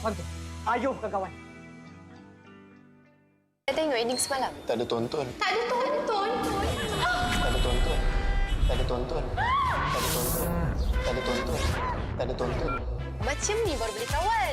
Okey. Ayuh kawan. Saya tengok ending semalam. Tak ada tonton. Tak ada tonton. Tak ada tonton. Tak ada tonton. Tak ada tonton. Tak ada tonton. Tak ada tonton. Macam ni baru boleh kawan.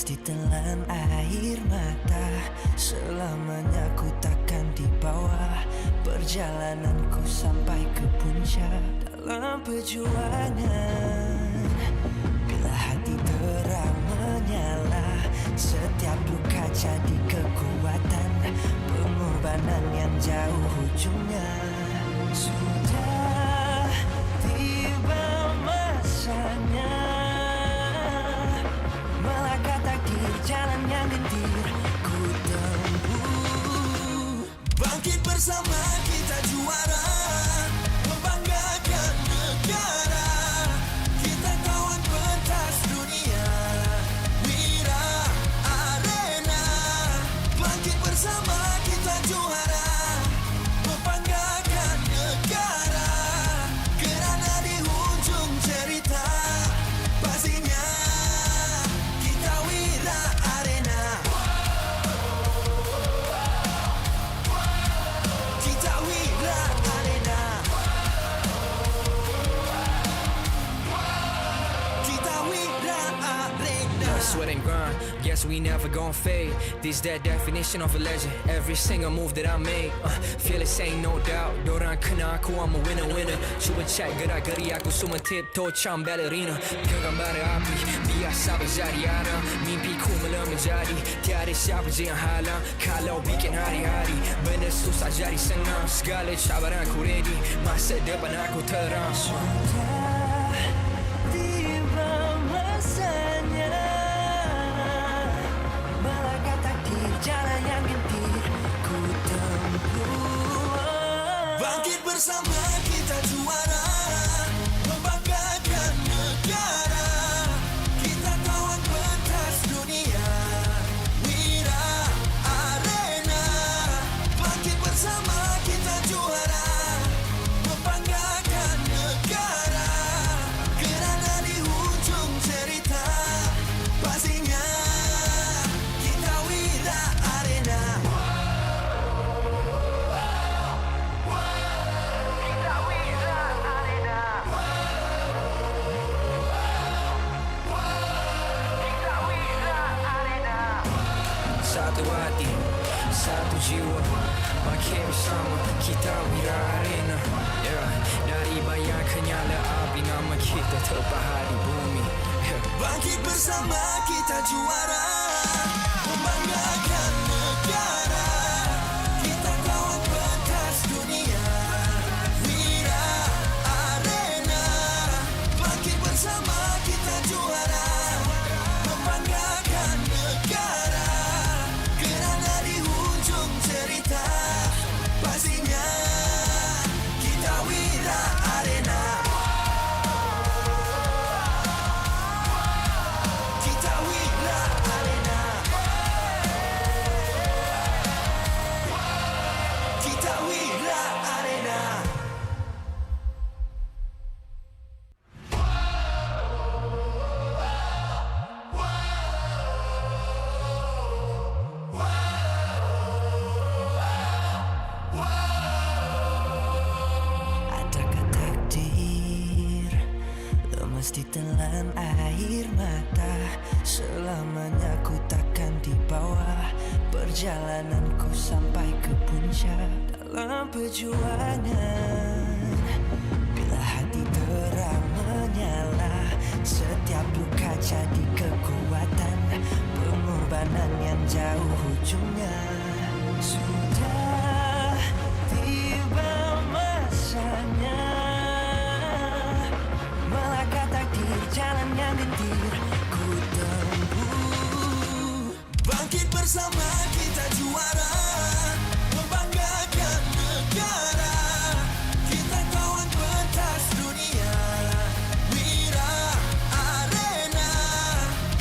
Ditelan air mata, selamanya ku takkan dibawa perjalananku sampai ke puncak. Dalam perjuangan, bila hati terang menyala, setiap duka jadi kekuatan, pengorbanan yang jauh ujungnya. Sudah tiba masanya melangkah takdir, jalan yang gendir ku tempuh. Bangkit bersama kita juara, membanggakan negara. Kita kawan pentas dunia, Wira Arena. Bangkit bersama kita juara, membanggakan negara. Kerana di hujung cerita pastinya kita Wira Arena. Kita Wira Arena. Kita Wira Arena. Sweat and grind, guess we never gon' fade. This that definition of a legend. Every single move that I make, feel the same, no doubt. Dorang kena aku, I'm a winner, winner. Cuba check gerak-geri aku semua tiptoe macam ballerina. Genggam bara api, biasa berjadi ada. Mimpiku mula menjadi, tiada siapa je yang halang. Kalau bikin hari-hari, benda susah jadi senang. Segala cabaran aku ready, masa depan aku terang. Sudah tiba masanya, melangkah takdir, jalan yang gendir ku tempuh. Bangkit bersama kita juara, membanggakan negara. Kita kawan pentas dunia, Wira Arena. Bangkit bersama kita juara, membanggakan satu hati, satu jiwa, bangkit bersama kita wira arena. Dari bayangkan nyala api, nama kita terpahar di bumi. Bangkit bersama kita juara, membanggakan negara. Kita kawan pentas dunia, Wira Arena. Bangkit bersama kita juara, membanggakan negara. Kerana di hujung cerita, pastinya kita Wira Arena. Kita Wira Arena. Kita Wira Arena. Adakah takdir lemas ditelan air mata? Selamanya ku takkan di bawah perjalananku sampai ke puncak. Dalam perjuangan, bila hati terang menyala, setiap luka jadi kekuatan. Pengorbanan yang jauh ujungnya. Sudah tiba masanya melangkah takdir, jalan yang gentir ku tempuh. Bangkit bersama kita juara, membanggakan negara. Kita kawan pentas dunia, Wira Arena.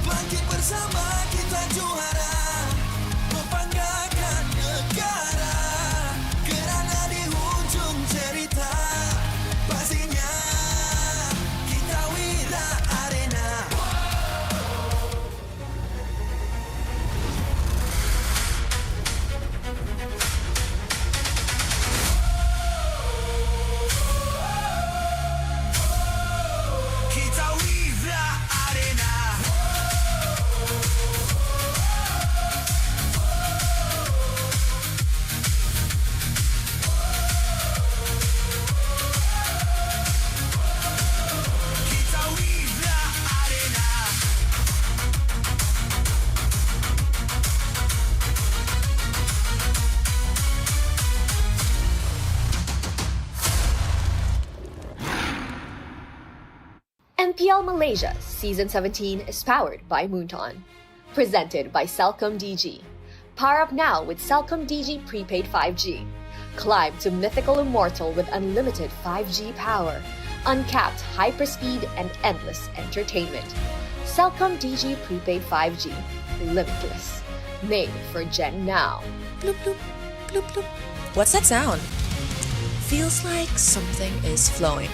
Bangkit bersama kita juara, membanggakan negara. Kerana di hujung cerita, pastinya kita Wira Arena. Kita Wira Arena. Kita Wira Arena. MPL Malaysia Season 17 is powered by Moonton. Presented by Celcom DG. Power up now with Celcom DG Prepaid 5G. Climb to mythical immortal with unlimited 5G power, uncapped hyperspeed, and endless entertainment. Celcom DG Prepaid 5G. Limitless. Made for Gen Now. Bloop, bloop, bloop, bloop. What's that sound? Feels like something is flowing.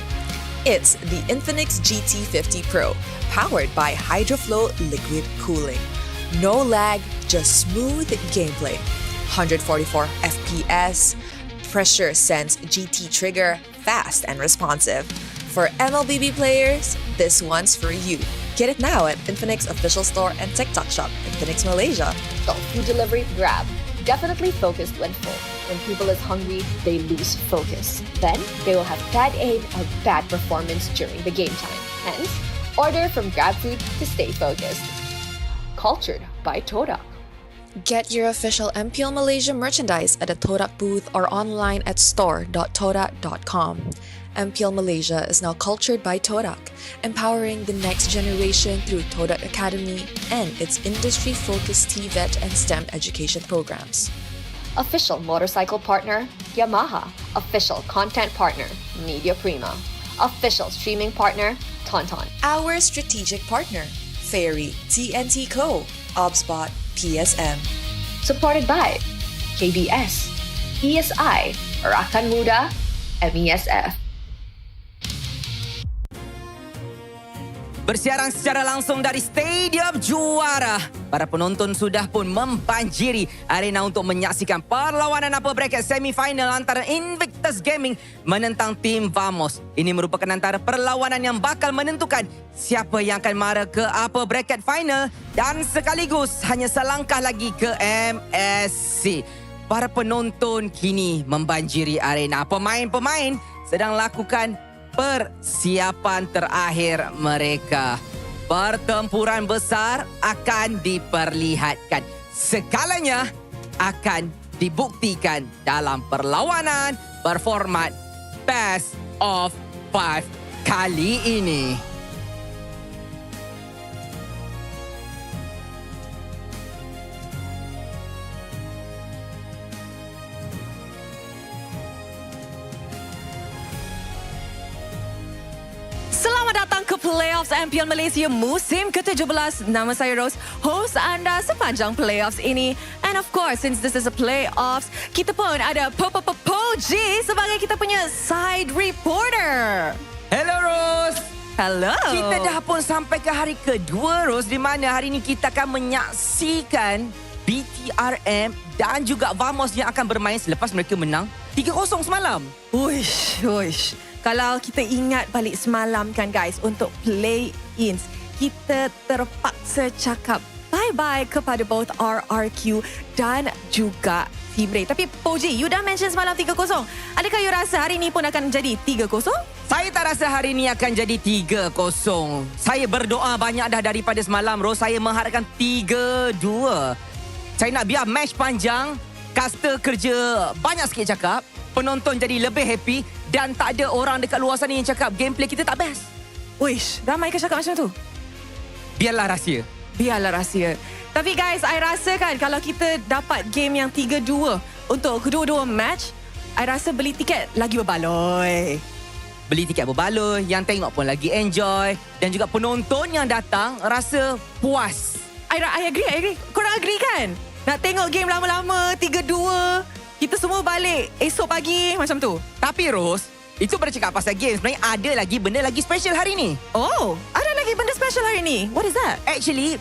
It's the Infinix GT50 Pro, powered by HydroFlow liquid cooling. No lag, just smooth gameplay. 144 FPS, pressure sense GT trigger, fast and responsive. For MLBB players, this one's for you. Get it now at Infinix official store and TikTok shop, Infinix Malaysia. Food delivery Grab. Definitely focused when full. When people is hungry, they lose focus. Then they will have bad aim or bad performance during the game time. Hence, order from GrabFood to stay focused. Cultured by Todak. Get your official MPL Malaysia merchandise at a Todak booth or online at store.todak.com. MPL Malaysia is now cultured by Todak, empowering the next generation through Todak Academy and its industry-focused TVET and STEM education programs. Official motorcycle partner, Yamaha. Official content partner, Media Prima. Official streaming partner, Tauntaun. Our strategic partner, Fairy TNT Co., OBSBot, PSM. Supported by KBS, ESI, Rakan Muda, MESF. Bersiaran secara langsung dari Stadium Juara. Para penonton sudah pun membanjiri arena untuk menyaksikan perlawanan Upper Bracket Semifinal antara Invictus Gaming menentang tim Vamos. Ini merupakan antara perlawanan yang bakal menentukan siapa yang akan mara ke Upper Bracket Final dan sekaligus hanya selangkah lagi ke MSC. Para penonton kini membanjiri arena. Pemain-pemain sedang lakukan persiapan terakhir mereka. Pertempuran besar akan diperlihatkan. Segalanya akan dibuktikan dalam perlawanan berformat Best of 5 kali ini. Selamat datang ke Playoffs MPL Malaysia musim ke-17. Nama saya Rose, host anda sepanjang playoffs ini. And of course, since this is a playoffs, kita pun ada Poji sebagai kita punya side reporter. Hello Rose. Hello. Kita dah pun sampai ke hari kedua Rose, di mana hari ini kita akan menyaksikan BTRM dan juga Vamos yang akan bermain selepas mereka menang 3-0 semalam. Uish. Kalau kita ingat balik semalam kan guys, untuk play-ins, kita terpaksa cakap bye-bye kepada both RRQ dan juga Team Ray. Tapi Poji, you dah mention semalam 3-0. Adakah you rasa hari ni pun akan jadi 3-0? Saya tak rasa hari ini akan jadi 3-0. Saya berdoa banyak dah daripada semalam, Rose. Saya mengharapkan 3-2. Saya nak biar match panjang, caster kerja banyak sikit cakap, penonton jadi lebih happy dan tak ada orang dekat luar sana yang cakap gameplay kita tak best. Uish, ramai ke cakap macam tu? Biarlah rahsia. Tapi guys, I rasa kan kalau kita dapat game yang 3-2 untuk kedua-dua match, I rasa beli tiket lagi berbaloi. Beli tiket berbaloi, yang tengok pun lagi enjoy dan juga penonton yang datang rasa puas. I agree. Korang agree kan? Nak tengok game lama-lama, 3-2, kita semua balik esok pagi macam tu. Tapi Rose, itu bercakap pasal game, sebenarnya ada lagi benda lagi special hari ni. Oh, ada lagi benda special hari ni. What is that? Actually,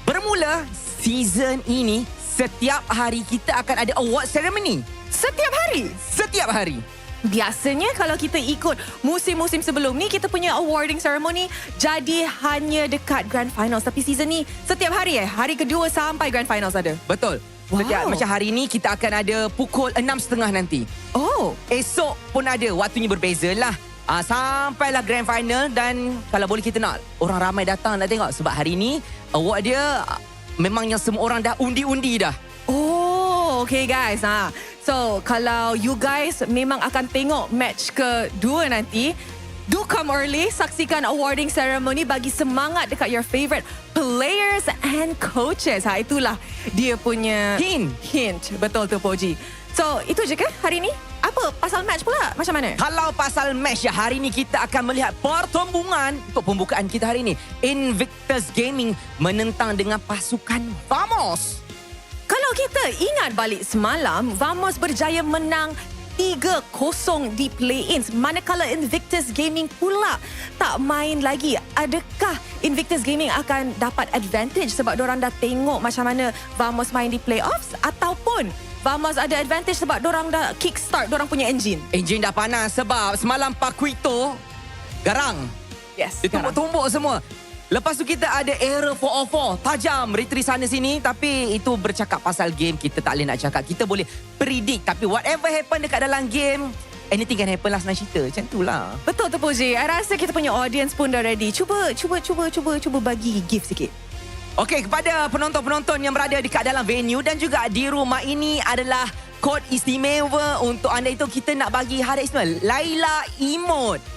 bermula season ini, setiap hari kita akan ada award ceremony. Setiap hari? Setiap hari. Biasanya kalau kita ikut musim-musim sebelum ni, kita punya awarding ceremony jadi hanya dekat Grand Finals. Tapi season ni setiap hari hari kedua sampai Grand Finals ada. Betul. Wow. Setiap, macam hari ni kita akan ada pukul 6.30 nanti. Oh. Esok pun ada, waktunya berbeza lah. Sampailah Grand Final dan kalau boleh kita nak orang ramai datang nak tengok. Sebab hari ni award dia memang yang semua orang dah undi-undi dah. Oh, okay guys. So, kalau you guys memang akan tengok match kedua nanti, do come early, saksikan awarding ceremony bagi semangat dekat your favorite players and coaches. Itulah dia punya hint. Betul tu Poji. So, itu je ke hari ni? Apa pasal match pula? Macam mana? Kalau pasal match ya, hari ni kita akan melihat pertembungan untuk pembukaan kita hari ni. Invictus Gaming menentang dengan pasukan Vamos. Kalau kita ingat balik semalam, Vamos berjaya menang 3-0 di play-ins. Manakala Invictus Gaming pula tak main lagi. Adakah Invictus Gaming akan dapat advantage sebab diorang dah tengok macam mana Vamos main di playoffs? Ataupun Vamos ada advantage sebab diorang dah kickstart diorang punya engine? Engine dah panas sebab semalam Paquito garang. Yes. Dia tumbuk-tumbuk semua. Lepas tu kita ada error 404. Tajam retreat sana sini. Tapi itu bercakap pasal game. Kita tak boleh nak cakap. Kita boleh predict. Tapi whatever happen dekat dalam game, anything can happen lah senang cerita. Macam tu lah. Betul tu Puji. I rasa kita punya audience pun dah ready. Cuba bagi gift sikit. Okey, kepada penonton-penonton yang berada dekat dalam venue dan juga di rumah, ini adalah kod istimewa untuk anda. Itu kita nak bagi hadiah istimewa Laila Emote.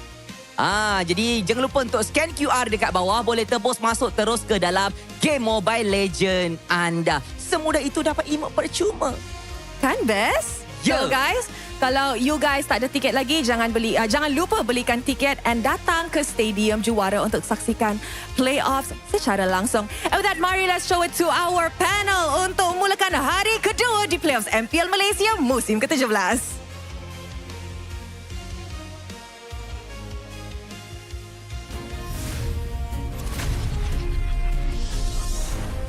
Jadi jangan lupa untuk scan QR dekat bawah. Boleh tebus masuk terus ke dalam game Mobile Legend anda. Semudah itu dapat emote percuma. Kan best? Yeah. So guys, kalau you guys tak ada tiket lagi, jangan lupa belikan tiket and datang ke Stadium Juara untuk saksikan playoffs secara langsung. And with that, mari let's show it to our panel untuk mulakan hari kedua di playoffs MPL Malaysia musim ke-17.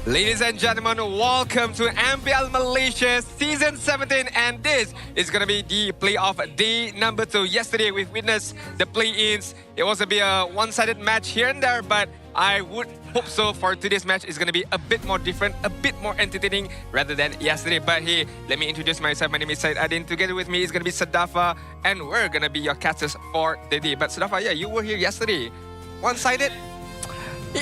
Ladies and gentlemen, welcome to MPL Malaysia Season 17, and this is going to be the playoff day number 2. Yesterday, we've witnessed the play-ins. It was a bit a one-sided match here and there, but I would hope so for today's match is going to be a bit more different, a bit more entertaining rather than yesterday. But hey, let me introduce myself. My name is Syed Adin. Together with me is going to be Sadafa, and we're going to be your casters for the day. But Sadafa, yeah, you were here yesterday. One-sided?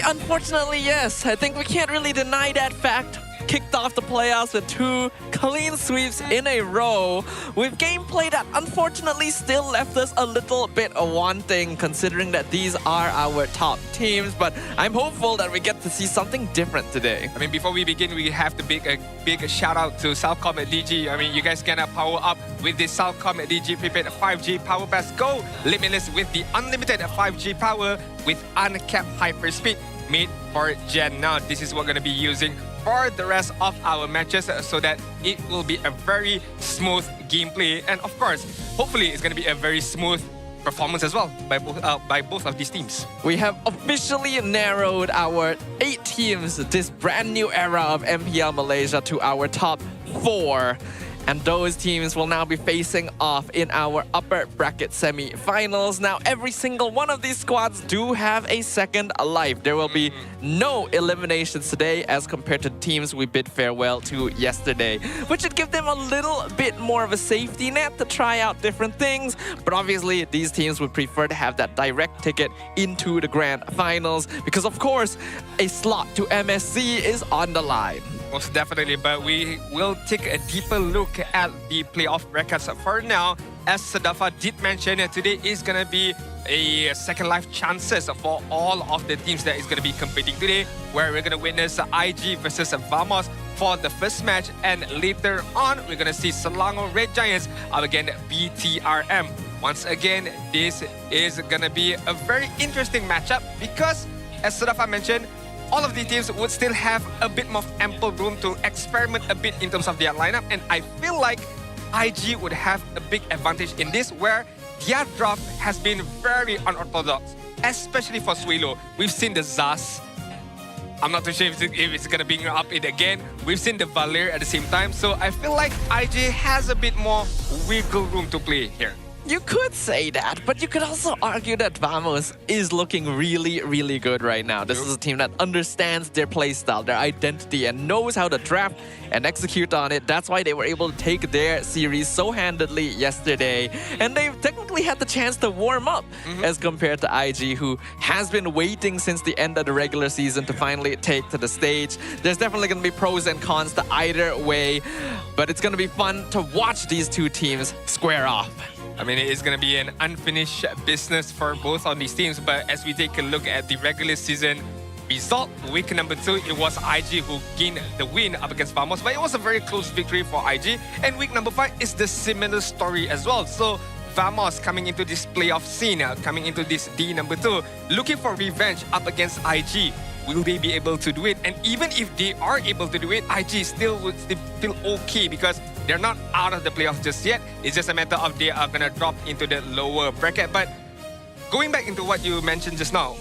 Unfortunately, yes. I think we can't really deny that fact. Kicked off the playoffs with 2 clean sweeps in a row, with gameplay that unfortunately still left us a little bit wanting, considering that these are our top teams. But I'm hopeful that we get to see something different today. I mean, before we begin, we have to big shout out to Salcom at DG. I mean, you guys can power up with this Salcom at DG prepaid 5G Power Pass Go limitless with the unlimited 5G power with uncapped hyperspeed made for Gen. Now, this is what we're going to be using for the rest of our matches so that it will be a very smooth gameplay, and of course, hopefully it's going to be a very smooth performance as well by both of these teams. We have officially narrowed our 8 teams this brand new era of MPL Malaysia to our top 4. And those teams will now be facing off in our upper bracket semi-finals. Now, every single one of these squads do have a second life. There will be no eliminations today as compared to teams we bid farewell to yesterday, which should give them a little bit more of a safety net to try out different things. But obviously, these teams would prefer to have that direct ticket into the grand finals because, of course, a slot to MSC is on the line. Most definitely, but we will take a deeper look at the playoff brackets. For now, as Sadafa did mention, today is going to be a second life chances for all of the teams that is going to be competing today, where we're going to witness IG versus Vamos for the first match, and later on, we're going to see Selangor Red Giants up against BTRM. Once again, this is going to be a very interesting matchup because, as Sadafa mentioned, all of the teams would still have a bit more ample room to experiment a bit in terms of their lineup, and I feel like IG would have a big advantage in this, where their draft has been very unorthodox, especially for Suelo. We've seen the Zaz. I'm not too sure if it's going to bring up it again. We've seen the Valer at the same time, so I feel like IG has a bit more wiggle room to play here. You could say that, but you could also argue that Vamos is looking really, really good right now. This is a team that understands their playstyle, their identity, and knows how to draft and execute on it. That's why they were able to take their series so handedly yesterday. And they've technically had the chance to warm up as compared to IG, who has been waiting since the end of the regular season to finally take to the stage. There's definitely going to be pros and cons to either way, but it's going to be fun to watch these 2 teams square off. I mean, it is going to be an unfinished business for both of these teams, but as we take a look at the regular season result, week number 2, it was IG who gained the win up against Vamos, but it was a very close victory for IG. And week number 5 is the similar story as well. So Vamos coming into this playoff scene, coming into this D number 2, looking for revenge up against IG. Will they be able to do it? And even if they are able to do it, IG still would feel okay because they're not out of the playoffs just yet. It's just a matter of they are going to drop into the lower bracket. But going back into what you mentioned just now,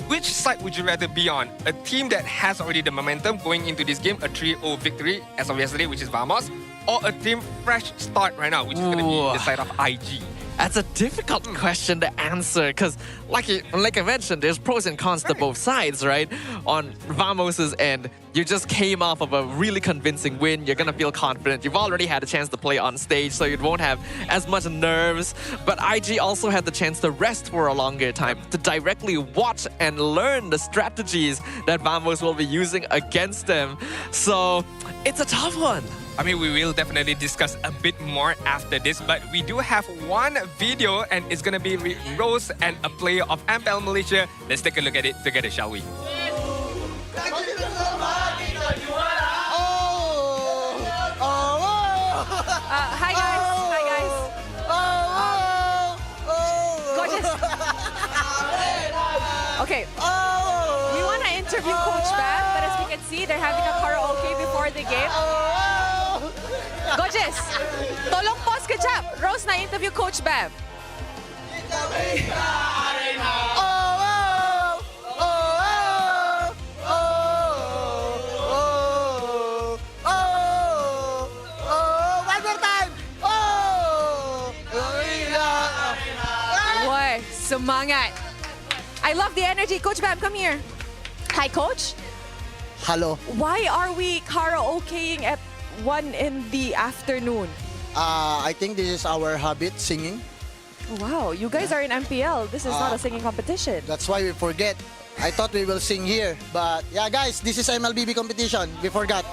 which side would you rather be on? A team that has already the momentum going into this game, a 3-0 victory as of yesterday, which is Vamos, or a team fresh start right now, which is going to be the side of IG? That's a difficult question to answer because, like I mentioned, there's pros and cons to both sides, right? On Vamos's end, you just came off of a really convincing win. You're going to feel confident. You've already had a chance to play on stage, so you won't have as much nerves. But IG also had the chance to rest for a longer time, to directly watch and learn the strategies that Vamos will be using against them. So it's a tough one. I mean, we will definitely discuss a bit more after this, but we do have one video, and it's going to be Rose and a player of MPL Malaysia. Let's take a look at it together, shall we? Hi guys. Gorgeous. Okay. We want to interview Coach Bab, but as we can see, they're having a karaoke before the game. Gorgeous. Tolong pause kejap. Rose na interview Coach Bab. Okay, semangat. I love the energy. Coach Bam, come here. Hi, Coach. Hello. Why are we karaokeing at 1 in the afternoon? I think this is our habit, singing. Wow, you guys are in MPL. This is not a singing competition. That's why we forget. I thought we will sing here. But yeah, guys, this is MLBB competition. We forgot.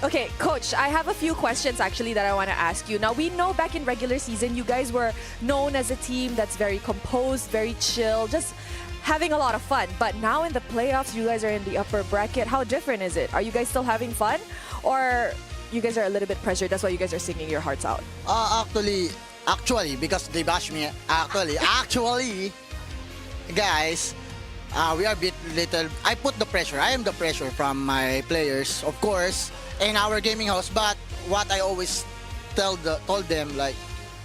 Okay, Coach, I have a few questions actually that I want to ask you. Now, we know back in regular season, you guys were known as a team that's very composed, very chill, just having a lot of fun. But now in the playoffs, you guys are in the upper bracket. How different is it? Are you guys still having fun? Or you guys are a little bit pressured? That's why you guys are singing your hearts out. Actually, because they bash me. Actually, guys, we are a bit little. I put the pressure. I am the pressure from my players, of course, in our gaming house. But what I always told them, like,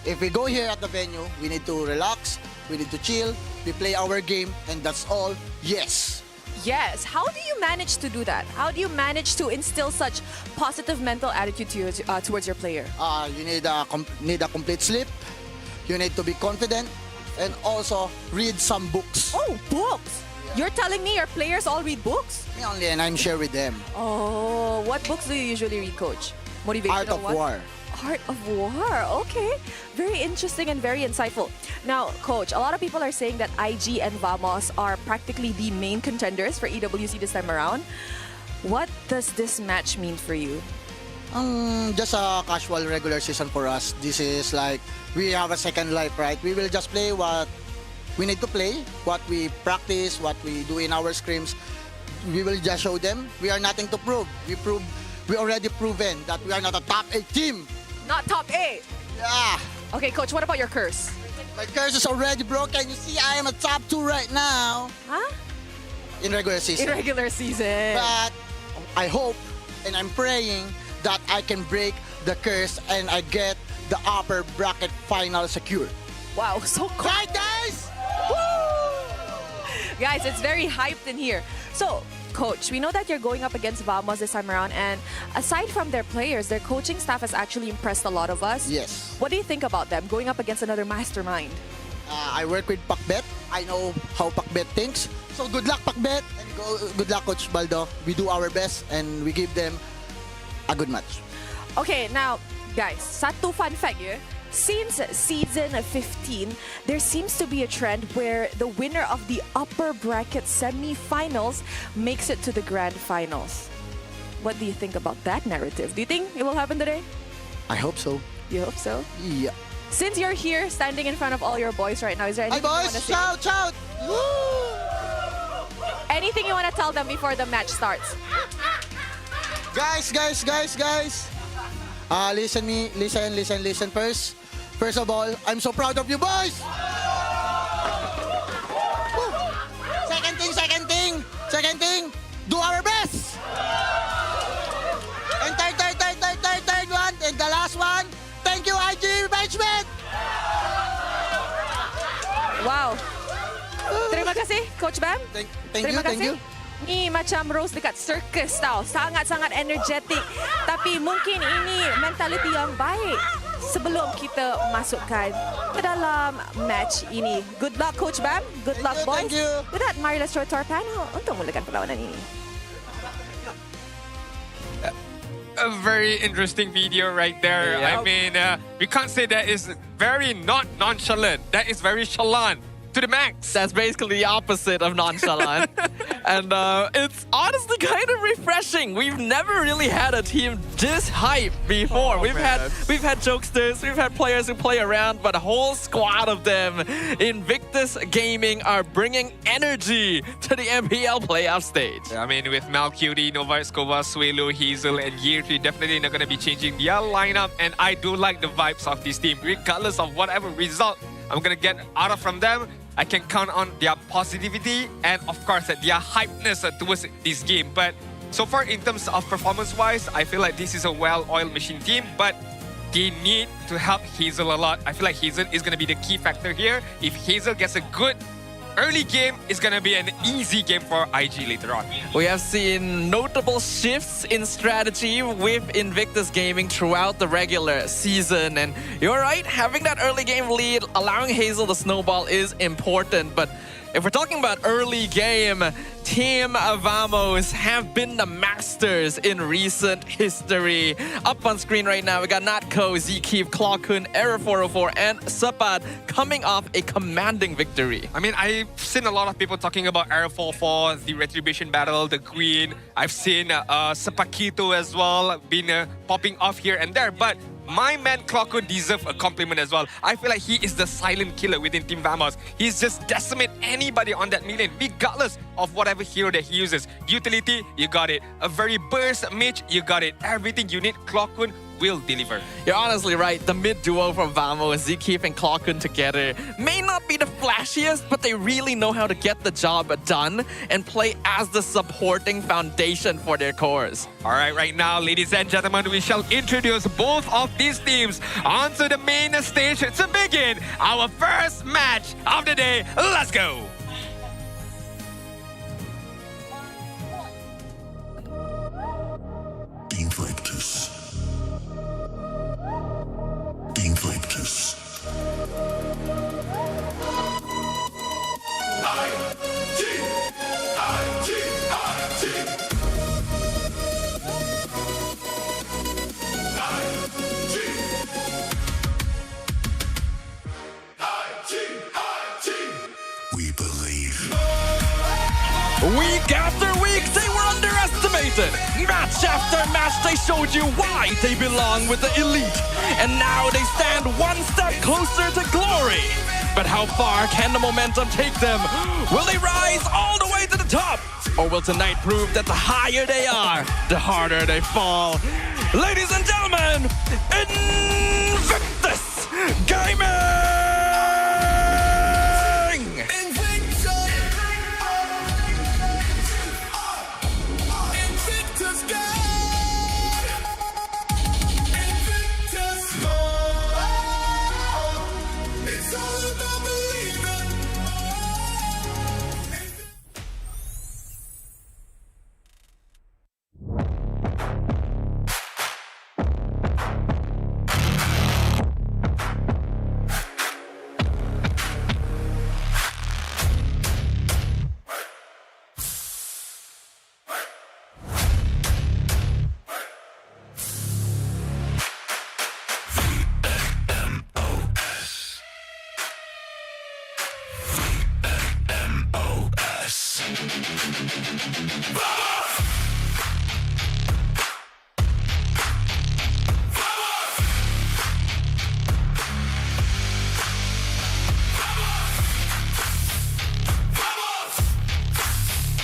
if we go here at the venue, we need to relax, we need to chill, we play our game, and that's all. Yes. Yes. How do you manage to do that? How do you manage to instill such positive mental attitude towards your player? You need a complete sleep. You need to be confident, and also read some books. Oh, books! You're telling me your players all read books? Me only, and I'm share with them. Oh, what books do you usually read, Coach? Motivational Art of what? War. Art of War. Okay. Very interesting and very insightful. Now, Coach, a lot of people are saying that IG and Vamos are practically the main contenders for EWC this time around. What does this match mean for you? Just a casual regular season for us. This is like, we have a second life, right? We will just play what we need to play, what we practice, what we do in our scrims. We will just show them we are nothing to prove. We already proven that we are not a top 8 team. Not top 8. Yeah. Okay, Coach, what about your curse? My curse is already broken. You see, I am a top 2 right now. Huh? In regular season. In regular season. But I hope and I'm praying that I can break the curse and I get the upper bracket final secure. Wow, so cool. Right, guys? Woo! Guys, it's very hyped in here. So, Coach, we know that you're going up against Vamos this time around, and aside from their players, their coaching staff has actually impressed a lot of us. Yes. What do you think about them going up against another mastermind? I work with Pakbet. I know how Pakbet thinks. So good luck, Pakbet. And good luck, Coach Baldo. We do our best and we give them a good match. Okay, now, guys, satu fun fact here. Since season 15, there seems to be a trend where the winner of the upper bracket semifinals makes it to the grand finals. What do you think about that narrative? Do you think it will happen today? I hope so. You hope so? Yeah. Since you're here, standing in front of all your boys right now, is there anything Hi, you want boys! to say? Shout, shout! Woo! Anything you want to tell them before the match starts? Guys! Listen first. First of all, I'm so proud of you, boys! Woo! Second thing, do our best! And third one, and the last one, thank you, IG management! Wow. Terima kasih, Coach Bam. Thank you. Ni macam Rose dekat circus tau. Sangat-sangat energetic. Tapi mungkin ini mentality yang baik sebelum kita masukkan ke dalam match ini. Good luck, Coach Bam. Good luck, boys. Thank you. With that, mari let's throw to our panel untuk mulakan perlawanan ini. A very interesting video right there. Yeah. I mean, we can't say that is very not nonchalant. That is very chalant to the max. That's basically the opposite of nonchalant. And it's honestly kind of refreshing. We've never really had a team this hype before. Oh, we've had jokesters, we've had players who play around, but a whole squad of them, Invictus Gaming, are bringing energy to the MPL playoff stage. I mean, with Malcutie, Nova Escobar, Suelo, Hazel, and Year 3 definitely not going to be changing their lineup. And I do like the vibes of this team. Regardless of whatever result I'm going to get out of from them, I can count on their positivity and, of course, their hypeness towards this game. But so far, in terms of performance-wise, I feel like this is a well-oiled machine team, but they need to help Hazel a lot. I feel like Hazel is going to be the key factor here. If Hazel gets a good early game is gonna be an easy game for IG later on. We have seen notable shifts in strategy with Invictus Gaming throughout the regular season. And you're right, having that early game lead, allowing Hazel to snowball is important. But if we're talking about early game, Team Vamos have been the masters in recent history. Up on screen right now, we got Natko, Zkeep, Klokun, Error 404, and Sapad coming off a commanding victory. I mean, I've seen a lot of people talking about Error 404, the Retribution Battle, the Queen. I've seen Sapakito as well, been popping off here and there. But my man Kloko deserves a compliment as well. I feel like he is the silent killer within Team Vamos. He's just decimate anybody on that mid lane, regardless of whatever hero that he uses. Utility, you got it. A very burst mage, you got it. Everything you need, Klokun will deliver. You're honestly right. The mid duo from Vamos, Zkeep and Klokun together may not be the flashiest, but they really know how to get the job done and play as the supporting foundation for their cores. All right now, ladies and gentlemen, we shall introduce both of these teams onto the main stage to begin our first match of the day. Let's go! Invictus. Invictus. We believe. Week after week, they were underestimated. Match after match, they showed you why they belong with the elite. And now they stand one step closer to glory. But how far can the momentum take them? Will they rise all the way to the top? Or will tonight prove that the higher they are, the harder they fall? Ladies and gentlemen, Invictus Gaming!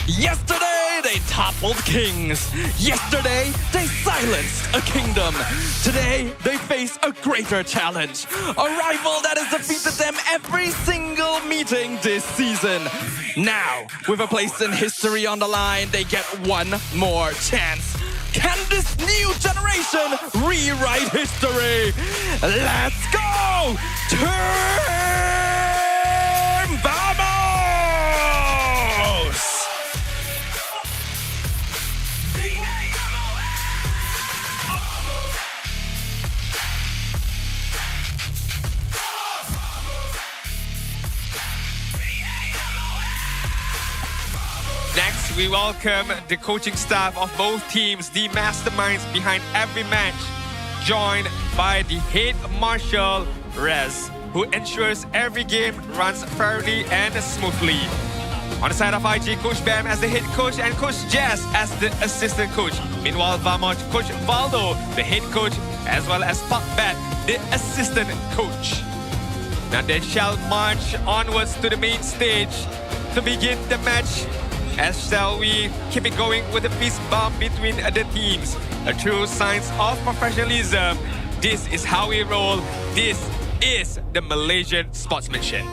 Yesterday, they toppled kings. Yesterday, they silenced a kingdom. Today, they face a greater challenge. A rival that has defeated them every single meeting this season. Now, with a place in history on the line, they get one more chance. Can this new generation rewrite history? Let's go! Team Vamos! Next, we welcome the coaching staff of both teams, the masterminds behind every match, joined by the head marshal, Rez, who ensures every game runs fairly and smoothly. On the side of IG, Coach Bam as the head coach and Coach Jazz as the assistant coach. Meanwhile, Vamos, Coach Valdo, the head coach, as well as Pat, the assistant coach. Now they shall march onwards to the main stage to begin the match. As shall we keep it going with a fist bump between the teams. A true sign of professionalism. This is how we roll. This is the Malaysian sportsmanship.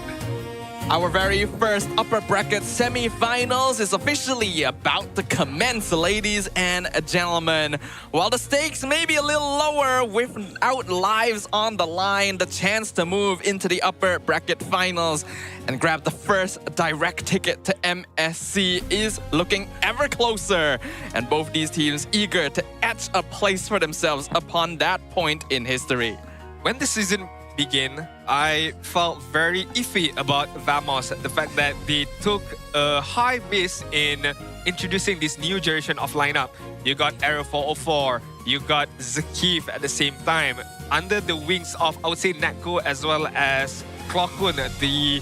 Our very first upper bracket semifinals is officially about to commence, ladies and gentlemen. While the stakes may be a little lower without lives on the line, the chance to move into the upper bracket finals and grab the first direct ticket to MSC is looking ever closer. And both these teams eager to etch a place for themselves upon that point in history. When the season began, I felt very iffy about Vamos. The fact that they took a high miss in introducing this new generation of lineup. You got Aero 404, you got Zakif at the same time, under the wings of, I would say, Natko as well as Klokun, the,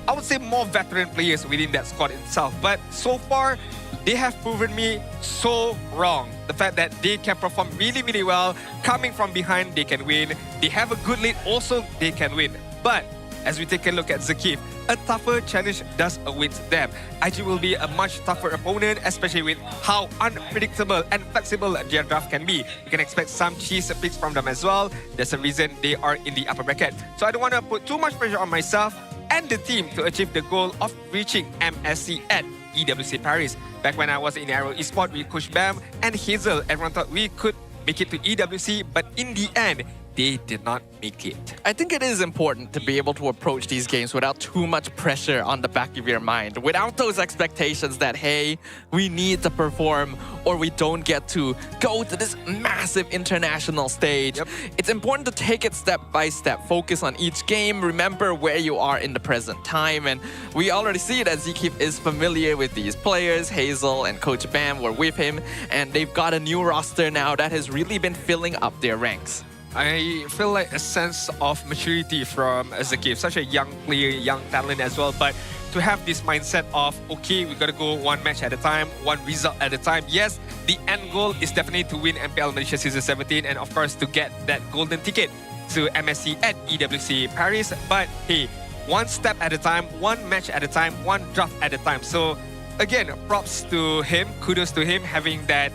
I would say, more veteran players within that squad itself. But so far, they have proven me so wrong. The fact that they can perform really, really well. Coming from behind, they can win. They have a good lead, also they can win. But as we take a look at Zakif, a tougher challenge does await them. IG will be a much tougher opponent, especially with how unpredictable and flexible their draft can be. You can expect some cheese picks from them as well. There's a reason they are in the upper bracket. So I don't want to put too much pressure on myself and the team to achieve the goal of reaching MSC at EWC Paris. Back when I was in Aero Esport with Coach Bam and Hazel, everyone thought we could make it to EWC, but in the end, they did not make it. I think it is important to be able to approach these games without too much pressure on the back of your mind, without those expectations that, hey, we need to perform or we don't get to go to this massive international stage. Yep. It's important to take it step by step, focus on each game, remember where you are in the present time, and we already see that Zakif is familiar with these players. Hazel and Coach Bam were with him, and they've got a new roster now that has really been filling up their ranks. I feel like a sense of maturity from Zakif, such a young player, young talent as well. But to have this mindset of, okay, we gotta go one match at a time, one result at a time. Yes, the end goal is definitely to win MPL Malaysia Season 17 and of course to get that golden ticket to MSC at EWC Paris. But hey, one step at a time, one match at a time, one draft at a time. So again, props to him, kudos to him having that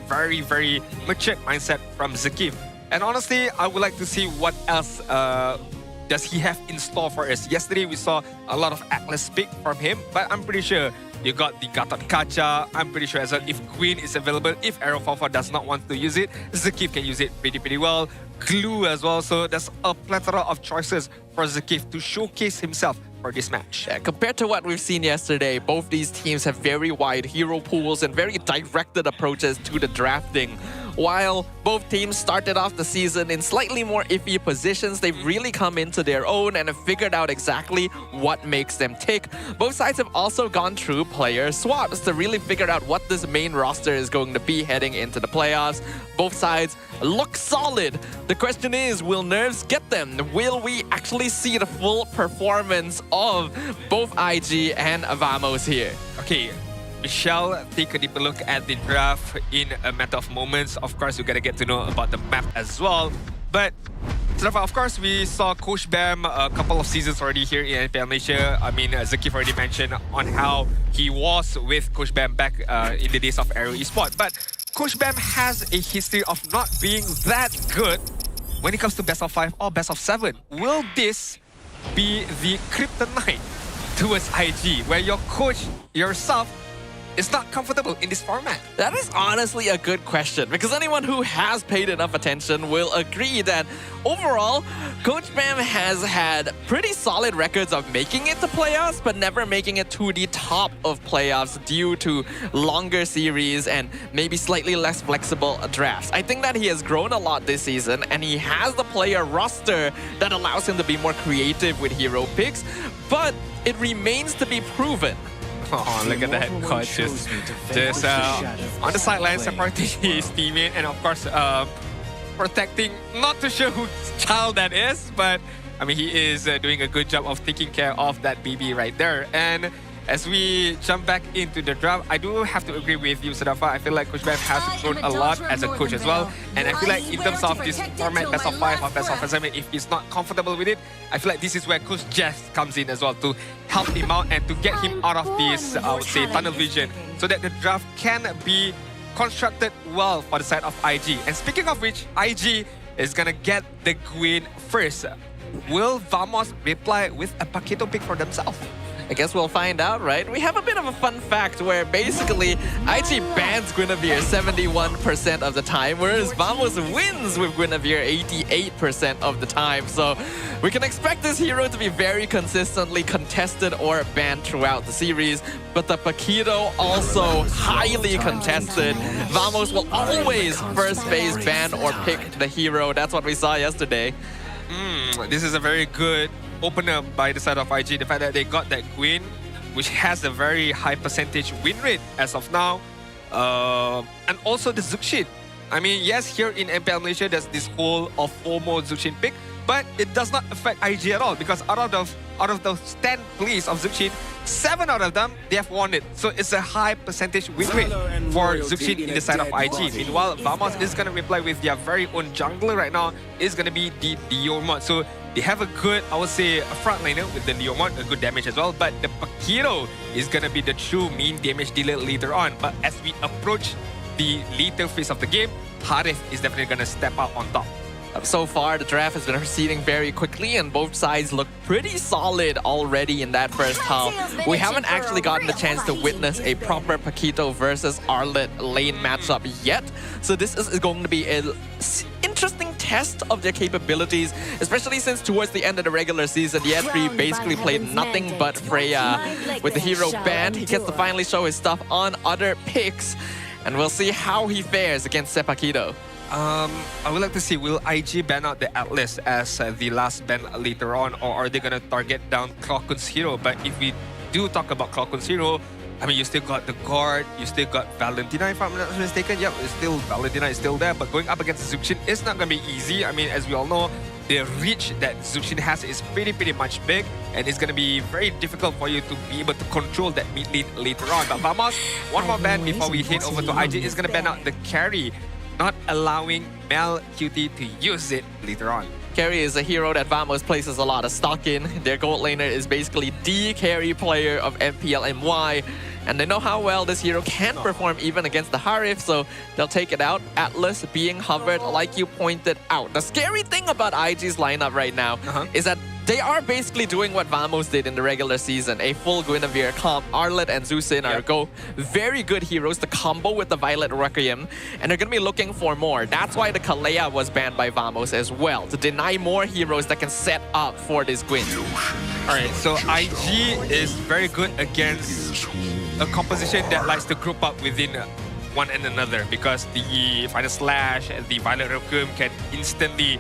very, very mature mindset from Zakif. And honestly, I would like to see what else does he have in store for us. Yesterday, we saw a lot of Atlas pick from him, but I'm pretty sure you got the Gatot Kacha. I'm pretty sure as well, if Queen is available, if Aero 404 does not want to use it, Zakif can use it pretty well. Glue as well. So there's a plethora of choices for Zakif to showcase himself for this match. Yeah, compared to what we've seen yesterday, both these teams have very wide hero pools and very directed approaches to the drafting. While both teams started off the season in slightly more iffy positions, they've really come into their own and have figured out exactly what makes them tick. Both sides have also gone through player swaps to really figure out what this main roster is going to be heading into the playoffs. Both sides look solid. The question is, will nerves get them? Will we actually see the full performance of both IG and Vamos here? Okay, we shall take a deeper look at the draft in a matter of moments. Of course, we gotta get to know about the map as well. But of course, we saw Coach Bam a couple of seasons already here in MPL Malaysia. I mean, Zakif already mentioned on how he was with Coach Bam back in the days of Aero Esport. But Coach Bam has a history of not being that good when it comes to best of 5 or best of 7. Will this be the kryptonite towards IG, where your coach yourself is not comfortable in this format? That is honestly a good question, because anyone who has paid enough attention will agree that overall, Coach Bam has had pretty solid records of making it to playoffs, but never making it to the top of playoffs due to longer series and maybe slightly less flexible drafts. I think that he has grown a lot this season, and he has the player roster that allows him to be more creative with hero picks, but it remains to be proven. Oh, look at that, coach. Just on the sideline, separating his teammate, and of course, protecting, not too sure whose child that is, but I mean, he is doing a good job of taking care of that baby right there. And as we jump back into the draft, I do have to agree with you, Sadafa. I feel like Coach Bam has grown a lot as a coach as well. And I feel like in terms of this format, best of 5 or best of 7, if he's not comfortable with it, I feel like this is where Coach Jess comes in as well to help him out and to get him out of this, I would say, tunnel vision, so that the draft can be constructed well for the side of IG. And speaking of which, IG is gonna get the Queen first. will Vamos reply with a Paquito pick for themselves? I guess we'll find out, right? We have a bit of a fun fact where basically IG bans Guinevere 71% of the time, whereas Vamos wins with Guinevere 88% of the time. So we can expect this hero to be very consistently contested or banned throughout the series. But the Paquito also highly contested. Vamos will always first phase ban or pick the hero. That's what we saw yesterday. This is a very good opener by the side of IG. The fact that they got that Gwyn, which has a very high percentage win rate as of now. And also the Zuxin. I mean, yes, here in MPL Malaysia, there's this whole of FOMO Zuxin pick, but it does not affect IG at all because out of those 10 plays of Zuxin, 7 out of them, they have won it. So it's a high percentage win rate for Zuxin in the side of IG. Meanwhile, Vamos is going to reply with their very own jungler right now. Is going to be the Leo mod. So they have a good, I would say, a frontliner with the Leo mod, a good damage as well. But the Paquito is going to be the true main damage dealer later on. But as we approach the later phase of the game, Harith is definitely going to step out on top. So far, the draft has been proceeding very quickly and both sides look pretty solid already in that first half. We haven't actually gotten the chance to witness a proper Paquito versus Arlet lane matchup yet. So this is going to be an interesting test of their capabilities, especially since towards the end of the regular season, the E3 basically played nothing but Freya. With the hero banned, he gets to finally show his stuff on other picks. And we'll see how he fares against Paquito. I would like to see, will IG ban out the Atlas as the last ban later on, or are they going to target down Clockun's hero? But if we do talk about Clockun's hero, I mean, you still got the guard, you still got Valentina, if I'm not mistaken. Yep, Valentina is still there, but going up against Zuxin is not going to be easy. I mean, as we all know, the reach that Zuxin has is pretty much big, and it's going to be very difficult for you to be able to control that mid lane later on. But Vamos, one more ban before we head over to IG, is going to ban out the carry, not allowing Mel QT to use it later on. Carry is a hero that Vamos places a lot of stock in. Their gold laner is basically the carry player of MPL MY. And they know how well this hero can perform even against the Harith, so they'll take it out. Atlas being hovered like you pointed out. The scary thing about IG's lineup right now is that they are basically doing what Vamos did in the regular season. A full Guinevere comp. Arlet and Zuxin are go very good heroes to combo with the Violet Requiem. And they're going to be looking for more. That's why the Kalea was banned by Vamos as well. To deny more heroes that can set up for this Gwyn. Alright, so IG is very good against a composition that likes to group up within one and another, because the Final Slash and the Violet Requiem can instantly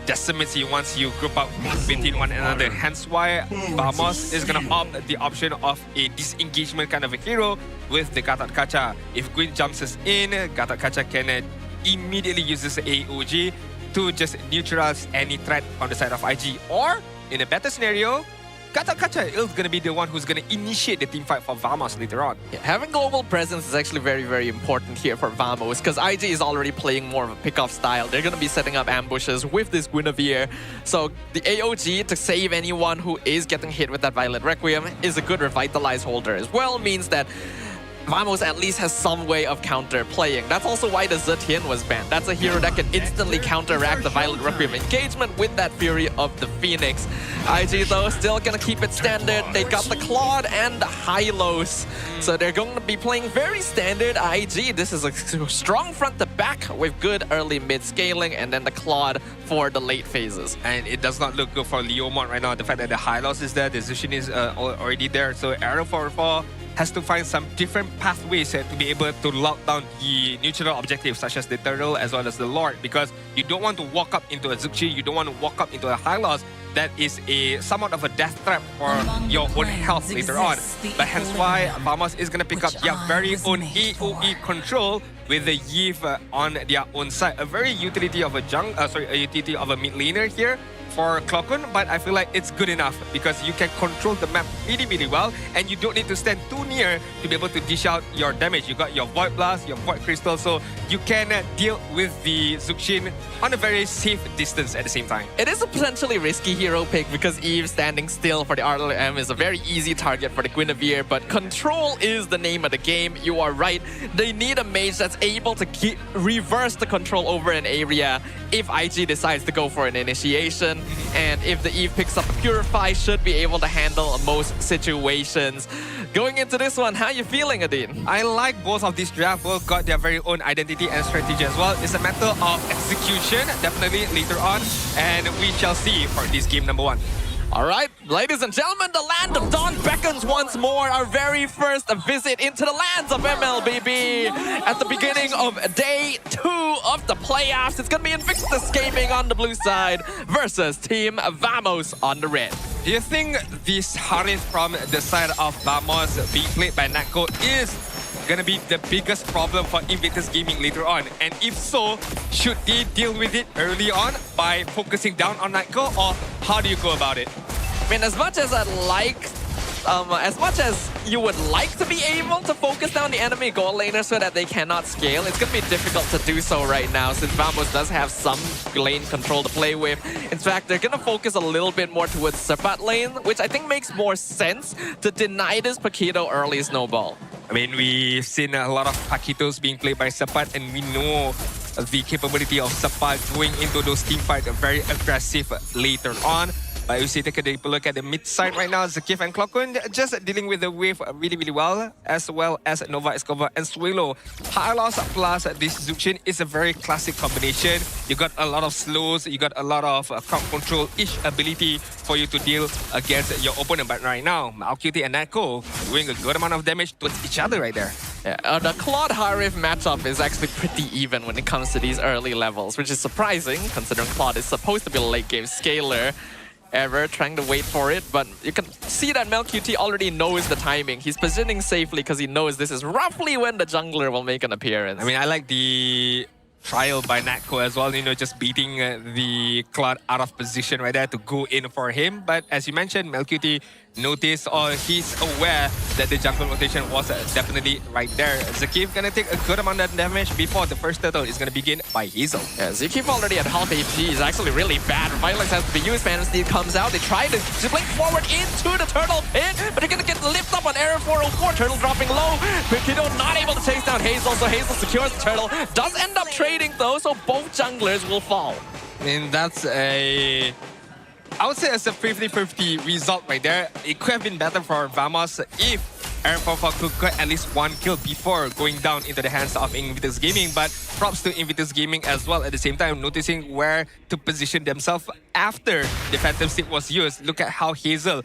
decimate you once you group up within one another. Hence why Vamos is going to opt the option of a disengagement kind of a hero with the Gatot Kaca. If Gwyn jumps us in, Gatot Kaca can immediately use this AOG to just neutralize any threat on the side of IG. Or, in a better scenario, Gatot Kaca is going to be the one who's going to initiate the team fight for Vamos later on. Yeah, having global presence is actually very important here for Vamos, because IG is already playing more of a pick-off style. They're going to be setting up ambushes with this Guinevere. So the AOG to save anyone who is getting hit with that Violet Requiem is a good revitalize holder as well, means that Vamos at least has some way of counter-playing. That's also why the Zetian was banned. That's a hero that can instantly counteract the Violet Requiem engagement with that Fury of the Phoenix. IG, though, still gonna keep it standard. They got the Claude and the Hylos. So they're going to be playing very standard IG. This is a strong front to back with good early mid scaling, and then the Claude for the late phases. And it does not look good for Leomon right now. The fact that the Hylos is there, the Zuxin is already there. So Arrow 4 has to find some different pathways to be able to lock down the neutral objectives, such as the Turtle as well as the Lord, because you don't want to walk up into a Zuxi, you don't want to walk up into a Hylos. That is somewhat of a death trap for your own health later on. But hence why Vamos is going to pick up their very own AOE control with the Yve on their own side. A very utility of a utility of a mid laner here for Clockun, but I feel like it's good enough because you can control the map really well, and you don't need to stand too near to be able to dish out your damage. You got your Void Blast, your Void Crystal, so you can deal with the Zuxin on a very safe distance at the same time. It is a potentially risky hero pick because Eve standing still for the RLM is a very easy target for the Guinevere, but control is the name of the game. You are right. They need a mage that's able to reverse the control over an area if IG decides to go for an initiation. And if the Eve picks up a Purify, should be able to handle most situations. Going into this one, how you feeling, Adin? I like both of these drafts. Both got their very own identity and strategy as well. It's a matter of execution, definitely later on. And we shall see for this game number 1. All right, ladies and gentlemen, the land of Dawn beckons once more. Our very first visit into the lands of MLBB. At the beginning of day 2 of the playoffs, it's going to be Invictus Gaming on the blue side versus Team Vamos on the red. Do you think this Harith from the side of Vamos being played by Natco is gonna be the biggest problem for Invictus Gaming later on? And if so, should they deal with it early on by focusing down on Natco, or how do you go about it? I mean, as much as you would like to be able to focus down the enemy gold laner so that they cannot scale, it's going to be difficult to do so right now since Vamos does have some lane control to play with. In fact, they're going to focus a little bit more towards Sapat lane, which I think makes more sense to deny this Paquito early snowball. I mean, we've seen a lot of Paquitos being played by Sapat, and we know the capability of Sapat going into those team fights very aggressive later on. But you see, take a deeper look at the mid side right now. Zakif and Clockun just dealing with the wave really well as Nova Escobar and Suelo. Hylos plus this Zuchin is a very classic combination. You got a lot of slows, you got a lot of crowd control-ish ability for you to deal against your opponent. But right now, Malcuti and Natco doing a good amount of damage to each other right there. Yeah, the Claude Harith matchup is actually pretty even when it comes to these early levels, which is surprising considering Claude is supposed to be a late game scaler. Ever trying to wait for it, but you can see that MelQT already knows the timing. He's positioning safely because he knows this is roughly when the jungler will make an appearance. I mean, I like the trial by Natco as well, you know, just beating the Claude out of position right there to go in for him. But as you mentioned, MelQT noticed or he's aware that the jungle rotation was definitely right there. Zakif gonna take a good amount of damage before the first turtle is gonna begin by Hazel. Yeah, Zakif already at half HP is actually really bad. Violence has to be used. Phantom Steed comes out. They try to blink forward into the turtle pit, but they're gonna get lifted up on error 404. Turtle dropping low. Paquito not able to chase down Hazel, so Hazel secures the turtle. Does end up trading though, so both junglers will fall. I mean, that's I would say it's a 50-50 result right there. It could have been better for Vamos if Aaron Fofa could get at least 1 kill before going down into the hands of Invictus Gaming. But props to Invictus Gaming as well at the same time, noticing where to position themselves after the Phantom Stick was used. Look at how Hazel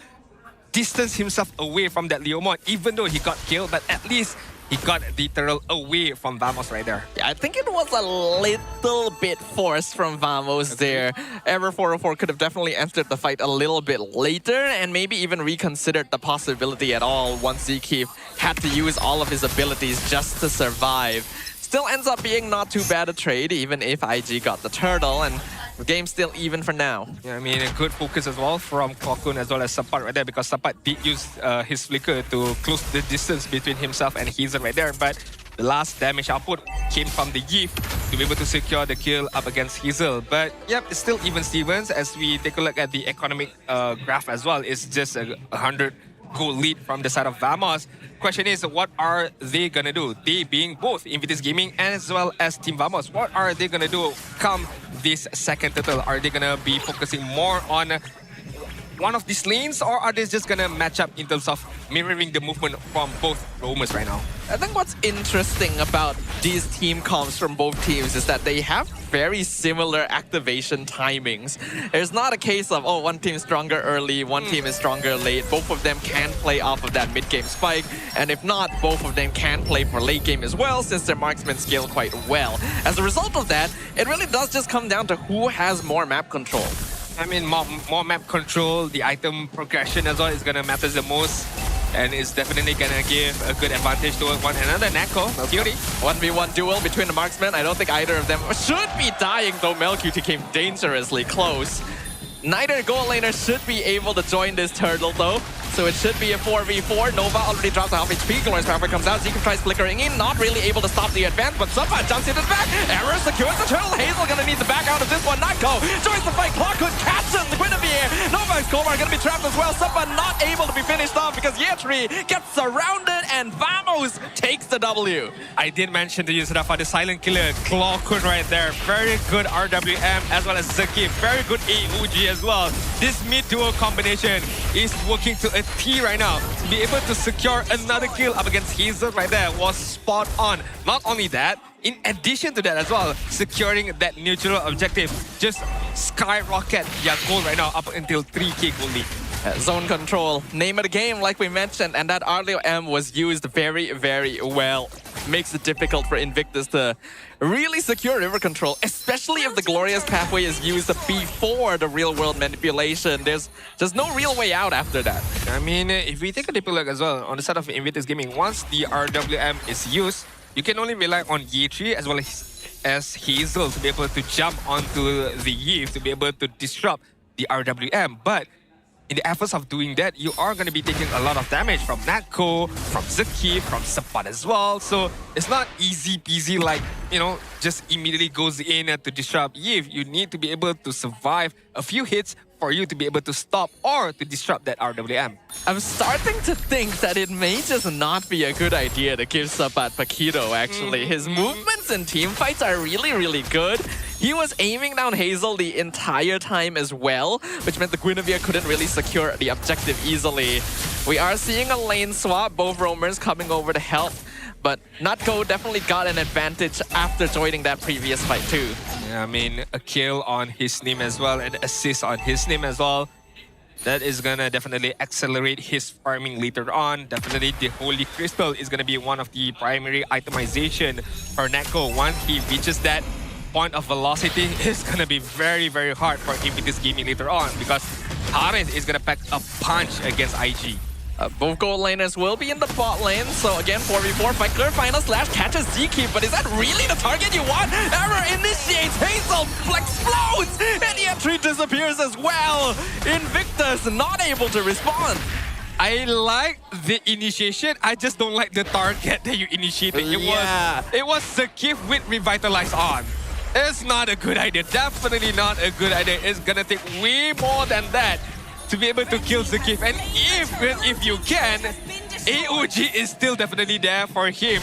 distanced himself away from that Leomon, even though he got killed, but at least he got the turtle away from Vamos right there. Yeah, I think it was a little bit forced from Vamos there. Ever 404 could have definitely entered the fight a little bit later and maybe even reconsidered the possibility at all once Zakif had to use all of his abilities just to survive. Still ends up being not too bad a trade, even if IG got the turtle, and the game's still even for now. Yeah, I mean, a good focus as well from Kokun as well as Sapat right there, because Sapat did use his flicker to close the distance between himself and Hazel right there. But the last damage output came from the Yif to be able to secure the kill up against Hazel. But yep, it's still even Stevens. As we take a look at the economic graph as well, it's just a 100 goal lead from the side of Vamos. Question is, what are they gonna do? They being both Invictus Gaming as well as Team Vamos. What are they gonna do come this second turtle? Are they gonna be focusing more on one of these lanes, or are they just gonna match up in terms of mirroring the movement from both roamers right now? I think what's interesting about these team comps from both teams is that they have very similar activation timings. There's not a case of, oh, one team is stronger early, one team is stronger late. Both of them can play off of that mid-game spike, and if not, both of them can play for late game as well, since their marksmen scale quite well. As a result of that, it really does just come down to who has more map control. I mean, more map control, the item progression as well is gonna matter the most. And it's definitely gonna give a good advantage to one another. Natco, Melcuti. 1v1 duel between the marksmen. I don't think either of them should be dying, though Melcuti came dangerously close. Neither gold laner should be able to join this turtle, though. So it should be a 4v4. Nova already drops half HP. Glorious Power comes out. Zeke tries flickering in. Not really able to stop the advance, but Sapat jumps into the back. Error secures the turtle. Hazel gonna need to back out of this one. Not go. Joins the fight. Clock could catch him. Guinevere. Nova Escobar gonna be trapped as well. Sapat not able to be finished finished off because Year 3 gets surrounded and Vamos takes the W. I did mention to you, Sadafa, the silent killer, Clawkun right there. Very good RWM as well as Zaki. Very good AUG as well. This mid-duo combination is working to a T right now. To be able to secure another kill up against Hazel right there was spot on. Not only that, in addition to that as well, securing that neutral objective just skyrocket their goal right now up until 3k goal lead. Zone control, name of the game like we mentioned, and that RWM was used very, very well. Makes it difficult for Invictus to really secure river control, especially if the glorious pathway is used before the real world manipulation. There's just no real way out after that. I mean, if we take a deeper look as well, on the side of Invictus Gaming, once the RWM is used, you can only rely on Yi3 as well as Hazel to be able to jump onto the Eve to be able to disrupt the RWM. But in the efforts of doing that, you are going to be taking a lot of damage from Natko, from Zaki, from Sapat as well. So it's not easy peasy like, you know, just immediately goes in to disrupt Eve. You need to be able to survive a few hits for you to be able to stop or to disrupt that RWM. I'm starting to think that it may just not be a good idea to give Sapat Paquito, actually. His movements in team fights are really, really good. He was aiming down Hazel the entire time as well, which meant the Guinevere couldn't really secure the objective easily. We are seeing a lane swap, both roamers coming over to help. But Natko definitely got an advantage after joining that previous fight too. Yeah, I mean, a kill on his name as well, an assist on his name as well. That is gonna definitely accelerate his farming later on. Definitely the Holy Crystal is gonna be one of the primary itemization for Natko. Once he reaches that point of velocity, it's gonna be very, very hard for Invictus Gaming later on because Harith is gonna pack a punch against IG. Both gold laners will be in the bot lane, so again 4v4, fight clear, final slash, catches Ziki, but is that really the target you want? Error initiates, Hazel explodes, and Year3 disappears as well. Invictus not able to respond. I like the initiation, I just don't like the target that you initiated. It was Zakif with Revitalize on. It's not a good idea, definitely not a good idea. It's gonna take way more than that to be able to kill Zakif. And if you can, AOG is still definitely there for him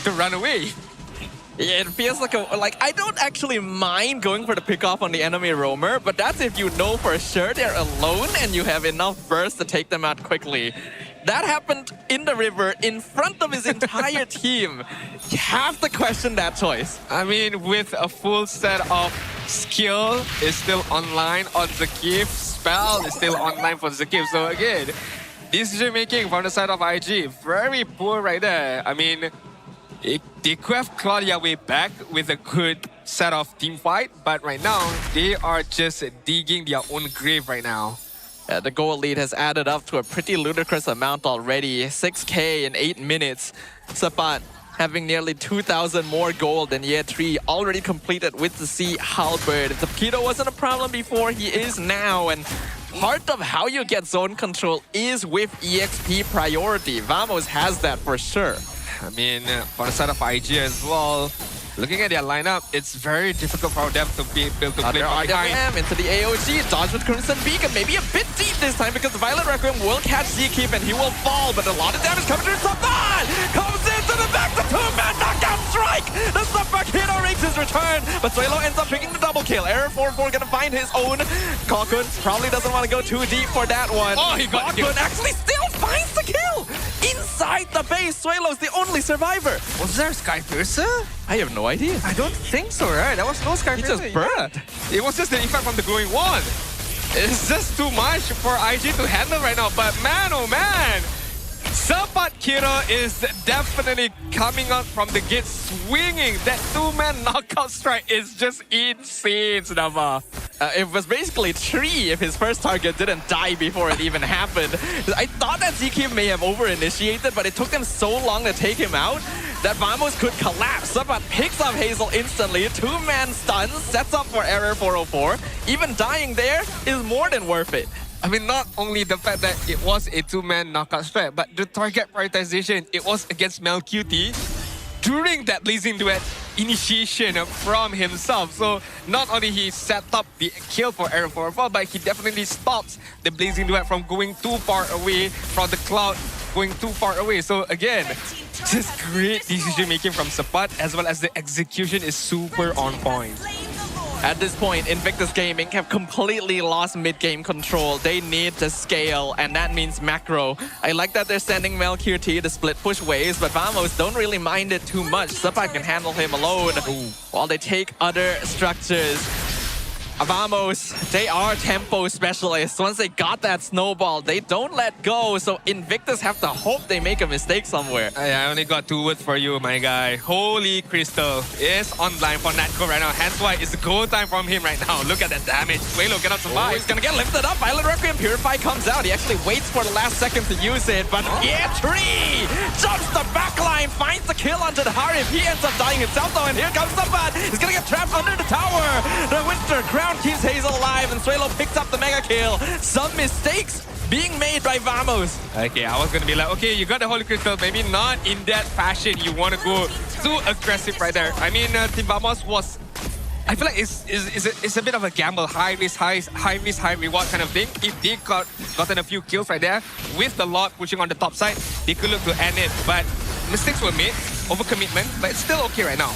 to run away. Yeah, it feels like I don't actually mind going for the pick off on the enemy roamer, but that's if you know for sure they're alone and you have enough burst to take them out quickly. That happened in the river in front of his entire team. You have to question that choice. I mean, with a full set of skill is still online on Zakif, spell is still online for Zakif. So again, decision making from the side of IG, very poor right there. I mean, they could have clawed their way back with a good set of team fight, but right now, they are just digging their own grave right now. The gold lead has added up to a pretty ludicrous amount already. 6k in 8 minutes. Sapat having nearly 2,000 more gold than Year 3, already completed with the Sea Halberd. If the Paquito wasn't a problem before, he is now. And part of how you get zone control is with EXP priority. Vamos has that for sure. I mean, for the side of IG as well, looking at their lineup, it's very difficult for them to be able to play from behind. Into the AOG, dodge with Crimson Beacon, maybe a bit deep this time because the Violet Requiem will catch Zkeep and he will fall, but a lot of damage coming through Sapat! Comes into the back, the two-man knockout strike! The Sapat makes his return, but Suelo ends up picking the double kill. Error 4-4 gonna find his own. Clawkun probably doesn't want to go too deep for that one. Oh, he got Clawkun actually still finds the kill! Inside the base, Suelo's the only survivor. Was there Skypiercer? I have no idea. I don't think so, right? There was no Skypiercer. He just burned. Yeah. It was just the effect from the glowing wand. It's just too much for IG to handle right now. But man, oh man, Sapat Kira is definitely coming out from the gate swinging. That two-man knockout strike is just insane, Snava. It was basically 3 if his first target didn't die before it even happened. I thought that Zkeep may have over-initiated, but it took them so long to take him out that Vamos could collapse. Sapat picks up Hazel instantly, 2-man stuns, sets up for Error 404. Even dying there is more than worth it. I mean, not only the fact that it was a two-man knockout strike, but the target prioritization, it was against Melcuti. During that blazing duet, initiation from himself. So not only he set up the kill for Arrow 4, but he definitely stops the Blazing Duet from going too far away from the Cloud, going too far away. So again, just great decision making from Sapat, as well as the execution is super on point. At this point, Invictus Gaming have completely lost mid-game control. They need to scale, and that means macro. I like that they're sending MelQT to split push waves, but Vamos don't really mind it too much. Sapat can handle him alone while they take other structures. Vamos, they are tempo specialists. Once they got that snowball, they don't let go. So Invictus have to hope they make a mistake somewhere. I only got 2 words for you, my guy. Holy Crystal is online for Natko right now. Hence why it's go time from him right now. Look at that damage. Waylo cannot survive. He's gonna get lifted up. Violent Requiem Purify comes out. He actually waits for the last second to use it. But E3 jumps the backline, finds the kill onto the Harif. He ends up dying himself though. And here comes Sapat. He's gonna get trapped under the tower. The Winter Crown keeps Hazel alive, and Suelo picks up the mega kill. Some mistakes being made by Vamos. Okay, I was gonna be like, okay, you got the Holy Crystal, maybe not in that fashion. You want to go too aggressive right there. I mean, Team Vamos was, I feel like it's a bit of a gamble, high risk, high reward kind of thing. If they gotten a few kills right there with the Lord pushing on the top side, they could look to end it. But mistakes were made, overcommitment, but it's still okay right now.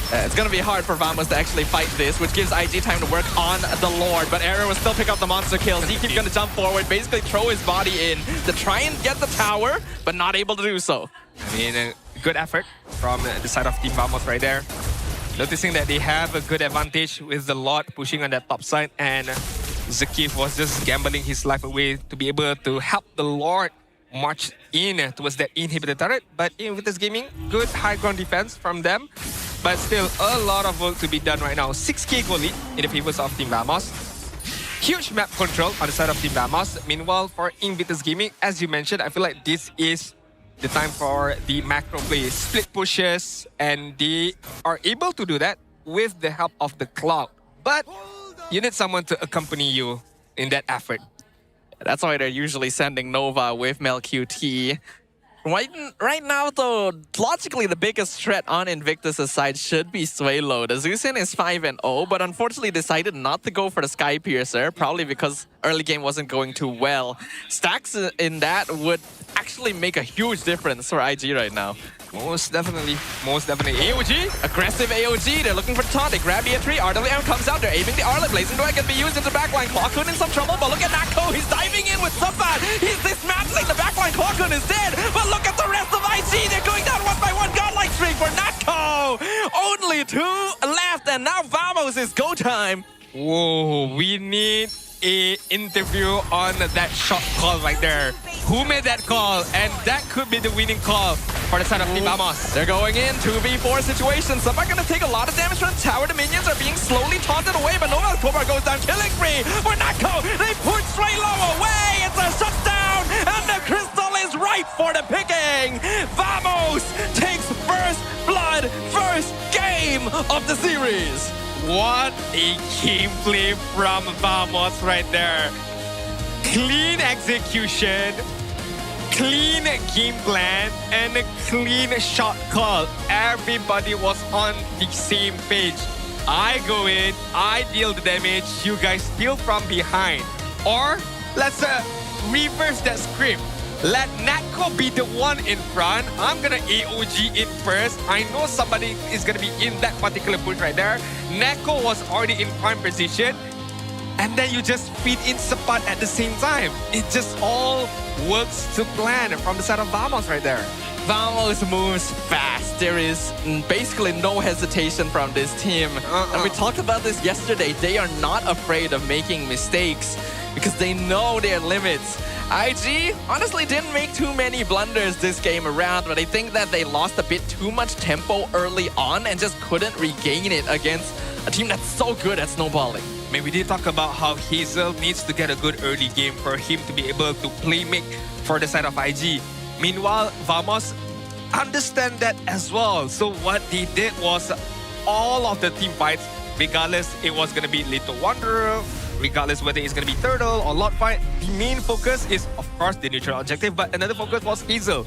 It's going to be hard for Vamos to actually fight this, which gives IG time to work on the Lord. But Arrow will still pick up the monster kills. Zeke's going to jump forward, basically throw his body in to try and get the tower, but not able to do so. I mean, good effort from the side of Team Vamos right there. Noticing that they have a good advantage with the Lord pushing on that top side, and Zakif was just gambling his life away to be able to help the Lord march in towards that inhibitor turret. But Invictus Gaming, good high ground defense from them. But still, a lot of work to be done right now. 6k goal lead in the favors of Team Vamos. Huge map control on the side of Team Vamos. Meanwhile, for Invictus Gaming, as you mentioned, I feel like this is the time for the macro play. Split pushes, and they are able to do that with the help of the Cloud. But you need someone to accompany you in that effort. That's why they're usually sending Nova with MelQT. Right now, though, logically, the biggest threat on Invictus' side should be Suelo. The Zusin is 5-0, but unfortunately decided not to go for the Sky Piercer, probably because early game wasn't going too well. Stacks in that would actually make a huge difference for IG right now. Most definitely. AOG? Aggressive AOG. They're looking for the taunt. They grab the E3. RWM comes out. They're aiming the Arlet. Blazing Duet can be used into the backline. Clockhood in some trouble, but look at Natko. He's diving in with Sapat. He's dismantling the backline. Clockhood is dead, but look at the rest of IG. They're going down one by one. Godlike streak for Natko. Only 2 left, and now Vamos is go time. Whoa, we need an interview on that shot call right there. Who made that call? And that could be the winning call for the side of Team Vamos. They're going in 2v4 situation. Some are going to take a lot of damage from the tower. The minions are being slowly taunted away, but Nova Cobra goes down. Killing spree for Natko. They push Suelo away. It's a shutdown, and the crystal is ripe for the picking. Vamos takes first blood, first game of the series. What a gameplay from Vamos right there. Clean execution, clean game plan, and a clean shot call. Everybody was on the same page. I go in, I deal the damage, you guys steal from behind. Or let's reverse that script. Let Natko be the one in front. I'm gonna AOG in first. I know somebody is gonna be in that particular push right there. Natko was already in prime position. And then you just feed in Sapat at the same time. It just all works to plan from the side of Vamos right there. Vamos moves fast. There is basically no hesitation from this team. And we talked about this yesterday. They are not afraid of making mistakes because they know their limits. IG honestly didn't make too many blunders this game around, but I think that they lost a bit too much tempo early on and just couldn't regain it against a team that's so good at snowballing. I mean, we did talk about how Hazel needs to get a good early game for him to be able to play make for the side of IG. Meanwhile, Vamos understand that as well. So what they did was all of the team fights, regardless it was going to be Little Wanderer, regardless whether it's going to be Turtle or Lord fight, the main focus is, of course, the neutral objective, but another focus was Hazel.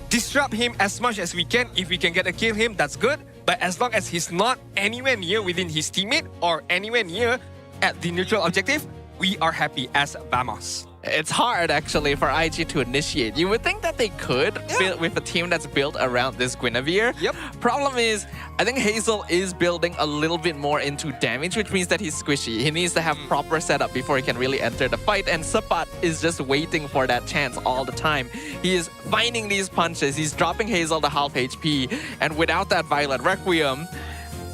Disrupt him as much as we can. If we can get a kill him, that's good. But as long as he's not anywhere near within his teammate or anywhere near at the neutral objective, we are happy as Vamos. It's hard actually for IG to initiate. You would think that they could build with a team that's built around this Guinevere. Yep. Problem is, I think Hazel is building a little bit more into damage, which means that he's squishy. He needs to have proper setup before he can really enter the fight. And Sapat is just waiting for that chance all the time. He is finding these punches. He's dropping Hazel to half HP. And without that Violet Requiem,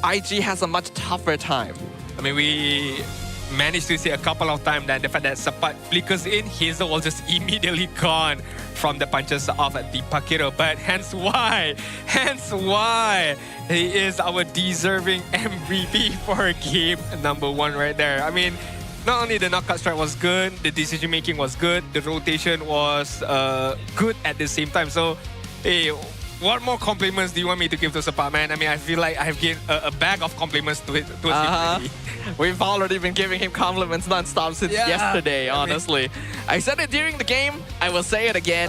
IG has a much tougher time. I mean, we managed to see a couple of times that the fact that Sapat flickers in, Hazel was just immediately gone from the punches of the Pakiro. But hence why he is our deserving MVP for game number 1 right there. I mean, not only the knockout strike was good, the decision making was good, the rotation was good at the same time. So, hey, what more compliments do you want me to give to Sapat, man? I mean, I feel like I've given a bag of compliments to him already. We've already been giving him compliments non-stop since yesterday, honestly. I said it during the game. I will say it again.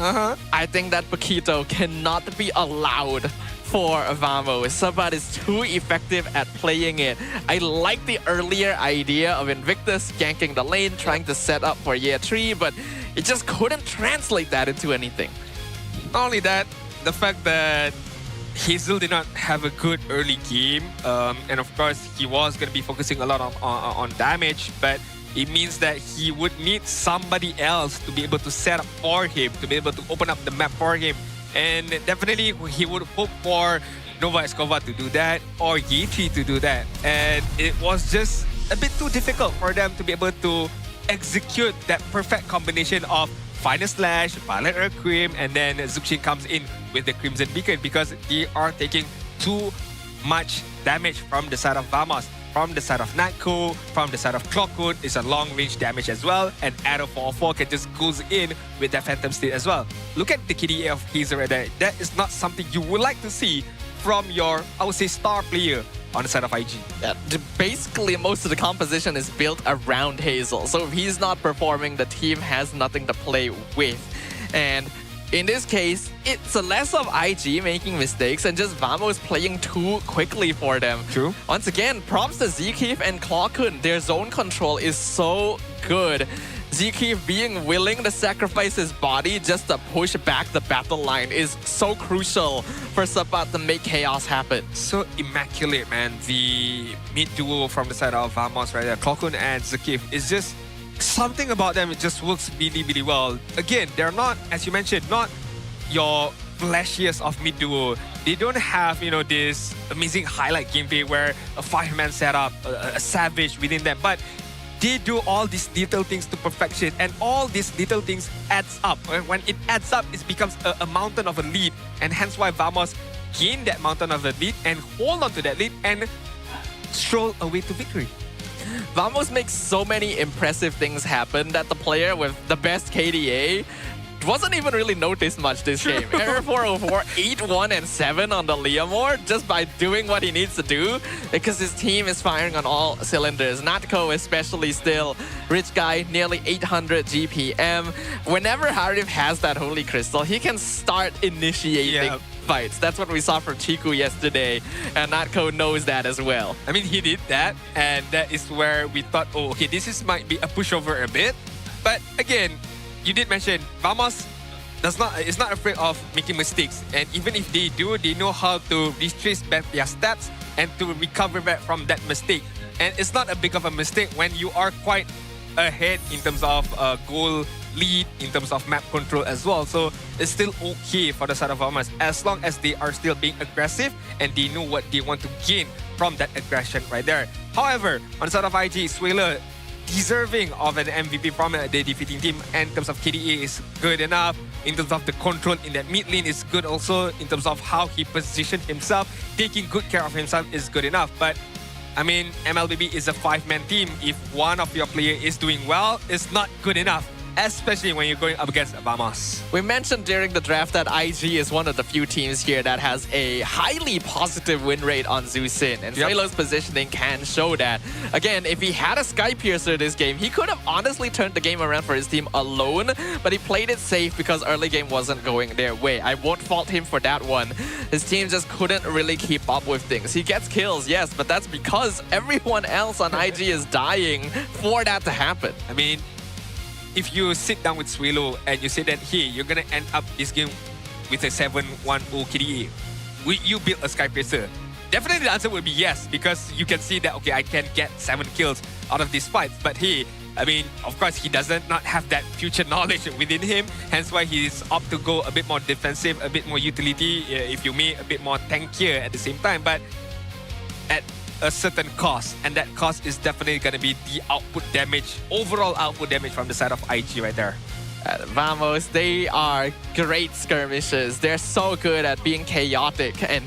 I think that Paquito cannot be allowed for Vamos. Sapat is too effective at playing it. I like the earlier idea of Invictus ganking the lane, trying to set up for year 3, but it just couldn't translate that into anything. Not only that, the fact that Hazel did not have a good early game, and of course he was going to be focusing a lot on damage, but it means that he would need somebody else to be able to set up for him, to be able to open up the map for him. And definitely he would hope for Nova Escova to do that or Yechi to do that. And it was just a bit too difficult for them to be able to execute that perfect combination of Final Slash, Violet Requiem, and then Zuxin comes in with the Crimson Beacon because they are taking too much damage from the side of Vamos. From the side of Natco, from the side of Clockwood, it's a long-range damage as well, and Arrow 404 can just goes in with that Phantom State as well. Look at the KDA of Hazel right there. That is not something you would like to see from your, I would say, star player on the side of IG. Yeah, basically, most of the composition is built around Hazel. So if he's not performing, the team has nothing to play with. And in this case, it's less of IG making mistakes and just Vamos playing too quickly for them. True. Once again, props to Zkeef and Clawkun. Their zone control is so good. Zkeef being willing to sacrifice his body just to push back the battle line is so crucial for Sapat to make chaos happen. So immaculate, man. The mid duo from the side of Vamos right there, Clawkun and Zkeef, is just something about them. It just works really, really well. Again, they're not, as you mentioned, not your flashiest of mid duo. They don't have, you know, this amazing highlight gameplay where a 5-man setup, a savage within them, but they do all these little things to perfection, and all these little things adds up. When it adds up, it becomes a mountain of a lead, and hence why Vamos gain that mountain of a lead and hold on to that lead and stroll away to victory. Vamos makes so many impressive things happen that the player with the best KDA wasn't even really noticed much this game. Error 404, 8-1 and 7 on the Leomord just by doing what he needs to do because his team is firing on all cylinders. Natco especially still. Rich guy, nearly 800 GPM. Whenever Harif has that Holy Crystal, he can start initiating fights. That's what we saw from Chiku yesterday, and Natco knows that as well. I mean, he did that, and that is where we thought, oh, okay, might be a pushover a bit. But again, you did mention Vamos is not afraid of making mistakes, and even if they do, they know how to retrace back their steps and to recover back from that mistake. And it's not a big of a mistake when you are quite ahead in terms of goal lead, in terms of map control as well. So it's still okay for the side of Vamos as long as they are still being aggressive and they know what they want to gain from that aggression right there. However, on the side of IG, Swayler deserving of an MVP from the defeating team, and in terms of KDA is good enough. In terms of the control in that mid lane is good also. In terms of how he positioned himself, taking good care of himself is good enough. But I mean, MLBB is a 5-man team. If one of your player is doing well, it's not good enough. especially when you're going up against Vamos. We mentioned during the draft that IG is one of the few teams here that has a highly positive win rate on Zusin, and Suelo's positioning can show that. Again, if he had a Sky Piercer this game, he could have honestly turned the game around for his team alone, but he played it safe because early game wasn't going their way. I won't fault him for that one. His team just couldn't really keep up with things. He gets kills, yes, but that's because everyone else on IG is dying for that to happen. I mean, if you sit down with Suelo and you say that, hey, you're gonna end up this game with a 7-1-0 KDA, will you build a Sky Piercer? Definitely the answer would be yes, because you can see that, okay, I can get 7 kills out of these fights. But hey, I mean, of course, he doesn't not have that future knowledge within him, hence why he's opt to go a bit more defensive, a bit more utility, if you may, a bit more tankier at the same time, but at a certain cost, and that cost is definitely going to be the output damage, overall output damage from the side of IG right there. Vamos, they are great skirmishers. They're so good at being chaotic, and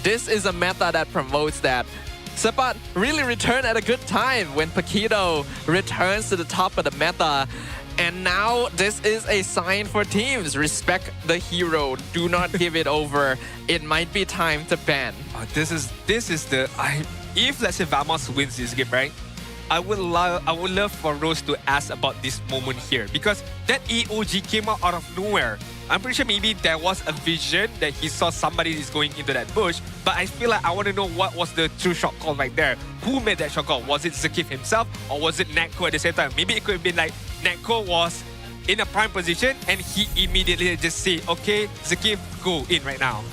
this is a meta that promotes that. Sepat really returned at a good time when Paquito returns to the top of the meta. And now this is a sign for teams. Respect the hero. Do not give it over. It might be time to ban. This is the... if let's say Vamos wins this game, right? I would love for Rose to ask about this moment here, because that EOG came out of nowhere. I'm pretty sure maybe there was a vision that he saw somebody is going into that bush, but I feel like I want to know what was the true shot call right there. Who made that shot call? Was it Zakif himself, or was it Netco at the same time? Maybe it could have been like Netco was in a prime position and he immediately just say, okay, Zakif, go in right now.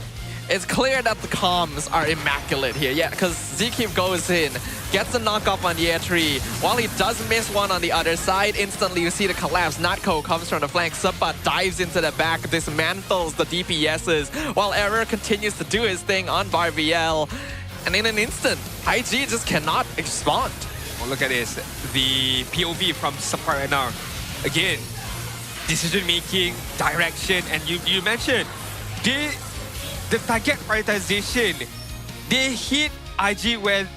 It's clear that the comms are immaculate here. Yeah, because Zakif goes in, gets a knockoff on the air 3. While he does miss one on the other side, instantly you see the collapse. Natko comes from the flank. Sepat dives into the back, dismantles the DPSs, while Error continues to do his thing on Barbiel. And in an instant, IG just cannot respond. Oh, look at this. The POV from Sepat right now. Again, decision-making, direction, and you mentioned the target prioritization. They hit IG where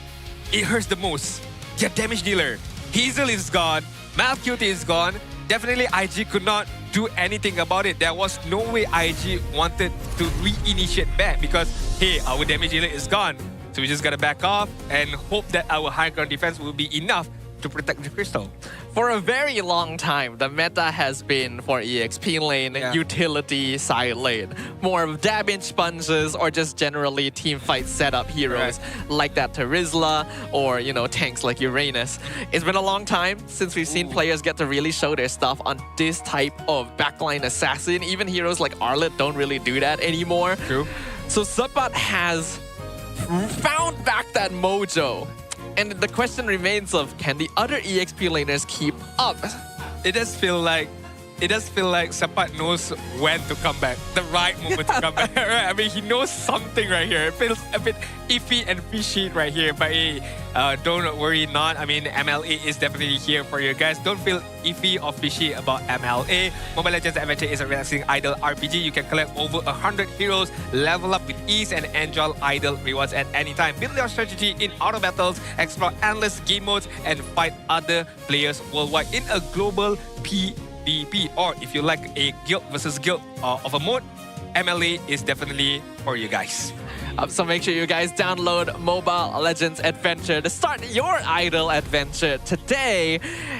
it hurts the most. Their damage dealer. Hazel is gone. Malcute is gone. Definitely IG could not do anything about it. There was no way IG wanted to reinitiate back because, hey, our damage dealer is gone. So we just gotta back off and hope that our high ground defense will be enough to protect the crystal. For a very long time, the meta has been for EXP lane, utility side lane. More of damage sponges or just generally team fight setup heroes like that Terizla or, you know, tanks like Uranus. It's been a long time since we've seen players get to really show their stuff on this type of backline assassin. Even heroes like Arlet don't really do that anymore. True. So Sepat has found back that mojo. And the question remains of, can the other EXP laners keep up? It does feel like Sepat knows when to come back, the right moment to come back. Right? I mean, he knows something right here. It feels a bit iffy and fishy right here, but hey, don't worry not. I mean, MLA is definitely here for you guys. Don't feel iffy or fishy about MLA. Mobile Legends Adventure is a relaxing idle RPG. You can collect over 100 heroes, level up with ease, and enjoy idle rewards at any time. Build your strategy in auto battles, explore endless game modes, and fight other players worldwide in a global PvP. Or if you like a guild versus guild of a mode, MLA is definitely for you guys. So make sure you guys download Mobile Legends Adventure to start your idle adventure today.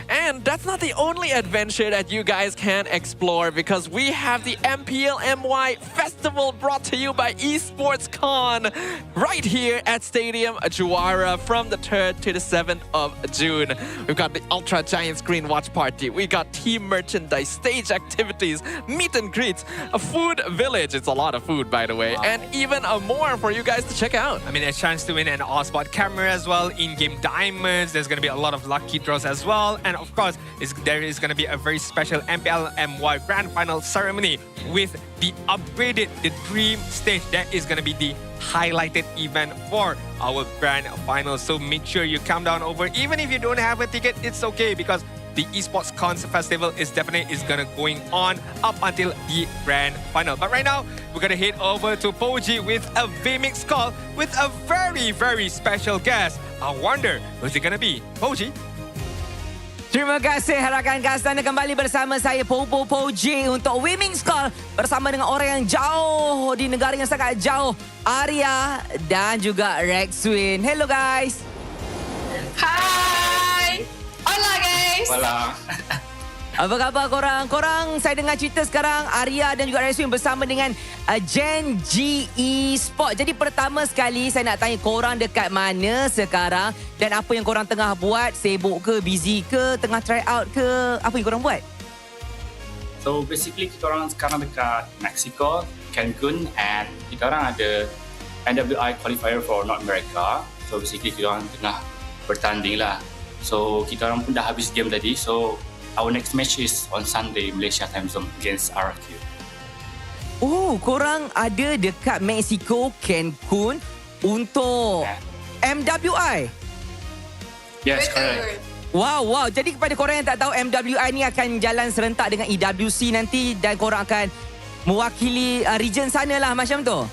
And that's not the only adventure that you guys can explore, because we have the MPL MY Festival brought to you by Esports Con right here at Stadium Juara from the 3rd to the 7th of June. We've got the Ultra Giant Screen Watch Party. We got team merchandise, stage activities, meet and greets, a food village. It's a lot of food, by the way. Wow. And even more for you guys to check out. I mean, a chance to win an all-spot camera as well, in-game diamonds. There's going to be a lot of lucky draws as well. And of course, there is going to be a very special MPL MY Grand Final ceremony with the upgraded, the Dream Stage. That is going to be the highlighted event for our Grand Final. So make sure you come down over. Even if you don't have a ticket, it's okay, because the Esports Cons Festival is gonna going on up until the Grand Final. But right now, we're gonna head over to Poji with a VMix call with a very, very special guest. I wonder who's it gonna be. Poji. Terima kasih rakan Kastana kembali bersama saya Popo J untuk Women's Call bersama dengan orang yang jauh di negara yang sangat jauh, Arya dan juga Rexwin. Hello guys. Hi! Hola guys! Hola. Apa khabar korang? Korang saya dengar cerita sekarang Arya dan juga Rexwin bersama dengan Gen G Esport. Jadi pertama sekali saya nak tanya korang dekat mana sekarang dan apa yang korang tengah buat? Sibuk ke, busy ke, tengah try out ke? Apa yang korang buat? So basically kita orang sekarang dekat Mexico, Cancun, and kita orang ada NWI qualifier for North America. So basically kita orang tengah bertanding lah. So kita orang pun dah habis game tadi. So our next match is on Sunday, Malaysia time zone against RQ. Oh, korang ada dekat Mexico, Cancun untuk MWI? Yes, correct. Wow. Jadi kepada korang yang tak tahu, MWI ni akan jalan serentak dengan EWC nanti dan korang akan mewakili region sana lah macam tu?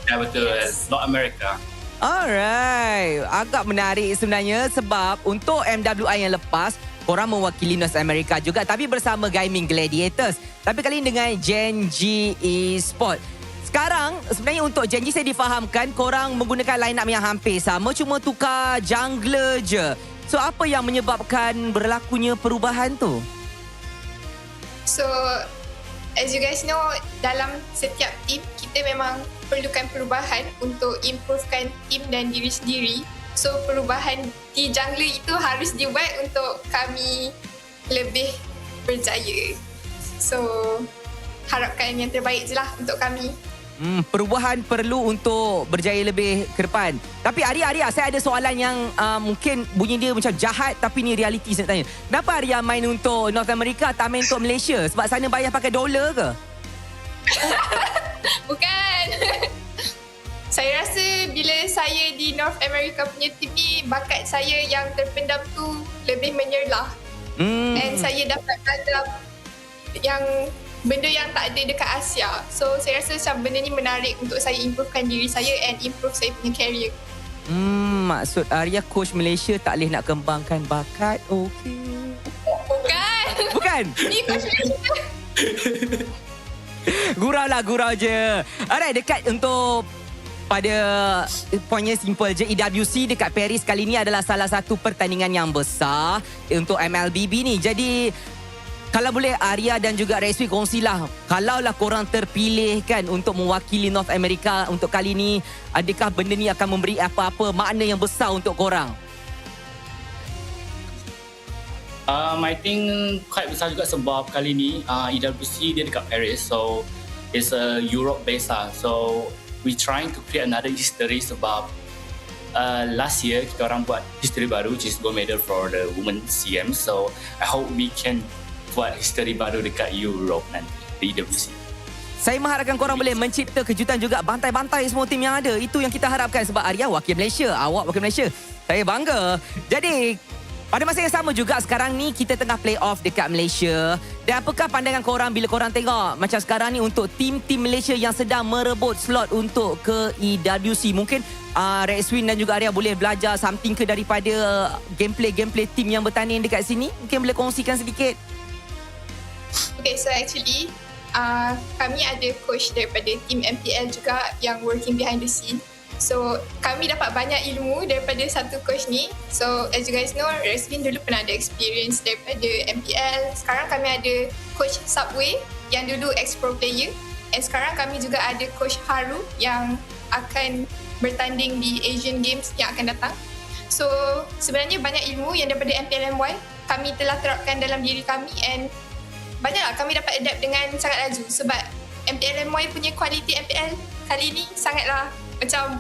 Ya, betul. North America. Alright. Agak menarik sebenarnya sebab untuk MWI yang lepas, korang mewakili North America juga tapi bersama Gaming Gladiators. Tapi kali ini dengan Gen G Esport. Sekarang sebenarnya untuk Gen G saya difahamkan korang menggunakan line-up yang hampir sama cuma tukar jungler je. So apa yang menyebabkan berlakunya perubahan tu? So, as you guys know, dalam setiap team, kita memang perlukan perubahan untuk improvekan team dan diri sendiri. So, perubahan di jungler itu harus dibuat untuk kami lebih berjaya. So, harapkan yang terbaik je lah untuk kami. Perubahan perlu untuk berjaya lebih ke depan. Tapi Arya, saya ada soalan yang mungkin bunyi dia macam jahat tapi ni realiti saya nak tanya. Kenapa Arya main untuk North America tak main untuk Malaysia? Sebab sana bayar pakai dolar ke? Bukan. Saya rasa bila saya di North America punya team ni, bakat saya yang terpendam tu lebih menyerlah. And saya dapat dalam yang benda yang tak ada dekat Asia. So saya rasa macam benda ni menarik untuk saya improvekan diri saya and improve saya punya career. Maksud Arya coach Malaysia tak boleh nak kembangkan bakat? Okey. Bukan? Ni coach Malaysia. Gurau je. Alright, dekat untuk pada poinnya simple je, EWC dekat Paris kali ni adalah salah satu pertandingan yang besar untuk MLBB ni. Jadi kalau boleh Arya dan juga Rexwin kongsilah, kalaulah korang terpilih kan untuk mewakili North America untuk kali ni, adakah benda ni akan memberi apa-apa makna yang besar untuk korang? I think quite besar juga sebab kali ni EWC dia dekat Paris, so it's a Europe based lah. So we trying to create another history sebab last year kita orang buat history baru which is gold medal for the women CM. So I hope we can buat history baru dekat Europe nanti di EWC. Saya mengharapkan korang boleh mencipta kejutan juga, bantai-bantai semua tim yang ada. Itu yang kita harapkan sebab Arya wakil Malaysia, awak wakil Malaysia. Saya bangga. Jadi pada masa yang sama juga sekarang ni kita tengah play off dekat Malaysia. Dan apakah pandangan korang bila korang tengok macam sekarang ni untuk tim-tim Malaysia yang sedang merebut slot untuk ke EWC? Mungkin Rexwin dan juga Arya boleh belajar something ke daripada gameplay tim yang bertanding dekat sini? Mungkin boleh kongsikan sedikit. Okay, so actually kami ada coach daripada team MPL juga yang working behind the scene. So kami dapat banyak ilmu daripada satu coach ni. So as you guys know, Rexwin dulu pernah ada experience daripada MPL. Sekarang kami ada coach Subway yang dulu ex-pro player. And sekarang kami juga ada coach Haru yang akan bertanding di Asian Games yang akan datang. So sebenarnya banyak ilmu yang daripada MPL MY kami telah terapkan dalam diri kami, and banyaklah kami dapat adapt dengan sangat laju sebab MPL MY punya kualiti MPL kali ni sangatlah macam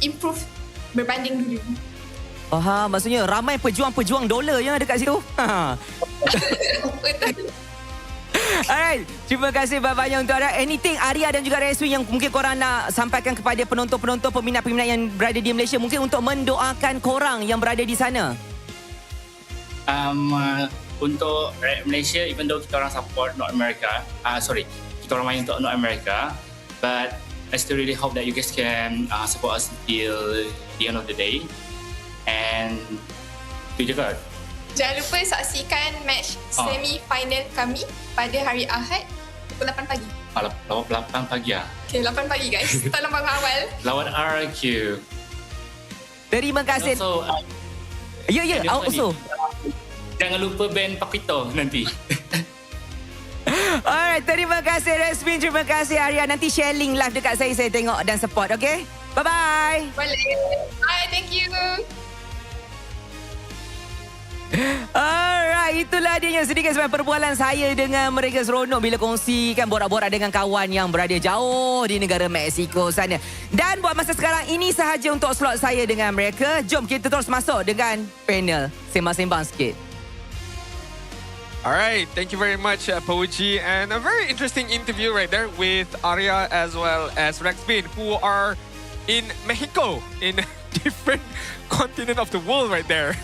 improve berbanding dulu. Maksudnya ramai pejuang-pejuang dolar yang ada kat situ. Betul. Alright, terima kasih banyak untuk Arya. Anything Arya dan juga Rexwin yang mungkin korang nak sampaikan kepada penonton-penonton, peminat-peminat yang berada di Malaysia, mungkin untuk mendoakan korang yang berada di sana? Untuk Malaysia, even though kita orang support North America, kita orang main untuk North America, but I still really hope that you guys can support us until the end of the day. And itu je kan. Jangan lupa saksikan match semi-final kami pada hari Ahad pukul 8 pagi. 8 pagi lah. Okay, 8 pagi guys. Tolong bangun awal. Lawan RQ. Terima kasih. Also, Ya, also. Jangan lupa band Pakito nanti. Alright, terima kasih Resmin, terima kasih Arya. Nanti share link live dekat saya tengok dan support, okay? Bye-bye. Boleh. Bye, thank you. Alright, itulah dia yang sedikit sebanyak perbualan saya dengan mereka seronok bila kongsikan borak-borak dengan kawan yang berada jauh di negara Mexico sana. Dan buat masa sekarang, ini sahaja untuk slot saya dengan mereka. Jom kita terus masuk dengan panel sembang-sembang sikit. Alright, thank you very much, Pauji. And a very interesting interview right there with Arya as well as Rexbin, who are in Mexico, in a different continent of the world right there.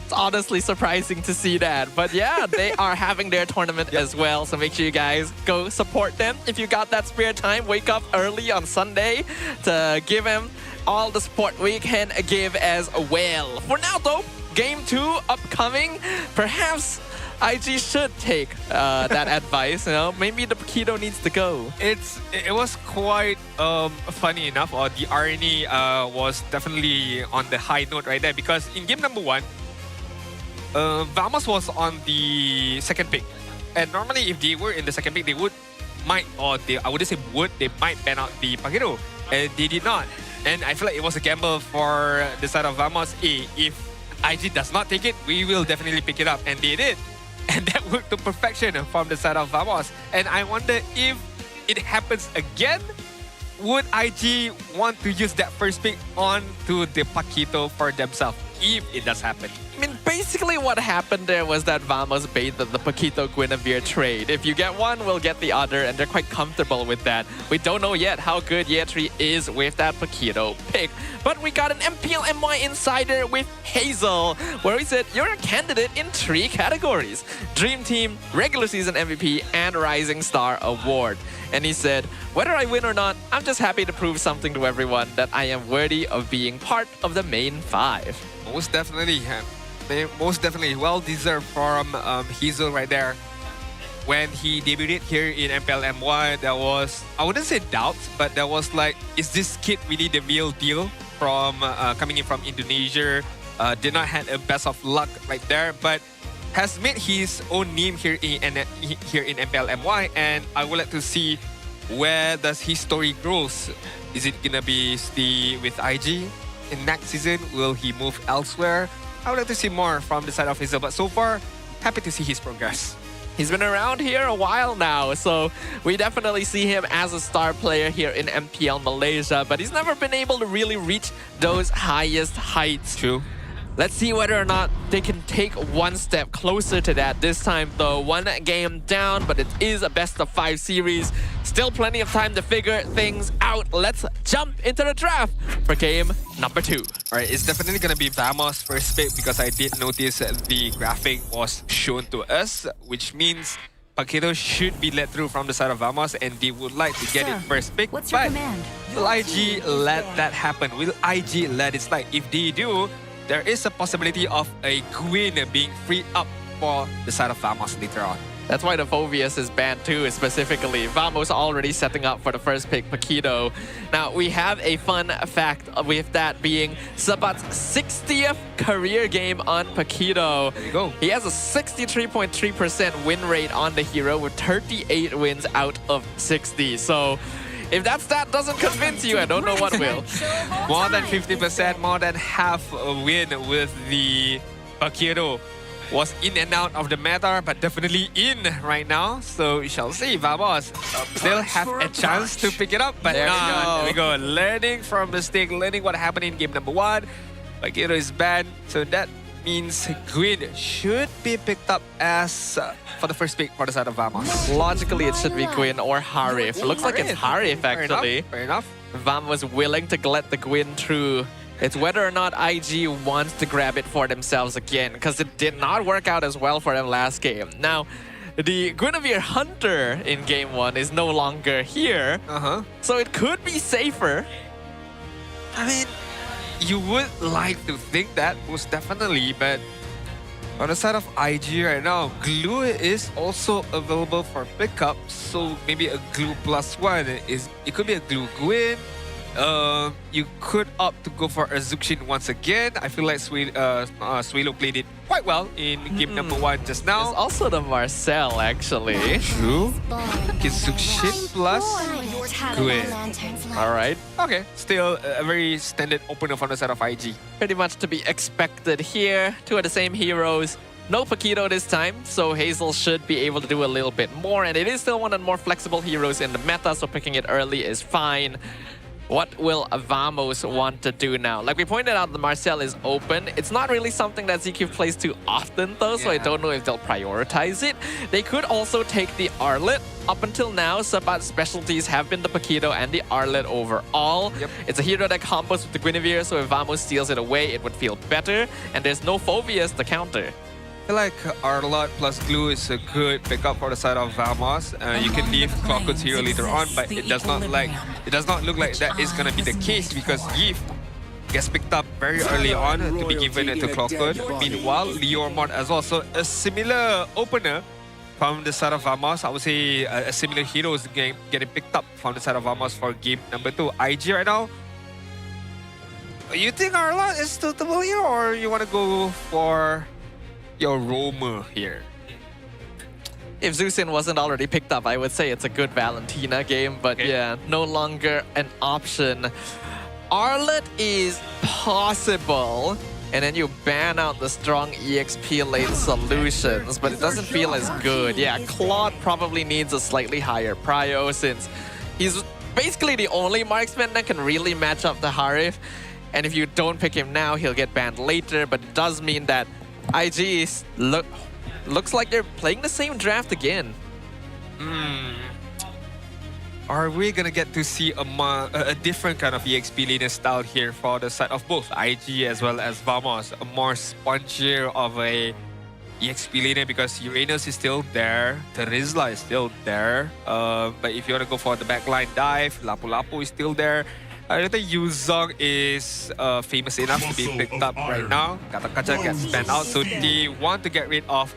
It's honestly surprising to see that. But yeah, they are having their tournament as well. So make sure you guys go support them. If you got that spare time, wake up early on Sunday to give them all the support we can give as well. For now though, Game 2 upcoming. Perhaps IG should take that advice. You know, maybe the Paquito needs to go. It was quite funny enough, or the irony was definitely on the high note right there, because in game number 1, Vamos was on the second pick, and normally if they were in the second pick, they might ban out the Paquito, and they did not. And I feel like it was a gamble for the side of Vamos. If IG does not take it, we will definitely pick it up, and they did. And that worked to perfection from the side of Vamos. And I wonder if it happens again, would IG want to use that first pick onto the Paquito for themselves, if it does happen? I mean, basically what happened there was that Vamos baited the Paquito Guinevere trade. If you get one, we'll get the other, and they're quite comfortable with that. We don't know yet how good Yetri is with that Paquito pick, but we got an MPL MY insider with Hazel, where he said, you're a candidate in 3 categories: Dream Team, Regular Season MVP, and Rising Star Award. And he said, whether I win or not, I'm just happy to prove something to everyone that I am worthy of being part of the main 5. Most definitely. Most definitely well-deserved from Hazel right there. When he debuted here in MPL MY, there was, I wouldn't say doubts, but there was like, is this kid really the real deal from coming in from Indonesia? Did not have a best of luck right there, but has made his own name here in MPL MY, and I would like to see where does his story grows. Is it gonna be stay with IG in next season? Will he move elsewhere? I would like to see more from the side of Hazel, but so far, happy to see his progress. He's been around here a while now, so we definitely see him as a star player here in MPL Malaysia, but he's never been able to really reach those highest heights. True. Let's see whether or not they can take one step closer to that. This time, though, 1 game down, but it is a best-of-5 series. Still plenty of time to figure things out. Let's jump into the draft for game number 2. All right, it's definitely going to be Vamos' first pick, because I did notice the graphic was shown to us, which means Paquito should be led through from the side of Vamos, and they would like to get it first pick. What's your but command? will IG let that happen? Will IG let it slide? If they do, there is a possibility of a Queen being freed up for the side of Vamos later on. That's why the Phobius is banned too, specifically. Vamos already setting up for the first pick, Paquito. Now, we have a fun fact with that being Sabat's 60th career game on Paquito. There you go. He has a 63.3% win rate on the hero with 38 wins out of 60. So, if that stat doesn't convince you, I don't know what will. More than 50%, more than half a win with the Paquito. Was in and out of the meta, but definitely in right now. So we shall see. Vamos still have a chance to pick it up, but there we go. Learning from mistake, learning what happened in game number 1. Paquito is banned, so that means Gwyn should be picked up as for the first pick for the side of Vamos. Logically, it should be Gwyn or Harif. Looks like it's Harif, actually. Fair enough. Vam was willing to let the Gwyn through. It's whether or not IG wants to grab it for themselves again, because it did not work out as well for them last game. Now, the Guinevere Hunter in game 1 is no longer here, so it could be safer. I mean, you would like to think that, most definitely, but On the side of IG right now, glue is also available for pickup. So maybe a glue +1 it could be a glue Gwyn. You could opt to go for a Zuxin once again. I feel like Suelo played it quite well in game number 1 just now. There's also the Marcel, actually. True. Okay, Zuxin plus Gwyn. All right. Okay, still a very standard opener from the side of IG. Pretty much to be expected here. Two of the same heroes. No Paquito this time, so Hazel should be able to do a little bit more. And it is still one of the more flexible heroes in the meta, so picking it early is fine. What will Vamos want to do now? Like we pointed out, the Marcel is open. It's not really something that ZQ plays too often though, so I don't know if they'll prioritize it. They could also take the Arlet. Up until now, Sabat specialties have been the Paquito and the Arlet overall. It's a hero that combos with the Guinevere, so if Vamos steals it away, it would feel better. And there's no Phobias to counter. I feel like Arlot plus Glue is a good pickup for the side of Vamos. You can leave Clockwood's hero later on, but it does not look like that is gonna be the case because Yves gets picked up very early on to be given to Clockwood. Meanwhile, Lower Mod as well. So a similar opener from the side of Vamos. I would say a similar heroes getting picked up from the side of Vamos for game number 2. IG right now. You think Arlot is suitable here, or you want to go for your roamer here? If Zusin wasn't already picked up, I would say it's a good Valentina game, but yeah, no longer an option. Arlet is possible, and then you ban out the strong EXP lane solutions, but it doesn't feel as good. Yeah, Claude probably needs a slightly higher prio since he's basically the only marksman that can really match up the Harif. And if you don't pick him now, he'll get banned later, but it does mean that IG looks like they're playing the same draft again. Are we gonna get to see a different kind of EXP laner style here for the side of both IG as well as Vamos? A more spongier of a EXP laner because Uranus is still there, Terizla is still there. But if you want to go for the backline dive, Lapu Lapu is still there. I don't think Yuzong is famous enough to be picked up right now. Kata Kacha gets banned out, so they want to get rid of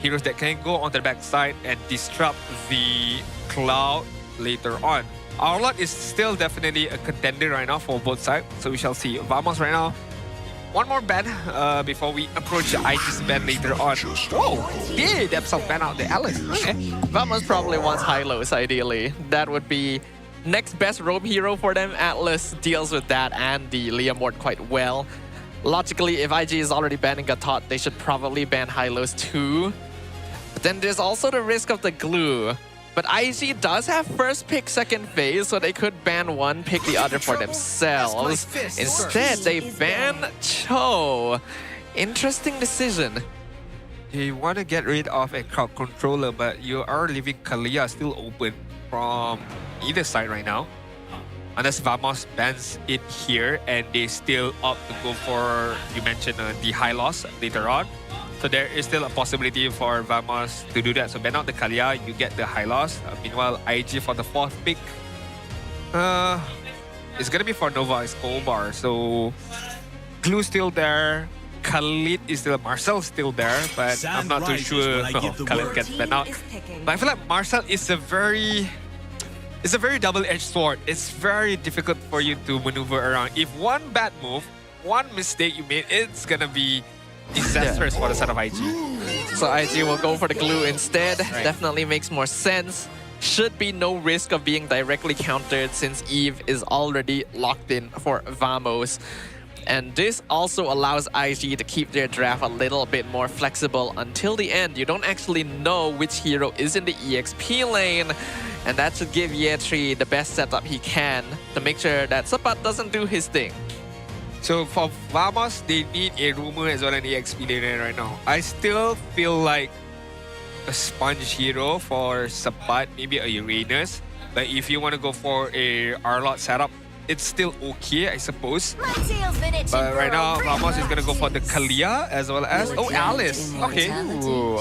heroes that can go on the backside and disrupt the Cloud later on. Arlot is still definitely a contender right now for both sides, so we shall see. Vamos right now. One more ban before we approach the IG's ban later on. Whoa! They themselves ban out the Alice. Okay. Vamos probably wants Hylos ideally. That would be next best roam hero for them. Atlas deals with that and the Liam Ward quite well. Logically, if IG is already banning Gatot, they should probably ban Hylos too. But then there's also the risk of the glue. But IG does have first pick second phase, so they could ban one, pick the other for themselves. Instead, they ban Cho. Interesting decision. You want to get rid of a crowd controller, but you are leaving Kalia still open from either side right now. Unless Vamos bans it here and they still opt to go for, you mentioned, the high loss later on. So there is still a possibility for Vamos to do that. So ban out the Kalia, you get the high loss. Meanwhile, IG for the 4th pick. It's going to be for Nova Escobar. So Glue still there. Khalid is still, Marcel still there, but I'm not too sure Khalid gets banned out. But I feel like Marcel is a very double-edged sword. It's very difficult for you to maneuver around. If one bad move, one mistake you made, it's gonna be disastrous for the side of IG. So IG will go for the glue instead. Right. Definitely makes more sense. Should be no risk of being directly countered since Eve is already locked in for Vamos. And this also allows IG to keep their draft a little bit more flexible until the end. You don't actually know which hero is in the EXP lane. And that should give Yetri the best setup he can to make sure that Sapat doesn't do his thing. So for Vamos, they need a rumor as well as an EXP laner right now. I still feel like a sponge hero for Sapat, maybe a Uranus. But if you want to go for a Arlot setup, it's still okay, I suppose. But right now, Vamos is going to go for the Kalia as well as... Oh, Alice! Okay.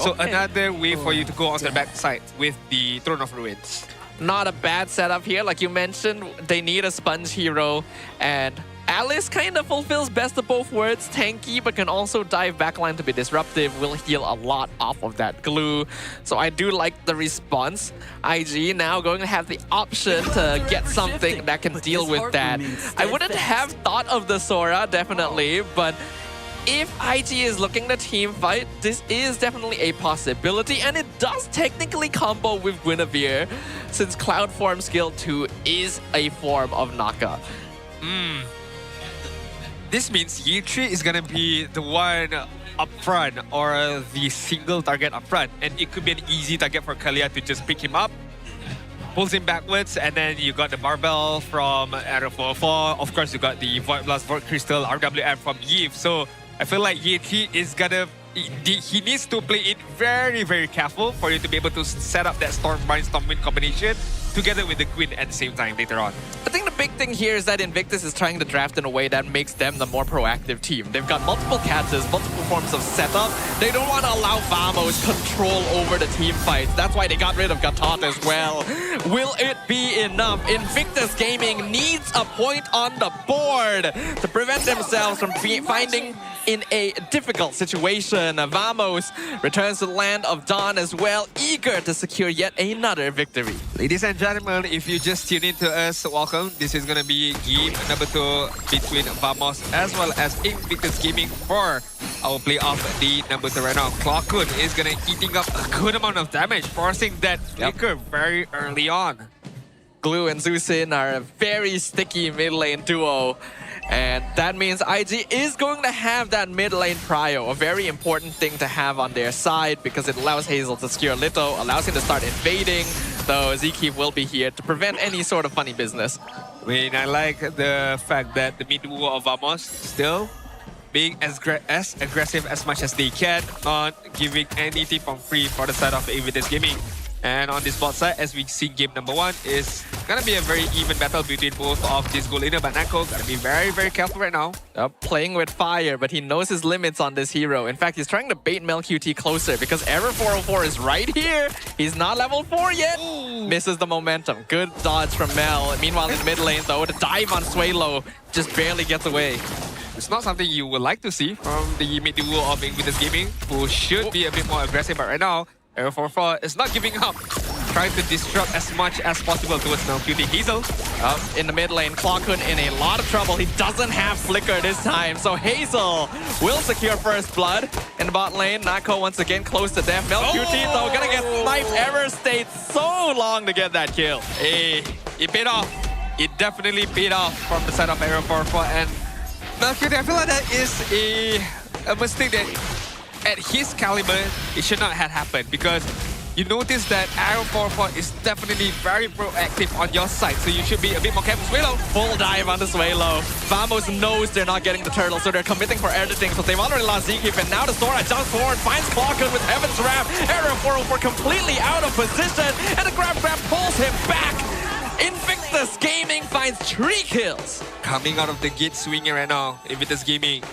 So another way for you to go on the backside with the Throne of Ruins. Not a bad setup here. Like you mentioned, they need a sponge hero. And Alice kind of fulfills best of both worlds. Tanky, but can also dive backline to be disruptive. Will heal a lot off of that glue. So I do like the response. IG now going to have the option to get something that can deal with that. I wouldn't have thought of the Sora, definitely, but if IG is looking to team fight, this is definitely a possibility, and it does technically combo with Guinevere, since Cloud Form Skill 2 is a form of Naka. This means Yi3 is gonna be the one up front, or the single target up front, and it could be an easy target for Kalia to just pick him up, pulls him backwards, and then you got the barbell from Arrow 404. Of course, you got the Void Blast, Void Crystal, RWM from Yves. So I feel like Yi3 is gonna... He needs to play it very, very careful for you to be able to set up that Stormbind Stormwind combination together with the Queen at the same time later on. I think the big thing here is that Invictus is trying to draft in a way that makes them the more proactive team. They've got multiple catches, multiple forms of setup. They don't want to allow Vamos control over the team fights. That's why they got rid of Gatot as well. Will it be enough? Invictus Gaming needs a point on the board to prevent themselves from finding in a difficult situation. Vamos returns to the land of Dawn as well, eager to secure yet another victory. Ladies and gentlemen, if you just tune in to us, welcome. This is going to be game number 2 between Vamos as well as Invictus Gaming for our playoff day number 2 right now. Clockhood is going to eating up a good amount of damage, forcing that flicker very early on. Glue and Zusin are a very sticky mid lane duo. And that means IG is going to have that mid lane prio, a very important thing to have on their side because it allows Hazel to secure Little, allows him to start invading, though Zeke will be here to prevent any sort of funny business. I mean, I like the fact that the mid duo of Vamos still being as aggressive as much as they can, not giving anything from free for the side of Invictus Gaming. And on this bot side, as we see game number 1, is gonna be a very even battle between both of these gold laner, but Nako gotta be very, very careful right now. Playing with fire, but he knows his limits on this hero. In fact, he's trying to bait MelQT closer because Error 404 is right here. He's not level 4 yet. Ooh. Misses the momentum. Good dodge from Mel. Meanwhile, in mid lane, though, the dive on Swalo just barely gets away. It's not something you would like to see from the mid duo of Invictus Gaming, who should be a bit more aggressive, but right now, Arrow 404 is not giving up, trying to disrupt as much as possible towards MelQT. Hazel in the mid lane, Clockhood in a lot of trouble. He doesn't have Flicker this time, so Hazel will secure first blood. In the bot lane, Nako once again close to death. MelQT though gonna get sniped. Error stayed so long to get that kill. Hey, it paid off. It definitely paid off from the side of Arrow 404, and MelQT, I feel like that is a mistake that at his caliber, it should not have happened, because you notice that Arrow 404 is definitely very proactive on your side, so you should be a bit more careful. Swalo, full dive onto Swalo. Vamos knows they're not getting the turtle, so they're committing for everything, so they've already lost Zeke, and now the Sora jumps forward, finds Clockhood with Heaven's Wrap. Arrow 404 completely out of position, and the grab pulls him back. Invictus Gaming finds 3 kills. Coming out of the gate swinging right now, Invictus Gaming.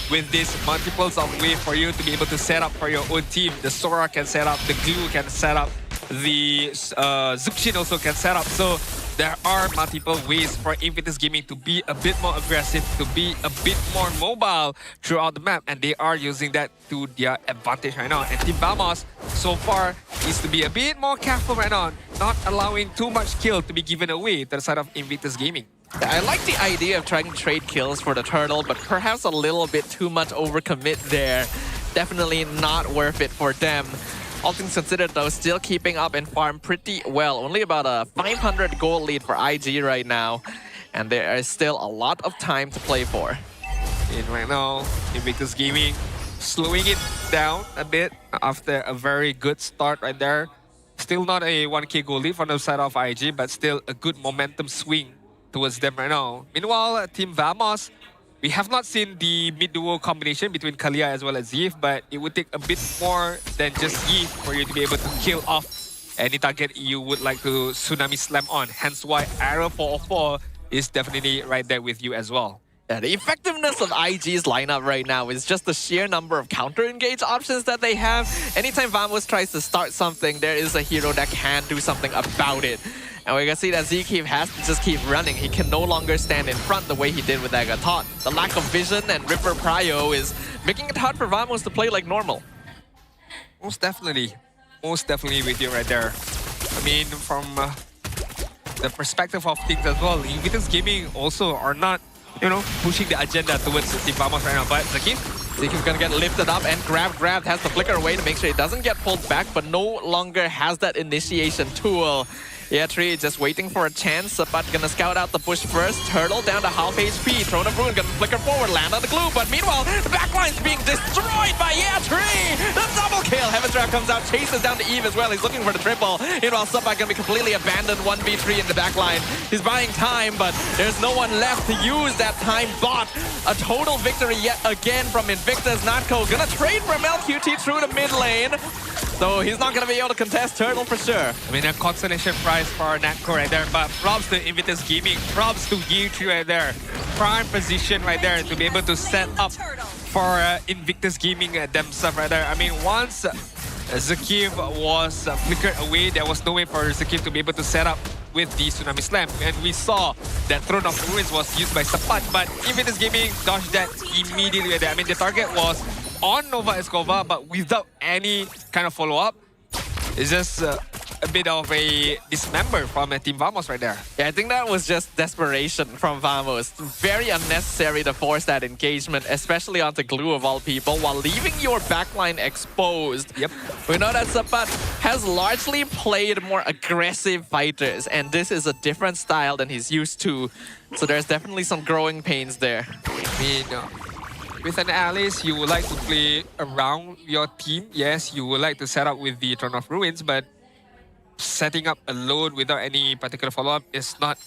With these multiples of wave for you to be able to set up for your own team. The Sora can set up, the Glue can set up, the Zuxin also can set up. So there are multiple ways for Invictus Gaming to be a bit more aggressive, to be a bit more mobile throughout the map. And they are using that to their advantage right now. And Team Vamos, so far, needs to be a bit more careful right now, not allowing too much kill to be given away to the side of Invictus Gaming. I like the idea of trying to trade kills for the turtle, but perhaps a little bit too much overcommit there. Definitely not worth it for them. All things considered, though, still keeping up in farm pretty well. Only about a 500 gold lead for IG right now. And there is still a lot of time to play for. And right now, Invictus Gaming slowing it down a bit after a very good start right there. Still not a 1k gold lead from the side of IG, but still a good momentum swing towards them right now. Meanwhile, Team Vamos, we have not seen the mid-duo combination between Kalia as well as Yves, but it would take a bit more than just Yves for you to be able to kill off any target you would like to Tsunami Slam on. Hence why Arrow 404 is definitely right there with you as well. Yeah, the effectiveness of IG's lineup right now is just the sheer number of counter-engage options that they have. Anytime Vamos tries to start something, there is a hero that can do something about it. And we're gonna see that Zkeep has to just keep running. He can no longer stand in front the way he did with that Gatot. The lack of vision and River Prio is making it hard for Vamos to play like normal. Most definitely with you right there. I mean, from the perspective of things as well, Invictus Gaming also are not, pushing the agenda towards Team Vamos right now. But Zeke's gonna get lifted up and grabbed, has to flicker away to make sure he doesn't get pulled back, but no longer has that initiation tool. Yeah, Tree just waiting for a chance, but gonna scout out the bush first. Turtle down to half HP. Throne of Ruin gonna flicker forward, land on the glue, but meanwhile, the backline's being destroyed by Tree! The double kill! Heaven's Draft comes out, chases down to Eve as well. He's looking for the triple. Meanwhile, Subbat gonna be completely abandoned 1v3 in the backline. He's buying time, but there's no one left to use that time bot. A total victory yet again from Invictus. Natko gonna trade from LQT through the mid lane. So he's not going to be able to contest Turtle for sure. I mean, a consolation prize for Natko right there. But props to Invictus Gaming, props to G3 right there. Prime position right there to be able to set up for Invictus Gaming themselves right there. I mean, once Zkeep was flickered away, there was no way for Zkeep to be able to set up with the Tsunami Slam. And we saw that Throne of Ruins was used by Subbat, but Invictus Gaming dodged that immediately right there. I mean, the target was on Nova Escova, but without any kind of follow-up. It's just a bit of a dismember from Team Vamos right there. Yeah, I think that was just desperation from Vamos. Very unnecessary to force that engagement, especially onto glue of all people, while leaving your backline exposed. Yep. We know that Subbat has largely played more aggressive fighters, and this is a different style than he's used to. So there's definitely some growing pains there. I mean, with an Alice, you would like to play around your team. Yes, you would like to set up with the Throne of Ruins, but setting up alone without any particular follow-up is not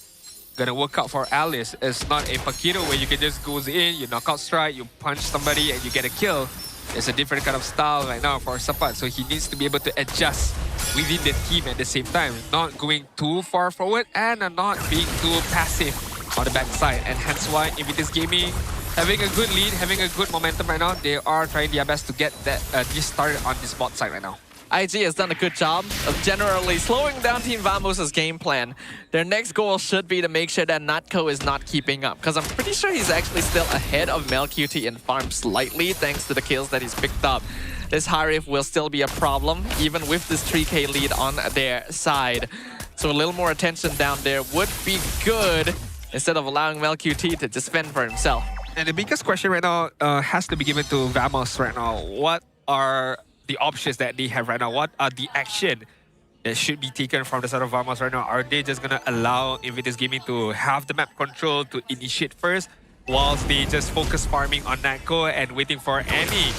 gonna work out for Alice. It's not a Paquito where you can just go in, you knock out strike, you punch somebody and you get a kill. It's a different kind of style right now for Subbat, so he needs to be able to adjust within the team at the same time, not going too far forward and not being too passive on the backside. And hence why Invictus Gaming having a good lead, having a good momentum right now. They are trying their best to get that this started on this bot side right now. IG has done a good job of generally slowing down Team Vamos' game plan. Their next goal should be to make sure that Natko is not keeping up, because I'm pretty sure he's actually still ahead of MelQT in farm slightly, thanks to the kills that he's picked up. This Harif will still be a problem, even with this 3k lead on their side. So a little more attention down there would be good, instead of allowing MelQT to just fend for himself. And the biggest question right now has to be given to Vamos right now. What are the options that they have right now? What are the action that should be taken from the side of Vamos right now? Are they just going to allow Invictus Gaming to have the map control to initiate first, whilst they just focus farming on Natko and waiting for any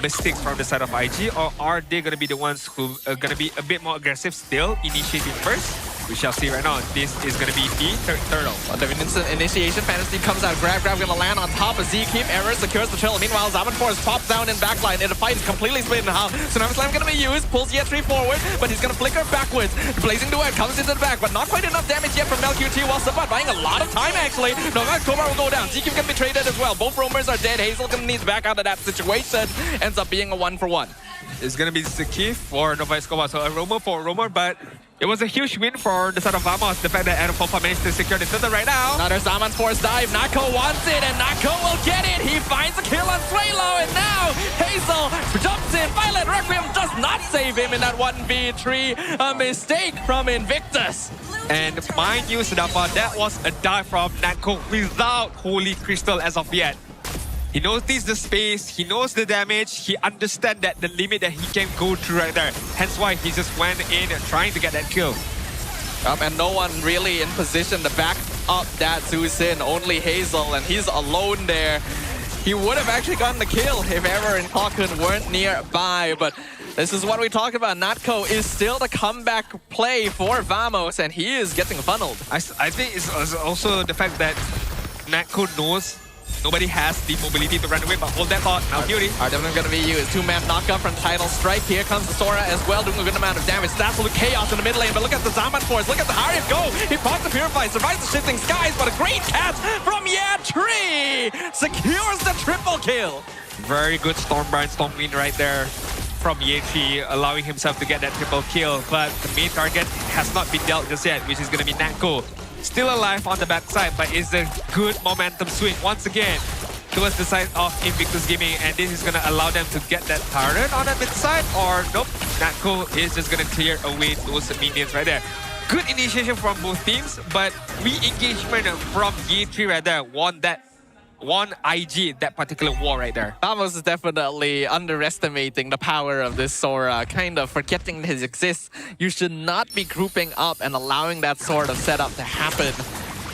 mistakes from the side of IG? Or are they going to be the ones who are going to be a bit more aggressive still, initiating first? We shall see right now. This is going to be the third turtle. Well, the instant initiation fantasy comes out. Grab gonna land on top of Zkeep. Error secures the turtle. Meanwhile, Zaman Force pops down in backline. And the fight is completely split in half. Tsunami Slam gonna be used. Pulls Yetri forward, but he's gonna flicker backwards. Blazing Duet comes into the back, but not quite enough damage yet from LQT. While Subbat buying a lot of time actually. Nova Cobra will go down. Zkeep gonna be traded as well. Both roamers are dead. Hazel gonna need back out of that situation. Ends up being a 1-for-1. It's gonna be Zkeep for Nova Escobar. So a roamer for a roamer, but it was a huge win for the side of Vamos. The fact that Aerofopa managed to secure the turtle right now. Another Zaman Force dive. Natko wants it, and Natko will get it. He finds a kill on Swaylo, and now Hazel jumps in. Violet Requiem does not save him in that 1v3. A mistake from Invictus. And mind you, Sadafa, that was a dive from Natko without Holy Crystal as of yet. He noticed the space, he knows the damage, he understands that the limit that he can go through right there. Hence why he just went in and trying to get that kill. And no one really in position to back up that Zuzin, only Hazel, and he's alone there. He would have actually gotten the kill if Ever and Kalkun weren't nearby, but this is what we talked about. Natko is still the comeback play for Vamos, and he is getting funneled. I think it's also the fact that Natko knows nobody has the mobility to run away, but hold that thought. Now Fury. Are definitely going to be used. 2-map knockup from Tidal Strike. Here comes the Sora as well, doing a good amount of damage. Absolute chaos in the mid lane, but look at the Zaman Force. Look at the Harif go. He pops the Purify, survives the shifting skies, but a great catch from Yetri. Secures the triple kill. Very good Stormbrand, Stormwind right there. from Ye3, allowing himself to get that triple kill. But the main target has not been dealt just yet, which is going to be Natko. Still alive on the backside, but it's a good momentum swing once again towards the side of Invictus Gaming, and this is going to allow them to get that turret on the mid side, or nope, Natko is just going to clear away those minions right there. Good initiation from both teams, but re-engagement from Ye3 right there won IG that particular war right there. Vamos is definitely underestimating the power of this Sora, kind of forgetting his exists. You should not be grouping up and allowing that sort of setup to happen.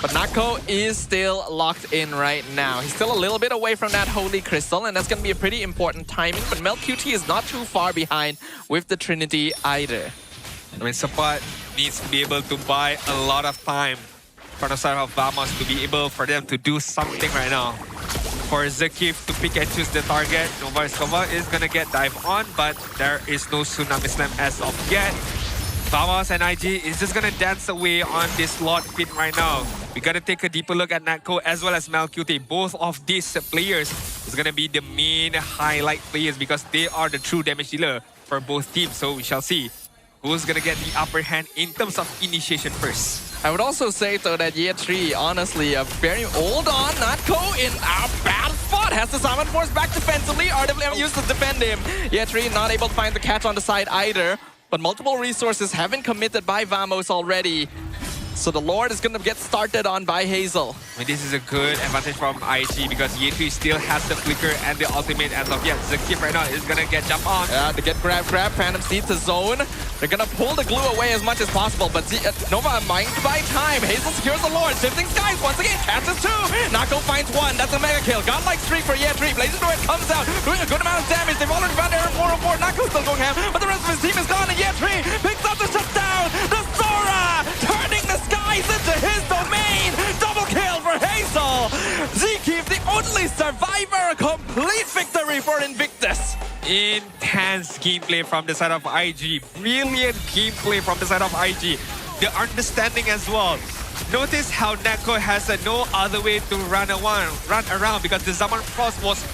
But Natko is still locked in right now. He's still a little bit away from that Holy Crystal, and that's going to be a pretty important timing. But MelQT is not too far behind with the Trinity either. I mean, Sapat needs to be able to buy a lot of time from the side of Vamos to be able for them to do something right now. For Zakif to pick and choose the target, Nova Escobar is going to get dive on, but there is no Tsunami Slam as of yet. Vamos and IG is just going to dance away on this Lord pin right now. We got to take a deeper look at Natko as well as MelQT. Both of these players is going to be the main highlight players because they are the true damage dealer for both teams. So we shall see who's going to get the upper hand in terms of initiation first. I would also say, though, that Ye3, honestly, a very old on Natko in a bad spot. Has the Summon Force back defensively. RWM used to defend him. Ye3 not able to find the catch on the side either. But multiple resources have been committed by Vamos already. So the Lord is going to get started on by Hazel. I mean, this is a good advantage from IG because Ye3 still has the flicker and the ultimate as of yet. Zakif right now is going to get jump on. Yeah, to get grab. Phantom Seed to zone. They're going to pull the glue away as much as possible. But Nova might buy time. Hazel secures the Lord. Shifting skies once again. Catches two. Natko finds one. That's a mega kill. Godlike streak for Ye3. Blazing Druid comes out. Doing a good amount of damage. They've already found Aaron 404. Natko's still going ham. But the rest of his team is gone. And Ye3 picks up the shutdown. The Sora turning the skies into his domain. Double kill for Hazel. Zakif, the only survivor. A complete victory for Invictus. Intense gameplay from the side of IG. Brilliant gameplay from the side of IG. The understanding as well. Notice how Natko has no other way to run around because the Zaman Frost was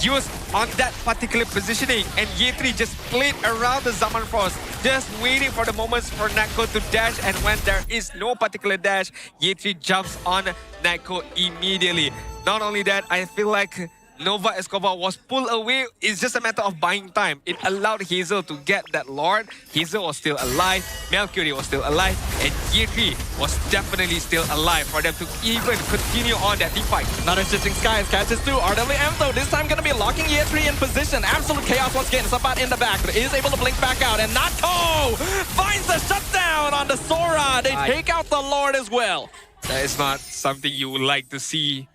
used on that particular positioning, and Ye3 just played around the Zaman Frost, just waiting for the moments for Natko to dash, and when there is no particular dash, Ye3 jumps on Natko immediately. Not only that, I feel like Nova Escobar was pulled away. It's just a matter of buying time. It allowed Hazel to get that Lord. Hazel was still alive. MelQT was still alive. And Ye3 was definitely still alive for them to even continue on that team fight. Another shifting skies catches two. RWM though, this time gonna be locking Ye3 in position. Absolute chaos once again. Sapat in the back, but is able to blink back out. And Natko finds the shutdown on the Sora. They take out the Lord as well. That is not something you would like to see.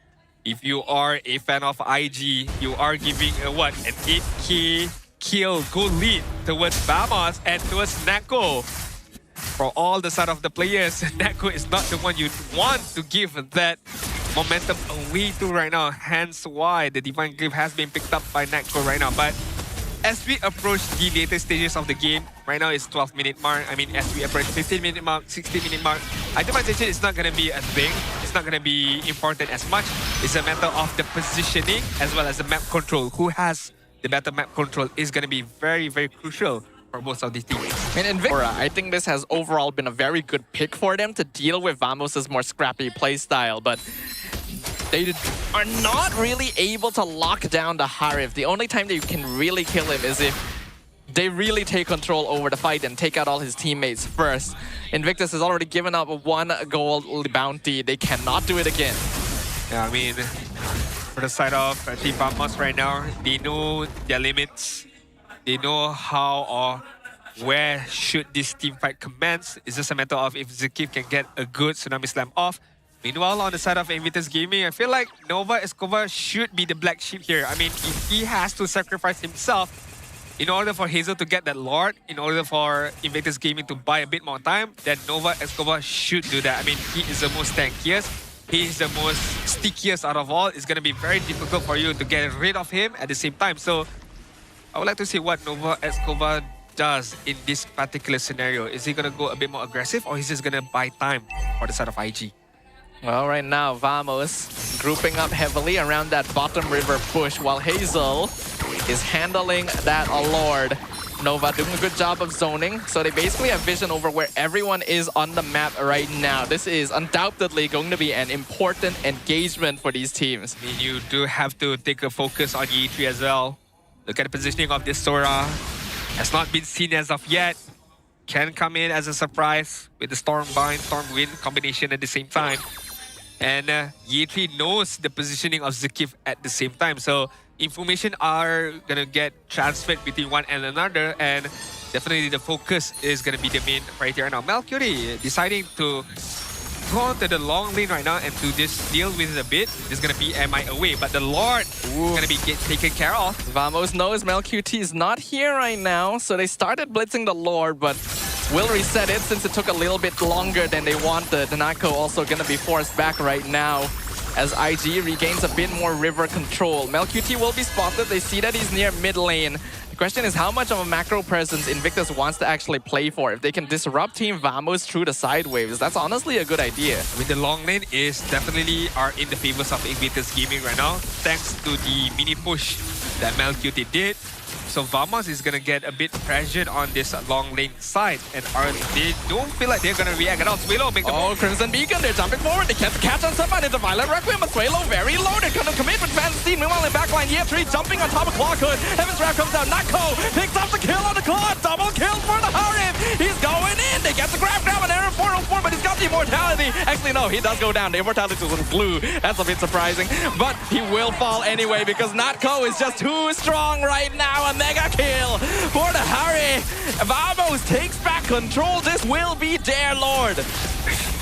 If you are a fan of IG, you are giving an 8k kill goal lead towards Vamos and towards Natko. For all the side of the players, Natko is not the one you want to give that momentum away to right now. Hence why the Divine Glyph has been picked up by Natko right now. But as we approach the later stages of the game, right now it's 12-minute mark. I mean, as we approach 15-minute mark, 16-minute mark, itemization is not going to be a thing. It's not going to be important as much. It's a matter of the positioning as well as the map control. Who has the better map control is going to be very, very crucial for both of these teams. And Invictus, I think this has overall been a very good pick for them to deal with Vamos' more scrappy playstyle, but they are not really able to lock down the Harif. The only time that you can really kill him is if they really take control over the fight and take out all his teammates first. Invictus has already given up one gold bounty. They cannot do it again. Yeah, I mean, for the side of Team Vamos right now, they know their limits. They know how or where should this team fight commence. It's just a matter of if Zakif can get a good Tsunami Slam off. Meanwhile, on the side of Invictus Gaming, I feel like Nova Escobar should be the black sheep here. I mean, if he has to sacrifice himself in order for Hazel to get that Lord, in order for Invictus Gaming to buy a bit more time, then Nova Escobar should do that. I mean, he is the most tankiest. He is the most stickiest out of all. It's going to be very difficult for you to get rid of him at the same time. So I would like to see what Nova Escobar does in this particular scenario. Is he going to go a bit more aggressive, or is he just going to buy time for the side of IG? Well, right now, Vamos grouping up heavily around that bottom river push while Hazel is handling that Lord. Nova doing a good job of zoning. So they basically have vision over where everyone is on the map right now. This is undoubtedly going to be an important engagement for these teams. I mean, you do have to take a focus on E3 as well. Look at the positioning of this Sora. Has not been seen as of yet. Can come in as a surprise with the Stormbind, Stormwind combination at the same time. And Ye3 knows the positioning of Zakif at the same time. So information are gonna get transferred between one and another, and definitely the focus is gonna be the main right here now. Mercury deciding to go to the long lane right now and to just deal with it a bit. There's gonna be MI away, but the Lord gonna be taken care of. Vamos knows MelQT is not here right now, so they started blitzing the Lord, but will reset it since it took a little bit longer than they wanted. Nako also gonna be forced back right now as IG regains a bit more river control. MelQT will be spotted. They see that he's near mid lane. The question is how much of a macro presence Invictus wants to actually play for. If they can disrupt Team Vamos through the side waves, that's honestly a good idea. I mean, the long lane is definitely are in the favors of Invictus Gaming right now, thanks to the mini push that MelQT did. So Vamos is gonna get a bit pressured on this long lane side, and they don't feel like they're gonna react at all. Swalo make the move. Crimson Beacon, they're jumping forward. They can't catch on somebody. The Violet Requiem, but Swalo very low. They're gonna commit with Fantasy. Meanwhile, in backline, Ye3 jumping on top of Clockhood. Heaven's Wrath comes down. Nako picks up the kill on the Claw. Double kill for the Harif. He's going in. They get the grab on Error 404, but he's got the immortality. Actually, no, he does go down. The immortality was in blue. That's a bit surprising, but he will fall anyway because Natko is just too strong right now. A mega kill for the Harry. Vamos takes back control. This will be their Lord.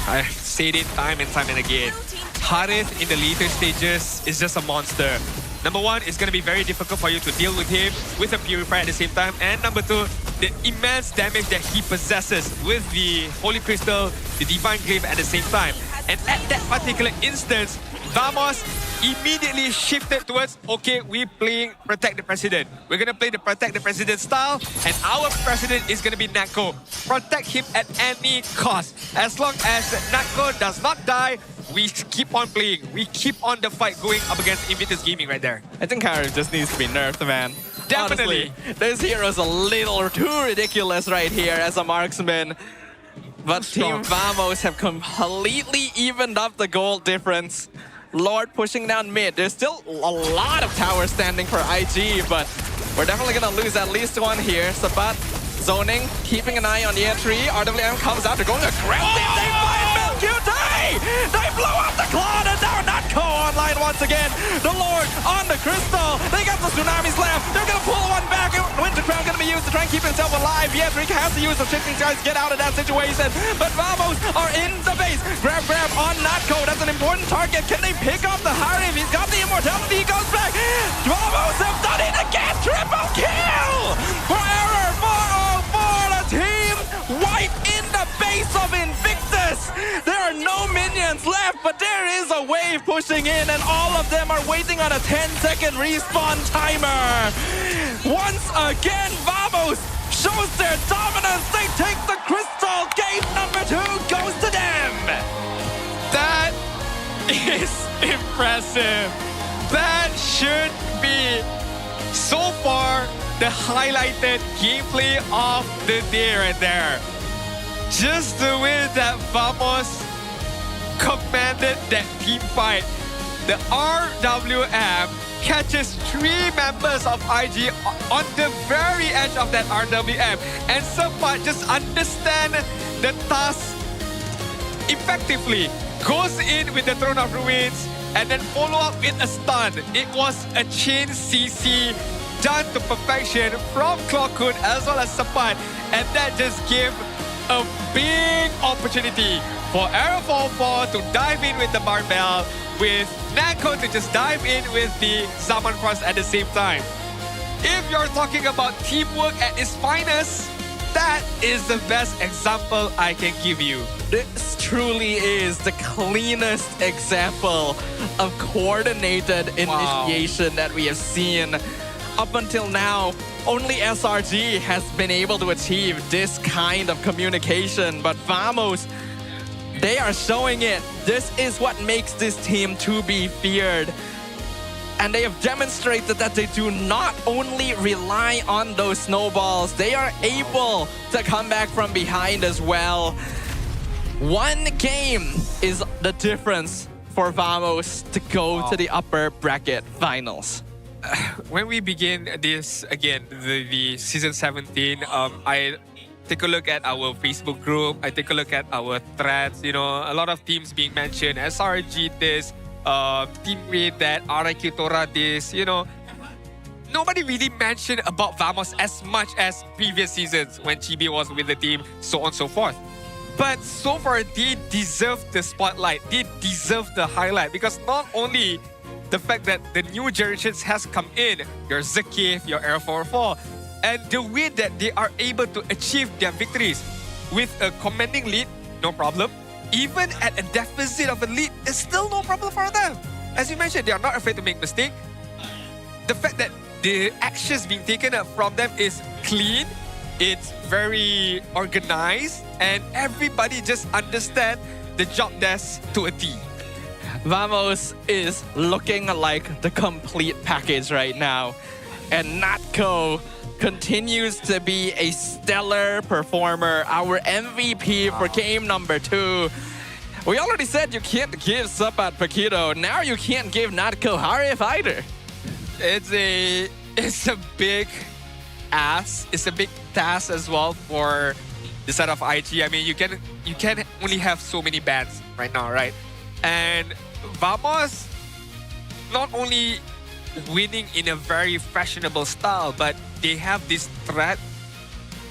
I've said it time and again. Harith in the later stages is just a monster. Number one, it's going to be very difficult for you to deal with him with a Purifier at the same time. And number two, the immense damage that he possesses with the Holy Crystal, the Divine Glaive at the same time. And at that particular instance, Vamos immediately shifted towards, okay, we're playing Protect the President. We're going to play the Protect the President style, and our President is going to be Nako. Protect him at any cost. As long as Nako does not die, we keep on playing. We keep on the fight going up against Invictus Gaming right there. I think Harif just needs to be nerfed, man. Definitely. Honestly, this hero's a little too ridiculous right here as a marksman. But Team Vamos have completely evened up the gold difference. Lord pushing down mid. There's still a lot of towers standing for IG, but we're definitely going to lose at least one here. Sabat zoning, keeping an eye on the entry. RWM comes out. They're going aggressive. They find MelQT! They blow up the Claw, and now Natko online once again. The Lord on the Crystal. They got the Tsunamis left. They're going to pull one back. Winter Crown going to be used to try and keep himself alive. Ye3 has to use the shifting skies to get out of that situation. But Vamos are in the base. Grab on Natko. That's an important target. Can they pick up the Harif? He's got the immortality. He goes back. Vamos have done it again. Triple kill for Error 404. The team white in the base of Invictus. There are no minions left, but there is a wave pushing in, and all of them are waiting on a 10-second respawn timer. Once again, Vamos shows their dominance. They take the crystal. Game number 2 goes to them. That is impressive. That should be, so far, the highlighted gameplay of the day right there. Just the way that Vamos commanded that team fight. The RWM catches 3 members of IG on the very edge of that RWM. And Sabat just understand the task effectively. Goes in with the Throne of Ruins and then follow up with a stun. It was a chain CC done to perfection from Clockhood as well as Sabat. And that just gave a big opportunity for Error 404 to dive in with the barbell, with Nako to just dive in with the Zaman Cross at the same time. If you're talking about teamwork at its finest, that is the best example I can give you. This truly is the cleanest example of coordinated initiation that we have seen. Up until now, only SRG has been able to achieve this kind of communication, but Vamos, they are showing it. This is what makes this team to be feared. and they have demonstrated that they do not only rely on those snowballs, they are able to come back from behind as well. One game is the difference for Vamos to go to the upper bracket finals. When we begin this again, the season 17, I take a look at our Facebook group. I take a look at our threads. You know, a lot of teams being mentioned. SRG this, Team Red that, RIQ Tora this. You know, nobody really mentioned about Vamos as much as previous seasons when Chibi was with the team, so on and so forth. But so far, they deserve the spotlight. They deserve the highlight because not only the fact that the new generations has come in, your Zakif, your Air 44, and the way that they are able to achieve their victories with a commanding lead, no problem. Even at a deficit of a lead, it's still no problem for them. As you mentioned, they are not afraid to make mistakes. The fact that the actions being taken up from them is clean, it's very organized, and everybody just understand the job desk to a T. Vamos is looking like the complete package right now. And Natko continues to be a stellar performer, our MVP for game number 2. We already said you can't give Sapat Paquito. Now you can't give Natko Harif either. It's a big ask. It's a big task as well for the side of IG. I mean, you can only have so many bans right now, right? And Vamos not only winning in a very fashionable style, but they have this threat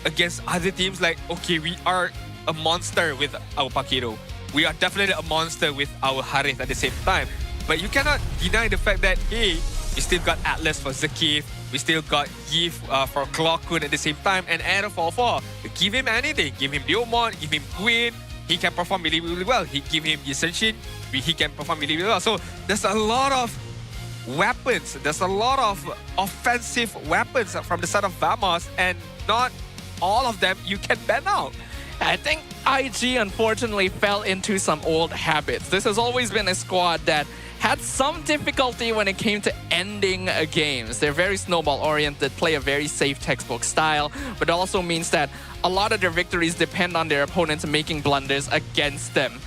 against other teams like, okay, we are a monster with our Paquito. We are definitely a monster with our Harith at the same time. But you cannot deny the fact that, hey, we still got Atlas for Zakif, we still got Yif for Clockun at the same time, and Air 44. Give him anything. Give him Diomon, give him Queen. He can perform really, really well. He give him Yisenshin, he can perform really, really well. So there's a lot of weapons. There's a lot of offensive weapons from the side of Vamos, and not all of them you can ban out. I think IG unfortunately fell into some old habits. This has always been a squad that had some difficulty when it came to ending games. They're very snowball-oriented, play a very safe textbook style, but it also means that a lot of their victories depend on their opponents making blunders against them.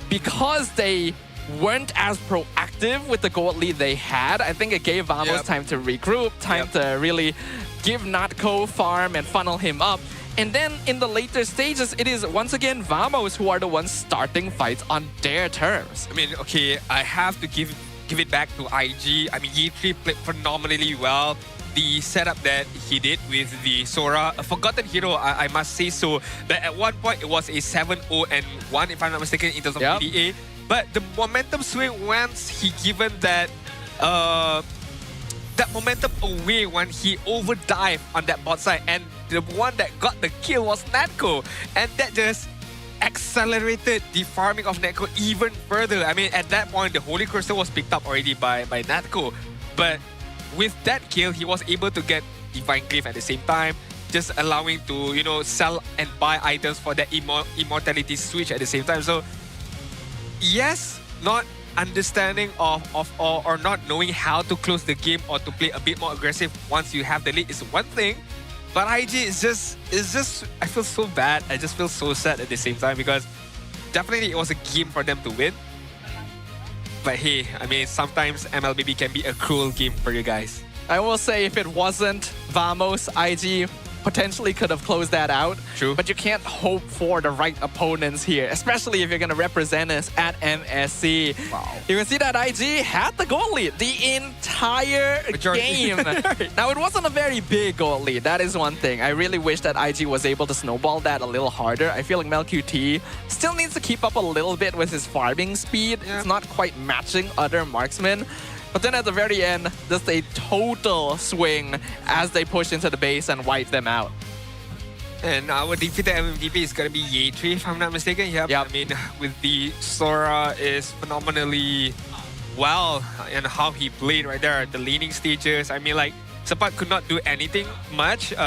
Because they weren't as proactive with the gold lead they had, I think it gave Vamos time to regroup, time to really give Natko farm and funnel him up. And then in the later stages, it is once again Vamos who are the ones starting fights on their terms. I mean, okay, I have to give it back to IG. I mean, Yi3 played phenomenally well. The setup that he did with the Sora, a forgotten hero, I must say so. But at one point, it was a 7-0 and 1, if I'm not mistaken, in terms of PDA. But the momentum swing once he given that momentum away when he overdived on that bot side, and the one that got the kill was Natko, and that just accelerated the farming of Natko even further. I mean, at that point, the Holy Crystal was picked up already by Natko, but with that kill, he was able to get Divine Cliff at the same time, just allowing to, you know, sell and buy items for that immortality switch at the same time. So, yes, not understanding of or not knowing how to close the game or to play a bit more aggressive once you have the lead is one thing. But IG is just, I feel so bad. I just feel so sad at the same time because definitely it was a game for them to win. But hey, I mean, sometimes MLBB can be a cruel game for you guys. I will say if it wasn't Vamos, IG potentially could have closed that out. True. But you can't hope for the right opponents here, especially if you're going to represent us at MSC. Wow. You can see that IG had the goal lead the entire game. Now, it wasn't a very big goal lead. That is one thing. I really wish that IG was able to snowball that a little harder. I feel like MelQT still needs to keep up a little bit with his farming speed. Yeah. It's not quite matching other marksmen. But then at the very end, just a total swing as they push into the base and wipe them out. And our defeated MVP is going to be Yi3, if I'm not mistaken. Yep. I mean, with the Sora is phenomenally well and how he played right there at the leaning stages. I mean, like, Sapat could not do anything much in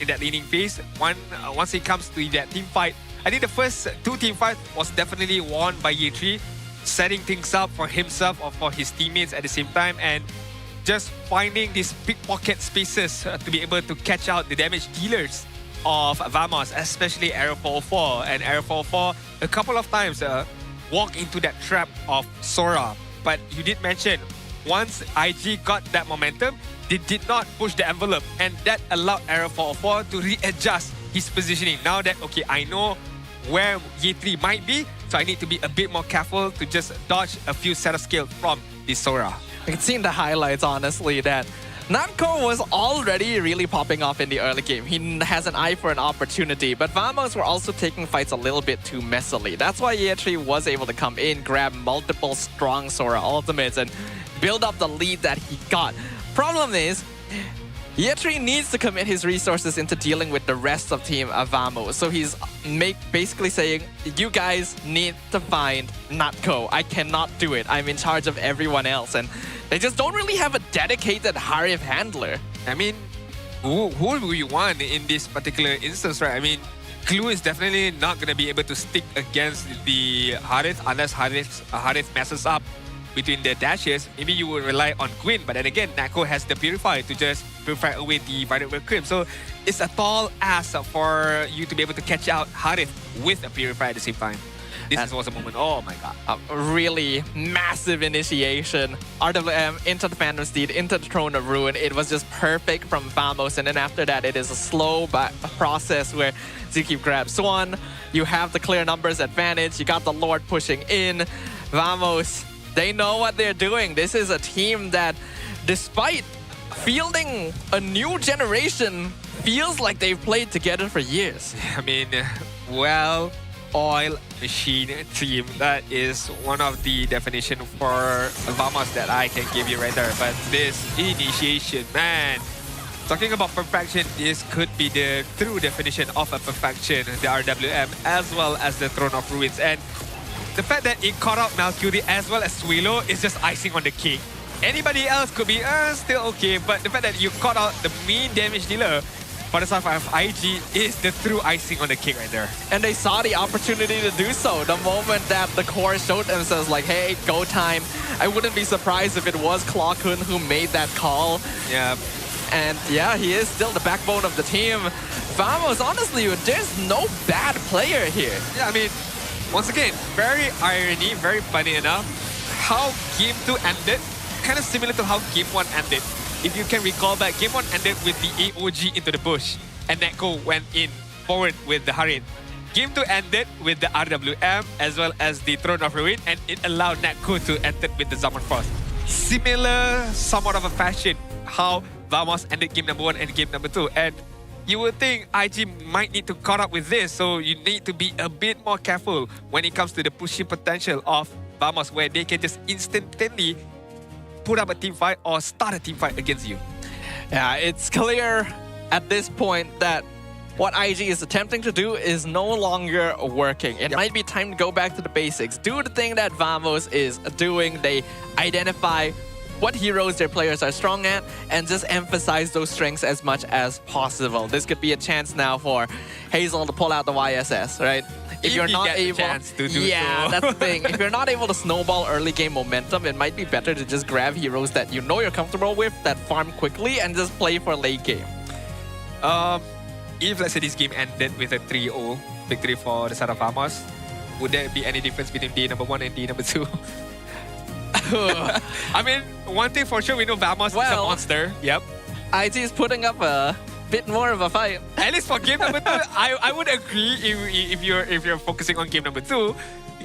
that leaning phase. Once it comes to that team fight, I think the first two team fights was definitely won by Yi3. setting things up for himself or for his teammates at the same time, and just finding these pickpocket spaces to be able to catch out the damage dealers of Vamos, especially Arrow 404. And Arrow 404 a couple of times walk into that trap of Sora. But you did mention, once IG got that momentum, they did not push the envelope, and that allowed Arrow 404 to readjust his positioning. Now that, okay, I know where Ye3 might be, so I need to be a bit more careful to just dodge a few set of skills from this Sora. I can see in the highlights, honestly, that Natko was already really popping off in the early game. He has an eye for an opportunity, but Vamos were also taking fights a little bit too messily. That's why Ye3 was able to come in, grab multiple strong Sora ultimates, and build up the lead that he got. Problem is, Ye3 needs to commit his resources into dealing with the rest of Team Vamos. So he's basically saying, you guys need to find Natko. I cannot do it. I'm in charge of everyone else. And they just don't really have a dedicated Harith handler. I mean, who will you want in this particular instance, right? I mean, Clue is definitely not going to be able to stick against the Harith unless Harith messes up between the dashes. Maybe you would rely on Gwyn, but then again, Natko has the Purify to just purify away the Violet Recrim. So it's a tall ask for you to be able to catch out Harith with a Purify at the same time. This was a moment, oh my god. A really massive initiation. RWM into the Phantom Steed, into the Throne of Ruin. It was just perfect from Vamos, and then after that, it is a slow process where Zuki grabs Swan. You have the clear numbers advantage. You got the Lord pushing in. Vamos, they know what they're doing. This is a team that, despite fielding a new generation, feels like they've played together for years. I mean, well, oil machine team. That is one of the definition for Vamos that I can give you right there. But this initiation, man, talking about perfection, this could be the true definition of a perfection. The RWM as well as the Throne of Ruins. And the fact that it caught out Valkyrie as well as Swilo is just icing on the cake. Anybody else could be still okay, but the fact that you caught out the main damage dealer for the side of IG is the true icing on the cake right there. And they saw the opportunity to do so. The moment that the core showed themselves like, hey, go time. I wouldn't be surprised if it was Claw Kun who made that call. Yeah. And yeah, he is still the backbone of the team. Vamos, honestly, there's no bad player here. Yeah, I mean, once again, very irony, very funny enough, how Game 2 ended, kind of similar to how Game 1 ended. If you can recall back, Game 1 ended with the AOG into the bush, and Natko went in forward with the Harith. Game 2 ended with the RWM as well as the Throne of Ruin, and it allowed Natko to enter with the Zaman Frost. Similar, somewhat of a fashion, how Vamos ended Game number 1 and Game number 2. And you would think IG might need to caught up with this, so you need to be a bit more careful when it comes to the pushing potential of Vamos, where they can just instantly put up a team fight or start a team fight against you. Yeah, it's clear at this point that what IG is attempting to do is no longer working. It might be time to go back to the basics. Do the thing that Vamos is doing. They identify what heroes their players are strong at and just emphasize those strengths as much as possible. This could be a chance now for Hazel to pull out the YSS, right? If you're not able, chance to do so. That's the thing. If you're not able to snowball early game momentum, it might be better to just grab heroes that you know you're comfortable with, that farm quickly, and just play for late game. If let's say this game ended with a 3-0 victory for the side of Vamos, would there be any difference between day number 1 and day number 2? I mean, one thing for sure, we know Vamos is a monster. Yep. IG is putting up a bit more of a fight. At least for game number 2, I would agree if you're focusing on game number 2.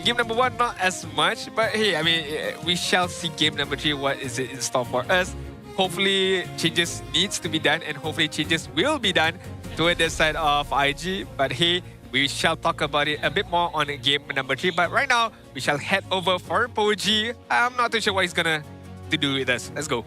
Game number 1, not as much. But hey, I mean, we shall see game number 3. What is it in store for us? Hopefully, changes needs to be done, and hopefully changes will be done toward the side of IG. But hey, we shall talk about it a bit more on game number 3. But right now, we shall head over for Poji. I'm not too sure what he's gonna to do with us. Let's go.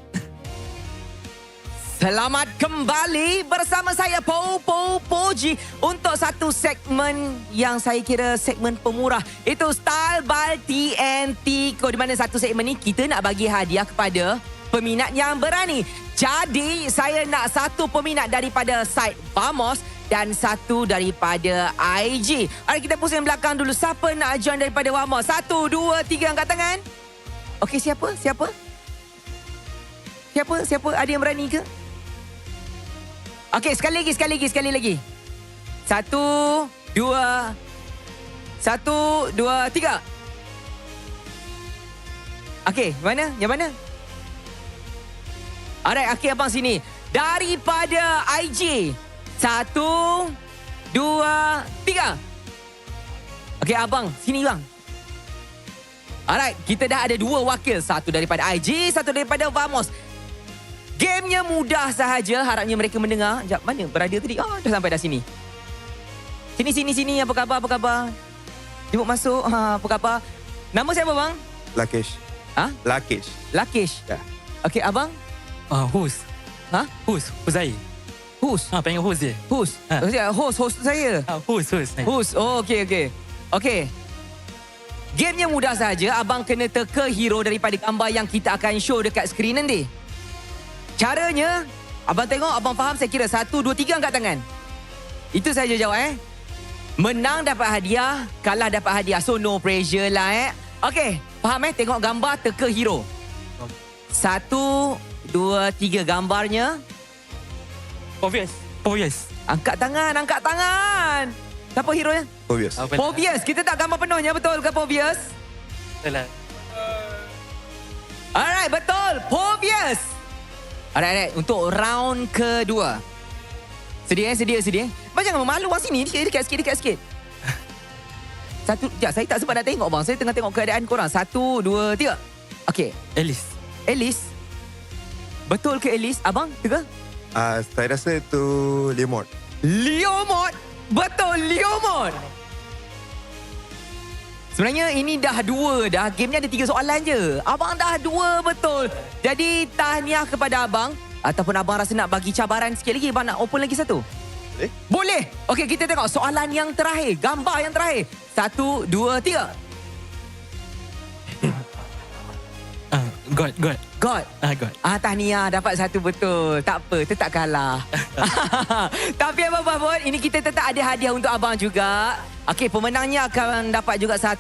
Selamat kembali bersama saya Poji untuk satu segmen yang saya kira segmen pemurah. Itu Style Ball TNT Ko, di mana satu segmen ni kita nak bagi hadiah kepada peminat yang berani. Jadi saya nak satu peminat daripada side Vamos dan 1 daripada IG. Alright, kita pusing belakang dulu. Siapa nak join daripada Wamos? 1, 2, 3, angkat tangan. Okey, siapa? Siapa? Ada yang berani ke? Okey, sekali lagi. 1, 2, 3. Okey, mana? Yang mana? Alright, okey abang sini. Daripada IG. 1, 2, 3. Okey abang, sini bang. Alright, kita dah ada 2 wakil. 1 daripada IG, 1 daripada Vamos. Gamenya mudah sahaja. Harapnya mereka mendengar. Sekejap, mana berada tadi? Oh, dah sampai dah sini. Sini. Apa khabar? Jemput masuk. Apa khabar? Nama siapa bang? Lakesh. Lakesh. Ya. Okey, abang? Hus. Hus Zahir. Hus? Panggil Hus je. Hus? Host saya. Hus. Oh, okey. Gamenya mudah saja. Abang kena teka hero daripada gambar yang kita akan show dekat skrin nanti. Caranya, abang tengok, abang faham, saya kira 1, 2, 3 angkat tangan. Itu saja jawab Menang dapat hadiah, kalah dapat hadiah. So no pressure lah Okey, faham tengok gambar, teka hero. 1, 2, 3 gambarnya. Obvious. Angkat tangan. Siapa hero nya? Obvious. Kita tak gambar penuhnya, betul ke Obvious? Betul lah. Alright, betul. Obvious. Alright, untuk round kedua. Sedia. Abang jangan memalu bang sini. Dekat sikit. Saya tak sempat nak tengok bang. Saya tengah tengok keadaan korang. 1, 2, 3. Okey. Alice. Betul ke Alice? Abang, tengah? Saya rasa itu Leomord. Betul, Leomord. Sebenarnya ini dah 2 dah. Gamenya ada 3 soalan je. Abang dah 2 betul. Jadi tahniah kepada abang. Ataupun abang rasa nak bagi cabaran sikit lagi. Abang nak open lagi satu? Boleh. Okey, kita tengok soalan yang terakhir. Gambar yang terakhir. 1, 2, 3. God. God. Tahniah dapat 1 betul. Tak apa, tetap kalah. Tapi apa-apa pun, ini kita tetap ada hadiah untuk abang juga. Okey, pemenangnya akan dapat juga 1.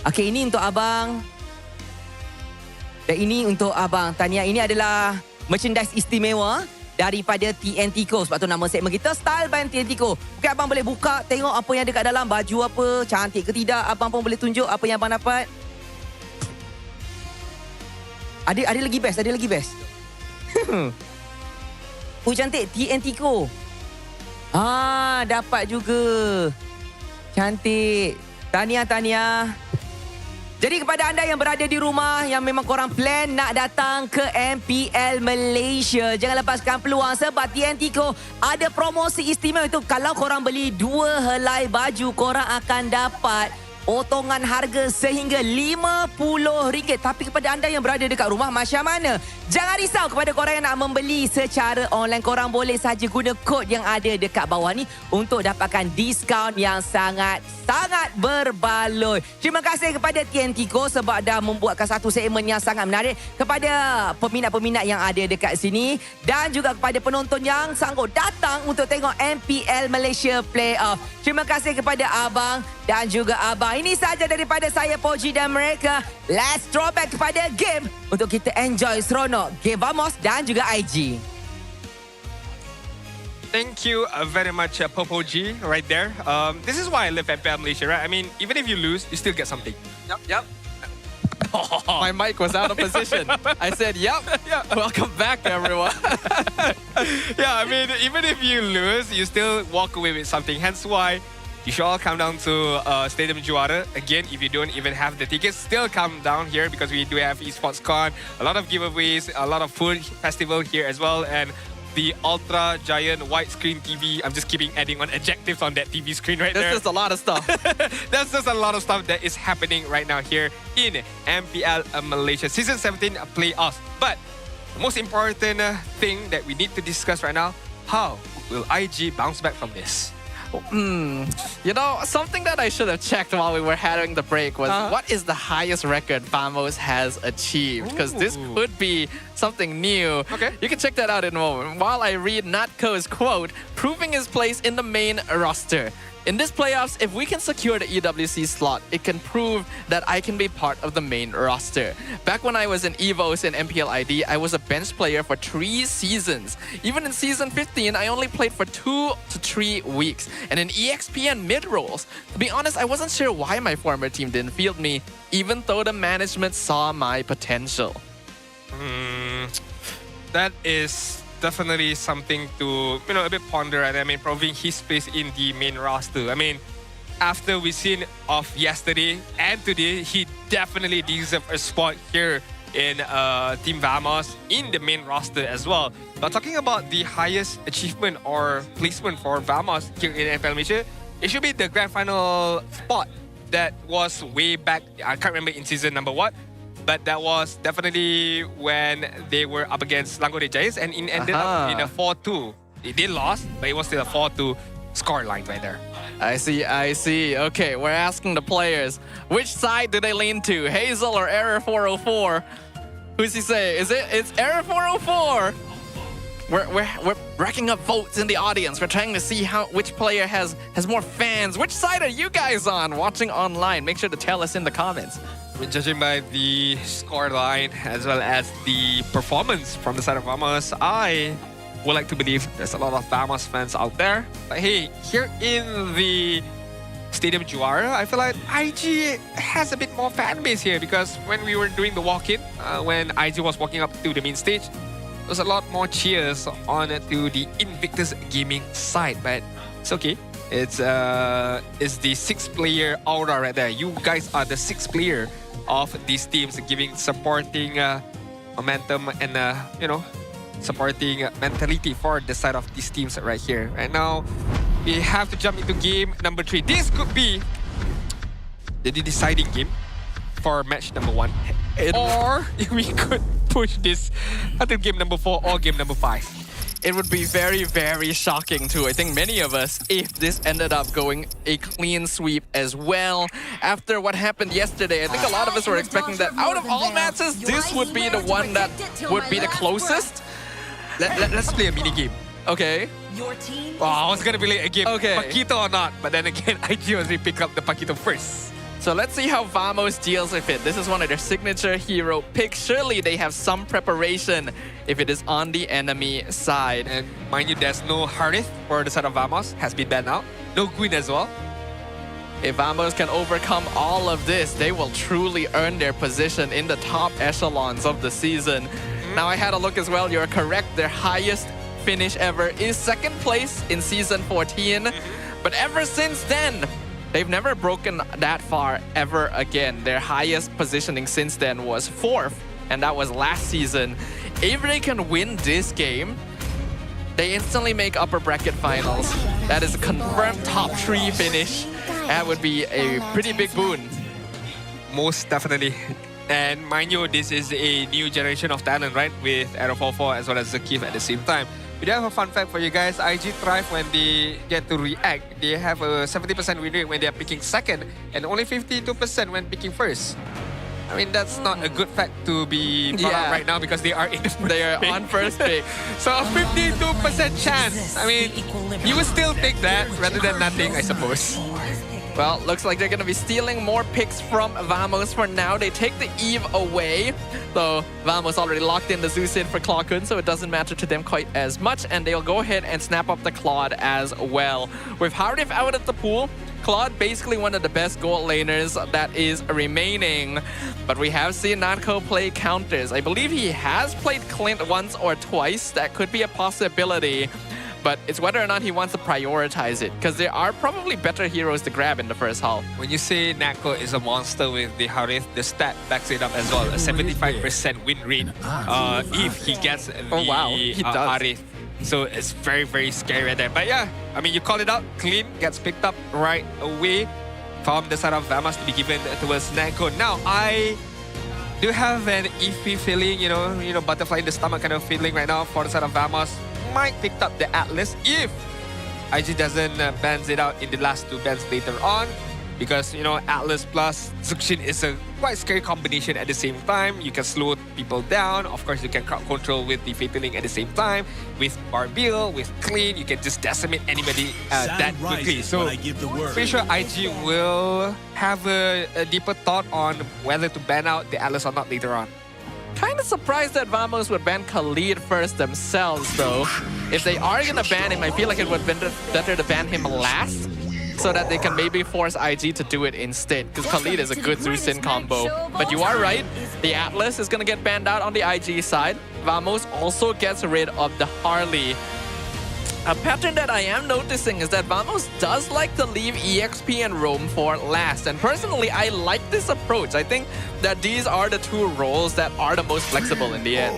Okey, ini untuk abang. Dan ini untuk abang. Tahniah, ini adalah merchandise istimewa daripada TNT Co. Sebab tu nama segmen kita Style by TNT Co. Okey, abang boleh buka, tengok apa yang ada kat dalam. Baju apa, cantik ke tidak. Abang pun boleh tunjuk apa yang abang dapat. Ada lagi best. Cantik TNT Co. Dapat juga. Cantik. Tahniah. Jadi kepada anda yang berada di rumah, yang memang korang plan nak datang ke MPL Malaysia, jangan lepaskan peluang sebab TNT Co ada promosi istimewa itu. Kalau korang beli 2 helai baju, korang akan dapat potongan harga sehingga RM50. Tapi kepada anda yang berada dekat rumah, macam mana? Jangan risau kepada korang yang nak membeli secara online. Korang boleh saja guna kod yang ada dekat bawah ni untuk dapatkan diskaun yang sangat berbaloi. Terima kasih kepada TNT Co sebab dah membuatkan satu segmen yang sangat menarik. Kepada peminat-peminat yang ada dekat sini dan juga kepada penonton yang sanggup datang untuk tengok MPL Malaysia Playoff. Terima kasih kepada abang dan juga abang. Ini sahaja daripada saya, Poji dan mereka. Let's draw back kepada game untuk kita enjoy seronok game Vamos dan juga IG. Thank you very much, Popo G, right there. This is why I live at MPL Malaysia, right? I mean, even if you lose, you still get something. Yep. My mic was out of position. I said, yep. Welcome back, everyone. Yeah, I mean, even if you lose, you still walk away with something. Hence why you should all come down to Stadium Juara. Again, if you don't even have the tickets, still come down here because we do have Esports Con, a lot of giveaways, a lot of food festival here as well, and the ultra giant widescreen TV. I'm just keeping adding on adjectives on that TV screen right there. That's just a lot of stuff. That's just a lot of stuff that is happening right now here in MPL Malaysia Season 17 playoffs. But the most important thing that we need to discuss right now, how will IG bounce back from this? You know, something that I should have checked while we were having the break was what is the highest record Vamos has achieved? Because this could be something new. Okay. You can check that out in a moment. While I read Natko's quote, proving his place in the main roster. In this playoffs, if we can secure the EWC slot, it can prove that I can be part of the main roster. Back when I was in EVOs in MPL ID, I was a bench player for 3 seasons. Even in season 15, I only played for 2 to 3 weeks. And in EXPN mid-rolls, to be honest, I wasn't sure why my former team didn't field me, even though the management saw my potential. That is definitely something to, a bit ponder. And I mean, proving his place in the main roster. I mean, after we seen of yesterday and today, he definitely deserves a spot here in Team Vamos in the main roster as well. But talking about the highest achievement or placement for Vamos here in MPL Malaysia, it should be the grand final spot that was way back. I can't remember in season number what. But that was definitely when they were up against Langone Giants and it ended up in a 4-2. It did lost, but it was still a 4-2 score line right there. I see. Okay, we're asking the players, which side do they lean to? Hazel or Error 404? Who's he say? It's Error 404? We're racking up votes in the audience. We're trying to see which player has more fans. Which side are you guys on watching online? Make sure to tell us in the comments. Judging by the score line as well as the performance from the side of Vamos, I would like to believe there's a lot of Vamos fans out there. But hey, here in the Stadium Juara, I feel like IG has a bit more fan base here because when we were doing the walk-in, when IG was walking up to the main stage, there was a lot more cheers on to the Invictus Gaming side. But it's okay. It's the 6-player aura right there. You guys are the 6th player of these teams, supporting momentum and supporting mentality for the side of these teams right here. Right now, we have to jump into game number 3. This could be the deciding game for match number 1, or we could push this until game number 4 or game number 5. It would be very, very shocking too. I think many of us, if this ended up going a clean sweep as well. After what happened yesterday, I think a lot of us were expecting that out of all matches, this would be the one that would be the closest. Let's play a mini game. Okay. I was gonna play a game, okay. Paquito or not, but then again, IG was pick up the Paquito first. So let's see how Vamos deals with it. This is one of their signature hero picks. Surely they have some preparation if it is on the enemy side. And mind you, there's no Harith for the side of Vamos, has been banned out. No Queen as well. If Vamos can overcome all of this, they will truly earn their position in the top echelons of the season. Now I had a look as well, you're correct. Their highest finish ever is 2nd place in season 14. But ever since then, they've never broken that far ever again. Their highest positioning since then was 4th, and that was last season. If they can win this game, they instantly make upper bracket finals. That is a confirmed top 3 finish. That would be a pretty big boon. Most definitely. And mind you, this is a new generation of talent, right? With Arrow 44 as well as Zakif at the same time. We do have a fun fact for you guys. IG thrive when they get to react. They have a 70% win rate when they are picking 2nd and only 52% when picking 1st. I mean, that's not a good fact to be brought up right now because they are in the first They are on first pick. So a 52% chance. I mean, you would still take that rather than nothing, I suppose. Well, looks like they're going to be stealing more picks from Vamos for now. They take the Eve away. So Vamos already locked in the Zeus in for Clawkun, so it doesn't matter to them quite as much. And they'll go ahead and snap up the Claude as well. With Hardif out of the pool, Claude basically one of the best gold laners that is remaining. But we have seen Natko play counters. I believe he has played Clint once or twice. That could be a possibility. But it's whether or not he wants to prioritize it, because there are probably better heroes to grab in the first half. When you say Natko is a monster with the Harith, the stat backs it up as well. A 75% win rate if he gets the Harith. So it's very, very scary right there. But yeah, I mean, you call it out. Clean gets picked up right away from the side of Vamos to be given towards Natko. Now, I do have an iffy feeling, you know, butterfly in the stomach kind of feeling right now for the side of Vamos. Might pick up the Atlas if IG doesn't bans it out in the last 2 bans later on. Because, you know, Atlas plus Zuxin is a quite scary combination at the same time. You can slow people down. Of course, you can crowd control with the Fataling at the same time. With Barbil, with Clean, you can just decimate anybody that quickly. So, pretty sure IG will have a deeper thought on whether to ban out the Atlas or not later on. Kind of surprised that Vamos would ban Khalid first themselves, though. If they are going to ban him, I feel like it would be better to ban him last, so that they can maybe force IG to do it instead, because Khalid is a good Zusin combo. But you are right, the Atlas is going to get banned out on the IG side. Vamos also gets rid of the Harley. A pattern that I am noticing is that Vamos does like to leave EXP and Roam for last. And personally, I like this approach. I think that these are the 2 roles that are the most flexible in the end.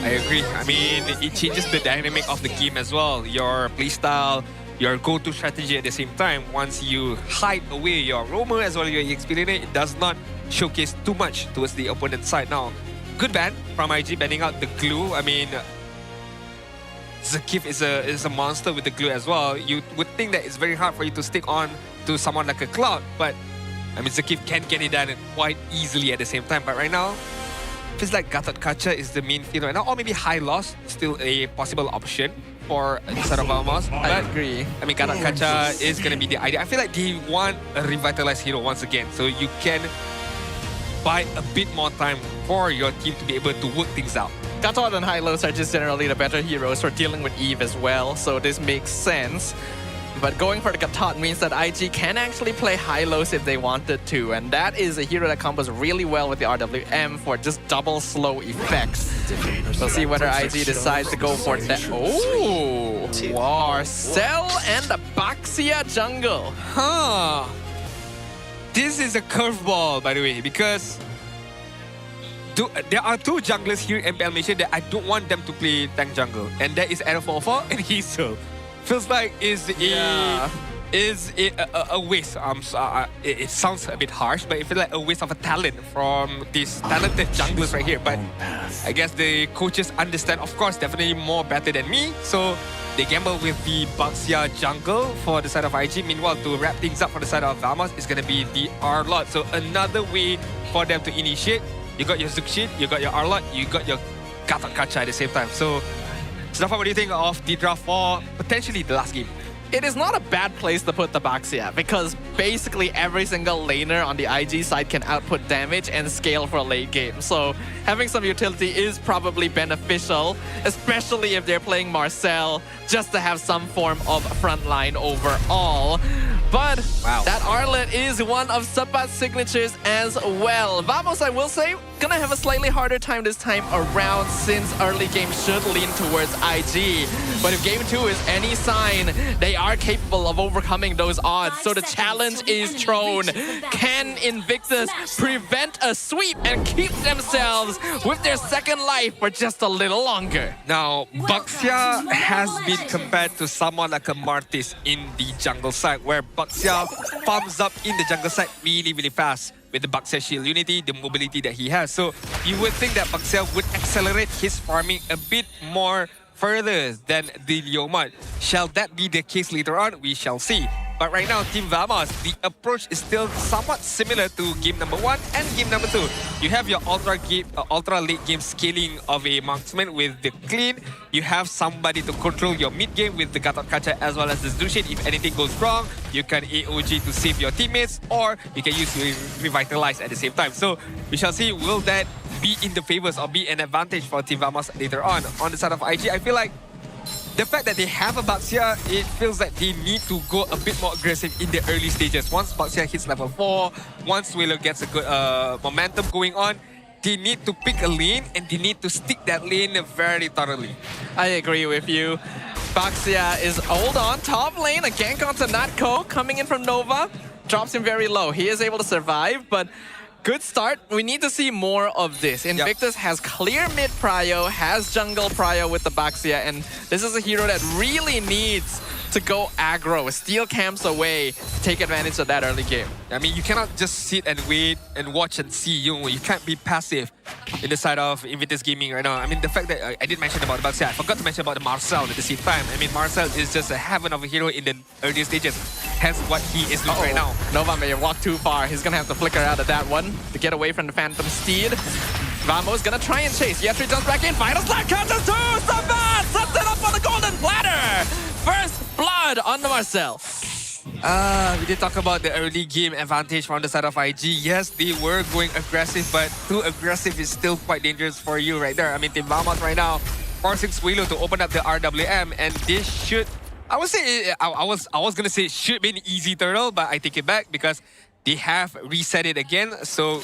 I agree. I mean, it changes the dynamic of the game as well. Your playstyle, your go-to strategy at the same time. Once you hide away your roamer as well as your EXP laner, it does not showcase too much towards the opponent's side. Now, good ban from IG banning out the glue. I mean, Zakif is a monster with the glue as well. You would think that it's very hard for you to stick on to someone like a Cloud, but I mean, Zakif can get it done quite easily at the same time. But right now, feels like Gatot Kaca is the main thing right now, or maybe High Loss still a possible option for instead of Vamos. I agree. I mean, Gatot Kaca is going to be the idea. I feel like they want a revitalized hero once again, so you can buy a bit more time for your team to be able to work things out. Gatot and Hylos are just generally the better heroes for dealing with Eve as well, so this makes sense. But going for the Gatot means that IG can actually play Hylos if they wanted to, and that is a hero that combos really well with the RWM for just double slow effects. We'll see whether IG decides to go for that. Oh! Marcel and the Baxia jungle. Huh. This is a curveball, by the way, because there are 2 junglers here in MPL Malaysia that I don't want them to play tank jungle, and that is Arrow 4 and Hazel. Feels like is a waste. It sounds a bit harsh, but it feels like a waste of a talent from these talented junglers right here. But I guess the coaches understand, of course, definitely more better than me. So they gamble with the Baxia jungle for the side of IG. Meanwhile, to wrap things up for the side of Vamos, is going to be the R-Lot. So another way for them to initiate. You got your Zuxin, you got your R-Lot, you got your Gatot Kaca at the same time. So, Safa, what do you think of the draft for potentially the last game? It is not a bad place to put the Baxia, because basically every single laner on the IG side can output damage and scale for a late game. So having some utility is probably beneficial, especially if they're playing Marcel, just to have some form of frontline overall. But that Arlet is one of Sapat's signatures as well. Vamos, I will say, gonna have a slightly harder time this time around, since early game should lean towards IG. But if game 2 is any sign, they are capable of overcoming those odds. So the challenge is thrown. Can Invictus prevent a sweep and keep themselves with their second life for just a little longer? Now, Baxia has been compared to someone like a Martis in the jungle side, where Baxia farms up in the jungle side really, really fast with the Baxia Shield Unity, the mobility that he has. So you would think that Baxia would accelerate his farming a bit more further than the Leomad. Shall that be the case later on? We shall see. But right now, Team Vamos, the approach is still somewhat similar to game number 1 and game number 2. You have your ultra late game scaling of a marksman with the clean. You have somebody to control your mid game with the Gatot Kaca as well as the Zushin. If anything goes wrong, you can AOG to save your teammates, or you can use Revitalize at the same time. So we shall see, will that be in the favors or be an advantage for Team Vamos later on? On the side of IG, I feel like the fact that they have a Baxia, it feels like they need to go a bit more aggressive in the early stages. Once Baxia hits level 4, once Willow gets a good momentum going on, they need to pick a lane and they need to stick that lane very thoroughly. I agree with you. Baxia is hold on top lane, a gank onto Natko coming in from Nova. Drops him very low. He is able to survive, but good start. We need to see more of this. Invictus has clear mid prio, has jungle prio with the Baxia, and this is a hero that really needs to go aggro, steal camps away, take advantage of that early game. I mean, you cannot just sit and wait and watch and see. You can't be passive. in the side of Invictus Gaming right now. I mean, the fact that I did mention about the Baxia, I forgot to mention about the Marcel at the same time. I mean, Marcel is just a heaven of a hero in the earlier stages. Hence what he is doing right now. Nova may have walked too far. He's gonna have to flicker out of that one to get away from the Phantom Steed. Vamos gonna try and chase. Yetri jumps back in. Final slap catches two. Sabat sets it up on the golden platter. First blood on the Marcel. We did talk about the early game advantage from the side of IG. Yes, they were going aggressive, but too aggressive is still quite dangerous for you right there. I mean, Team Vamos right now forcing Swilo to open up the RWM, and this should, I would say, I was gonna say it should be an easy turtle, but I take it back because they have reset it again, so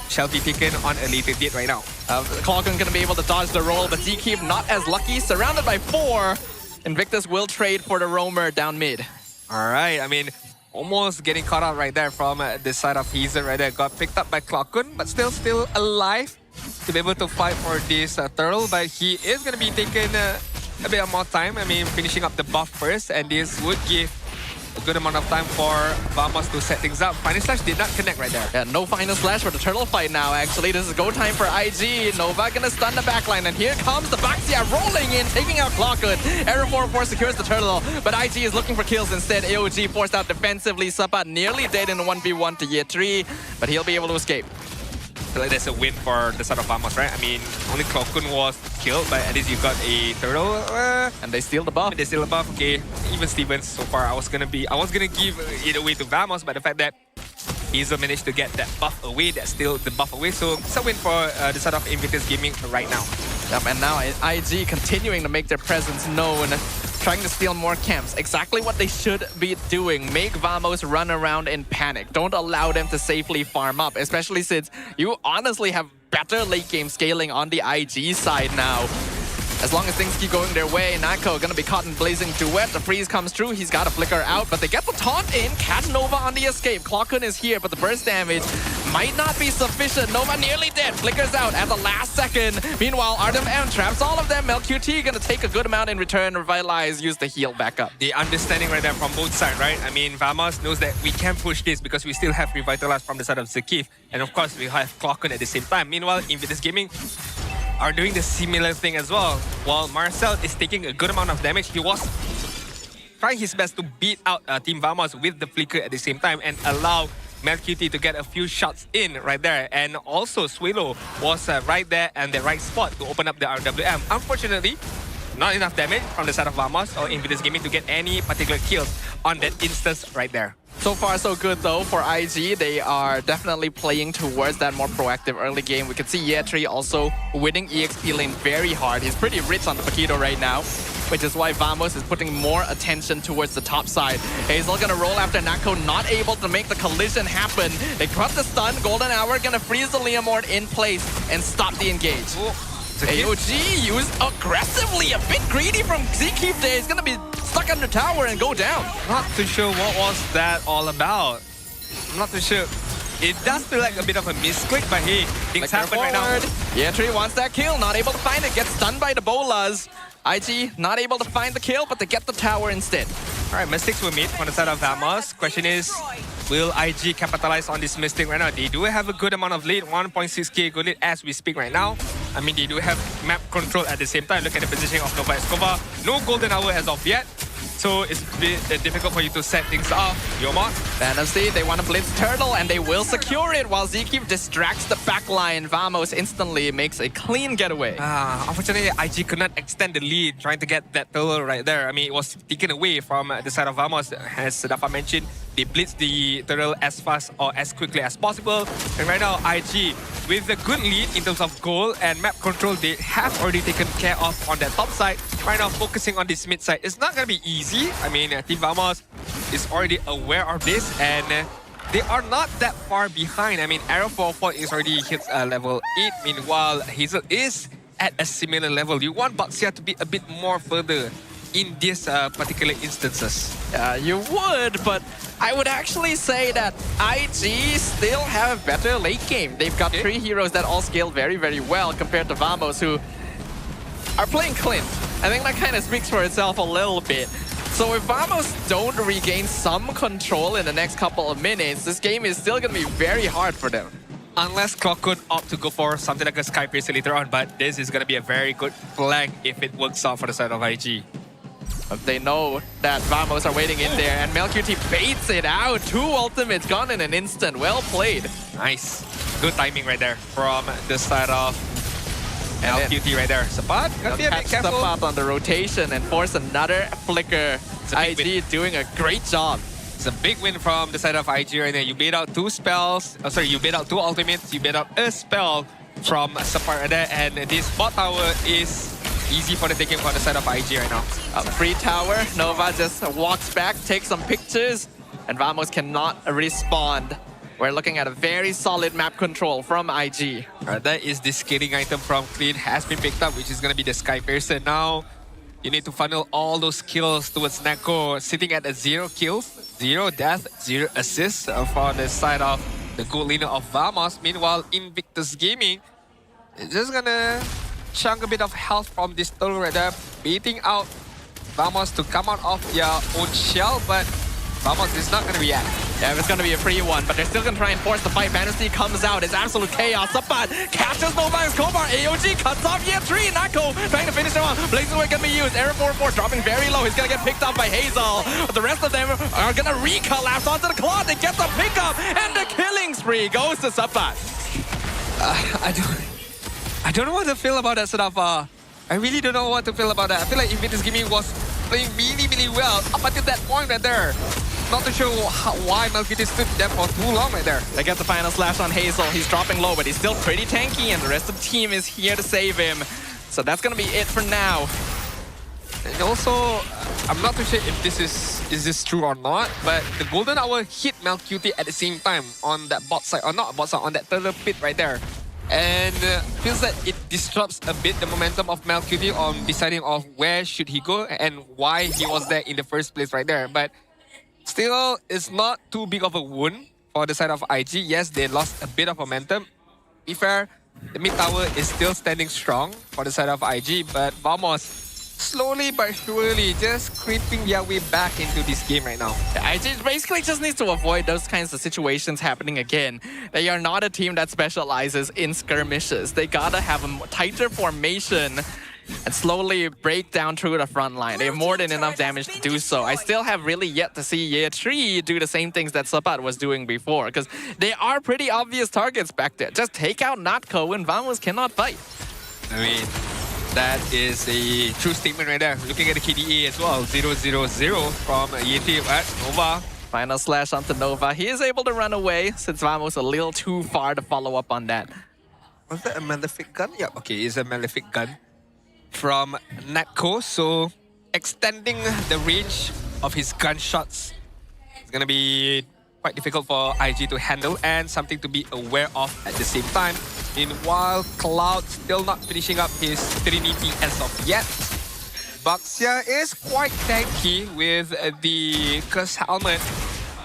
shall be taken on a later date right now. Clocken gonna be able to dodge the roll, but Zkeep not as lucky. Surrounded by 4, Invictus will trade for the roamer down mid. All right, I mean, almost getting caught out right there from this side of Hazel right there. Got picked up by Clockun, but still alive to be able to fight for this turtle. But he is going to be taking a bit more time. I mean, finishing up the buff first, and this would give a good amount of time for Vamos to set things up. Final Slash did not connect right there. Yeah, no Final Slash for the turtle fight now, actually. This is go time for IG. Nova gonna stun the backline, and here comes the Baxia rolling in, taking out Clockwood. Error 4-4 secures the turtle, but IG is looking for kills instead. AOG forced out defensively. Sabat nearly dead in a 1v1 to Yetri, but he'll be able to escape. I feel like that's a win for the side of Vamos, right? I mean, only Clockun was killed, but at least you got a turtle. And they steal the buff. They steal the buff, okay. Even Stevens so far, I was gonna give it away to Vamos, but the fact that Hazel managed to get that buff away, that's still the buff away. So it's a win for the side of Invictus Gaming right now. Yep, and now IG continuing to make their presence known, trying to steal more camps. Exactly what they should be doing. Make Vamos run around in panic. Don't allow them to safely farm up, especially since you honestly have better late game scaling on the IG side now. As long as things keep going their way, Nako gonna be caught in blazing duet. The freeze comes through, he's got to flicker out, but they get the taunt in. Catch Nova on the escape. Clockun is here, but the burst damage might not be sufficient. Nova nearly dead, flickers out at the last second. Meanwhile, RWM traps all of them. LQT gonna take a good amount in return. Revitalize, use the heal back up. The understanding right there from both sides, right? I mean, Vamos knows that we can push this because we still have Revitalize from the side of Zakif. And of course, we have Clockun at the same time. Meanwhile, Invictus Gaming are doing the similar thing as well. While Marcel is taking a good amount of damage, he was trying his best to beat out Team Vamos with the flicker at the same time and allow MelQT to get a few shots in right there. And also Swilo was right there and the right spot to open up the RWM. Unfortunately, not enough damage from the side of Vamos or Invictus Gaming to get any particular kills on that instance right there. So far, so good though for IG. They are definitely playing towards that more proactive early game. We can see Yetri also winning EXP lane very hard. He's pretty rich on the Paquito right now, which is why Vamos is putting more attention towards the top side. Hazel gonna roll after Nako, not able to make the collision happen. They cut the stun. Golden Hour gonna freeze the Leomord in place and stop the engage. AOG used aggressively, a bit greedy from Zkeep there. He's gonna be stuck under tower and go down. Not too sure what was that all about. I'm not too sure. It does feel like a bit of a misclick, but hey, things happen right now. Yetri wants that kill, not able to find it, gets stunned by the bolas. IG not able to find the kill, but they get the tower instead. All right, mistakes were made on the side of Vamos. Question is, will IG capitalize on this mistake right now? They do have a good amount of lead, 1.6k good lead as we speak right now. I mean, they do have map control at the same time. Look at the positioning of Nova Escobar. No golden hour as of yet. So it's a bit difficult for you to set things up. Yoma. Phantom Steed, they want to blitz Turtle and they will secure it while Zkeep distracts the backline. Vamos instantly makes a clean getaway. Unfortunately, IG could not extend the lead trying to get that Turtle right there. I mean, it was taken away from the side of Vamos. As Dafa mentioned, they blitz the Turtle as fast or as quickly as possible. And right now, IG, with a good lead in terms of goal and map control, they have already taken care of on that top side. Right now, focusing on this mid side, it's not going to be easy. I mean, Team Vamos is already aware of this and they are not that far behind. I mean, Arrow 4 is already hit level 8. Meanwhile, Hazel is at a similar level. You want Baxia to be a bit more further in these particular instances. You would, but I would actually say that IG still have a better late game. They've got 3 heroes that all scale very, very well compared to Vamos, who are playing Clint. I think that kind of speaks for itself a little bit. So if Vamos don't regain some control in the next couple of minutes, this game is still going to be very hard for them. Unless Clock could opt to go for something like a Sky Piercer later on, but this is going to be a very good flank if it works out for the side of IG. But they know that Vamos are waiting in there, and MelQT baits it out. 2 ultimates gone in an instant. Well played. Nice. Good timing right there from the side of MelQT right there. Sapat, gotta be a bit careful. Sapat on the rotation and force another flicker. IG doing a great job. It's a big win from the side of IG right there. You bait out 2 spells. Oh, sorry, you bait out 2 ultimates. You bait out a spell from Sapat right there. And this bot tower is easy for the taking for the side of IG right now. Free tower. Nova just walks back, takes some pictures, and Vamos cannot respond. We're looking at a very solid map control from IG. That is the scaling item from Clean has been picked up, which is going to be the Sky Piercer. Now, you need to funnel all those kills towards Neko, sitting at a 0 kills, 0 death, 0 assists for the side of the gold leader of Vamos. Meanwhile, Invictus Gaming is just going to chunk a bit of health from this turtle right there, baiting out Vamos to come out of their own shell, but Vamos is not going to react. Yeah, it's going to be a free one, but they're still going to try and force the fight. Fantasy comes out. It's absolute chaos. Sapat catches Nova and Kobar. AOG cuts off year 3. Nako trying to finish him off. Blazing Away going to be used. Error 4-4 dropping very low. He's going to get picked up by Hazel. But the rest of them are going to recollapse onto the Claw. They get the pickup, and the killing spree goes to Sapat. I don't know what to feel about that setup. I really don't know what to feel about that. I feel like Invictus Gaming was playing really well up until that point right there. Not too sure why MelQT stood there for too long right there. They get the final slash on Hazel. He's dropping low, but he's still pretty tanky, and the rest of the team is here to save him. So that's going to be it for now. And also, I'm not too sure if this is this true or not, but the Golden Hour hit MelQT at the same time on that bot side, or not bot side, on that turtle pit right there. And feels that it disrupts a bit the momentum of MelQT on deciding of where should he go and why he was there in the first place right there. But still, it's not too big of a wound for the side of IG. Yes, they lost a bit of momentum. To be fair, the mid tower is still standing strong for the side of IG, but Vamos slowly but surely just creeping their way back into this game right now. Yeah, IG basically just needs to avoid those kinds of situations happening again. They are not a team that specializes in skirmishes. They gotta have a tighter formation and slowly break down through the front line. They have more than enough damage to do so. I still have really yet to see Year 3 do the same things that Sapat was doing before, because they are pretty obvious targets back there. Just take out Natko and Vamos cannot fight. I mean, that is a true statement right there. Looking at the KDA as well, 0-0-0 from Yeti at Nova. Final slash onto Nova. He is able to run away since Vamos a little too far to follow up on that. Was that a Malefic gun? Yeah, okay, it's a Malefic gun from Natko, so extending the range of his gunshots is going to be quite difficult for IG to handle and something to be aware of at the same time. Meanwhile, Cloud still not finishing up his Trinity as of yet. Baxia is quite tanky with the Curse Helmet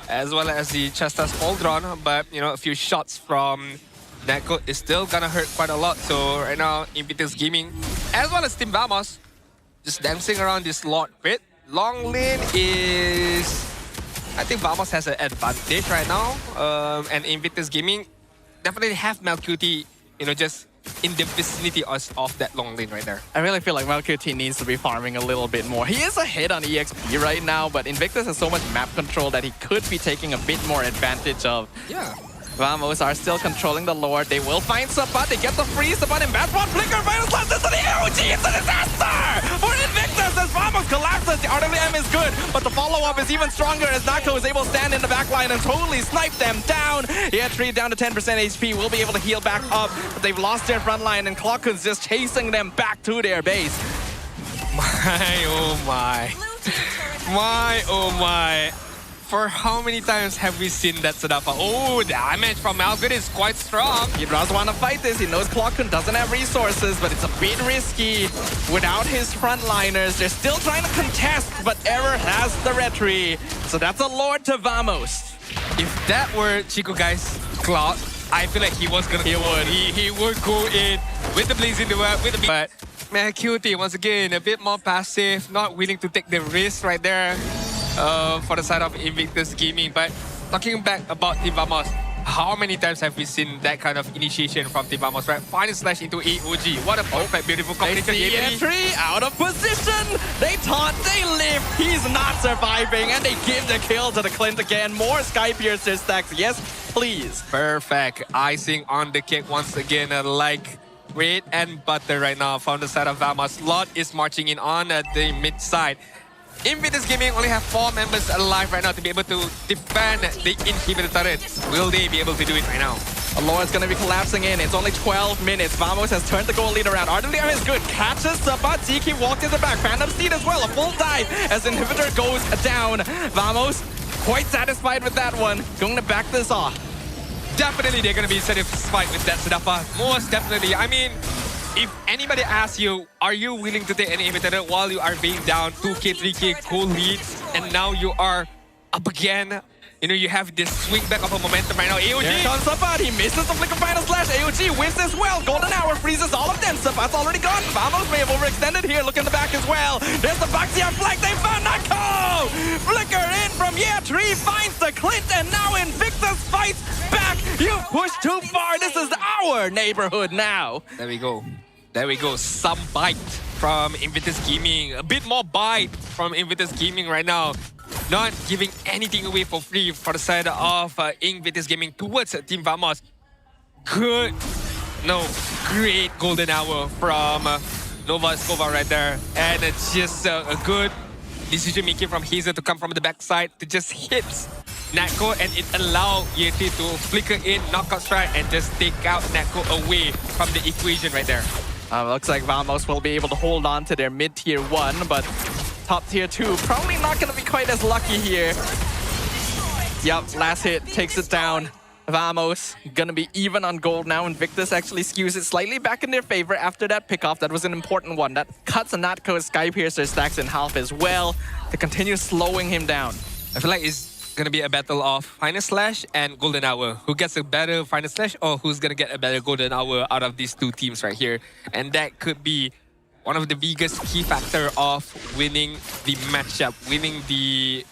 as well as the Chestas Pauldron, but you know, a few shots from Natko is still gonna hurt quite a lot. So right now, Invictus Gaming as well as Team Vamos just dancing around this Lord pit. Long lane is, I think Vamos has an advantage right now, and Invictus Gaming definitely have MelQT, you know, just in the vicinity of that long lane right there. I really feel like MelQT needs to be farming a little bit more. He is ahead on EXP right now, but Invictus has so much map control that he could be taking a bit more advantage of. Yeah. Vamos are still controlling the Lord. They will find Sapat. They get the freeze. Sapat in bad spot. Flicker, final slash. This is the AOG. It's a disaster for Invictus as Vamos collapses. The RWM is good, but the follow-up is even stronger as Nako is able to stand in the back line and totally snipe them down. Yeah, 3 down to 10% HP. Will be able to heal back up, but they've lost their front line and Clockun's just chasing them back to their base. My, oh my. My, oh my. For how many times have we seen that setup? Oh, damage from Malgood is quite strong. He does want to fight this. He knows Clockun doesn't have resources, but it's a bit risky. Without his frontliners, they're still trying to contest, but Error has the retry. So that's a Lord to Vamos. If that were Chico Guy's Cloud, I feel like he was gonna he would go in with the Blaze in the web, with the but MelQT once again a bit more passive, not willing to take the risk right there. For the side of Invictus Gaming. But talking back about Team Vamos, How many times have we seen that kind of initiation from Team Vamos, right? Final slash into AOG. What a perfect, beautiful They combination. see entry out of position. They taunt, they live. He's not surviving, and they give the kill to the Clint again. More Sky Piercer stacks. Yes, please. Perfect. Icing on the cake once again, like bread and butter right now from the side of Vamos. Lot is marching in on the mid side. Invictus Gaming only have 4 members alive right now to be able to defend the inhibitor turret. Will they be able to do it right now? Alora's gonna be collapsing in. It's only 12 minutes. Vamos has turned the goal lead around. RWM is good. Catches Sabat. Ziki walks in the back. Phantom Steed as well. A full dive as inhibitor goes down. Vamos quite satisfied with that one. Going to back this off. Definitely they're going to be satisfied with that, Sadafa. Most definitely. I mean, if anybody asks you, are you willing to take an inhibitor while you are being down 2k, 3k goal leads, and now you are up again? You know, you have this swing back of a momentum right now. AOG! Here comes Sabat. He misses the flicker final slash. AOG wins as well. Golden Hour freezes all of them. Sabat's already gone. Vamos may have overextended here. Look in the back as well. There's the Baxia flag. They found Nako! Flicker in from Tree finds the Clint, and now Invictus fights back. You pushed too far. This is our neighborhood now. There we go. There we go. Some bite from Invictus Gaming. A bit more bite from Invictus Gaming right now. Not giving anything away for free for the side of Invictus Gaming towards Team Vamos. Great golden hour from Nova Escobar right there. And it's just a good decision making from Hazel to come from the backside to just hit Natko, and it allowed Yeti to flicker in, knockout strike, and just take out Natko away from the equation right there. Looks like Vamos will be able to hold on to their mid-tier 1, but top tier 2 probably not going to be quite as lucky here. Yep, last hit takes it down. Vamos gonna be even on gold now. Invictus actually skews it slightly back in their favor after that pickoff. That was an important one. That cuts Natko's Sky Piercer stacks in half as well to continue slowing him down. I feel like it's gonna be a battle of Final Slash and Golden Hour. Who gets a better Final Slash, or who's gonna get a better Golden Hour out of these two teams right here? And that could be one of the biggest key factor of winning the matchup, winning the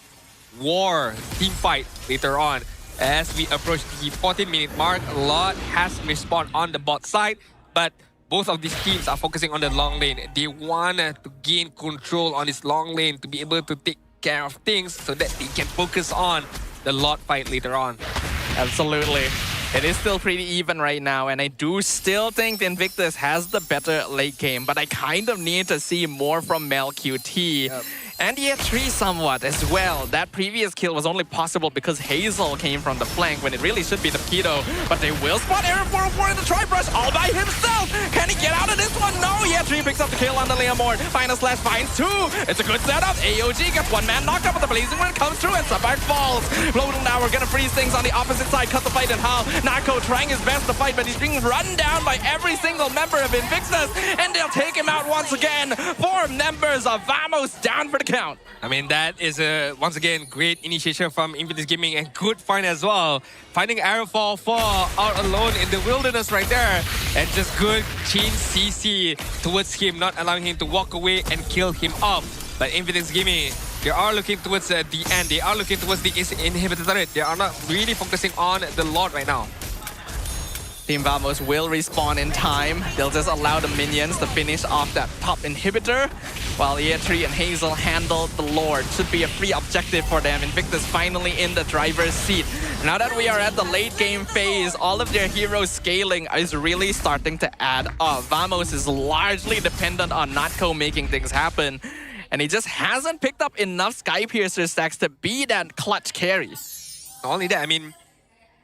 war team fight later on. As we approach the 14-minute mark, a lot has respawned on the bot side, but both of these teams are focusing on the long lane. They want to gain control on this long lane to be able to take care of things so that they can focus on the lot fight later on. Absolutely. It is still pretty even right now, and I do still think Invictus has the better late game, but I kind of need to see more from Mel QT. Yep. And Tree somewhat as well. That previous kill was only possible because Hazel came from the flank when it really should be the Pedo. But they will spot Aaron 404 in the Tri-Brush all by himself. Can he get out of this one? No, Tree picks up the kill on the Leomord. Final Slash finds 2. It's a good setup. AOG gets one man knocked up, but the Blazing Wind comes through and Sabark falls. Floating now, we're gonna freeze things on the opposite side, cut the fight in half. Nako trying his best to fight, but he's being run down by every single member of Invictus, and they'll take him out once again. 4 members of Vamos down for the count. I mean, that is a, once again, great initiation from Invictus Gaming and good find as well. Finding Arrow 404 out alone in the wilderness right there. And just good chain CC towards him, not allowing him to walk away and kill him off. But Invictus Gaming, they are looking towards the end. They are looking towards the inhibitor turret. They are not really focusing on the Lord right now. Team Vamos will respawn in time. They'll just allow the minions to finish off that top inhibitor, while Tree and Hazel handle the Lord. Should be a free objective for them. Invictus finally in the driver's seat. Now that we are at the late game phase, all of their heroes scaling is really starting to add up. Vamos is largely dependent on Natko making things happen, and he just hasn't picked up enough Sky Piercer stacks to be that clutch carry. Not only that, I mean,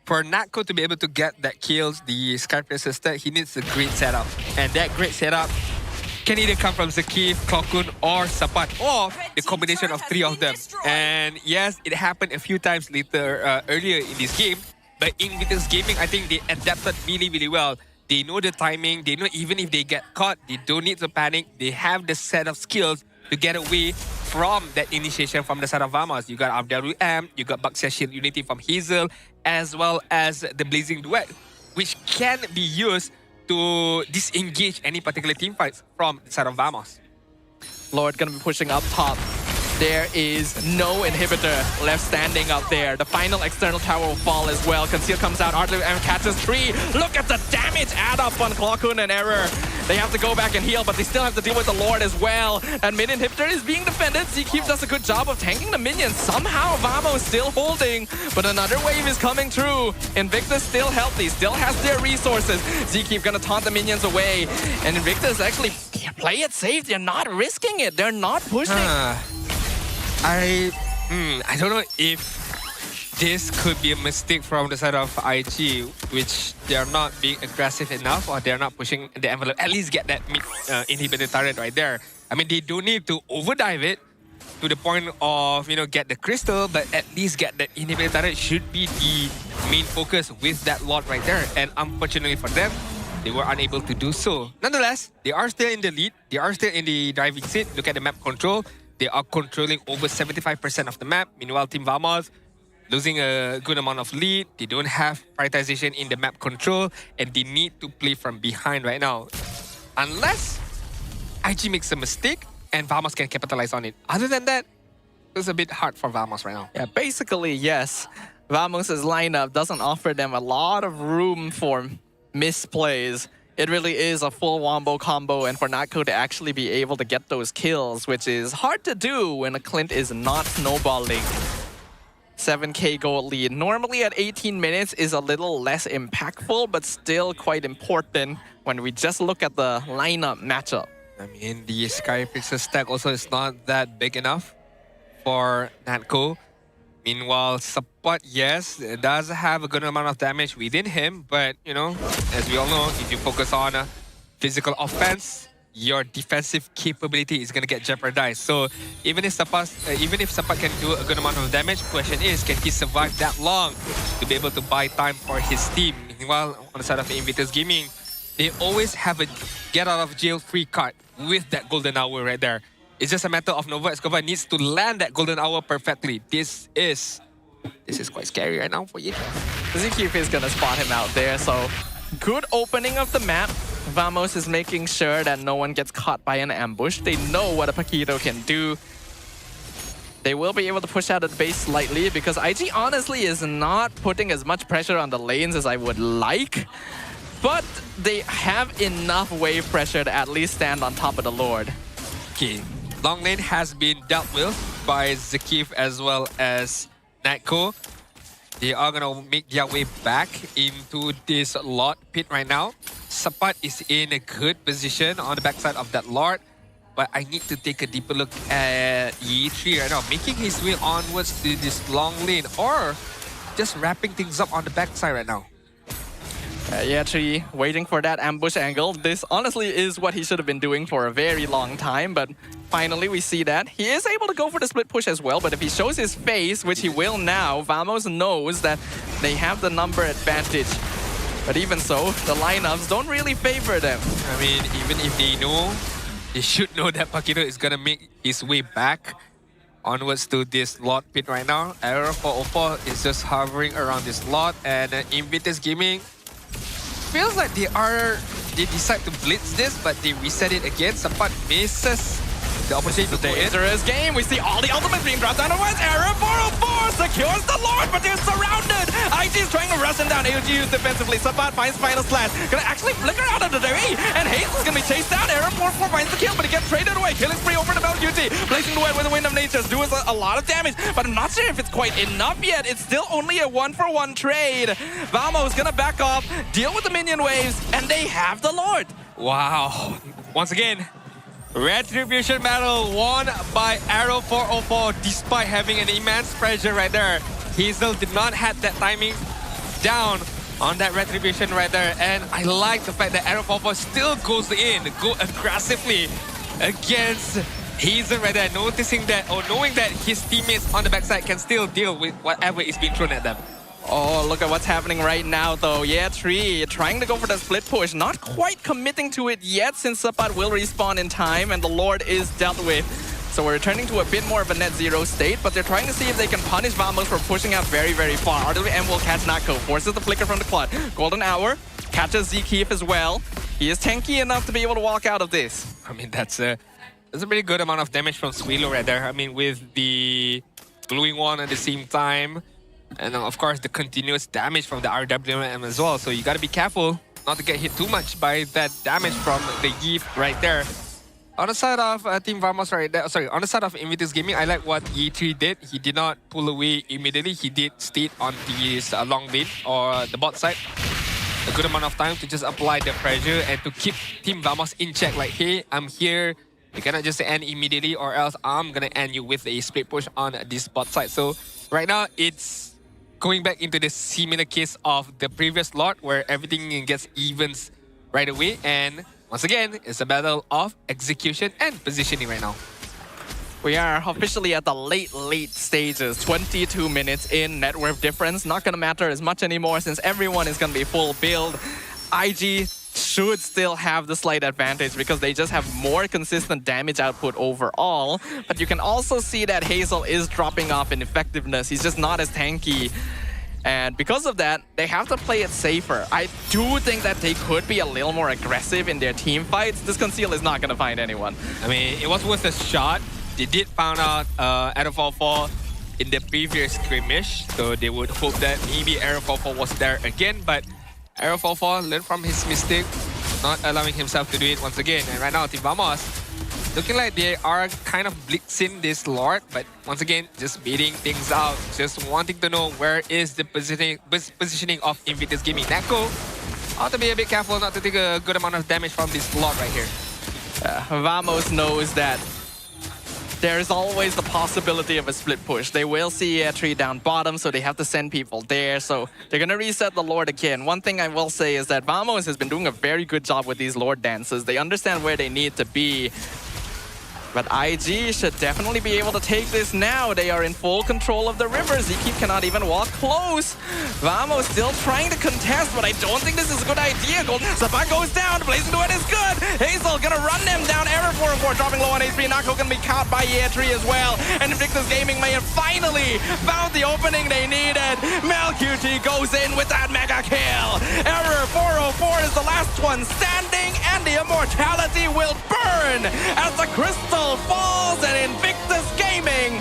for Natko to be able to get that kills, the Sky Piercer stack, he needs a great setup. And that great setup can either come from Zakif, Klokun, or Sapat, or the combination of 3 of them. And yes, it happened a few times later, earlier in this game, but in Invictus Gaming, I think they adapted really, really well. They know the timing, they know even if they get caught, they don't need to panic. They have the set of skills to get away from that initiation from the side of Vamos. You got RWM, you got Baxia Shield Unity from Hazel, as well as the Blazing Duet, which can be used to disengage any particular team fights from the side of Vamos. Lord gonna be pushing up top. there is no inhibitor left standing up there. The final external tower will fall as well. Conceal comes out, RWM catches 3. Look at the damage add up on Clockhoon and Error. They have to go back and heal, but they still have to deal with the Lord as well. And mid inhibitor is being defended. Zkeep does a good job of tanking the minions. Somehow Vamo is still holding, but another wave is coming through. Invictus still healthy, still has their resources. Zkeep gonna taunt the minions away. And Invictus actually play it safe. They're not risking it. They're not pushing. I don't know if this could be a mistake from the side of IG, which they are not being aggressive enough, or they're not pushing the envelope. At least get that mid inhibitor turret right there. I mean, they don't need to overdive it to the point of, you know, get the crystal, but at least get the inhibitor turret should be the main focus with that lot right there. And unfortunately for them, they were unable to do so. Nonetheless, they are still in the lead. They are still in the driving seat. Look at the map control. They are controlling over 75% of the map. Meanwhile, Team Vamos losing a good amount of lead. They don't have prioritization in the map control, and they need to play from behind right now. Unless IG makes a mistake and Vamos can capitalize on it. Other than that, it's a bit hard for Vamos right now. Yeah, basically, yes. Vamos' lineup doesn't offer them a lot of room for misplays. It really is a full wombo combo, and for Natco to actually be able to get those kills, which is hard to do when a Clint is not snowballing. 7k gold lead. Normally at 18 minutes is a little less impactful, but still quite important when we just look at the lineup matchup. I mean, the Sky Pixel stack also is not that big enough for Natco. Meanwhile, Support, yes, it does have a good amount of damage within him, but, you know, as we all know, if you focus on physical offense, your defensive capability is going to get jeopardized. So even if Support can do a good amount of damage, question is, can he survive that long to be able to buy time for his team? Meanwhile, on the side of Invictus Gaming, they always have a get out of jail free card with that golden hour right there. It's just a matter of Nova Escobar needs to land that golden hour perfectly. This is quite scary right now for you. Zkeep is gonna spot him out there, so good opening of the map. Vamos is making sure that no one gets caught by an ambush. They know what a Paquito can do. They will be able to push out of the base slightly because IG honestly is not putting as much pressure on the lanes as I would like. But they have enough wave pressure to at least stand on top of the Lord. Okay, long lane has been dealt with by Zkeep as well as Natco. They are gonna make their way back into this Lord pit right now. Support is in a good position on the backside of that Lord, but I need to take a deeper look at E3 right now, making his way onwards to this long lane, or just wrapping things up on the backside right now. E3 waiting for that ambush angle. This honestly is what he should have been doing for a very long time, but finally we see that. He is able to go for the split push as well, but if he shows his face, which he will now, Vamos knows that they have the number advantage. But even so, the lineups don't really favor them. I mean, even if they know, they should know that Paquito is gonna make his way back onwards to this Lord pit right now. Error 404 is just hovering around this Lord, and Invictus Gaming feels like they decide to blitz this, but they reset it again. Support misses the opportunity to go in. Dangerous game. We see all the ultimates being dropped down onwards. Error 404 secures the Lord, but they're surrounded. IG is trying to rush him down. AOG used defensively. Support finds final slash. Gonna actually flicker out of the way, and Hayes is gonna be chased down. Error 404 finds the kill, but he gets traded away. Killing spree over the Bell UT. Blazing the way with the Wind of Nature. Doing a lot of damage, but I'm not sure if it's quite enough yet. It's still only a 1-for-1 trade. Vamo's gonna back off, deal with the minion waves, and they have the Lord. Wow. Once again, Retribution battle won by Arrow 404 despite having an immense pressure right there. Hazel did not have that timing down on that Retribution right there, and I like the fact that Arrow 404 still goes aggressively against Hazel right there, noticing that or knowing that his teammates on the backside can still deal with whatever is being thrown at them. Oh, look at what's happening right now, though. Yeah, Tree trying to go for the split push. Not quite committing to it yet, since Sapat will respawn in time, and the Lord is dealt with. So we're returning to a bit more of a net zero state, but they're trying to see if they can punish Vamos for pushing out very, very far. RWM will catch Natco, forces the flicker from the Clot. Golden Hour catches Zkeep as well. He is tanky enough to be able to walk out of this. I mean, that's a That's a pretty good amount of damage from Swilo right there. I mean, with the glowing one at the same time. And of course, the continuous damage from the RWM as well. So you gotta be careful not to get hit too much by that damage from the Yves right there. On the side of Team Vamos right there, sorry, on the side of Invictus Gaming, I like what E3 did. He did not pull away immediately. He did stay on this long lane or the bot side a good amount of time to just apply the pressure and to keep Team Vamos in check. Like, hey, I'm here. You cannot just end immediately or else I'm gonna end you with a split push on this bot side. So right now, it's going back into the similar case of the previous lot where everything gets evens right away. And once again, it's a battle of execution and positioning right now. We are officially at the late stages. 22 minutes in, net worth difference not gonna matter as much anymore since everyone is gonna be full build. IG should still have the slight advantage because they just have more consistent damage output overall. But you can also see that Hazel is dropping off in effectiveness. He's just not as tanky. And because of that, they have to play it safer. I do think that they could be a little more aggressive in their team fights. This Conceal is not going to find anyone. I mean, it was worth a shot. They did found out Arrow 44 in the previous skirmish, so they would hope that maybe Arrow 44 was there again, but Arrow 44 learned from his mistake, not allowing himself to do it once again. And right now, Team Vamos looking like they are kind of blitzing this Lord, but once again, just beating things out, just wanting to know where is the positioning of Invictus Gaming. Neko, ought to be a bit careful not to take a good amount of damage from this Lord right here. Vamos knows that there is always the possibility of a split push. They will see a tree down bottom, so they have to send people there. So they're going to reset the Lord again. One thing I will say is that Vamos has been doing a very good job with these Lord dances. They understand where they need to be. But IG should definitely be able to take this now. They are in full control of the rivers. Ziki cannot even walk close. Vamos still trying to contest, but I don't think this is a good idea. Sapa goes down. Blazing Duet is good. Hazel gonna run them down. Error 4-4 dropping low on HP. Nako gonna be caught by Yeatri as well. And Invictus Gaming may have finally found the opening they needed. MelQT goes in with that mega kill. Error 404 is the last one standing, and the immortality will burn as the crystal falls, and Invictus Gaming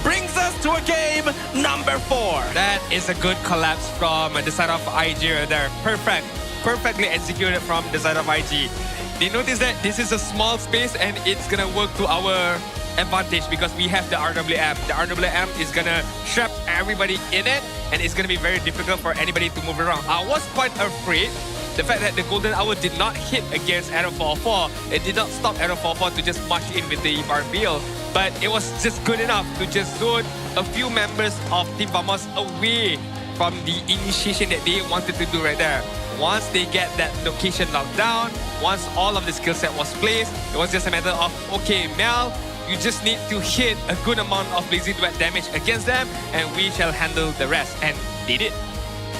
brings us to a game number 4. That is a good collapse from the side of IG there. Perfectly executed from the side of IG. They notice that this is a small space and it's gonna work to our advantage because we have the RWM. The RWM is gonna trap everybody in it and it's gonna be very difficult for anybody to move around. I was quite afraid the fact that the Golden Hour did not hit against Arrow 44, it did not stop Arrow 44 to just march in with the RBL, but it was just good enough to just zone a few members of Team Vamos away from the initiation that they wanted to do right there. Once they get that location locked down, once all of the skill set was placed, it was just a matter of, okay, Mel, you just need to hit a good amount of Blazing Duet damage against them, and we shall handle the rest. And they did.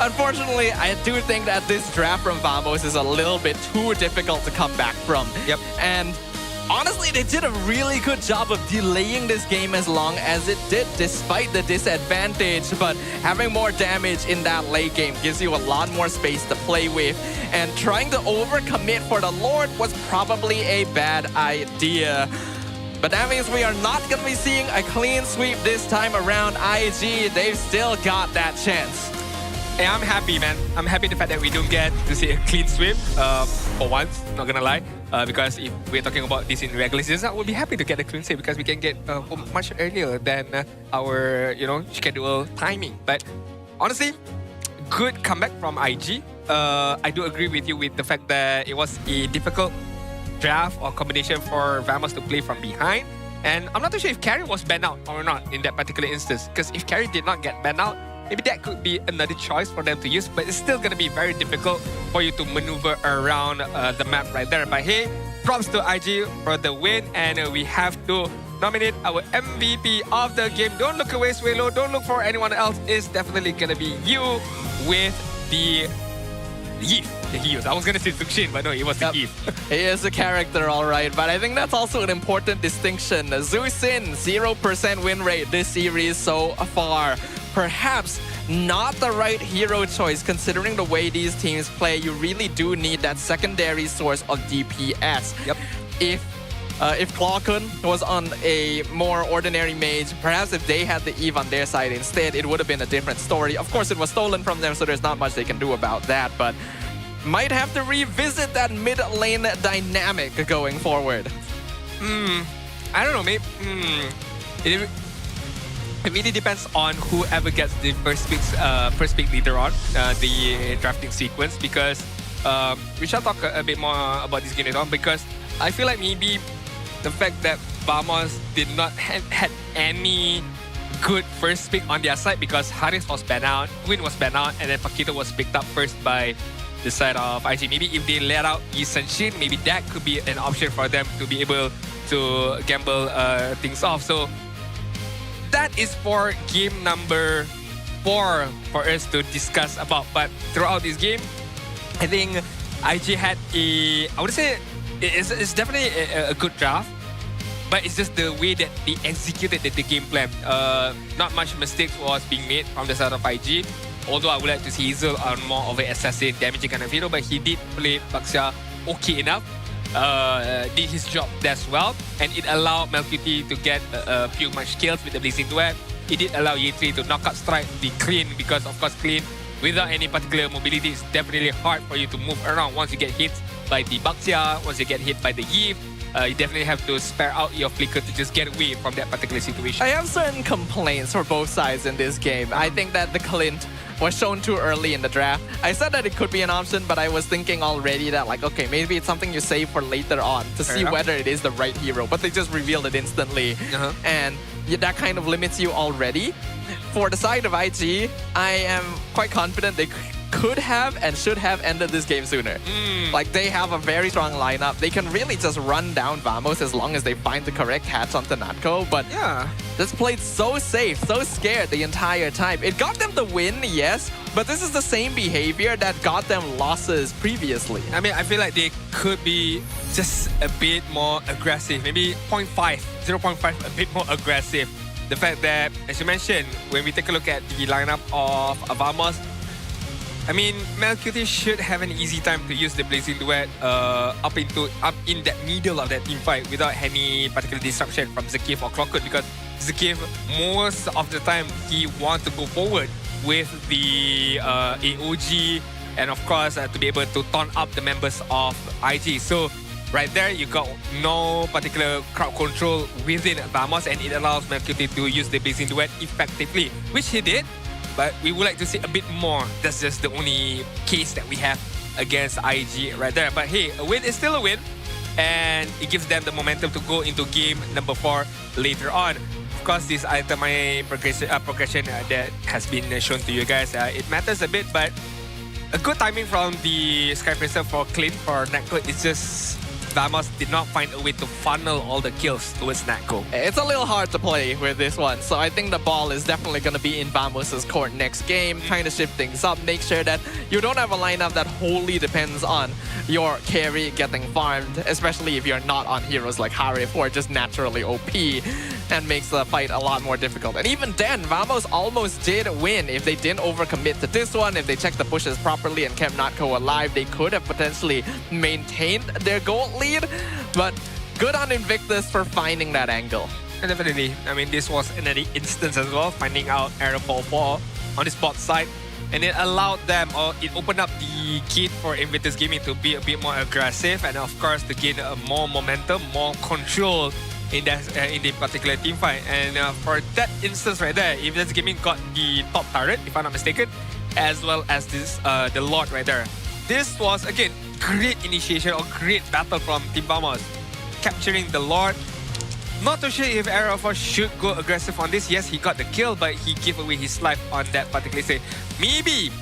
Unfortunately, I do think that this draft from Vamos is a little bit too difficult to come back from. Yep. And honestly, they did a really good job of delaying this game as long as it did, despite the disadvantage. But having more damage in that late game gives you a lot more space to play with. And trying to overcommit for the Lord was probably a bad idea. But that means we are not going to be seeing a clean sweep this time around. IG, they've still got that chance. Hey, I'm happy, man. I'm happy the fact that we don't get to see a clean sweep for once, not gonna lie. Because if we're talking about this in regular season, I would be happy to get a clean sweep because we can get home much earlier than our, schedule timing. But honestly, good comeback from IG. I do agree with you with the fact that it was a difficult draft or combination for Vamos to play from behind. And I'm not too sure if Carry was banned out or not in that particular instance. Because if Carry did not get banned out, maybe that could be another choice for them to use, but it's still going to be very difficult for you to maneuver around the map right there. But hey, props to IG for the win, and we have to nominate our MVP of the game. Don't look away, Swelo. Don't look for anyone else. It's definitely going to be you with the Yves. The Yves. I was going to say Sukshin, but no, it was the Yves. He is a character, all right. But I think that's also an important distinction. Zusin, 0% win rate this series so far. Perhaps not the right hero choice considering the way these teams play. You really do need that secondary source of DPS. Yep. If If Clawkun was on a more ordinary mage, perhaps if they had the Eve on their side instead, it would have been a different story. Of course, it was stolen from them, so there's not much they can do about that, but might have to revisit that mid lane dynamic going forward. I don't know, maybe it really depends on whoever gets the first pick later on, the drafting sequence, because we shall talk a bit more about this game later on, because I feel like maybe the fact that Vamos did not had any good first pick on their side, because Haris was banned out, Quinn was banned out, and then Paquito was picked up first by the side of IG. Maybe if they let out Yi Senshin, maybe that could be an option for them to be able to gamble things off. So that is for game number 4 for us to discuss about. But throughout this game, I think IG had I would say it's definitely a good draft, but it's just the way that they executed the game plan. Not much mistakes was being made from the side of IG. Although I would like to see Hazel on more of an assassin damaging kind of hero, but he did play Baxia okay enough. Did his job as well, and it allowed Melkuti to get a few much kills with the Blazing Duet. It did allow Ye3 to knock out strike the clean, because of course clean without any particular mobility is definitely hard for you to move around once you get hit by the Baxia, once you get hit by the Eve. You definitely have to spare out your flicker to just get away from that particular situation. I have certain complaints for both sides in this game. I think that the Clint was shown too early in the draft. I said that it could be an option, but I was thinking already that like, okay, maybe it's something you save for later on to see whether it is the right hero, but they just revealed it instantly. And that kind of limits you already. For the side of IG, I am quite confident they could have and should have ended this game sooner. Like, they have a very strong lineup. They can really just run down Vamos as long as they find the correct hatch onto Natko. But yeah, just played so safe, so scared the entire time. It got them the win, yes, but this is the same behavior that got them losses previously. I mean, I feel like they could be just a bit more aggressive. Maybe 0.5, a bit more aggressive. The fact that, as you mentioned, when we take a look at the lineup of Vamos, I mean, Melkuti should have an easy time to use the Blazing Duet up in that middle of that team fight without any particular disruption from Zakif or Clockwood, because Zakif, most of the time, he wants to go forward with the AOG, and of course, to be able to taunt up the members of IG. So right there, you got no particular crowd control within Vamos, and it allows Melkuti to use the Blazing Duet effectively, which he did. But we would like to see a bit more. That's just the only case that we have against IG right there. But hey, a win is still a win, and it gives them the momentum to go into game number 4 later on. Of course, this item progression that has been shown to you guys, it matters a bit, but a good timing from the Sky Princess for Clint for Natko. It's just Vamos did not find a way to funnel all the kills towards Natko. It's a little hard to play with this one, so I think the ball is definitely going to be in Vamos' court next game, trying to shift things up, make sure that you don't have a lineup that wholly depends on your carry getting farmed, especially if you're not on heroes like Harif, who are just naturally OP, and makes the fight a lot more difficult. And even then, Vamos almost did win. If they didn't overcommit to this one, if they checked the bushes properly and kept Natko alive, they could have potentially maintained their gold lead, but good on Invictus for finding that angle. And definitely, I mean, this was another instance as well, finding out Aerofall 4 on the spot side, and it allowed them, or it opened up the gate for Invictus Gaming to be a bit more aggressive, and of course to gain more momentum, more control in the particular team fight. And for that instance right there, Invictus Gaming got the top turret, if I'm not mistaken, as well as this the Lord right there. This was, again, great initiation or great battle from Team Vamos. Capturing the Lord. Not too sure if Aeroforce should go aggressive on this. Yes, he got the kill, but he gave away his life on that particular stage. Maybe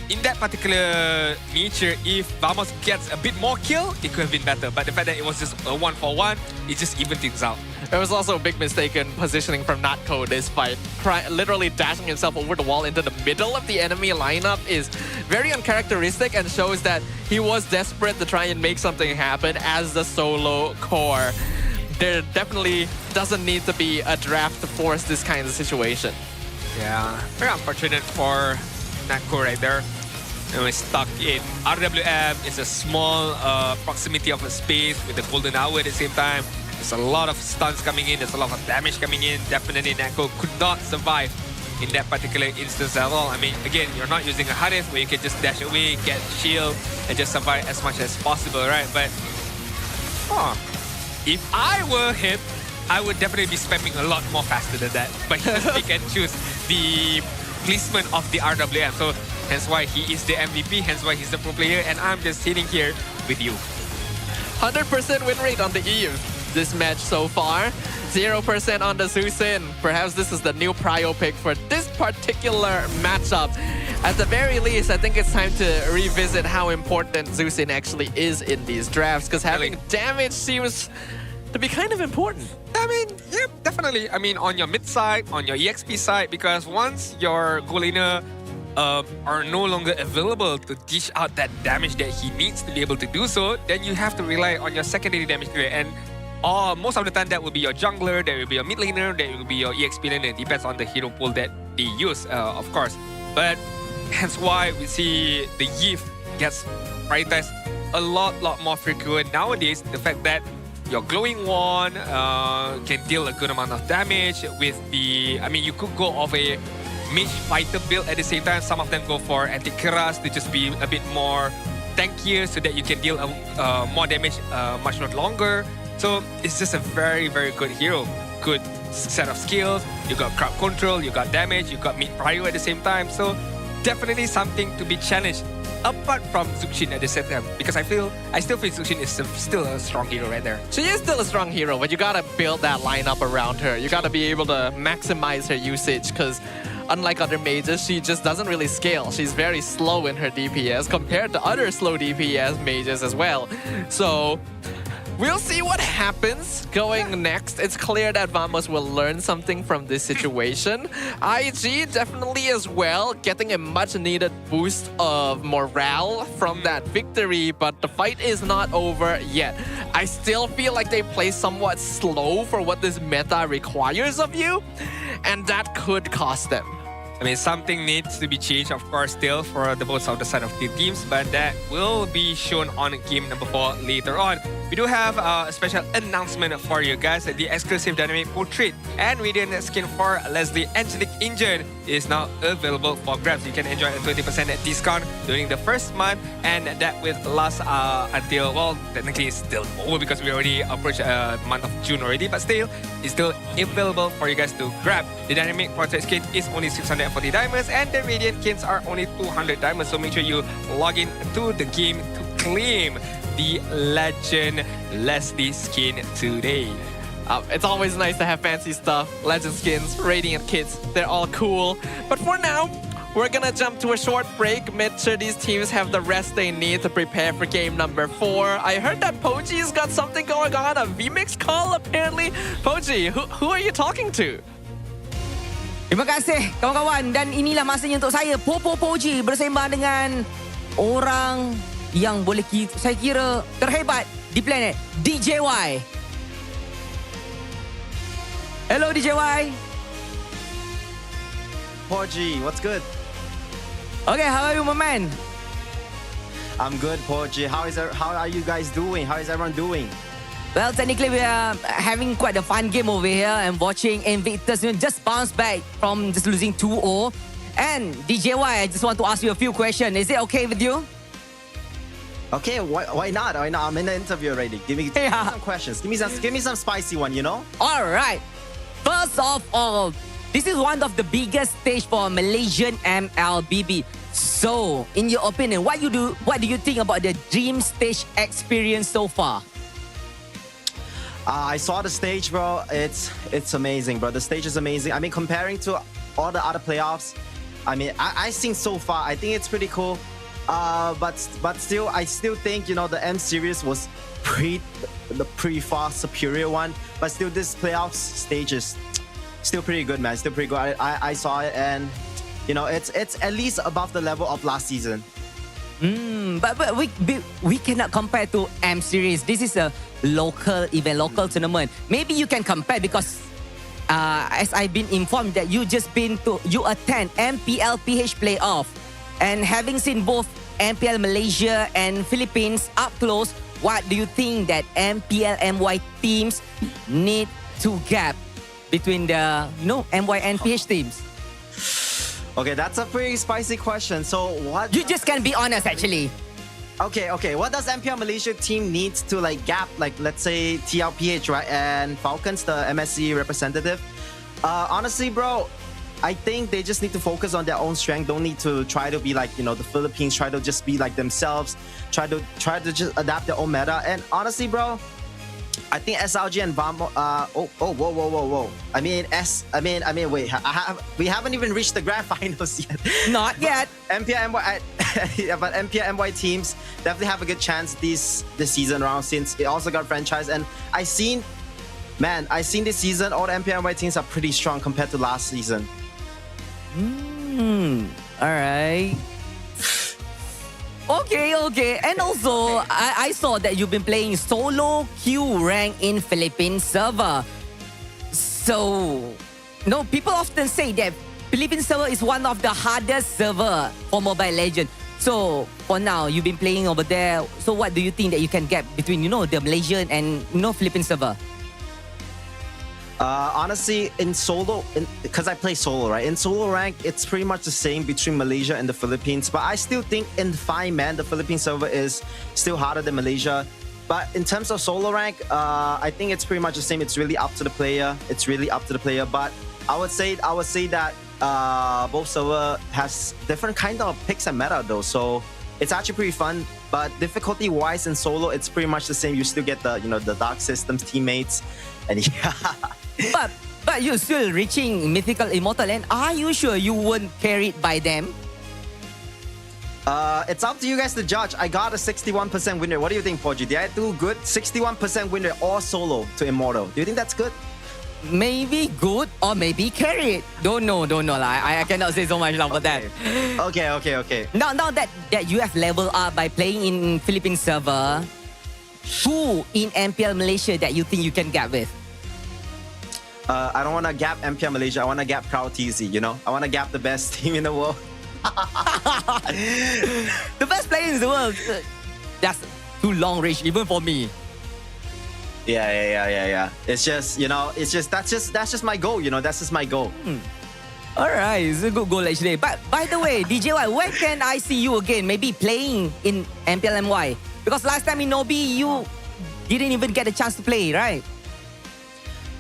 in that particular nature, if Vamos gets a bit more kill, it could have been better. But the fact that it was just a 1-for-1, it just evened things out. It was also a big mistake in positioning from Natko this fight. Literally dashing himself over the wall into the middle of the enemy lineup is very uncharacteristic and shows that he was desperate to try and make something happen as the solo core. There definitely doesn't need to be a draft to force this kind of situation. Yeah, very unfortunate for Natko right there. we're stuck in RWM. It's a small proximity of a space with the golden hour at the same time. There's a lot of stuns coming in. There's a lot of damage coming in. Definitely Neko could not survive in that particular instance at all. I mean, again, you're not using a Harith where you can just dash away, get shield, and just survive as much as possible, right? But if I were him, I would definitely be spamming a lot more faster than that. But he just pick and choose the placement of the RWM. So hence why he is the MVP, hence why he's the pro player, and I'm just sitting here with you. 100% win rate on the Eve this match so far. 0% on the Zusin. Perhaps this is the new prio pick for this particular matchup. At the very least, I think it's time to revisit how important Zusin actually is in these drafts, because having damage seems to be kind of important. I mean, yeah, definitely. I mean, on your mid side, on your EXP side, because once your goal laner are no longer available to dish out that damage that he needs to be able to do so, then you have to rely on your secondary damage player. And most of the time, that will be your jungler, that will be your mid laner, that will be your EXP laner. It depends on the hero pool that they use, of course. But hence why we see the Yif gets prioritized a lot more frequent nowadays. The fact that your glowing wand can deal a good amount of damage with the... I mean, you could go off a mage fighter build at the same time. Some of them go for anti-Keras to just be a bit more tankier so that you can deal more damage much not longer. So it's just a very good hero. Good set of skills. You got crowd control, you got damage, you got mid prio at the same time. So definitely something to be challenged apart from Zuxin at the same time, because I still feel Zuxin is still a strong hero right there. She is still a strong hero, but you gotta build that lineup around her. You gotta be able to maximize her usage, because unlike other mages, she just doesn't really scale. She's very slow in her DPS compared to other slow DPS mages as well. So we'll see what happens going next. It's clear that Vamos will learn something from this situation. IG definitely as well, getting a much needed boost of morale from that victory, but the fight is not over yet. I still feel like they play somewhat slow for what this meta requires of you, and that could cost them. I mean, something needs to be changed, of course, still for the both of the side of the teams, but that will be shown on game number 4 later on. We do have a special announcement for you guys. The exclusive dynamic portrait and radiant skin for Leslie Angelic Injured is now available for grabs. You can enjoy a 20% discount during the first month, and that will last until, well, technically it's still over because we already approached month of June already, but still, it's still available for you guys to grab. The dynamic portrait skin is only 640 diamonds, and the radiant skins are only 200 diamonds, so make sure you log in to the game to claim the Legend Leslie skin today. It's always nice to have fancy stuff. Legend skins, radiant kits, they're all cool. But for now, we're gonna jump to a short break. Make sure these teams have the rest they need to prepare for game number 4. I heard that Poji's got something going on, a VMix call apparently. Poji, who are you talking to? Terima kasih kawan-kawan, dan inilah masanya untuk saya Poji bersembang dengan orang yang boleh saya kira terhebat di planet, DJY. Hello DJY. Poji, what's good? Okay, how are you, my man? I'm good, Poji. How are you guys doing? How is everyone doing? Well, technically we are having quite a fun game over here and watching Invictus just bounce back from just losing 2-0. And DJY, I just want to ask you a few questions. Is it okay with you? Okay, why not? Why not? I'm in the interview already. Give me some questions. Give me some spicy one, you know? All right. First of all, this is one of the biggest stage for Malaysian MLBB. So, in your opinion, what do you think about the dream stage experience so far? I saw the stage, bro. It's amazing, bro. The stage is amazing. I mean, comparing to all the other playoffs, I mean, I think so far, I think it's pretty cool. But still, I still think, you know, the M series was the pretty far superior one. But still, this playoffs stage is still pretty good, man. Still pretty good. I saw it, and you know, it's at least above the level of last season. But we cannot compare to M series. This is a local event, local tournament. Maybe you can compare because as I've been informed that you attend MPL PH playoff, and having seen both MPL Malaysia and Philippines up close, what do you think that MPL MY teams need to gap between the MY and PH teams? Okay, that's a pretty spicy question. So what? You just can be honest, actually. Okay. What does MPL Malaysia team needs to gap, let's say TLPH, right, and Falcons, the MSC representative? Honestly, bro, I think they just need to focus on their own strength. Don't need to try to be the Philippines. Try to just be like themselves. Try to just adapt their own meta. And honestly, bro, I think SRG and Vamo. Whoa. Wait. We haven't even reached the grand finals yet. Not yet. MPL MY, but MPL MY teams definitely have a good chance this season around, since it also got franchise. And I seen this season all the MPL MY teams are pretty strong compared to last season. All right. Okay. And also, I saw that you've been playing solo queue rank in Philippine server. So, people often say that Philippine server is one of the hardest server for Mobile Legends. So, for now, you've been playing over there. So, what do you think that you can get between, the Malaysian and, Philippine server? Honestly, in solo, because I play solo, right? In solo rank, it's pretty much the same between Malaysia and the Philippines. But I still think in 5-man, the Philippine server is still harder than Malaysia. But in terms of solo rank, I think it's pretty much the same. It's really up to the player. But I would say that both server has different kind of picks and meta though. So it's actually pretty fun. But difficulty-wise in solo, it's pretty much the same. You still get the the Dark Systems teammates, and yeah. But you're still reaching Mythical Immortal, and are you sure you weren't carried by them? It's up to you guys to judge. I got a 61% win rate. What do you think, Poji? Did I do good? 61% win rate all solo to Immortal. Do you think that's good? Maybe good or maybe carried. Don't know. I cannot say so much about that. Okay. Now that you have leveled up by playing in Philippine server, who in MPL Malaysia that you think you can gap with? I don't want to gap MPL Malaysia. I want to gap Proud TZ, I want to gap the best team in the world. The best player in the world. That's too long range even for me. Yeah. It's just, that's just my goal, That's just my goal. Alright, it's a good goal actually. But by the way, DJY, when can I see you again? Maybe playing in MPL MY? Because last time in Nobi, you didn't even get a chance to play, right?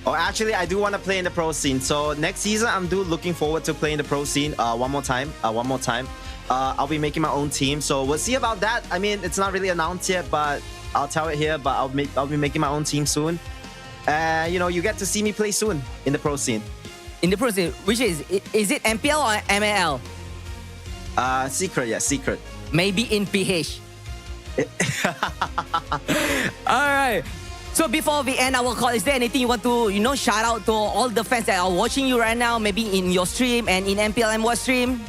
Oh, actually, I do want to play in the pro scene. So next season, I'm looking forward to playing the pro scene one more time. I'll be making my own team. So we'll see about that. I mean, it's not really announced yet, but I'll tell it here. But I'll be making my own team soon. You get to see me play soon in the pro scene. In the pro scene, which is it MPL or MAL? Secret, yeah, secret. Maybe in PH. Alright. So before we end our call, is there anything you want to, shout out to all the fans that are watching you right now, maybe in your stream and in MPL MY stream?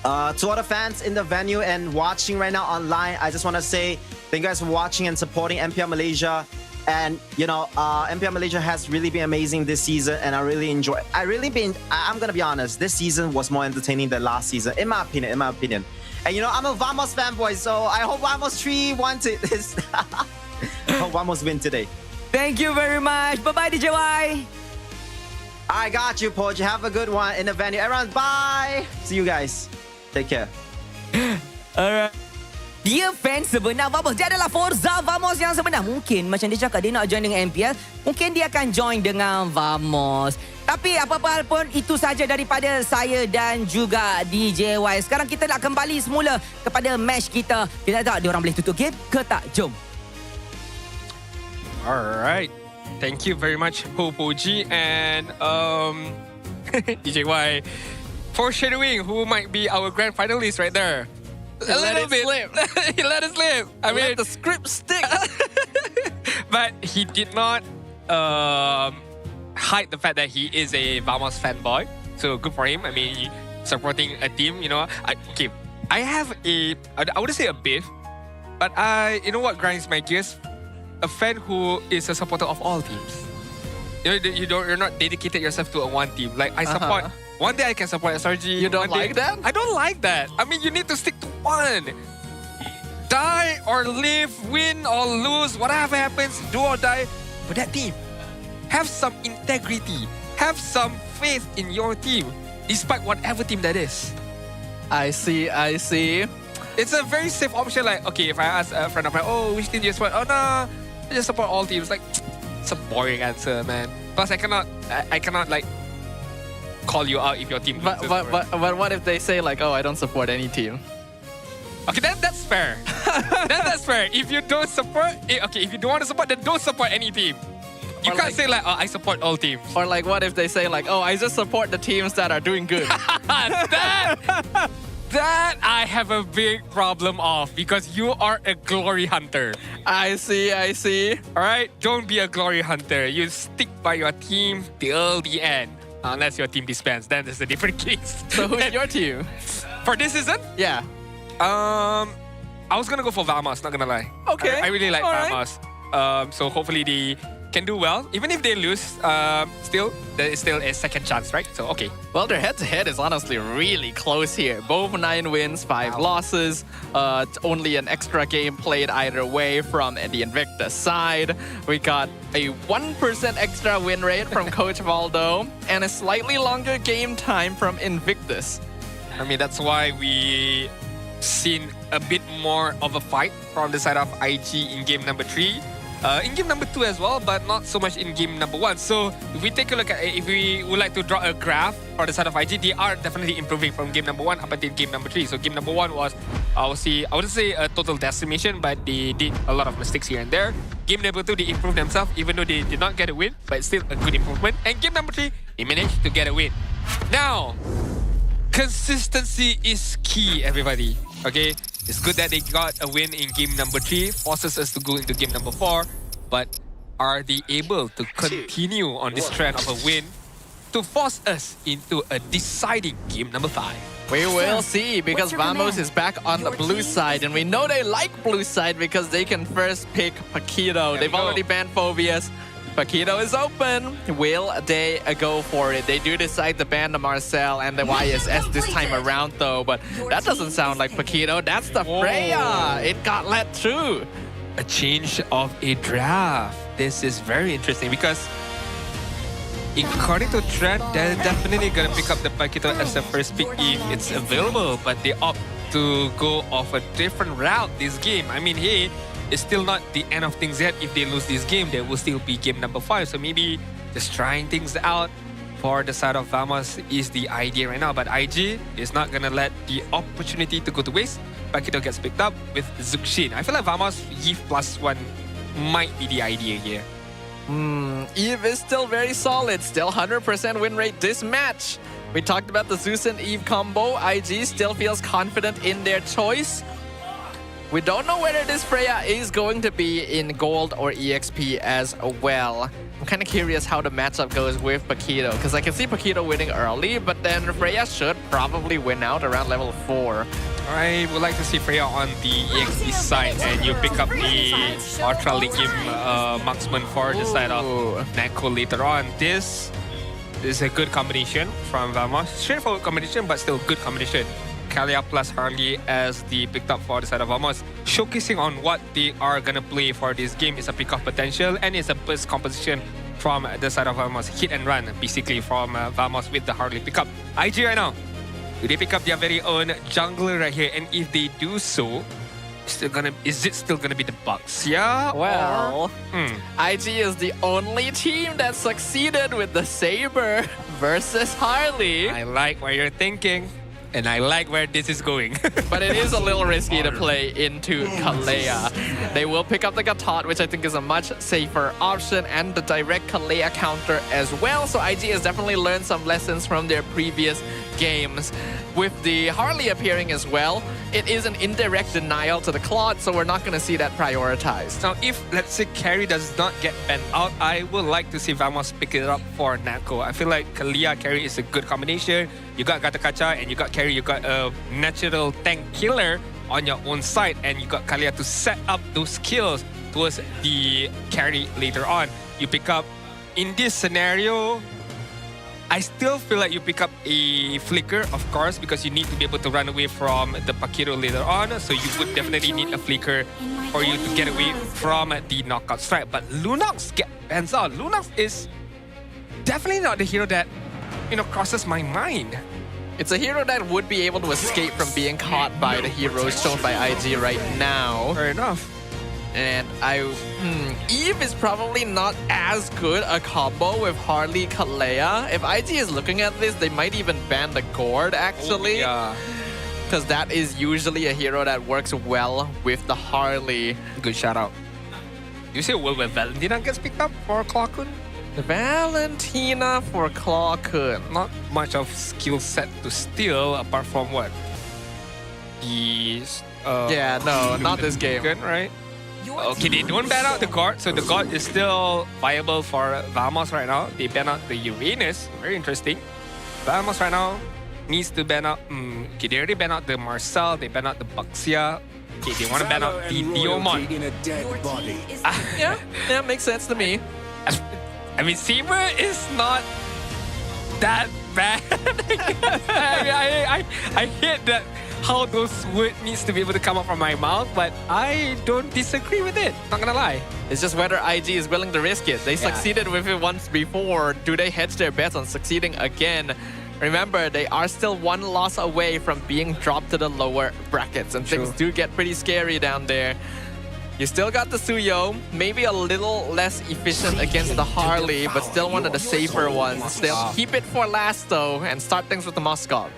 To all the fans in the venue and watching right now online, I just want to say thank you guys for watching and supporting MPL Malaysia. And, MPL Malaysia has really been amazing this season, and I really enjoy it. I'm going to be honest, this season was more entertaining than last season, in my opinion. And, I'm a Vamos fanboy, so I hope Vamos 3 wants it. I hope Vamos win today. Thank you very much. Bye-bye, DJY. I got you, Poji. Have a good one in the venue. Everyone, bye. See you guys. Take care. Alright. Dia fans sebenar Vamos. Dia adalah Forza Vamos yang sebenar. Mungkin macam dia cakap dia nak join dengan MPL. Mungkin dia akan join dengan Vamos. Tapi apa-apa hal pun itu saja daripada saya dan juga DJY. Sekarang kita nak kembali semula kepada match kita. Kita tak ada orang boleh tutup game ke tak? Jom. Alright. Thank you very much, Poji and DJY, foreshadowing who might be our grand finalist right there. A little bit. He let it slip. I mean, let the script stick. But he did not hide the fact that he is a Vamos fanboy. So good for him. I mean, he supporting a team, I have I wouldn't say a beef, but what grinds my gears? A fan who is a supporter of all teams. You're not dedicated yourself to a one team. Like I support One day I can support SRG. You don't like that? I don't like that. I mean, you need to stick to one. Die or live, win or lose, whatever happens, do or die for that team. Have some integrity. Have some faith in your team, despite whatever team that is. I see. It's a very safe option. Like, okay, if I ask a friend of mine, oh, which team do you support? Oh, no, I just support all teams. Like, it's a boring answer, man. Plus, I cannot like call you out if your team. But what if they say like, oh, I don't support any team? Okay, then that's fair. That's fair. If you don't support, if you don't want to support, then don't support any team. You can't say like, oh, I support all teams. Or like, what if they say like, oh, I just support the teams that are doing good? That I have a big problem of, because you are a glory hunter. I see. All right, don't be a glory hunter. You stick by your team till the end. Unless your team disbands, then there's a different case. So who's your team? For this season? Yeah. I was gonna go for Vamos, not gonna lie. Okay. I really like All Vamos. So hopefully they can do well. Even if they lose, still, there is still a second chance, right? So, okay. Well, their head-to-head is honestly really close here. Both 9 wins, 5 losses. Only an extra game played either way from the Invictus side. We got a 1% extra win rate from Coach Valdo and a slightly longer game time from Invictus. I mean, that's why we seen a bit more of a fight from the side of IG in game number 3. In game number 2 as well, but not so much in game number 1. So if we take a look at, if we would like to draw a graph for the side of IG, they are definitely improving from game number 1 up until game number 3. So game number 1 was, I wouldn't say a total decimation, but they did a lot of mistakes here and there. Game number 2, they improved themselves, even though they did not get a win, but still a good improvement. And game number 3, they managed to get a win. Now, consistency is key, everybody. Okay, it's good that they got a win in game number 3, forces us to go into game number 4. But are they able to continue on this trend of a win to force us into a deciding game number 5? We will see, because Vamos is back on the blue side, and we know they like blue side because they can first pick Paquito. They've already banned Phobius. Paquito is open. Will they go for it? They do decide to ban the Marcel and the YSS this time around, though, but that doesn't sound like Paquito. That's the Freya. It got let through. A change of a draft. This is very interesting because according to trend, they're definitely going to pick up the Paquito as the first pick if it's available, but they opt to go off a different route this game. I mean, hey, it's still not the end of things yet. If they lose this game, there will still be game number 5. So maybe just trying things out for the side of Vamos is the idea right now. But IG is not going to let the opportunity to go to waste. Paquito gets picked up with Zuxin. I feel like Vamos Eve +1 might be the idea here. Eve is still very solid. Still 100% win rate this match. We talked about the Zeus and Eve combo. IG still feels confident in their choice. We don't know whether this Freya is going to be in gold or EXP as well. I'm kind of curious how the matchup goes with Paquito, because I can see Paquito winning early, but then Freya should probably win out around level 4. I would like to see Freya on the EXP side, and you pick up the Ultra League marksman for the side of Neko later on. This is a good combination from Vamos. Straightforward combination, but still good combination. Kalia plus Harley as the picked up for the side of Vamos, showcasing on what they are gonna play for this game. Is a pick-off potential and it's a burst composition from the side of Vamos. Hit and run basically from Vamos with the Harley pickup. IG right now, do they pick up their very own jungler right here? And if they do so, is it still gonna be the Bucks? Yeah. Well, IG is the only team that succeeded with the Saber versus Harley. I like what you're thinking. And I like where this is going. But it is a little risky to play into Kalea. They will pick up the Gatot, which I think is a much safer option, and the direct Kalea counter as well. So IG has definitely learned some lessons from their previous games. With the Harley appearing as well, it is an indirect denial to the Claude, so we're not going to see that prioritized. Now, if, let's say, carry does not get banned out, I would like to see Vamos pick it up for Nako. I feel like Kalea carry is a good combination. You got Gata Kacha and you got carry, you got a natural tank killer on your own side, and you got Kalea to set up those skills towards the carry later on. You pick up, in this scenario, I still feel like you pick up a flicker, of course, because you need to be able to run away from the Pakiro later on. So you would definitely need a flicker for you to get away from the knockout strike. But Lunox bans out. Lunox is definitely not the hero that, crosses my mind. It's a hero that would be able to escape from being caught by the heroes shown by IG right now. Fair enough. And Eve is probably not as good a combo with Harley Kalea. If IG is looking at this, they might even ban the Gourd actually. Yeah. Because that is usually a hero that works well with the Harley. Good shout out. You say will Valentina gets picked up for Clockun? Valentina for Clockun. Not much of skill set to steal apart from what? Yeah, no, not this game. Good, right? Okay, they don't ban out the God, so the God is still viable for Vamos right now. They ban out the Uranus, very interesting. Vamos right now needs to ban out, okay, they already ban out the Marcel, they ban out the Baxia. Okay, they want to ban out the Diomon. Yeah, makes sense to me. I mean, Saber is not that bad. I hate that how those words needs to be able to come out from my mouth, but I don't disagree with it. Not gonna lie. It's just whether IG is willing to risk it. They succeeded with it once before. Do they hedge their bets on succeeding again? Remember, they are still one loss away from being dropped to the lower brackets, and things do get pretty scary down there. You still got the Suyo, maybe a little less efficient against the Harley, but still one of the safer ones. They'll keep it for last though and start things with the Moskov.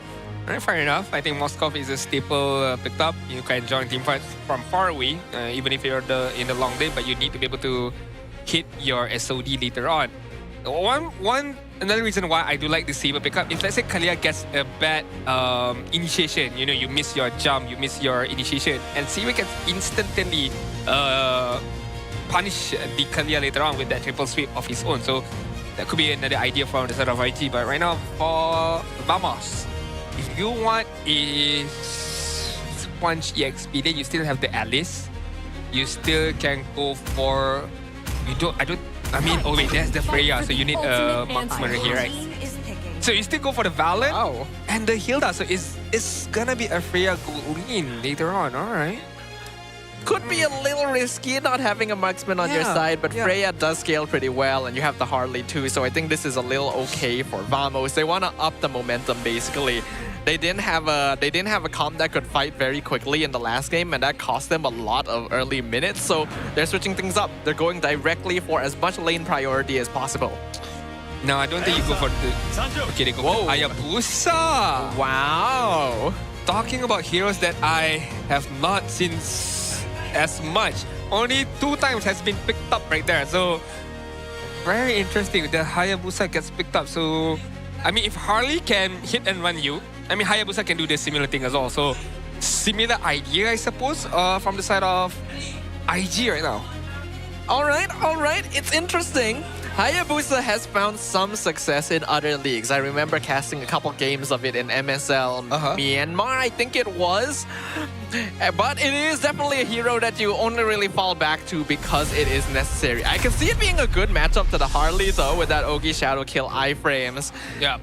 Right, fair enough. I think Moskov is a staple picked up. You can join team fights from far away, even if you're in the long day, but you need to be able to hit your SOD later on. Another reason why I do like the Saber pickup, if let's say Kalea gets a bad initiation, you miss your jump, you miss your initiation, and Saber can instantly punish the Kalea later on with that triple sweep of his own. So that could be another idea from the side of IG. But right now for Vamos, if you want a sponge EXP, then you still have the Alice. You still can go for there's the Freya, so you need a marksman right here, right? So you still go for the Valen and the Hilda, so it's gonna be a Freya Gulin later on, alright? Could be a little risky not having a marksman on your side, but Freya does scale pretty well, and you have the Harley too, so I think this is a little okay for Vamos. They want to up the momentum basically. They didn't have a comp that could fight very quickly in the last game, and that cost them a lot of early minutes, so they're switching things up. They're going directly for as much lane priority as possible. No, I don't think you go for the... Okay, they go for Hayabusa! Wow! Talking about heroes that I have not seen as much. Only 2 times has been picked up right there, so... Very interesting. The Hayabusa gets picked up, so... I mean, if Harley can hit and run you, Hayabusa can do the similar thing as well. So, similar idea, I suppose, from the side of IG right now. All right. It's interesting. Hayabusa has found some success in other leagues. I remember casting a couple games of it in MSL Myanmar, I think it was. But it is definitely a hero that you only really fall back to because it is necessary. I can see it being a good matchup to the Harley though, with that Ogi Shadow Kill iframes. Yep.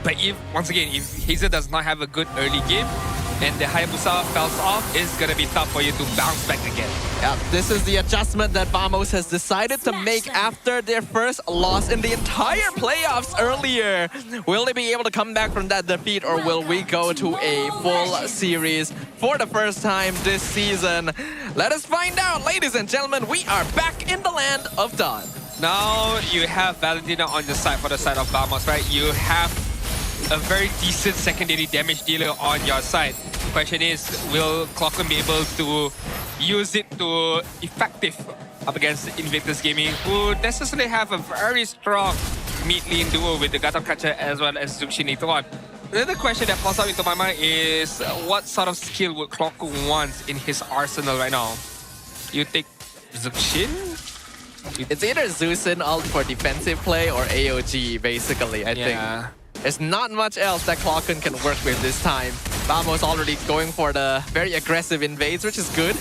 But once again, if Hazel does not have a good early game and the Hayabusa falls off, it's gonna be tough for you to bounce back again. Yeah, this is the adjustment that Vamos has decided to make after their first loss in the entire playoffs earlier. Will they be able to come back from that defeat, or will we go to a full series for the first time this season? Let us find out, ladies and gentlemen. We are back in the land of Dawn. Now you have Valentina on the side for the side of Vamos, right? You have a very decent secondary damage dealer on your side. Question is, will Clockun be able to use it to effective up against Invictus Gaming, who necessarily have a very strong mid-lane duo with the Gatam Catcher as well as Zuxin later on. Another question that pops up into my mind is, what sort of skill would Clockun want in his arsenal right now? You take Zuxin? It's either Zusin ult for defensive play or AOG, basically, I think. There's not much else that Clockun can work with this time. Vamos already going for the very aggressive invades, which is good.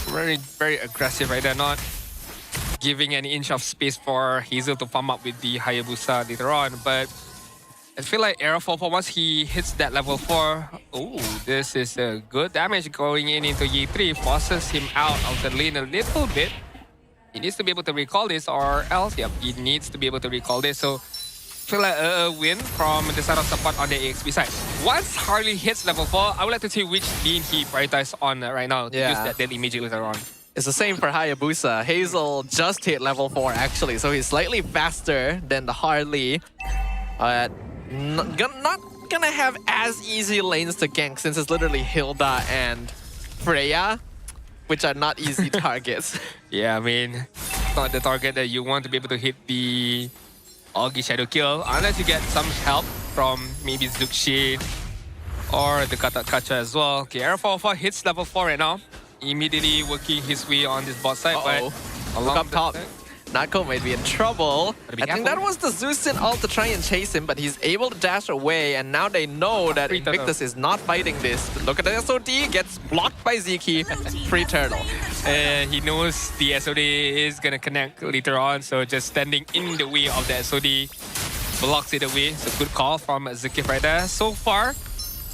Very, very aggressive right there. Not giving an inch of space for Hazel to farm up with the Hayabusa later on. But I feel like Era 4 once he hits that level 4, oh, this is a good damage going into E3, forces him out of the lane a little bit. He needs to be able to recall this, or else, yep, he needs to be able to recall this. So I feel like a win from the side of support on the AXB side. Once Harley hits level 4, I would like to see which lane he prioritizes on right now to use that deadly magic later on. It's the same for Hayabusa. Hazel just hit level 4 actually, so he's slightly faster than the Harley. Not gonna have as easy lanes to gank since it's literally Hilda and Freya, which are not easy targets. Yeah, I mean, it's not the target that you want to be able to hit the Augie Shadow Kill unless you get some help from maybe Zuxin or the Kacha as well. Okay, Era 4 hits level 4 right now. Immediately working his way on this bot side, but look up top. Nako might be in trouble. I think that was the Zeus'in ult to try and chase him, but he's able to dash away, and now they know that Invictus is not fighting this. Look at the SOD, gets blocked by Ziki. Free turtle. And he knows the SOD is gonna connect later on, so just standing in the way of the SOD blocks it away. It's a good call from Ziki right there. So far,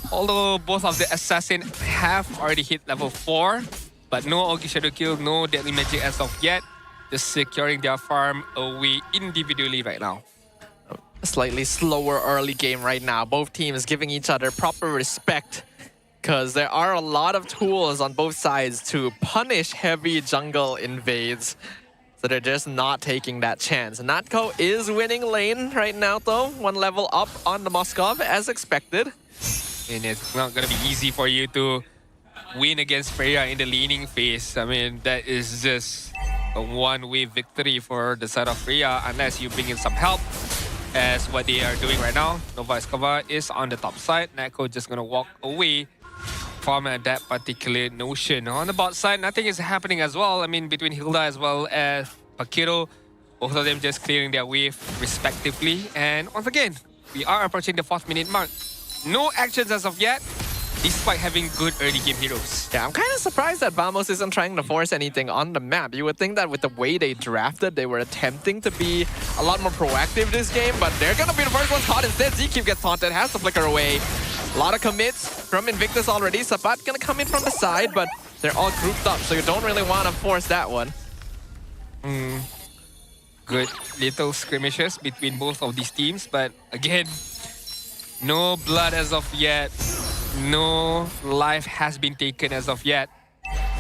although both of the assassin have already hit level 4, but no Augie Shadow Kill, no deadly magic as of yet. Just securing their farm away individually right now. A slightly slower early game right now. Both teams giving each other proper respect because there are a lot of tools on both sides to punish heavy jungle invades. So they're just not taking that chance. Natko is winning lane right now though. 1 level up on the Moskov as expected. And it's not going to be easy for you to win against Freya in the laning phase. I mean, that is just a one-way victory for the side of Freya unless you bring in some help, as what they are doing right now. Nova Escobar is on the top side. Natko just gonna walk away from that particular notion. On the bot side, nothing is happening as well. I mean, between Hilda as well as Pakiro, both of them just clearing their wave respectively. And once again, we are approaching the 4th minute mark. No actions as of yet, despite having good early game heroes. Yeah, I'm kind of surprised that Vamos isn't trying to force anything on the map. You would think that with the way they drafted, they were attempting to be a lot more proactive this game, but they're gonna be the first ones caught instead. Zeke gets taunted, has to flicker away. A lot of commits from Invictus already. Sabat gonna come in from the side, but they're all grouped up, so you don't really want to force that one. Good little skirmishes between both of these teams, but again, no blood as of yet. No life has been taken as of yet.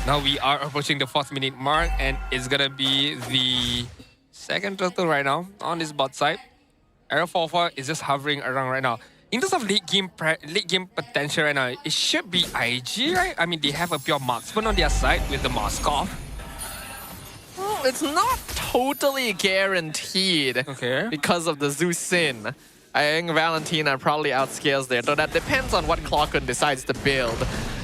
Now we are approaching the 4th minute mark, and it's gonna be the 2nd turtle right now on this bot side. Era 4 is just hovering around right now. In terms of late game potential right now, it should be IG, right? I mean, they have a pure marksman on their side with the Moskov. Well, it's not totally guaranteed because of the Zeus'in. I think Valentina probably outscales there, though that depends on what Clockun decides to build.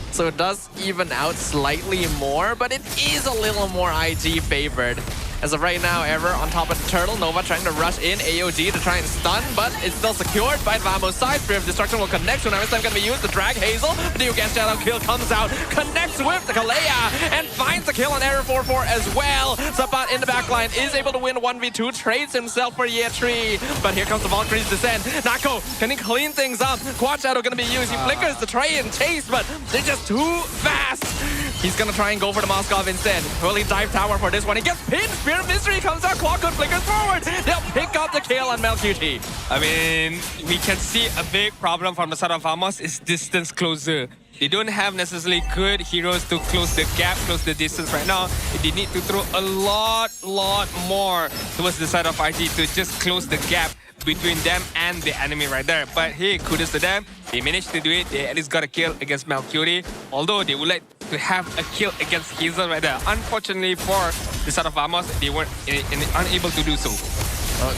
So it does even out slightly more, but it is a little more IG favored. As of right now, Ever on top of the turtle. Nova trying to rush in AOG to try and stun, but it's still secured by Vamos' side. Spirit of Destruction will connect, so now it's time going to be used to drag Hazel. The new gas shadow kill comes out, connects with the Kalea, and finds the kill on Error 4-4 as well. Sabat in the backline is able to win 1v2, trades himself for Year 3, but here comes the Valkyrie's descent. Nako, can he clean things up? Quad shadow going to be used. He flickers to try and chase, but they're just too fast. He's going to try and go for the Moskov instead. Will he dive tower for this one? He gets pinned. Spirit of Mystery comes out. Clockwood flickers forward. They'll pick up the kill on MelQT. I mean, we can see a big problem from the side of Vamos is distance closer. They don't have necessarily good heroes to close the gap, close the distance right now. They need to throw a lot more towards the side of IG to just close the gap between them and the enemy right there. But hey, kudos to them. They managed to do it. They at least got a kill against MelQT. Although they would like to have a kill against Hazel right there. Unfortunately for the side of Vamos, they weren't unable to do so.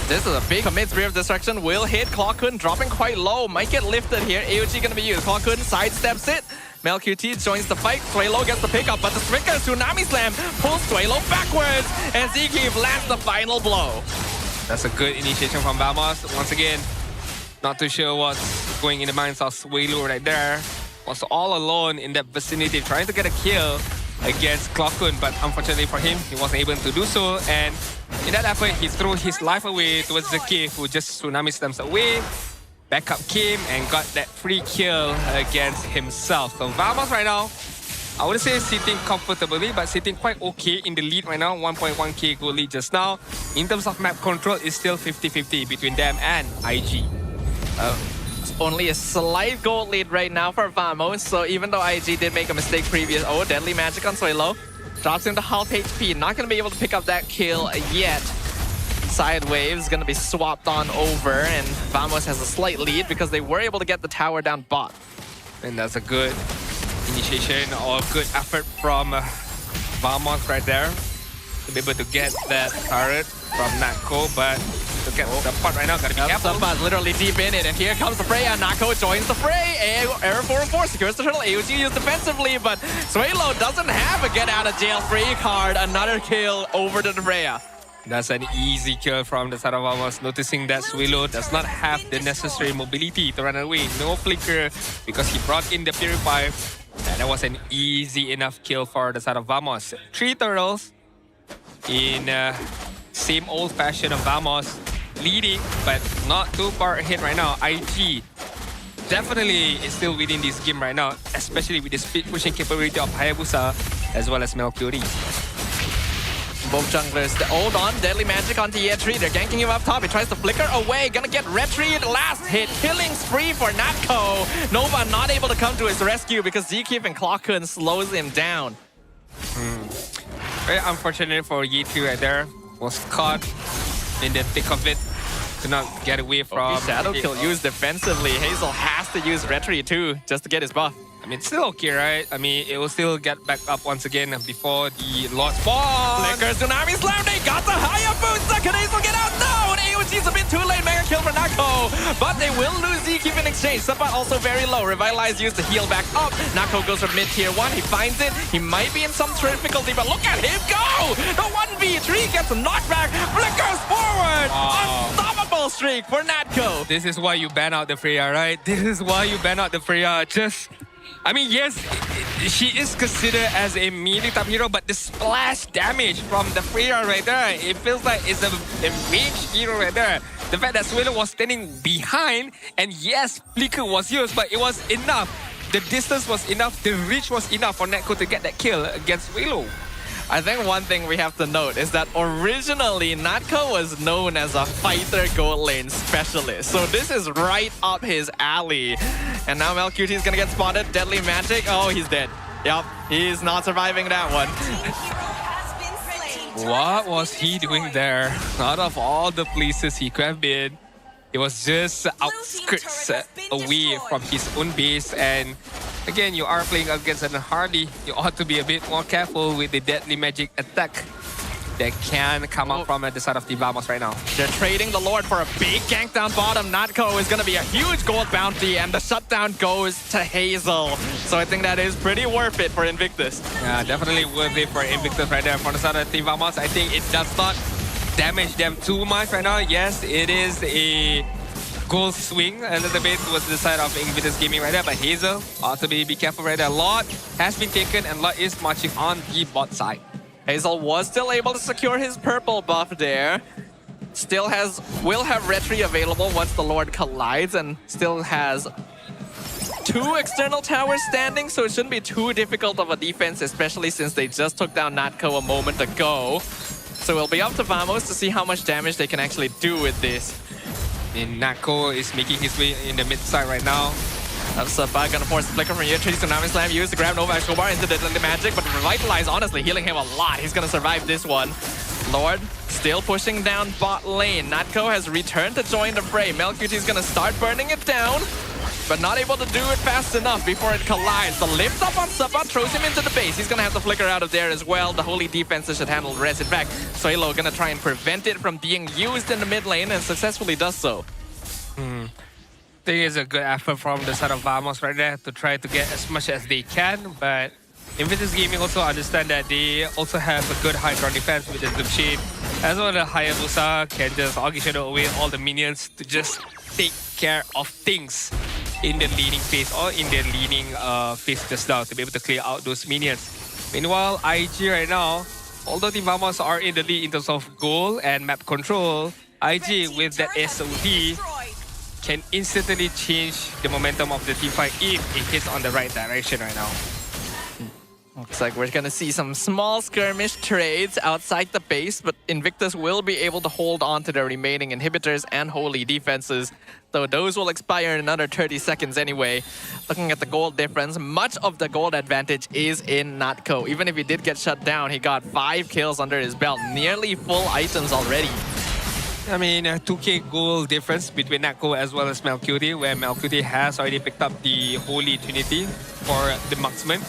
This is a big commit. Spirit of Destruction will hit Clockun, dropping quite low. Might get lifted here. AOG gonna be used. Clockun sidesteps it. MelQT joins the fight. Suelo gets the pickup, but the Stricker Tsunami Slam pulls Suelo backwards, and Zeke lands the final blow. That's a good initiation from Vamos. Once again, not too sure what's going in the minds of Suelo right there. Was all alone in that vicinity, trying to get a kill against Clockun, but unfortunately for him, he wasn't able to do so. And in that effort, he threw his life away towards the cave, who just tsunami slammed away. Backup came and got that free kill against himself. So Vamos right now, I wouldn't say sitting comfortably, but sitting quite okay in the lead right now. 1.1k goal lead just now. In terms of map control, it's still 50-50 between them and IG. It's only a slight gold lead right now for Vamos. So even though IG did make a mistake previous, deadly magic on Soilo. Drops into half HP. Not going to be able to pick up that kill yet. Side waves going to be swapped on over, and Vamos has a slight lead because they were able to get the tower down bot. And that's a good initiation or good effort from Vamos right there to be able to get that turret from Nako, but to get the pot right now, gotta be careful. Somebody's literally deep in it, and here comes the Freya. Nako joins the fray. Error 4-4 secures the turtle. AOG used defensively, but Suelo doesn't have a get out of jail free card. Another kill over to the Freya. That's an easy kill from the side of Vamos, noticing that Suelo does not have the necessary mobility to run away. No flicker because he brought in the Purify. And that was an easy enough kill for the side of Vamos. 3 turtles in same old fashion of Vamos, leading, but not too far ahead right now. IG definitely is still winning this game right now, especially with the speed pushing capability of Hayabusa as well as Melchiori. Both junglers hold on. Deadly magic onto Yetri. They're ganking him up top. He tries to flicker away. Gonna get Retri. Last hit. Killing spree for Natko. Nova not able to come to his rescue because Zkeep and Clockun slows him down. Very unfortunate for Yetri right there. Was caught in the thick of it. Could not get away from... Shadow kill used defensively. Hazel has to use Retri too just to get his buff. I mean, it's still okay, right? I mean, it will still get back up once again before the Lord spawn. Flicker, Tsunami Slam, they got the Hayabusa. Can Hazel get out? No! And AOG's a bit too late. Mega kill for Nako. But they will lose Zkeep in exchange. Support also very low. Revitalize used to heal back up. Nako goes for mid-tier 1. He finds it. He might be in some difficulty, but look at him go! The 1v3 gets a knockback. Flickers forward. Unstoppable streak for Natko. This is why you ban out the Freya, right? This is why you ban out the Freya. Just... I mean, yes, she is considered as a melee type hero, but the splash damage from the Freya right there, it feels like it's a ranged hero right there. The fact that Suelo was standing behind, and yes, flicker was used, but it was enough. The distance was enough, the reach was enough for Netco to get that kill against Suelo. I think one thing we have to note is that originally Natko was known as a fighter gold lane specialist. So this is right up his alley. And now Melqt is gonna get spotted. Deadly magic. Oh, he's dead. Yep, he's not surviving that one. What was he doing there? Out of all the places he could have been, it was just outskirts away from his own base. And again, you are playing against an Hardy. You ought to be a bit more careful with the deadly magic attack that can come up from the side of the Vamos right now. They're trading the Lord for a big gank down bottom. Natko is going to be a huge gold bounty, and the shutdown goes to Hazel. So I think that is pretty worth it for Invictus. Yeah, definitely worth it for Invictus right there. From the side of the Vamos, I think it does not damage them too much right now. Yes, it is a goal swing a little bit towards the side of Invictus Gaming right there, but Hazel ought to be careful right there. Lord has been taken and Lord is marching on the bot side. Hazel was still able to secure his purple buff there. Still will have Retri available once the Lord collides, and still has 2 external towers standing, so it shouldn't be too difficult of a defense, especially since they just took down Natko a moment ago. So it'll be up to Vamos to see how much damage they can actually do with this. And Natko is making his way in the mid side right now. That's gonna force the flicker from Yetri. Tsunami Slam used to grab Nova Escobar into the magic, but Revitalize honestly healing him a lot. He's gonna survive this one. Lord still pushing down bot lane. Natko has returned to join the fray. Melqt is gonna start burning it down, but not able to do it fast enough before it collides. The lift up on Sapa throws him into the base. He's gonna have to flicker out of there as well. The holy defenses should handle the rest. In fact, Soilo gonna try and prevent it from being used in the mid lane, and successfully does so. I think it's a good effort from the side of Vamos right there to try to get as much as they can, but Invictus Gaming also understand that they also have a good high ground defense with the Zoom Shade, as well as Hayabusa can just Augie Shadow away all the minions to just take care of things in the leading phase or in the leading phase just now to be able to clear out those minions. Meanwhile, IG right now, although Team Vamos are in the lead in terms of goal and map control, IG with that SOD can instantly change the momentum of the team fight if it hits on the right direction right now. Looks like we're gonna see some small skirmish trades outside the base, but Invictus will be able to hold on to their remaining inhibitors and holy defenses. So those will expire in another 30 seconds anyway. Looking at the gold difference, much of the gold advantage is in Natko. Even if he did get shut down, he got 5 kills under his belt, nearly full items already. I mean, 2k gold difference between Natko as well as Melcuti, where Melcuti has already picked up the Holy Trinity for the marksman,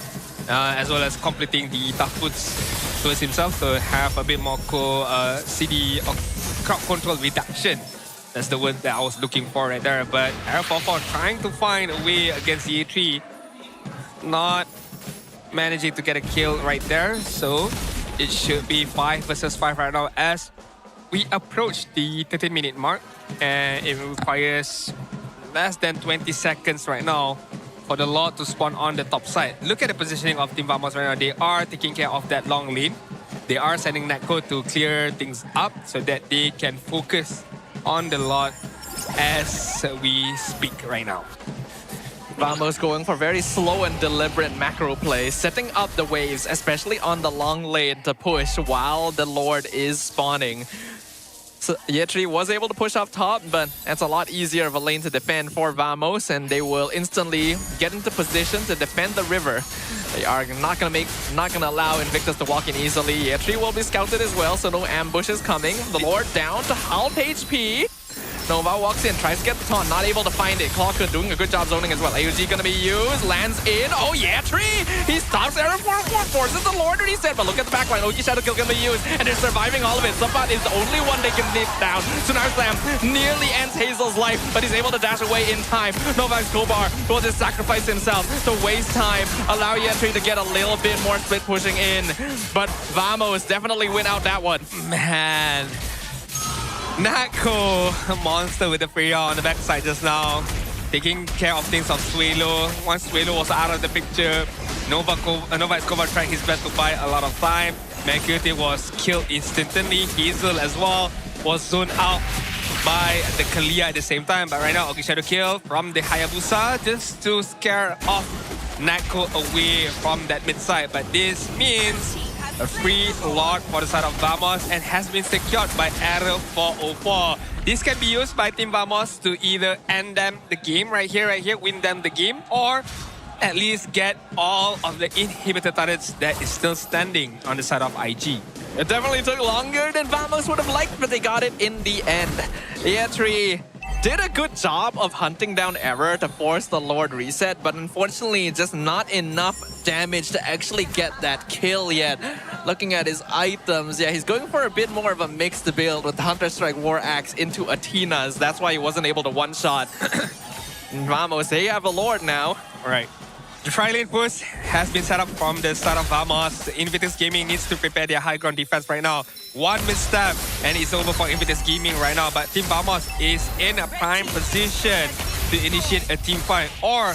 as well as completing the tough boots towards himself to have a bit more CD or crowd control reduction. That's the word that I was looking for right there. But Air44 trying to find a way against the A3, not managing to get a kill right there. So it should be 5 versus 5 right now as we approach the 13-minute mark, and it requires less than 20 seconds right now for the Lord to spawn on the top side. Look at the positioning of Team Vamos right now. They are taking care of that long lane. They are sending Natko to clear things up so that they can focus on the Lord as we speak right now. Vamos going for very slow and deliberate macro plays, setting up the waves, especially on the long lane to push while the Lord is spawning. So Yetri was able to push off top, but that's a lot easier of a lane to defend for Vamos, and they will instantly get into position to defend the river. They are not gonna allow Invictus to walk in easily. Yetri will be scouted as well, so no ambushes coming. The Lord down to halt HP. Nova walks in, tries to get the taunt, not able to find it. Clockwood doing a good job zoning as well. AUG gonna be used, lands in. Oh yeah, Tree! He stops Aaron forces the Lord reset, but look at the backline. Oki Shadow Kill gonna be used, and they're surviving all of it. Sabat is the only one they can nip down. Sunar Slam nearly ends Hazel's life, but he's able to dash away in time. Novax Kobar will just sacrifice himself to waste time, allow Yetri to get a little bit more split pushing in. But Vamos definitely win out that one. Man. Natko, a monster with the Freya on the backside just now. Taking care of things of Suelo. Once Suelo was out of the picture, Nova Escobar tried his best to buy a lot of time. Mercury was killed instantly. Hazel as well was zoned out by the Kalia at the same time. But right now, Oki Shadow Kill from the Hayabusa just to scare off Natko away from that mid side. But this means a free Lord for the side of Vamos and has been secured by Arrow 404. This can be used by Team Vamos to either end them the game right here, win them the game, or at least get all of the inhibitor turrets that is still standing on the side of IG. It definitely took longer than Vamos would have liked, but they got it in the end. Yetri did a good job of hunting down Error to force the Lord reset, but unfortunately just not enough damage to actually get that kill yet. Looking at his items, yeah, he's going for a bit more of a mixed build with the Hunter Strike War Axe into Athena's. That's why he wasn't able to one-shot. Vamos, they have a Lord now. All right. The tri-lane push has been set up from the start of Vamos. Invictus Gaming needs to prepare their high ground defense right now. One misstep and it's over for Invictus Gaming right now. But Team Vamos is in a prime position to initiate a team fight, or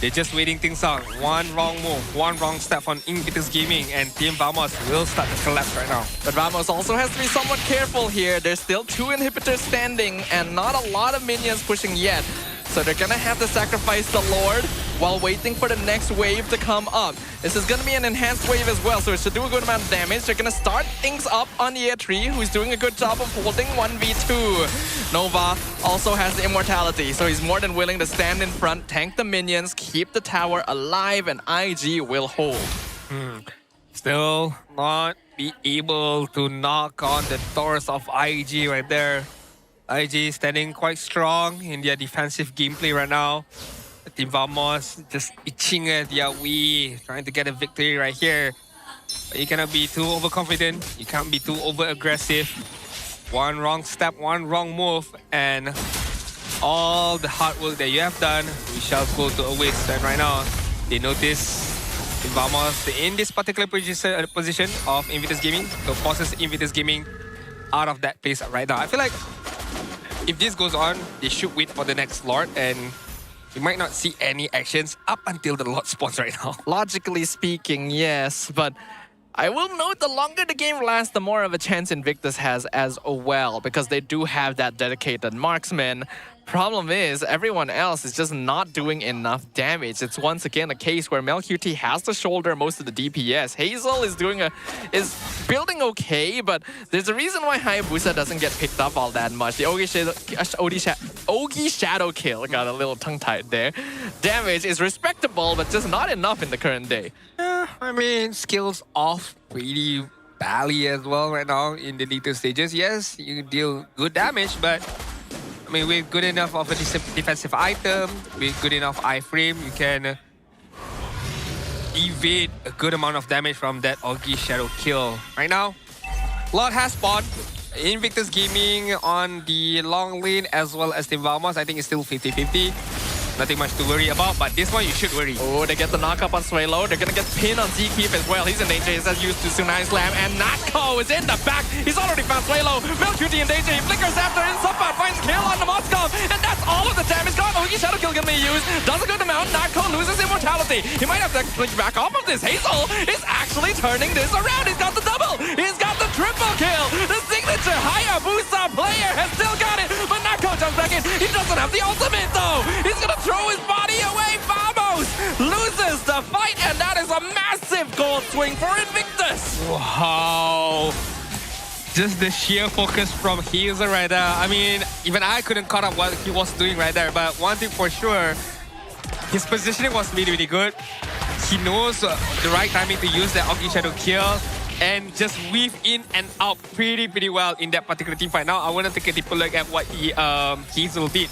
they're just waiting things out. One wrong move, one wrong step on Invictus Gaming, and Team Vamos will start to collapse right now. But Vamos also has to be somewhat careful here. There's still 2 inhibitors standing and not a lot of minions pushing yet. So they're gonna have to sacrifice the Lord while waiting for the next wave to come up. This is gonna be an enhanced wave as well, so it should do a good amount of damage. They're gonna start things up on Yetri, who's doing a good job of holding 1v2. Nova also has the immortality, so he's more than willing to stand in front, tank the minions, keep the tower alive, and IG will hold. Still not be able to knock on the doors of IG right there. IG standing quite strong in their defensive gameplay right now. Team Vamos just itching at their way, trying to get a victory right here. But you cannot be too overconfident. You can't be too over-aggressive. One wrong step, one wrong move, and all the hard work that you have done, we shall go to a waste. And right now, they notice Team Vamos in this particular position of Invictus Gaming, so forces Invictus Gaming out of that place right now. I feel like if this goes on, they should wait for the next Lord, and you might not see any actions up until the Lord spawns right now. Logically speaking, yes, but I will note the longer the game lasts, the more of a chance Invictus has as well, because they do have that dedicated marksman. Problem is, everyone else is just not doing enough damage. It's once again a case where MelQT has to shoulder most of the DPS. Hazel is building okay, but there's a reason why Hayabusa doesn't get picked up all that much. The Ogi Shadow kill got a little tongue-tied there. Damage is respectable, but just not enough in the current day. I mean, skills off pretty badly as well right now in the later stages. Yes, you deal good damage, but I mean, with good enough of a defensive item, with good enough iframe, you can evade a good amount of damage from that Ogi Shadow kill. Right now, Lord has spawned. Invictus Gaming on the long lane as well as Team Valmos. I think it's still 50-50. Nothing much to worry about, but this one you should worry. Oh, they get the knock-up on Swalo. They're gonna get pinned on Zkeep as well. He's in danger. He's as used to Tsunami Slam, and Natko is in the back. He's already found Swalo. MelQT in danger. He flickers after it. Subbat finds kill on the Moskov, and that's all of the damage gone. Ogi Shadow kill gonna be used. Doesn't go to mount. Natko loses immortality. He might have to click back off of this. Hazel is actually turning this around. He's got the double. He's got the triple kill. The signature Hayabusa player has still got it, but Natko jumps back in. He doesn't have the ultimate though. He's gonna throw his body away. Vamos loses the fight, and that is a massive gold swing for Invictus. Wow. Just the sheer focus from Hazel right there. I mean, even I couldn't caught up what he was doing right there, but one thing for sure, his positioning was really, really good. He knows the right timing to use that Ogi Shadow kill and just weave in and out pretty well in that particular team fight. Now, I want to take a deeper look at what Hazel did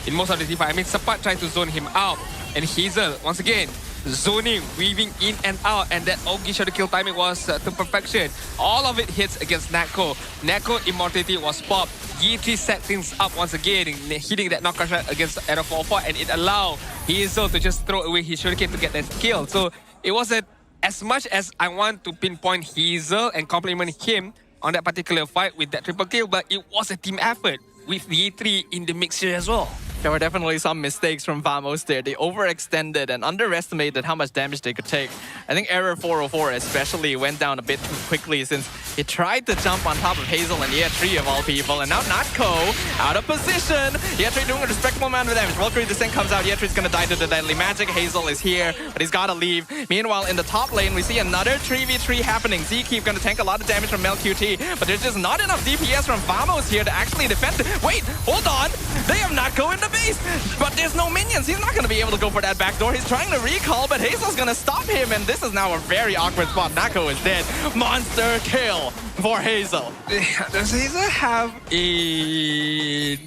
in most of the team fight. I mean, Subbat tried to zone him out, and Hazel, once again, zoning, weaving in and out, and that Ogi Shadow kill timing was to perfection. All of it hits against Natko. Natko immortality was popped. G3 set things up once again, hitting that knockout shot against Arrow 4 and it allowed Hazel to just throw away his shuriken to get that kill. So it wasn't as much as I want to pinpoint Hazel and compliment him on that particular fight with that triple kill, but it was a team effort with G3 in the mix here as well. There were definitely some mistakes from Vamos there. They overextended and underestimated how much damage they could take. I think Error 404 especially went down a bit too quickly since he tried to jump on top of Hazel and Ye3 of all people. And now Natko out of position. Ye3 doing a respectable amount of damage. Valkyrie Descent comes out. Ye3's gonna die to the deadly magic. Hazel is here, but he's gotta leave. Meanwhile, in the top lane, we see another 3v3 happening. Zkeep gonna tank a lot of damage from MelQT, but there's just not enough DPS from Vamos here to actually defend. Wait, hold on. They have Natko in the base, but there's no minions. He's not going to be able to go for that backdoor. He's trying to recall, but Hazel's going to stop him, and this is now a very awkward spot. Natko is dead. Monster kill for Hazel. Does Hazel have a...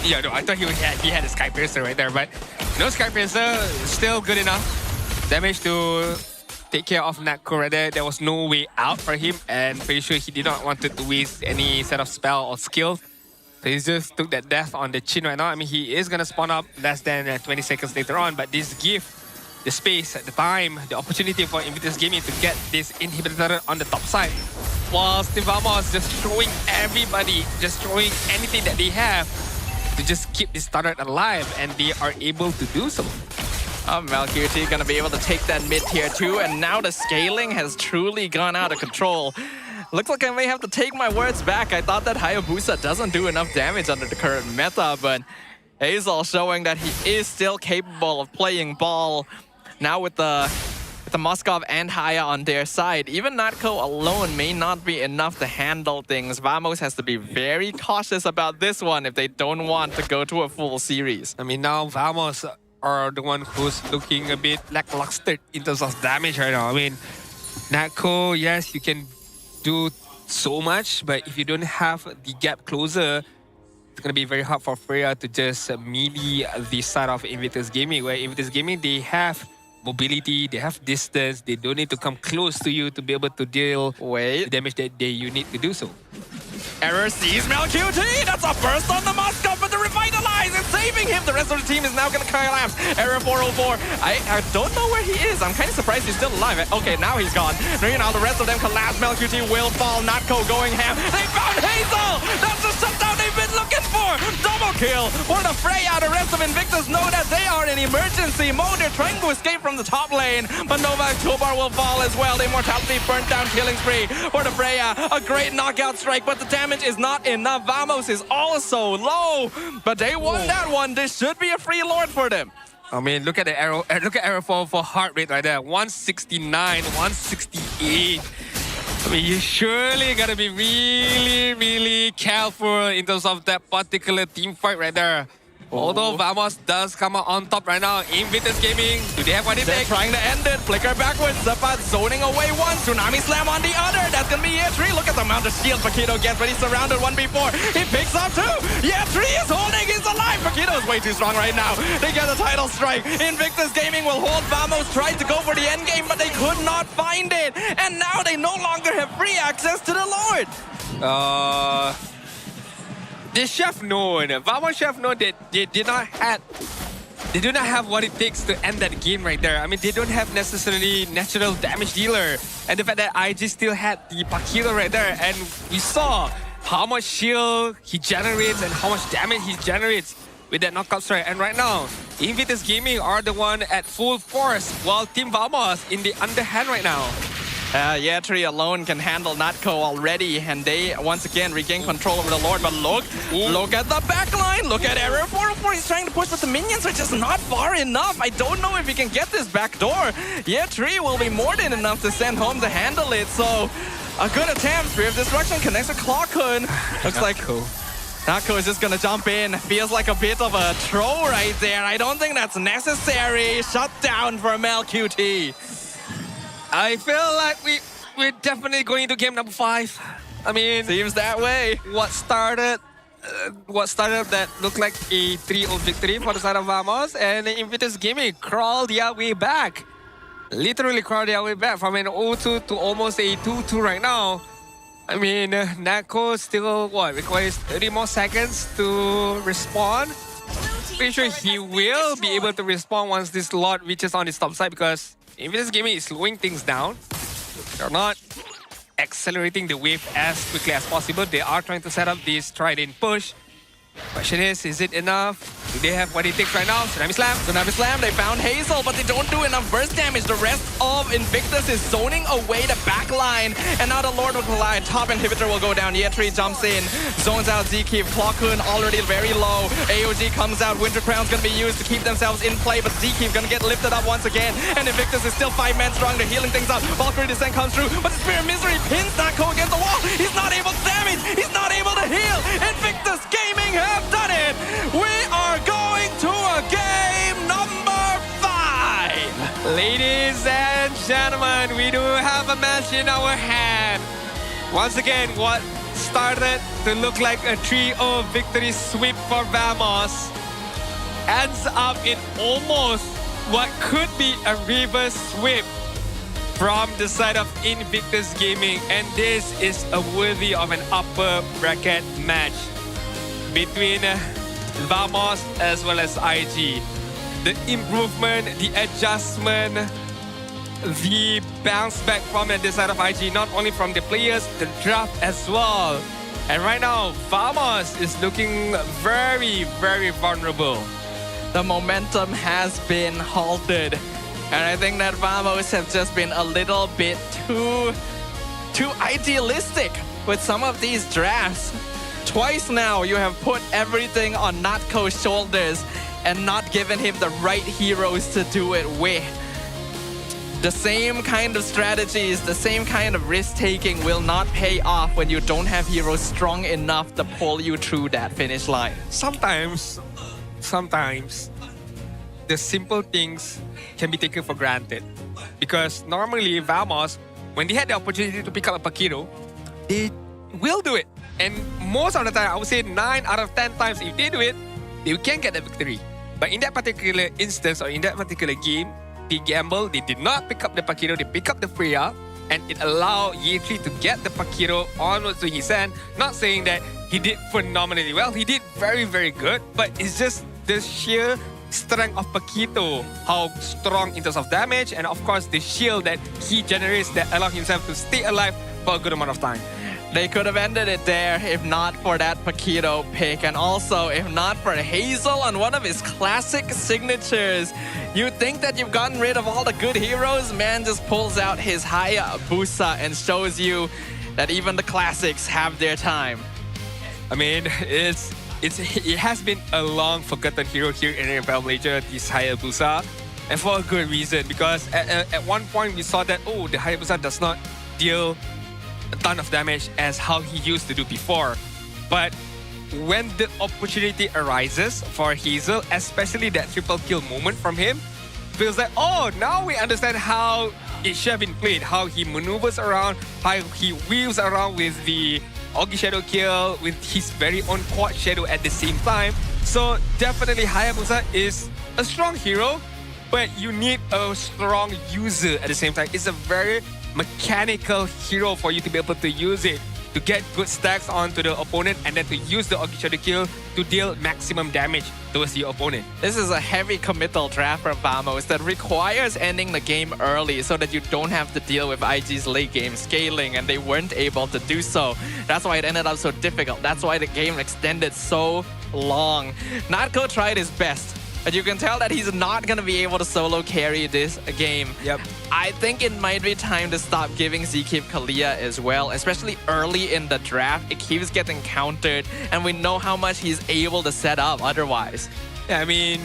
Yeah, no, I thought he had a Sky Piercer right there, but no Sky Piercer, still good enough. Damage to take care of Natko right there. There was no way out for him, and pretty sure he did not want to waste any set of spell or skill. So he just took that death on the chin right now. I mean, he is going to spawn up less than 20 seconds later on, but this gives the space, the time, the opportunity for Invictus Gaming to get this inhibitor on the top side. Whilst Team Vamos just throwing everybody, just throwing anything that they have to just keep this turret alive, and they are able to do so. MelQT gonna be able to take that mid tier too, and now the scaling has truly gone out of control. Looks like I may have to take my words back. I thought that Hayabusa doesn't do enough damage under the current meta, but Hazel showing that he is still capable of playing ball. Now with the Moskov and Haya on their side, even Natko alone may not be enough to handle things. Vamos has to be very cautious about this one if they don't want to go to a full series. I mean, now Vamos are the one who's looking a bit lackluster in terms of damage right now. I mean, Natko, yes, you can do so much, but if you don't have the gap closer, it's going to be very hard for Freya to just melee the side of Invictus Gaming, where Invictus Gaming, they have mobility, they have distance, they don't need to come close to you to be able to deal the damage that you need to do so. Error sees MelQT! That's a burst on the Moskov, but the Revitalize is saving him! The rest of the team is now gonna collapse. Error 404. I don't know where he is. I'm kind of surprised he's still alive. Okay, now he's gone. Now the rest of them collapse. MelQT will fall. Natko going ham. They found Hazel! That's a shutdown! They we've been looking for. Double kill for the Freya. The rest of Invictus know that they are in emergency mode. They're trying to escape from the top lane, but Nova Tobar will fall as well. The Immortality burnt down, killing spree for the Freya. A great knockout strike, but the damage is not enough. Vamos is also low, but they won that one. This should be a free lord for them. I mean, look at the arrow. Look at arrow for heart rate right there. 169, 168. I mean, you surely gotta be really, really careful in terms of that particular team fight right there. Although Vamos does come out on top right now, Invictus Gaming, do they have what it They're takes? trying to end it. Flicker backwards. Zapat zoning away one. Tsunami slam on the other. That's gonna be year 3. Look at the amount of shield Paquito gets, but he's surrounded 1v4. He picks up 2. Year 3 is holding. He's alive. Paquito is way too strong right now. They get a title strike. Invictus Gaming will hold. Vamos tried to go for the end game, but they could not find it. And now they no longer have free access to the Lord. The chef known, Vamos chef known that they do not have what it takes to end that game right there. I mean, they don't have necessarily natural damage dealer. And the fact that IG still had the Paquito right there, and we saw how much shield he generates and how much damage he generates with that knockout strike. And right now, Invictus Gaming are the one at full force, while Team Vamos in the underhand right now. Year 3 alone can handle Natco already, and they once again regain control over the Lord. But look at the backline. Look at Error 404. He's trying to push, but the minions are just not far enough. I don't know if he can get this back door. Year 3 will be more than enough to send home to handle it. So a good attempt. Spear of Destruction connects a Clockhood. Looks like Natco is just gonna jump in. Feels like a bit of a throw right there. I don't think that's necessary. Shut down for MLQT. I feel like we're definitely going to game number 5. I mean, seems that way. What started that looked like a 3-0 victory for the side of Vamos, and Invictus Gaming crawled their way back. Literally crawled their way back from an 0-2 to almost a 2-2 right now. I mean, Nako still requires 30 more seconds to respond. Pretty sure he will be able to respond once this Lord reaches on his top side, because Invictus Gaming is slowing things down. They're not accelerating the wave as quickly as possible. They are trying to set up this trident push. Question is it enough? Do they have what it takes right now? Tsunami Slam. Tsunami Slam, they found Hazel, but they don't do enough burst damage. The rest of Invictus is zoning away the backline. And now the Lord will collide. Top inhibitor will go down. Year 3 jumps in. Zones out Zkeep. Clockhood already very low. AOG comes out. Winter Crown's gonna be used to keep themselves in play, but Zkeep gonna get lifted up once again. And Invictus is still 5 men strong. They're healing things up. Valkyrie Descent comes through, but the Spirit of Misery pins Nako against the wall. He's not able to damage. He's not able to heal. Invictus Gaming have done it. We are going to a game number 5. Ladies and gentlemen, we do have a match in our hand. Once again, what started to look like a 3-0 victory sweep for Vamos ends up in almost what could be a reverse sweep from the side of Invictus Gaming. And this is a worthy of an upper bracket match between Vamos as well as IG. The improvement, the adjustment, the bounce back from the side of IG, not only from the players, the draft as well. And right now, Vamos is looking very, very vulnerable. The momentum has been halted. And I think that Vamos have just been a little bit too idealistic with some of these drafts. Twice now, you have put everything on Natko's shoulders and not given him the right heroes to do it with. The same kind of strategies, the same kind of risk-taking will not pay off when you don't have heroes strong enough to pull you through that finish line. Sometimes, the simple things can be taken for granted. Because normally, Vamos, when they had the opportunity to pick up a Paquito, they will do it. And most of the time, I would say 9 out of 10 times, if they do it, they can get the victory. But in that particular instance, or in that particular game, they gamble, they did not pick up the Paquito, they pick up the Freya, and it allowed Year 3 to get the Paquito onwards to his end. Not saying that he did phenomenally well, he did very, very good, but it's just the sheer strength of Paquito, how strong in terms of damage, and of course the shield that he generates that allow himself to stay alive for a good amount of time. They could have ended it there if not for that Paquito pick, and also if not for Hazel on one of his classic signatures. You think that you've gotten rid of all the good heroes? Man just pulls out his Hayabusa and shows you that even the classics have their time. I mean, it has been a long forgotten hero here in MPL Malaysia, this Hayabusa, and for a good reason, because at one point we saw that, oh, the Hayabusa does not deal a ton of damage as how he used to do before. But when the opportunity arises for Hazel, especially that triple kill moment from him, feels like, oh, now we understand how it should have been played, how he maneuvers around, how he weaves around with the Augie Shadow kill, with his very own quad shadow at the same time. So definitely Hayabusa is a strong hero, but you need a strong user at the same time. It's a very mechanical hero for you to be able to use it, to get good stacks onto the opponent, and then to use the Augie Shadow kill to deal maximum damage towards your opponent. This is a heavy committal draft from Vamos that requires ending the game early so that you don't have to deal with IG's late game scaling, and they weren't able to do so. That's why it ended up so difficult. That's why the game extended so long. Natko tried his best, but you can tell that he's not going to be able to solo carry this game. Yep. I think it might be time to stop giving Zkeep Kalia as well, especially early in the draft. It keeps getting countered, and we know how much he's able to set up otherwise. Yeah, I mean,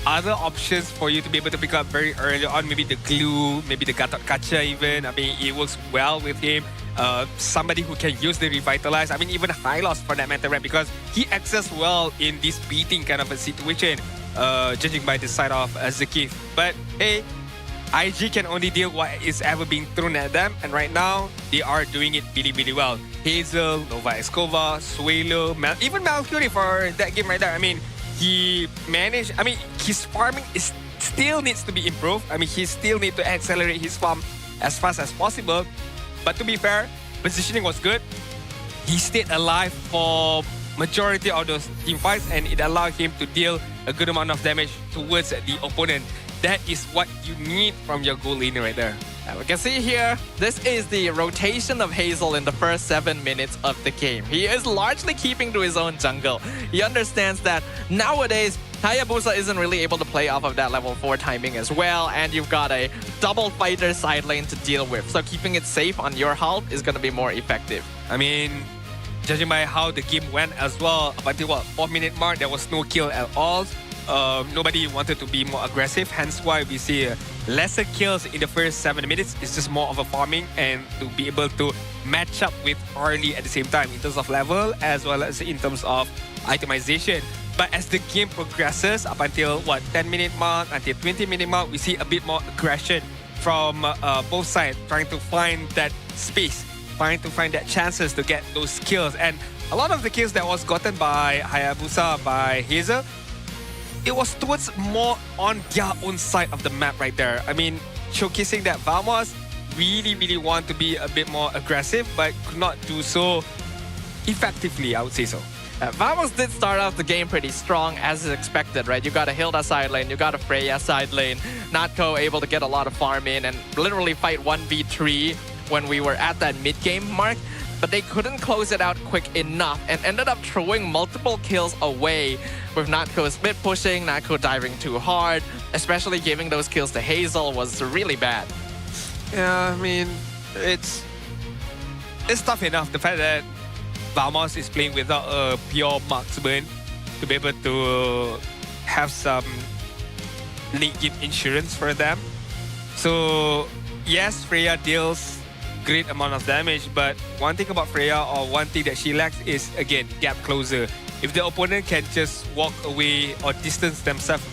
other options for you to be able to pick up very early on, maybe the glue, maybe the Gatot Kacha even. I mean, it works well with him. Somebody who can use the Revitalize. I mean, even Hylos for that matter, right? Because he access well in this beating kind of a situation, judging by the side of Zkeep. But hey, IG can only deal what is ever being thrown at them, and right now they are doing it really, really well. Hazel, Nova Escova, Suelo, even Malfury for that game right there. I mean, he managed. I mean, his farming still needs to be improved. I mean, he still needs to accelerate his farm as fast as possible. But to be fair, positioning was good. He stayed alive for majority of those team fights, and it allowed him to deal a good amount of damage towards the opponent. That is what you need from your goal laner right there. We can see here, this is the rotation of Hazel in the first 7 minutes of the game. He is largely keeping to his own jungle. He understands that nowadays, Hayabusa isn't really able to play off of that level 4 timing as well, and you've got a double fighter side lane to deal with. So keeping it safe on your halt is going to be more effective. I mean, judging by how the game went as well, up until what, 4-minute mark, there was no kill at all. Nobody wanted to be more aggressive, hence why we see lesser kills in the first 7 minutes. It's just more of a farming and to be able to match up with Harley at the same time in terms of level as well as in terms of itemization. But as the game progresses up until what, 10-minute mark, until 20-minute mark, we see a bit more aggression from both sides, trying to find that space, trying to find that chances to get those kills. And a lot of the kills that was gotten by Hayabusa, by Hazel, it was towards more on their own side of the map right there. I mean, showcasing that Vamos really, really want to be a bit more aggressive, but could not do so effectively, I would say so. Vamos did start off the game pretty strong as expected, right? You got a Hilda side lane, you got a Freya side lane. Natko able to get a lot of farm in and literally fight 1v3 when we were at that mid-game mark. But they couldn't close it out quick enough and ended up throwing multiple kills away with Natko split pushing, Natko diving too hard, especially giving those kills to Hazel was really bad. Yeah, I mean, it's tough enough. The fact that Vamos is playing without a pure marksman to be able to have some late game insurance for them. So yes, Freya deals great amount of damage, but one thing about Freya, or one thing that she lacks, is again gap closer. If the opponent can just walk away or distance themselves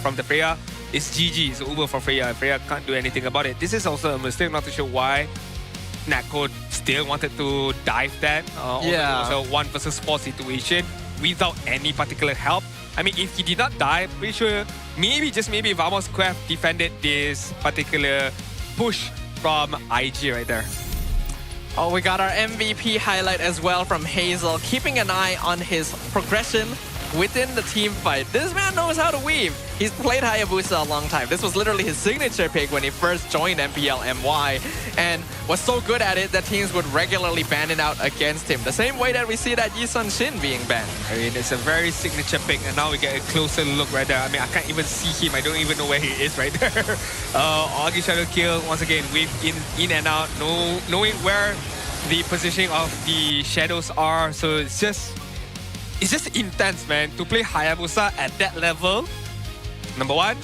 from the Freya, it's GG, it's over for Freya. Freya can't do anything about it. This is also a mistake, not too sure why Natko still wanted to dive that. Yeah. It was a 1 versus 4 situation without any particular help. I mean, if he did not die, pretty sure maybe, just maybe, Vamos could have defended this particular push from IG right there. Oh, we got our MVP highlight as well from Hazel, keeping an eye on his progression within the team fight. This man knows how to weave. He's played Hayabusa a long time. This was literally his signature pick when he first joined MPL MY and was so good at it that teams would regularly ban it out against him. The same way that we see that Yisun Shin being banned. I mean, it's a very signature pick, and now we get a closer look right there. I mean, I can't even see him. I don't even know where he is right there. Augie Shadow Kill, once again, weave in and out, knowing where the positioning of the shadows are. So it's just intense, man, to play Hayabusa at that level. Number one.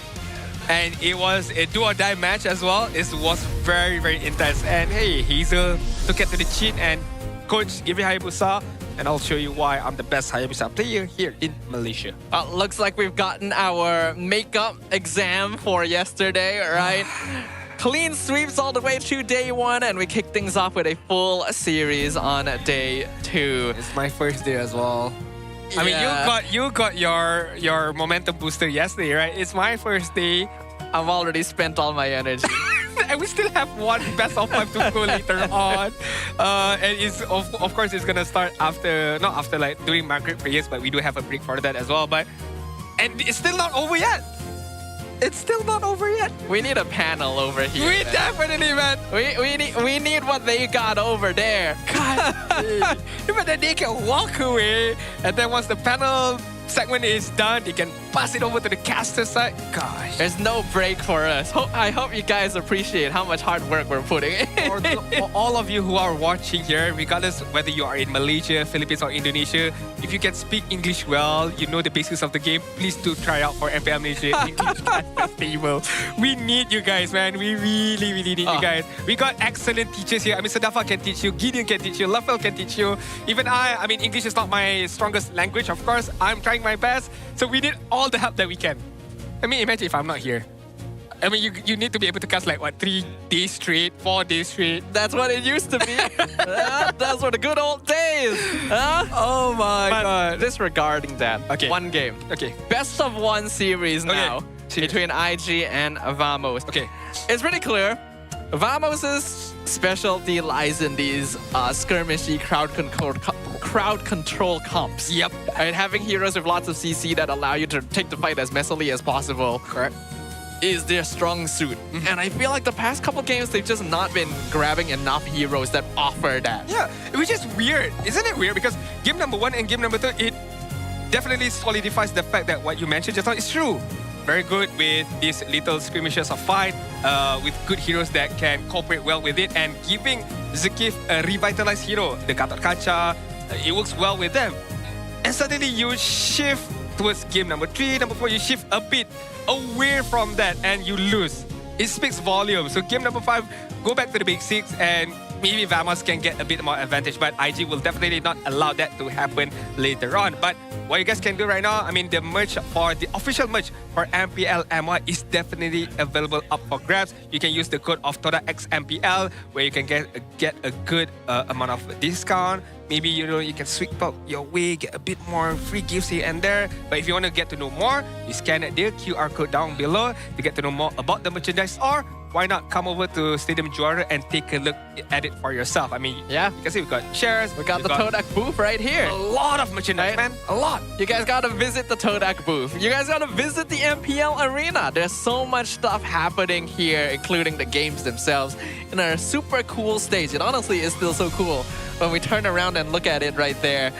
And it was a do or die match as well. It was very, very intense. And hey, Hazel took it to the chin and coach, give me Hayabusa. And I'll show you why I'm the best Hayabusa player here in Malaysia. Looks like we've gotten our makeup exam for yesterday, right? Clean sweeps all the way to day one, and we kick things off with a full series on day 2. It's my first day as well. I mean, you got your momentum booster yesterday, right? It's my first day. I've already spent all my energy. And we still have one best of 5 to go later on. And it's of course it's gonna start after, not after like doing Maghrib prayers, but we do have a break for that as well. And it's still not over yet. It's still not over yet. We need a panel over here. We definitely, man. We need what they got over there. God. But then they can walk away, and then once the panel segment is done, they can pass it over to the caster side. Gosh. There's no break for us. I hope you guys appreciate how much hard work we're putting in. For all of you who are watching here, regardless whether you are in Malaysia, Philippines, or Indonesia, if you can speak English well, you know the basics of the game, please do try out for MPL Malaysia English Caster Table. We need you guys, man. We really, really need you guys. We got excellent teachers here. I mean, Sadafa can teach you, Gideon can teach you, Lafel can teach you. Even I mean, English is not my strongest language, of course. I'm trying my best. So we need all the help that we can. I mean, imagine if I'm not here. I mean, you need to be able to cast like, what, 3 days straight, 4 days straight. That's what it used to be. Those were the good old days. Huh? Oh my God. Disregarding that. Okay. One game. Okay. Best of 1 series now between IG and Vamos. Okay. It's pretty clear. Vamos' specialty lies in these skirmishy crowd control comps. Yep. And having heroes with lots of CC that allow you to take the fight as messily as possible. Correct. Is their strong suit. And I feel like the past couple games, they've just not been grabbing enough heroes that offer that. Yeah, which is weird. Isn't it weird? Because game number 1 and game number 2, it definitely solidifies the fact that what you mentioned just now is true. Very good with these little skirmishes of fight, with good heroes that can cooperate well with it, and giving Zekif a revitalized hero, the Gatot Kaca, it works well with them. And suddenly you shift towards game number 3, number 4, you shift a bit away from that and you lose. It speaks volumes. So game number 5, go back to the basics and maybe Vamos can get a bit more advantage, but IG will definitely not allow that to happen later on. But what you guys can do right now, I mean, the merch for the official merch for MPL MY is definitely available up for grabs. You can use the code of TODAXMPL where you can get a good amount of discount. Maybe you can sweep up your way, get a bit more free gifts here and there. But if you want to get to know more, you scan the QR code down below to get to know more about the merchandise, or why not come over to Stadium Juara and take a look at it for yourself? I mean, yeah, you can see we've got shares. We got the Todak booth right here. A lot of merchandise, man. A lot. You guys gotta visit the Todak booth. You guys gotta visit the MPL arena. There's so much stuff happening here, including the games themselves, in a super cool stage. It honestly is still so cool when we turn around and look at it right there.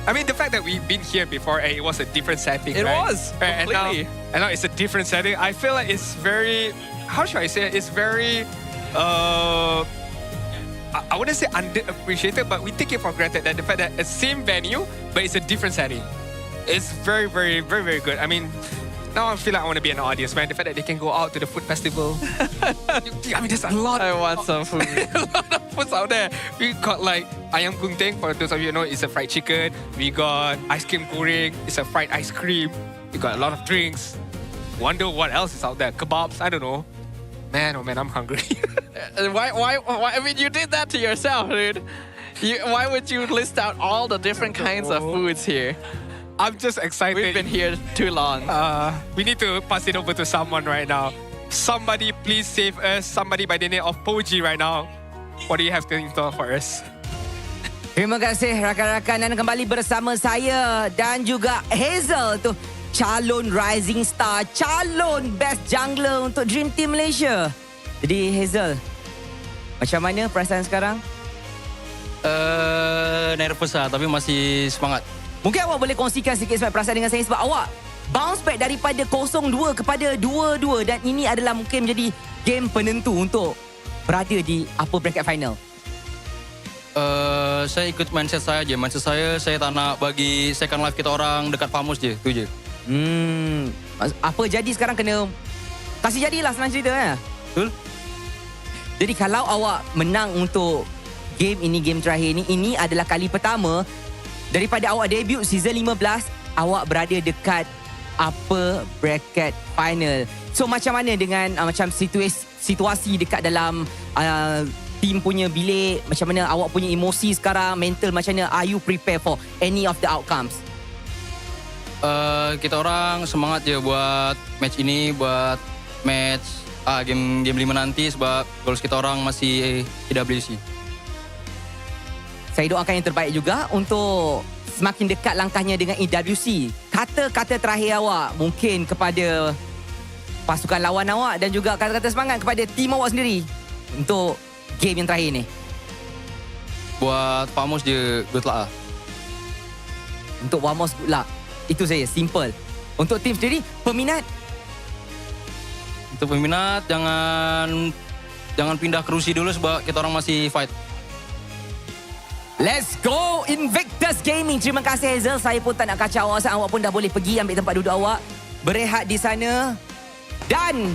I mean, the fact that we've been here before and it was a different setting, It right? was, Completely. And now it's a different setting. I feel like it's very... How should I say it? It's very, I wouldn't say underappreciated, but we take it for granted that the fact that it's the same venue, but it's a different setting. It's very, very, very, very good. I mean, now I feel like I want to be an audience, man. The fact that they can go out to the food festival. I mean, there's a lot. I want some food. A lot of foods out there. We got like ayam kunteng, for those of you who know, it's a fried chicken. We got ice cream goreng, it's a fried ice cream. We got a lot of drinks. Wonder what else is out there. Kebabs, I don't know. Man, oh man, I'm hungry. Why? I mean, you did that to yourself, dude. Why would you list out all the different kinds of foods here? I'm just excited. We've been here too long. We need to pass it over to someone right now. Somebody please save us. Somebody by the name of Poji right now. What do you have to install for us? Terima kasih rakan-rakan dan kembali bersama saya dan juga Hazel tu calon rising star, calon best jungler untuk Dream Team Malaysia. Jadi Hazel, macam mana perasaan sekarang? Nervous lah tapi masih semangat. Mungkin awak boleh kongsikan sikit sebab perasaan dengan saya sebab awak bounce back daripada 0-2 kepada 2-2 dan ini adalah mungkin menjadi game penentu untuk berada di upper bracket final. Saya ikut mindset saya je. Mindset saya tak nak bagi second life kita orang dekat Famus je. Tu je. Apa jadi sekarang kena kasih jadilah senang cerita ya. Betul. Jadi kalau awak menang untuk game ini, game terakhir ini adalah kali pertama daripada awak debut season 15 awak berada dekat upper bracket final. So macam mana dengan macam situasi dekat dalam team punya bilik, macam mana awak punya emosi sekarang, mental macam mana, are you prepared for any of the outcomes? Kita orang semangat je buat match ini, buat match game 5 nanti sebab goals kita orang masih TWC. Saya doakan yang terbaik juga untuk semakin dekat langkahnya dengan EWC. Kata-kata terakhir awak mungkin kepada pasukan lawan awak dan juga kata-kata semangat kepada tim awak sendiri untuk game yang terakhir ni. Buat Famus je good luck lah. Untuk Famus good luck. Itu saja, simple. Untuk tim sendiri, peminat? Untuk peminat jangan pindah kerusi dulu sebab kita orang masih fight. Let's go Invictus Gaming. Terima kasih Hazel. Saya pun tak nak kacau awak. Awak pun dah boleh pergi ambil tempat duduk awak, berehat di sana. Dan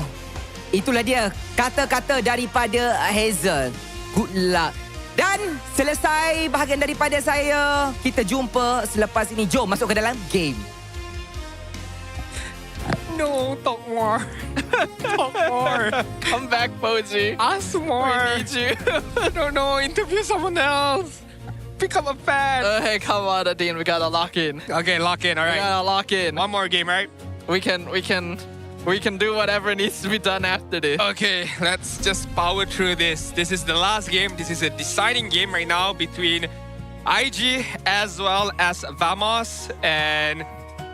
itulah dia kata-kata daripada Hazel. Good luck. Dan selesai bahagian daripada saya. Kita jumpa selepas ini. Jom masuk ke dalam game. No, talk more. Talk more. Come back, Poji. Ask more. We need you. No, interview someone else. Become a fan. Hey, come on, Adine. We gotta lock in. Okay, lock in. All right. We gotta lock in. One more game, right? We can do whatever needs to be done after this. Okay, let's just power through this. This is the last game. This is a deciding game right now between IG as well as Vamos. And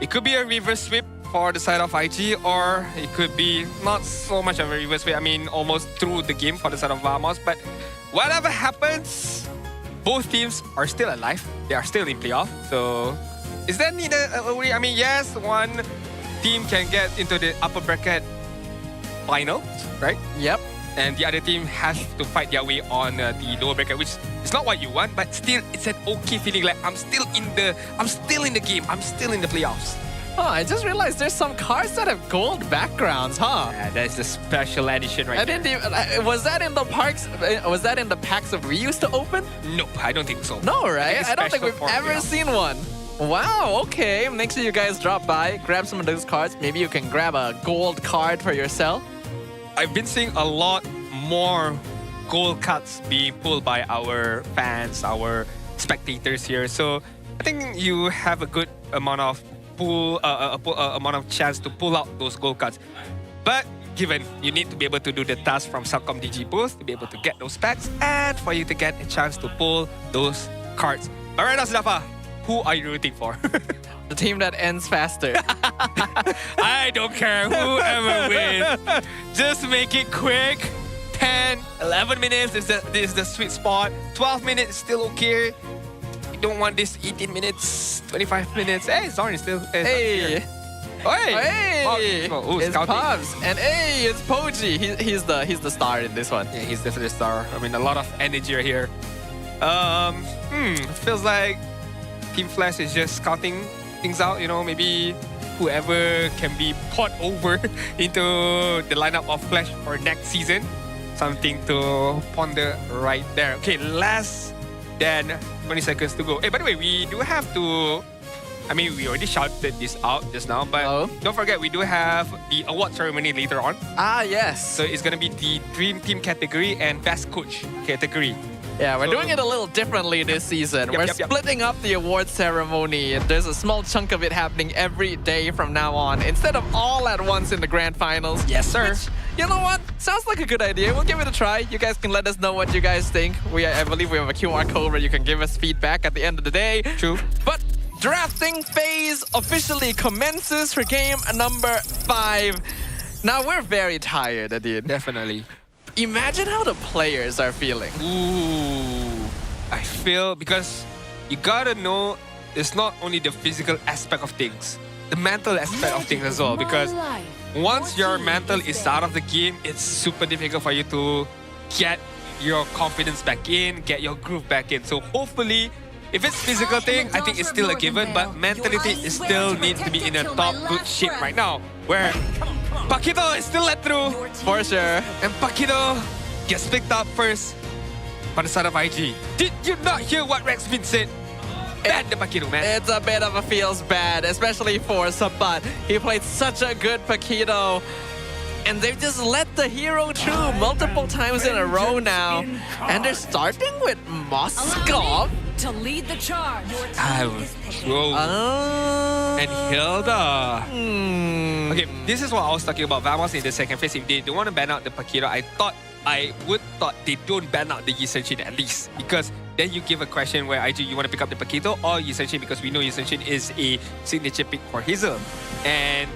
it could be a reverse sweep for the side of IG, or it could be not so much of a reverse sweep. I mean, almost through the game for the side of Vamos. But whatever happens, both teams are still alive. They are still in playoff. So is there need a worry? I mean, yes, one team can get into the upper bracket final, right? Yep. And the other team has to fight their way on the lower bracket, which is not what you want, but still it's an okay feeling like I'm still in the game. I'm still in the playoffs. Oh, I just realized there's some cards that have gold backgrounds, huh? Yeah, that's the special edition right there. Was that in the packs of we used to open? No, I don't think so. No, right? I don't think we've ever seen one. Wow, okay. Make sure you guys drop by, grab some of those cards. Maybe you can grab a gold card for yourself. I've been seeing a lot more gold cards being pulled by our fans, our spectators here. So I think you have a good amount of amount of chance to pull out those gold cards. But given you need to be able to do the task from Celcom DG booth to be able to get those packs and for you to get a chance to pull those cards. But right now, Sidafa, who are you rooting for? The team that ends faster. I don't care whoever wins. Just make it quick. 10, 11 minutes is the sweet spot. 12 minutes is still okay. Don't want this 18 minutes, 25 minutes. Hey, Zorn is still. Hey. Hey. Oh, it's Pubs. And hey, it's Poji. He's the star in this one. Yeah, he's definitely the star. I mean, a lot of energy here. Feels like Team Flash is just scouting things out. You know, maybe whoever can be brought over into the lineup of Flash for next season. Something to ponder right there. Okay, less than 20 seconds to go. Hey, by the way, we do have to... I mean, we already shouted this out just now, but don't forget, we do have the award ceremony later on. Ah, yes. So it's going to be the Dream Team category and Best Coach category. Yeah, we're doing it a little differently this season. We're splitting up the award ceremony. There's a small chunk of it happening every day from now on, instead of all at once in the grand finals. Yes, sir. Which, you know what? Sounds like a good idea. We'll give it a try. You guys can let us know what you guys think. I believe we have a QR code where you can give us feedback at the end of the day. True. But drafting phase officially commences for game number 5. Now, we're very tired, Adin. Definitely. Imagine how the players are feeling. Ooh. I feel, because you gotta know it's not only the physical aspect of things, the mental aspect of things as well. Because once your mental is out of the game, it's super difficult for you to get your confidence back in, get your groove back in. So hopefully, if it's physical thing, I think it's still a given, but mentality is still needs to be in a top good shape right now, where Paquito is still let through. For sure. And Paquito gets picked up first by the side of IG. Did you not hear what Rex Min said? Bad the Paquito, man. It's a bit of a feels bad, especially for Sabat. He played such a good Paquito. And they've just let the hero through multiple times in a row now. And they're starting with Moskov to lead the charge. And Hilda. Okay, this is what I was talking about. Vamos in the second phase. If they don't want to ban out the Paquito, I would thought they don't ban out the Yisenshin at least, because then you give a question where IG, you want to pick up the Paquito or Yisenshin, because we know Yisenshin is a signature pick for Hazel. And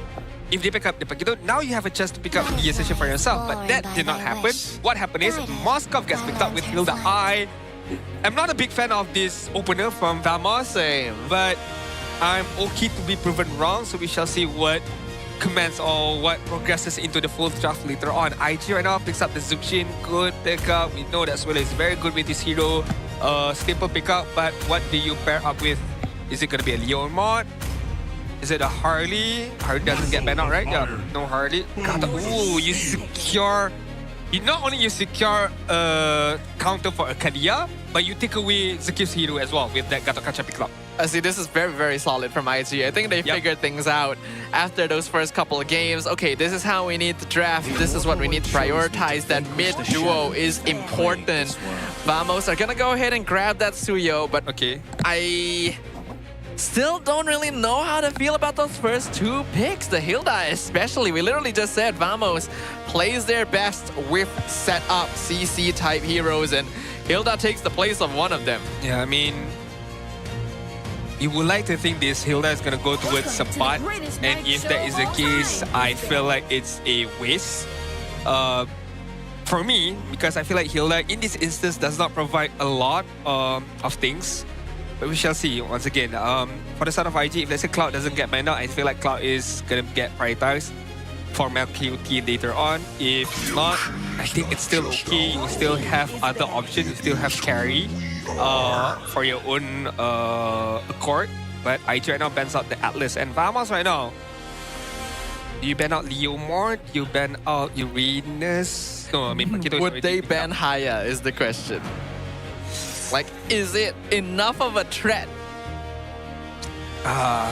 if they pick up the Paquito, now you have a chance to pick up the Yisenshin for yourself. But that did not happen. What happened is Moskov gets picked up with Hilda. I am not a big fan of this opener from Vamos, but I'm okay to be proven wrong. So we shall see what comments or what progresses into the full draft later on. IG right now picks up the Zuxin. Good pickup. We know that Swell is very good with his hero. Simple pickup, but what do you pair up with? Is it going to be a Leon mod? Is it a Harley? Harley doesn't get banned out, right? Yeah, no Harley. Ooh, you secure... Not only you secure a counter for Akadia, but you take away Zakif's hero as well with that Gatot Kaca pickup. See, this is very, very solid from IG. I think they figured things out after those first couple of games. Okay, this is how we need to draft. This is what we need to prioritize. That mid duo is important. Vamos are gonna go ahead and grab that Suyo, but I still don't really know how to feel about those first 2 picks. The Hilda especially. We literally just said Vamos plays their best with set-up CC type heroes, and Hilda takes the place of one of them. Yeah, I mean, you would like to think this Hilda is going to go towards Sabat, and if that is the case, I feel like it's a waste. For me, because I feel like Hilda in this instance does not provide a lot of things. But we shall see once again. For the side of IG, if let's say Cloud doesn't get banned out, I feel like Cloud is going to get prioritized for MLQT later on. If not, I think it's still okay. You still have other options. You still have carry for your own accord. But IG right now bans out the Atlas. And Vamos right now, do you ban out Leomord? Do you ban out Uranus? No, I mean, Paquito. Would they ban Haya is the question. Like, is it enough of a threat?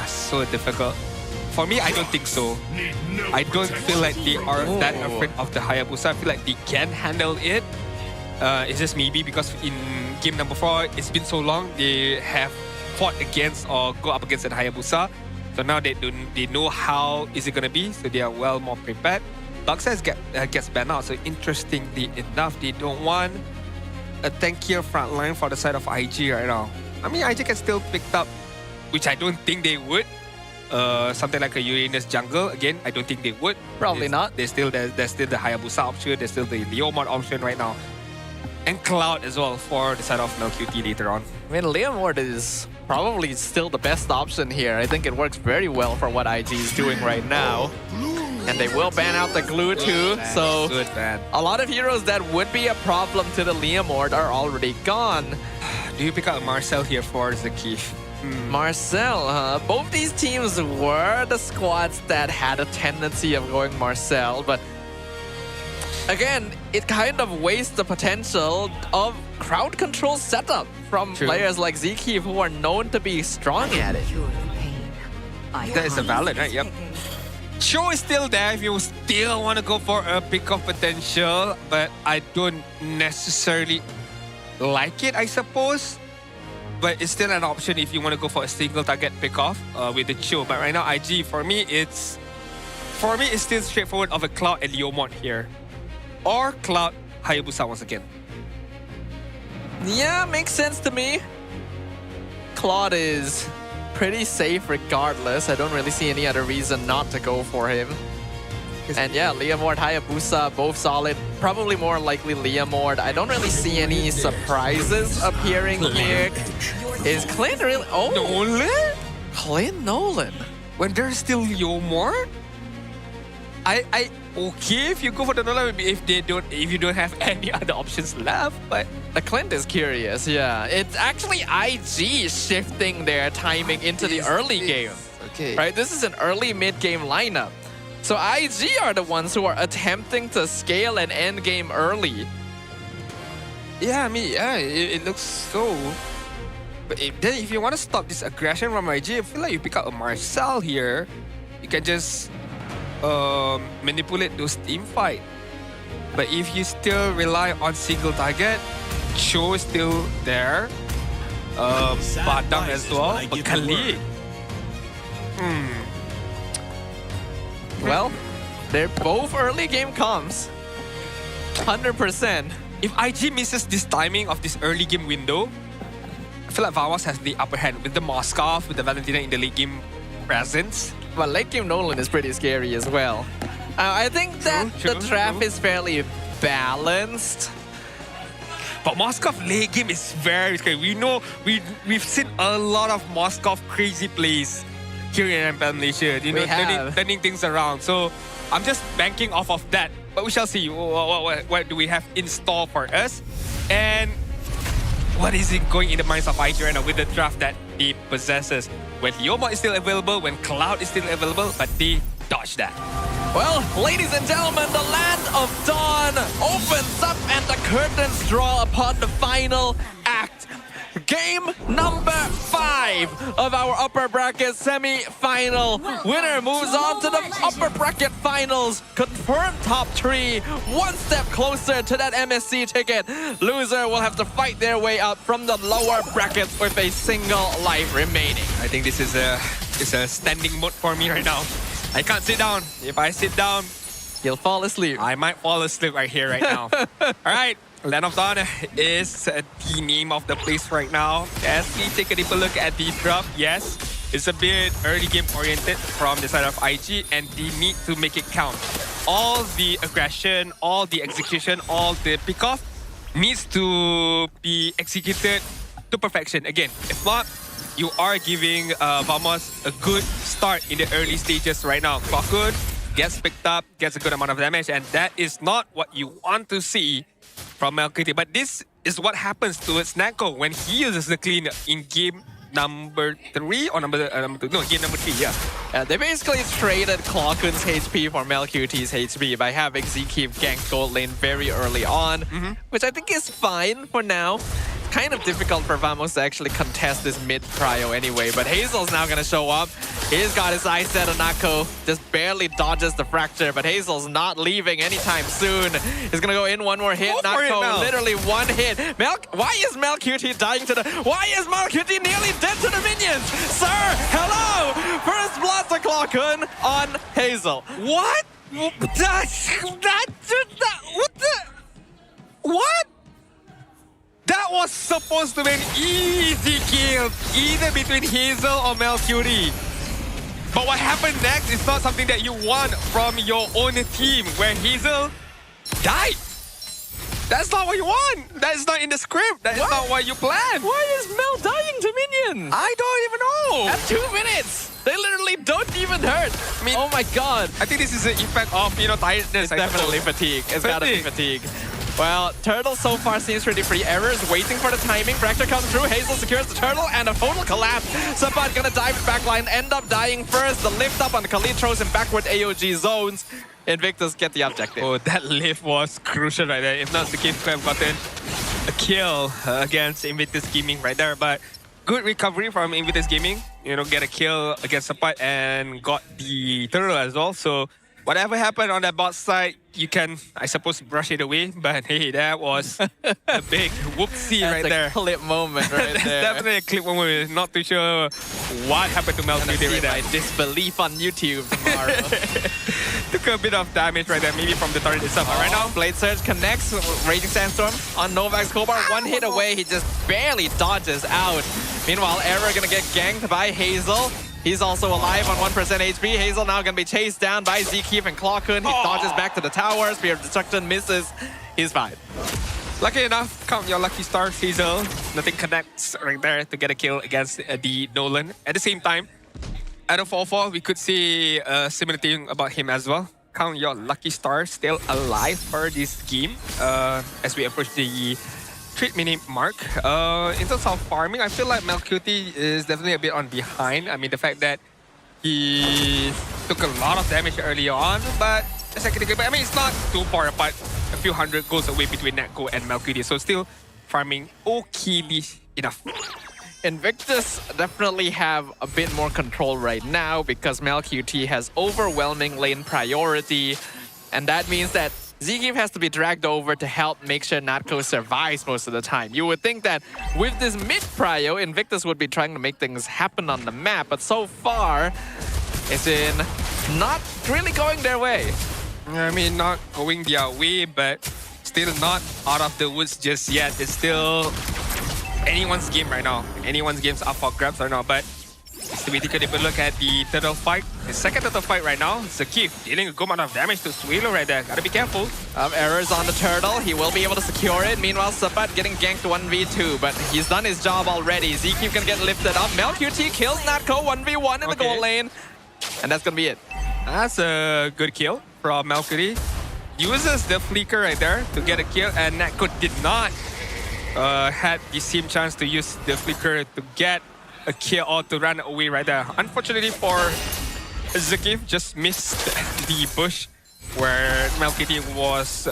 So difficult. For me, I don't think so. I don't feel like they are that afraid of the Hayabusa. I feel like they can handle it. It's just maybe because in game number 4, it's been so long, they have fought against or go up against the Hayabusa. So now they know how is it going to be. So they are well more prepared. Luxus gets banned out. So interestingly enough, they don't want a tankier front line for the side of IG right now. I mean, IG can still pick up, which I don't think they would. Something like a Uranus jungle, again, I don't think they would. Probably not. There's still the Hayabusa option, there's still the Leomord option right now. And Cloud as well for the side of MLQT later on. I mean, Leomord is probably still the best option here. I think it works very well for what IG is doing right now. And they will ban out the glue too, so good ban. A lot of heroes that would be a problem to the Leomord are already gone. Do you pick up Marcel here for Zakif? Marcel, both these teams were the squads that had a tendency of going Marcel, but again, it kind of wastes the potential of crowd control setup from players like Zakif who are known to be strong at it. That is a valid, right? Yep. Show is still there if you still want to go for a pick of potential, but I don't necessarily like it, I suppose. But it's still an option if you want to go for a single target pickoff with the chill. But right now, IG, for me, it's still straightforward of a Cloud and Leomord here. Or Cloud Hayabusa once again. Yeah, makes sense to me. Claude is pretty safe regardless. I don't really see any other reason not to go for him. And yeah, Leomord, Hayabusa, both solid. Probably more likely Leomord. I don't really see any surprises appearing here. Is Clint really... Oh! Nolan? Clint Nolan. When there's still Leomord? Okay if you go for the Nolan, maybe if you don't have any other options left, but the Clint is curious, yeah. It's actually IG shifting their timing into the early game. Okay. Right? This is an early mid-game lineup. So IG are the ones who are attempting to scale an end game early. Yeah, I mean, yeah, it looks so. But if you want to stop this aggression from IG, I feel like you pick up a Marcel here. You can just manipulate those team fight. But if you still rely on single target, Cho is still there. Badang as well. But Khalid. Well, they're both early game comps. 100%. If IG misses this timing of this early game window, I feel like Vamos has the upper hand with the Moskov, with the Valentina in the late game presence. But late game Nolan is pretty scary as well. I think that the draft is fairly balanced. But Moskov late game is very scary. We know, we've seen a lot of Moskov crazy plays here in MPL Malaysia, turning things around. So I'm just banking off of that. But we shall see what do we have in store for us. And what is it going in the minds of IG right now with the draft that he possesses? When Leomord is still available, when Cloud is still available, but they dodge that. Well, ladies and gentlemen, the land of dawn opens up and the curtains draw upon the final act. Game number 5 of our upper bracket semi-final. Winner moves on to the upper bracket finals. Confirmed top 3, one step closer to that MSC ticket. Loser will have to fight their way out from the lower brackets with a single life remaining. I think this is a standing mode for me right now. I can't sit down. If I sit down, you'll fall asleep. I might fall asleep right here, right now. All right. Land of Dawn is the name of the place right now. As we take a deeper look at the draft, yes, it's a bit early game oriented from the side of IG, and they need to make it count. All the aggression, all the execution, all the pickoff needs to be executed to perfection. Again, if not, you are giving Vamos a good start in the early stages right now. Klokun gets picked up, gets a good amount of damage, and that is not what you want to see from Melkity. But this is what happens towards Nako when he uses the clean in game number 3 or number 2? No, game number 3, yeah. They basically traded Klokun's HP for Melqt's HP by having Zkeep gank gold lane very early on, which I think is fine for now. Kind of difficult for Vamos to actually contest this mid-prio anyway, but Hazel's now gonna show up. He's got his eyes set on Nako, just barely dodges the fracture, but Hazel's not leaving anytime soon. He's gonna go in one more hit. Nako, literally one hit. Why is Melqt dying to the... Why is Melqt nearly dead to the minions? Sir, hello! First blood to Klokun on Hazel. What? What? That was supposed to be an easy kill, either between Hazel or Melqt. But what happened next is not something that you want from your own team, where Hazel died. That's not what you want. That is not in the script. That is not what you planned. Why is Mel dying to minions? I don't even know. At 2 minutes. They literally don't even hurt. I mean, oh my god. I think this is the effect of, tiredness. It's definitely fatigue. It's gotta be fatigue. Well, Turtle so far seems pretty free. Errors waiting for the timing. Fracture comes through. Hazel secures the Turtle and a total collapse. Sabat gonna dive backline, end up dying first. The lift up on Khalid throws him backward AOG zones. Invictus get the objective. Oh, that lift was crucial right there. If not, the game could have gotten a kill against Invictus Gaming right there. But good recovery from Invictus Gaming. Get a kill against Sabat and got the Turtle as well. So whatever happened on that bot side, you can, I suppose, brush it away. But hey, that was a big whoopsie right there. That's a clip moment right That's there. definitely a clip moment. Not too sure what happened to Melcudy right there. My disbelief on YouTube tomorrow. Took a bit of damage right there, maybe from the turret itself. Right now, Blade Surge connects Raging Sandstorm on Novak's Kobar. One hit away, he just barely dodges out. Meanwhile, Error gonna get ganked by Hazel. He's also alive on 1% HP. Hazel now gonna be chased down by Zkeef and Clawkun. He dodges back to the tower. Spear of Destruction misses. He's fine. Lucky enough, count your lucky stars, Hazel. Nothing connects right there to get a kill against the Nolan. At the same time, at a 4-4, we could see a similar thing about him as well. Count your lucky stars still alive for this game as we approach the 3-minute mark. In terms of farming, I feel like Melcudy is definitely a bit on behind. I mean, the fact that he took a lot of damage early on, but the second game, I mean, it's not too far apart. A few hundred goals away between Natco and Melcudy, so still farming okayly enough. Invictus definitely have a bit more control right now because Melcudy has overwhelming lane priority, and that means that Zkeef has to be dragged over to help make sure Natco survives most of the time. You would think that with this mid-prio, Invictus would be trying to make things happen on the map, but so far, it's in not really going their way. I mean, not going their way, but still not out of the woods just yet. It's still anyone's game right now. Anyone's game's up for grabs right now, but so we take a deeper look at the turtle fight. The second turtle fight right now, Zkeef dealing a good amount of damage to Swalo right there. Gotta be careful. Errors on the turtle. He will be able to secure it. Meanwhile, Sabat getting ganked 1v2, but he's done his job already. Zkeef gonna get lifted up. Melcudy kills Natco 1v1 in the goal lane. And that's gonna be it. That's a good kill from Melcudy. Uses the flicker right there to get a kill, and Natco did not had the same chance to use the flicker to get a kill or to run away right there. Unfortunately for Zkeef, just missed the bush where Melcudy was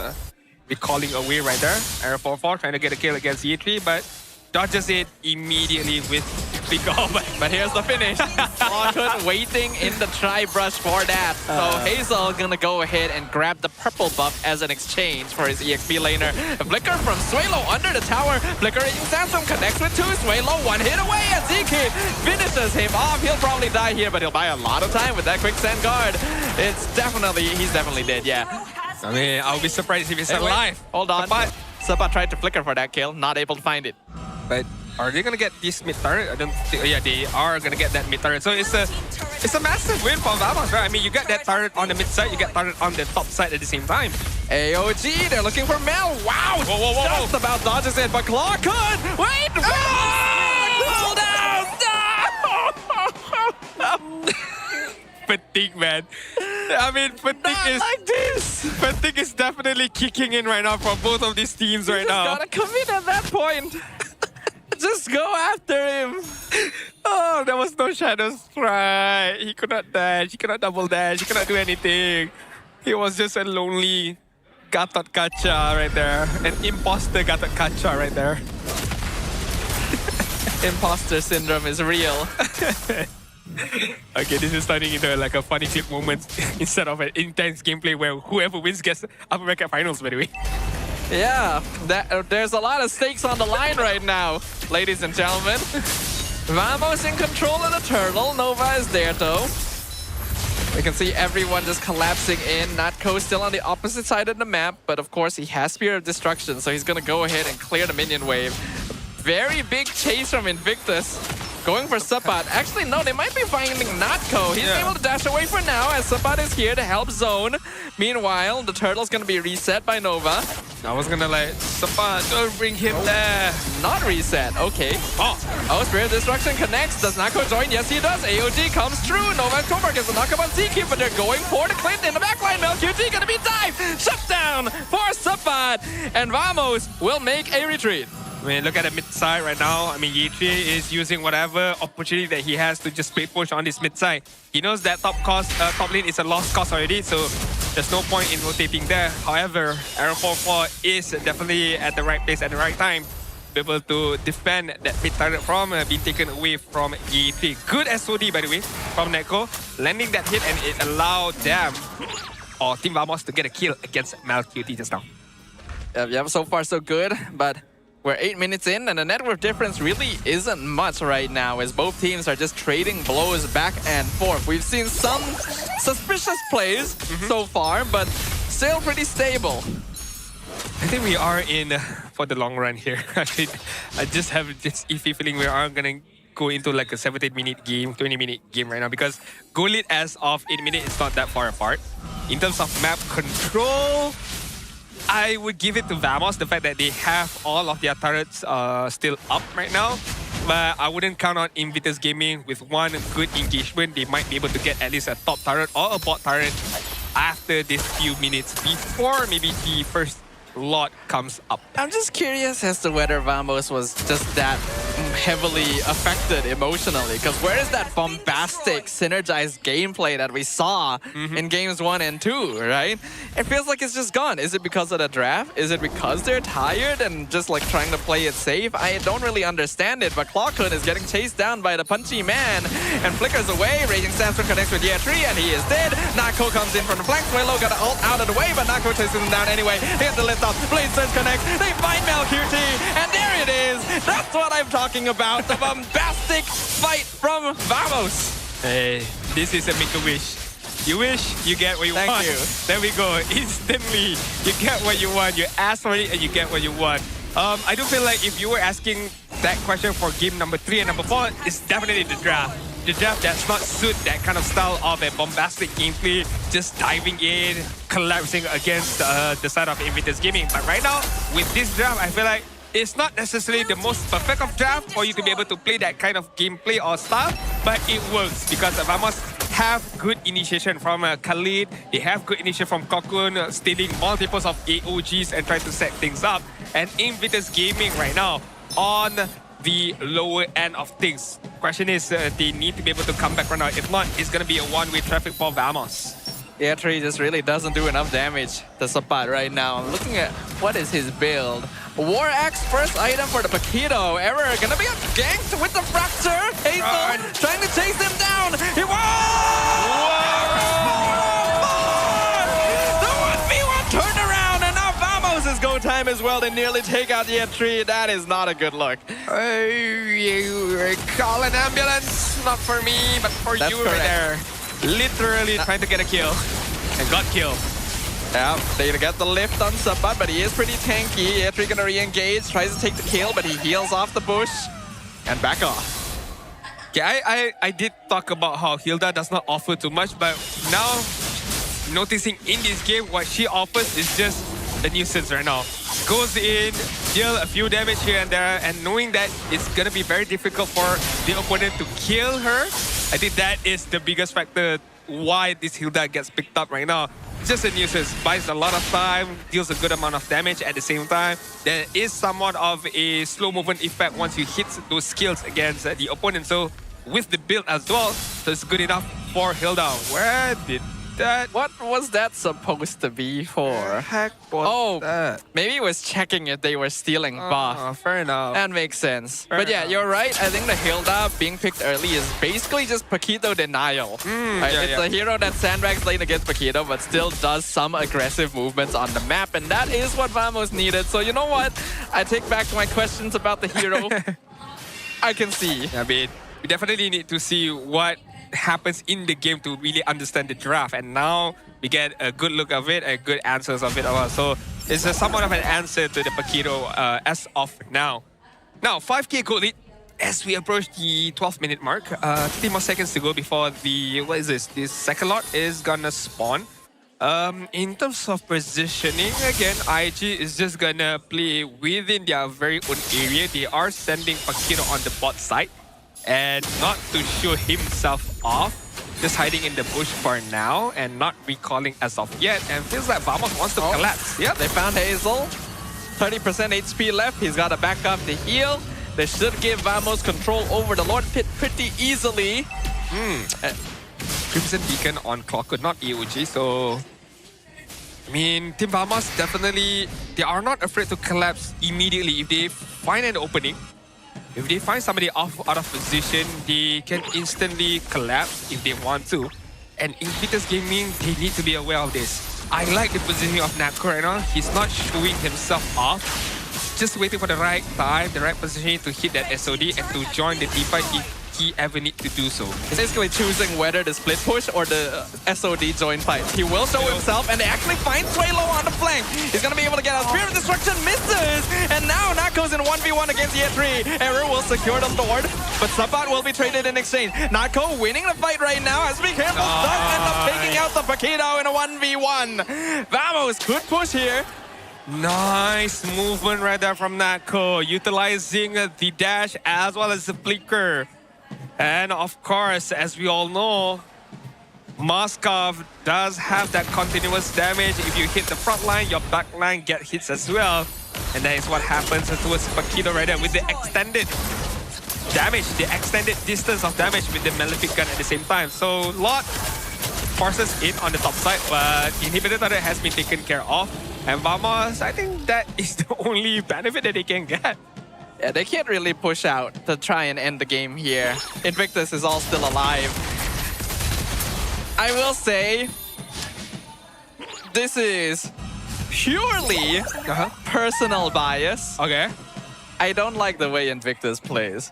recalling away right there. Arrow 4-4 trying to get a kill against E3, but dodges it immediately with flicker. But here's the finish. Clawkun waiting in the tri-brush for that. So Hazel gonna go ahead and grab the purple buff as an exchange for his EXP laner. A flicker from Swalo under the tower. Flickering Sandstorm connects with 2. Swalo one hit away and Zkeef finishes him off. He'll probably die here, but he'll buy a lot of time with that quicksand guard. He's definitely dead, yeah. I mean, I'll be surprised if he's alive. Hold on. Sabat tried to flicker for that kill, not able to find it. But are they gonna get this mid turret? I don't think, yeah, they are gonna get that mid turret. So it's a massive win for Vamos, right? I mean, you get that turret on the mid side, you get turret on the top side at the same time. AOG, they're looking for Mel. Wow! Whoa. Just about dodges it, but Clawkun! Wait! Hold down! Fatigue, man. I mean, fatigue is definitely kicking in right now for both of these teams right now. Gotta commit at that point. Just go after him. Oh, there was no shadow strike. He could not dash. He cannot double dash. He cannot do anything. He was just a lonely Gatot Kaca right there. An imposter Gatot Kaca right there. Imposter syndrome is real. Okay, this is turning into like a funny clip moment instead of an intense gameplay where whoever wins gets Upper Bracket Finals, by the way. Yeah, there's a lot of stakes on the line right now, ladies and gentlemen. Vamos in control of the turtle. Nova is there though. We can see everyone just collapsing in. Natco still on the opposite side of the map, but of course he has Spear of Destruction, so he's gonna go ahead and clear the minion wave. Very big chase from Invictus. Going for Sabat. Actually, no, they might be finding Natco. He's able to dash away for now as Sabat is here to help zone. Meanwhile, the turtle's gonna be reset by Nova. I was gonna like, Sabat, don't bring him there. Not reset, okay. Oh, Spirit of Destruction connects. Does Natco join? Yes, he does. AOG comes through. Nova and Cobra gets a knock up on Zkeef, but they're going for the Clint in the backline. Melcudy gonna be dived. Shut down for Sabat. And Vamos will make a retreat. I mean, look at the mid side right now. I mean, Yi3 is using whatever opportunity that he has to just split push on this mid side. He knows that top lane is a lost cause already, so there's no point in rotating there. However, Arrow 4-4 is definitely at the right place at the right time, be able to defend that mid turret from being taken away from Yi3. Good SOD, by the way, from Neko, landing that hit, and it allowed them or Team Vamos to get a kill against MalQT just now. Yeah, so far so good, but we're 8 minutes in and the net worth difference really isn't much right now as both teams are just trading blows back and forth. We've seen some suspicious plays so far, but still pretty stable. I think we are in for the long run here. I just have this iffy feeling we are going to go into like a 17-minute game, 20-minute game right now because goal lead as of 8 minutes is not that far apart. In terms of map control, I would give it to Vamos, the fact that they have all of their turrets still up right now. But I wouldn't count on Invictus Gaming with one good engagement. They might be able to get at least a top turret or a bot turret after these few minutes before maybe the first lot comes up. I'm just curious as to whether Vamos was just that heavily affected emotionally, because where is that bombastic, synergized gameplay that we saw in games 1 and 2, right? It feels like it's just gone. Is it because of the draft? Is it because they're tired and just like trying to play it safe? I don't really understand it, but Clawkun is getting chased down by the punchy man and flickers away. Raging Sandstorm connects with Year 3 and he is dead. Nako comes in from the flank. Swallow got an ult out of the way, but Nako chases him down anyway. Here's the lift off. Blade Surge connects. They find MalQT, and there it is. That's what I'm talking about. The bombastic fight from Vamos. Hey, this is a make-a-wish. You wish, you get what you want. Thank you. There we go. Instantly, you get what you want. You ask for it and you get what you want. I do feel like if you were asking that question for game number 3 and number 4, it's definitely the draft. The draft does not suit that kind of style of a bombastic gameplay, just diving in, collapsing against the side of Invictus Gaming. But right now, with this draft, I feel like it's not necessarily the most perfect of draft for you to be able to play that kind of gameplay or style, but it works because Vamos have good initiation from Khalid. They have good initiation from Cocoon, stealing multiples of AOGs and trying to set things up. And Invictus Gaming right now on the lower end of things. Question is, they need to be able to come back right now. If not, it's going to be a one-way traffic for Vamos. Year 3 just really doesn't do enough damage to Sapat right now. I'm looking at what is his build. War Axe first item for the Paquito. Error gonna be ganked with the Fracture. Hazel trying to chase him down. He The 1v1 turnaround, and now Vamos is go time as well. They nearly take out Year 3. That is not a good look. Call an ambulance. Not for me, but for That's you correct. right there. Literally trying to get a kill. And got killed. Yeah, they get the lift on Sapat, but he is pretty tanky. Year 3 gonna re-engage, tries to take the kill, but he heals off the bush and back off. Yeah, I did talk about how Hilda does not offer too much, but now noticing in this game what she offers is just a nuisance right now. Goes in, deal a few damage here and there, and knowing that it's gonna be very difficult for the opponent to kill her, I think that is the biggest factor why this Hilda gets picked up right now. Just a nuisance, buys a lot of time, deals a good amount of damage at the same time. There is somewhat of a slow movement effect once you hit those skills against the opponent. So with the build as well, so it's good enough for Hilda. Where did that? What was that supposed to be for? Heck was that? Maybe it was checking if they were stealing buff. Fair enough. That makes sense. Fair but yeah, enough. you're right. I think the Hilda being picked early is basically just Paquito denial. It's a hero that sandbags lane against Paquito, but still does some aggressive movements on the map, and that is what Vamos needed. So you know what? I take back my questions about the hero. I can see. I mean, we definitely need to see what happens in the game to really understand the draft, and now we get a good look of it, a good answers of it as well. So it's somewhat of an answer to the Paquito as of now. Now 5k gold lead as we approach the 12-minute mark. 3 more seconds to go before the this second lot is gonna spawn. In terms of positioning, again, IG is just gonna play within their very own area. They are sending Paquito on the bot side and not to show himself off, just hiding in the bush for now and not recalling as of yet, and feels like Vamos wants to collapse. Yep, they found Hazel. 30% HP left. He's got to back up the heal. They should give Vamos control over the Lord Pit pretty easily. Crimson Beacon on Clockwood, not AOG, so I mean, Team Vamos definitely, they are not afraid to collapse immediately if they find an opening. If they find somebody out of position, they can instantly collapse if they want to. and Invictus Gaming, they need to be aware of this. I like the positioning of Natko right now. He's not showing himself off. Just waiting for the right time, the right positioning to hit that SOD and to join the teamfight if he ever need to do so. He's basically choosing whether the split push or the SOD join fight. He will show himself, and they actually find Swaylo on the flank. He's gonna be able to get a Spirit of Destruction, misses! And now Natko's in 1v1 against Year 3. Error will secure the Lord, but support will be traded in exchange. Natko winning the fight right now, has to be careful, does end up taking out the Paquito in a 1v1. Vamos, good push here. Nice movement right there from Natko, utilizing the dash as well as the flicker. And of course, as we all know, Moskov does have that continuous damage. If you hit the front line, your back line get hits as well. And that is what happens towards Paquito right there with the extended damage, the extended distance of damage with the Malefic gun at the same time. So Lot forces in on the top side, but Inhibitor Turret has been taken care of. And Vamos, I think that is the only benefit that they can get. Yeah, they can't really push out to try and end the game here. Invictus is all still alive. I will say, this is purely personal bias. Okay. I don't like the way Invictus plays.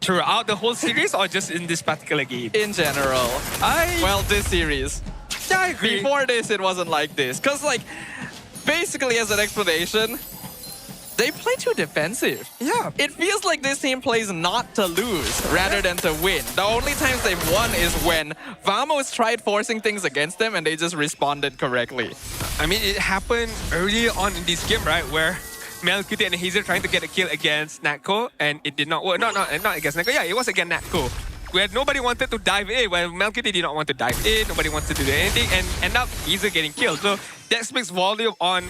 Throughout the whole series or just in this particular game? In general. Well, this series. Yeah, I agree. Before this, it wasn't like this. Because, like, basically as an explanation, they play too defensive. Yeah. It feels like this team plays not to lose rather than to win. The only times they've won is when Vamos tried forcing things against them and they just responded correctly. I mean, it happened early on in this game, right? Where Melkuti and Hazel trying to get a kill against Natko and it did not work. Not against Natko. Yeah, it was against Natko. Where nobody wanted to dive in, where Melkuti did not want to dive in, nobody wants to do anything, and end up Hazel getting killed. So that speaks volume on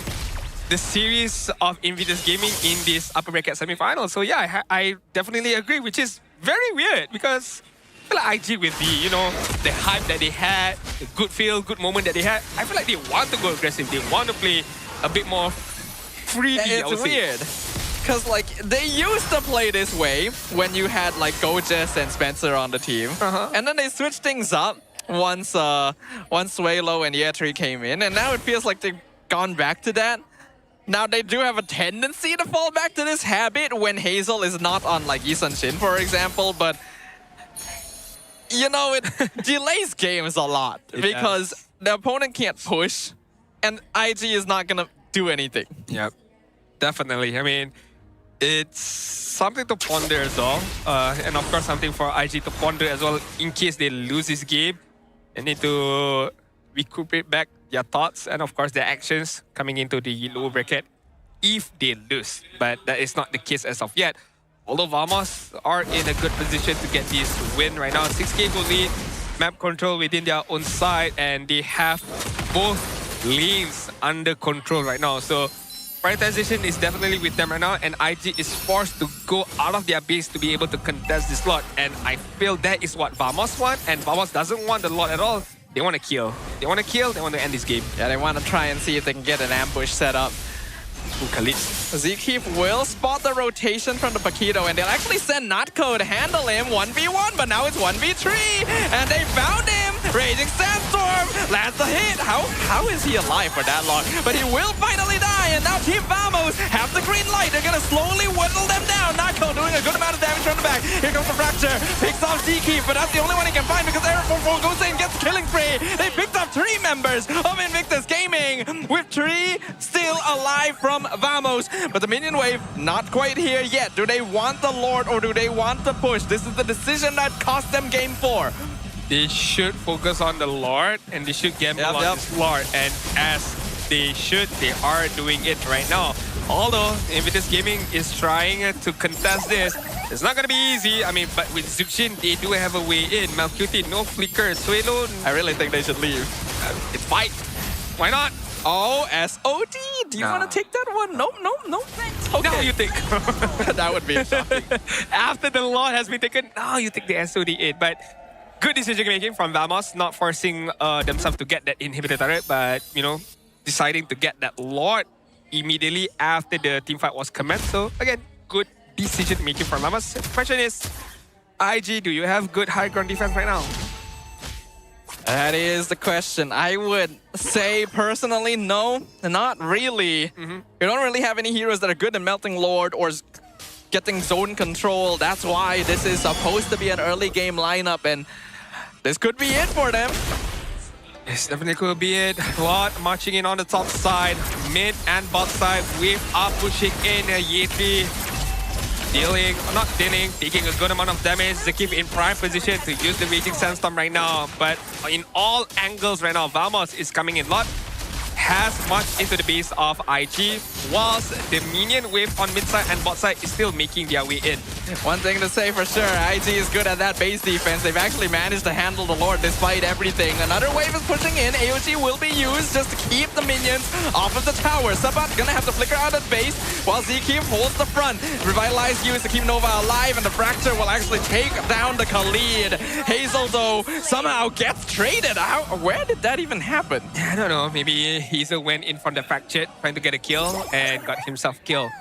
the series of Invictus Gaming in this upper bracket semifinals. So yeah, I definitely agree, which is very weird because I feel like IG with the, you know, the hype that they had, the good feel, good moment that they had, I feel like they want to go aggressive. They want to play a bit more freely. It's weird. Because, like, they used to play this way when you had, like, Gojes and Spencer on the team. And then they switched things up once Swaylo and Yetri came in. And now it feels like they've gone back to that. Now, they do have a tendency to fall back to this habit when Hazel is not on, like, Yisun Shin, for example, but, you know, it delays games a lot because the opponent can't push, and IG is not going to do anything. Yep, definitely. I mean, it's something to ponder as well, and of course, something for IG to ponder as well in case they lose this game. They need to recuperate back their thoughts and of course their actions coming into the lower bracket if they lose. But that is not the case as of yet. Although Vamos are in a good position to get this win right now. 6K goal lead, map control within their own side, and they have both lanes under control right now. So prioritization is definitely with them right now, and IG is forced to go out of their base to be able to contest this lot. And I feel that is what Vamos want, and Vamos doesn't want the lot at all. They want to kill. They want to kill, they want to end this game. Yeah, they want to try and see if they can get an ambush set up. Khalid. Zkeep will spot the rotation from the Paquito, and they'll actually send Natko to handle him 1v1, but now it's 1v3, and they found him! Raging Sandstorm lands the hit! How is he alive for that long? But he will finally die, and now Team Vamos have the green light. They're gonna slowly whittle them down. Natko doing a good amount of damage from the back. Here comes the Fracture, picks off Zkeep, but that's the only one he can find because Error 4 goes in and gets killing spree. They picked up 3 members of Invictus Gaming, with 3 still alive from Vamos. But the minion wave, not quite here yet. Do they want the Lord or do they want to push? This is the decision that cost them game 4. They should focus on the Lord and they should gamble on this Lord. And as they should, they are doing it right now. Although Invictus Gaming is trying to contest this, it's not going to be easy. I mean, but with Zuxin, they do have a way in. Malcuti, no flicker. Swaylo, I really think they should leave. Fight. Why not? Oh, SOD. Do you want to take that one? Nope. Okay. Now you think. That would be shocking. After the Lord has been taken, now you take the SOD in. But good decision making from Vamos, not forcing themselves to get that inhibitor turret, but, you know, deciding to get that Lord immediately after the teamfight was commenced. So, again, good decision making from Vamos. The question is, IG, do you have good high ground defense right now? That is the question. I would say personally, no, not really. You don't really have any heroes that are good at melting Lord or getting zone control. That's why this is supposed to be an early game lineup, and this could be it for them. This definitely could be it. Lot marching in on the top side, mid and bot side. We are pushing in Yeti. Taking a good amount of damage. Zakif in prime position to use the Raging Sandstorm right now. But in all angles right now, Vamos is coming in. Lot has marched into the base of IG, whilst the minion wave on mid side and bot side is still making their way in. One thing to say for sure, IG is good at that base defense. They've actually managed to handle the Lord despite everything. Another wave is pushing in. AOG will be used just to keep the minions off of the tower. Sabat gonna have to flicker out of base while Zkeep holds the front. Revitalize used to keep Nova alive, and the Fracture will actually take down the Khalid. Hazel, though, somehow gets traded. Where did that even happen? I don't know. Maybe Hazel went in from the Fracture trying to get a kill and got himself killed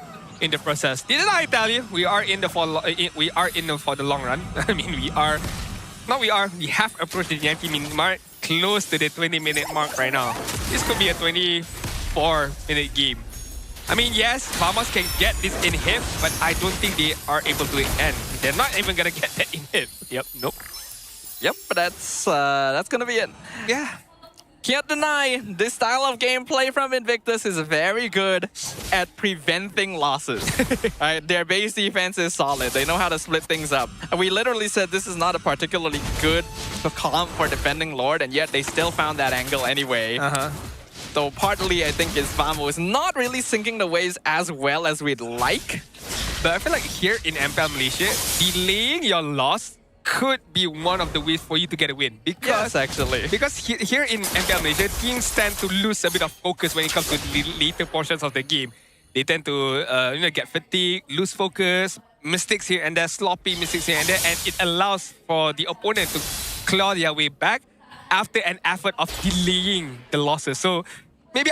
in the process. Didn't I tell you? We are in the for the long run. I mean, we have approached the 90 minute mark, close to the 20-minute mark right now. This could be a 24-minute game. I mean, yes, Vamos can get this inhib, but I don't think they are able to end. They're not even gonna get that inhib. Yep, nope. Yep, but that's gonna be it. Yeah. Can't deny, this style of gameplay from Invictus is very good at preventing losses. Right, their base defense is solid. They know how to split things up. And we literally said this is not a particularly good comp for defending Lord, and yet they still found that angle anyway. So partly, I think, is Vamo is not really syncing the waves as well as we'd like. But I feel like here in MPL Malaysia, delaying your loss could be one of the ways for you to get a win. Yes, actually. Because here in MPL Malaysia, teams tend to lose a bit of focus when it comes to the later portions of the game. They tend to get fatigued, lose focus, mistakes here and there, sloppy mistakes here and there, and it allows for the opponent to claw their way back after an effort of delaying the losses. So maybe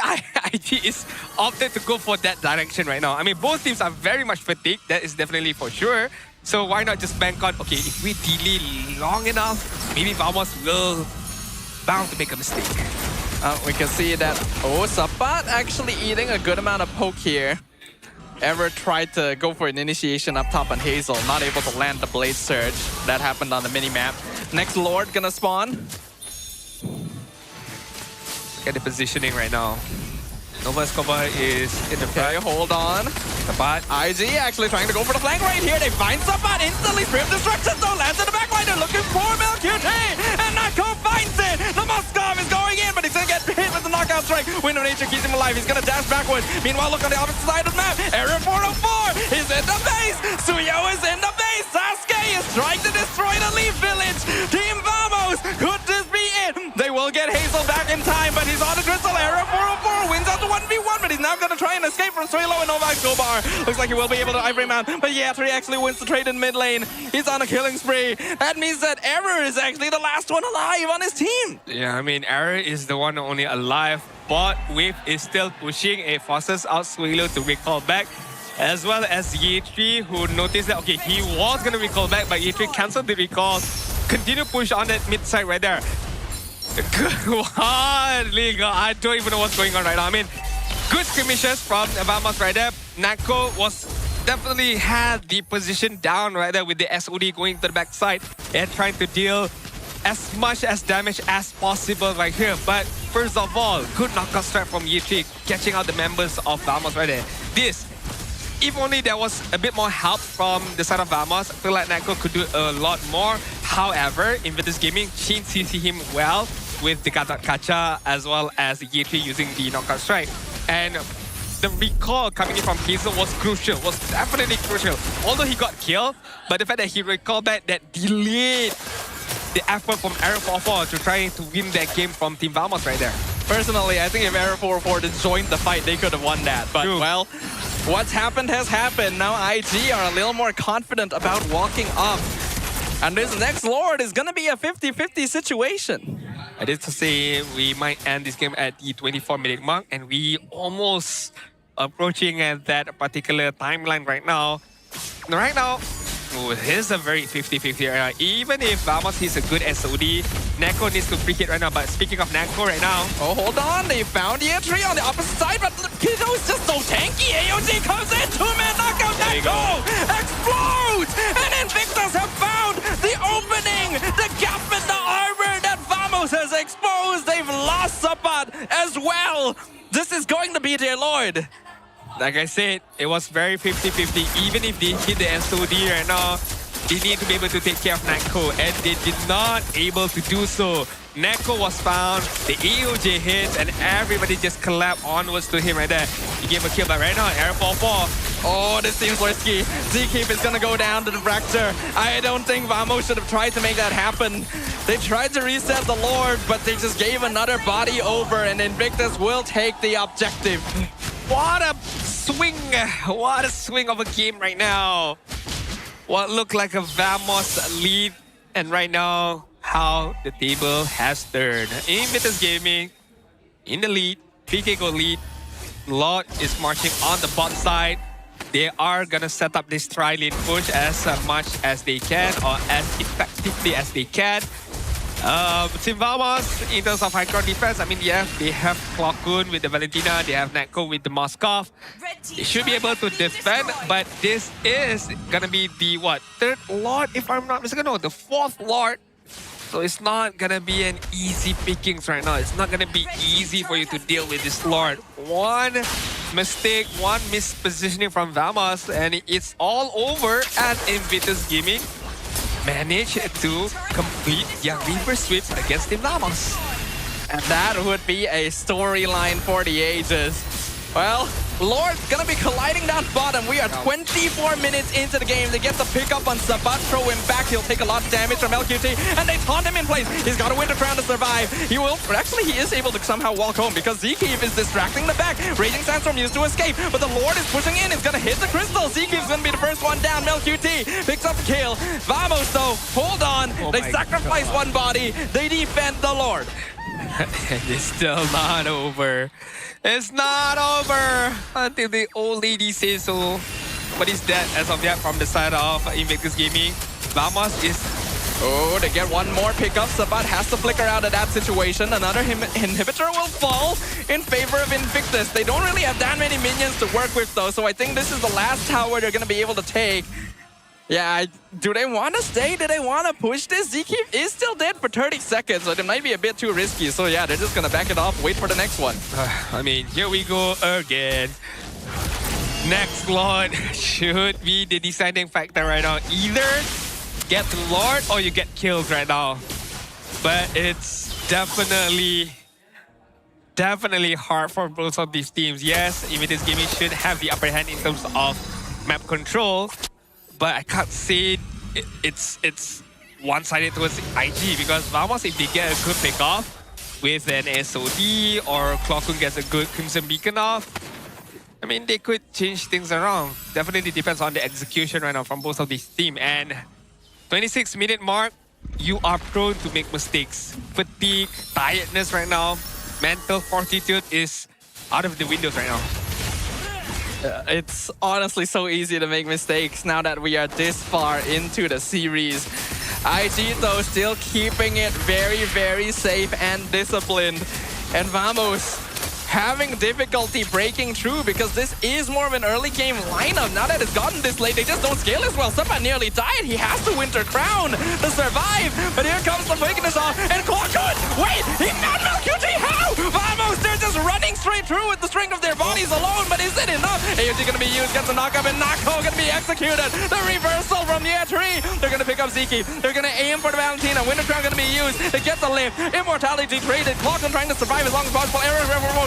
IG is opted to go for that direction right now. I mean, both teams are very much fatigued, that is definitely for sure. So why not just bank on, okay, if we delay long enough, maybe Vamos will bound to make a mistake. We can see that, Sabat actually eating a good amount of poke here. Ever tried to go for an initiation up top on Hazel, not able to land the Blade Surge. That happened on the mini-map. Next Lord gonna spawn. Get the positioning right now. Nova Escobar is in the front. Okay, hold on. Sabat. IG actually trying to go for the flank right here. They find Sabat instantly. Grim Destruction though lands in the backline. They're looking for MilQT. And Nako finds it. The Moskov is going in, but he's going to get hit with the knockout strike. Wind of Nature keeps him alive. He's going to dash backwards. Meanwhile, look on the opposite side of the map. Error 404 is in the base. Suyo is in the base. Sasuke is trying to destroy the Leaf Village. Team Vamos, could this be it? They will get Hazel back in time, but he's on the crystal. Error 404 wins out to 1v1, but he's now going to try and escape from Suelo and Nova Escobar. Looks like he will be able to Ivory Mount, but Yatri actually wins the trade in mid lane. He's on a killing spree. That means that Error is actually the last one alive on his team. Yeah, I mean, Error is the one only alive. Bot Wave is still pushing. It forces out Suelo to recall back, as well as Yatri, who noticed that, okay, he was going to recall back, but Yatri cancelled the recall. Continue push on that mid side right there. Good one, Liga. I don't even know what's going on right now. I mean, good skirmishes from Vamos right there. Nako was definitely had the position down right there with the SOD going to the backside and trying to deal as much as damage as possible right here. But first of all, good knockout strike from Yitri, catching out the members of Vamos right there. This, if only there was a bit more help from the side of Vamos, I feel like Nako could do a lot more. However, Invictus Gaming, Shin CC him well with the Kacha as well as Yitri using the knockout strike. And the recall coming in from Hazel was crucial, was definitely crucial. Although he got killed, but the fact that he recalled back, that delayed the effort from Error 44 to try to win that game from Team Vamos right there. Personally, I think if Error 44 had joined the fight, they could have won that. But, well, what's happened has happened. Now IG are a little more confident about walking up. And this next Lord is going to be a 50-50 situation. I did to say we might end this game at the 24-minute mark, and we almost approaching at that particular timeline right now. Right now, Here's a very 50-50 right now. Even if Vamos is a good SOD, Neko needs to pre-hit right now. But speaking of Neko right now... Oh, hold on. They found the entry on the opposite side, but Kiddo is just so tanky. AOG comes in. Two-man knockout. Neko explodes! And Invictus have found the opening, the gap in the armor that Vamos has exposed. They've lost Sabat as well. This is going to be their Lord. Like I said, it was very 50-50. Even if they hit the SOD right now, they need to be able to take care of Neko, and they did not able to do so. Neko was found, the EOJ hits, and everybody just collapsed onwards to him right there. He gave a kill, but right now, Air 4-4. Oh, this seems risky. Zkeep is gonna go down to the fracture. I don't think Vamos should have tried to make that happen. They tried to reset the Lord, but they just gave another body over, and Invictus will take the objective. What a swing! What a swing of a game right now. What looked like a Vamos lead, and right now, how the table has turned. Invictus Gaming in the lead, PK Gold lead. Lord is marching on the bot side. They are gonna set up this tri-lane push as much as they can, or as effectively as they can. Team Vamos, in terms of high ground defense, I mean, yeah, they have Clockun with the Valentina, they have Neko with the Moskov. They should be able to defend, but this is gonna be the, what, third Lord, if I'm not mistaken, no, the fourth Lord. So it's not gonna be an easy pickings right now. It's not gonna be easy for you to deal with this Lord. One mistake, one mispositioning from Vamos, and it's all over at Invictus Gaming. Managed to complete their reverse sweeps against Team Vamos. And that would be a storyline for the ages. Well, Lord's gonna be colliding down bottom. We are 24 minutes into the game. They get the pickup on Sabat, throw him back. He'll take a lot of damage from LQT, and they taunt him in place. He's got a Winter Crown to survive. He will, but actually he is able to somehow walk home because Zkeep is distracting the back. Raging Sandstorm used to escape, but the Lord is pushing in. It's gonna hit the crystal. Zkeep's gonna be the first one down. LQT picks up the kill. Vamos though, hold on. They sacrifice one body. They defend the Lord. And it's still not over. It's not over until the old lady says so. But it's dead as of yet from the side of Invictus Gaming. Vamos is... Oh, they get one more pickup. Sabat has to flicker out of that situation. Another inhibitor will fall in favor of Invictus. They don't really have that many minions to work with though, so I think this is the last tower they're going to be able to take. Yeah, do they want to stay? Do they want to push this? Zkeep is still dead for 30 seconds, so it might be a bit too risky. So yeah, they're just going to back it off, wait for the next one. I mean, here we go again. Next Lord should be the deciding factor right now. Either get the Lord or you get killed right now. But it's definitely hard for both of these teams. Yes, Invictus Gaming should have the upper hand in terms of map control. But I can't say it's one-sided towards IG because Vamos, if they get a good pick-off with an SOD or Clockun gets a good Crimson Beacon off, I mean, they could change things around. Definitely depends on the execution right now from both of these teams. And 26-minute mark, you are prone to make mistakes. Fatigue, tiredness right now, mental fortitude is out of the windows right now. It's honestly so easy to make mistakes now that we are this far into the series. IG though still keeping it very, very safe and disciplined. And Vamos having difficulty breaking through because this is more of an early game lineup. Now that it's gotten this late, they just don't scale as well. Sabat nearly died. He has to Winter Crown to survive. But here comes the fakeness off. And Clockun! Wait! He found Malcuti! How? Vamos! They're just running straight through with the strength of their bodies alone. But is it enough? AOG gonna be used, gets a knockup, and Nako gonna be executed. The reversal from the air tree. They're gonna pick up Zkeep. They're gonna aim for the Valentina. Winter Crown gonna be used to get the lift. Immortality traded. Clockun trying to survive as long as possible. Error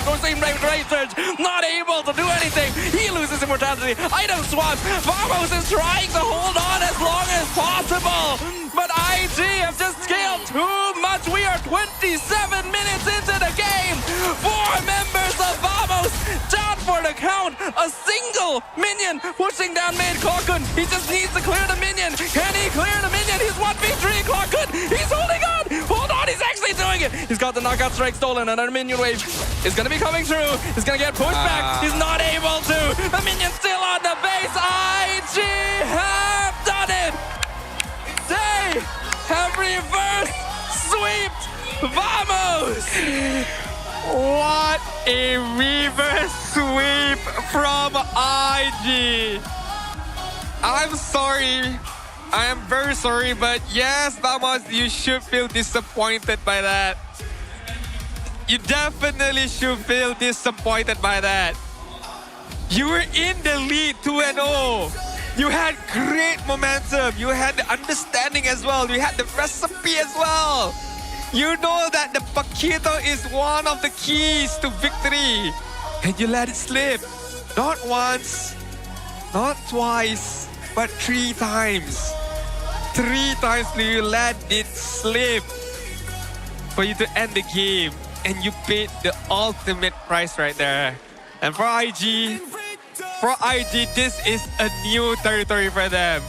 goes in right surge. Not able to do anything. He loses immortality. Item swaps. Vamos is trying to hold on as long as possible. But IG have just scaled too much. We are 27 minutes into the game. 4 members of Vamos down for the count. A single minion pushing down mid. Clockun. He just needs to clear the minion. Can he clear the minion? He's 1v3. Clockun. He's holding on. Hold on. He's actually doing it. He's got the knockout strike stolen. Another minion wave is going to be coming through. He's going to get pushed back. He's not able to. The minion's still on the base. IG have done it. it! They have reverse swept! Vamos! What a reverse sweep from IG. I'm sorry. I am very sorry, but yes, Vamos, you should feel disappointed by that. You definitely should feel disappointed by that. You were in the lead 2-0. You had great momentum. You had the understanding as well. You had the recipe as well. You know that the Paquito is one of the keys to victory. And you let it slip. Not once, not twice, but 3 times. 3 times you let it slip for you to end the game. And you paid the ultimate price right there. And for IG, this is a new territory for them.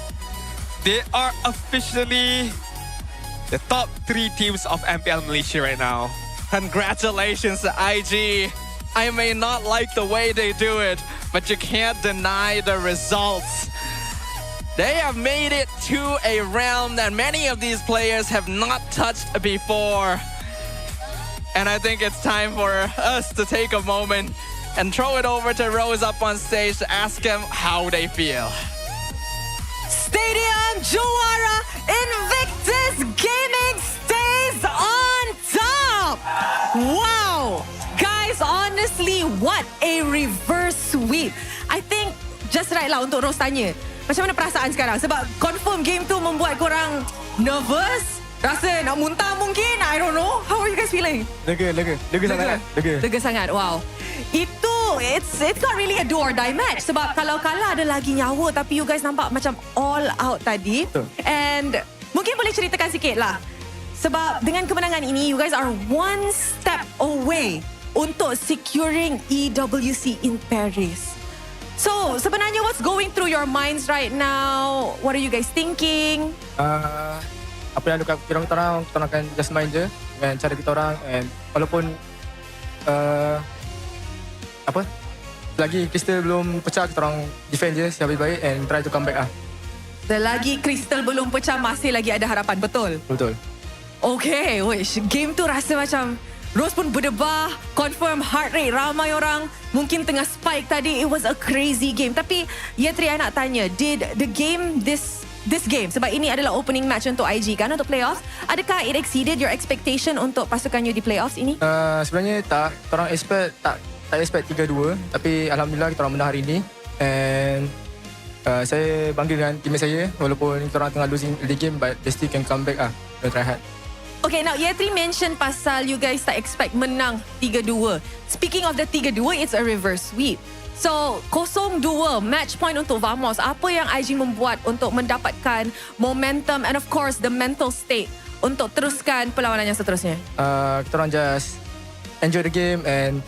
They are officially the top 3 teams of MPL Malaysia right now. Congratulations to IG. I may not like the way they do it, but you can't deny the results. They have made it to a realm that many of these players have not touched before. And I think it's time for us to take a moment and throw it over to Rose up on stage to ask them how they feel. Stadium Juara Invictus Gaming stays on top! Wow! Guys, honestly, what a reverse sweep. I think just right lah untuk Rose tanya. Macam mana perasaan sekarang? Sebab confirm game tu membuat korang nervous. Rasa nak muntah mungkin. I don't know. How are you guys feeling? Lega sangat. Lega sangat. Wow. Itu, it's not really a do or die match. Sebab kalau kalah ada lagi nyawa. Tapi you guys nampak macam all out tadi. And mungkin boleh ceritakan sikit lah. Sebab dengan kemenangan ini, you guys are one step away untuk securing EWC in Paris. So, sebenarnya what's going through your minds right now? What are you guys thinking? Apa yang ada kita orang akan just main je dengan cara kita orang, and walaupun selagi Crystal belum pecah, kita orang defend je sehabis baik and try to come back . Selagi Crystal belum pecah, masih lagi ada harapan, betul? Betul. Okay, wish. Game tu rasa macam Rose pun berdebar, confirm heart rate ramai orang, mungkin tengah spike tadi. It was a crazy game. Tapi Yetri, I nak tanya, did the game this game, sebab ini adalah opening match untuk IG kan, untuk playoffs, adakah it exceeded your expectation untuk pasukan you di playoffs ini? Sebenarnya tak, kita orang tak expect 3-2, tapi alhamdulillah kita orang menang hari ini. And saya bangga dengan tim saya, walaupun kita orang tengah losing the game, but they still can come back . We'll try hard. Okay, now Yetri mention pasal you guys tak expect menang 3-2. Speaking of the 3-2, it's a reverse sweep. So, 0-2 match point untuk Vamos. Apa yang IG membuat untuk mendapatkan momentum and of course the mental state untuk teruskan perlawanan yang seterusnya? Kita orang just enjoy the game and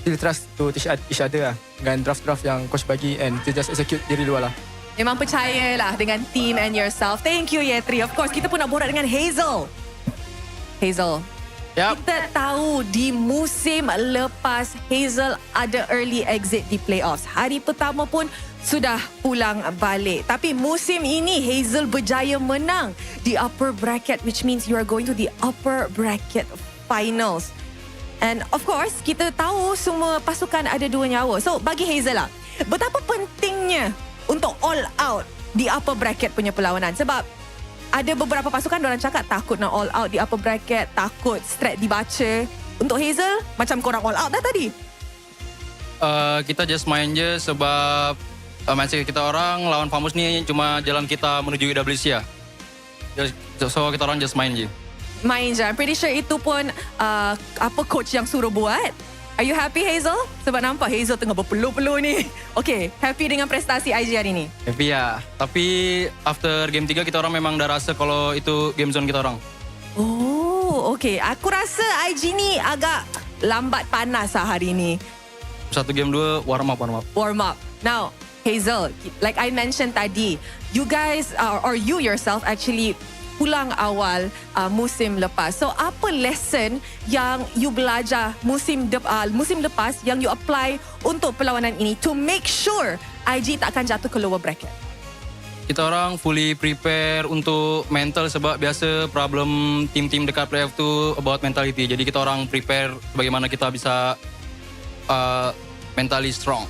still trust to each other dengan draft-draft yang coach bagi, and kita just execute diri luar lah. Memang percayalah dengan team and yourself. Thank you Yetri. Of course, kita pun nak borak dengan Hazel. Hazel, kita tahu di musim lepas Hazel ada early exit di playoffs. Hari pertama pun sudah pulang balik. Tapi musim ini Hazel berjaya menang di upper bracket, which means you are going to the upper bracket finals. And of course, kita tahu semua pasukan ada 2 nyawa. So bagi Hazel lah, betapa pentingnya untuk all out di upper bracket punya perlawanan. Sebab ada beberapa pasukan diorang cakap takut nak all out di upper bracket, takut strat dibaca. Untuk Hazel, macam korang all out dah tadi. Kita just main je sebab mindset kita orang lawan Vamos ni cuma jalan kita menuju EWC lah. So kita orang just main je. Main je. I'm pretty sure itu pun apa coach yang suruh buat. Are you happy Hazel? Sebab nampak Hazel tengah berpeluh-peluh ni. Okay, happy dengan prestasi IG hari ni? Happy ya. Tapi after game 3 kita orang memang dah rasa kalau itu game zone kita orang. Oh, okay. Aku rasa IG ni agak lambat panas lah hari ni. 1 game 2 warm up. Now, Hazel, like I mentioned tadi, you guys or you yourself actually pulang awal musim lepas. So apa lesson yang you belajar musim lepas yang you apply untuk perlawanan ini to make sure IG tak akan jatuh ke lower bracket? kita orang fully prepare untuk mental sebab biasa problem tim-tim dekat playoff tu about mentality. Jadi kita orang prepare bagaimana kita bisa mentally strong.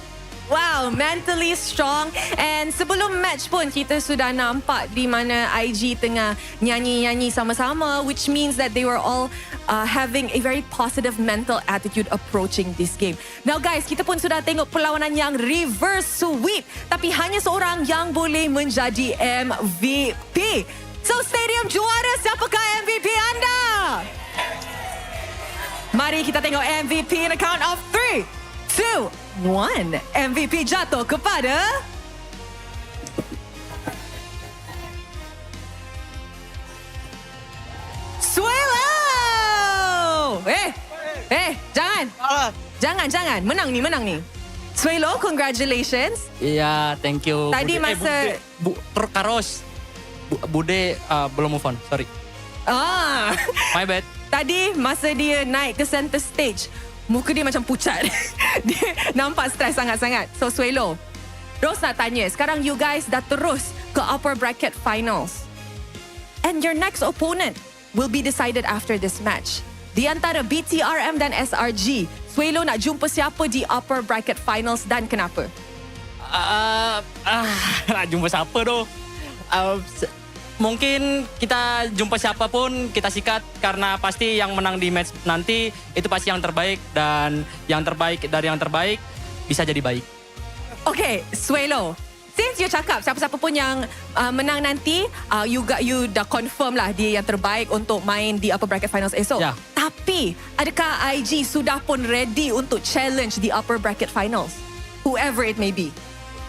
Wow, mentally strong. And sebelum match pun kita sudah nampak di mana IG tengah nyanyi-nyanyi sama-sama, which means that they were all having a very positive mental attitude approaching this game. Now guys, kita pun sudah tengok perlawanan yang reverse sweep, tapi hanya seorang yang boleh menjadi MVP. So Stadium Juara, siapakah MVP anda? Mari kita tengok MVP in a count of 3, 2, 1. MVP jatuh kepada Suelo. Jangan. Menang ni. Suelo, congratulations. Ya, thank you. Tadi masa Karos. Bude belum move on, sorry. My bad. Tadi masa dia naik ke center stage, muka dia macam pucat. Dia nampak stres sangat-sangat. So Suelo, Rose nak tanya, sekarang you guys dah terus ke upper bracket finals. And your next opponent will be decided after this match. Di antara BTRM dan SRG, Suelo nak jumpa siapa di upper bracket finals dan kenapa? Nak jumpa siapa tu? Mungkin kita jumpa siapa pun kita sikat karena pasti yang menang di match nanti itu pasti yang terbaik, dan yang terbaik dari yang terbaik bisa jadi baik. Okay, Suelo, since you cakap siapa-siapa pun yang menang nanti, you dah confirm lah dia yang terbaik untuk main di upper bracket finals esok. Yeah. Tapi adakah IG sudah pun ready untuk challenge di upper bracket finals? Whoever it may be.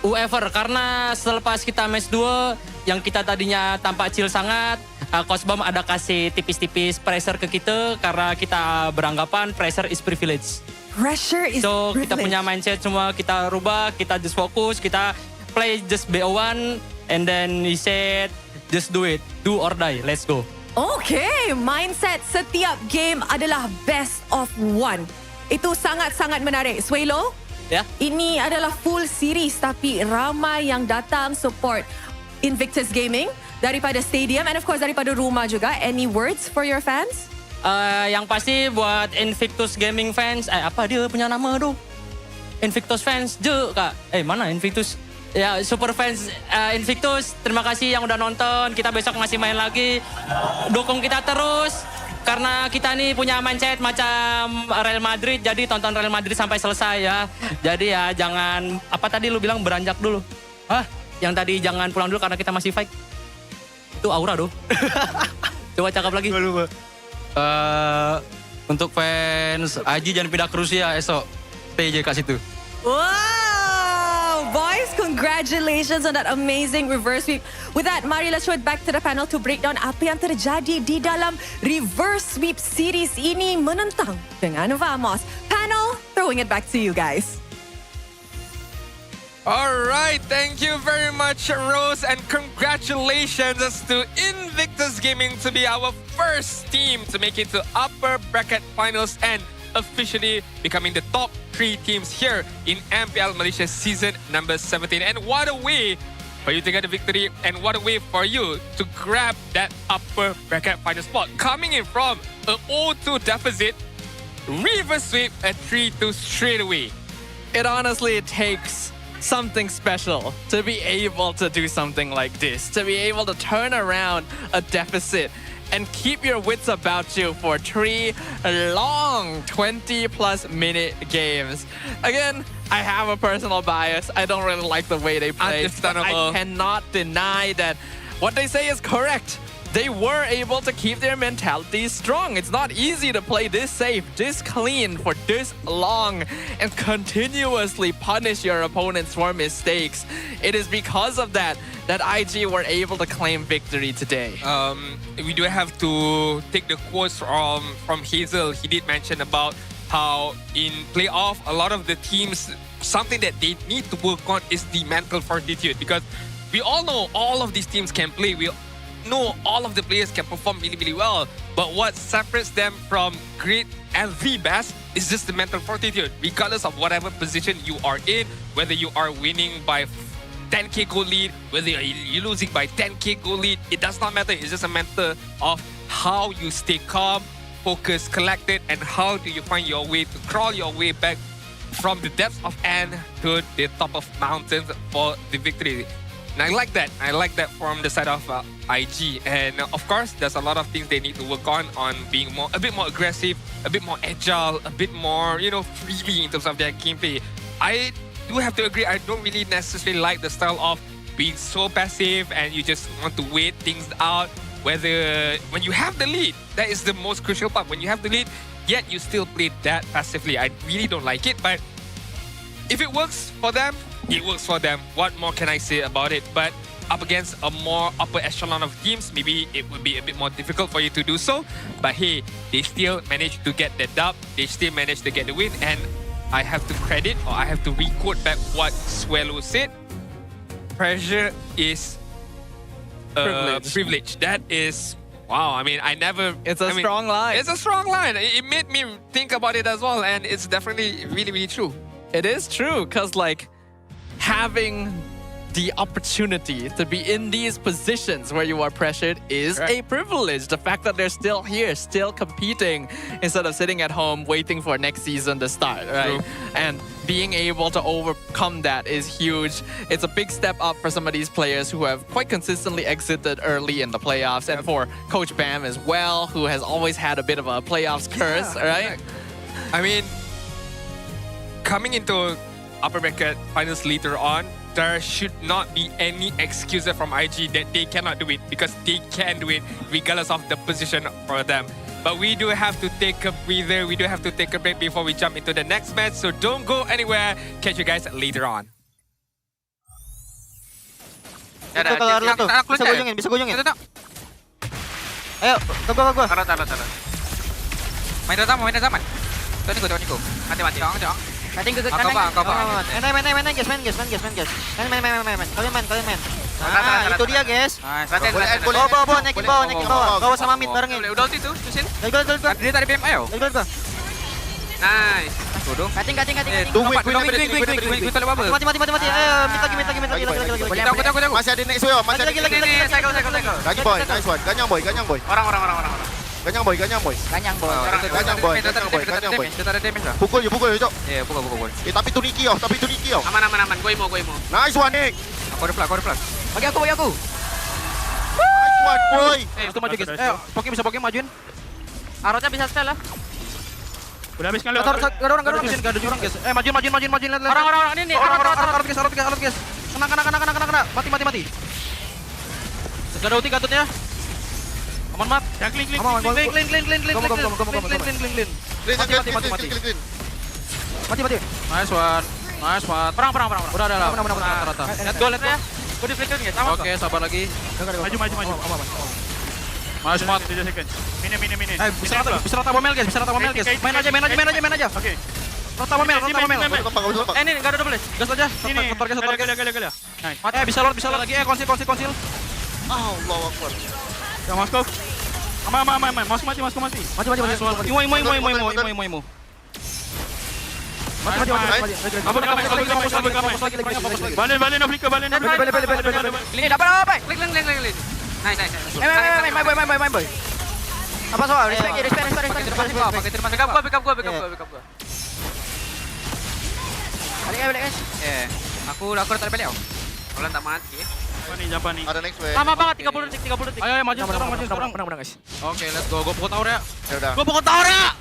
Whoever, karena selepas kita match 2 yang kita tadinya tampak chill sangat, Coach Bam ada kasih tipis-tipis pressure ke kita karena kita beranggapan pressure is privilege. Pressure is so, privilege. Kita punya mindset semua kita rubah, kita just fokus, kita play just BO1 and then he said just do it, do or die, let's go. Okay, mindset setiap game adalah best of one. Itu sangat-sangat menarik. Suelo, ini adalah full series tapi ramai yang datang support Invictus Gaming daripada stadium and of course daripada rumah juga. Any words for your fans? Yang pasti buat Invictus Gaming fans, apa dia punya nama tu? Invictus fans je kak. Mana Invictus? Ya, super fans Invictus, terima kasih yang udah nonton. Kita besok masih main lagi. Dukung kita terus. Karena kita nih punya mindset macam Real Madrid, jadi tonton Real Madrid sampai selesai ya. Jadi ya jangan, apa tadi lu bilang beranjak dulu? Yang tadi jangan pulang dulu karena kita masih fight. Itu aura doh. Coba cakap lagi. Lupa. Untuk fans Aji jangan pindah ke Rusia esok. Stay aja kat situ. Wow! Boys, congratulations on that amazing reverse sweep. With that, mari let's throw it back to the panel to break down apa yang terjadi di dalam reverse sweep series ini menentang dengan Vamos. Panel, throwing it back to you guys. All right, thank you very much, Rose, and congratulations to Invictus Gaming to be our first team to make it to upper bracket finals and officially becoming the top 3 teams here in MPL Malaysia season number 17. And what a way for you to get a victory, and what a way for you to grab that upper bracket final spot. Coming in from a 0-2 deficit, reverse sweep a 3-2 straight away. It honestly takes something special to be able to do something like this, to be able to turn around a deficit and keep your wits about you for 3 long 20-plus minute games. Again, I have a personal bias. I don't really like the way they play. Understandable. I cannot deny that what they say is correct. They were able to keep their mentality strong. It's not easy to play this safe, this clean for this long and continuously punish your opponents for mistakes. It is because of that IG were able to claim victory today. We do have to take the quotes from Hazel. He did mention about how in playoff, a lot of the teams, something that they need to work on is the mental fortitude, because we all know all of these teams can play. We know all of the players can perform really, really well. But what separates them from great and the best is just the mental fortitude. Regardless of whatever position you are in, whether you are winning by 10k goal lead, whether you're losing by 10k goal lead, it does not matter. It's just a matter of how you stay calm, focused, collected, and how do you find your way to crawl your way back from the depths of N to the top of mountains for the victory. And I like that. I like that from the side of IG. And of course, there's a lot of things they need to work on being a bit more aggressive, a bit more agile, a bit more, freely in terms of their gameplay. I do have to agree, I don't really necessarily like the style of being so passive and you just want to wait things out. Whether when you have the lead, that is the most crucial part. When you have the lead, yet you still play that passively. I really don't like it, but if it works for them, it works for them. What more can I say about it? But up against a more upper echelon of teams, maybe it would be a bit more difficult for you to do so. But hey, they still managed to get the dub. They still managed to get the win. And I have to credit, or I have to re-quote back what Swello said. Pressure is privilege. That is, wow. I mean, It's a strong line. It's a strong line. It made me think about it as well. And it's definitely really, really true. It is true, because having the opportunity to be in these positions where you are pressured is a privilege. The fact that they're still here, still competing, instead of sitting at home waiting for next season to start, right? True. And being able to overcome that is huge. It's a big step up for some of these players who have quite consistently exited early in the playoffs, and for Coach Bam as well, who has always had a bit of a playoffs curse, right? I mean, coming into upper bracket finals later on, there should not be any excuse from IG that they cannot do it, because they can do it regardless of the position for them. But we do have to take a breather. We do have to take a break before we jump into the next match. So don't go anywhere. Catch you guys later on. Itu keluar dulu tuh. Bisa guyungin. Ayo, ke gua. Taruh. Main zaman. Tuh niku. Mati. Jangan. Kating ke kanan. Main guys. Kalian main. Nah, itu dia guys. Bawa, naikin bawah. Bawa sama mid barengin. Udah ulti tuh, tusin. Gol. Dia tadi BM, ayo. Gol. Nice. Tuh. Kating. Wing. Mati. Ayo, mid lagi. Masih ada next wave. Masih lagi. Cycle. Lagi boy, nice one. Ganyang boy. Orang. Ganyang boy. Ganyang boy. Kita ada damage lah. Pukul, Cok. Iya, pukul. Tapi tu Niki. Aman. Gue mau. Nice one, Nick. Aku ada flash. Bagi aku. Nice one, boy. Itu maju guys. Ayo, Poki majuin. Arotnya bisa spell lah. Udah habis kan lu. Gak ada jurang guys. Maju. Orang ini. Arot guys. Kena. Mati. Gak ada ulti gatutnya. Aman mat. Yang clean. Clean. Mati. Nice one. Perang. Udah lah. Rata. Lihat gol ya. Gue di flicker guys. Oke, sabar lagi. Maju. Nice mat. Mini. Bisa rata bomel guys. Main aja. Oke. Rata bomel. Ini enggak ada double. Gas aja. Setor gas. Nice. Bisa lor lagi. Konsil. Allahu Akbar. Ya masuk. Aman. Masuk mati. Imo. Mati. Balik no flicker. Ini dapat apa? Klik. Nice. Main boy. Apa soal? Respect. Pakai terima. Backup gua. Balik guys. Aku tarik balik. Kalau tak mati. Jampan nih. Ada next wave. Lama banget 30 detik. Ayo maju sekarang. Menang guys. Oke, let's go. Gue pukul tower ya. Ya udah. Gue pukul tower ya.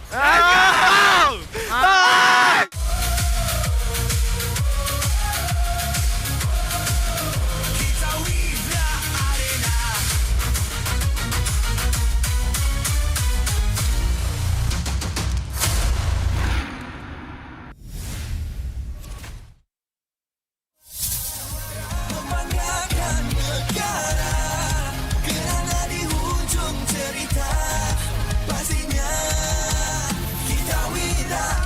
Pastinya kita wida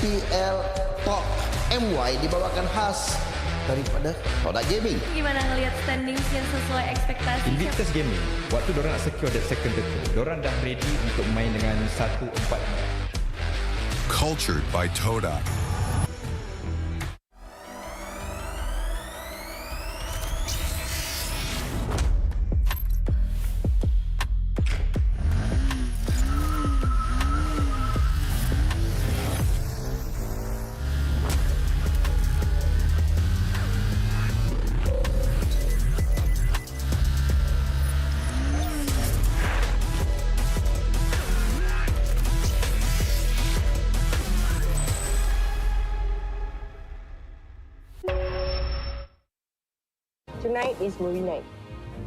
MPL MY dibawakan khas daripada Kodak Gaming. Gimana ngelihat standings yang sesuai ekspektasi? Invictus Gaming, waktu diorang nak secure that second title, diorang dah ready untuk main dengan 1-4. Cultured by Toda. Tonight is movie night.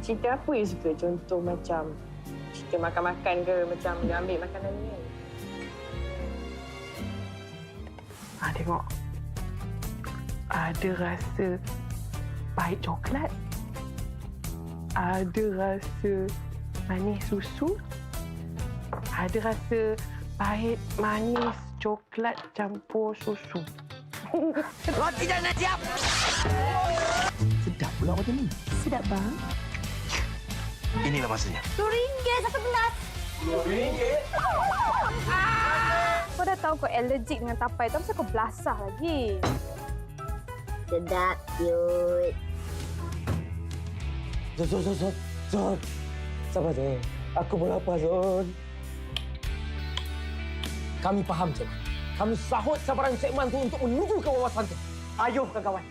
Cerita apa you suka? Contoh macam cerita makan-makan ke, macam dia ambil makanan ni kan? Tengok. Ada rasa pahit coklat. Ada rasa manis susu. Ada rasa pahit manis coklat campur susu. Roti dah nak siap. Sedap pula macam ni. Sedap bang. Inilah masanya. RM2 satu gelas. RM2? Kau dah tahu kau allergic dengan tapai tu, kenapa kau belasah lagi? Sedap, cute. Zon. Sabar je. Aku pun lapar, Zon. Kami faham, Zon. Kami sahut sabaran segmen tu untuk menuju ke wawasan tu. Ayuh, kawan-kawan.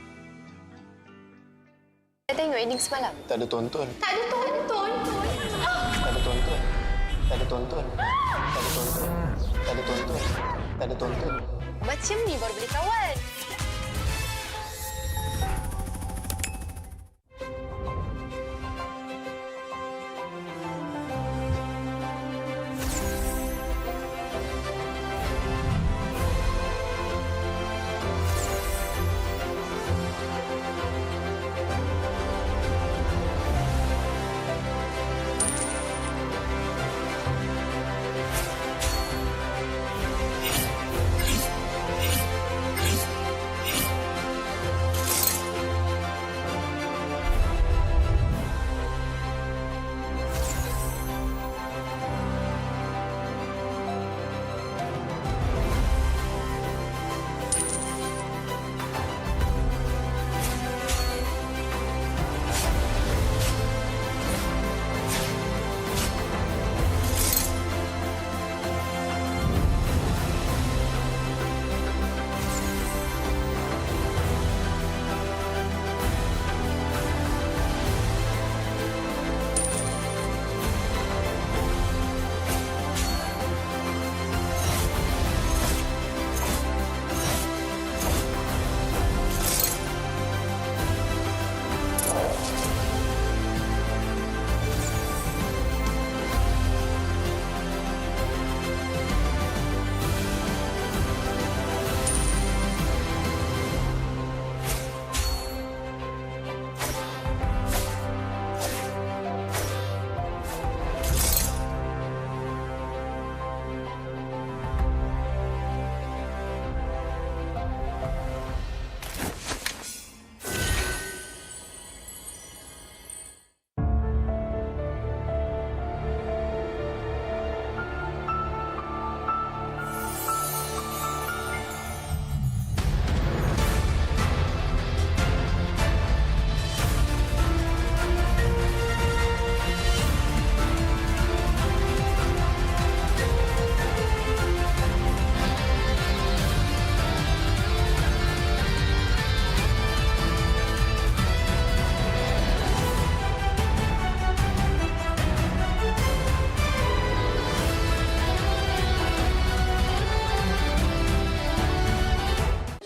Saya tengok ending semalam. Tak ada tonton. Tak ada tonton. Tak ada tonton. Tak ada tonton. Tak ada tonton. Tak ada tonton. Tak ada tonton. Macam ni baru boleh kawan.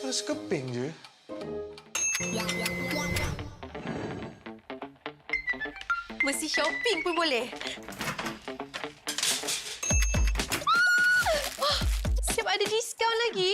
Sekeping je. Mesti shopping pun boleh. Siap ada diskaun lagi.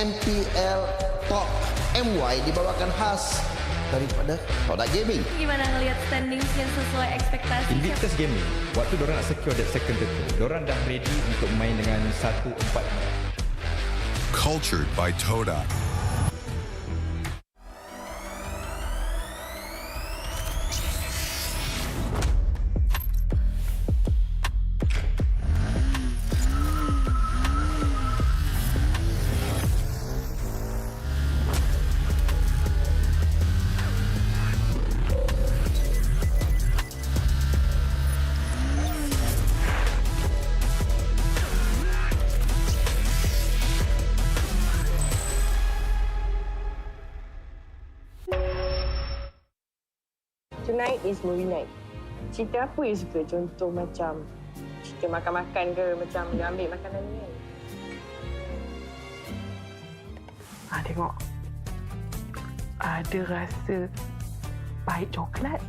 MPL MY dibawakan khas daripada Kodak Gaming. Gimana ngelihat standings yang sesuai ekspektasi? Invictus Gaming, waktu diorang nak secure that second title, diorang dah ready untuk main dengan 1-4. Cultured by Toda. Tonight is movie night. Cerita apa you suka? Contoh macam cerita makan-makan ke, macam dia ambil makanan ni kan? Tengok. Ada rasa pahit coklat.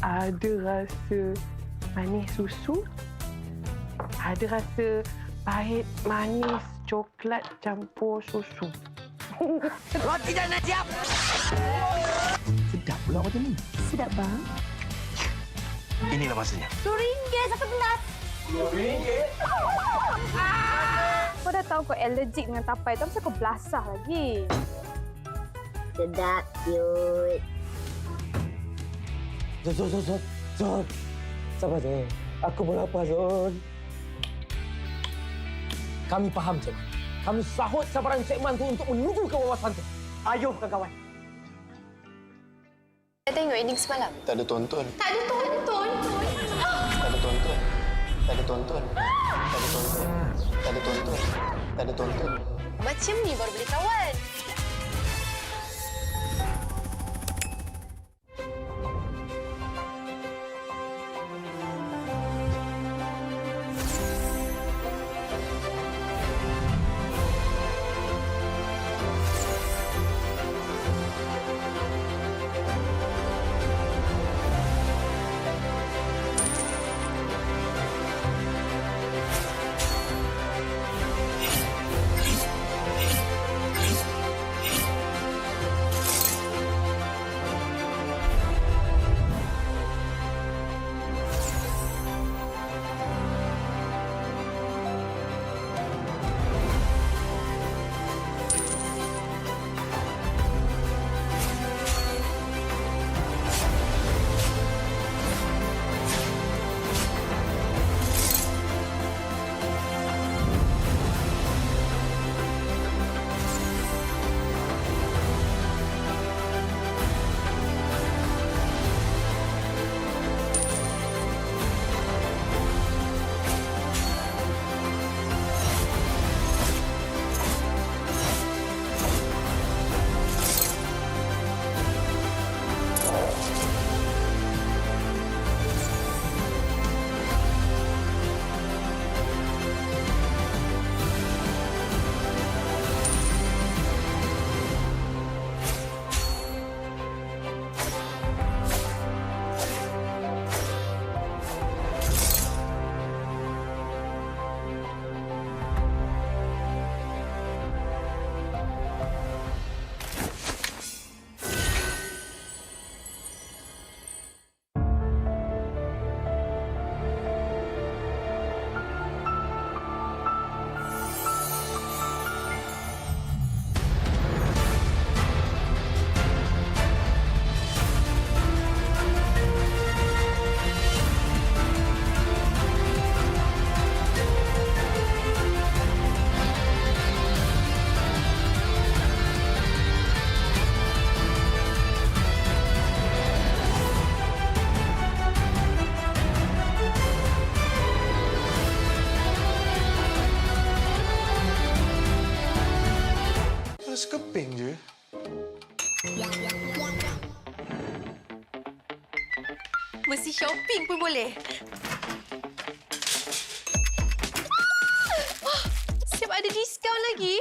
Ada rasa manis susu. Ada rasa pahit manis coklat campur susu. Roti dah nak siap. Sedap pula macam ni. Sedap bang. Inilah masanya. RM2 satu gelas. RM2? Kau dah tahu kau allergic dengan tapai tu, kenapa kau belasah lagi? Sedap, cute. Zon. Sabar je. Aku pun lapar, Zon. Kami faham, Cik. Kami sahut sabaran Cik Man tu untuk menuju ke wawasan tu. Ayuh, kawan-kawan. Dah tengok ending semalam? Tak ada tonton. Tak ada tonton. Tak ada tonton. Tak ada tonton. Tak ada tonton. Tak ada tonton. Tak ada tonton. Macam ni baru boleh kawan. sekeping je. Mesti shopping pun boleh. Siap ada diskaun lagi.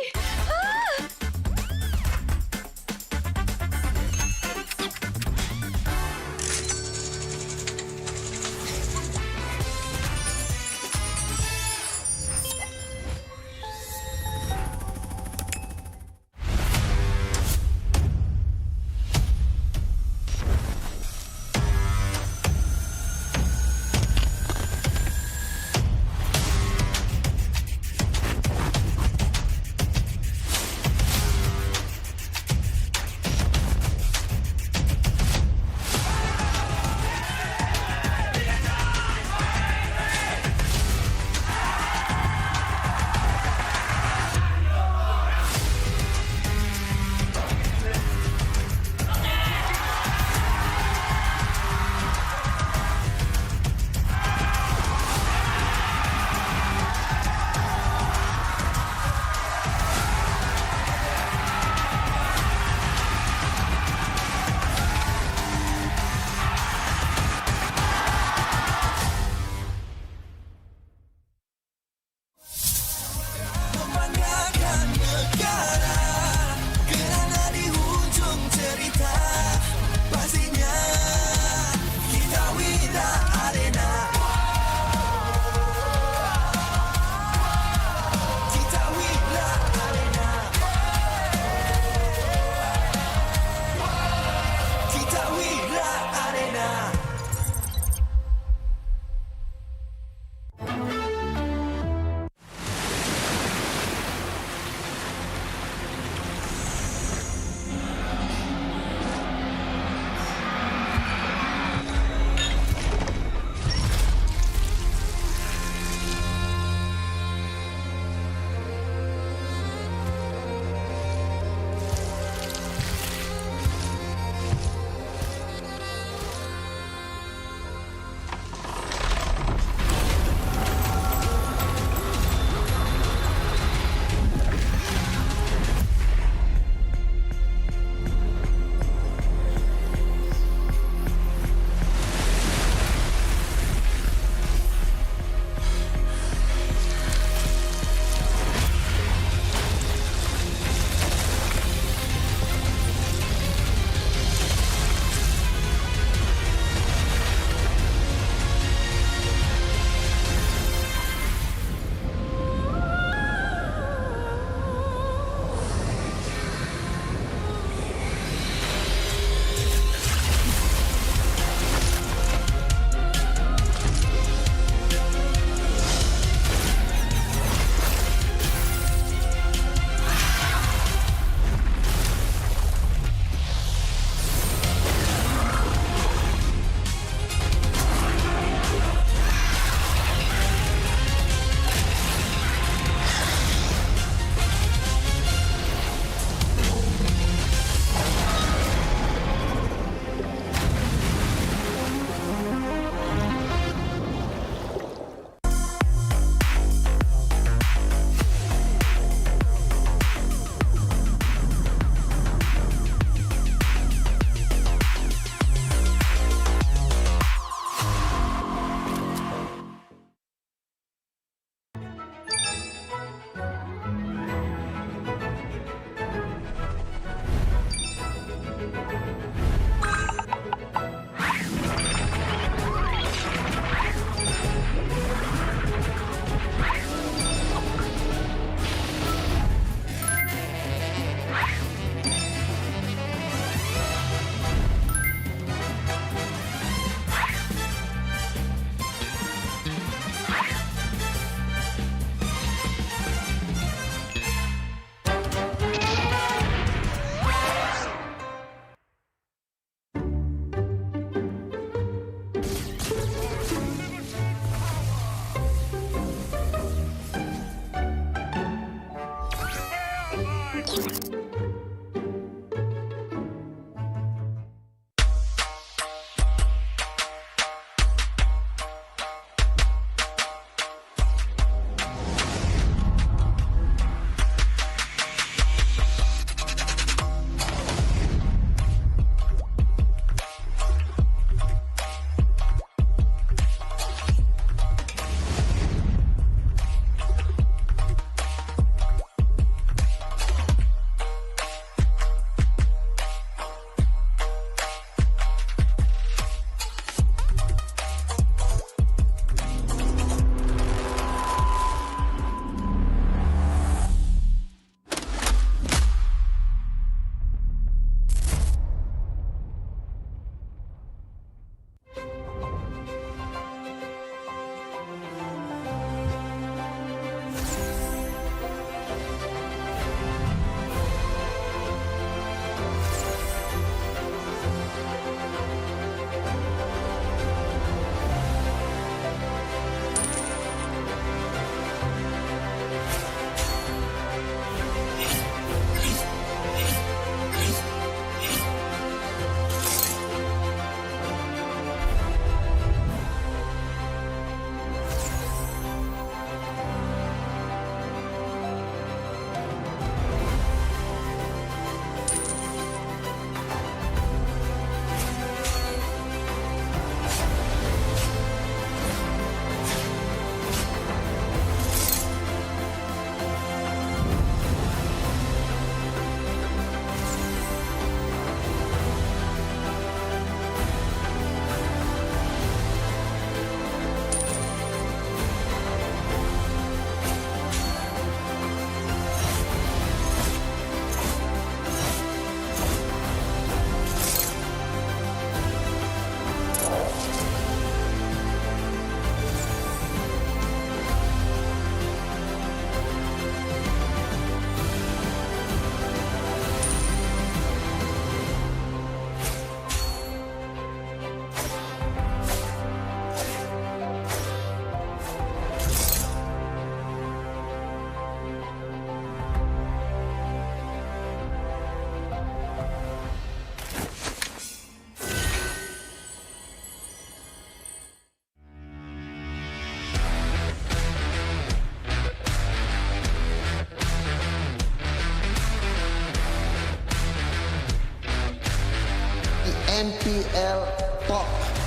MPL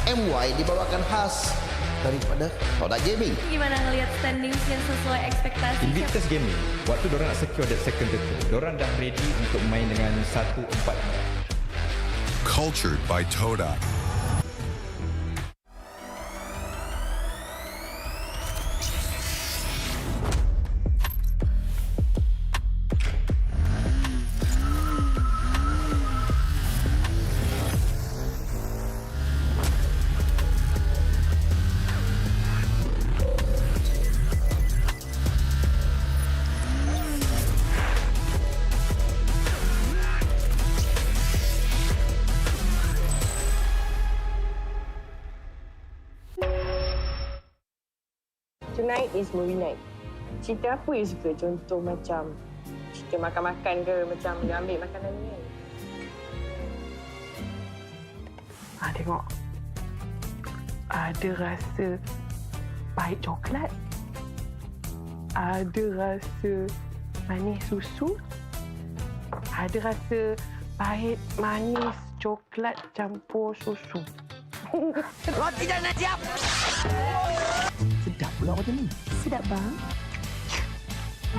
MY dibawakan khas daripada Lower Gaming. Gimana ngelihat standings yang sesuai ekspektasi? Invictus Gaming, waktu diorang nak secure that second title, diorang dah ready untuk main dengan 1-4. Cultured by Toda. Tonight is movie night. Cerita apa you suka? Contoh macam cerita makan-makan ke, macam dia ambil makanan ni kan? Tengok. Ada rasa pahit coklat. Ada rasa manis susu. Ada rasa pahit manis coklat campur susu. Roti dah nak siap. Sedap pula macam ni. Sedap bang.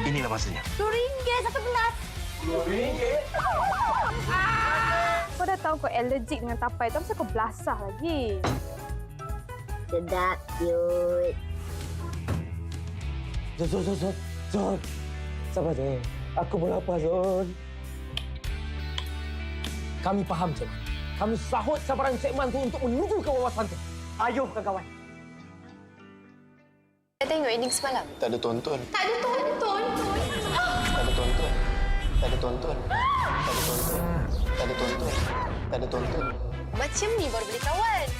Inilah masanya. RM2 satu gelas. RM2? Kau dah tahu kau allergic dengan tapai tu, kenapa kau belasah lagi? Sedap, cute. Zon. Sabar, Zon. Aku pun lapar, Zon. Kami faham, Cik. Kami sahut cabaran Cik Man tu untuk menuju ke wawasan tu. Ayuh, kawan. Dah tengok ending semalam? Tak ada tonton. Tak ada tonton. Tak ada tonton. Tak ada tonton. Tak ada tonton. Tak ada tonton. Tak ada tonton. Macam ni baru boleh kawan.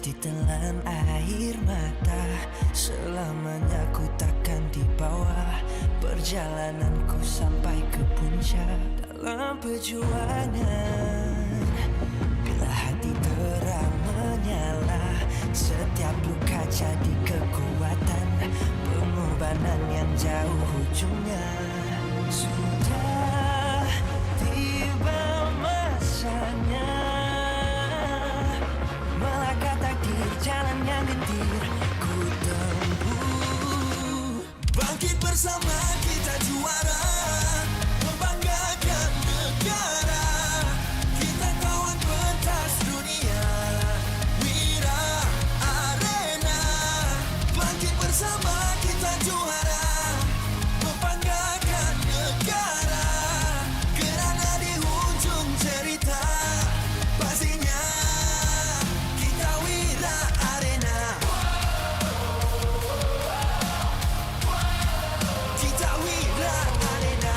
Ditelan air mata, selamanya ku takkan di bawah. Perjalananku sampai ke puncak dalam perjuangan. Bila hati terang menyala, setiap luka jadi kekuatan. Pengorbanan yang jauh ujungnya. Sudah tiba masanya melangkah takdir, jalan yang gentir ku tempuh. Bangkit bersama kita juara, membanggakan negara. Kita kawan pentas dunia, Wira Arena. Bangkit bersama kita juara, membanggakan negara. Kerana di hujung cerita pastinya kita Wira Arena. Kita Wira Arena.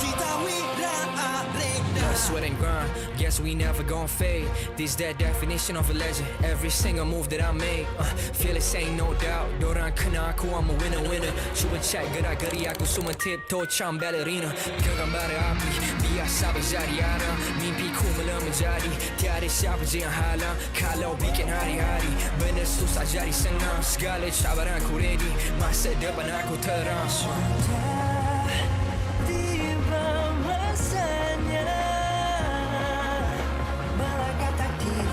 Kita Wira Arena. No sweat and grind, guess we never gon' fade. This that definition of a legend. Every single move that I make, feel it ain't no doubt. Dorang kena aku, I'm a winner. Cuba check gerak-geri aku semua tiptoe macam ballerina. Gambar api, biasa berjadi ada. Mimpiku mula menjadi, tiada siapa je yang halang. Kalau bikin hari-hari, benda susah jadi senang. Segala cabaran ku ready, masa depan aku terang. Sudah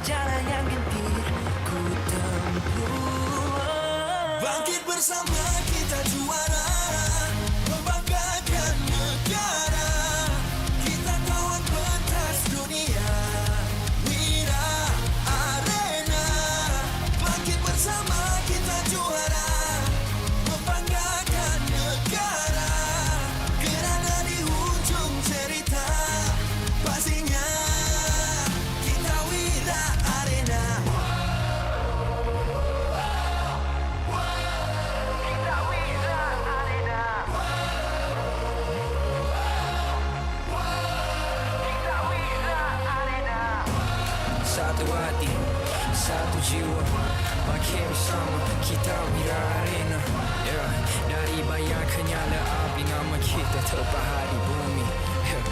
jalan yang gentir ku tempuh. Bangkit bersama kita juara, membanggakan negara. Kita kawan pentas dunia, Wira Arena. Bangkit bersama kita juara, membanggakan negara. Kerana di hujung cerita, pastinya kita Wira Arena. Satu hati, satu jiwa, bangkit bersama kita Wira Arena. Dari bayang kenyala api, nama kita terpahat di bumi.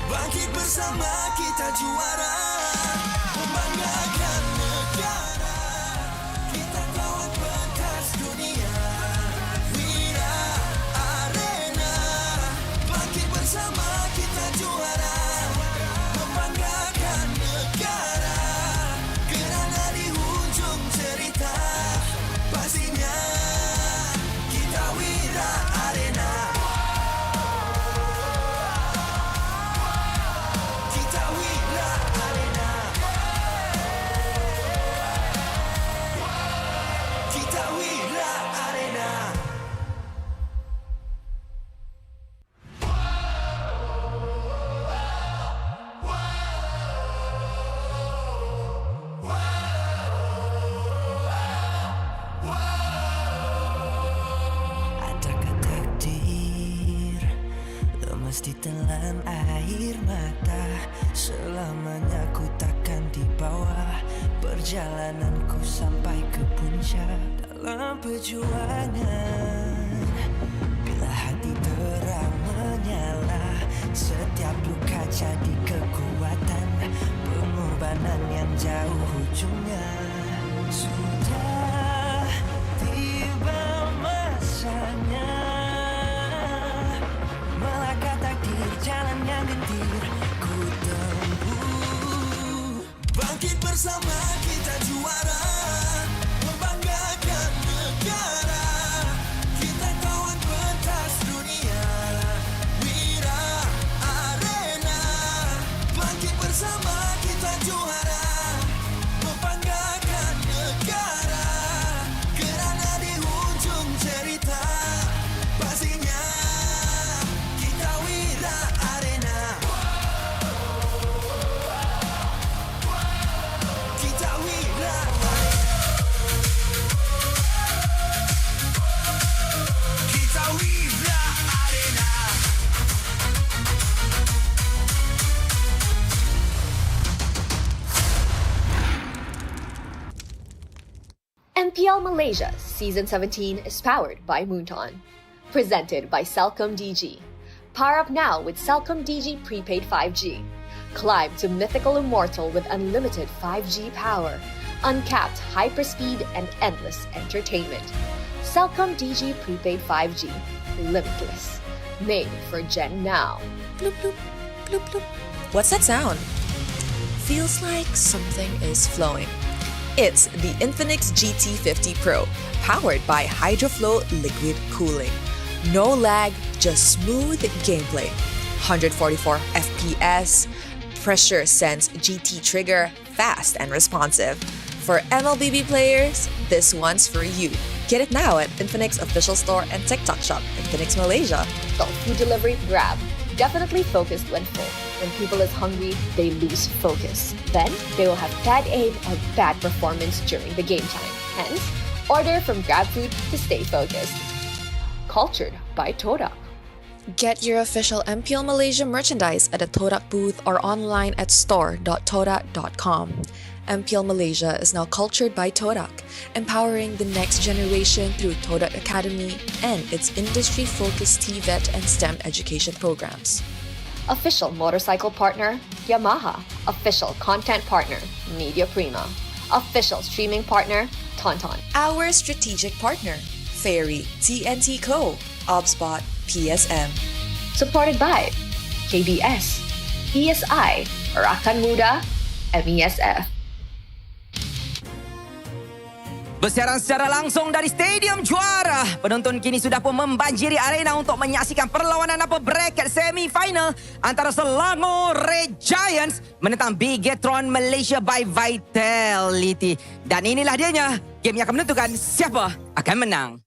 Bangkit bersama kita juara, membanggakan negara. Kita kawan pentas dunia, Wira Arena. Bangkit bersama kita juara, membanggakan negara. Kerana di hujung cerita, pastinya kita Wira Arena. Kita Wira Arena. Kita Wira Arena. Adakah takdir lemas ditelan air mata? Selamanya ku takkan di bawah perjalananku sampai ke puncak. Dalam perjuangan, bila hati terang menyala, setiap luka jadi kekuatan, pengorbanan yang jauh ujungnya. Sudah tiba masanya melangkah takdir, jalan yang gentir ku tempuh. Bangkit bersama kita juara, membanggakan negara. Kita kawan pentas dunia, Wira Arena. Bangkit bersama kita juara, membanggakan negara. Kerana di hujung cerita, pastinya kita Wira Arena. Kita Wira Arena. Kita Wira Arena. MPL Malaysia Season 17 is powered by Moonton. Presented by Celcom DG. Power up now with Celcom DG Prepaid 5G. Climb to mythical immortal with unlimited 5G power, uncapped hyperspeed, and endless entertainment. Celcom DG Prepaid 5G. Limitless. Made for Gen Now. Bloop, bloop, bloop, bloop. What's that sound? Feels like something is flowing. It's the Infinix GT50 Pro, powered by HydroFlow liquid cooling. No lag, just smooth gameplay. 144 FPS, pressure sense GT trigger, fast and responsive. For MLBB players, this one's for you. Get it now at Infinix official store and TikTok shop, Infinix Malaysia. So food delivery, Grab. Definitely focused when full. When people is hungry, they lose focus. Then they will have bad aim or bad performance during the game time. Hence, order from GrabFood to stay focused. Cultured by Todak. Get your official MPL Malaysia merchandise at a Todak booth or online at store.todak.com. MPL Malaysia is now cultured by Todak, empowering the next generation through Todak Academy and its industry-focused TVET and STEM education programs. Official motorcycle partner, Yamaha. Official content partner, Media Prima. Official streaming partner, Tauntaun. Our strategic partner, Fairy, TNT Co., ObSpot, PSM. Supported by KBS, ESI, Rakan Muda, MESF. Bersiaran secara langsung dari Stadium Juara. Penonton kini sudah pun membanjiri arena untuk menyaksikan perlawanan Lower Bracket Semifinal antara Selangor Red Giants menentang BTRM Malaysia by Vitality. Dan inilah dianya, game yang akan menentukan siapa akan menang.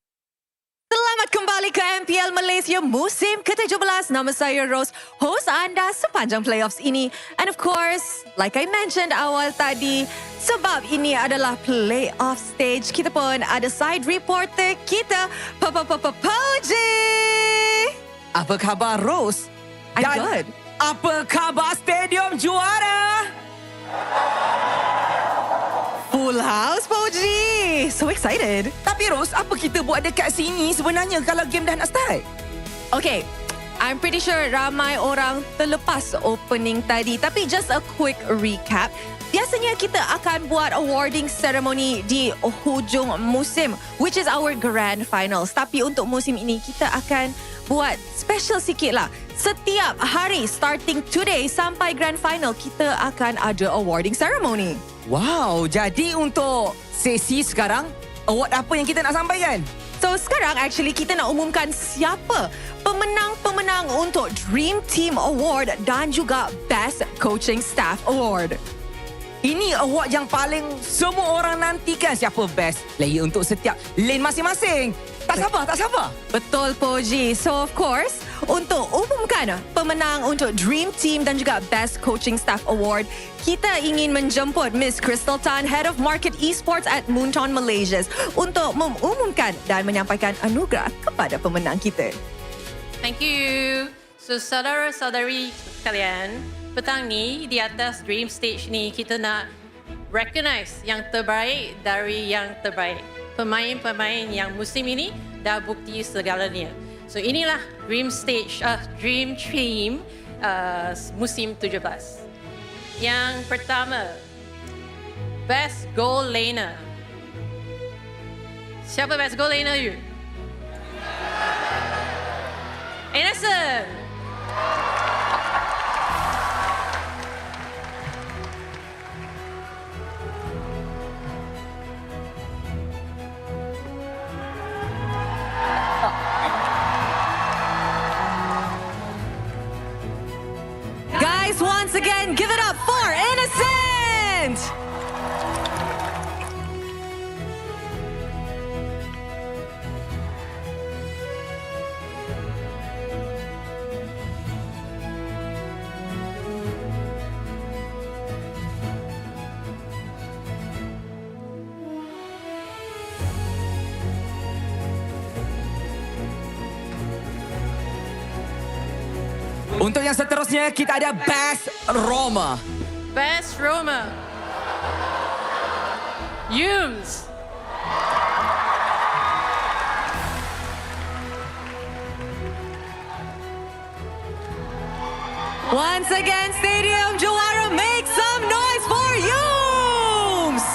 Selamat kembali ke MPL Malaysia musim ke-17. Nama saya Rose, host anda sepanjang playoffs ini. And of course, like I mentioned awal tadi, sebab ini adalah playoff stage, kita pun ada side reporter kita, Poji. Apa khabar Rose? I'm good. Apa khabar Stadium Juara? Full house, Poji. So excited. Tapi Rose, apa kita buat dekat sini sebenarnya kalau game dah nak start? Okay, I'm pretty sure ramai orang terlepas opening tadi. Tapi just a quick recap. Biasanya kita akan buat awarding ceremony di hujung musim, which is our grand finals. Tapi untuk musim ini, kita akan buat special sikit lah. Setiap hari starting today sampai grand final, kita akan ada awarding ceremony. Wow, jadi untuk sesi sekarang, award apa yang kita nak sampaikan? So sekarang actually kita nak umumkan siapa pemenang-pemenang untuk Dream Team Award dan juga Best Coaching Staff Award. Ini award yang paling semua orang nantikan, siapa best player untuk setiap lane masing-masing. Tak sabar. Betul, Poji. So of course, untuk umumkan pemenang untuk Dream Team dan juga Best Coaching Staff Award, kita ingin menjemput Miss Crystal Tan, Head of Market Esports at Moonton Malaysia, untuk mengumumkan dan menyampaikan anugerah kepada pemenang kita. Thank you. So saudara-saudari sekalian, petang ni di atas Dream Stage ni kita nak recognize yang terbaik dari yang terbaik. Pemain-pemain yang musim ini dah bukti segalanya. So inilah Dream Stage, Dream Team musim 17. Yang pertama, Best Goal Laner. Siapa Best Goal Laner you? Innocent. Guys, once again, give it up for Innocent! Untuk yang seterusnya, kita ada Best Roma. Best Roma. Yums. Once again, Stadium Juara, make some noise for Yums!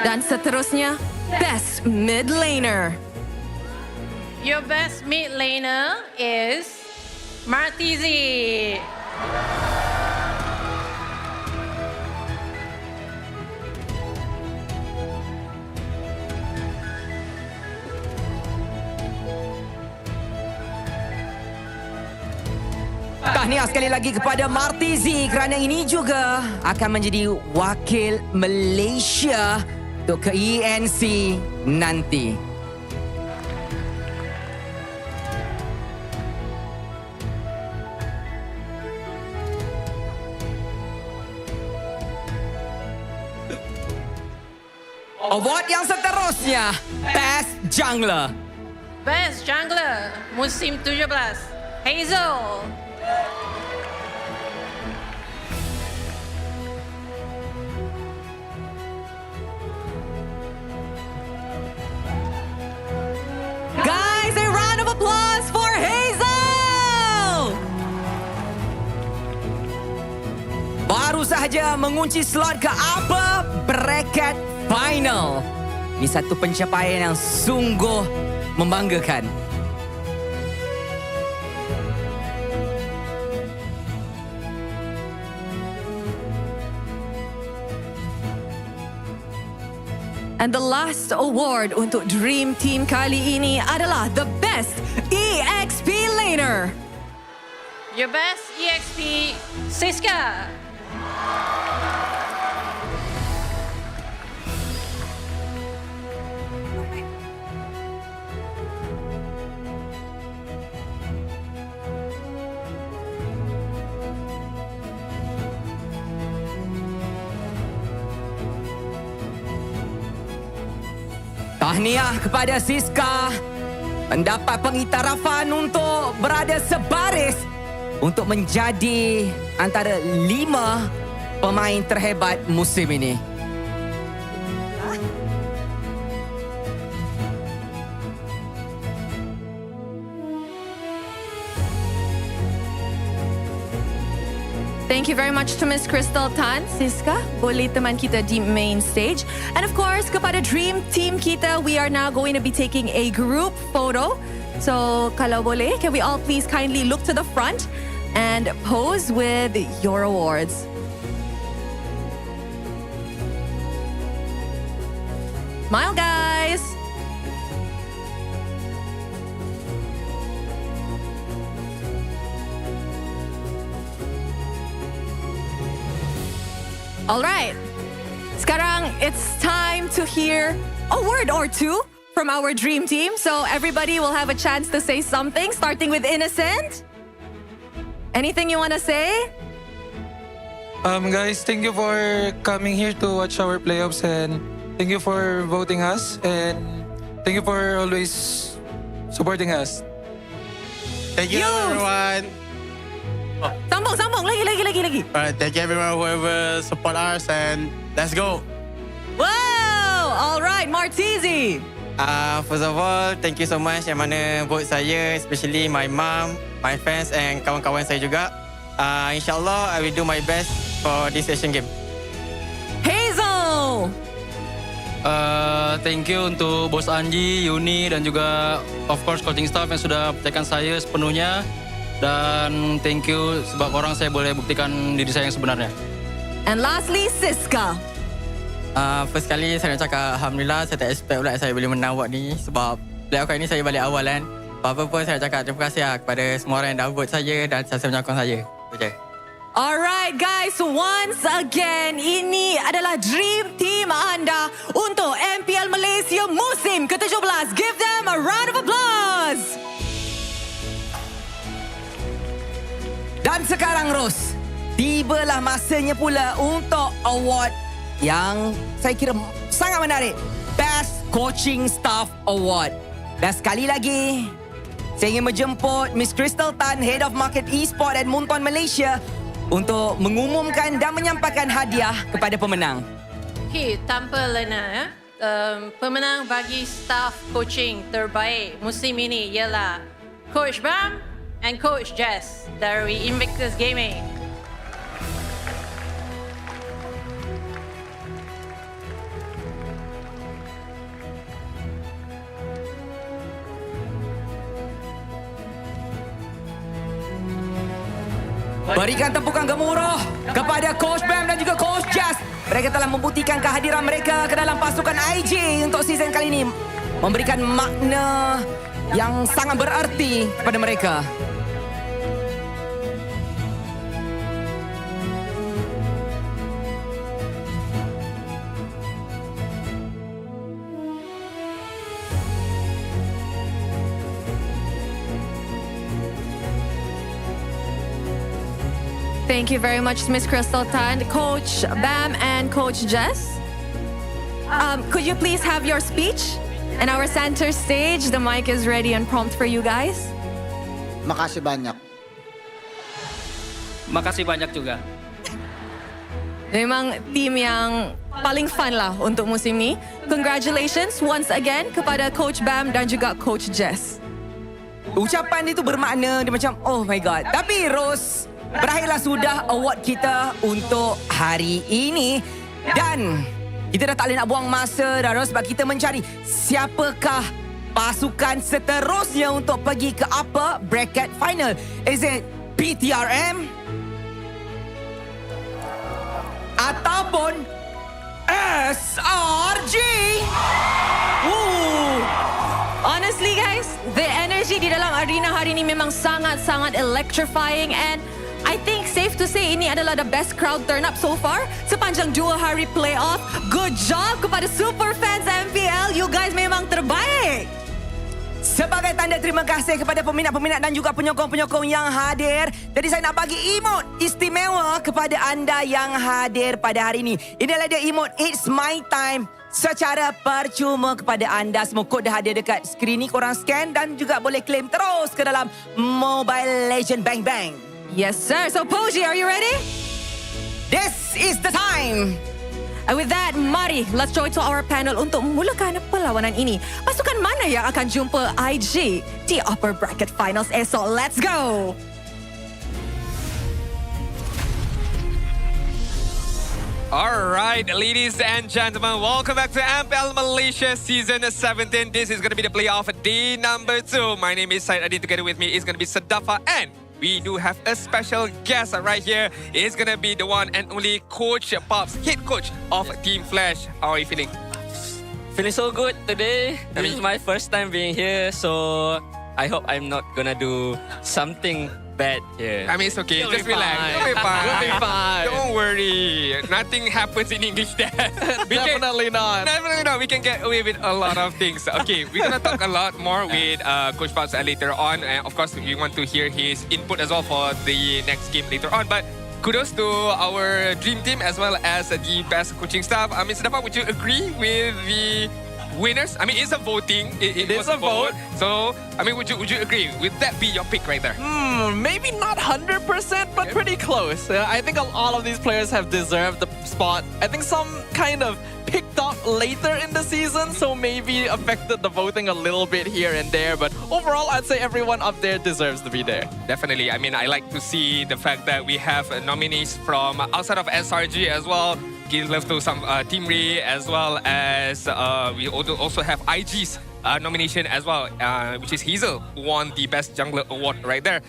Dan seterusnya, Best Mid Laner. Your best mid laner is Martizi. Tahniah sekali lagi kepada Martizi kerana ini juga akan menjadi wakil Malaysia untuk ke ENG nanti. Award yang seterusnya, Best Jungler. Best Jungler musim 17, Hazel. Guys, a round of applause for Hazel! saja mengunci slot ke Upper Bracket Final. Ini satu pencapaian yang sungguh membanggakan. And the last award untuk Dream Team kali ini adalah the best EXP laner. Your best EXP, Siska. Tahniah kepada Siska mendapat pengiktirafan untuk berada sebaris untuk menjadi antara 5 pemain terhebat musim ini. Thank you very much to Miss Crystal Tan. Siska, boleh teman kita di main stage. And of course, kepada Dream Team kita, we are now going to be taking a group photo. So, kalau boleh, can we all please kindly look to the front and pose with your awards. Smile, guys. All right. Sekarang it's time to hear a word or two from our dream team. So everybody will have a chance to say something, starting with Innocent. Anything you want to say? Guys, thank you for coming here to watch our playoffs, and thank you for voting us, and thank you for always supporting us. Thank you, everyone. Sambung, lagi. Alright, thank you everyone whoever support us, and let's go. Wow! All right, Martizi. First of all, thank you so much yang mana vote saya, especially my mom, my fans and kawan-kawan saya juga. InsyaAllah, I will do my best for this Asian game. Hazel! Thank you untuk Bos Anji, Yuni dan juga of course coaching staff yang sudah percayakan saya sepenuhnya. Dan thank you sebab korang saya boleh buktikan diri saya yang sebenarnya. And lastly, Siska. First kali saya nak cakap Alhamdulillah, saya tak expect pula saya boleh menang award ni. Sebab playoff kali ni saya balik awal kan. Apa-apa pun saya nak cakap terima kasih kepada semua orang yang dah vote saya dan saya menyokong saya. Okay. Alright guys, once again, ini adalah Dream Team anda untuk MPL Malaysia musim ke-17. Give them a round of applause. Dan sekarang Ros, tibalah masanya pula untuk award yang saya kira sangat menarik. Best Coaching Staff Award. Dan sekali lagi, saya ingin menjemput Miss Crystal Tan, Head of Market Esport at Munton Malaysia untuk mengumumkan dan menyampaikan hadiah kepada pemenang. Okay, tanpa lena, pemenang bagi staff coaching terbaik musim ini ialah Coach Bam and Coach Jess dari Invictus Gaming. Berikan tepukan gemuruh kepada Coach Bam dan juga Coach Jess. Mereka telah membuktikan kehadiran mereka ke dalam pasukan IG untuk season kali ini. Memberikan makna yang sangat berarti kepada mereka. Thank you very much, Miss Crystal Tan, Coach Bam and Coach Jess. Could you please have your speech? And our center stage, the mic is ready and prompt for you guys. Makasih banyak. Makasih banyak juga. Memang tim yang paling fun lah untuk musim ni. Congratulations once again kepada Coach Bam dan juga Coach Jess. Ucapan itu bermakna dia macam, oh my god. Tapi Ros, berakhirlah sudah award kita untuk hari ini. Dan kita dah tak boleh nak buang masa dah sebab kita mencari siapakah pasukan seterusnya untuk pergi ke upper bracket final. Is it BTRM? Ataupun SRG? Honestly guys, the energy di dalam arena hari ini memang sangat-sangat electrifying, and I think safe to say ini adalah the best crowd turn up so far sepanjang 2 hari playoff. Good job kepada super fans MPL, you guys memang terbaik. Sebagai tanda terima kasih kepada peminat-peminat dan juga penyokong-penyokong yang hadir, jadi saya nak bagi emote istimewa kepada anda yang hadir pada hari ini. Inilah dia emote It's My Time secara percuma kepada anda semua. Kod dah ada dekat skrin ni, korang scan dan juga boleh claim terus ke dalam Mobile Legend Bang Bang. Yes sir, so Poji, are you ready? This is the time. And with that, mari let's show it to our panel untuk memulakan perlawanan ini. Pasukan mana yang akan jumpa IG di upper bracket finals esok? Let's go! Alright, ladies and gentlemen, welcome back to MPL Malaysia Season 17. This is going to be the playoff day number 2. My name is Syed Adin. Together with me is going to be Sadafa, and we do have a special guest right here. It's going to be the one and only Coach Pops, head coach of Team Flash. How are you feeling? Feeling so good today. This is my first time being here, so I hope I'm not gonna do something bad here. I mean, it's okay. You'll Just be relax. fine. You'll be fine. You'll be fine. Don't worry. Nothing happens in English there. Definitely not. Definitely not. We can get away with a lot of things. Okay, we're going to talk a lot more with Coach Pops later on. And of course, we want to hear his input as well for the next game later on. But kudos to our dream team as well as the best coaching staff. I mean, Sadafa, would you agree with the winners? I mean, it's a voting. It was a vote. So, I mean, would you agree? Would that be your pick right there? Maybe not 100%, but pretty close. I think all of these players have deserved the spot. I think some kind of picked up later in the season, so maybe affected the voting a little bit here and there. But overall, I'd say everyone up there deserves to be there. Definitely. I mean, I like to see the fact that we have nominees from outside of SRG as well. Give love to some Team Ray, as well as we also have IG's nomination as well, which is Hazel, who won the Best Jungler Award right there.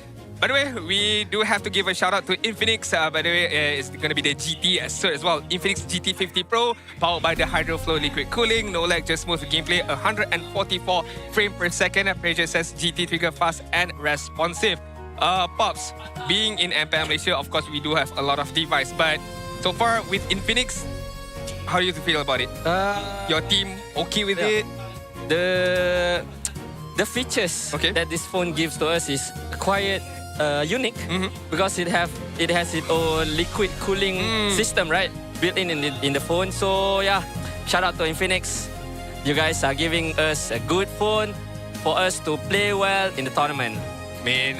By the way, we do have to give a shout out to Infinix. By the way, it's going to be the GT cert as well. Infinix GT50 Pro, powered by the HydroFlow liquid cooling, no lag, just smooth gameplay, 144 frame per second. Pressure says GT trigger fast and responsive. Pops, being in MPL Malaysia, of course, we do have a lot of device, but so far with Infinix, how do you feel about it? Your team okay with it? The features that this phone gives to us is quite unique because it has its own liquid cooling system, right? Built in the phone. So yeah, shout out to Infinix. You guys are giving us a good phone for us to play well in the tournament. I mean,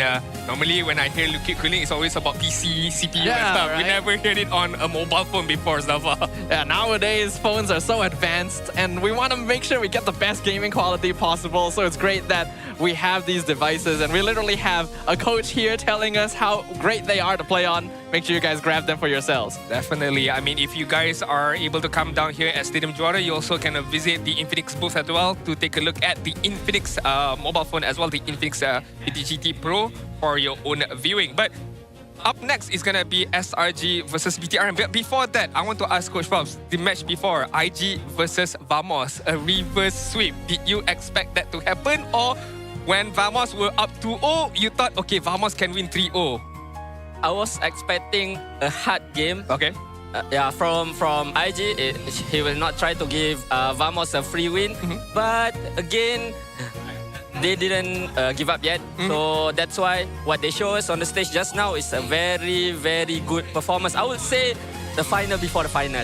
normally when I hear liquid cooling, it's always about PC, CPU and stuff. Right? We never heard it on a mobile phone before, stuff. Yeah, nowadays phones are so advanced and we want to make sure we get the best gaming quality possible. So it's great that we have these devices and we literally have a coach here telling us how great they are to play on. Make sure you guys grab them for yourselves. Definitely. I mean, if you guys are able to come down here at Stadium Juara, you also can visit the Infinix booth as well to take a look at the Infinix mobile phone as well, the Infinix GT Pro for your own viewing. But up next is going to be SRG versus BTRM. But before that, I want to ask Coach Pops, the match before, IG versus Vamos, a reverse sweep. Did you expect that to happen? Or when Vamos were up 2-0, you thought, okay, Vamos can win 3-0? I was expecting a hard game. Okay. From IG, he will not try to give Vamos a free win. But again, they didn't give up yet. So that's why what they show us on the stage just now is a very, very good performance. I would say the final before the final.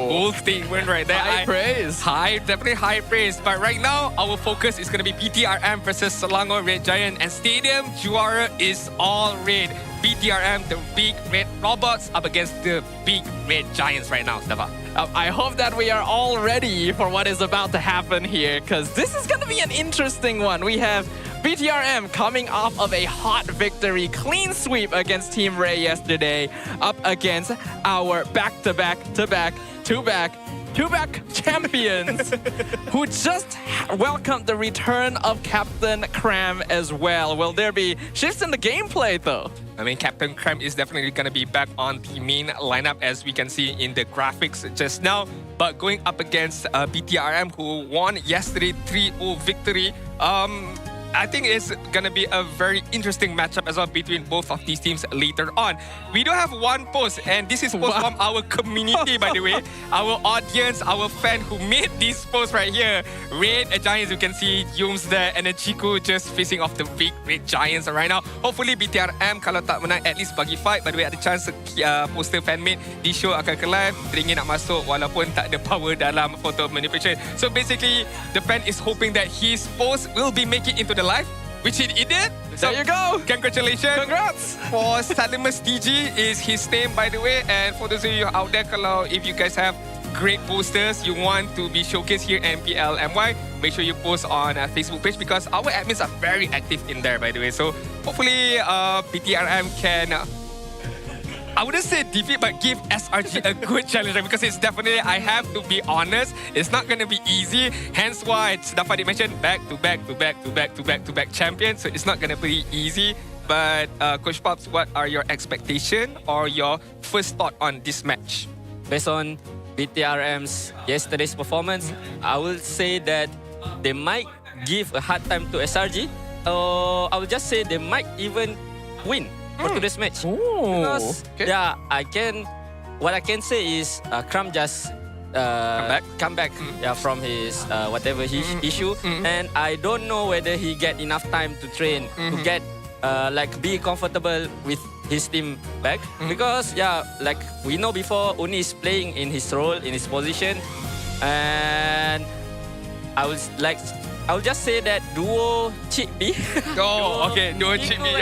Bold statement right there. High praise. Definitely high praise. But right now, our focus is going to be BTRM versus Selangor Red Giant. And Stadium Juara is all red. BTRM, the big red robots, up against the big red giants right now, Stava. I hope that we are all ready for what is about to happen here, because this is going to be an interesting one. We have BTRM coming off of a hot victory, clean sweep against Team Ray yesterday, up against our back-to-back champions who just welcomed the return of Captain Cram as well. Will there be shifts in the gameplay though? I mean, Captain Cram is definitely going to be back on the main lineup as we can see in the graphics just now. But going up against BTRM who won yesterday 3-0 victory, I think it's going to be a very interesting matchup as well between both of these teams later on. We do have one post, and this is post from our community, by the way. Our audience, our fan who made this post right here. Red Giants, you can see Yums there, and then Chiku just facing off the big Red Giants right now. Hopefully BTRM kalau tak menang at least bagi fight. By the way, ada chance poster fan-made di show akan ke live. Teringin nak masuk walaupun tak ada power dalam photo manipulation. So basically, the fan is hoping that his post will be making into the live, which it did. So there you go. Congratulations. Congrats. For Salimus DG is his name, by the way. And for those of you out there, if you guys have great posters you want to be showcased here at MPL MY, make sure you post on our Facebook page because our admins are very active in there, by the way. So hopefully BTRM can I wouldn't say defeat, but give SRG a good challenge because it's definitely, I have to be honest, it's not going to be easy. Hence why Dafadi mentioned back-to-back champions. So it's not going to be easy. But Coach Pops, what are your expectations or your first thought on this match? Based on BTRM's yesterday's performance, I will say that they might give a hard time to SRG. Or I will just say they might even win for today's match. Because yeah, what I can say is Kram just come back from his whatever his issue, and I don't know whether he get enough time to train to get be comfortable with his team back, because like we know before, Uni is playing in his role, in his position, and I will just say that duo Chip B. Duo Chip B,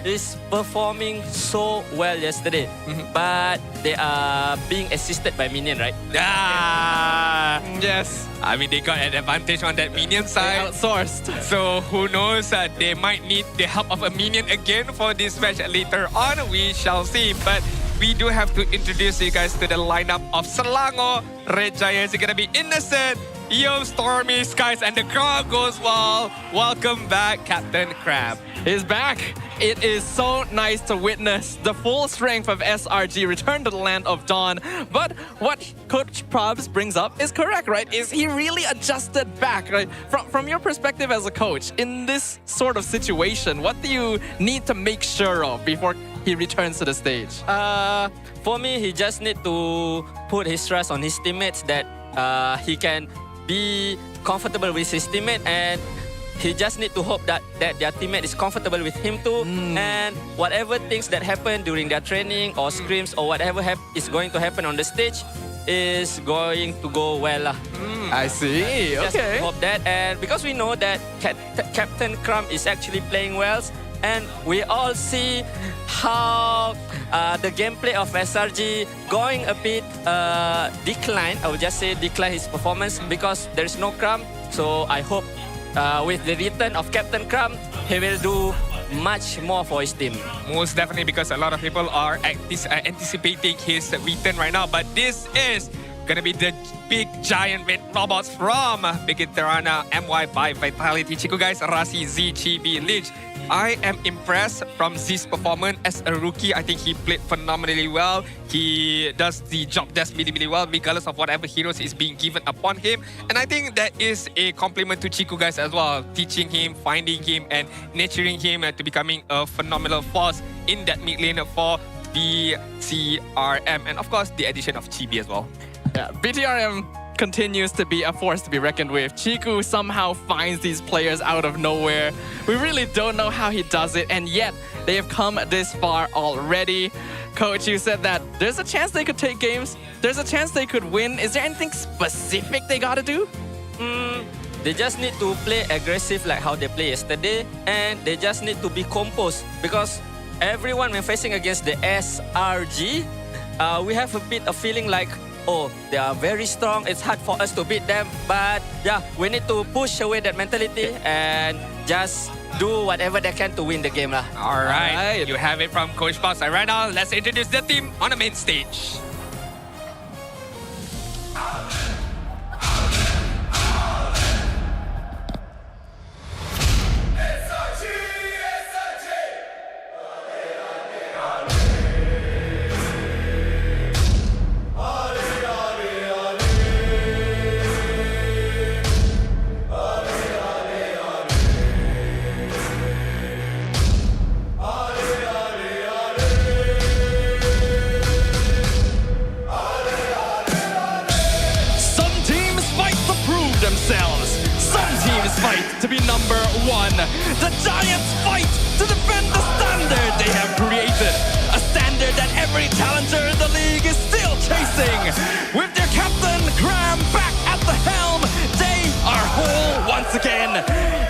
is performing so well yesterday. But they are being assisted by Minion, right? Yes. I mean, they got an advantage on that Minion side. They outsourced. So who knows, they might need the help of a Minion again for this match later on. We shall see. But we do have to introduce you guys to the lineup of Selangor Red Giants. It's going to be Innocent, Yo, Stormy, Skies, and the crowd goes wild. Welcome back, Captain Crab. He's back. It is so nice to witness the full strength of SRG return to the land of Dawn. But what Coach Probs brings up is correct, right? Is he really adjusted back, right? From your perspective as a coach, in this sort of situation, what do you need to make sure of before he returns to the stage? For me, he just need to put his trust on his teammates that he can be comfortable with his teammate, and he just need to hope that their teammate is comfortable with him too. And whatever things that happen during their training or scrims or whatever is going to happen on the stage is going to go well. I see. Just hope that, and because we know that Captain Crumb is actually playing well, and we all see how the gameplay of SRG going a bit decline. I would just say decline his performance because there is no Crumb. So I hope with the return of Captain Crumb, he will do much more for his team. Most definitely, because a lot of people are anticipating his return right now. But this is gonna be the big giant red robots from BTRM MY by Vitality. Chico guys, Rasi, Z, Chibi, Lynch. I am impressed from Z's performance as a rookie. I think he played phenomenally well. He does the job desk really well, regardless of whatever heroes is being given upon him. And I think that is a compliment to Chico guys as well, teaching him, finding him, and nurturing him to becoming a phenomenal force in that mid lane for BTRM. And of course, the addition of Chibi as well. Yeah, BTRM continues to be a force to be reckoned with. Chiku somehow finds these players out of nowhere. We really don't know how he does it, and yet they have come this far already. Coach, you said that there's a chance they could take games. There's a chance they could win. Is there anything specific they gotta do? They just need to play aggressive like how they played yesterday, and they just need to be composed, because everyone when facing against the SRG, we have a bit of feeling like oh, they are very strong. It's hard for us to beat them. But yeah, we need to push away that mentality and just do whatever they can to win the game. All right. You have it from Coach Boss. And right now, let's introduce the team on the main stage. To be number one. The Giants fight to defend the standard they have created. A standard that every challenger in the league is still chasing. With their captain, Graham, back at the helm, they are whole once again.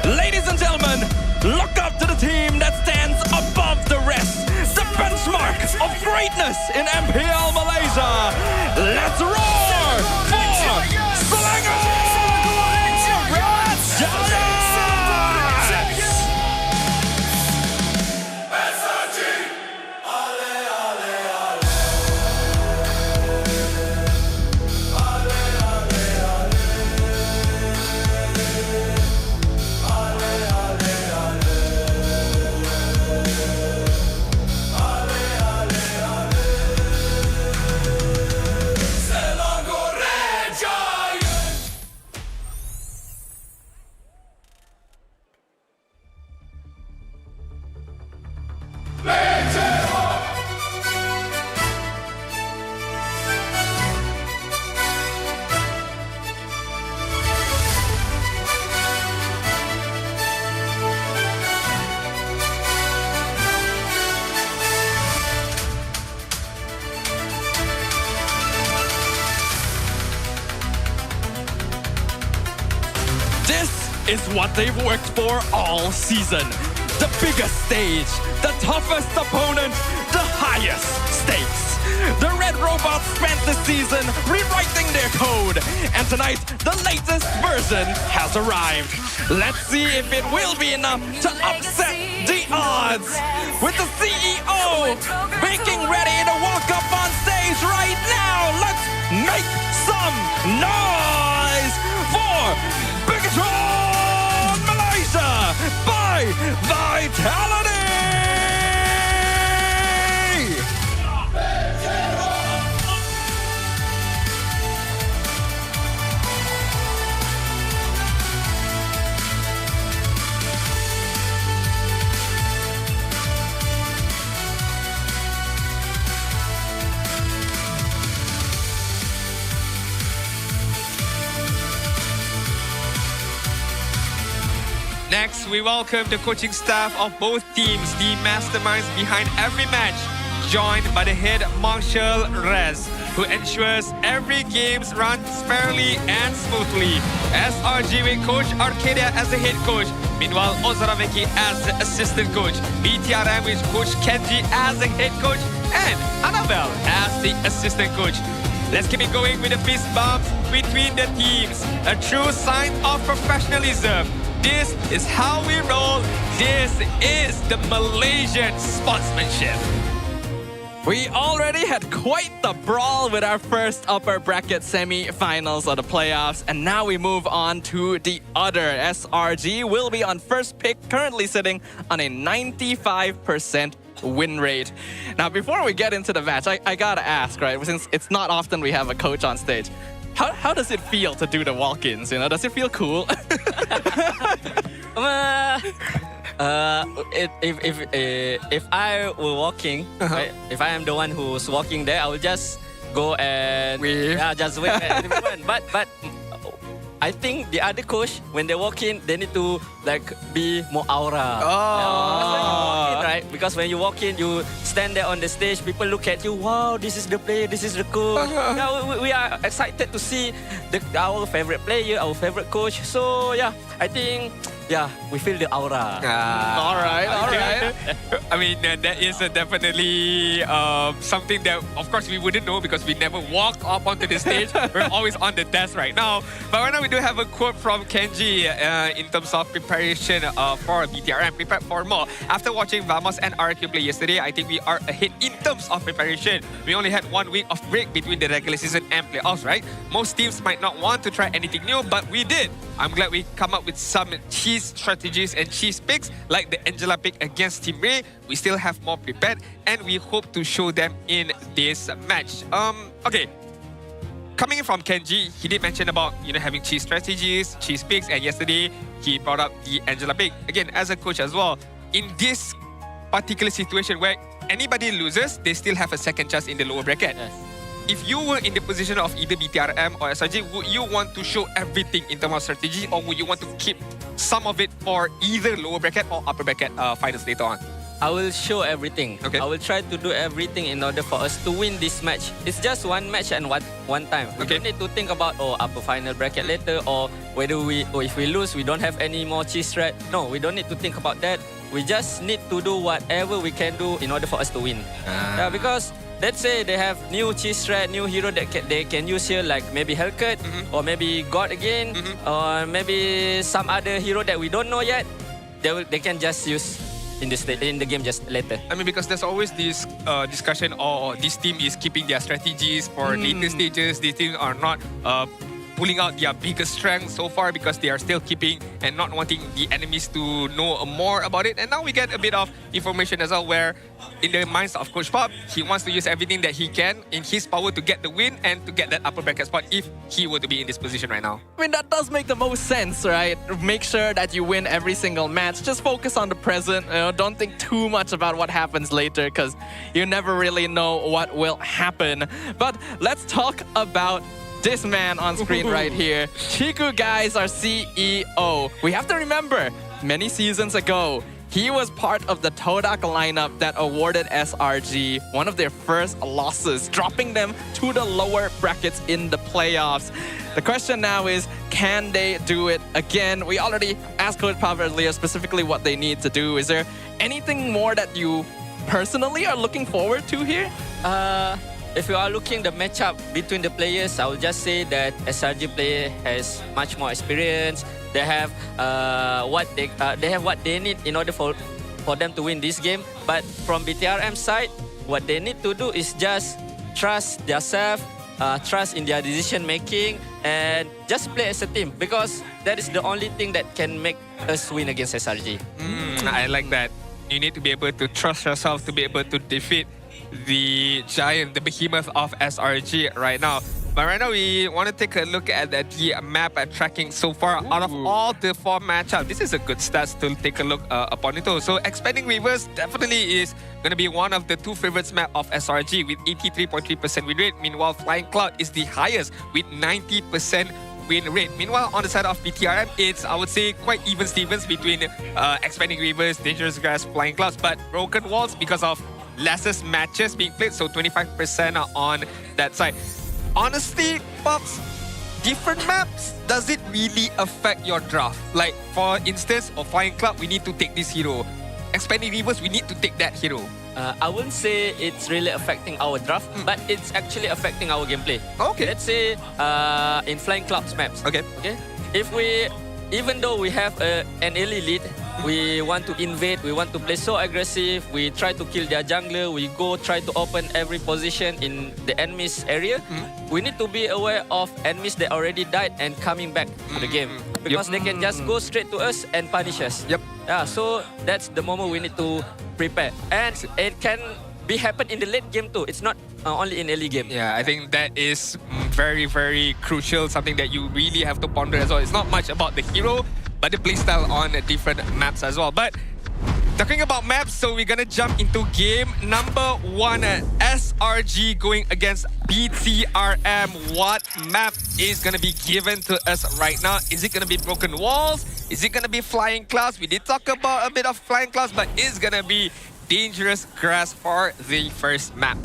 Ladies and gentlemen, look up to the team that stands above the rest. The benchmark of greatness in MPL Malaysia. Let's roar for Selangor! Is what they've worked for all season. The biggest stage, the toughest opponent, the highest stakes. The Red Robots spent this season rewriting their code, and tonight the latest version has arrived. Let's see if it will be enough to upset the odds. With the CEO making ready to walk up on stage right now, let's make some noise for Bigatron Malaysia by Vitality! Next, we welcome the coaching staff of both teams, the masterminds behind every match, joined by the head Marshal Rez, who ensures every game runs fairly and smoothly. SRG with Coach Arcadia as the head coach, meanwhile Ozaraveki as the assistant coach, BTRM with Coach Kenji as the head coach, and Annabelle as the assistant coach. Let's keep it going with the fist bumps between the teams, a true sign of professionalism. This is how we roll. This is the Malaysian sportsmanship. We already had quite the brawl with our first upper bracket semi-finals of the playoffs, and now we move on to the other. SRG will be on first pick, currently sitting on a 95% win rate. Now, before we get into the match, I gotta ask, right, since it's not often we have a coach on stage, how does it feel to do the walk-ins? You know, does it feel cool? If I were walking, right, if I am the one who's walking there, I will just go and just wave at everyone. But I think the other coach, when they walk in, they need to be more aura. Right? Because when you walk in, you stand there on the stage, people look at you, wow, this is the player, this is the coach. Yeah, we are excited to see our favorite player, our favorite coach. So yeah, I think yeah, we feel the aura. All right. I mean, that is definitely something that, of course, we wouldn't know because we never walk up onto the stage. We're always on the desk right now. But right now, we do have a quote from Kenji in terms of preparation for BTRM. Prepared for more. After watching Vamos and RQ play yesterday, I think we are ahead in terms of preparation. We only had 1 week of break between the regular season and playoffs, right? Most teams might not want to try anything new, but we did. I'm glad we come up with some cheese strategies and cheese picks like the Angela pick against Team Ray. We still have more prepared and we hope to show them in this match. Okay. Coming in from Kenji, he did mention about having cheese strategies, cheese picks, and yesterday he brought up the Angela pick. Again, as a coach as well, in this particular situation where anybody loses, they still have a second chance in the lower bracket. Yes. If you were in the position of either BTRM or SRG, would you want to show everything in terms of strategy, or would you want to keep some of it for either lower bracket or upper bracket finals later on? I will show everything. Okay. I will try to do everything in order for us to win this match. It's just one match and one time. We don't need to think about upper final bracket later, or if we lose, we don't have any more cheese strat. No, we don't need to think about that. We just need to do whatever we can do in order for us to win. Yeah, because let's say they have new cheese strat, new hero that they can use here, like maybe Hellcat, or maybe God again, or maybe some other hero that we don't know yet. They can just use in the game just later. I mean, because there's always this discussion, or this team is keeping their strategies for later stages. These teams are not pulling out their biggest strength so far because they are still keeping and not wanting the enemies to know more about it. And now we get a bit of information as well, where in the minds of Coach Pop, he wants to use everything that he can in his power to get the win and to get that upper bracket spot if he were to be in this position right now. I mean, that does make the most sense, right? Make sure that you win every single match. Just focus on the present. Don't think too much about what happens later, because you never really know what will happen. But let's talk about this man on screen right here. Chiku, guys, our CEO. We have to remember, many seasons ago, he was part of the Todak lineup that awarded SRG one of their first losses, dropping them to the lower brackets in the playoffs. The question now is, can they do it again? We already asked Coach Pav earlier specifically what they need to do. Is there anything more that you personally are looking forward to here? If you are looking the matchup between the players, I will just say that SRG player has much more experience. They have what they need in order for them to win this game. But from BTRM side, what they need to do is just trust themselves, trust in their decision making, and just play as a team, because that is the only thing that can make us win against SRG. I like that. You need to be able to trust yourself to be able to defeat the giant, the behemoth of SRG right now. But right now, we want to take a look at the map tracking so far. Out of all the 4 matchups, this is a good stats to take a look upon it. So Expanding Rivers definitely is going to be one of the 2 favorites map of SRG with 83.3% win rate. Meanwhile, Flying Cloud is the highest with 90% win rate. Meanwhile, on the side of BTRM, it's, I would say, quite even Stevens between Expanding Rivers, Dangerous Grass, Flying Clouds, but Broken Walls because of lessest matches being played, so 25% on that side. Honestly, Pops, different maps, does it really affect your draft? Like, for instance, of Flying Club, we need to take this hero. Expanding Rivers, we need to take that hero. I wouldn't say it's really affecting our draft, but it's actually affecting our gameplay. Okay. Let's say in Flying Clouds maps. Okay. Even though we have an early lead, we want to invade, we want to play so aggressive, we try to kill their jungler, we go try to open every position in the enemy's area. We need to be aware of enemies that already died and coming back to the game, because they can just go straight to us and punish us. Yeah, so that's the moment we need to prepare. And it can be happen in the late game too. It's not only in early game. Yeah, I think that is very, very crucial, something that you really have to ponder as well. It's not much about the hero, but the playstyle on different maps as well. But talking about maps, so we're gonna jump into game number 1. SRG going against BTRM. What map is gonna be given to us right now? Is it gonna be Broken Walls? Is it gonna be Flying Clouds? We did talk about a bit of Flying Clouds, but it's gonna be Dangerous Grass for the first map.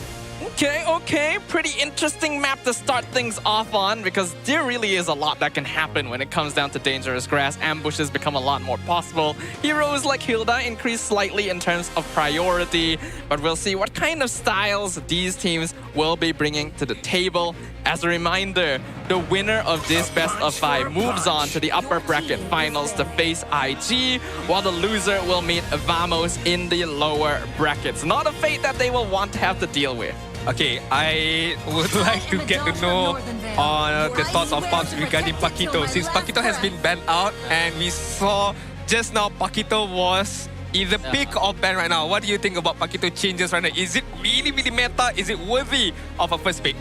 Okay. Pretty interesting map to start things off on because there really is a lot that can happen when it comes down to dangerous grass. Ambushes become a lot more possible. Heroes like Hilda increase slightly in terms of priority, but we'll see what kind of styles these teams will be bringing to the table. As a reminder, the winner of this best of 5 moves on to the upper bracket finals to face IG, while the loser will meet Vamos in the lower brackets. Not a fate that they will want to have to deal with. Okay, I would like to get to know the thoughts of Pops regarding Paquito. Since Paquito has been banned out and we saw just now Paquito was either pick or ban right now. What do you think about Paquito changes right now? Is it really meta? Is it worthy of a first pick?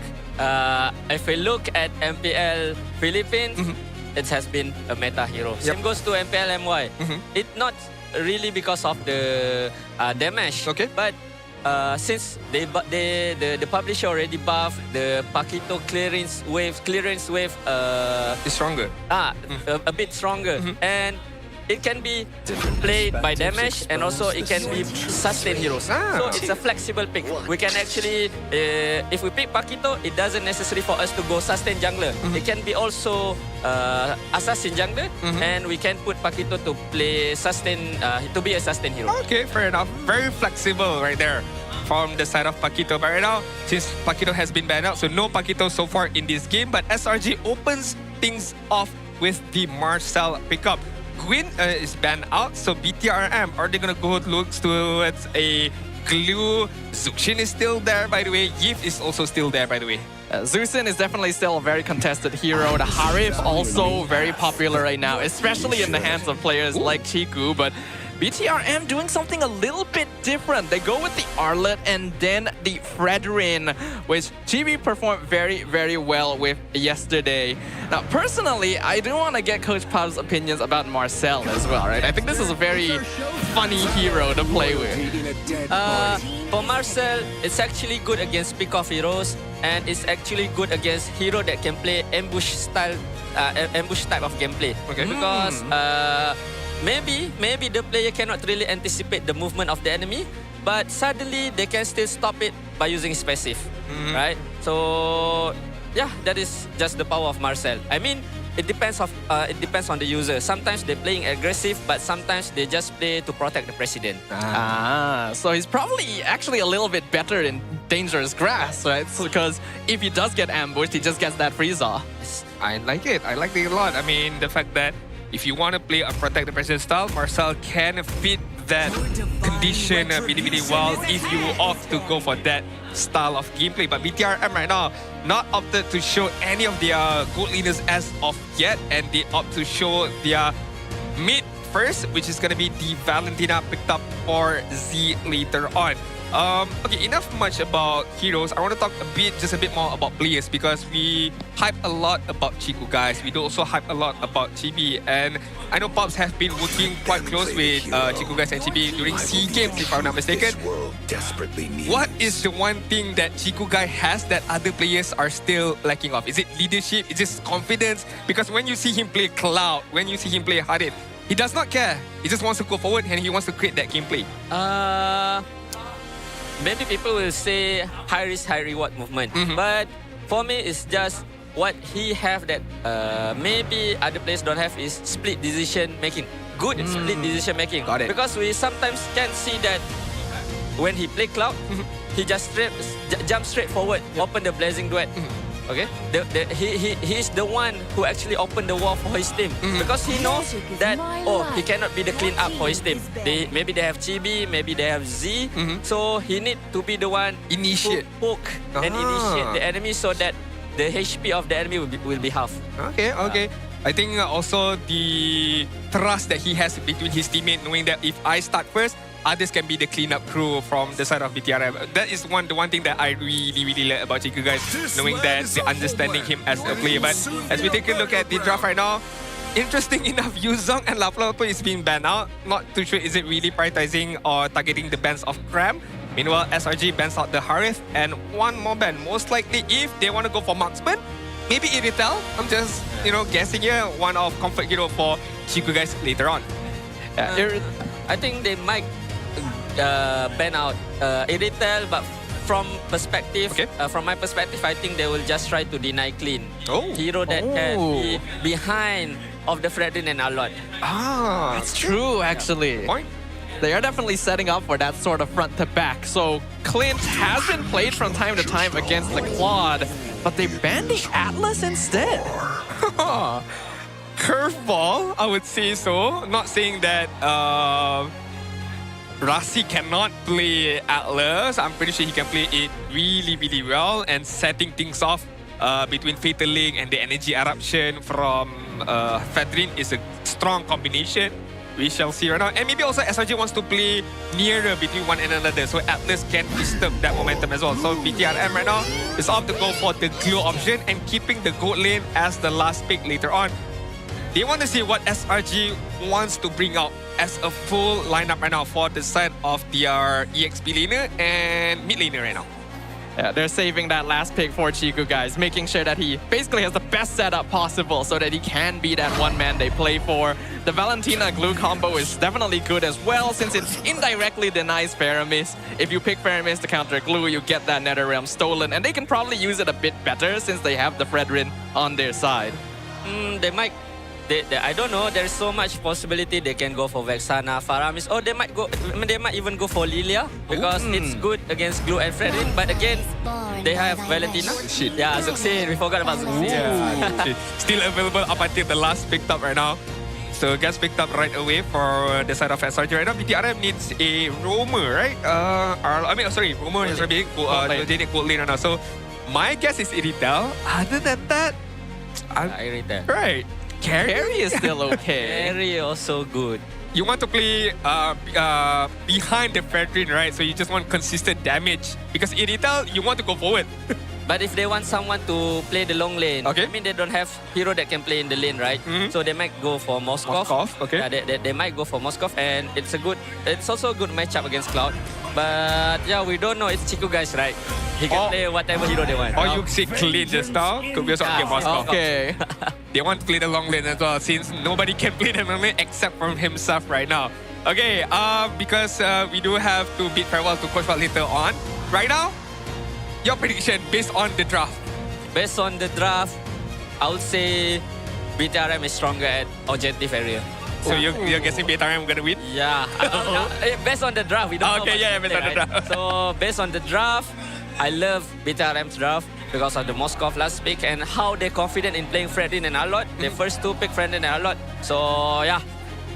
If we look at MPL Philippines, it has been a meta hero. Same goes to MPL MY. It's not really because of the damage, but since the publisher already buffed the Paquito clearance wave is stronger. A bit stronger, and it can be played by damage and also it can be sustain heroes. So it's a flexible pick. We can actually, if we pick Paquito, it doesn't necessary for us to go sustain jungler. It can be also assassin jungler, and we can put Paquito to play sustain, to be a sustain hero. Okay, fair enough. Very flexible right there from the side of Paquito. But right now, since Paquito has been banned out, so no Paquito so far in this game, but SRG opens things off with the Marcel pickup. Gwyn is banned out, so BTRM, are they gonna go look towards a glue? Zuxin is still there, by the way. Yif is also still there, by the way. Zuxin is definitely still a very contested hero. The Harif also very popular right now, especially in the hands of players like Chiku, but BTRM doing something a little bit different. They go with the Arlet and then the Fredrin, which GB performed very well with yesterday. Now, personally, I do want to get Coach Pab's opinions about Marcel as well, right? I think this is a very funny hero to play with. For Marcel, it's actually good against pick-off heroes, and it's actually good against hero that can play ambush type of gameplay. Okay. Because maybe the player cannot really anticipate the movement of the enemy, but suddenly they can still stop it by using passive, right? So yeah, that is just the power of Marcel. I mean, it depends on the user. Sometimes they're playing aggressive, but sometimes they just play to protect the president. So he's probably actually a little bit better in dangerous grass, right? Because if he does get ambushed, he just gets that freeze off. I like it. I like it a lot. I mean, the fact that if you want to play a protect the president style, Marcel can fit that condition really well if you opt to go for that style of gameplay. But BTRM right now not opted to show any of their gold leaders as of yet, and they opt to show their mid first, which is going to be the Valentina picked up for Z later on. Okay, enough much about heroes. I want to talk just a bit more about players, because we hype a lot about Chiku, guys. We do also hype a lot about Chibi, and I know Pops have been working quite close with Chiku guys and Chibi during SEA Games, if I'm not mistaken. What is the one thing that Chiku guy has that other players are still lacking of? Is it leadership? Is it confidence? Because when you see him play Cloud, when you see him play Hadid, he does not care. He just wants to go forward and he wants to create that gameplay. Maybe people will say high risk, high reward movement. But for me, it's just what he have that maybe other players don't have is split decision making. Good split decision making. Got it. Because we sometimes can see that when he play Cloud, he just jump straight forward, open the Blazing Duet. Okay, he's the one who actually opened the wall for his team, because he knows that he cannot be the clean up for his team. Maybe they have Chibi, maybe they have Z, so he need to be the one initiate, hook and initiate the enemy so that the HP of the enemy will be half. Okay. I think also the trust that he has between his teammate, knowing that if I start first, others can be the cleanup crew from the side of BTRM. That is the one thing that I really like about Chiku guys, knowing that they're understanding him as a player. But as we take a look at the draft right now, interesting enough, Yuzong and Laplato is being banned out. Not too sure is it really prioritizing or targeting the bans of Cram. Meanwhile, SRG bans out the Harith and one more ban. Most likely, if they want to go for marksman, maybe Iritel. I'm just, guessing here, one of comfort hero for Chiku guys later on. I think they might ban out Iritel, but from perspective, from my perspective, I think they will just try to deny clean. Hero that can be behind of the Fredrin and Alot. That's true, actually. They are definitely setting up for that sort of front to back. So Clint has been played from time to time against the Claude, but they banned the Atlas instead. Curveball, I would say so. Not saying that Rasi cannot play Atlas. I'm pretty sure he can play it really, really well, and setting things off between Fatal Link and the energy eruption from Fredrin is a strong combination. We shall see right now. And maybe also SRG wants to play nearer between one and another, so Atlas can disturb that momentum as well. So BTRM right now is off to go for the glow option and keeping the gold lane as the last pick later on. They want to see what SRG wants to bring out as a full lineup right now for the side of their EXP laner and mid laner right now. Yeah, they're saving that last pick for Chiku, guys, making sure that he basically has the best setup possible so that he can be that one man they play for. The Valentina glue combo is definitely good as well, since it indirectly denies Faramis. If you pick Faramis to counter glue, you get that Netherrealm stolen, and they can probably use it a bit better since they have the Fredrin on their side. They might. I don't know. There's so much possibility they can go for Vexana, Faramis, or they might go. I mean, they might even go for Lilia because it's good against Glue and Fredrin. But again, they have Valentina. Yeah, Zuxin. We forgot about Zuxin. Yeah, still available up until the last picked up right now. So gets picked up right away for the side of SRG right now. BTRM needs a roamer, right? Roamer is already they need gold lane right now. So my guess is Iritel. Other than that, Iritel. Right. Carry is still okay. Carry also good. You want to play behind the Fredrin, right? So you just want consistent damage. Because Iritel, you want to go forward. But if they want someone to play the long lane, I mean, they don't have hero that can play in the lane, right? So they might go for Moskov. Yeah, they might go for Moskov, and it's also a good matchup against Cloud. But yeah, we don't know. It's Chiku, guys, right? He can play whatever hero they want. Or you say clean just now. Could be also get Moskov. Okay. They want to play the long lane as well, since nobody can play the long lane except from himself right now. Okay, because we do have to bid farewell to Coach later on. Right now, your prediction based on the draft. Based on the draft, I would say BTRM is stronger at objective area. So you're guessing BTRM gonna win? Yeah. Based on the draft, we don't know. Okay, yeah, based on the draft. So based on the draft, I love BTRM's draft because of the Moskov last pick and how they're confident in playing Fredrin and Alot. Their first two pick Fredrin and Alot. So yeah,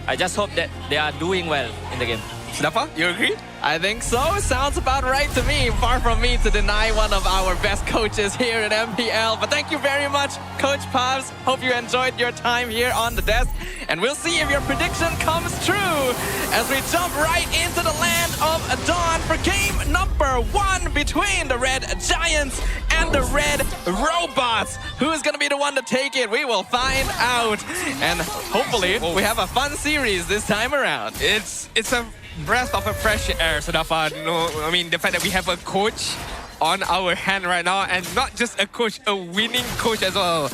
I just hope that they are doing well in the game. Dafa, you agree? I think so. Sounds about right to me. Far from me to deny one of our best coaches here at MPL. But thank you very much, Coach Pavs. Hope you enjoyed your time here on the desk. And we'll see if your prediction comes true as we jump right into the land of Dawn for game number 1 between the Red Giants and the Red Robots. Who's going to be the one to take it? We will find out. And hopefully we have a fun series this time around. It's a breath of a fresh air, Sadafa. No, I mean, the fact that we have a coach on our hand right now, and not just a coach, a winning coach as well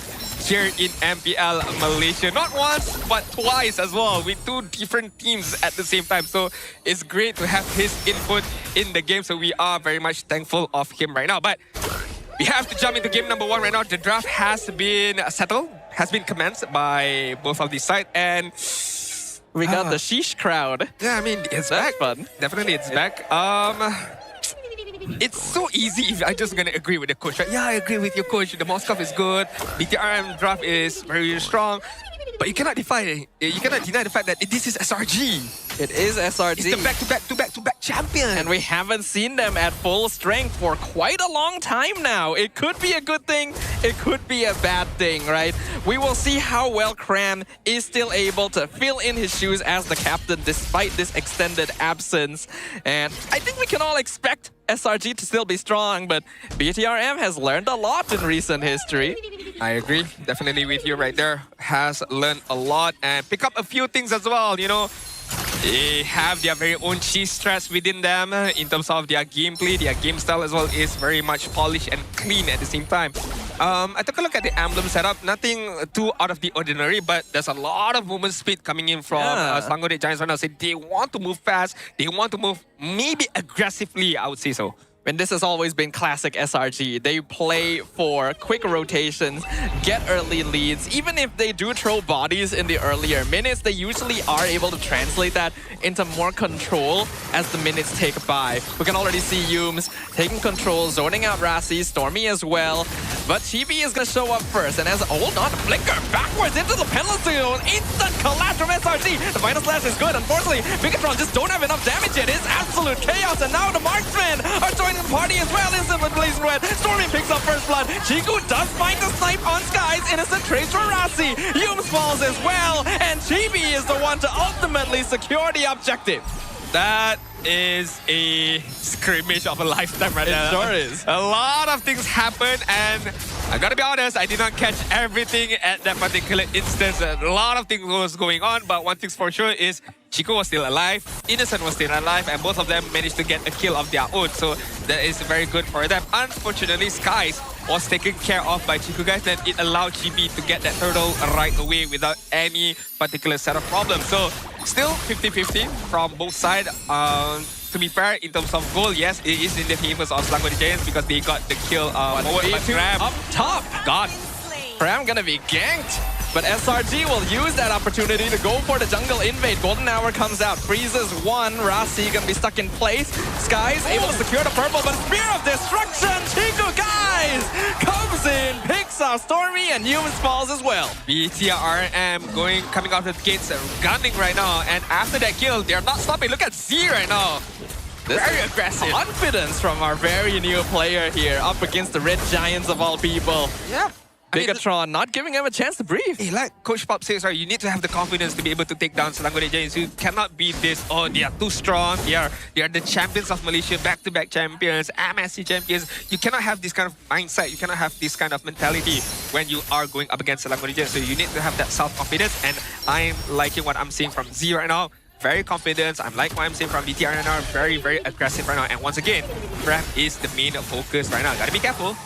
here in MPL Malaysia. Not once, but twice as well, with 2 different teams at the same time. So it's great to have his input in the game. So we are very much thankful of him right now. But we have to jump into game number 1 right now. The draft has been settled, has been commenced by both of these sides, and we got the sheesh crowd. Yeah, I mean, it's back. Fun. Definitely, it's back. It's so easy if I'm just gonna agree with the coach, right? Yeah, I agree with your coach. The Moskov is good. BTRM draft is very strong. But you cannot deny the fact that this is SRG. It is SRG. It's the back-to-back champion. And we haven't seen them at full strength for quite a long time now. It could be a good thing. It could be a bad thing, right? We will see how well Cram is still able to fill in his shoes as the captain despite this extended absence. And I think we can all expect SRG to still be strong, but BTRM has learned a lot in recent history. I agree. Definitely with you right there. Has learned a lot and pick up a few things as well, you know. They have their very own cheese strats within them in terms of their gameplay. Their game style as well is very much polished and clean at the same time. I took a look at the emblem setup. Nothing too out of the ordinary, but there's a lot of movement speed coming in from Selangor Giants right now. So they want to move fast. They want to move maybe aggressively, I would say so. And this has always been classic SRG. They play for quick rotations, get early leads. Even if they do throw bodies in the earlier minutes, they usually are able to translate that into more control as the minutes take by. We can already see Yums taking control, zoning out Rasi, Stormy as well. But Chibi is going to show up first. And as hold on, Flicker backwards into the penalty zone. Instant collapse from SRG. The final slash is good. Unfortunately, Bigatron just don't have enough damage yet. It's absolute chaos. And now the marksmen are joining the party as well. Instant with Blazing Red. Stormy picks up first blood. Chiku does find the snipe on Skies. Innocent trades for Rasi. Yums falls as well. And Chibi is the one to ultimately secure the objective. That is a scrimmage of a lifetime right now. It sure is. A lot of things happened, and I gotta be honest, I did not catch everything at that particular instance. A lot of things was going on, but one thing's for sure is Chico was still alive, Innocent was still alive, and both of them managed to get a kill of their own. So that is very good for them. Unfortunately, Skies was taken care of by Chico guys, and it allowed Chibi to get that turtle right away without any particular set of problems. So still 50-50 from both sides. To be fair, in terms of goal, yes, it is in the favors of Selangor Giants because they got the kill forward by Cram. Up top. God. Cram gonna be ganked. But SRG will use that opportunity to go for the jungle invade. Golden Hour comes out, freezes one. Rasi gonna be stuck in place. Skies able to secure the purple, but Spear of Destruction, Chico guys, comes in, picks off Stormy, and Humans falls as well. BTRM coming out of the gates, gunning right now, and after that kill, they're not stopping. Look at Z right now. Very aggressive. Confidence from our very new player here, up against the Red Giants of all people. Yeah. Bigatron not giving him a chance to breathe. Hey, like Coach Pop says, right, you need to have the confidence to be able to take down Selangor Giants. You cannot be this, oh, they are too strong. They are the champions of Malaysia, back-to-back champions, MSC champions. You cannot have this kind of mindset. You cannot have this kind of mentality when you are going up against Selangor Giants. So you need to have that self-confidence. And I'm liking what I'm seeing from Z right now. Very confident. I'm like what I'm seeing from BTR right now. Very, very aggressive right now. And once again, Prep is the main focus right now. Gotta be careful.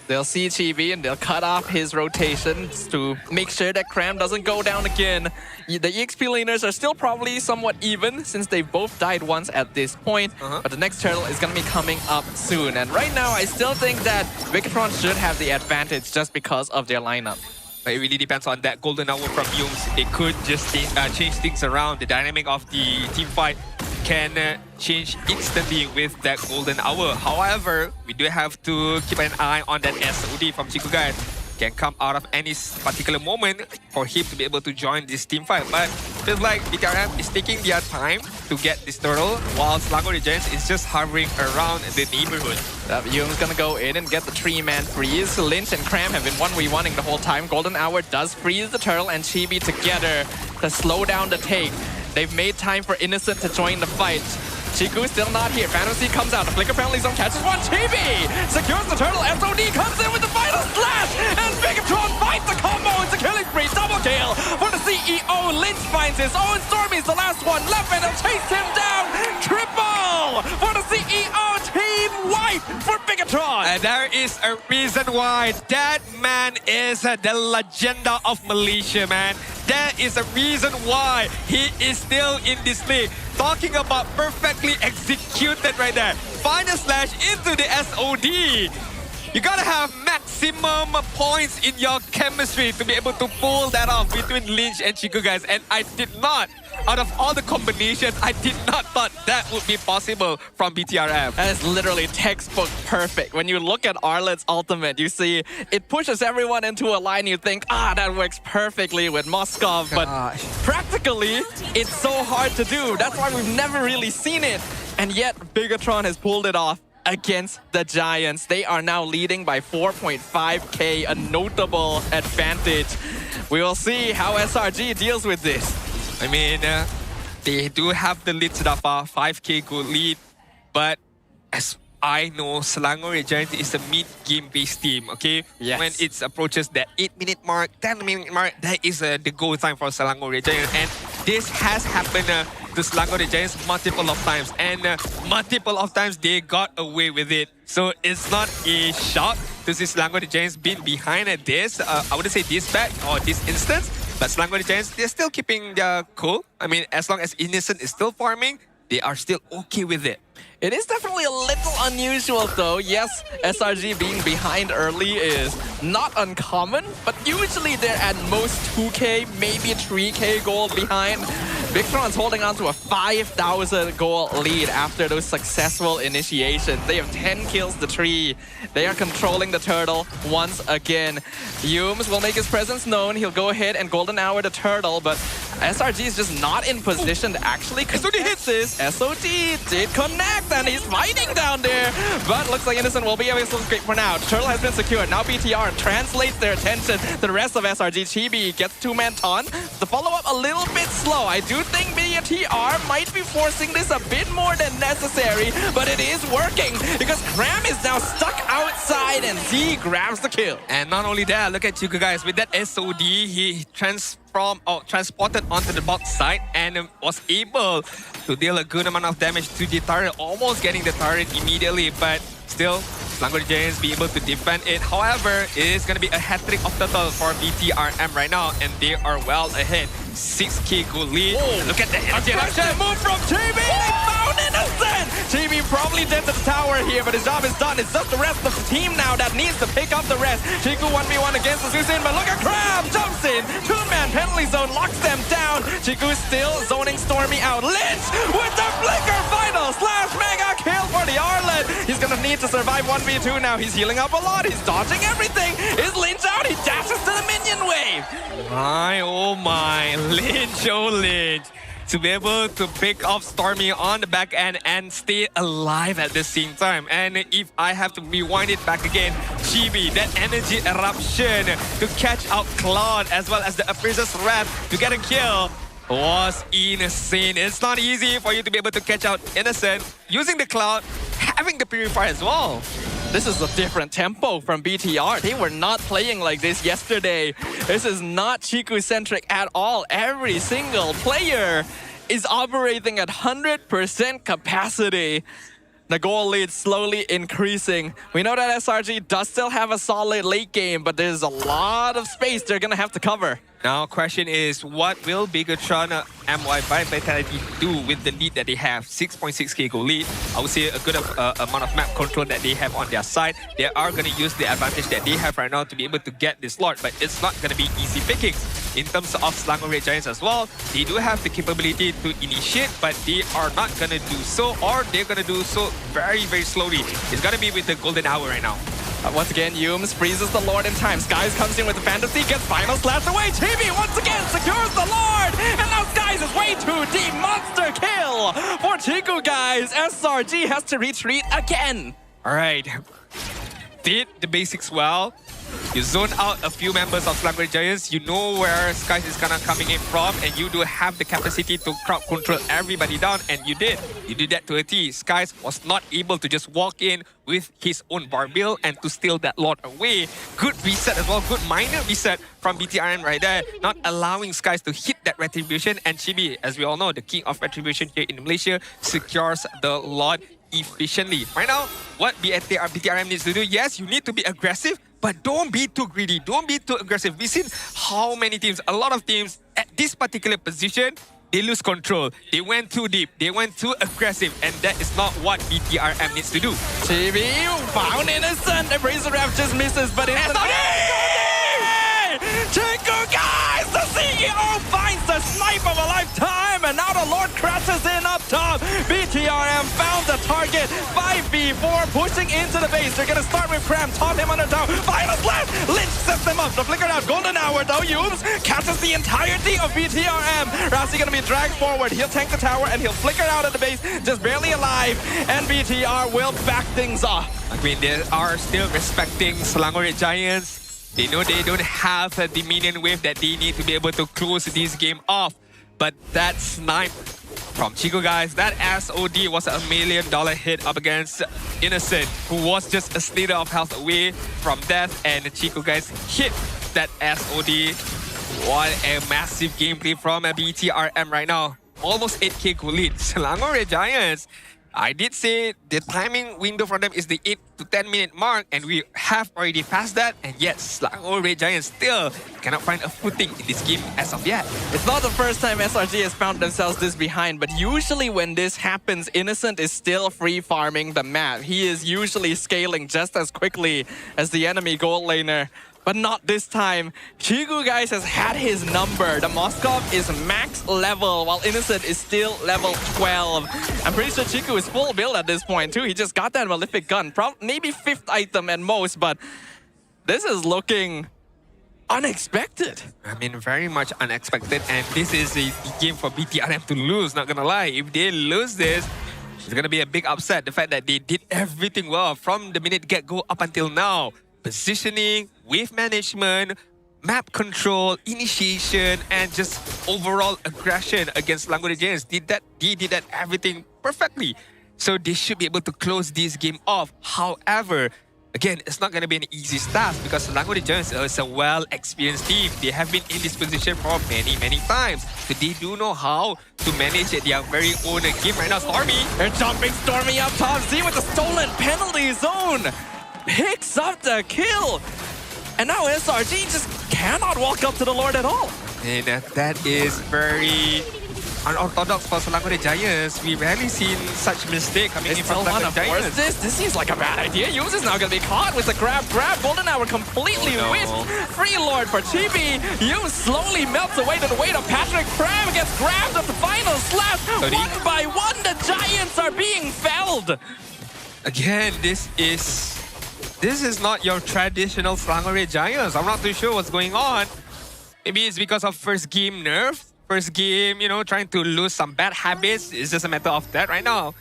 They'll see Chibi and they'll cut off his rotations to make sure that Cram doesn't go down again. The EXP laners are still probably somewhat even since they've both died once at this point. But the next turtle is going to be coming up soon. And right now, I still think that Bigatron should have the advantage just because of their lineup. But it really depends on that golden hour from Yums. It could just change things around. The dynamic of the team fight can change instantly with that golden hour. However, we do have to keep an eye on that SOD from Chico guys. Can come out of any particular moment for him to be able to join this team fight. But feels like BTRM is taking their time to get this turtle, while Selangor Giants is just hovering around the neighborhood. Yum's gonna go in and get the 3-man freeze. Lynch and Cram have been 1v1ing the whole time. Golden Hour does freeze the turtle and Chibi together to slow down the take. They've made time for Innocent to join the fight. Chiku's still not here. Fantasy comes out. The Flicker penalty zone catches one. Chibi secures the turtle. SOD comes in with the final slash. And Bigatron finds the combo. It's a killing spree. Double kill for the CEO. Lynch finds his own. Stormy's the last one left, and they'll chase him down. Triple for the CEO. Team wipe for Bigatron. And there is a reason why that man is the legenda of Malaysia, man. There is a reason why he is still in this league. Talking about perfectly executed right there. Final slash into the SOD. You gotta have maximum points in your chemistry to be able to pull that off between Lynch and Chico guys. And I did not. Out of all the combinations, I did not thought that would be possible from BTRM. That is literally textbook perfect. When you look at Arlet's ultimate, you see it pushes everyone into a line. You think, that works perfectly with Moskov. But practically, it's so hard to do. That's why we've never really seen it. And yet, Bigatron has pulled it off against the Giants. They are now leading by 4.5k, a notable advantage. We will see how SRG deals with this. I mean, they do have the lead setup, 5k gold lead, but as I know, Selangor Giants is a mid-game based team, okay? Yes. When it approaches that 8-minute mark, 10-minute mark, that is the goal time for Selangor Giants. And this has happened to Selangor Giants multiple of times. And multiple of times, they got away with it. So it's not a shock to see Selangor Giants being behind at this. I wouldn't say this bad or this instance. But Selangor Giants, they're still keeping their cool. I mean, as long as Innocent is still farming, they are still okay with it. It is definitely a little unusual though. Yes, SRG being behind early is not uncommon, but usually they're at most 2k, maybe 3k gold behind. Victron's holding on to a 5,000 goal lead after those successful initiations. They have 10 kills to 3. They are controlling the turtle once again. Yumes will make his presence known. He'll go ahead and golden hour the turtle, but SRG is just not in position to actually contest this. SOD did connect, and he's fighting down there. But looks like Innocent will be able to escape for now. Turtle has been secured. Now BTR translates their attention to the rest of SRG. Chibi gets 2-man taunt. The follow-up a little bit slow. I do think BTR might be forcing this a bit more than necessary, but it is working because Cram is now stuck outside and Z grabs the kill. And not only that, look at you guys. With that SOD, he transported onto the bot side and was able to deal a good amount of damage to the turret, almost getting the turret immediately, but still Selangor Giants be able to defend it. However, it is going to be a hat-trick of total for BTRM right now, and they are well ahead. 6k goal lead. Look at the aggressive move from TB. They found Innocent. TB probably dead to the tower here, but his job is done. It's just the rest of the team now that needs to pick up the rest. Chiku 1v1 against the Susan, but look at Crab jumps in. 2-man penalty zone locks them down. Chiku still zoning Stormy out. Lynch with the flicker final slash mega kill for the Arlet. He's gonna need to survive 1v2 now. He's healing up a lot. He's dodging everything. Is Lynch out? He dashes to the minion wave. My, oh my. Lynch, oh Lynch. To be able to pick off Stormy on the back end and stay alive at the same time. And if I have to rewind it back again, Chibi, that energy eruption to catch out Cloud as well as the Appraiser's Wrath to get a kill was insane. It's not easy for you to be able to catch out Innocent using the Cloud, having the Purifier as well. This is a different tempo from BTR. They were not playing like this yesterday. This is not Chiku-centric at all. Every single player is operating at 100% capacity. The goal lead slowly increasing. We know that SRG does still have a solid late game, but there's a lot of space they're gonna have to cover. Now, question is, what will Bigatron MY by Vitality do with the lead that they have? 6.6k goal lead. I would say a good amount of map control that they have on their side. They are going to use the advantage that they have right now to be able to get this Lord, but it's not going to be easy pickings. In terms of Selangor Red Giants as well, they do have the capability to initiate, but they are not going to do so, or they're going to do so very, very slowly. It's going to be with the golden hour right now. Once again, Yumes freezes the Lord in time. Skies comes in with the Fantasy, gets final slash away. Chibi once again secures the Lord. And now Skies is way too deep. Monster kill for Chiku, guys. SRG has to retreat again. All right. Did the basics well. You zone out a few members of Selangor Giants. You know where Skies is kind of coming in from, and you do have the capacity to crowd control everybody down, and you did. You did that to a T. Skies was not able to just walk in with his own barbell and to steal that Lord away. Good reset as well, good minor reset from BTRM right there, not allowing Skies to hit that Retribution, and Chibi, as we all know, the king of Retribution here in Malaysia, secures the Lord efficiently. Right now, what BTRM needs to do, yes, you need to be aggressive, but don't be too greedy. Don't be too aggressive. We've seen how many teams, a lot of teams at this particular position, they lose control. They went too deep. They went too aggressive. And that is not what BTRM needs to do. Chibi found Innocent. The Razor Ref just misses, but it's Chiku, guys! The CEO finds the snipe of a lifetime, and now the Lord crashes in up top. BTRM found the target. 5v4 pushing into the base. They're gonna start with Cram, taunt him on the tower. Final slash! Lynch sets them up. The flicker out. Golden hour though. Yumes catches the entirety of BTRM. Rasi gonna be dragged forward. He'll tank the tower and he'll flicker out of the base, just barely alive. And BTR will back things off. I mean, they are still respecting Selangor Red Giants. They know they don't have the minion wave that they need to be able to close this game off. But that snipe from Chiku, guys, that SOD was $1 million hit up against Innocent, who was just a slither of health away from death. And Chiku, guys, hit that SOD. What a massive gameplay from BTRM right now. Almost 8k goal lead. Selangor Red Giants, I did say the timing window for them is the 8 to 10 minute mark, and we have already passed that, and yet Selangor Red Giants still cannot find a footing in this game as of yet. It's not the first time SRG has found themselves this behind, but usually when this happens, Innocent is still free farming the map. He is usually scaling just as quickly as the enemy gold laner. But not this time. Chiku, guys, has had his number. The Moskov is max level, while Innocent is still level 12. I'm pretty sure Chiku is full build at this point, too. He just got that Malefic Gun. Maybe 5th item at most, but this is looking unexpected. I mean, very much unexpected, and this is a game for BTRM to lose, not gonna lie. If they lose this, it's gonna be a big upset. The fact that they did everything well from the minute get-go up until now. Positioning, wave management, map control, initiation, and just overall aggression against Selangor Red Giants. They did that everything perfectly. So they should be able to close this game off. However, again, it's not going to be an easy task because Selangor Red Giants is a well-experienced team. They have been in this position for many times. So they do know how to manage their very own game right now. Stormy. They're jumping Stormy up top. Z with the stolen penalty zone. Picks up the kill. And now SRG just cannot walk up to the Lord at all. And that is very unorthodox for Selangor Red Giants. We rarely seen such mistake coming in from Selangor Giants. This seems like a bad idea. Yums is now going to be caught with the grab. Golden Hour completely whiffed. Free Lord for Chibi. Yums slowly melts away to the weight of Patrick. Cram gets grabbed at the final slash. One by one, the Giants are being felled. Again, this is not your traditional Selangor Red Giants. I'm not too sure what's going on. Maybe it's because of first game nerf. First game, you know, trying to lose some bad habits. It's just a matter of that right now.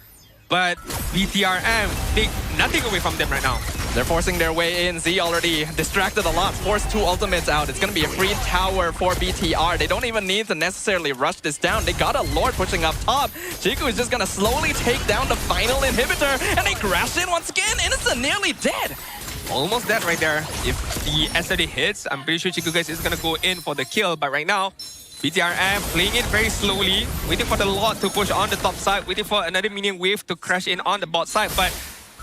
But BTRM take nothing away from them right now. They're forcing their way in. Z already distracted a lot. Forced 2 ultimates out. It's going to be a free tower for BTR. They don't even need to necessarily rush this down. They got a Lord pushing up top. Chiku is just going to slowly take down the final inhibitor. And they crash in once again. Innocent nearly dead. Almost dead right there. If the SRD hits, I'm pretty sure Chiku guys is going to go in for the kill. But right now, BTRM playing it very slowly, waiting for the Lord to push on the top side, waiting for another minion wave to crash in on the bot side. But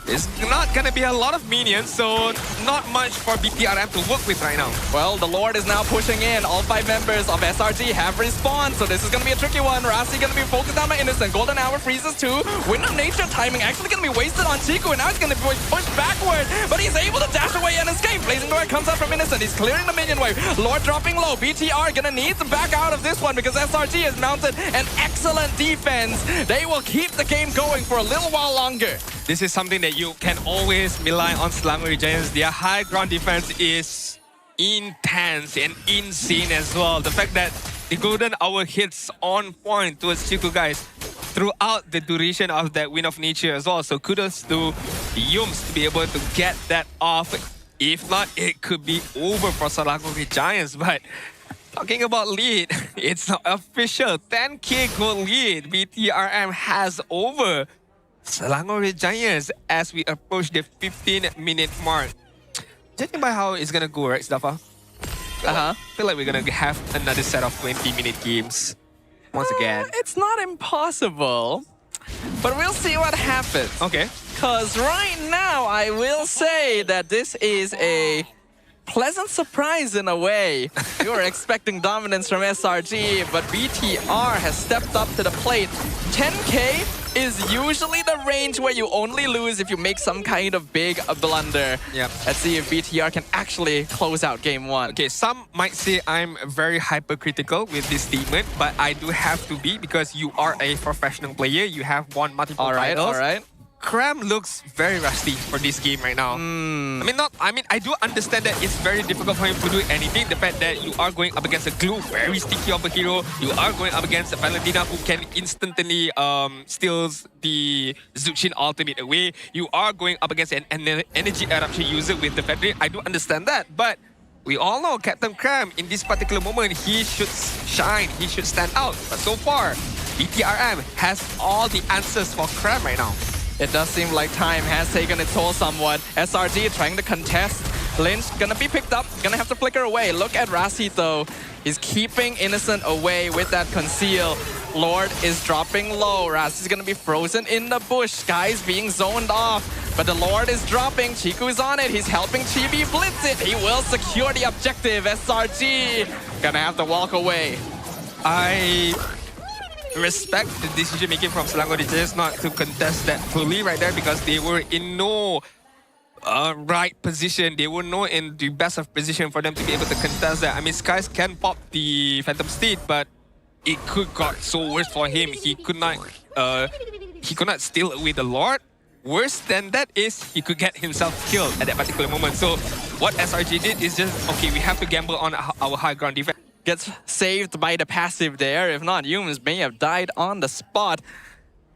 it's not going to be a lot of minions, so not much for BTRM to work with right now. Well, the Lord is now pushing in. All 5 members of SRG have respawned, so this is going to be a tricky one. Rasi going to be focused on by Innocent. Golden Hour freezes too. Wind of Nature timing actually going to be wasted on Chiku, and now he's going to be pushed backward, but he's able to dash away and escape. Blazing Door comes out from Innocent. He's clearing the minion wave. Lord dropping low. BTR going to need to back out of this one because SRG has mounted an excellent defense. They will keep the game going for a little while longer. This is something that you can always rely on Selangor Red Giants. Their high ground defense is intense and insane as well. The fact that the Golden Hour hits on point towards Chiku guys throughout the duration of that Wind of Nature as well. So kudos to Yums to be able to get that off. If not, it could be over for Selangor Red Giants. But talking about lead, it's not official. 10k gold lead BTRM has over Selangor Red Giants as we approach the 15-minute mark. Judging by how it's gonna go, right, Stafa? I feel like we're gonna have another set of 20-minute games once again. It's not impossible, but we'll see what happens. Okay. Because right now, I will say that this is a pleasant surprise in a way. You were expecting dominance from SRG, but BTR has stepped up to the plate. 10k is usually the range where you only lose if you make some kind of big blunder. Yeah. Let's see if BTR can actually close out game 1. Okay, some might say I'm very hypercritical with this statement, but I do have to be because you are a professional player. You have won multiple titles. All right. Cram looks very rusty for this game right now. I do understand that it's very difficult for him to do anything. The fact that you are going up against a glue, very sticky of a hero. You are going up against a Valentina who can instantly steals the Zuchin ultimate away. You are going up against an energy eruption user with the Fedrin. I do understand that, but we all know Captain Cram in this particular moment, he should shine, he should stand out. But so far, BTRM has all the answers for Cram right now. It does seem like time has taken its toll somewhat. SRG trying to contest. Lynch gonna be picked up, gonna have to flicker away. Look at Rasi though. He's keeping Innocent away with that conceal. Lord is dropping low. Raz is gonna be frozen in the bush. Sky's being zoned off. But the Lord is dropping. Chiku's on it. He's helping Chibi blitz it. He will secure the objective. SRG gonna have to walk away. I respect the decision making from Selangor DJs not to contest that fully right there because they were in no right position. They were not in the best of position for them to be able to contest that. I mean, Skies can pop the Phantom Steed, but it could got so worse for him. He could not steal away the Lord. Worse than that is he could get himself killed at that particular moment. So what SRG did is just, okay, we have to gamble on our high ground defense. Gets saved by the passive there. If not, humans may have died on the spot.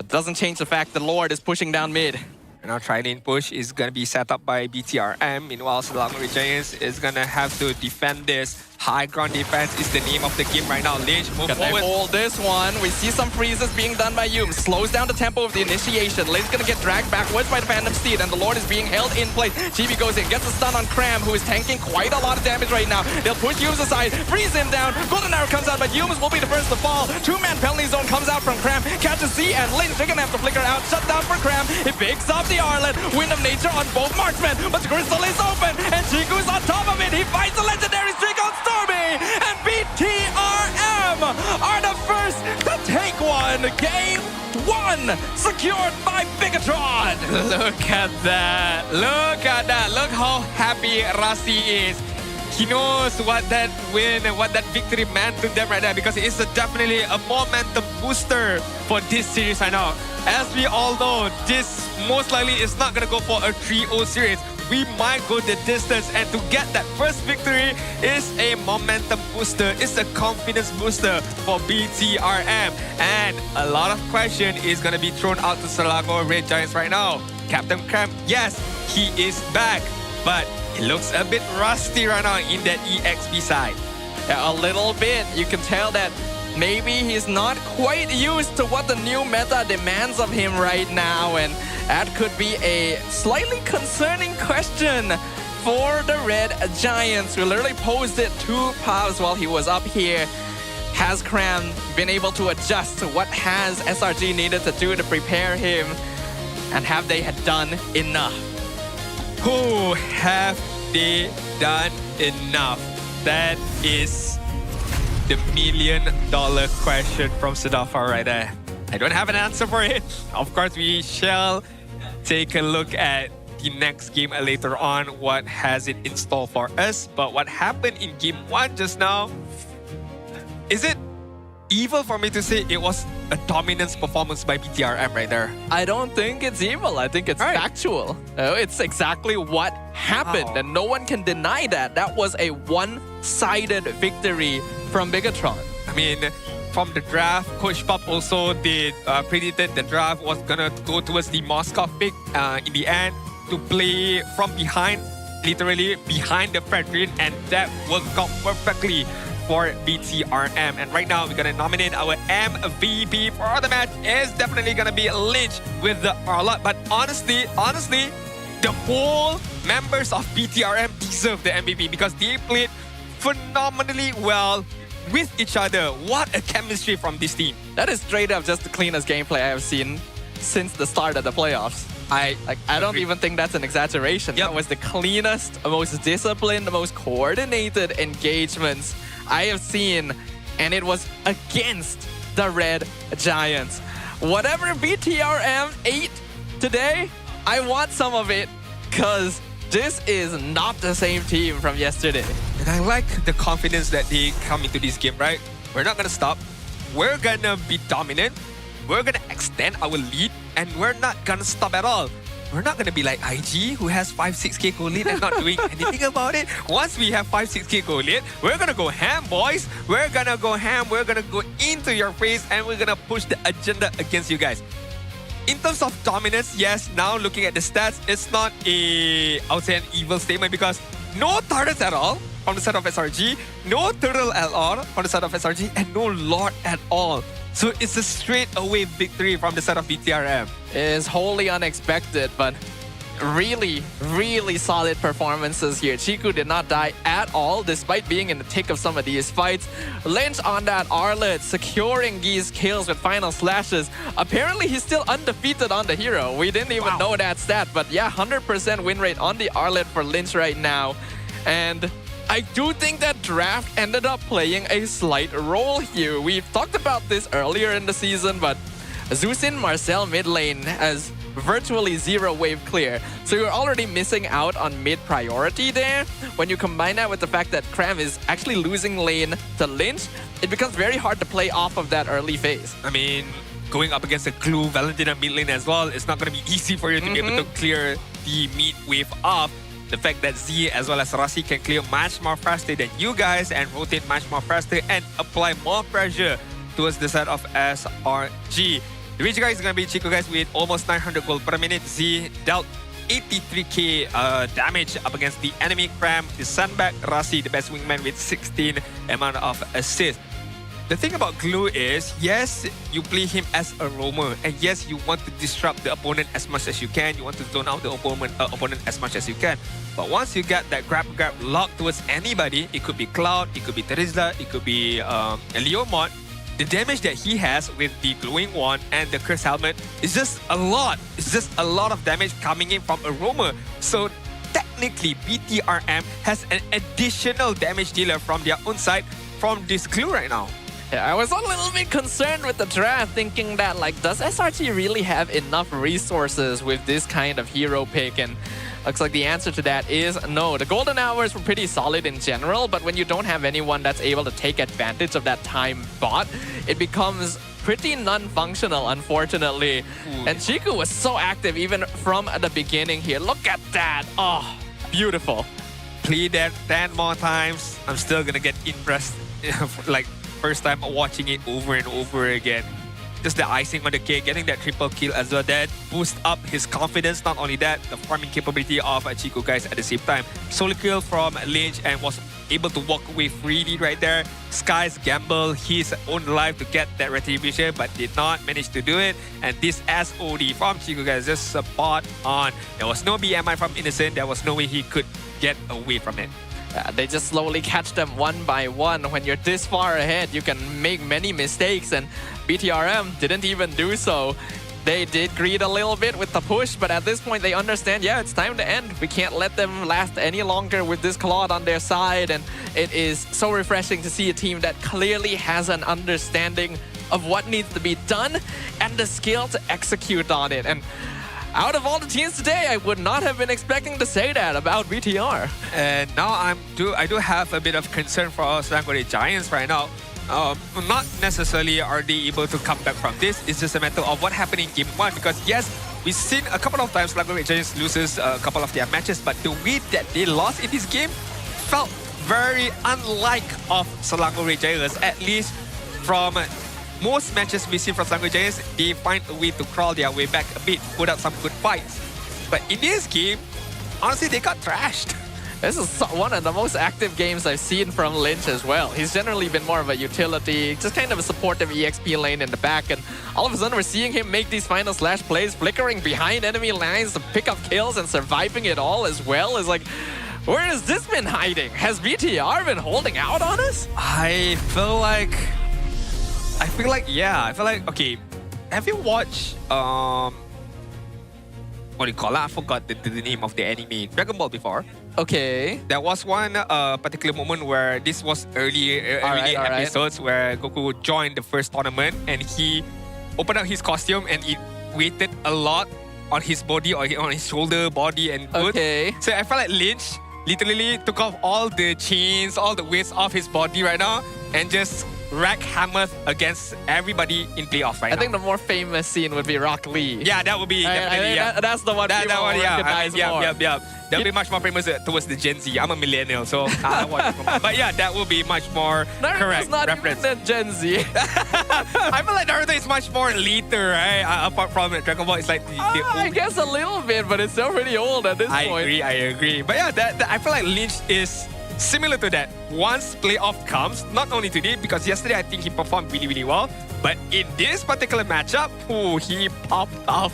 It doesn't change the fact the Lord is pushing down mid. And our tri-lane push is going to be set up by BTRM. Meanwhile, Selangor Giants is going to have to defend this. High ground defense is the name of the game right now. Lynch, move forward. Hold this one. We see some freezes being done by Hume. Slows down the tempo of the initiation. Lynch gonna get dragged backwards by the Phantom Steed, and the Lord is being held in place. Chibi goes in, gets a stun on Cram, who is tanking quite a lot of damage right now. They'll push Humes aside, freeze him down. Golden Arrow comes out, but Humes will be the first to fall. Two-man penalty zone comes out from Cram. Catches Z and Lynch. They're gonna have to flicker out. Shut down for Cram. He picks up the Arlet. Wind of Nature on both marksmen, but the crystal is open, and Chiku's on top of it. He finds the legendary streak on Stormy, and BTRM are the first to take one. Game 1 secured by Bigatron. Look at that. Look at that. Look how happy Rasi is. He knows what that win and what that victory meant to them right there because it is definitely a momentum booster for this series right now. As we all know, this most likely is not going to go for a 3-0 series. We might go the distance, and to get that first victory is a momentum booster. It's a confidence booster for BTRM. And a lot of question is going to be thrown out to Selangor Red Giants right now. Captain Cramp, yes, he is back, but it looks a bit rusty right now in that EXP side. Yeah, a little bit. You can tell that maybe he's not quite used to what the new meta demands of him right now, and that could be a slightly concerning question for the Red Giants, who literally posed it to Pavs while he was up here. Has Cram been able to adjust to what has SRG needed to do to prepare him? And have they had done enough? Who have they done enough? That is the $1 million question from Sudafar right there. I don't have an answer for it. Of course, we shall take a look at the next game later on, what has it in store for us. But what happened in game 1 just now, is it evil for me to say it was a dominance performance by BTRM right there? I don't think it's evil. I think it's factual. It's exactly what happened, and no one can deny that. That was a one-sided victory from Bigatron. I mean, from the draft, Coach Pop also did predicted the draft was gonna go towards the Moscow pick in the end to play from behind, literally behind the Fredrin, and that worked out perfectly for BTRM. And right now, we're gonna nominate our MVP for the match. Is definitely gonna be Lynch with the Arlot. But honestly, the whole members of BTRM deserve the MVP because they played phenomenally well with each other. What a chemistry from this team. That is straight up just the cleanest gameplay I have seen since the start of the playoffs. I don't even think that's an exaggeration. That was the cleanest, most disciplined, most coordinated engagements I have seen, and it was against the Red Giants. Whatever BTRM ate today, I want some of it, because this is not the same team from yesterday. And I like the confidence that they come into this game, right? We're not gonna stop. We're gonna be dominant. We're gonna extend our lead, and we're not gonna stop at all. We're not gonna be like IG, who has 5-6k goal lead and not doing anything about it. Once we have 5-6k goal lead, we're gonna go ham, boys. We're gonna go ham. We're gonna go into your face, and we're gonna push the agenda against you guys. In terms of dominance, yes, now looking at the stats, it's not I would say an evil statement because no turrets at all from the side of SRG, no turtle LR from the side of SRG, and no Lord at all. So it's a straight away victory from the side of BTRM. It is wholly unexpected, but really, really solid performances here. Chiku did not die at all, despite being in the thick of some of these fights. Lynch on that Arlet, securing these kills with final slashes. Apparently, he's still undefeated on the hero. We didn't even know that stat, but yeah, 100% win rate on the Arlet for Lynch right now. And I do think that draft ended up playing a slight role here. We've talked about this earlier in the season, but Zeusin Marcel mid lane has virtually zero wave clear. So you're already missing out on mid priority there. When you combine that with the fact that Cram is actually losing lane to Lynch, it becomes very hard to play off of that early phase. I mean, going up against a Clue, Valentina mid lane as well, it's not going to be easy for you to be able to clear the mid wave off. The fact that Z as well as Rasi can clear much more faster than you guys and rotate much more faster and apply more pressure towards the side of SRG. The reach guys is going to be Chico guys with almost 900 gold per minute. Z dealt 83k damage up against the enemy Cram. The Sunback Rasi, the best wingman with 16 amount of assists. The thing about Glue is, yes, you play him as a roamer, and yes, you want to disrupt the opponent as much as you can. You want to zone out the opponent as much as you can. But once you get that grab locked towards anybody, it could be Cloud, it could be Terizla, it could be Leomod. The damage that he has with the glowing wand and the curse helmet is just a lot. It's just a lot of damage coming in from a roamer. So technically, BTRM has an additional damage dealer from their own side from this Glue right now. Yeah, I was a little bit concerned with the draft, thinking that, like, does SRG really have enough resources with this kind of hero pick? And looks like the answer to that is no. The golden hours were pretty solid in general, but when you don't have anyone that's able to take advantage of that time bot, it becomes pretty non-functional, unfortunately. And Chiku was so active even from the beginning here. Look at that. Oh, beautiful. Play that 10 more times. I'm still gonna get impressed. Like, first time watching it over and over again. Just the icing on the cake, getting that triple kill as well. That boost up his confidence. Not only that, the farming capability of Chico guys at the same time. Solo kill from Lynch and was able to walk away freely right there. Skies gamble his own life to get that retribution, but did not manage to do it. And this SOD from Chico guys just spot on. There was no BMI from Innocent. There was no way he could get away from it. They just slowly catch them one by one. When you're this far ahead, you can make many mistakes, and BTRM didn't even do so. They did greed a little bit with the push, but at this point they understand, yeah, it's time to end. We can't let them last any longer with this Claude on their side, and it is so refreshing to see a team that clearly has an understanding of what needs to be done and the skill to execute on it. And out of all the teams today, I would not have been expecting to say that about BTR. And now I do have a bit of concern for our Selangor Red Giants right now. Not necessarily are they able to come back from this. It's just a matter of what happened in Game 1. Because yes, we've seen a couple of times Selangor Red Giants loses a couple of their matches, but the way that they lost in this game felt very unlike of Selangor Red Giants, at least from most matches we've seen from Selangor Giants. They find a way to crawl their way back a bit, put out some good fights. But in this game, honestly, they got trashed. This is one of the most active games I've seen from Lynch as well. He's generally been more of a utility, just kind of a supportive EXP lane in the back, and all of a sudden we're seeing him make these final slash plays, flickering behind enemy lines to pick up kills and surviving it all as well. Is like, where has this been hiding? Has BTR been holding out on us? I feel like, yeah. I feel like, okay, have you watched, what do you call it? I forgot the name of the anime, Dragon Ball before. Okay. There was one particular moment where this was early episodes where Goku joined the first tournament and he opened up his costume and it weighted a lot on his body or on his shoulder, body and foot. Okay. So I felt like Lynch literally took off all the chains, all the weights off his body right now and just rack hammered against everybody in playoffs right now. I think the more famous scene would be Rock Lee. Yeah, that would be definitely, that's the one people recognize more. That'll be much more famous towards the Gen Z. I'm a millennial, so I watch it from. But yeah, that will be much more correct not reference. Even the Gen Z. I feel like Naruto is much more later, right? Apart from Dragon Ball, it's like I guess a little bit, but it's still pretty old at this point. I agree. But yeah, I feel like Lynch is similar to that. Once playoff comes, not only today, because yesterday I think he performed really, really well, but in this particular matchup, he popped off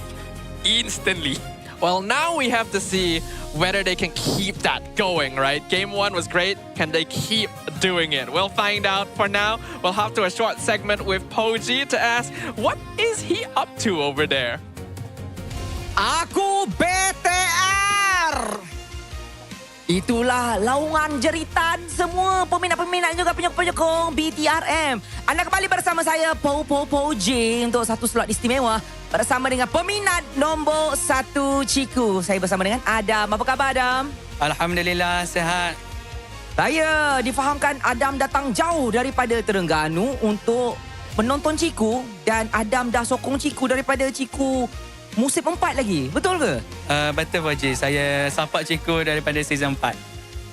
instantly. Well, now we have to see whether they can keep that going, right? Game 1 was great. Can they keep doing it? We'll find out. For now, we'll hop to a short segment with Poji to ask, what is he up to over there? Aku BTR. Itulah laungan jeritan semua peminat-peminat juga penyokong BTRM. Anda kembali bersama saya, Poji, untuk satu slot istimewa bersama dengan peminat nombor 1 Ciku. Saya bersama dengan Adam. Apa khabar, Adam? Alhamdulillah, sihat. Saya difahamkan Adam datang jauh daripada Terengganu untuk menonton Ciku dan Adam dah sokong Ciku daripada Ciku musim 4 lagi. Betul ke? Betul, Poji. Saya support Ciku daripada season 4.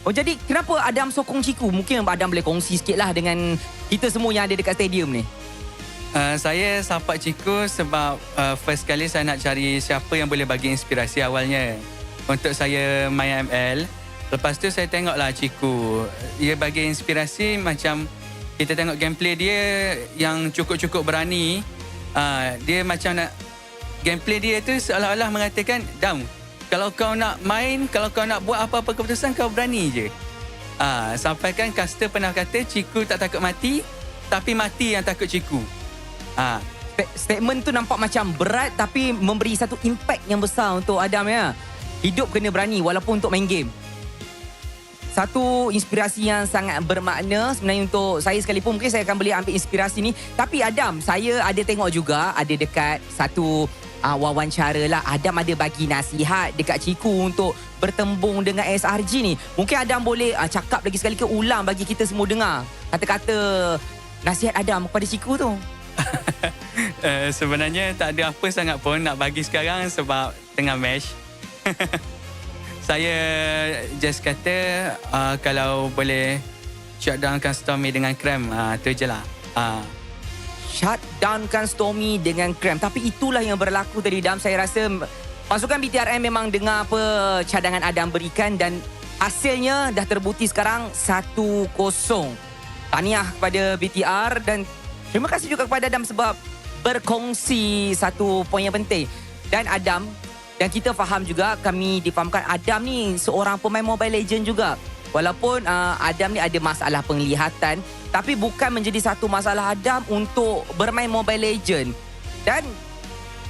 Oh, jadi kenapa Adam sokong Ciku? Mungkin Adam boleh kongsi sikit lah dengan kita semua yang ada dekat stadium ni. Saya support Ciku sebab first kali saya nak cari siapa yang boleh bagi inspirasi awalnya untuk saya main ML. Lepas tu saya tengoklah Ciku. Dia bagi inspirasi macam kita tengok gameplay dia yang cukup-cukup berani. Dia macam nak gameplay dia tu seolah-olah mengatakan, Dam, kalau kau nak main, kalau kau nak buat apa-apa keputusan, kau berani je. Sampai kan caster pernah kata Ciku tak takut mati, tapi mati yang takut Ciku. Statement tu nampak macam berat tapi memberi satu impact yang besar untuk Adam ya. Hidup kena berani walaupun untuk main game. Satu inspirasi yang sangat bermakna sebenarnya untuk saya sekalipun. Mungkin saya akan boleh ambil inspirasi ni. Tapi Adam, saya ada tengok juga ada dekat satu wawancara lah. Adam ada bagi nasihat dekat Ciku untuk bertembung dengan SRG ni. Mungkin Adam boleh cakap lagi sekali ke ulang bagi kita semua dengar kata-kata nasihat Adam kepada Ciku tu. Sebenarnya tak ada apa sangat pun nak bagi sekarang sebab tengah match. Saya just kata kalau boleh shutdownkan Stormy dengan Cram, tu je lah. Shutdownkan Stormy dengan Cram. Tapi itulah yang berlaku tadi, Dam. Saya rasa pasukan BTRM memang dengar apa cadangan Adam berikan dan hasilnya dah terbukti sekarang 1-0. Tahniah kepada BTR dan terima kasih juga kepada Adam sebab berkongsi satu poin yang penting. Dan Adam, dan kita faham juga, kami difahamkan Adam ni seorang pemain Mobile Legends juga. Walaupun Adam ni ada masalah penglihatan, tapi bukan menjadi satu masalah Adam untuk bermain Mobile Legends. Dan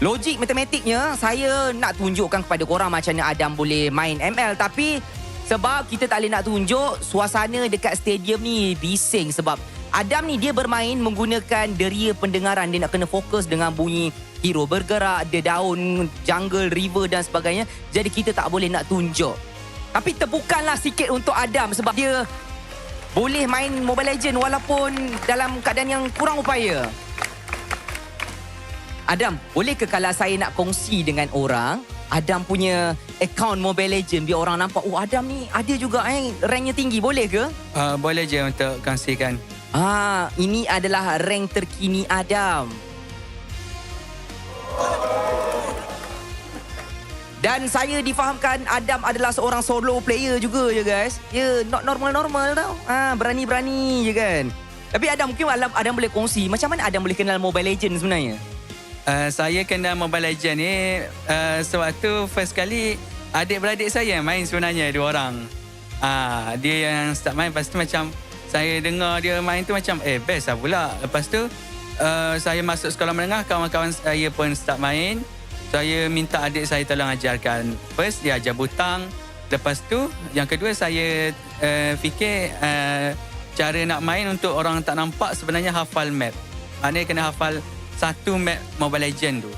logik matematiknya, saya nak tunjukkan kepada korang macam mana Adam boleh main ML. Tapi sebab kita tak boleh nak tunjuk, suasana dekat stadium ni bising. Sebab Adam ni dia bermain menggunakan deria pendengaran. Dia nak kena fokus dengan bunyi hero bergerak, daun, jungle, river dan sebagainya. Jadi kita tak boleh nak tunjuk. Tapi tepukanlah sikit untuk Adam sebab dia boleh main Mobile Legends walaupun dalam keadaan yang kurang upaya. Adam, boleh ke kalau saya nak kongsi dengan orang Adam punya account Mobile Legends biar orang nampak, oh Adam ni ada juga ranknya tinggi, boleh ke? Boleh je untuk kongsikan. Ini adalah rank terkini Adam. Dan saya difahamkan Adam adalah seorang solo player juga je guys. Dia not normal-normal tau. Berani-berani je kan. Tapi Adam, mungkin Adam boleh kongsi macam mana Adam boleh kenal Mobile Legends sebenarnya? Saya kenal Mobile Legends ni sewaktu first kali adik-beradik saya main sebenarnya, 2 orang. Dia yang start main, lepas tu macam saya dengar dia main tu macam best lah pula. Lepas tu saya masuk sekolah menengah, kawan-kawan saya pun start main. Saya minta adik saya tolong ajarkan. First dia ajar butang. Lepas tu yang kedua saya fikir cara nak main untuk orang tak nampak sebenarnya hafal map. Maknanya kena hafal satu map Mobile Legends tu.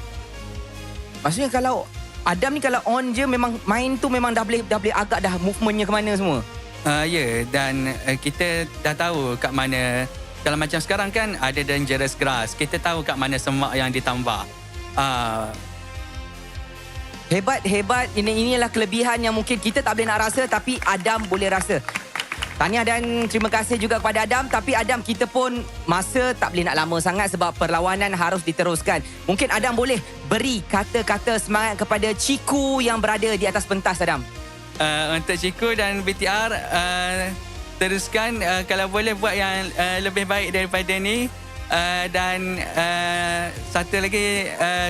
Maksudnya kalau Adam ni kalau on je memang main tu memang dah boleh agak dah movementnya ke mana semua. Ya, dan kita dah tahu kat mana. Kalau macam sekarang kan ada dangerous grass. Kita tahu kat mana semak yang ditambah. Hebat. Inilah kelebihan yang mungkin kita tak boleh nak rasa tapi Adam boleh rasa. Tahniah dan terima kasih juga kepada Adam. Tapi Adam, kita pun masa tak boleh nak lama sangat sebab perlawanan harus diteruskan. Mungkin Adam boleh beri kata-kata semangat kepada Ciku yang berada di atas pentas, Adam. Untuk Ciku dan BTR, teruskan. Kalau boleh buat yang lebih baik daripada ni. Dan satu lagi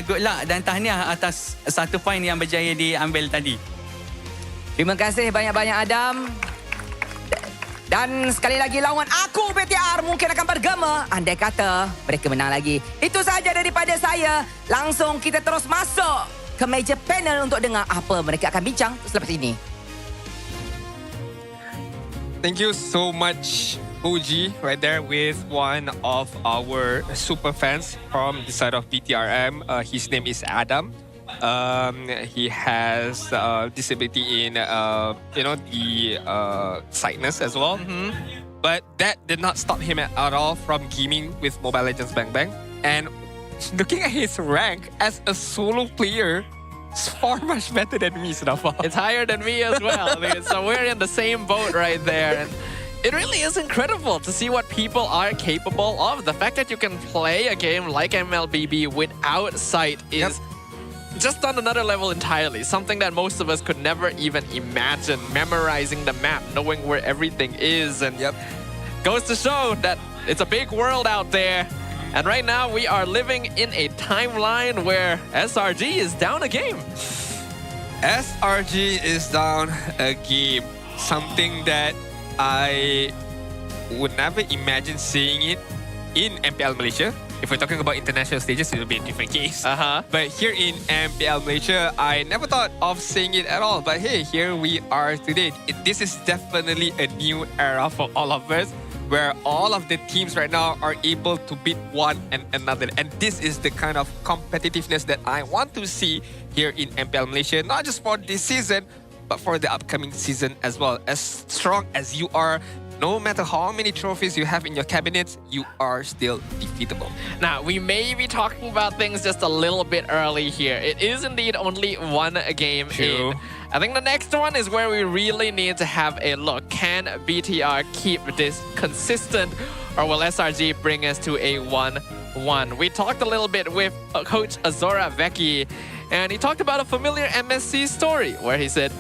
good luck dan tahniah atas 1 poin yang berjaya diambil tadi. Terima kasih banyak-banyak Adam. Dan sekali lagi lawan aku BTR mungkin akan bergema andai kata mereka menang lagi. Itu sahaja daripada saya. Langsung kita terus masuk ke meja panel untuk dengar apa mereka akan bincang selepas ini. Thank you so much, OG, right there with one of our super fans from the side of BTRM. His name is Adam. He has disability in the sightness as well. But that did not stop him at all from gaming with Mobile Legends Bang Bang. And looking at his rank as a solo player, it's far much better than me, Sudafa. It's higher than me as well. So we're in the same boat right there. And it really is incredible to see what people are capable of. The fact that you can play a game like MLBB without sight is just on another level entirely. Something that most of us could never even imagine. Memorizing the map, knowing where everything is. And goes to show that it's a big world out there. And right now we are living in a timeline where SRG is down a game. SRG is down a game. Something that I would never imagine seeing it in MPL Malaysia. If we're talking about international stages, it will be a different case. But here in MPL Malaysia, I never thought of seeing it at all. But hey, here we are today. This is definitely a new era for all of us, where all of the teams right now are able to beat one and another. And this is the kind of competitiveness that I want to see here in MPL Malaysia, not just for this season, but for the upcoming season as well. As strong as you are, no matter how many trophies you have in your cabinets, you are still defeatable. Now, we may be talking about things just a little bit early here. It is indeed only one game in. I think the next one is where we really need to have a look. Can BTR keep this consistent, or will SRG bring us to a 1-1? We talked a little bit with Coach Azora Vecchi, and he talked about a familiar MSC story where he said,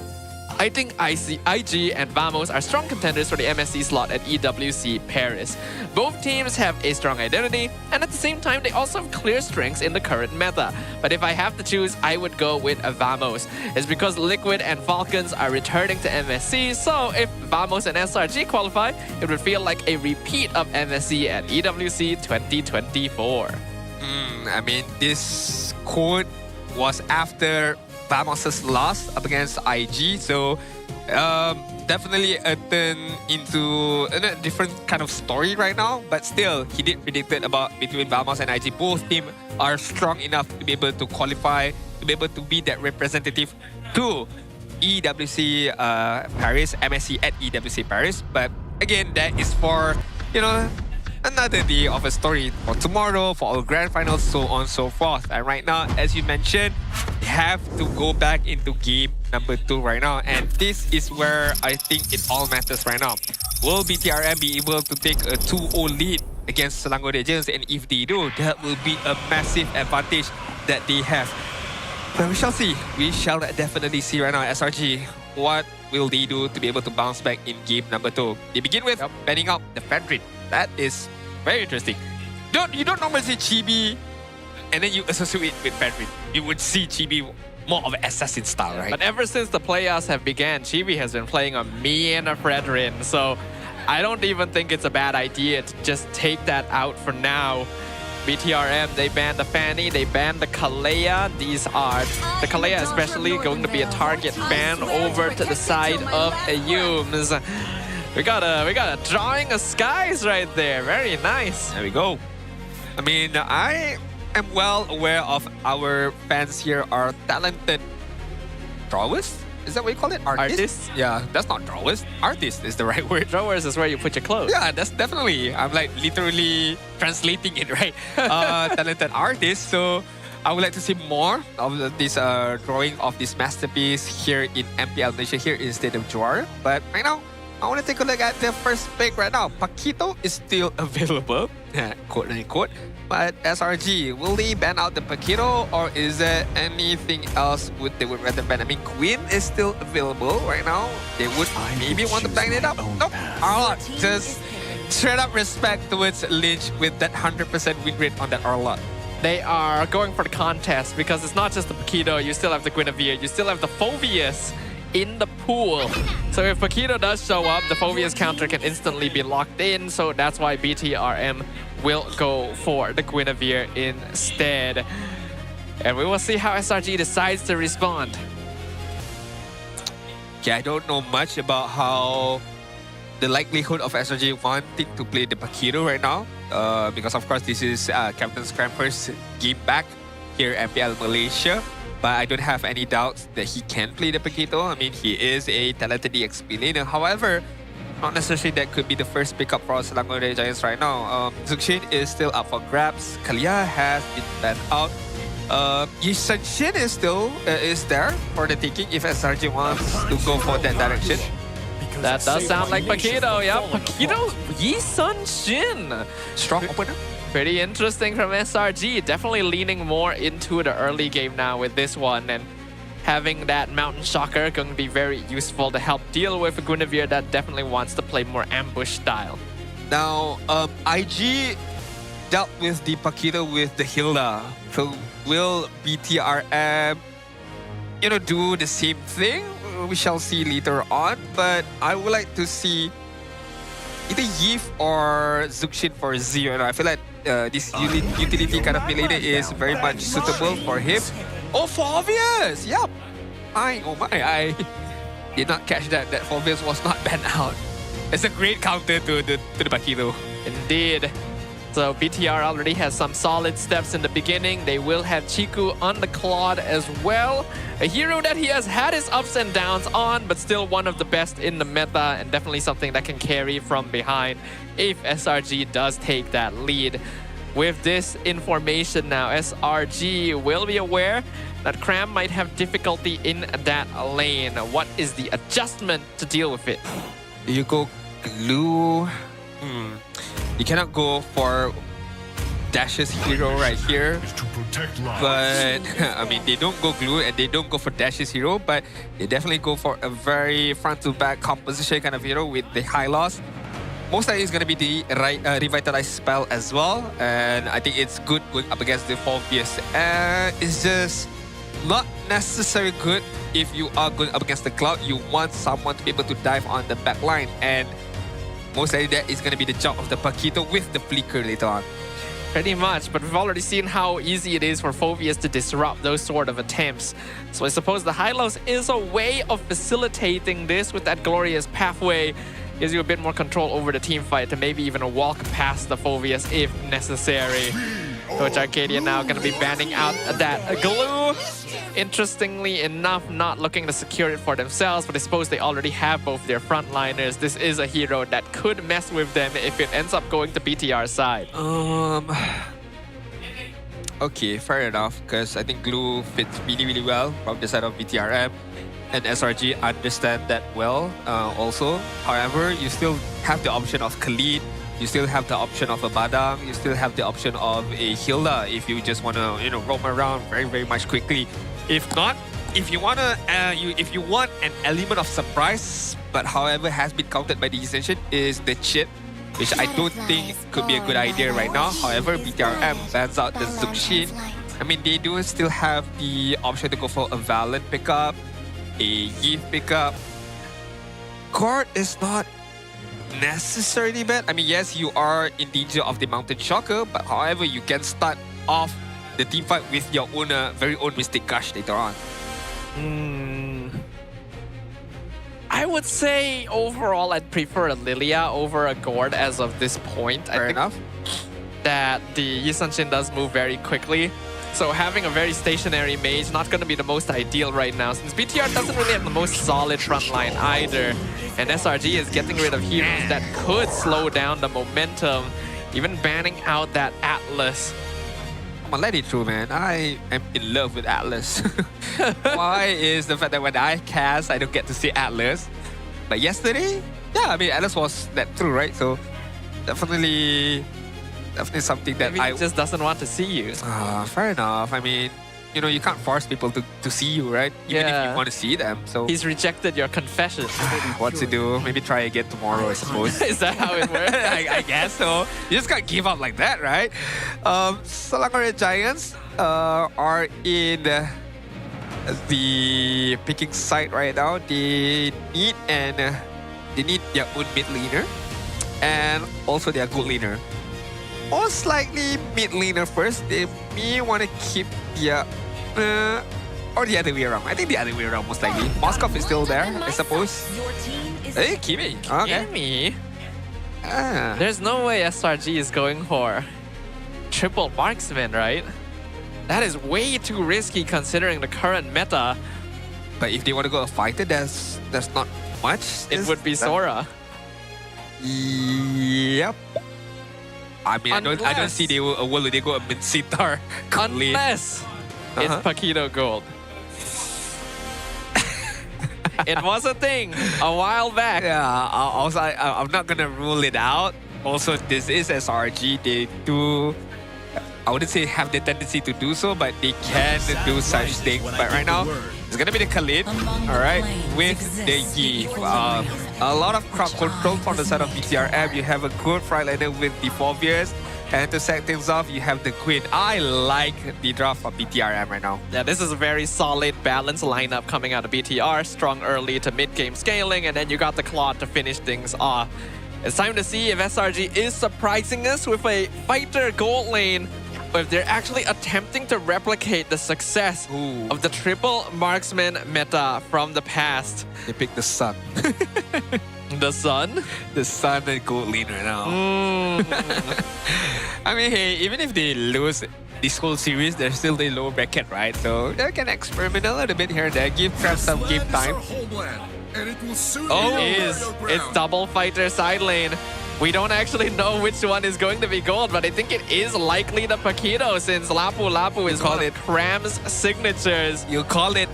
I think IG and Vamos are strong contenders for the MSC slot at EWC Paris. Both teams have a strong identity, and at the same time, they also have clear strengths in the current meta. But if I have to choose, I would go with Vamos. It's because Liquid and Falcons are returning to MSC, so if Vamos and SRG qualify, it would feel like a repeat of MSC at EWC 2024. I mean, this quote was after Vamos' loss up against IG, so definitely a turn into a different kind of story right now. But still, he did predict it about between Vamos and IG. Both teams are strong enough to be able to qualify, to be able to be that representative to EWC Paris, MSC at EWC Paris. But again, that is for, another day of a story for tomorrow, for our grand finals, so on and so forth. And right now, as you mentioned, we have to go back into game number 2 right now. And this is where I think it all matters right now. Will BTRM be able to take a 2-0 lead against Selangor Legends? And if they do, that will be a massive advantage that they have. But we shall see. We shall definitely see right now, SRG. What will they do to be able to bounce back in game number 2? They begin with banning out the Fedrin. That is very interesting. You don't normally see Chibi and then you associate it with Fedrin. You would see Chibi more of an assassin style, right? But ever since the playoffs have began, Chibi has been playing on me and a Fredrin. So I don't even think it's a bad idea to just take that out for now. BTRM, they banned the Fanny, they banned the Kalea. These are, the Kalea especially, going to be a target ban over to the side of Ayums. We got a drawing of skies right there. Very nice. There we go. I mean, I am well aware of our fans here are talented drawers. Is that what you call it? Artists? Yeah, that's not drawers. Artist is the right word. Drawers is where you put your clothes. Yeah, that's definitely. I'm like literally translating it, right? Talented artists. So I would like to see more of this drawing of this masterpiece here in MPL Malaysia, here instead of Juara. But right now, I want to take a look at the first pick right now. Paquito is still available, quote unquote. But SRG, will they ban out the Paquito, or is there anything else they would rather ban? I mean, Queen is still available right now. They would maybe want to ban it up. Nope. Halt just straight up respect towards Lynch with that 100% win rate on that Arlot. They are going for the contest because it's not just the Paquito, you still have the Guinevere, you still have the Phoveus in the pool. So if Paquito does show up, the Phoveus counter can instantly be locked in, so that's why BTRM will go for the Guinevere instead. And we will see how SRG decides to respond. Yeah, I don't know much about how the likelihood of SRG wanting to play the Paquito right now. Because of course this is Captain Scramper's game back here at MPL Malaysia. But I don't have any doubts that he can play the Paquito. I mean, he is a talented XP laner. However, not necessarily that could be the first pickup for Selangor Red Giants right now. Zuxin is still up for grabs. Kalia has been banned out. Yisanshin is still is there for the taking if SRG wants to go for that direction. That does sound like Paquito, yeah. Paquito, Yisanshin. Strong opener. Pretty interesting from SRG. Definitely leaning more into the early game now with this one. And having that Mountain Shocker going to be very useful to help deal with a Guinevere that definitely wants to play more ambush style. Now, IG dealt with the Paquito with the Hilda. So will BTRM, do the same thing? We shall see later on. But I would like to see either Yif or Zuxin for Zio. I feel like this utility kind of melee is very much suitable for him. Oh, Phoveus! Yep. Oh my, I did not catch that Phoveus was not banned out. It's a great counter to the Paquito. Indeed. So BTR already has some solid steps in the beginning. They will have Chiku on the Claude as well. A hero that he has had his ups and downs on, but still one of the best in the meta and definitely something that can carry from behind if SRG does take that lead. With this information now, SRG will be aware that Cram might have difficulty in that lane. What is the adjustment to deal with it? You go glue. You cannot go for Dash's hero right here. But, I mean, they don't go glue and they don't go for Dash's hero, but they definitely go for a very front-to-back composition kind of hero with the high loss. Most likely it's going to be the Revitalize spell as well. And I think it's good going up against the Phoveus. It's just not necessarily good if you are going up against the Cloud. You want someone to be able to dive on the back line. And most likely that is going to be the job of the Paquito with the Flicker later on. Pretty much, but we've already seen how easy it is for Phoveus to disrupt those sort of attempts. So I suppose the Hylos is a way of facilitating this with that glorious pathway. Gives you a bit more control over the team fight to maybe even walk past the Phoveus if necessary. Coach Arcadia now going to be banning out that glue. Interestingly enough, not looking to secure it for themselves, but I suppose they already have both their frontliners. This is a hero that could mess with them if it ends up going to BTR's side. Okay, fair enough, because I think glue fits really, really well from the side of BTRM. And SRG understand that well also. However, you still have the option of Khalid. You still have the option of a Badang. You still have the option of a Hilda if you just want to, roam around very, very much quickly. If not, if you want an element of surprise, but however has been countered by the extension, is the chip, which I don't think could be a good idea right now. However, BTRM bans out the Zuxin. I mean, they do still have the option to go for a Valen pickup, a Yif pickup. Court is not necessarily bad. I mean, yes, you are in danger of the Mountain Shocker, but however, you can start off the team fight with your own very own Mystic Gush later on. I would say overall I'd prefer a Lilia over a Gord as of this point. Fair enough. That the Yisanshin does move very quickly. So having a very stationary mage not going to be the most ideal right now, since BTR doesn't really have the most solid front line either. And SRG is getting rid of heroes that could slow down the momentum, even banning out that Atlas. I'm gonna let it through, man. I am in love with Atlas. Why is the fact that when I cast, I don't get to see Atlas. But yesterday, yeah, I mean, Atlas was that true, right? So definitely something that Maybe he just doesn't want to see you. Fair enough. I mean, you know, you can't force people to see you, right? Even if you want to see them. So he's rejected your confession. What to do? Maybe try again tomorrow, I suppose. Is that how it works? I guess so. You just can't give up like that, right? Selangor Red Giants are in the picking side right now. They need their own mid laner and also their good laner. Most likely mid laner first. They may want to keep their or the other way around. I think the other way around most likely. Moskov is still there, I suppose. Hey, Kimi. Okay. Kimi? There's no way SRG is going for triple marksman, right? That is way too risky considering the current meta. But if they want to go a fighter, there's not much. It would be Sora. Yep. I mean, I don't see they will they go a mid-sitar. Unless it's Paquito Gold. It was a thing a while back. Yeah, I'm not gonna rule it out. Also, this is SRG. They do, I wouldn't say have the tendency to do so, but they can do such things. But right now, it's gonna be the Khalid, all right, with the Yi. A lot of crowd control from the side of BTRM. You have a good frontliner with the 4 years. And to set things off, you have the Queen. I like the draft of BTRM right now. Yeah, this is a very solid, balanced lineup coming out of BTR. Strong early to mid-game scaling, and then you got the Claude to finish things off. It's time to see if SRG is surprising us with a fighter gold lane, or if they're actually attempting to replicate the success of the triple marksman meta from the past. They picked the Sun. The Sun? The Sun and gold lane right now. I mean, hey, even if they lose this whole series, they're still the lower bracket, right? So they can experiment a little bit here and there, give Crab some game time. Oh, it's double fighter side lane. We don't actually know which one is going to be gold, but I think it is likely the Paquito since Lapu Lapu is one of Cram's signatures. You call it.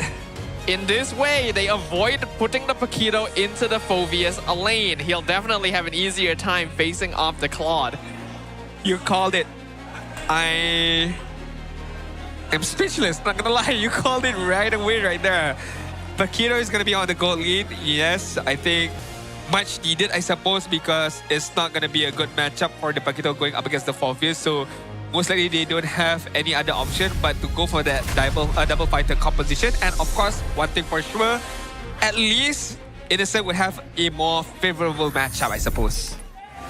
In this way, they avoid putting the Paquito into the Phoveus lane. He'll definitely have an easier time facing off the Claude. You called it. I am speechless, not gonna lie. You called it right away right there. Paquito is gonna be on the gold lead. Yes, I think much needed, I suppose, because it's not gonna be a good matchup for the Paquito going up against the Phoveus. So most likely they don't have any other option but to go for that double fighter composition. And of course, one thing for sure, at least Innocent would have a more favorable matchup, I suppose.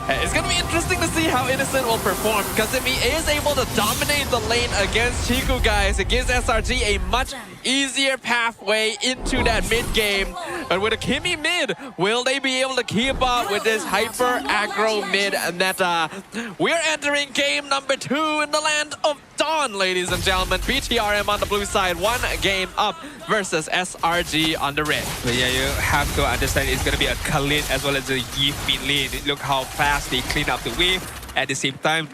It's going to be interesting to see how Innocent will perform, because if he is able to dominate the lane against Chiku, guys, it gives SRG a much easier pathway into that mid game. But with a Kimi mid, will they be able to keep up with this hyper aggro mid meta? We're entering game number 2 in the land of Dawn, ladies and gentlemen. BTRM on the blue side, 1 game up versus SRG on the red. But yeah, you have to understand it's going to be a Khalid as well as a Yi mid lane. Look how fast they clean up the wave. At the same time,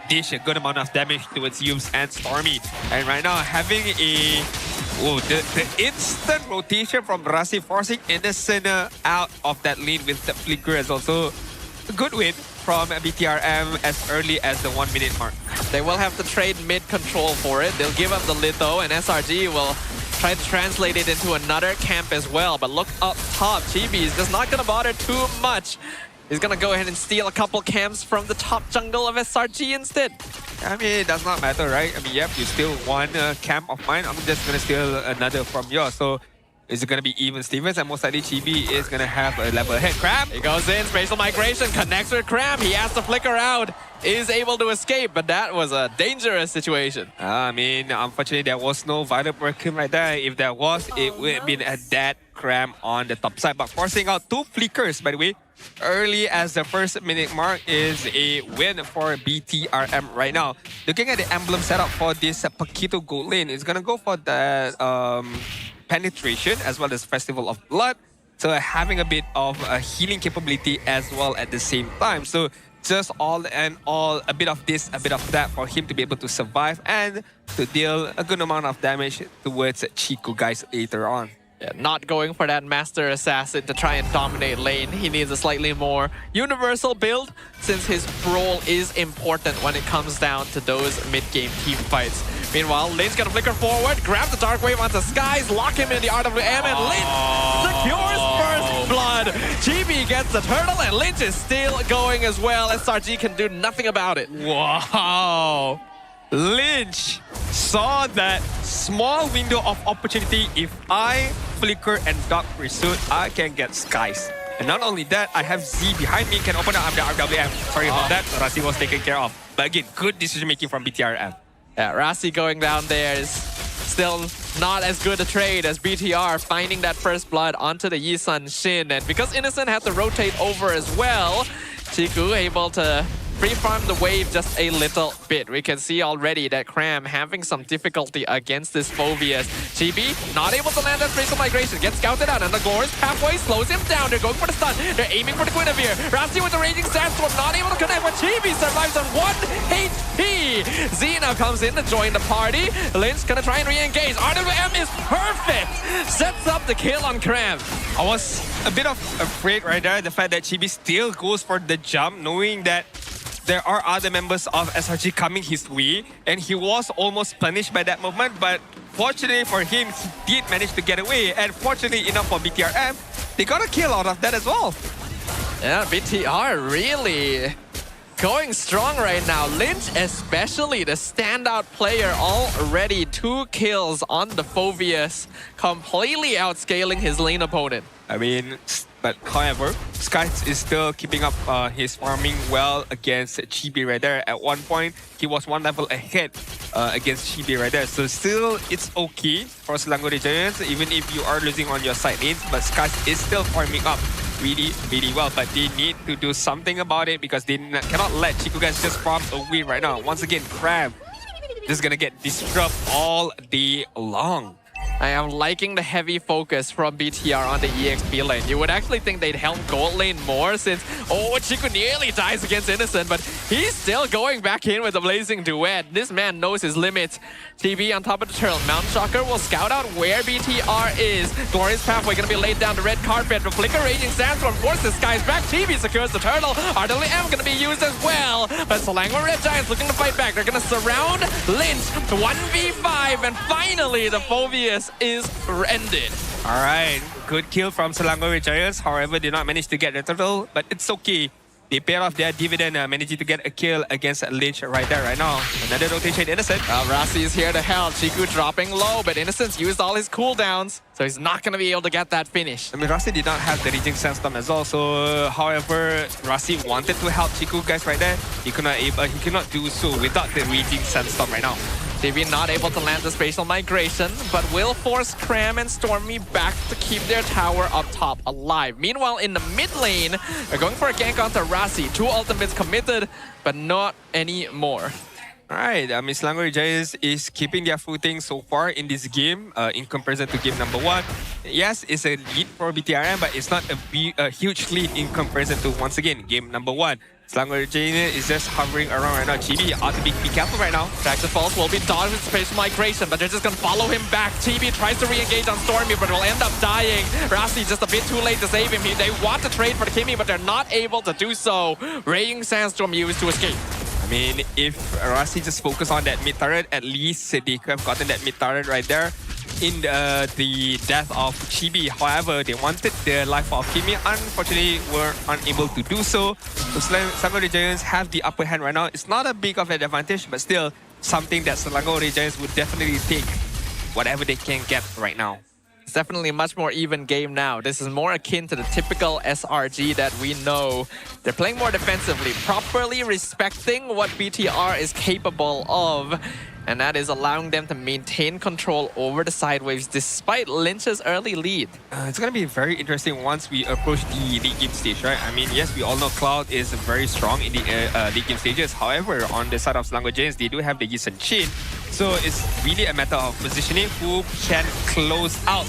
dish a good amount of damage towards Yums and Stormy. And right now, having a... Oh, the instant rotation from Rasi forcing Innocent out of that lane with the flicker is also a good win from BTRM as early as the 1 minute mark. They will have to trade mid control for it. They'll give up the Litho, and SRG will try to translate it into another camp as well. But look up top, Chibi is just not going to bother too much. He's going to go ahead and steal a couple camps from the top jungle of SRG instead. I mean, it does not matter, right? I mean, yep, you steal one camp of mine. I'm just going to steal another from yours. So is it going to be even Stevens? And most likely Chibi is going to have a level ahead. Cram! He goes in, spatial migration, connects with Cram. He has to flicker out, is able to escape, but that was a dangerous situation. I mean, unfortunately, there was no Violet working right there. If there was, it would have been a dead Cram on the top side. But forcing out 2 flickers, by the way, early as the first minute mark is a win for BTRM right now. Looking at the emblem setup for this Paquito gold lane, it's going to go for that penetration as well as Festival of Blood. So having a bit of a healing capability as well at the same time. So just all and all, a bit of this, a bit of that for him to be able to survive and to deal a good amount of damage towards Chiku guys later on. Yeah, not going for that Master Assassin to try and dominate lane. He needs a slightly more universal build since his role is important when it comes down to those mid-game team fights. Meanwhile, Lynch gonna flicker forward, grab the Dark Wave onto Skies, lock him in the RWM, and Lynch secures first blood. GB gets the turtle, and Lynch is still going as well. SRG can do nothing about it. Wow. Lynch saw that small window of opportunity. If I flicker and dark pursuit, I can get Skies. And not only that, I have Z behind me, can open up the RWM. Sorry about that, Rasi was taken care of. But again, good decision making from BTRM. Yeah, Rasi going down there is still not as good a trade as BTR, finding that first blood onto the Yisun Shin. And because Innocent had to rotate over as well, Chiku able to free-farm the wave just a little bit. We can see already that Cram having some difficulty against this Phobius. GB not able to land that spatial migration. Gets scouted out, and the Gore's pathway slows him down. They're going for the stun. They're aiming for the Guinevere. Rasi with the Raging Sandstorm, not able to connect, but GB survives on 1 HP. Z now comes in to join the party. Lynch gonna try and re-engage. RWM is perfect. Sets up the kill on Cram. I was a bit of afraid right there, the fact that Chibi still goes for the jump, knowing that there are other members of SRG coming his way, and he was almost punished by that moment, but fortunately for him, he did manage to get away, and fortunately enough for BTRM, they got a kill out of that as well. Yeah, BTR really going strong right now. Lynch especially, the standout player, already 2 kills on the Phobius, completely outscaling his lane opponent. I mean, but however, Skies is still keeping up his farming well against Chibi right there. At one point, he was 1 level ahead against Chibi right there. So still, it's okay for Selangor Giants, even if you are losing on your side lanes, but Skies is still farming up really, really well. But they need to do something about it because they cannot let Chiku guys just farm away right now. Once again, Crab just gonna get disrupted all day long. I am liking the heavy focus from BTR on the EXP lane. You would actually think they'd help gold lane more since, Chiku nearly dies against Innocent, but he's still going back in with a blazing duet. This man knows his limits. TB on top of the turtle. Mount Shocker will scout out where BTR is. Glorious Pathway gonna be laid down the red carpet. The Flicker Raging Sandstorm forces Skies back. TB secures the turtle. RWM gonna be used as well. But Selangor Red Giants looking to fight back. They're gonna surround Lynch 1v5, and finally the Phobius is ended. All right, good kill from Selangor Giants. However, did not manage to get the turtle, but it's okay. They paid off their dividend, managing to get a kill against Lynch right there, right now. Another rotation, Innocent. Rasi is here to help. Chiku dropping low, but Innocent's used all his cooldowns, so he's not going to be able to get that finish. I mean, Rasi did not have the Raging Sandstorm as well, so however, Rasi wanted to help Chiku guys right there. He could not do so without the Raging Sandstorm right now. TV not able to land the spatial migration, but will force Cram and Stormy back to keep their tower up top alive. Meanwhile, in the mid lane, they're going for a gank onto Rasi. 2 ultimates committed, but not anymore. Alright, I mean, Selangor Giants is keeping their footing so far in this game in comparison to game number 1. Yes, it's a lead for BTRM, but it's not a huge lead in comparison to, once again, game number 1. Selangor Giants is just hovering around right now. Chibi ought to be careful right now. Jackson Falls will be dodged with spatial migration, but they're just gonna follow him back. Chibi tries to re-engage on Stormy, but will end up dying. Rasi just a bit too late to save him. They want to trade for the Kimi, but they're not able to do so. Raging Sandstorm used to escape. I mean, if Rasi just focus on that mid turret, at least they could have gotten that mid turret right there in the death of Chibi. However, they wanted the life of Kimi. Unfortunately, were unable to do so. So Selangor Giants have the upper hand right now. It's not a big of an advantage, but still something that Selangor Giants would definitely take whatever they can get right now. It's definitely a much more even game now. This is more akin to the typical SRG that we know. They're playing more defensively, properly respecting what BTR is capable of. And that is allowing them to maintain control over the side waves despite Lynch's early lead. It's going to be very interesting once we approach the league game stage, right? I mean, yes, we all know Cloud is very strong in the league game stages. However, on the side of Selangor Giants, they do have the Yisun Shin. So it's really a matter of positioning who can close out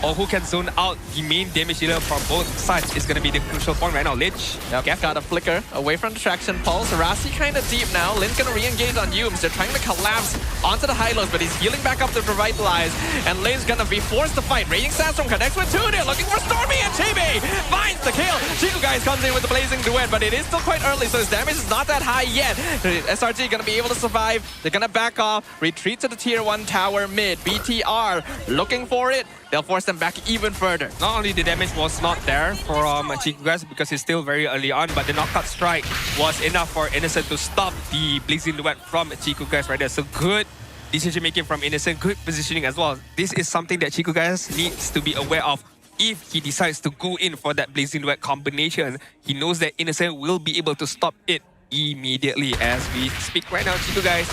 or who can zone out the main damage dealer from both sides is going to be the crucial point right now. Lich. Yep, got a flicker away from the traction pulse. Rasi kind of deep now. Lin's going to re-engage on Yumes. They're trying to collapse onto the high lows, but he's healing back up to revitalize. And Lin's going to be forced to fight. Raging Sandstorm connects with two. They're looking for Stormy, and Chibi finds the kill. Chiku guys comes in with the Blazing Duet, but it is still quite early, so his damage is not that high yet. SRG going to be able to survive. They're going to back off, retreat to the tier 1 tower mid. BTR looking for it. They'll force them back even further. Not only the damage was not there for Chiku guys because it's still very early on, but the knockout strike was enough for Innocent to stop the Blazing Duet from Chiku guys right there. So good decision making from Innocent, good positioning as well. This is something that Chiku guys needs to be aware of. If he decides to go in for that Blazing Duet combination, he knows that Innocent will be able to stop it immediately as we speak right now. Chiku guys,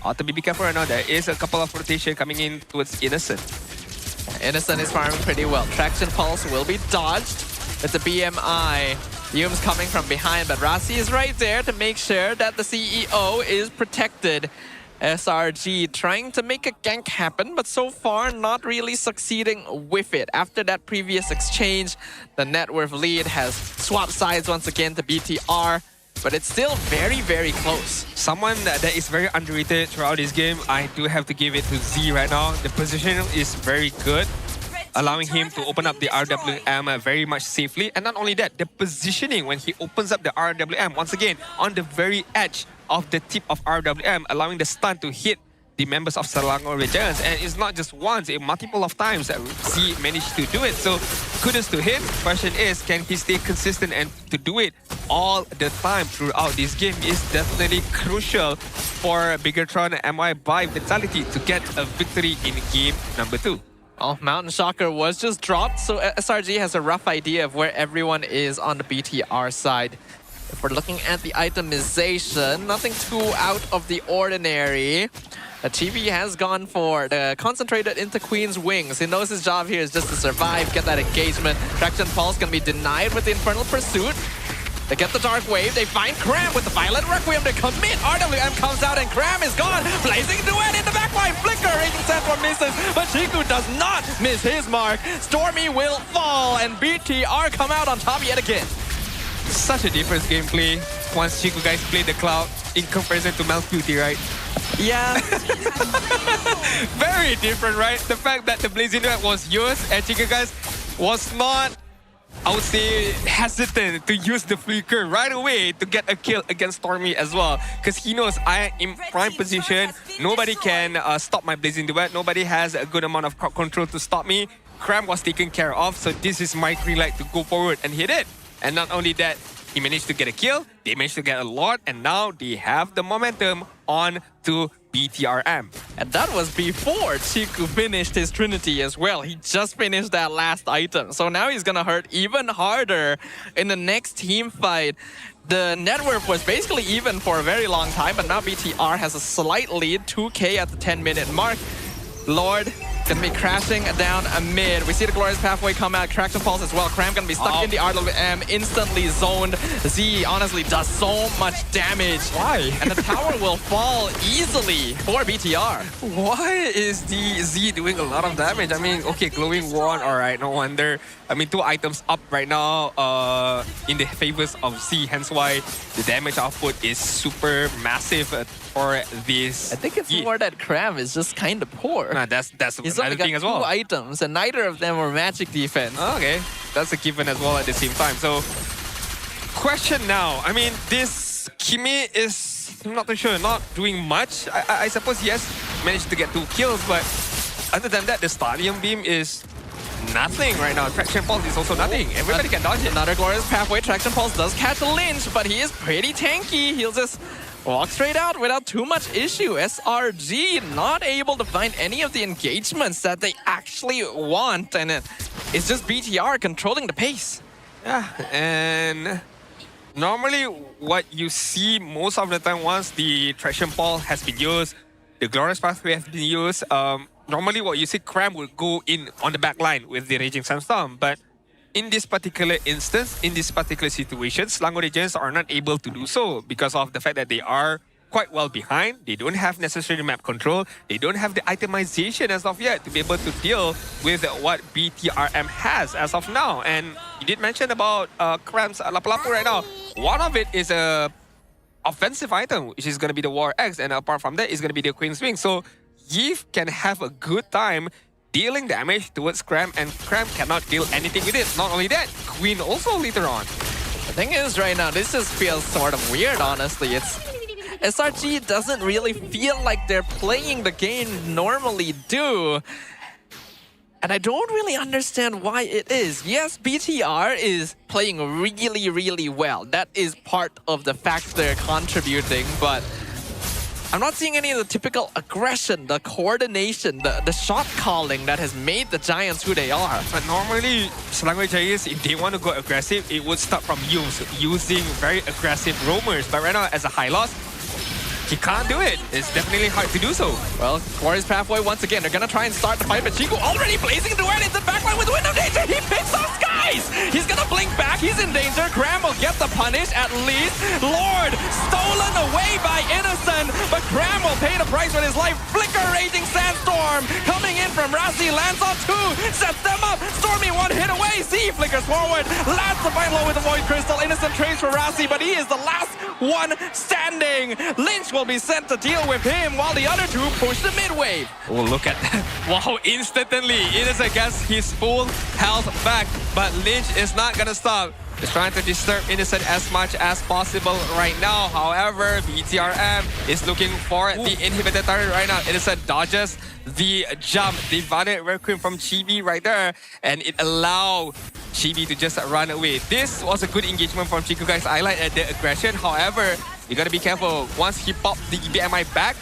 ought to be careful right now. There is a couple of rotation coming in towards Innocent. Innocent is farming pretty well. Traction Pulse will be dodged. It's a BMI. Yume's coming from behind, but Rasi is right there to make sure that the CEO is protected. SRG trying to make a gank happen, but so far not really succeeding with it. After that previous exchange, the net worth lead has swapped sides once again to BTR. But it's still very, very close. Someone that is very underrated throughout this game, I do have to give it to Z right now. The position is very good, allowing him to open up the RWM very much safely. And not only that, the positioning when he opens up the RWM, once again, on the very edge of the tip of RWM, allowing the stun to hit the members of Selangor Giants. And it's not just once, it's multiple of times that Z managed to do it. So kudos to him. Question is, can he stay consistent and to do it all the time throughout this game is definitely crucial for Bigatron MY by Vitality to get a victory in game number 2. Oh, Mountain Shocker was just dropped, so SRG has a rough idea of where everyone is on the BTR side. If we're looking at the itemization, nothing too out of the ordinary. Chibi has gone for the concentrated into Queen's Wings. He knows his job here is just to survive, get that engagement. Traction Pulse gonna be denied with the Infernal Pursuit. They get the Dark Wave, they find Cram with the Violent Requiem to commit. RWM comes out and Cram is gone. Blazing Duet in the backline, Flicker, Raging Sandstorm misses, but Chiku does not miss his mark. Stormy will fall, and BTR come out on top yet again. Such a different gameplay once Chiku guys play the Cloud in comparison to Malcutie, right? Yeah. Very different, right? The fact that the Blazing Duet was used and Chiku guys was not, I would say, hesitant to use the flicker right away to get a kill against Stormy as well. Because he knows I am in prime position. Nobody can stop my Blazing Duet. Nobody has a good amount of crowd control to stop me. Cram was taken care of, so this is my green light to go forward and hit it. And not only that, he managed to get a kill, they managed to get a lot, and now they have the momentum on to BTRM. And that was before Chiku finished his Trinity as well. He just finished that last item. So now he's gonna hurt even harder in the next team fight. The net worth was basically even for a very long time, but now BTR has a slight lead, 2k at the 10-minute mark. Lord gonna be crashing down a mid. We see the Glorious Pathway come out, Traction Pulse as well. Cram gonna be stuck in the RWM, instantly zoned. Z honestly does so much damage. Why? And the tower will fall easily for BTR. Why is the Z doing a lot of damage? I mean, okay, Glowing Wand, alright, no wonder. I mean, 2 items up right now in the favors of Z, hence why the damage output is super massive for this. I think it's more that Cram is just kind of poor. Nah, that's He's another only got thing as well. 2 items, and neither of them were magic defense. Okay, that's a given as well at the same time. So, question now. I mean, this Kimi is, I'm not too sure, not doing much. I suppose he has managed to get 2 kills, but other than that, the Stadium Beam is nothing right now. Traction Pulse is also nothing. Everybody can dodge it. Another Glorious Pathway. Traction Pulse does catch a Lynch, but he is pretty tanky. He'll just walk straight out without too much issue. SRG not able to find any of the engagements that they actually want, and it's just BTR controlling the pace. Yeah, and normally what you see most of the time once the Traction Pulse has been used, the Glorious Pathway has been used, normally what you see, Cram will go in on the back line with the Raging Sandstorm, but in this particular instance, in this particular situation, Selangor Giants are not able to do so because of the fact that they are quite well behind. They don't have necessary map control. They don't have the itemization as of yet to be able to deal with what BTRM has as of now. And you did mention about Cram's Lapu-Lapu right now. One of it is a offensive item, which is going to be the War X, and apart from that, it's going to be the Queen's Wing. So Yves can have a good time dealing damage towards Cram, and Cram cannot deal anything with it. Not only that, Queen also later on. The thing is, right now, this just feels sort of weird, honestly. It's SRG doesn't really feel like they're playing the game normally do. And I don't really understand why it is. Yes, BTR is playing really, really well. That is part of the factor contributing, but I'm not seeing any of the typical aggression, the coordination, the shot calling that has made the Giants who they are. But normally, Selangor Giants, if they want to go aggressive, it would start from using very aggressive roamers. But right now, as a high loss, he can't do it. It's definitely hard to do so. Well, Warriors Pathway, once again, they're gonna try and start the fight, but Chico already blazing into it into the backline with Window Danger. He picks off Skies! He's gonna blink back, he's in danger. Cram will get the punish at least. Lord, stolen away by Innocent, but Cram will pay the price with his life. Flicker Raging Sandstorm coming in from Rassi, lands on two, sets them up. Stormy one hit away, Z flickers forward, lands the final with the Void Crystal. Innocent trades for Rassi, but he is the last one standing. Lynch will be sent to deal with him while the other two push the mid wave. Oh, look at that. Wow, instantly. Innocent gets his full health back, but Lynch is not gonna stop. He's trying to disturb Innocent as much as possible right now. However, BTRM is looking for the inhibited target right now. Innocent dodges the jump. The Vanet Requiem from Chibi right there, and it allowed Chibi to just run away. This was a good engagement from Chico, guys. I like the aggression. However, you gotta be careful. Once he popped the BMI back,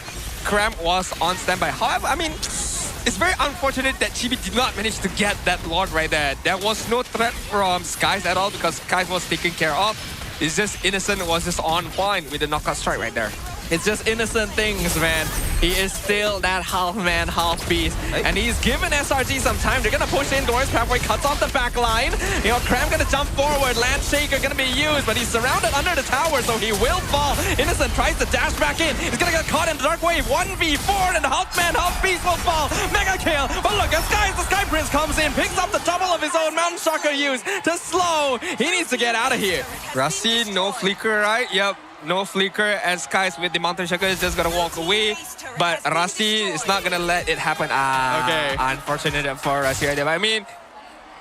Cram was on standby. However, I mean, it's very unfortunate that Chibi did not manage to get that Lord right there. There was no threat from Skies at all because Skies was taken care of. It's just Innocent was just on point with the knockout strike right there. It's just Innocent things, man. He is still that half-man, half-beast. And he's given SRG some time. They're gonna push indoors. Pathway cuts off the back line. You know, Cram gonna jump forward. Landshaker gonna be used, but he's surrounded under the tower, so he will fall. Innocent tries to dash back in. He's gonna get caught in the dark wave. 1v4, and the half-man, half-beast will fall. Mega kill. But look, as the Sky Prince comes in, picks up the double of his own Mountain Shocker use to slow. He needs to get out of here. Rassi, no flicker, right? Yep. No flicker, and Skies with the Mountain Shocker is just gonna walk away. But Rassi is not gonna let it happen. Okay. Unfortunate for Rassi right there. But I mean,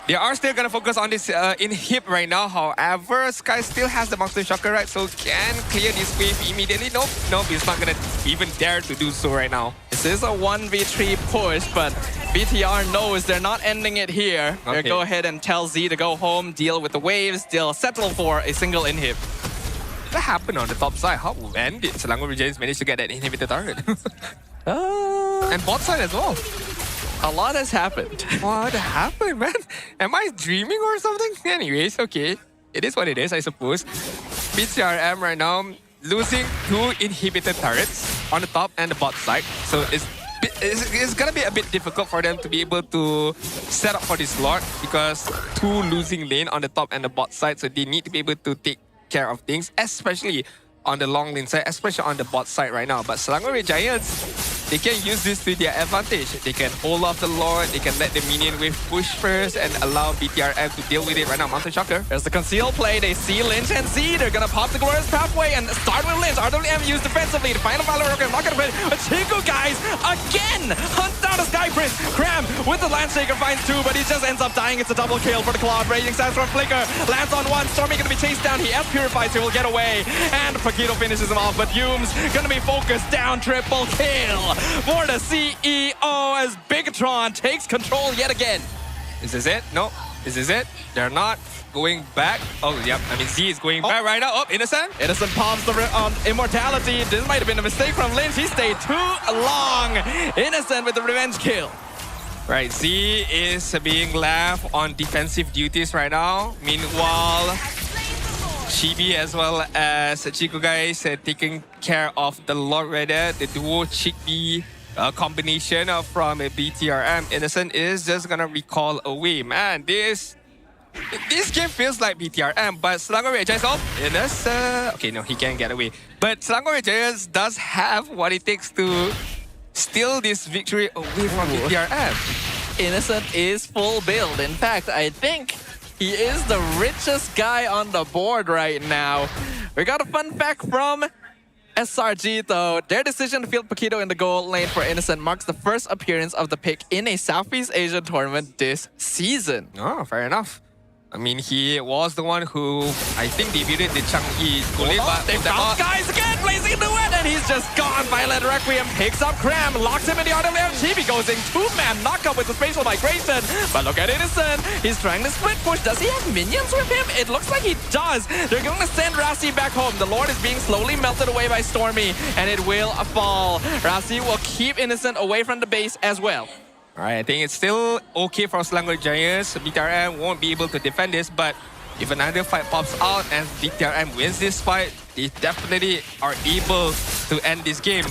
they are still gonna focus on this inhib right now. However, Sky still has the Mountain Shocker, right? So can clear this wave immediately. Nope, he's not gonna even dare to do so right now. This is a 1v3 push, but BTR knows they're not ending it here. Okay. They'll go ahead and tell Z to go home, deal with the waves, they'll settle for a single inhib. What happened on the top side? How when did Selangor Giants manage to get that inhibited target? And bot side as well. A lot has happened. What happened, man? Am I dreaming or something? Anyways, okay. It is what it is, I suppose. BTRM right now losing 2 inhibited turrets on the top and the bot side. So it's gonna be a bit difficult for them to be able to set up for this Lord because 2 losing lane on the top and the bot side. So they need to be able to take care of things, especially on the long lane side, especially on the bot side right now. But Selangor Giants, they can use this to their advantage. They can hold off the Lord, they can let the minion wave push first and allow BTRM to deal with it right now. Mountain Shocker. There's the conceal play. They see Lynch and Z. They're gonna pop the Glorious Pathway and start with Lynch. RWM used defensively. The final Valor Rocket, not gonna play. But Chico, guys, again hunts down the Sky Prince. Cram with the Landshaker finds 2, but he just ends up dying. It's a double kill for the Claude. Raging Sandstorm Flicker lands on 1. Stormy gonna be chased down. He S-purifies, he will get away. And Paquito finishes him off, but Hume's gonna be focused down. Triple kill for the CEO as Bigatron takes control yet again. Is this it? No. Is this it? They're not going back. Oh, yep. I mean, Z is going back right now. Oh, Innocent. Innocent pops the immortality. This might have been a mistake from Lynch. He stayed too long. Innocent with the revenge kill. Right, Z is being left on defensive duties right now. Meanwhile, Chibi as well as Chico, guys, taking care of the Lord Raider, the duo Chibi combination from BTRM. Innocent is just gonna recall away. Man, this This game feels like BTRM, but Selangor Red Giants, okay, no, he can't get away. But Selangor Red Giants does have what it takes to steal this victory away from BTRM. Innocent is full build. In fact, I think he is the richest guy on the board right now. We got a fun fact from SRG though. Their decision to field Paquito in the goal lane for Innocent marks the first appearance of the pick in a Southeast Asian tournament this season. Oh, fair enough. I mean, he was the one who, I think, debuted the Changi goalie, but they found guys again, blazing into it, and he's just gone. Violent Requiem picks up Cram, locks him in the other layer. Chibi goes in, two-man knockup with the spatial migration. But look at Innocent, he's trying to split push. Does he have minions with him? It looks like he does. They're going to send Rasi back home. The Lord is being slowly melted away by Stormy, and it will fall. Rasi will keep Innocent away from the base as well. Alright, I think it's still okay for Selangor Giants. BTRM won't be able to defend this, but if another fight pops out and BTRM wins this fight, they definitely are able to end this game.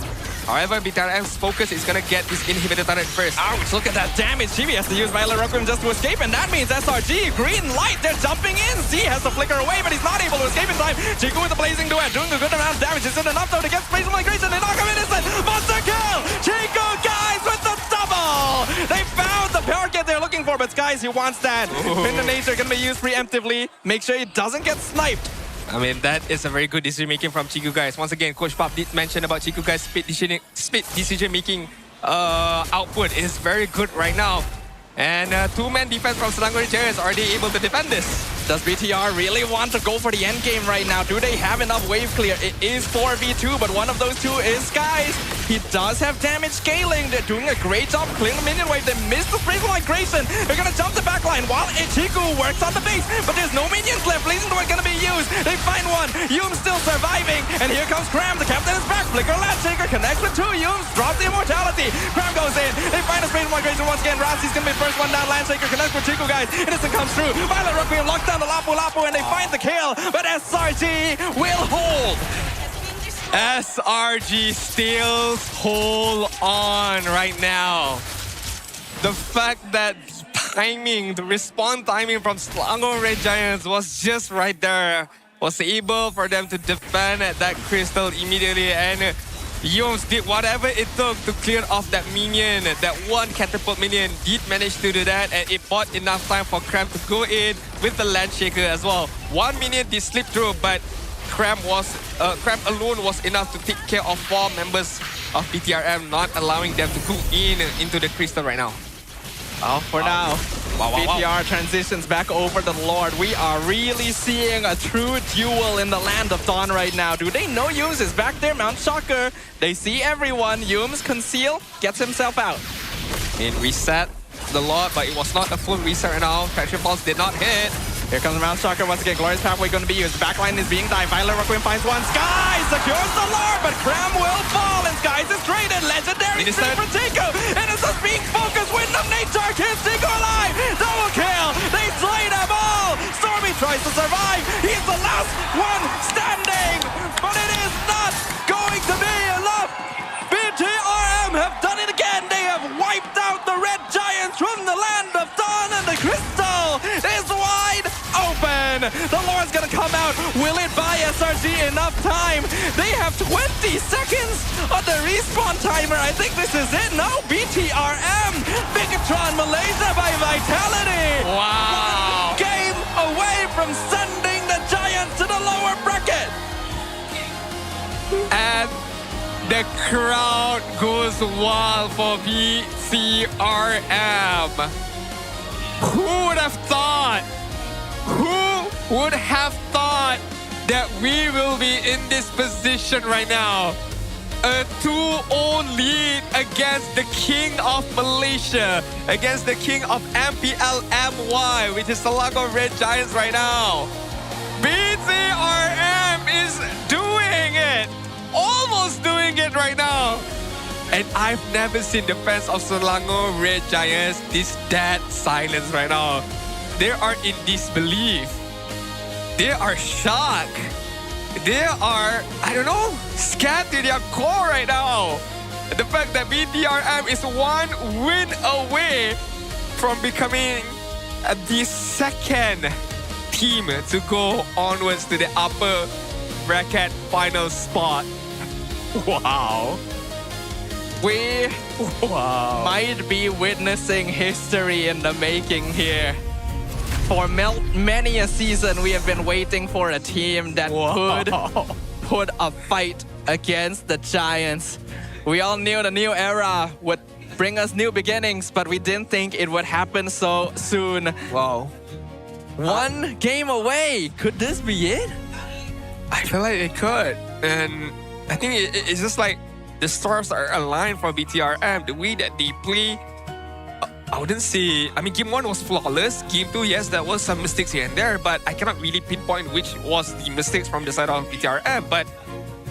However, BTRM's focus is gonna get this inhibitor turret first. Ouch, look at that damage. Chibi has to use Violent Requiem just to escape, and that means SRG, green light, they're jumping in. Z has to flicker away, but he's not able to escape in time. Chiku with the blazing duet, doing a good amount of damage. Is it enough though to get spatial migration? They knock him Innocent. Monster kill! Chiku, guys, with the double! They found the power kit they're looking for, but Skies, he wants that. Pin the nature gonna be used preemptively. Make sure he doesn't get sniped. I mean, that is a very good decision-making from Chiku guys. Once again, Coach Pop did mention about Chiku guys' speed decision-making output is very good right now. And two-man defense from Selangor Giants, are they able to defend this? Does BTR really want to go for the end game right now? Do they have enough wave clear? It is 4v2, but one of those two is Skies. He does have damage scaling. They're doing a great job clearing the minion wave. They missed the spatial migration. They're gonna jump the backline while Ichiku works on the base, but there's no minions left. Blazing Duet gonna be used. They find one. Yum's still surviving, and here comes Cram. The captain is back. Flicker Landshaker connects with two. Yums drops the immortality. Cram goes in. They find a spatial migration once again. Rasi's gonna be first one down. Landshaker connects with Chiku guys. Innocent comes through. Violent Requiem locks down the Lapu Lapu, and they find the kill, but SRG will hold. SRG still hold on right now. The fact that timing, the respawn timing from Selangor Red Giants was just right there, was able for them to defend that crystal immediately, and Yoms did whatever it took to clear off that minion. That one catapult minion did manage to do that, and it bought enough time for Cram to go in with the Landshaker as well. One minion did slip through, but Cram alone was enough to take care of 4 members of BTRM, not allowing them to go into the crystal right now. Oh, for now, BTR transitions back over the Lord. We are really seeing a true duel in the land of Dawn right now. Do they know Yums is back there? Mount Shocker. They see everyone. Yums conceal, gets himself out. And reset the Lord, but it was not a full reset right now. Pressure Pulse did not hit. Here comes Mount Shocker once again. Glorious Pathway going to be used. Backline is being dived. Violent Requiem finds one. Skies secures the Lord, but Cram will fall, and Skies is traded. Legendary streak for Tico. Innocent's being focused. Wind of Nature kills Tico alive. Double kill. They slay them all. Stormy tries to survive. He's the last one standing, but it is not going to be enough. BTRM have done it again. They have wiped out the Red Giants from the land of Dawn, and the crystal is wide open. The Lord's gonna come out. Will it buy SRG enough time? They have 20 seconds on the respawn timer. I think this is it. No, BTRM. Bigatron Malaysia by Vitality. Wow. 1 game away from sending the Giants to the lower bracket. And the crowd goes wild for BTRM. Who would have thought? Who would have thought that we will be in this position right now? A 2-0 lead against the King of Malaysia, against the King of MPL MY, which is Selangor Red Giants right now. BTRM is doing it! Almost doing it right now. And I've never seen the fans of Selangor Red Giants this dead silence right now. They are in disbelief. They are shocked. They are, I don't know, scared to their core right now. The fact that BTRM is 1 win away from becoming the second team to go onwards to the upper bracket final spot. Wow. We might be witnessing history in the making here. For many a season, we have been waiting for a team that could put a fight against the Giants. We all knew the new era would bring us new beginnings, but we didn't think it would happen so soon. Wow. One game away. Could this be it? I feel like it could. And I think it's just like the stars are aligned for BTRM. The way that they play, I wouldn't say... I mean, game 1 was flawless. Game 2, yes, there was some mistakes here and there, but I cannot really pinpoint which was the mistakes from the side of BTRM. But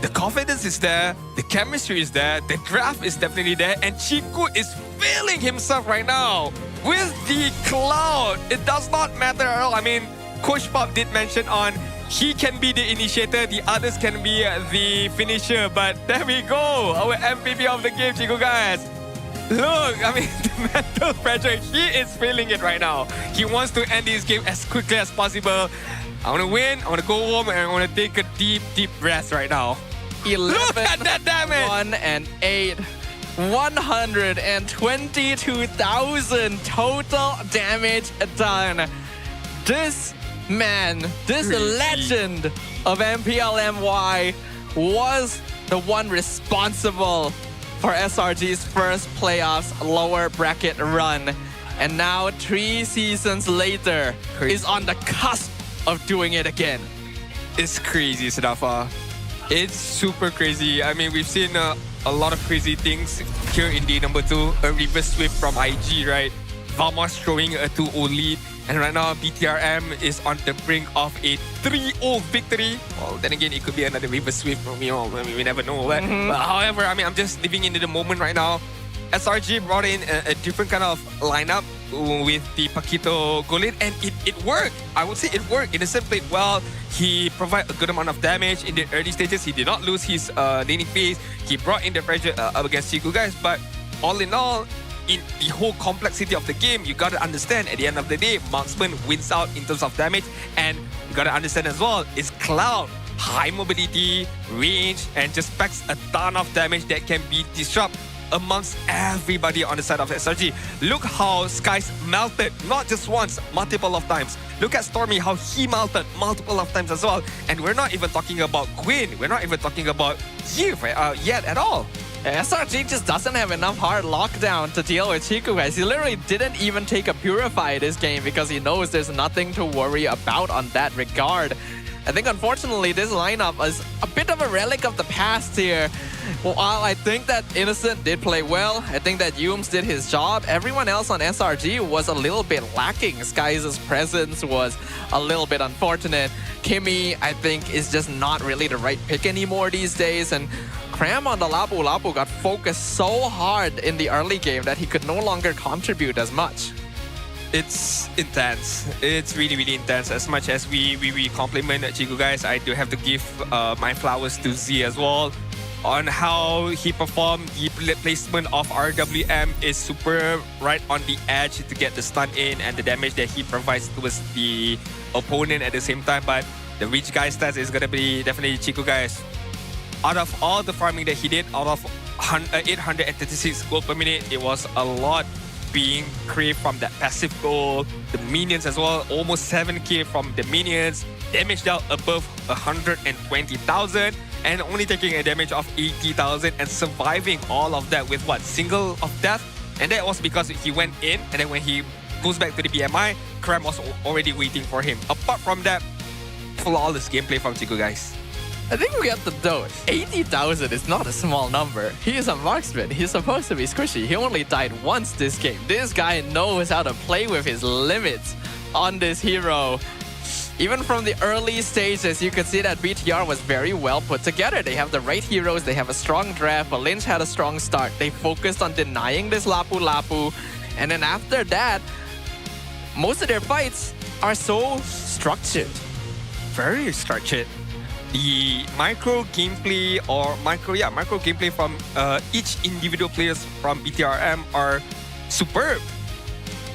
the confidence is there, the chemistry is there, the draft is definitely there, and Chiku is feeling himself right now with the cloud. It does not matter at all. I mean, Coach Pop did mention on he can be the initiator, the others can be the finisher. But there we go, our MVP of the game, Chiku guys. Look, I mean, the mental pressure, he is feeling it right now. He wants to end this game as quickly as possible. I want to win, I want to go home, and I want to take a deep, deep breath right now. 11, look at that damage! 1 and 8. 122,000 total damage done. This man, this legend of MPL MY was the one responsible for SRG's first playoffs lower bracket run. And now 3 seasons later, is on the cusp of doing it again. It's crazy, Sadafa. It's super crazy. I mean, we've seen a lot of crazy things here in the number 2. A reverse sweep from IG, right? Vamos showing a 2-0 lead. And right now, BTRM is on the brink of a 3-0 victory. Well, then again, it could be another reverse sweep from me. I mean, we never know. But however, I mean, I'm just living into the moment right now. SRG brought in a different kind of lineup with the Paquito Golin, and it worked. I would say it worked. Innocent played well. He provided a good amount of damage in the early stages. He did not lose his laning phase. He brought in the pressure up against Chiku guys. But all in all, in the whole complexity of the game, you gotta understand at the end of the day, marksman wins out in terms of damage, and you gotta understand as well, it's Cloud, high mobility, range, and just packs a ton of damage that can be disrupted amongst everybody on the side of SRG. Look how Skies melted, not just once, multiple of times. Look at Stormy, how he melted multiple of times as well. And we're not even talking about Quinn, we're not even talking about Yiv yet at all. SRG just doesn't have enough hard lockdown to deal with Chiku guys. He literally didn't even take a Purify this game because he knows there's nothing to worry about on that regard. I think unfortunately this lineup is a bit of a relic of the past here. While I think that Innocent did play well, I think that Yums did his job, everyone else on SRG was a little bit lacking. Skies' presence was a little bit unfortunate. Kimmy, I think, is just not really the right pick anymore these days. And Cram on the Lapu Lapu got focused so hard in the early game that he could no longer contribute as much. It's intense. It's really, really intense. As much as we compliment Chiku guys, I do have to give my flowers to Z as well on how he performed. The placement of RWM is super right on the edge to get the stun in and the damage that he provides towards the opponent at the same time. But the reach guy stats is gonna be definitely Chiku guys. Out of all the farming that he did, out of 836 gold per minute, it was a lot being craved from that passive goal. The minions as well, almost 7k from the minions. Damage dealt above 120,000 and only taking a damage of 80,000 and surviving all of that with what? Single of death? And that was because he went in, and then when he goes back to the BMI, Cram was already waiting for him. Apart from that, flawless gameplay from Chiku guys. I think we have to note, 80,000 is not a small number. He is a marksman. He's supposed to be squishy. He only died once this game. This guy knows how to play with his limits on this hero. Even from the early stages, you could see that BTR was very well put together. They have the right heroes, they have a strong draft, but Lynch had a strong start. They focused on denying this Lapu Lapu. And then after that, most of their fights are so structured. Very structured. The micro gameplay from each individual players from BTRM are superb.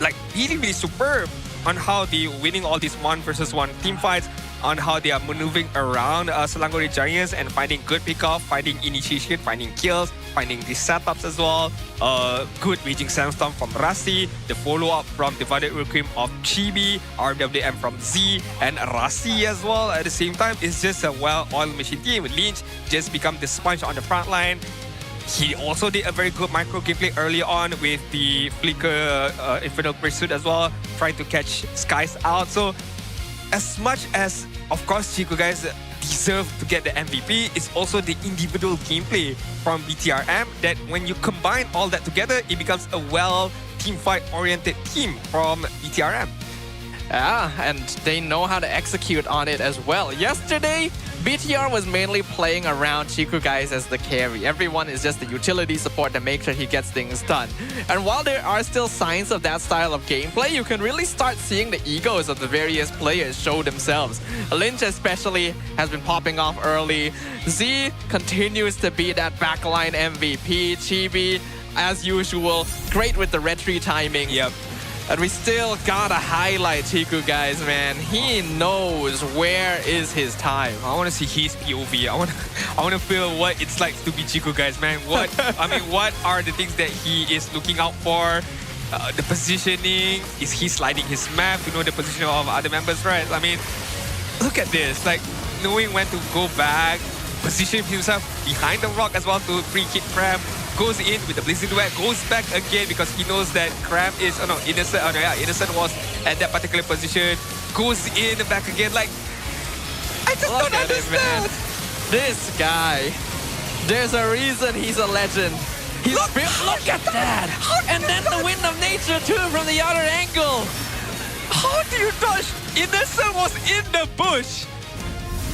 Like really, really superb. on how they winning all these 1-versus-1 team fights, on how they are maneuvering around Selangor Giants and finding good pickoff, finding initiation, finding kills, finding these setups as well. Good Raging Sandstorm from Rasi, the follow-up from Divided Requiem of Chibi, RWM from Z, and Rasi as well. At the same time, it's just a well-oiled machine team. Lynch just become the sponge on the front line. He also did a very good micro gameplay early on with the Flicker Infernal Pursuit as well, trying to catch Skies out. So as much as, of course, Chico guys deserve to get the MVP, it's also the individual gameplay from BTRM that when you combine all that together, it becomes a well team fight oriented team from BTRM. Yeah, and they know how to execute on it as well. Yesterday, BTR was mainly playing around Chiku guys as the carry. Everyone is just the utility support to make sure he gets things done. And while there are still signs of that style of gameplay, you can really start seeing the egos of the various players show themselves. Lynch especially has been popping off early. Z continues to be that backline MVP. Chibi, as usual, great with the retry timing. Yep. And we still gotta highlight Chiku guys, man. He knows where is his time. I want to see his POV. I want to feel what it's like to be Chiku guys, man. What what are the things that he is looking out for? The positioning. Is he sliding his map to know the position of other members, right? I mean, look at this. Like knowing when to go back, position himself behind the rock as well to pre-hit Cram. Goes in with the Blazing Duet, goes back again because he knows that Cram is, Innocent. Innocent was at that particular position. Goes in back again. Like, I just don't understand. This guy, there's a reason he's a legend. Look at that! And then the Wind of Nature too from the other angle. How do you dodge? Innocent was in the bush.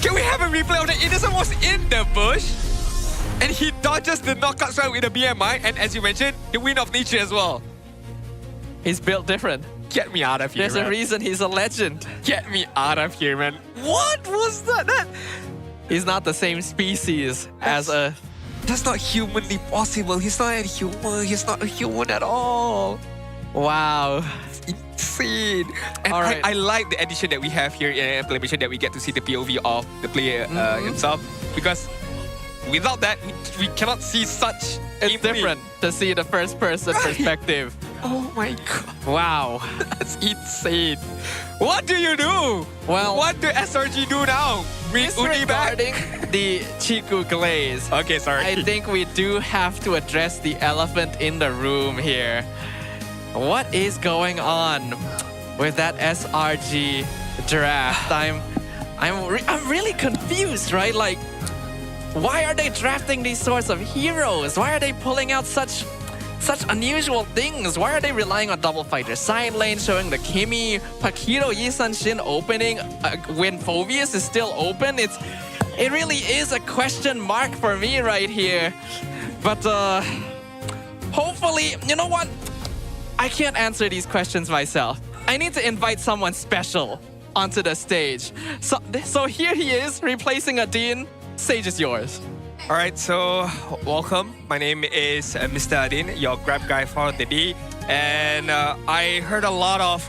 Can we have a replay of the Innocent was in the bush? And he dodges the knockout strike with the BMI, and as you mentioned, the Wind of Nature as well. He's built different. Get me out of here, There's a reason he's a legend. Get me out of here, man. What was that? He's not the same species as a... That's not humanly possible. He's not a human. He's not a human at all. Wow. Insane. And All right. I like the addition that we have here in implementation that we get to see the POV of the player himself, because without that, we cannot see such It's different to see the first-person perspective. Oh my god. Wow. That's insane. What do you do? Well, what do SRG do now? With Uni back? Regarding the Chiku glaze. Okay, sorry. I think we do have to address the elephant in the room here. What is going on with that SRG draft? I'm really confused, right? Like, why are they drafting these sorts of heroes? Why are they pulling out such unusual things? Why are they relying on double fighter side lane, showing the Kimi, Pakito, Yisan Shin opening when Phoveus is still open? It really is a question mark for me right here. But hopefully, you know what? I can't answer these questions myself. I need to invite someone special onto the stage. So here he is, replacing Adin. Stage is yours. All right, so welcome. My name is Mr. Adin, your grab guy for the day. And I heard a lot of,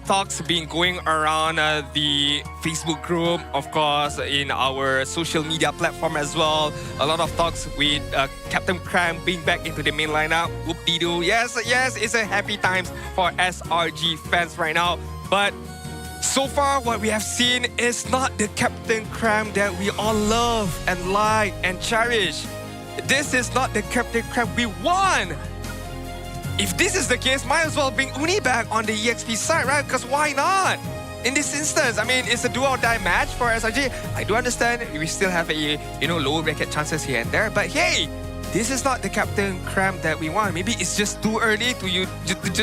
talks being going around the Facebook group, of course, in our social media platform as well. A lot of talks with Captain Cram being back into the main lineup. Whoop-de-doo. Yes, it's a happy times for SRG fans right now. But so far, what we have seen is not the Captain Cram that we all love and like and cherish. This is not the Captain Cram we want. If this is the case, might as well bring Uni back on the EXP side, right? Because why not? In this instance, I mean, it's a do or die match for SRG. I do understand we still have a, lower bracket chances here and there, but hey, this is not the Captain Cram that we want. Maybe it's just too early to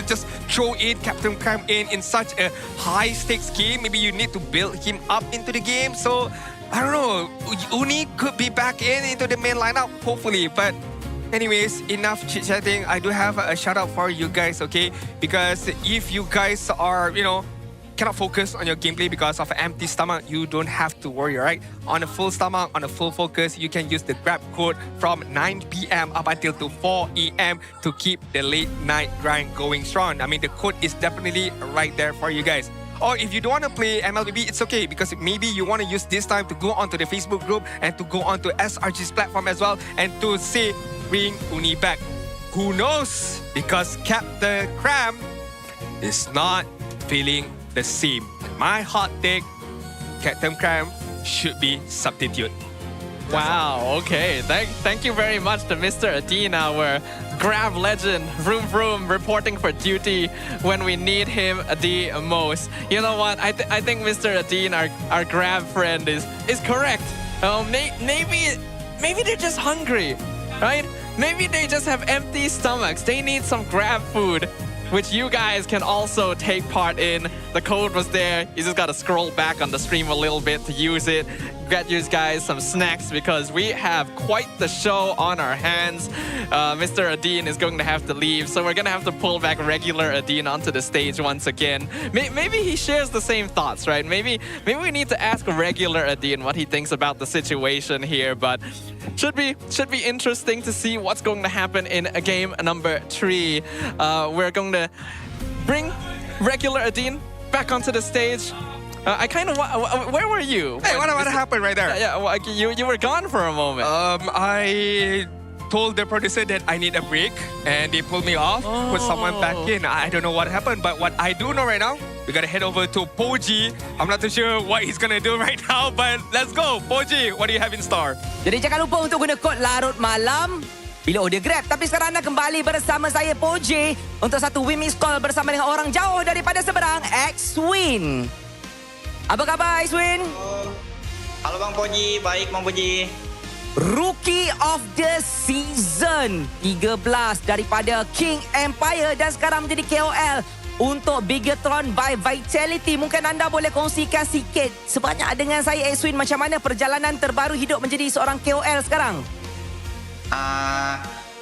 just throw in Captain Cram in such a high stakes game. Maybe you need to build him up into the game. So, I don't know. Uni could be back into the main lineup, hopefully. But anyways, enough chit-chatting. I do have a shout out for you guys, okay? Because if you guys are, cannot focus on your gameplay because of an empty stomach, you don't have to worry, right? On a full stomach, on a full focus, you can use the grab code from 9 p.m. up until to 4 a.m. to keep the late night grind going strong. I mean, the code is definitely right there for you guys. Or if you don't want to play MLBB, it's okay because maybe you want to use this time to go onto the Facebook group and to go onto SRG's platform as well and to say, bring Uni back. Who knows? Because Captain Cram is not feeling the same. My hot take, Captain Cram should be substitute. Wow, okay. Thank you very much to Mr. Adin, our Grab legend, vroom vroom, reporting for duty when we need him the most. You know what? I think Mr. Adin, our Grab friend, is correct. Maybe they're just hungry, right? Maybe they just have empty stomachs. They need some Grab food, which you guys can also take part in. The code was there. You just got to scroll back on the stream a little bit to use it. Get you guys some snacks because we have quite the show on our hands. Mr. Adin is going to have to leave, so we're going to have to pull back regular Adin onto the stage once again. Maybe he shares the same thoughts, right? Maybe we need to ask regular Adin what he thinks about the situation here, but should be interesting to see what's going to happen in game number 3. We're going to bring regular Adin back onto the stage. I kind of... Where were you? Hey, what happened right there? Yeah, you were gone for a moment. I told the producer that I need a break and they pulled me off, put someone back in. I don't know what happened, but what I do know right now, we gotta head over to Poji. I'm not too sure what he's gonna do right now, but let's go. Poji, what do you have in store? Jadi jangan lupa untuk guna kod larut malam bila order Grab. Tapi sekarang anda kembali bersama saya, Poji, untuk satu win miss call bersama dengan orang jauh daripada seberang, X-Win. Apa khabar, X-Win? Halo Bang Poji, baik Bang Poji. Rookie of the Season 13 daripada King Empire dan sekarang menjadi KOL untuk Bigetron by Vitality. Mungkin anda boleh kongsikan sikit sebanyak dengan saya, X-Win, macam mana perjalanan terbaru hidup menjadi seorang KOL sekarang?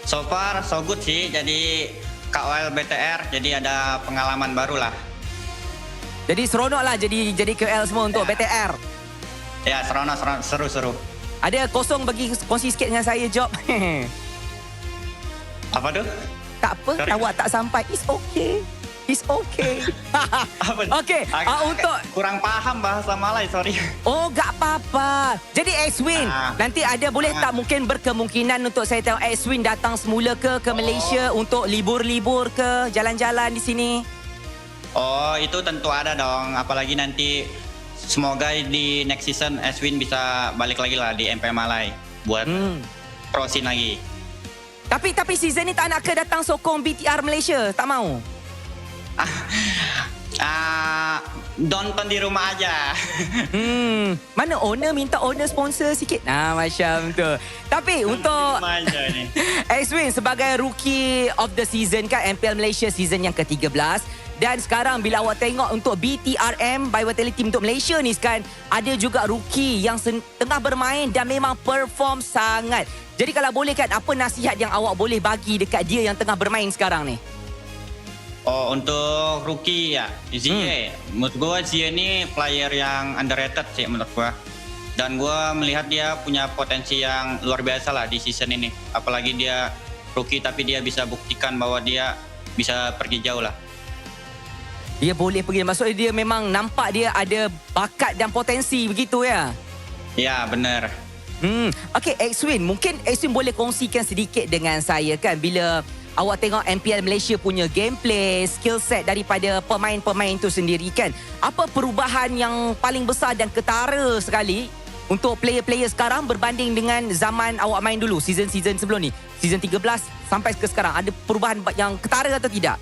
So far so good sih. Jadi KOL BTR, jadi ada pengalaman baru lah. Jadi seronok lah jadi KOL semua untuk BTR. Ya, seronok, seru. Ada kosong bagi kongsi sikit dengan saya, Job. Apa tu? Tak apa, awak tak sampai. It's okay. Okay, untuk... Kurang paham bahasa Malay, sorry. Oh, gak apa-apa. Jadi X-Win, nanti ada boleh tak mungkin berkemungkinan untuk saya tengok X-Win datang semula ke Malaysia untuk libur-libur ke, jalan-jalan di sini? Oh, itu tentu ada dong. Apalagi nanti semoga di next season X-Win bisa balik lagi lah di MPL MY buat pro scene lagi. Tapi season ni tak nak ke datang sokong BTR Malaysia? Tak mau? Nonton di rumah aja. Mana owner minta owner sponsor sikit? Macam tu. Tapi untuk X-Win sebagai rookie of the season kan, MPL Malaysia season yang ke-13. Dan sekarang bila awak tengok untuk BTRM by Vitality untuk Malaysia ni kan, ada juga rookie yang tengah bermain dan memang perform sangat. Jadi kalau boleh kan, apa nasihat yang awak boleh bagi dekat dia yang tengah bermain sekarang ni? Oh, untuk rookie ya, Zia. Menurut gue Zia ni player yang underrated sih menurut gue. Dan gue melihat dia punya potensi yang luar biasa lah di season ini. Apalagi dia rookie tapi dia bisa buktikan bahwa dia bisa pergi jauh lah. Dia boleh pergi, maksudnya dia memang nampak dia ada bakat dan potensi begitu ya? Ya, benar. Okay, X-Win, mungkin X-Win boleh kongsikan sedikit dengan saya kan, bila awak tengok MPL Malaysia punya gameplay, skill set daripada pemain-pemain itu sendiri kan, apa perubahan yang paling besar dan ketara sekali untuk player-player sekarang berbanding dengan zaman awak main dulu, season-season sebelum ni, season 13 sampai ke sekarang, ada perubahan yang ketara atau tidak?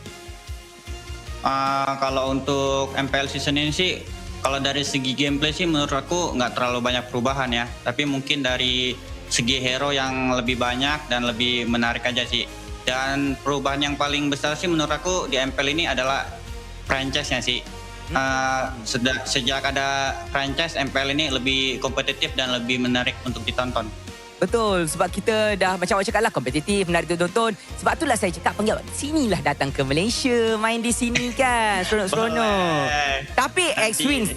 Kalau untuk MPL season ini sih, kalau dari segi gameplay sih menurut aku nggak terlalu banyak perubahan ya. Tapi mungkin dari segi hero yang lebih banyak dan lebih menarik aja sih. Dan perubahan yang paling besar sih menurut aku di MPL ini adalah franchise-nya sih. Sejak ada franchise, MPL ini lebih kompetitif dan lebih menarik untuk ditonton. Betul, sebab kita dah macam awak cakap lah, kompetitif, menarik ditonton. Sebab itulah saya cakap panggil awak sinilah, datang ke Malaysia, main di sini kan, seronok-seronok. Tapi X-Wings,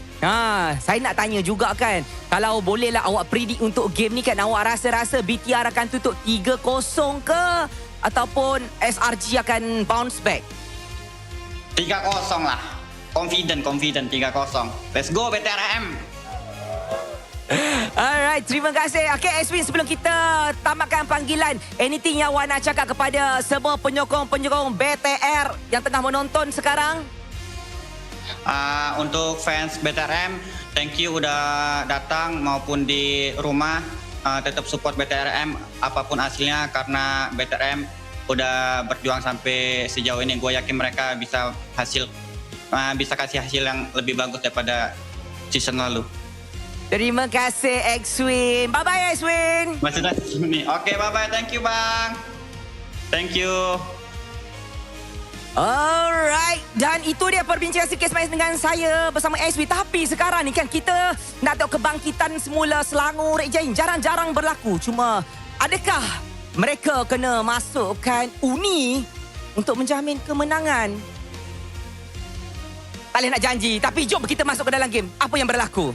saya nak tanya juga kan, kalau bolehlah awak predict untuk game ni kan, awak rasa BTR akan tutup 3-0 ke? Ataupun SRG akan bounce back? 3-0 lah. Confident 3-0. Let's go BTRM. Alright, terima kasih. Okay, X-Wing, sebelum kita tamatkan panggilan, anything yang awak nak cakap kepada semua penyokong-penyokong BTR yang tengah menonton sekarang? Untuk fans BTRM, thank you udah datang maupun di rumah. Tetap support BTRM apapun hasilnya, karena BTRM udah berjuang sampai sejauh ini. Gue yakin mereka bisa kasih hasil yang lebih bagus daripada season lalu. Terima kasih X-Wing. Bye-bye X-Wing. Masih dah sini. Oke, bye-bye. Thank you, Bang. Thank you. Alright, dan itu dia perbincangan sikit semalam dengan saya bersama X-Wing. Tapi sekarang ni kan kita nak tengok kebangkitan semula Selangor Red Giant. Jarang-jarang berlaku. Cuma adakah mereka kena masukkan Uni untuk menjamin kemenangan? Tak boleh nak janji, tapi jom kita masuk ke dalam game. Apa yang berlaku?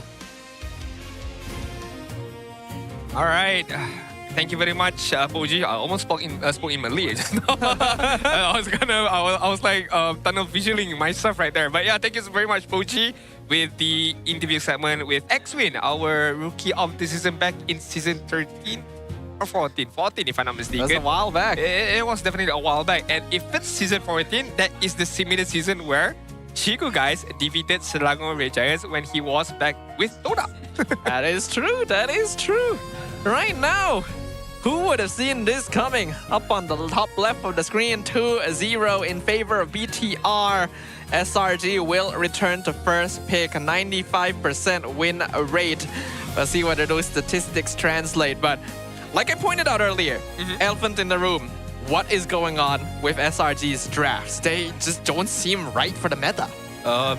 All right. Thank you very much, Poji. I almost spoke in Malay just now. I was like tunnel visioning myself right there. But yeah, thank you very much, Poji, with the interview segment with X-Wing, our rookie of the season back in season 13 or 14. 14, if I'm not mistaken. That's a while back. It was definitely a while back. And if it's season 14, that is the similar season where Chico guys defeated Selangor Red Giants when he was back with Toda. That is true. That is true. Right now, who would have seen this coming? Up on the top left of the screen, 2-0 in favor of BTR. SRG will return to first pick, 95% win rate. We'll see whether those statistics translate. But like I pointed out earlier, elephant in the room. What is going on with SRG's drafts? They just don't seem right for the meta.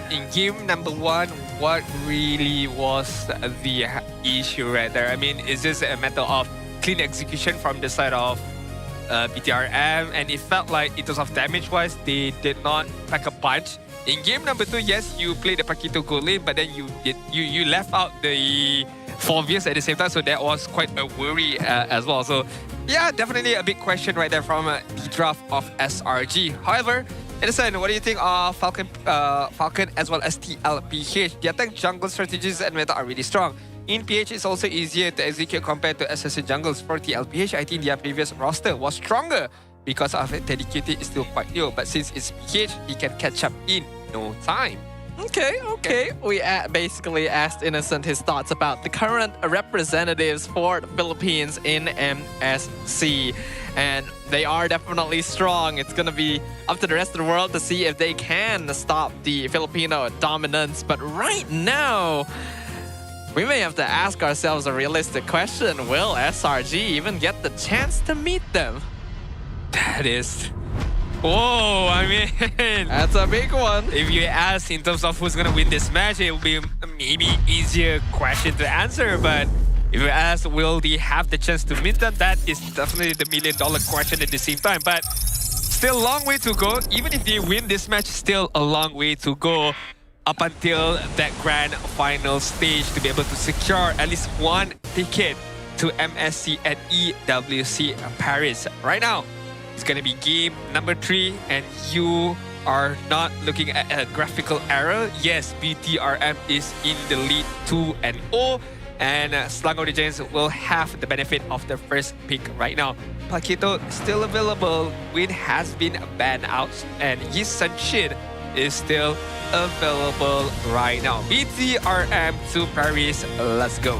In game number 1, what really was the issue right there? I mean, is this a matter of clean execution from the side of BTRM? And it felt like in terms of damage-wise, they did not pack a punch. In game number 2, yes, you played the Paquito goal lane, but then you left out the Fovius at the same time, so that was quite a worry as well. So yeah, definitely a big question right there from the draft of SRG. However, Edison, what do you think of Falcon as well as TLPH? The attack jungle strategies and meta are really strong. In PH, it's also easier to execute compared to assassin jungles. For TLPH, I think their previous roster was stronger because of it. Dedicated is still quite new, but since it's PH, he can catch up in no time. Okay. We basically asked Innocent his thoughts about the current representatives for the Philippines in MSC. And they are definitely strong. It's going to be up to the rest of the world to see if they can stop the Filipino dominance. But right now, we may have to ask ourselves a realistic question. Will SRG even get the chance to meet them? That is... Whoa, I mean... That's a big one. If you ask in terms of who's going to win this match, it will be maybe easier question to answer. But if you ask, will they have the chance to meet them? That is definitely the million-dollar question at the same time. But still a long way to go. Even if they win this match, still a long way to go up until that grand final stage to be able to secure at least one ticket to MSC at EWC Paris. Right now, it's going to be game number 3, and you are not looking at a graphical error. Yes, BTRM is in the lead 2-0, and Selangor Red Giants will have the benefit of the first pick right now. Paquito still available. Win has been banned out, and Yi Sun-Shin is still available right now. BTRM to Paris. Let's go.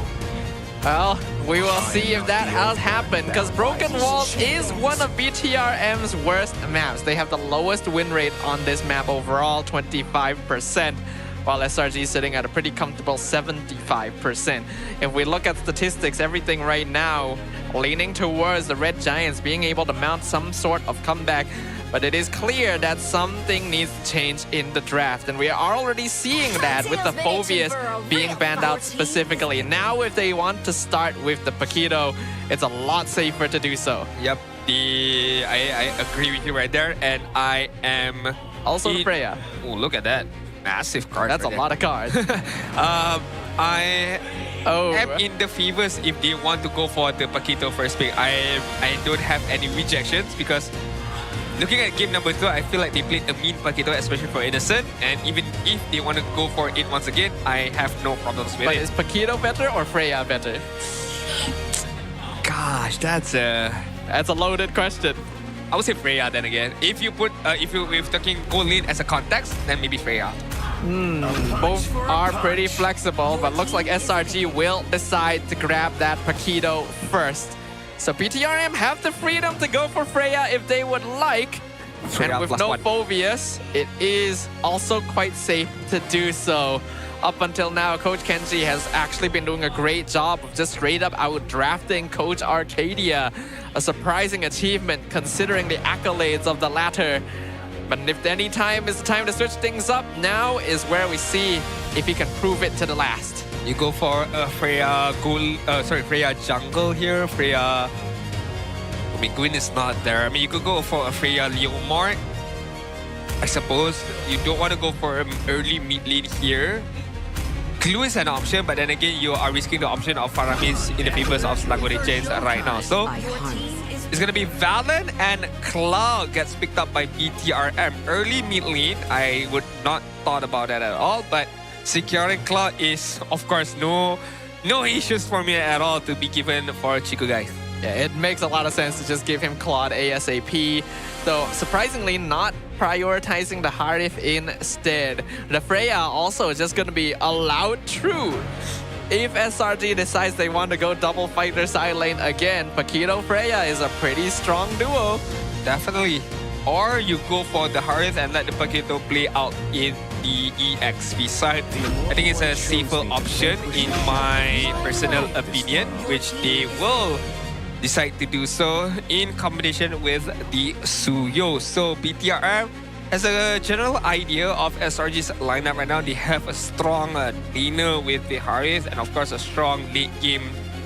Well, we will see if that has happened, because Broken Walls is one of BTRM's worst maps. They have the lowest win rate on this map overall, 25%, while SRG is sitting at a pretty comfortable 75%. If we look at statistics, everything right now leaning towards the Red Giants being able to mount some sort of comeback. But it is clear that something needs to change in the draft. And we are already seeing that with the Phobius being banned out specifically. Now if they want to start with the Paquito, it's a lot safer to do so. Yep. I agree with you right there. And I am... Also Freya. Oh, look at that. Massive card. That's right a lot of cards. I am in the favors if they want to go for the Paquito first pick. I don't have any rejections because looking at game number 2, I feel like they played a mean Paquito, especially for Innocent. And even if they want to go for it once again, I have no problems with but it. Is Paquito better or Freya better? Gosh, that's a loaded question. I would say Freya then again. If you put if we're talking gold lead as a context, then maybe Freya. Both are pretty flexible, but looks like SRG will decide to grab that Paquito first. So BTRM have the freedom to go for Freya if they would like. Freya and with no Phobius, it is also quite safe to do so. Up until now, Coach Kenji has actually been doing a great job of just straight up out-drafting Coach Arcadia. A surprising achievement considering the accolades of the latter. But if any time is the time to switch things up, now is where we see if he can prove it to the last. You go for Freya Freya jungle here. Freya... I mean, Gwyn is not there. I mean, you could go for a Freya Leomort. I suppose you don't want to go for an early mid lane here. Glue is an option, but then again, you are risking the option of Faramis in the favors of Slagore Chains right now. So, it's going to be Valen and Cloud gets picked up by BTRM. Early mid lane, I would not thought about that at all, but securing Cloud is, of course, no issues for me at all to be given for Chico, guys. Yeah, it makes a lot of sense to just give him Claude ASAP. Though, surprisingly, not prioritizing the Harith instead. The Freya also is just going to be allowed through. If SRG decides they want to go double fighter side lane again, Paquito Freya is a pretty strong duo. Definitely. Or you go for the Harith and let the Paquito play out in the EXP side. I think it's a safer option in my personal opinion, which they will decide to do so in combination with the Suyo. So BTRM has a general idea of SRG's lineup right now. They have a strong laner with the Harith and of course a strong late game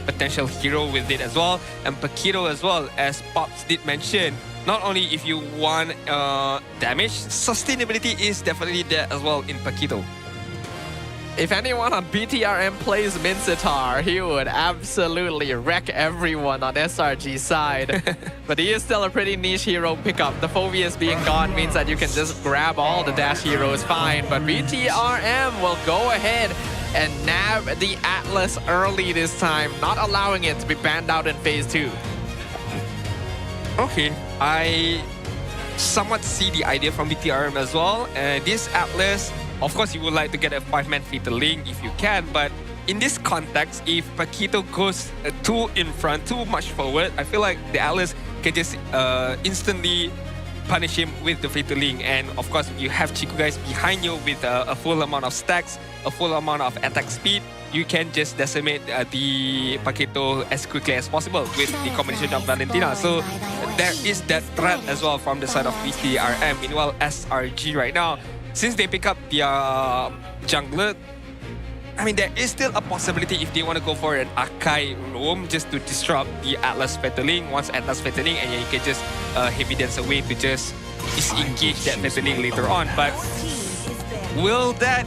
potential hero with it as well. And Paquito as well, as Pops did mention. Not only if you want damage, sustainability is definitely there as well in Paquito. If anyone on BTRM plays Mincetar, he would absolutely wreck everyone on SRG's side. But he is still a pretty niche hero pickup. The Phobius being gone means that you can just grab all the dash heroes fine. But BTRM will go ahead and nab the Atlas early this time, not allowing it to be banned out in Phase 2. Okay, I somewhat see the idea from BTRM as well. And this Atlas, of course, you would like to get a 5-man fatal link if you can, but in this context, if Paquito goes too in front, too much forward, I feel like the Atlas can just instantly punish him with the fatal link. And of course, you have Chico guys behind you with a full amount of stacks, a full amount of attack speed. You can just decimate the Paquito as quickly as possible with the combination of Valentina. So there is that threat as well from the side of BTRM. Meanwhile, SRG right now, since they pick up their jungler, I mean, there is still a possibility if they want to go for an Akai roam just to disrupt the Atlas Fataling. Once Atlas Fataling, and you can just heavy dance away to just disengage that Fataling later on. But will that,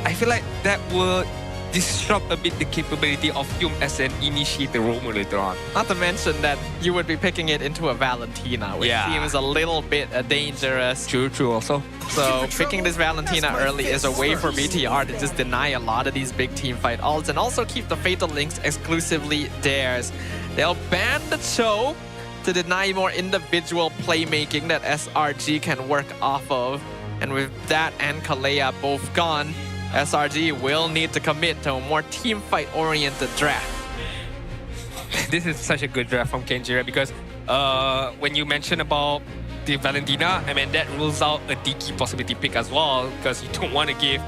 I feel like that will disrupt a bit the capability of Hume as an initiator roamer later on. Not to mention that you would be picking it into a Valentina, which seems a little bit dangerous. True also. So picking this Valentina early is a way for BTR to just deny a lot of these big team fight ults and also keep the Fatal Links exclusively theirs. They'll ban the Cho to deny more individual playmaking that SRG can work off of. And with that and Kalea both gone, SRG will need to commit to a more team fight-oriented draft. This is such a good draft from Kenjira because when you mention about the Valentina, I mean, that rules out a DK possibility pick as well because you don't want to give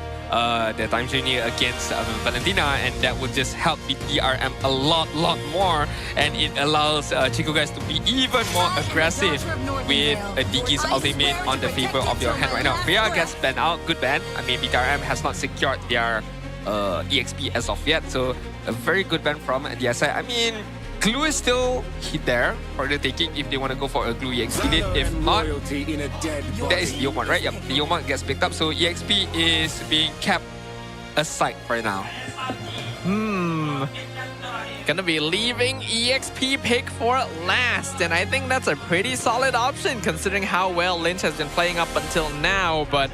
the time journey against Valentina, and that would just help BTRM a lot more, and it allows Chico guys to be even more aggressive with Digi's ultimate on the favor of your hand right now. Freya gets banned out, good ban. I mean, BTRM has not secured their EXP as of yet, so a very good ban from DSI. I mean, Glue is still there for the taking if they want to go for a Glue EXP lead. If not, that is Leomon, right? Yep, Leomon gets picked up, so EXP is being kept aside for now. Gonna be leaving EXP pick for last, and I think that's a pretty solid option considering how well Lynch has been playing up until now, but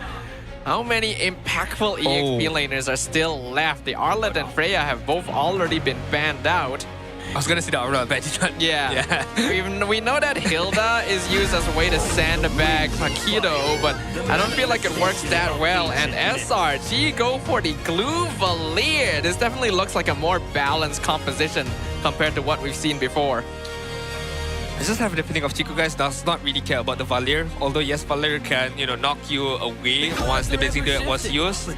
how many impactful EXP laners are still left? The Arlet and Freya have both already been banned out. I was gonna say the Aura, but yeah. We know that Hilda is used as a way to sandbag Paquito, but I don't feel like it works that well. And SRG go for the Glue Valier. This definitely looks like a more balanced composition compared to what we've seen before. I just have the feeling of Chico guys does not really care about the Valier. Although yes, Valier can, knock you away once the Blazing Duet was used.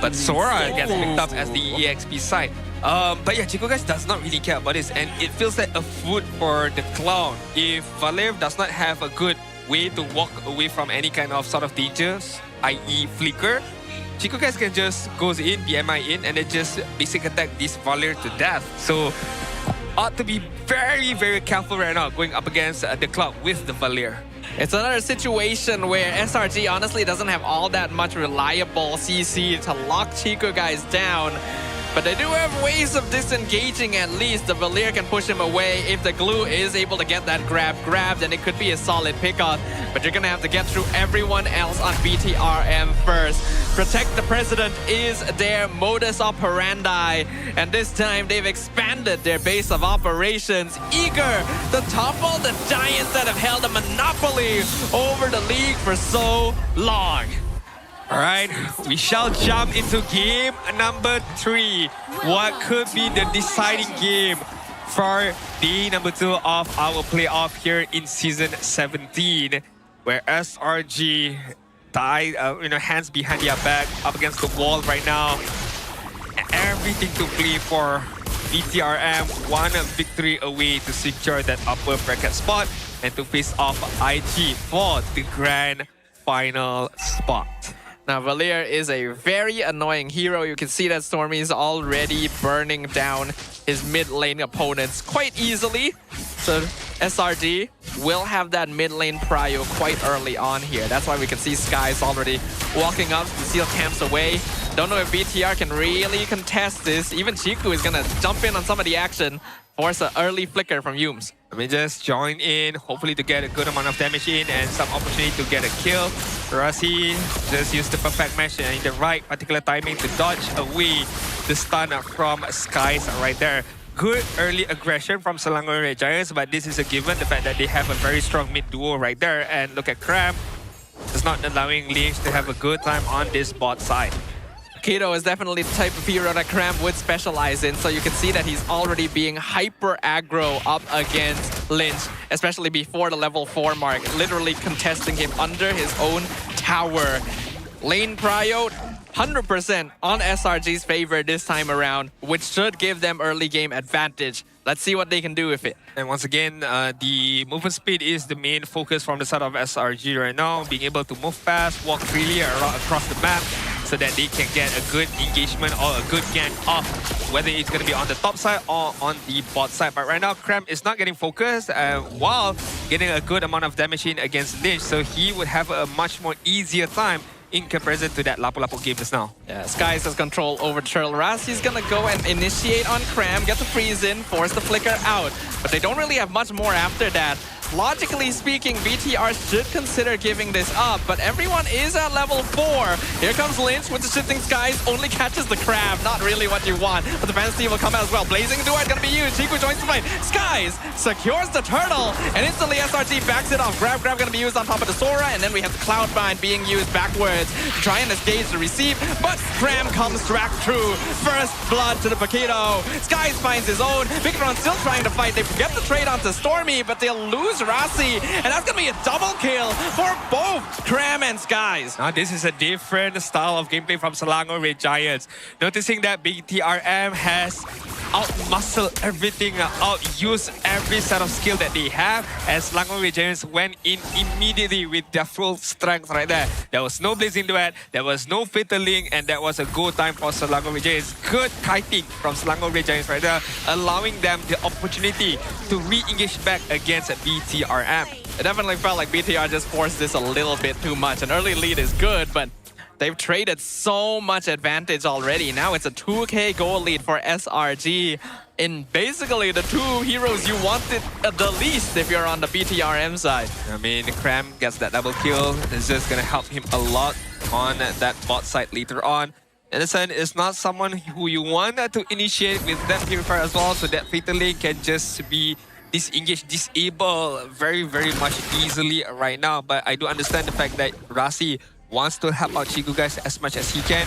But Sora gets picked up as the EXP side. But yeah, Chico guys does not really care about this, and it feels like a food for the clown. If Valier does not have a good way to walk away from any kind of sort of dangers, i.e. flicker, Chico guys can just goes in, BMI in, and then just basic attack this Valier to death. So ought to be very careful right now going up against the Cloud with the Valier. It's another situation where SRG honestly doesn't have all that much reliable CC to lock Chico guys down. But they do have ways of disengaging at least. The Valier can push him away. If the Glue is able to get that grab, then it could be a solid pickoff. But you're gonna have to get through everyone else on BTRM first. Protect the President is their modus operandi. And this time they've expanded their base of operations, eager to topple the giants that have held a monopoly over the league for so long. All right, we shall jump into game number 3. What could be the deciding game for day number 2 of our playoff here in season 17, where SRG tied, hands behind their back, up against the wall right now. Everything to play for. BTRM, one victory away to secure that upper bracket spot and to face off IG for the grand final spot. Now, Valier is a very annoying hero. You can see that Stormy is already burning down his mid lane opponents quite easily. So SRG will have that mid lane prio quite early on here. That's why we can see Skies already walking up to seal camps away. Don't know if BTR can really contest this. Even Chiku is gonna jump in on some of the action. Force an early flicker from Yumes. Let me just join in, hopefully to get a good amount of damage in and some opportunity to get a kill. Rasi just used the perfect match in the right particular timing to dodge away the stun from Skies right there. Good early aggression from Selangor Red Giants, but this is a given, the fact that they have a very strong mid duo right there. And look at Cram, it's not allowing Lynch to have a good time on this bot side. Keto is definitely the type of hero that Cram would specialize in, so you can see that he's already being hyper aggro up against Lynch, especially before the level 4 mark, literally contesting him under his own tower. Lane prio 100% on SRG's favor this time around, which should give them early game advantage. Let's see what they can do with it. And once again, the movement speed is the main focus from the side of SRG right now. Being able to move fast, walk freely across the map so that they can get a good engagement or a good gank off, whether it's going to be on the top side or on the bot side. But right now, Cram is not getting focused while getting a good amount of damage in against Lynch. So he would have a much more easier time in comparison to that Lapu-Lapu game just now. Yeah, Skies has control over Churl. Rasi's gonna go and initiate on Cram, get the freeze in, force the flicker out. But they don't really have much more after that. Logically speaking, BTR should consider giving this up, but everyone is at level 4. Here comes Lynch with the shifting Skies, only catches the Crab. Not really what you want, but the Fantasy will come out as well. Blazing Duet gonna be used. Chiku joins the fight. Skies secures the turtle, and instantly SRG backs it off. Grab gonna be used on top of the Sora, and then we have the Cloudbind being used backwards to try and engage the receive, but Cram comes back through. First blood to the Paquito. Skies finds his own. Victron still trying to fight. They get the trade onto Stormy, but they'll lose finds Rasi, and that's gonna be a double kill for both Cram and Skies. Now this is a different style of gameplay from Selangor Red Giants. Noticing that BTRM has out-muscle everything, out-use every set of skill that they have, as Selangor Red Giants went in immediately with their full strength right there. There was no Blazing Duet, there was no Fatal Link, and that was a go time for Selangor Red Giants. Good kiting from Selangor Red Giants right there, allowing them the opportunity to re-engage back against BTRM. It definitely felt like BTR just forced this a little bit too much. An early lead is good, but they've traded so much advantage already. Now it's a 2K goal lead for SRG in basically the two heroes you wanted the least if you're on the BTRM side. I mean, Cram gets that double kill. It's just going to help him a lot on that bot side later on. Innocent is not someone who you want to initiate with that purifier as well, so that Fatal Link can just be disengaged, disabled very, very much easily right now. But I do understand the fact that Rasi wants to help out Chico Guys as much as he can.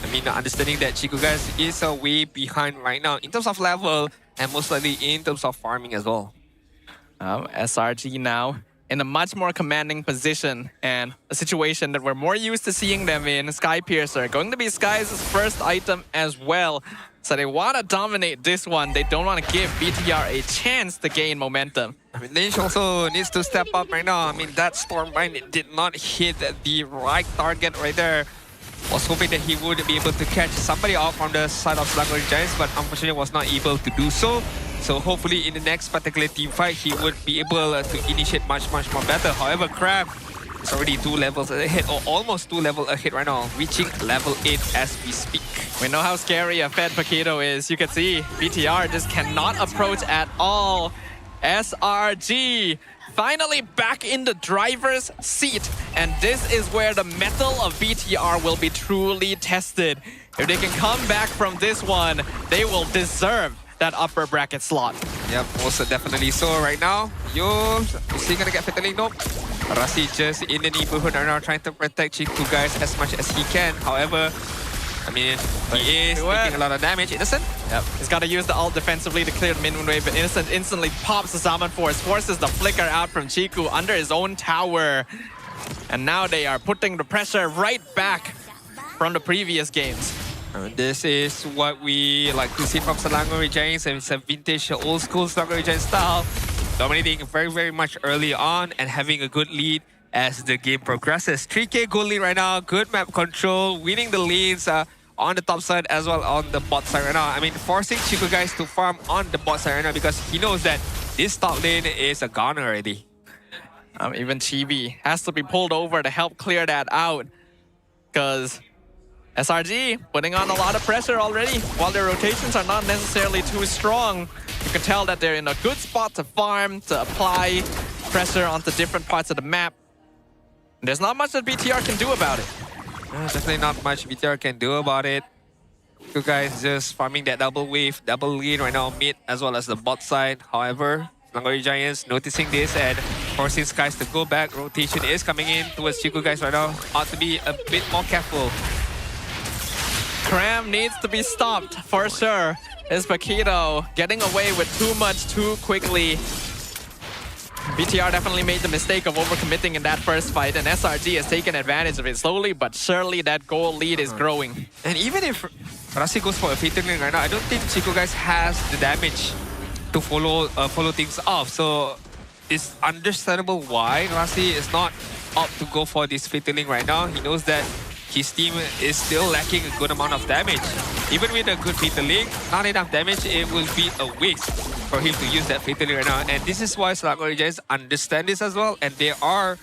I mean, understanding that Chico Guys is way behind right now in terms of level and most likely in terms of farming as well. SRG now in a much more commanding position and a situation that we're more used to seeing them in. Sky Piercer going to be Sky's first item as well. So they want to dominate this one. They don't want to give BTR a chance to gain momentum. I mean, Lynch also needs to step up right now. I mean, that Stormbind did not hit the right target right there. Was hoping that he would be able to catch somebody out from the side of Selangor Giants, but unfortunately was not able to do so. So hopefully in the next particular team fight, he would be able to initiate much more better. However, Crab is already 2 levels ahead, or almost 2 levels ahead right now, reaching level 8 as we speak. We know how scary a fed Paquito is. You can see BTR just cannot approach at all. SRG finally back in the driver's seat. And this is where the mettle of BTR will be truly tested. If they can come back from this one, they will deserve that upper bracket slot. Yep, most definitely so right now. Is he gonna get fatally? Nope. Rasi just in the neighborhood right now trying to protect Chico Guys as much as he can. However, I mean, he is taking a lot of damage. Innocent? Yep. He's got to use the ult defensively to clear the mid wave, but Innocent instantly pops the Summon Force, forces the flicker out from Chiku under his own tower. And now they are putting the pressure right back from the previous games. This is what we like to see from Selangor Giants. It's a vintage, old school Selangor Giants style. Dominating very, very much early on and having a good lead as the game progresses. 3K goal lead right now, good map control, winning the lanes on the top side as well on the bot side right now. I mean, forcing Chico Guys to farm on the bot side right now because he knows that this top lane is a gone already. Even Chibi has to be pulled over to help clear that out because SRG putting on a lot of pressure already. While their rotations are not necessarily too strong, you can tell that they're in a good spot to farm, to apply pressure onto different parts of the map. There's not much that BTR can do about it. Definitely not much BTR can do about it. You guys just farming that double wave, double lead right now, mid as well as the bot side. However, Selangor Giants noticing this and forcing Skies to go back. Rotation is coming in towards Chico Guys right now. Ought to be a bit more careful. Cram needs to be stopped for sure. Is Paquito getting away with too much too quickly. BTR definitely made the mistake of overcommitting in that first fight, and SRG has taken advantage of it. Slowly but surely, that goal lead is growing. And even if Rasi goes for a fatal link right now, I don't think Chico Guys has the damage to follow things off. So it's understandable why Rasi is not up to go for this fatal link right now. He knows that his team is still lacking a good amount of damage. Even with a good fatal link, not enough damage, it will be a waste for him to use that fatal link right now. And this is why Selangor Giants understand this as well, and they are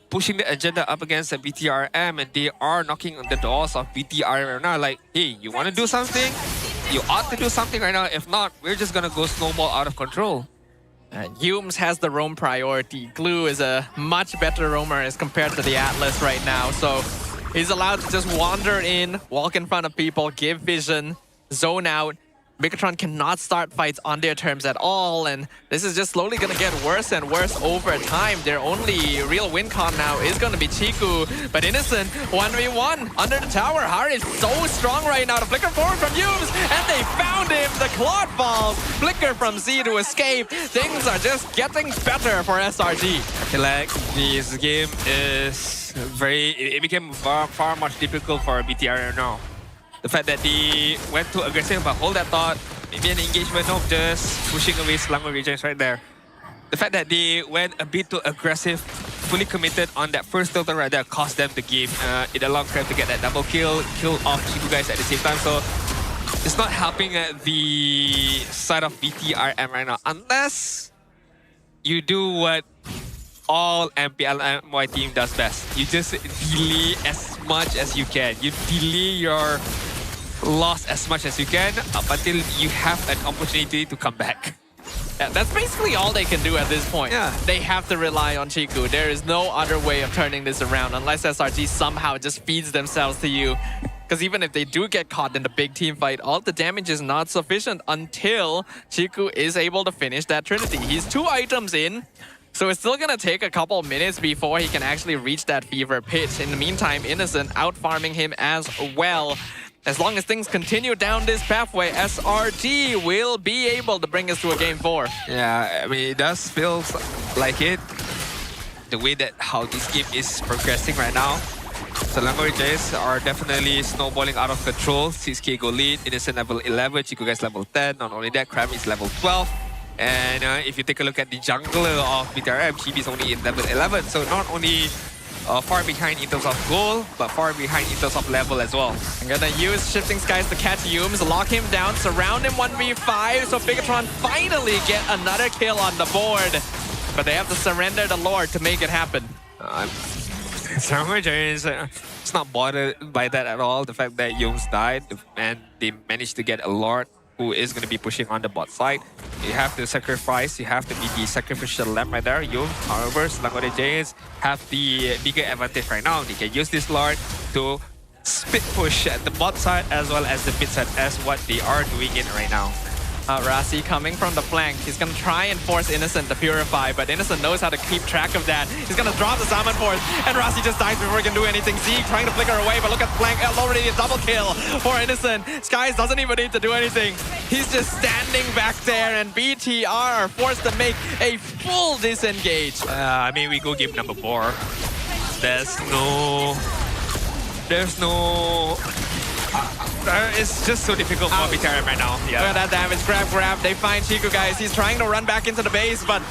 pushing the agenda up against the BTRM, and they are knocking on the doors of BTRM right now. Like, hey, you want to do something? You ought to do something right now. If not, we're just gonna go snowball out of control. Humes has the roam priority. Glue is a much better roamer as compared to the Atlas right now. So he's allowed to just wander in, walk in front of people, give vision, zone out, Bigatron cannot start fights on their terms at all, and this is just slowly gonna get worse and worse over time. Their only real win con now is gonna be Chiku, but Innocent 1v1 under the tower. Hari is so strong right now. The flicker forward from Yums, and they found him. The Claude falls. Flicker from Z to escape. Things are just getting better for SRG. I feel like this game is it became far much difficult for BTRM now. The fact that they went too aggressive, but hold that thought, maybe an engagement of just pushing away Selangor Regions right there. The fact that they went a bit too aggressive, fully committed on that first tilter right there cost them the game. It allowed Crab to get that double kill off Chiku guys at the same time. So it's not helping the side of BTRM right now, unless you do what all MPL MY team does best. You just delay as much as you can. You delay your loss as much as you can up until you have an opportunity to come back. Yeah, that's basically all they can do at this point. Yeah. They have to rely on Chiku. There is no other way of turning this around unless SRG somehow just feeds themselves to you. Because even if they do get caught in the big team fight, all the damage is not sufficient until Chiku is able to finish that Trinity. He's 2 items in, so it's still gonna take a couple minutes before he can actually reach that fever pitch. In the meantime, Innocent out-farming him as well. As long as things continue down this pathway, SRG will be able to bring us to a game 4. Yeah, I mean, it does feel like it. The way that how this game is progressing right now. Selangor Jays are definitely snowballing out of control. 6k go lead, Innocent level 11, Chiku guys level 10. Not only that, Kram is level 12. And if you take a look at the jungler of BTRM, Chibi is only in level 11. So not only far behind in terms of goal, but far behind in terms of level as well. I'm gonna use Shifting Skies to catch Yums, lock him down, surround him 1v5, so Bigatron finally get another kill on the board. But they have to surrender the Lord to make it happen. Selangor Giants, it's not bothered by that at all. The fact that Yums died and they managed to get a Lord who is going to be pushing on the bot side. You have to sacrifice, you have to be the sacrificial lamb right there. Yums, however, Selangor Giants have the bigger advantage right now. They can use this Lord to split push at the bot side as well as the mid side as what they are doing it right now. Rasi coming from the flank. He's gonna try and force Innocent to purify, but Innocent knows how to keep track of that. He's gonna drop the Salmon Force, and Rasi just dies before he can do anything. Z trying to flicker away, but look at flank. Already a double kill for Innocent. Skies doesn't even need to do anything. He's just standing back there, and BTR are forced to make a full disengage. I mean, we go game number 4. There's no... it's just so difficult for BTRM right now. Yeah. Look at that damage. Grab. They find Chiku, guys. He's trying to run back into the base, but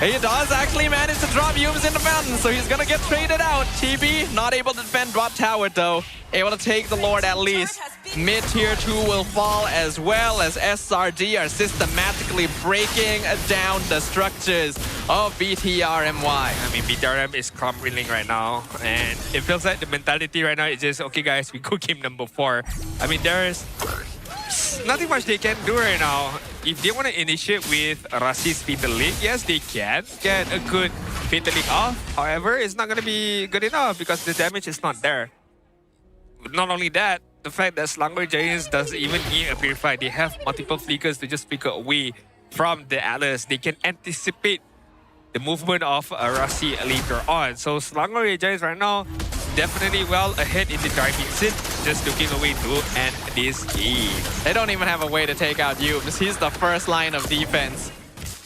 he does actually manage to drop Yums in the mountain, so he's gonna get traded out. Chibi, not able to defend drop tower, though. Able to take the Lord at least. Mid tier 2 will fall as well as SRG are systematically breaking down the structures of BTR MY. I mean, BTRM is crumbling right now, and it feels like the mentality right now is just, okay guys, we go game number 4. I mean, there's nothing much they can do right now. If they want to initiate with Rasi's Fatal Link, yes, they can get a good Fatal Link off. However, it's not going to be good enough because the damage is not there. Not only that, the fact that Selangor Giants doesn't even need a Purify. They have multiple flickers to just flicker away from the Atlas. They can anticipate the movement of Rasi later on. So Selangor Giants right now definitely well ahead in the driving scene, just looking away to end this game. They don't even have a way to take out Yums. He's the first line of defense.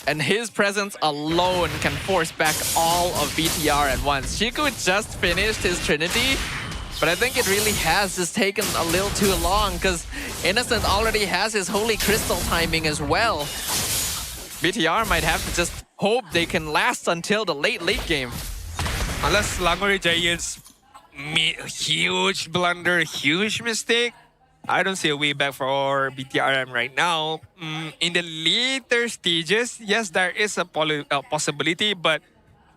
And his presence alone can force back all of BTR at once. Chiku just finished his Trinity, but I think it really has just taken a little too long because Innocent already has his Holy Crystal timing as well. BTR might have to just hope they can last until the late game. Unless Selangor Giants made a huge blunder, huge mistake, I don't see a way back for BTRM right now. In the later stages, yes, there is a possibility, but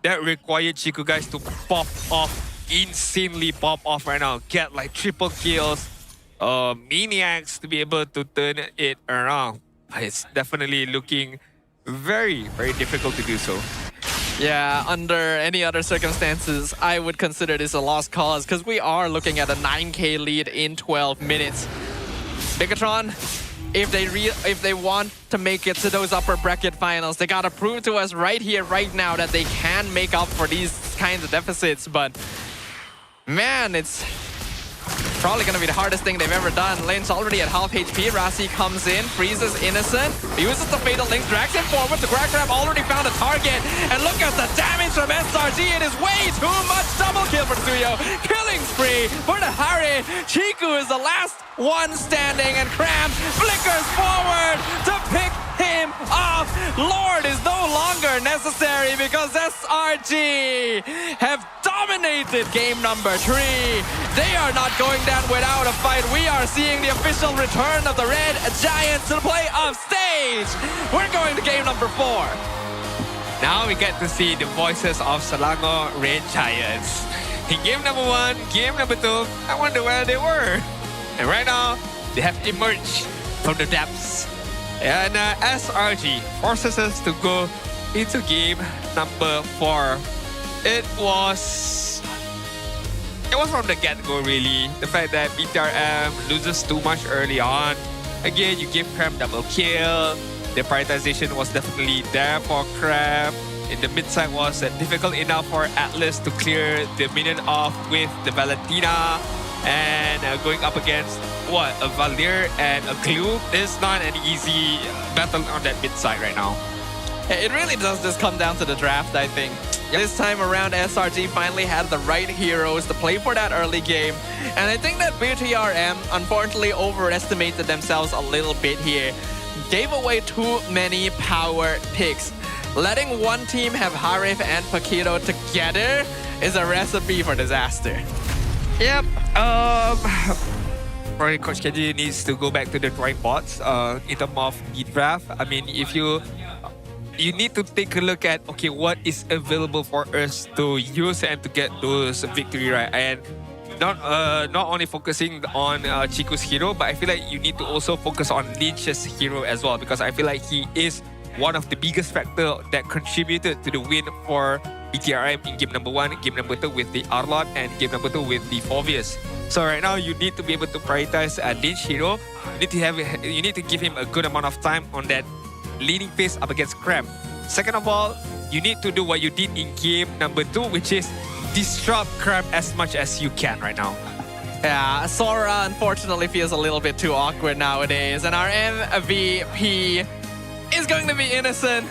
that required Chiku guys to pop off, insanely pop off right now. Get like triple kills, maniacs to be able to turn it around. It's definitely looking very, very difficult to do so. Yeah, under any other circumstances, I would consider this a lost cause because we are looking at a 9k lead in 12 minutes. Bigatron if they want to make it to those upper bracket finals. They gotta prove to us right here, right now, that they can make up for these kinds of deficits. But man, it's probably gonna be the hardest thing they've ever done. Lane's already at half HP. Rasi comes in, freezes Innocent, uses the Fatal Link, drags him forward. The Crack Grab already found a target. And look at the damage from SRG. It is way too much. Double kill for Suyo. Killing spree for the Hari. Chiku is the last one standing, and Cram flickers forward to pick him off. Lord is no longer necessary because SRG have dominated game number 3. They are not going down without a fight. We are seeing the official return of the Red Giants to the playoff stage. We're going to game number 4. Now we get to see the voices of Selangor Red Giants. In game number 1, game number 2, I wonder where they were. And right now, they have emerged from the depths. And SRG forces us to go into game number 4. It was from the get-go, really. The fact that BTRM loses too much early on. Again, you give Cram double kill. The prioritization was definitely there for Cram. In the mid-side was difficult enough for Atlas to clear the minion off with the Valentina. And going up against, a Valir and a Glue is not an easy battle on that mid-side right now. It really does just come down to the draft, I think. Yep. This time around, SRG finally had the right heroes to play for that early game. And I think that BTRM unfortunately overestimated themselves a little bit here. Gave away too many power picks. Letting one team have Harif and Paquito together is a recipe for disaster. Yep. Probably Coach KG needs to go back to the drawing boards in terms of the draft. I mean, if you need to take a look at, okay, what is available for us to use and to get those victory, right? And not only focusing on Chiku's hero, but I feel like you need to also focus on Lynch's hero as well, because I feel like he is one of the biggest factor that contributed to the win for BTRM in game number 1, game number 2 with the Arlot, and game number 2 with the Forvius. So right now you need to be able to prioritize Lynch hero. You need to give him a good amount of time on that leading phase up against Cram. Second of all, you need to do what you did in game number 2, which is disrupt Cram as much as you can right now. Yeah, Sora unfortunately feels a little bit too awkward nowadays, and our MVP is going to be Innocent.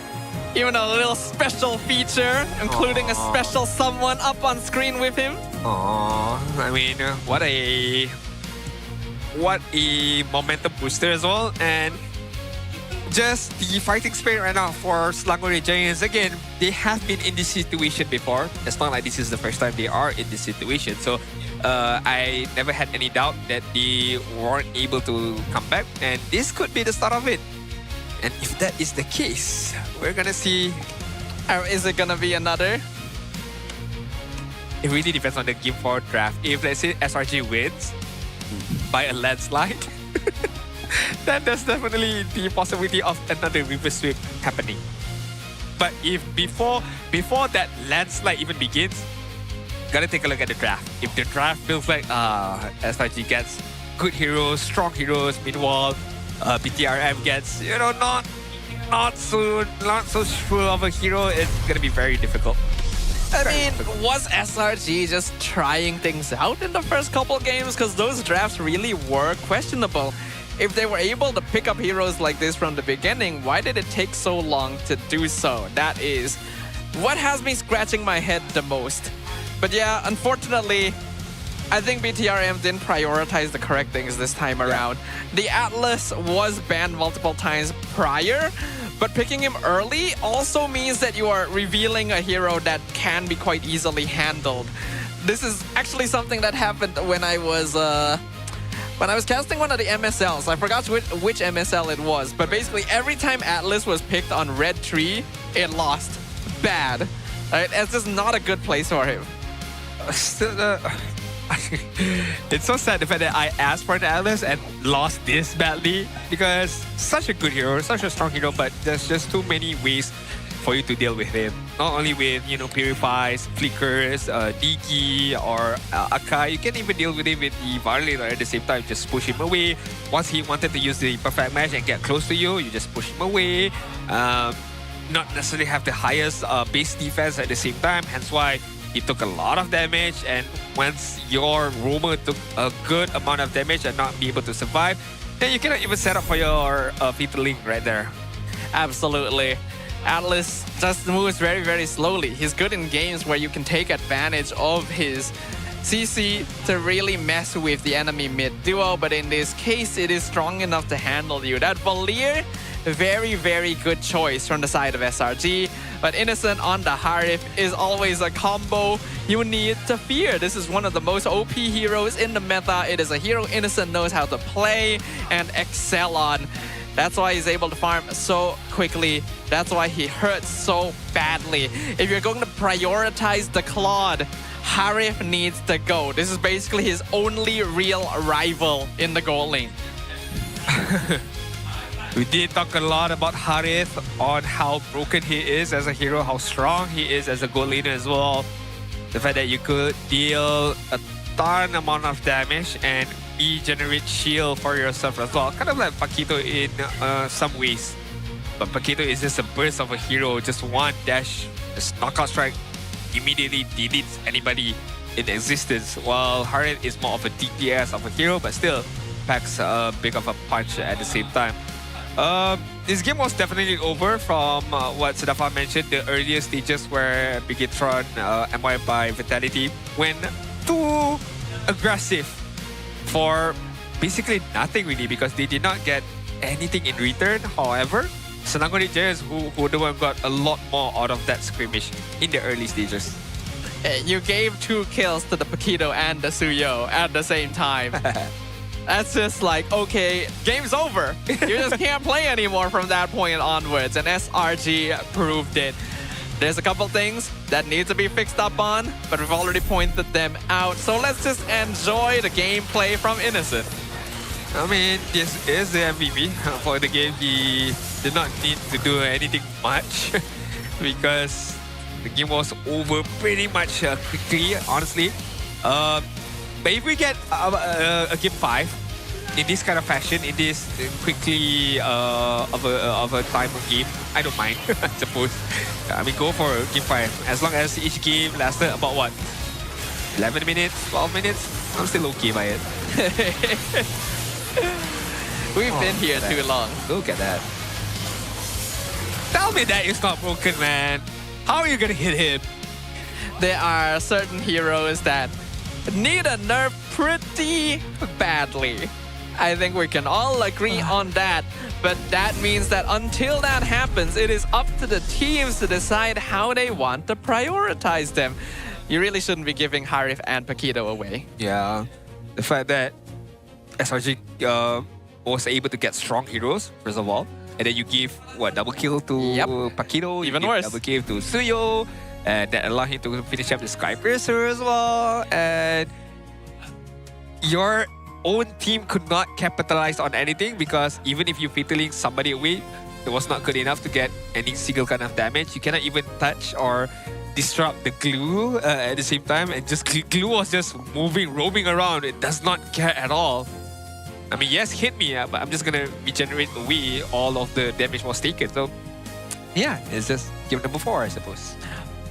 Even a little special feature, including a special someone up on screen with him. Aww, I mean, what a momentum booster as well. And just the fighting spirit right now for Selangor Red Giants. Again, they have been in this situation before. It's not like this is the first time they are in this situation. So I never had any doubt that they weren't able to come back. And this could be the start of it. And if that is the case, we're gonna see. Is it gonna be another? It really depends on the game 4 draft. If let's say SRG wins by a landslide, then there's definitely the possibility of another reverse sweep happening. But if before that landslide even begins, gotta take a look at the draft. If the draft feels like SRG gets good heroes, strong heroes, meanwhile BTRM gets, not so sure of a hero, it's gonna be very difficult. I mean, was SRG just trying things out in the first couple games? Because those drafts really were questionable. If they were able to pick up heroes like this from the beginning, why did it take so long to do so? That is what has me scratching my head the most. But yeah, unfortunately, I think BTRM didn't prioritize the correct things this time around. The Atlas was banned multiple times prior, but picking him early also means that you are revealing a hero that can be quite easily handled. This is actually something that happened when I was casting one of the MSLs. I forgot which MSL it was, but basically every time Atlas was picked on red 3, it lost. Bad. Right? It's just not a good place for him. It's so sad the fact that I asked for the Atlas and lost this badly, because such a good hero, such a strong hero, but there's just too many ways for you to deal with him. Not only with, Purifies, Flickers, Diki, or Akai. You can even deal with him with the Violator at the same time. Just push him away. Once he wanted to use the perfect match and get close to you, you just push him away. Not necessarily have the highest base defense at the same time. Hence why he took a lot of damage. And once your roamer took a good amount of damage and not be able to survive, then you cannot even set up for your Fatal Link right there. Absolutely. Atlas just moves very, very slowly. He's good in games where you can take advantage of his CC to really mess with the enemy mid duo, but in this case, it is strong enough to handle you. That Valier, very, very good choice from the side of SRG, but Innocent on the Harif is always a combo you need to fear. This is one of the most OP heroes in the meta. It is a hero Innocent knows how to play and excel on. That's why he's able to farm so quickly. That's why he hurts so badly. If you're going to prioritize the Claude, Harif needs to go. This is basically his only real rival in the gold lane. We did talk a lot about Harif on how broken he is as a hero, how strong he is as a gold laner as well. The fact that you could deal a ton amount of damage and generate shield for yourself as well. Kind of like Paquito in some ways. But Paquito is just a burst of a hero. Just one dash, just knockout strike, immediately deletes anybody in existence. While Harith is more of a DPS of a hero, but still packs a big of a punch at the same time. This game was definitely over from what Sadafa mentioned. The earlier stages where BTRM MY by Vitality went too aggressive for basically nothing really, because they did not get anything in return. However, Selangor Giants who the one got a lot more out of that skirmish in the early stages. You gave 2 kills to the Paquito and the Suyo at the same time. That's just like, okay, game's over. You just can't play anymore from that point onwards, and SRG proved it. There's a couple things that need to be fixed up on, but we've already pointed them out. So let's just enjoy the gameplay from Innocent. I mean, this is the MVP for the game. He did not need to do anything much because the game was over pretty much quickly, honestly. But if we get a game 5 in this kind of fashion, in this quickly of a time of game, I don't mind, I suppose. I mean, go for game 5. As long as each game lasted about what? 11 minutes, 12 minutes? I'm still okay by it. We've been here too long. Look at that. Tell me that it's not broken, man. How are you gonna hit him? There are certain heroes that need a nerf pretty badly. I think we can all agree on that. But that means that until that happens, it is up to the teams to decide how they want to prioritize them. You really shouldn't be giving Harif and Paquito away. Yeah. The fact that SRG was able to get strong heroes, first of all. And then you give, what, double kill to Paquito. Even worse. Double kill to Suyo. And that allowed him to finish up the Sky Piercer as well. And your own team could not capitalize on anything, because even if you fatally somebody away, it was not good enough to get any single kind of damage. You cannot even touch or disrupt the glue at the same time. And just glue was just moving, roaming around. It does not care at all. I mean, yes, hit me, but I'm just gonna regenerate away. All of the damage was taken. So yeah, it's just game number 4, I suppose.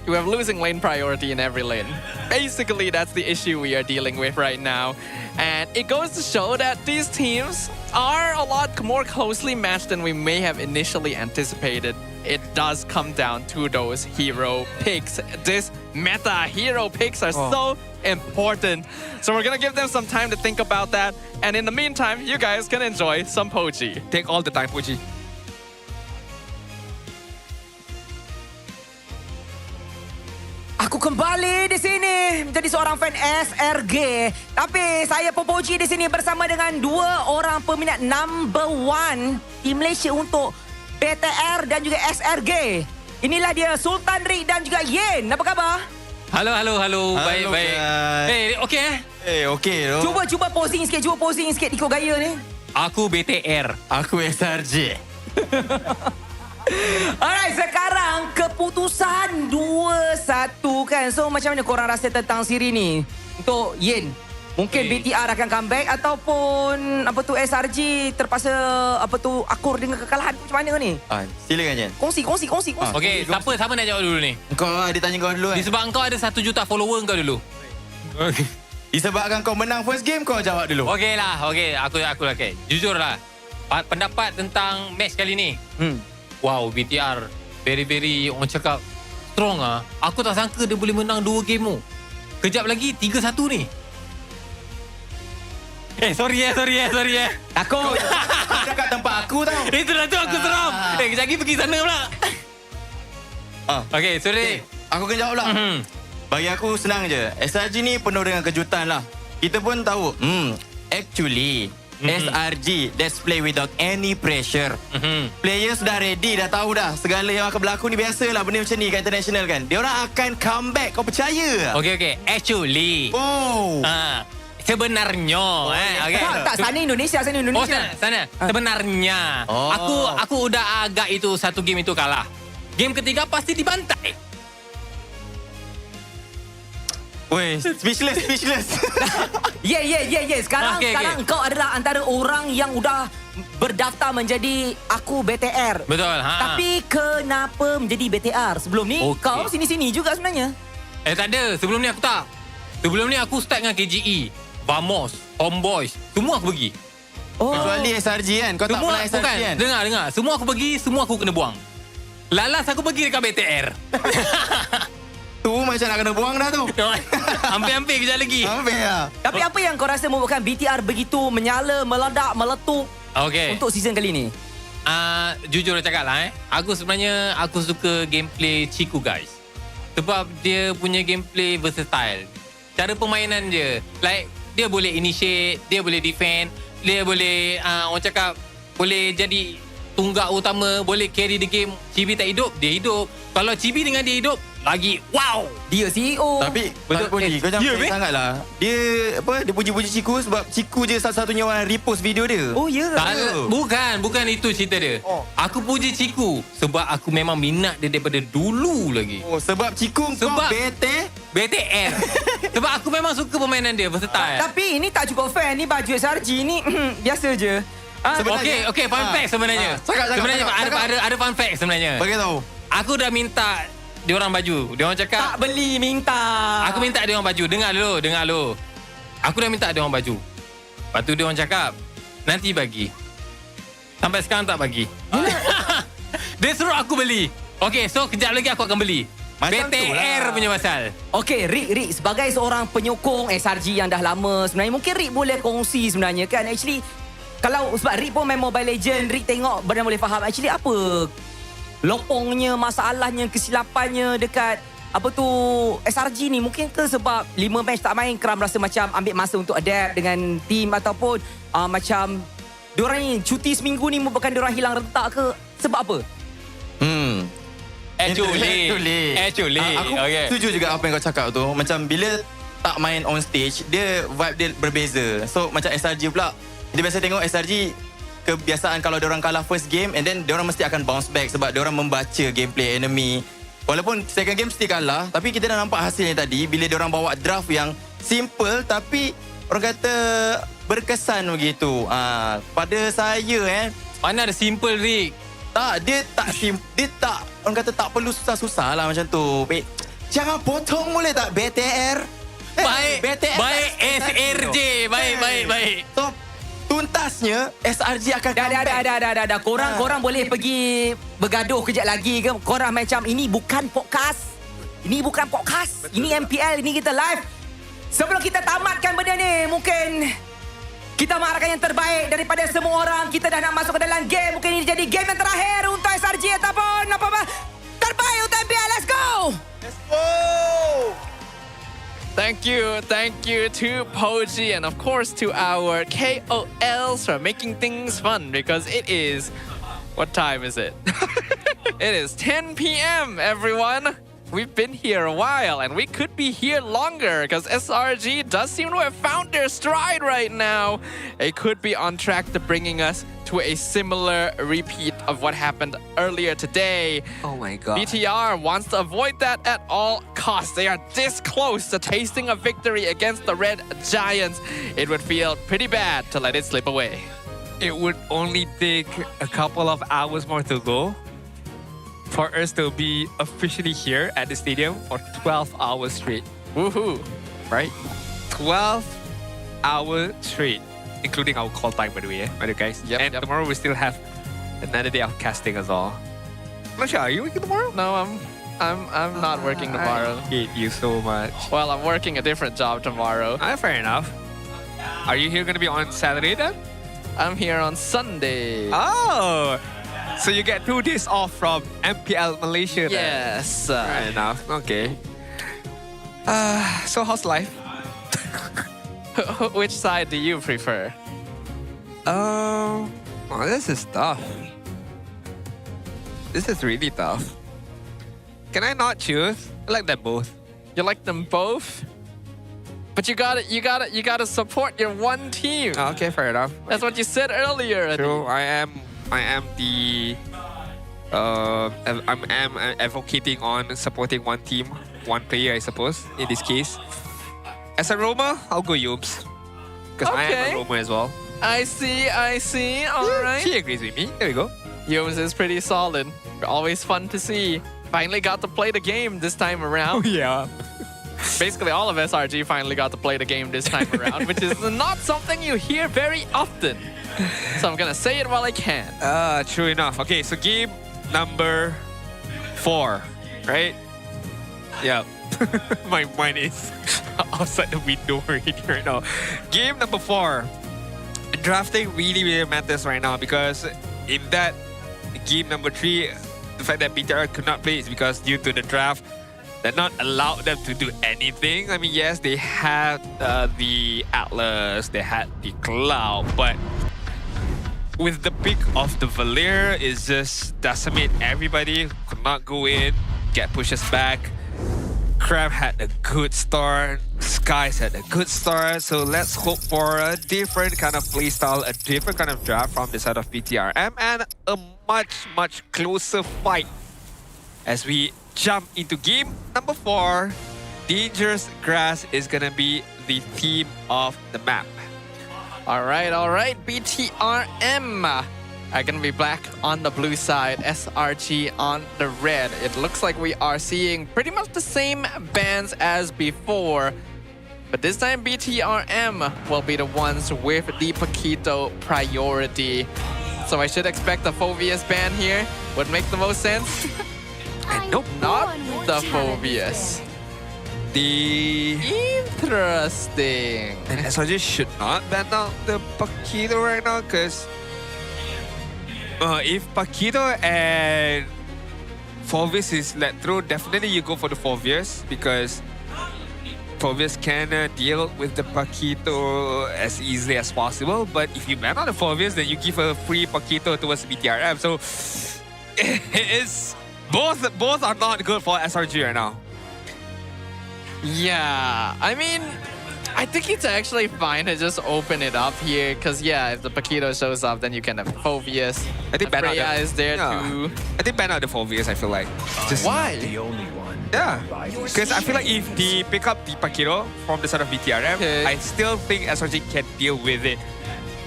You have losing lane priority in every lane. Basically, that's the issue we are dealing with right now. And it goes to show that these teams are a lot more closely matched than we may have initially anticipated. It does come down to those hero picks. This meta hero picks are so important. So we're gonna give them some time to think about that. And in the meantime, you guys can enjoy some Poji. Take all the time, Poji. Aku kembali di sini menjadi seorang fan SRG. Tapi saya Popoji di sini bersama dengan 2 orang peminat number 1 di Malaysia untuk BTR dan juga SRG. Inilah dia Sultan Rik dan juga Yen. Apa khabar? Halo. Baik. Okey. Cuba posing sikit ikut gaya ni. Aku BTR. Aku SRG. Alright, sekarang ke keputusan 2-1 kan. So macam mana korang rasa tentang siri ni? Untuk Yin, mungkin BTR akan comeback ataupun SRG terpaksa akur dengan kekalahan. Macam mana ni? Silakan Jen. Kongsi. Okey, siapa nak jawab dulu ni? Dia tanya kau dulu kan. Disebab kau ada 1 juta follower kau dulu. Disebabkan kau menang first game, kau jawab dulu. Okey, aku okay. Jujur lah, pendapat tentang match kali ni. Wow, BTR very orang cakap strong ah. Aku tak sangka dia boleh menang 2 game tu. Kejap lagi 3-1 ni. Sorry. Aku dekat tempat aku tau. Itulah tu aku seram. Kejap lagi pergi sana pula. Okey, sorry. Aku akan jawab lah. Bagi aku senang je. SRG ni penuh dengan kejutan lah. Kita pun tahu. Actually, SRG, let's play without any pressure. Players dah ready, dah tahu dah. Segala yang akan berlaku ni biasalah benda macam ni kat international kan. Diorang akan comeback, kau percaya? Okey. Actually. Sebenarnya Tak, sana Indonesia. Sana. Sebenarnya aku udah agak itu 1 game itu kalah. Game ketiga pasti dibantai. Weh, speechless. Yeah. Sekarang kau adalah antara orang yang udah berdaftar menjadi aku BTR. Betul. Tapi kenapa menjadi BTR? Sebelum ni kau sini-sini juga sebenarnya. Tak ada. Sebelum ni aku tak. Sebelum ni aku start dengan KGE, Vamos, Homeboys. Semua aku pergi. Kecuali SRG kan. Kau tak pernah SRG kan. Dengar. Semua aku pergi, semua aku kena buang. Lalas aku pergi dekat BTR. Tu macam nak kena buang dah tu. Hampir kejap lagi. Hampir lah. Tapi apa yang kau rasa membuatkan BTR begitu menyala, meledak, meletup untuk season kali ni? Jujur cakap lah aku sebenarnya aku suka gameplay Chiku guys. Sebab dia punya gameplay versatile. Cara permainan dia, like dia boleh initiate, dia boleh defend, dia boleh orang cakap boleh jadi tunggak utama, boleh carry the game. Chibi tak hidup, dia hidup. Kalau Chibi dengan dia hidup, lagi wow, dia CEO. Tapi betul puji, kau jangan pelik sangatlah. Dia puji-puji Ciku sebab Ciku je satu-satunya orang repost video dia. Oh ya. Bukan itu cerita dia. Aku puji Ciku sebab aku memang minat dia daripada dulu lagi. Sebab Ciku kau BTR. Sebab aku memang suka permainan dia versatile. Tapi ini tak cukup fair. Ni baju SRG ni biasa je. Okey, fun fact sebenarnya. Sebenarnya ada fun fact sebenarnya. Bagi tahu. Aku dah minta dia orang baju. Dia orang cakap tak beli, minta. Aku minta dia orang baju. Dengar dulu. Aku dah minta dia orang baju. Lepas tu dia orang cakap nanti bagi. Sampai sekarang tak bagi. Dia suruh aku beli. Okey, so kejap lagi aku akan beli. Macam BTR punya pasal. Okey, Rick sebagai seorang penyokong SRG yang dah lama sebenarnya, mungkin Rick boleh kongsi sebenarnya kan. Actually kalau sebab Rick pun main Mobile Legend, Rick tengok benar boleh faham actually apa lopongnya, masalahnya, kesilapannya dekat SRG ni. Mungkin ke sebab 5 match tak main, Kram rasa macam ambil masa untuk adapt dengan team, ataupun macam diorang ni cuti seminggu ni bukan diorang hilang rentak ke? Sebab apa? Actually aku setuju juga apa yang kau cakap tu. Macam bila tak main on stage, dia vibe dia berbeza. So macam SRG pula, kita biasa tengok SRG kebiasaan kalau diorang kalah first game and then diorang mesti akan bounce back sebab diorang membaca gameplay enemy. Walaupun second game mesti kalah, tapi kita dah nampak hasilnya tadi bila diorang bawa draft yang simple tapi orang kata berkesan begitu. Pada saya mana ada simple, Rick? Tak, dia tak orang kata tak perlu susah-susah lah macam tu. Jangan potong boleh tak BTR? BTR baik SRJ. Baik. So tuntasnya SRG akan dah. Korang boleh pergi bergaduh kejap lagi ke? Korang macam ini bukan podcast. Ini MPL, ini kita live. Sebelum kita tamatkan benda ni, mungkin kita mengharapkan yang terbaik daripada semua orang. Kita dah nak masuk ke dalam game. Mungkin ini jadi game yang terakhir untuk SRG ataupun apa-apa terbaik untuk MPL. Let's go! Thank you to Poji and of course to our KOLs for making things fun because it is, what time is it? It is 10 p.m. everyone. we've been here a while and we could be here longer because SRG does seem to have found their stride right now. It could be on track to bringing us to a similar repeat of what happened earlier today. Oh my god. BTR wants to avoid that at all costs. They are this close to tasting a victory against the Red Giants. It would feel pretty bad to let it slip away. It would only take a couple of hours more to go for us to be officially here at the stadium for 12 hours straight. Woohoo! Right? 12 hours straight, including our call time, by the way, right, guys? And tomorrow we still have another day of casting as well. Lasha, are you working tomorrow? No, I'm not working tomorrow. I hate you so much. Well, I'm working a different job tomorrow. Fair enough. Are you here going to be on Saturday then? I'm here on Sunday. Oh! So you get 2 days off from MPL Malaysia then? Yes. Fair enough. Okay. So how's life? Which side do you prefer? Well, this is tough. This is really tough. Can I not choose? I like them both. You like them both? But you gotta support your one team. Okay, fair enough. That's what you said earlier. True. I am the I'm advocating on supporting one team, one player, I suppose, in this case. As a roamer, I'll go Yubs. Because I am a roamer as well. I see. All right. She agrees with me. There we go. Yums is pretty solid. Always fun to see. Finally got to play the game this time around. Yeah. Basically, all of SRG finally got to play the game this time around, which is not something you hear very often. So I'm gonna say it while I can. True enough. Okay, so game number 4, right? Yeah. My mind is outside the window right now. Game number 4. Drafting really matters right now because in that game number 3, the fact that BTR could not play is because due to the draft, they're not allowed them to do anything. I mean, yes, they had the Atlas, they had the Cloud, but with the pick of the Valir, it just decimate everybody. Could not go in, get pushes back. Crab had a good start. Skies had a good start. So let's hope for a different kind of playstyle, a different kind of draft from the side of BTRM, and a much closer fight as we jump into game number 4. Dangerous Grass is gonna be the theme of the map. All right. BTRM are gonna be black on the blue side, SRG on the red. It looks like we are seeing pretty much the same bands as before, but this time BTRM will be the ones with the Paquito priority. So I should expect the Phobius band here. Would make the most sense. And nope, not the Phobius. Interesting. And SRG should not ban out the Paquito right now because if Paquito and Phobius is let through, definitely you go for the Phobius because Phobius can deal with the Paquito as easily as possible. But if you ban out the Phobius, then you give a free Paquito towards BTRM. So it is both are not good for SRG right now. Yeah, I mean, I think it's actually fine to just open it up here, because yeah, if the Paquito shows up, then you can have Phobius. I think Freya is there too. I think ban out the Phobius, I feel like. Just why? The only one. Yeah, because I feel like if they pick up the Paquito from the side of BTRM, I still think SRG can deal with it.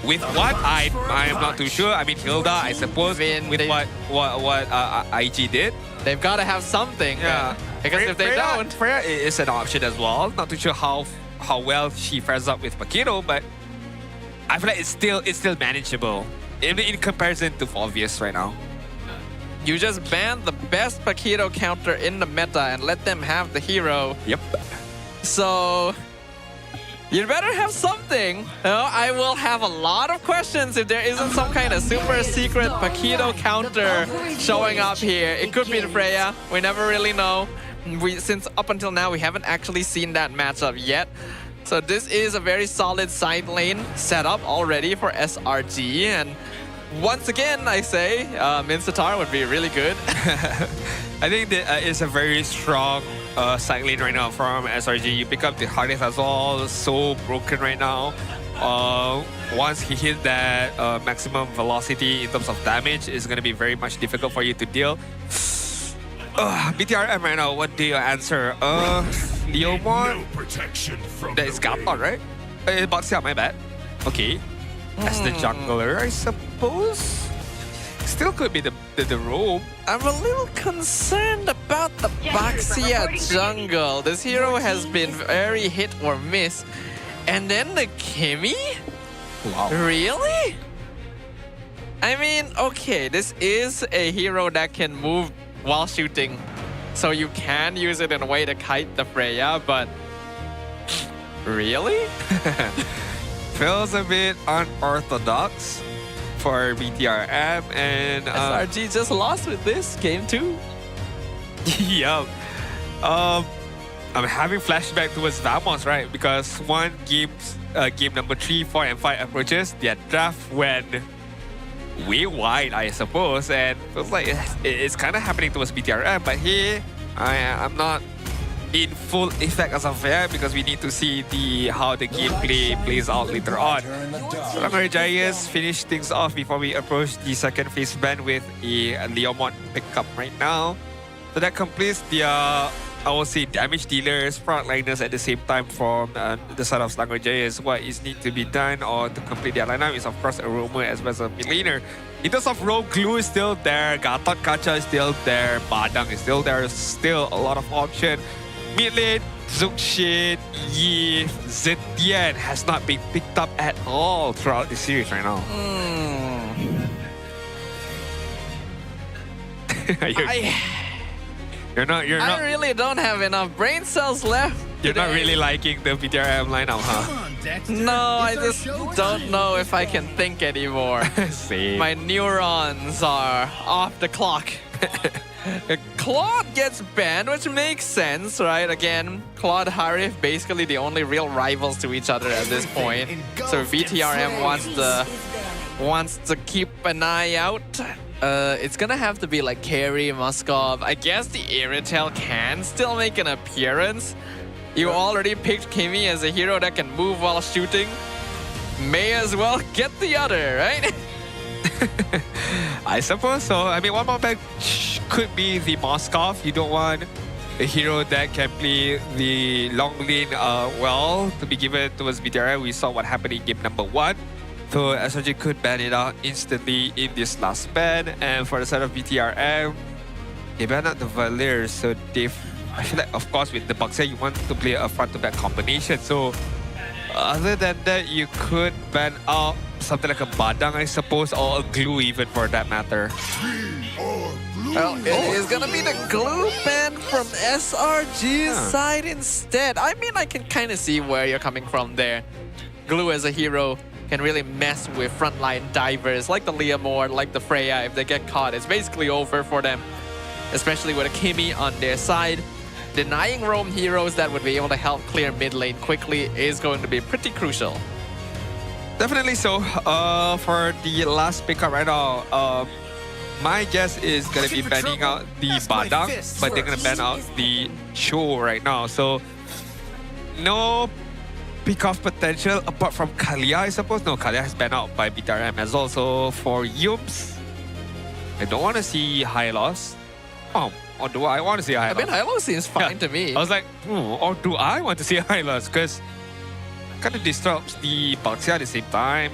With what? I am not too sure. I mean, Hilda, I suppose, with what IG did. They've got to have something. Yeah. Because if they don't... Freya is an option as well. Not too sure how well she fares up with Paquito, but I feel like it's still manageable in comparison to Phobius right now. You just ban the best Paquito counter in the meta and let them have the hero. Yep. So you better have something. I will have a lot of questions if there isn't some kind of super secret Paquito counter showing up here. It could be the Freya. We never really know. Since up until now, we haven't actually seen that matchup yet. So this is a very solid side lane setup already for SRG. And once again, I say, Minstatar would be really good. I think that it's a very strong side lane right now from SRG. You pick up the hardest as well, so broken right now. Once he hit that maximum velocity in terms of damage, it's going to be very much difficult for you to deal. BTRM right now, what do you answer? Leomon? That is Gatot, right? Baxia, my bad. Okay. As the jungler, I suppose. Still could be the roam. I'm a little concerned about the Baxia jungle. This hero has been very hit or miss. And then the Kimmy? Wow. Really? I mean, okay, this is a hero that can move while shooting. So you can use it in a way to kite the Freya, but really? Feels a bit unorthodox for BTRM, and SRG just lost with this game too. Yup. I'm having flashback towards Vamos, right? Because one game number 3, 4, and 5 approaches, their draft went way wide, I suppose, and feels like it's kind of happening towards BTRM. But here, I'm not in full effect as of yet because we need to see how the gameplay plays out later on. Lower Giants finish things off before we approach the second phase ban with a Leomon pickup right now. So that completes the I will say damage dealers, frontliners at the same time from the side of Lower Giants. What is need to be done or to complete their lineup is of course Aroma as well as a mid laner. In terms of role, Glue is still there, Gatot Kacha is still there, Badang is still there, still a lot of option. Mid lane, Zuxin, Yi, Zetian has not been picked up at all throughout the series right now. I really don't have enough brain cells left. You're not really liking the BTRM lineup, huh? No, I just don't know if I can think anymore. Same. My neurons are off the clock. Claude gets banned, which makes sense, right? Again, Claude, Harif, basically the only real rivals to each other at this point. So BTRM wants to keep an eye out. It's gonna have to be like Carry, Muskov. I guess the Irritel can still make an appearance. You already picked Kimmy as a hero that can move while shooting. May as well get the other, right? I suppose so. I mean, one more pick could be the Moskov. You don't want a hero that can play the long lane well to be given towards BTRM. We saw what happened in game number 1. So SRG could ban it out instantly in this last ban. And for the side of BTRM, they ban out the Valir. So I feel like, of course, with the Baxia, you want to play a front-to-back combination. So other than that, you could ban out something like a Badang, I suppose, or a Glue even for that matter. Well, it is gonna be the Glue ban from SRG's side instead. I mean, I can kind of see where you're coming from there. Glue as a hero can really mess with frontline divers like the Leomord, like the Freya. If they get caught, it's basically over for them. Especially with a Kimmy on their side. Denying roam heroes that would be able to help clear mid lane quickly is going to be pretty crucial. Definitely so. For the last pickup right now, my guess is going to be banning out the Badang, but they're going to ban out the Cho right now. So no pick-off potential apart from Kalia, I suppose. No, Kalia has banned out by BTRM as well. So for Yums, I don't want to see high loss. Or do I want to see a high loss? I mean, high loss seems fine to me. I was like, or do I want to see a high loss? Because kind of disrupts the Baxia at the same time.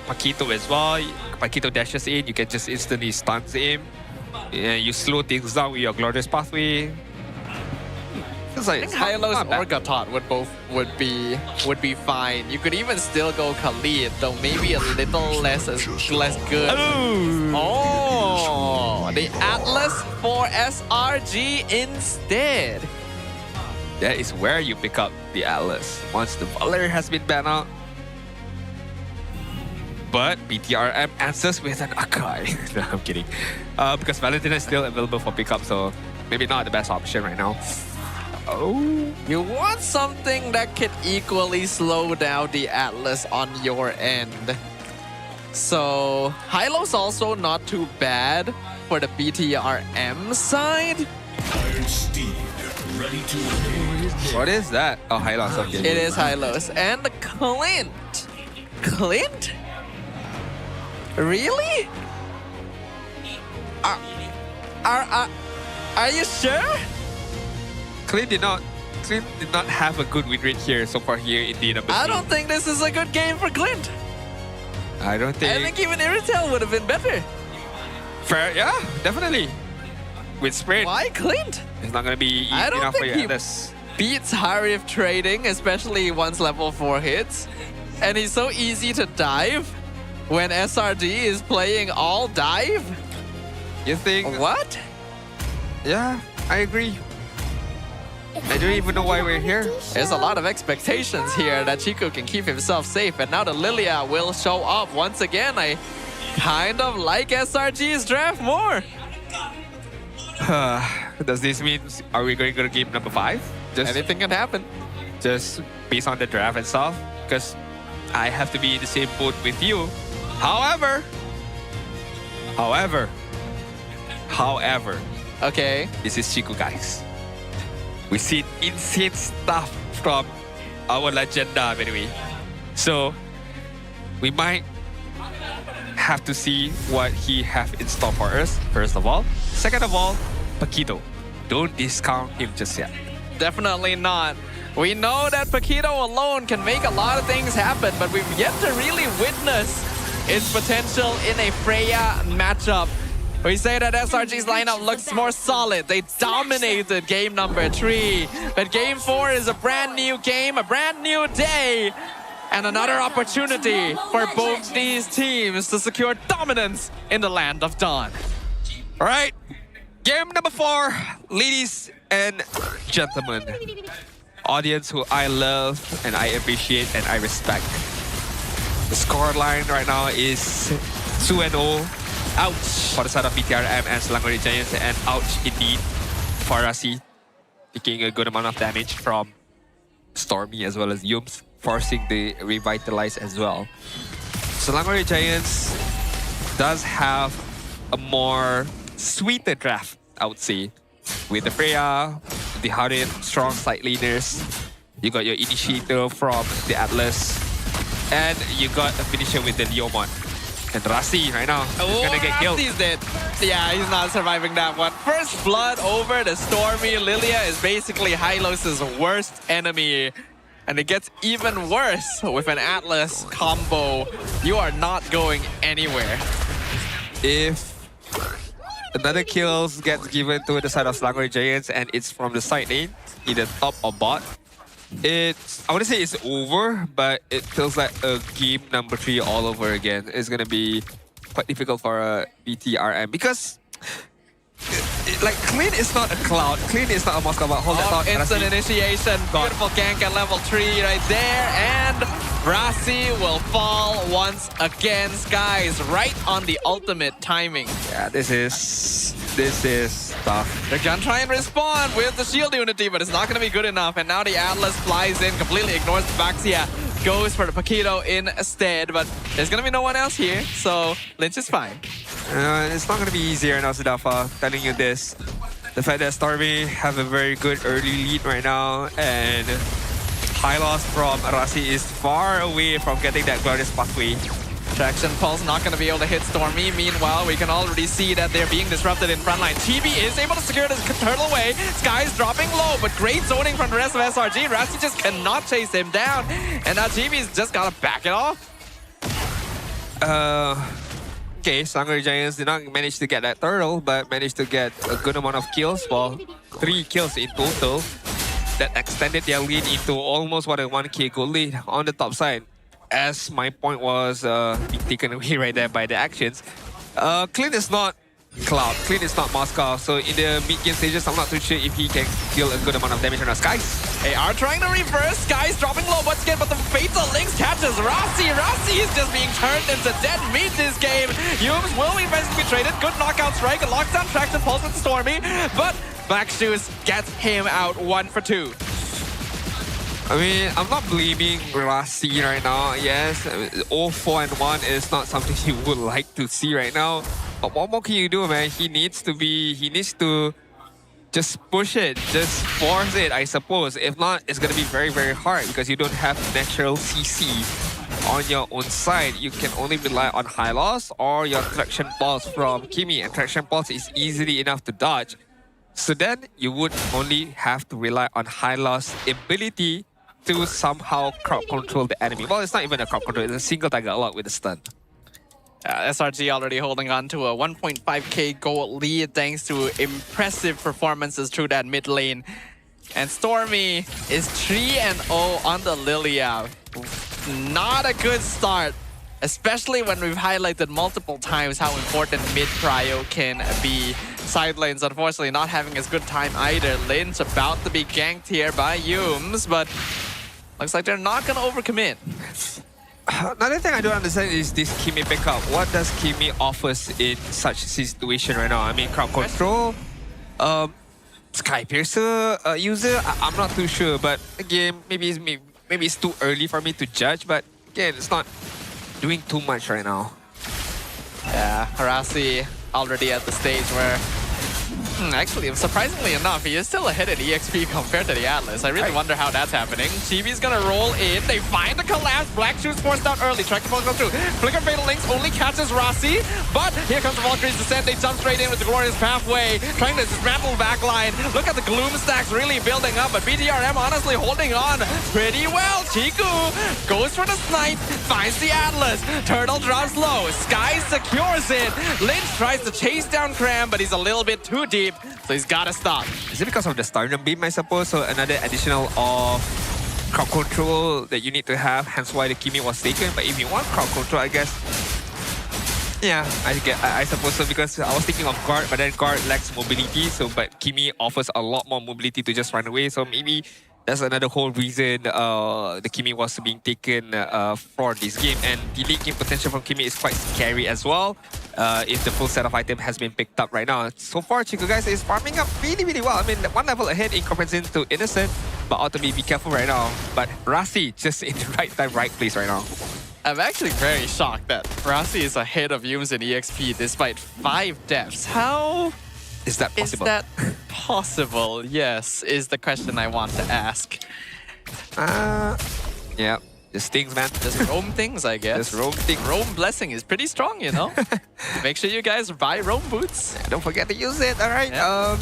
Paquito as well. Paquito dashes in, you can just instantly stun him. Yeah, you slow things down with your Glorious Pathway. I think Hylos or Gatot would be fine. You could even still go Khalid, though maybe a little less good. Oh, the Atlas for SRG instead. That is where you pick up the Atlas once the Valer has been banned out. But BTRM answers with an Akai. No, I'm kidding. Because Valentina is still available for pickup, so maybe not the best option right now. Oh, you want something that could equally slow down the Atlas on your end. So Hylo's also not too bad for the BTRM side. What is that? Oh, Hylos. Okay. It is Hylos. And Clint. Clint? Really? Are you sure? Clint did not have a good win rate here so far here in the number I 3. don't think this is a good game for Clint. I don't think. I think even Iritel would have been better. Fair, yeah, definitely. With sprint. Why Clint? It's not gonna be I don't enough for think you. he Atlas. beats Harif trading, especially once level 4 hits. And he's so easy to dive when SRG is playing all dive. You think? What? Yeah, I agree. I don't even know why we're here. There's a lot of expectations here that Chico can keep himself safe. And now the Lilia will show up once again. I kind of like SRG's draft more. Does this mean, are we going to game number 5? Just anything can happen. Just based on the draft and stuff. Because I have to be in the same boat with you. However. Okay. This is Chico, guys. We see insane stuff from our Legenda, by the way. So, we might have to see what he have in store for us, first of all. Second of all, Paquito. Don't discount him just yet. Definitely not. We know that Paquito alone can make a lot of things happen, but we've yet to really witness its potential in a Freya matchup. We say that SRG's lineup looks more solid. They dominated game number 3. But game 4 is a brand new game, a brand new day, and another opportunity for both these teams to secure dominance in the land of Dawn. All right, game number 4, ladies and gentlemen. Audience who I love and I appreciate and I respect. The scoreline right now is 2-0. Ouch for the side of BTRM and Selangor Giants, and ouch indeed for Rasi, taking a good amount of damage from Stormy as well as Yums, forcing the revitalize as well. Selangor Giants does have a more sweeter draft, I would say, with the Freya, the Harin, strong side leaders. You got your initiator from the Atlas, and you got a finisher with the Leomon. And Rasi right now is gonna get killed. Rasi's dead. Yeah, he's not surviving that one. First blood over the Stormy. Lilia is basically Hylos' worst enemy. And it gets even worse with an Atlas combo. You are not going anywhere. If another kills gets given to the side of Selangor Giants and it's from the side lane, either top or bot, I wouldn't say it's over, but it feels like a game number 3 all over again. It's gonna be quite difficult for BTRM because like Clint is not a Cloud, Clint is not a Moscow, but hold that thought. Instant initiation, beautiful gank at level 3 right there, and Rasi will fall once again. Skies right on the ultimate timing. Yeah, this is tough. They're gonna try and respond with the shield unity, but it's not gonna be good enough. And now the Atlas flies in, completely ignores the Baxia, goes for the Paquito instead, but there's gonna be no one else here, so Lynch is fine. It's not gonna be easier now, Sudafa, telling you this. The fact that Stormy have a very good early lead right now, and high loss from Rasi is far away from getting that glorious pathway. Traction Pulse not going to be able to hit Stormy. Meanwhile, we can already see that they're being disrupted in frontline. Chibi is able to secure the turtle away. Sky's dropping low, but great zoning from the rest of SRG. Rasi just cannot chase him down. And now Chibi's just got to back it off. Okay, Selangor Giants did not manage to get that turtle, but managed to get a good amount of kills. Well, 3 kills in total. That extended their lead into almost what a 1k gold lead on the top side. As my point was being taken away right there by the actions. Clint is not Cloud, Clint is not Moscow, so in the mid-game stages, I'm not too sure if he can deal a good amount of damage on our Skies. They are trying to reverse. Skies dropping low once again, but the Fatal Lynx catches Rasi. Rasi is just being turned into dead meat this game. Yums will eventually be traded. Good knockout strike, a lockdown traction pulse with Stormy, but Black Shoes gets him out 1 for 2. I mean, I'm not blaming Rasi right now. Yes, 0-4-1 is not something you would like to see right now. But what more can you do, man? He needs to just push it, just force it, I suppose. If not, it's gonna be very, very hard because you don't have natural CC on your own side. You can only rely on high loss or your traction pulse from Kimi, and traction pulse is easily enough to dodge. So then you would only have to rely on high loss ability to somehow crowd control the enemy. Well, it's not even a crowd control, it's a single target lock with a stun. SRG already holding on to a 1.5k gold lead thanks to impressive performances through that mid lane. And Stormy is 3-0 on the Lilia. Not a good start, especially when we've highlighted multiple times how important mid-prio can be. Side lanes, unfortunately, not having as good time either. Lynch about to be ganked here by Yums, but looks like they're not going to overcommit. Another thing I don't understand is this Kimi pickup. What does Kimi offers in such situation right now? I mean, crowd control, Sky Piercer user, I'm not too sure. But again, maybe it's too early for me to judge. But again, it's not doing too much right now. Yeah, Rasi already at the stage where, actually, surprisingly enough, he is still ahead in EXP compared to the Atlas. I really wonder how that's happening. Chibi's gonna roll in. They find the collapse. Black Shoes forced out early. Tracking ball goes through. Flicker Fatal Links only catches Rasi. But here comes the Valkyrie's Descent. They jump straight in with the Glorious Pathway. Trying to dismantle backline. Look at the Gloom stacks really building up. But BTRM honestly holding on pretty well. Chiku goes for the snipe. Finds the Atlas. Turtle drops low. Sky secures it. Lynch tries to chase down Cram, but he's a little bit too deep. So he's gotta stop. Is it because of the Stardom Beam, I suppose? So another additional of crowd control that you need to have, hence why the Kimi was taken. But if you want crowd control, I guess, yeah, I suppose so, because I was thinking of guard, but then guard lacks mobility. So, but Kimi offers a lot more mobility to just run away. So maybe that's another whole reason the Kimi was being taken for this game. And the late game potential from Kimi is quite scary as well. If the full set of item has been picked up right now. So far, Chico guys is farming up really, really well. I mean, one level ahead in comparison to Innocent, but ought to be careful right now. But Rasi just in the right time, right place right now. I'm actually very shocked that Rasi is ahead of Yums in EXP despite 5 deaths. How is that possible? Is that possible? Yes, is the question I want to ask. Yeah. Just things, man. Just roam things, I guess. Just roam things. Roam blessing is pretty strong, you know? Make sure you guys buy roam boots. Yeah, don't forget to use it, all right? Yeah.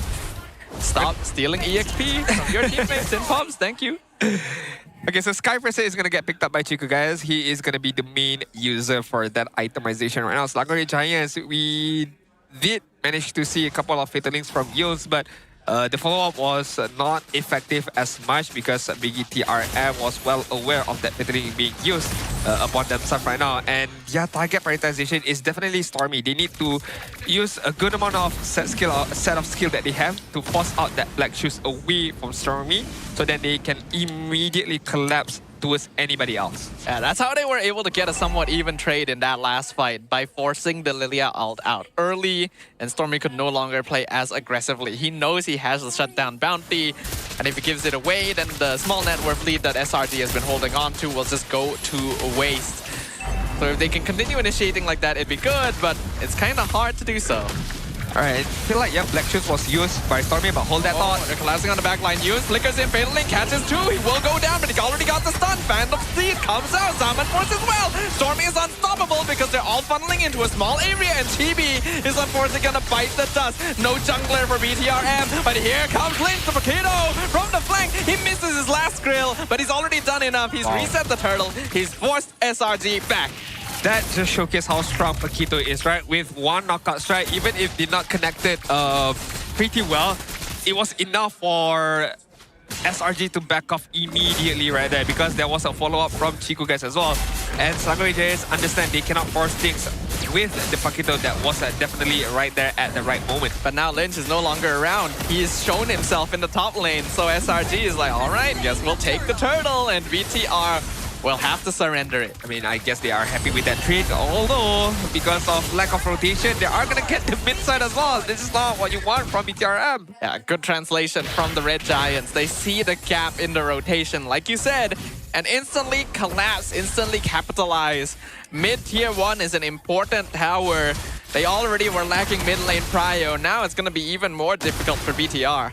Stop stealing EXP from your teammates in pubs. Thank you. Okay, so Sky Pressure is going to get picked up by Chico, guys. He is going to be the main user for that itemization right now. Selangor Giants, we did manage to see a couple of fatal links from Yos, but the follow-up was not effective as much because BTRM was well aware of that fatal link being used upon themselves right now. And yeah, target prioritization is definitely Stormy. They need to use a good amount of set of skill that they have to force out that Black Shoes away from Stormy, so then they can immediately collapse towards anybody else. Yeah, that's how they were able to get a somewhat even trade in that last fight, by forcing the Lilia ult out early, and Stormy could no longer play as aggressively. He knows he has the shutdown bounty, and if he gives it away, then the small net worth lead that SRG has been holding on to will just go to waste. So if they can continue initiating like that, it'd be good, but it's kind of hard to do so. Alright, I feel like, yeah, Black Shoes was used by Stormy, but hold that thought. They're collapsing on the backline. Yus flickers in, Fatal Link catches 2. He will go down, but he already got the stun. Phantom Steed comes out. Zaman Force as well. Stormy is unstoppable because they're all funneling into a small area, and Chibi is unfortunately gonna bite the dust. No jungler for BTRM, but here comes Lynch, the Paquito from the flank. He misses his last grill, but he's already done enough. He's reset the turtle. He's forced SRG back. That just showcases how strong Paquito is, right? With one knockout strike, even if they're not connected pretty well, it was enough for SRG to back off immediately right there, because there was a follow-up from Chico guys as well. And Selangor Giants understand they cannot force things with the Paquito that was definitely right there at the right moment. But now Lynch is no longer around. He's shown himself in the top lane, so SRG is like, all right, guess we'll take the turtle, and BTR will have to surrender it. I mean, I guess they are happy with that trade, although because of lack of rotation, they are going to get the mid side as well. This is not what you want from BTRM. Yeah, good translation from the Red Giants. They see the gap in the rotation, like you said, and instantly collapse, instantly capitalize. Mid tier 1 is an important tower. They already were lacking mid lane prio. Now it's going to be even more difficult for BTR.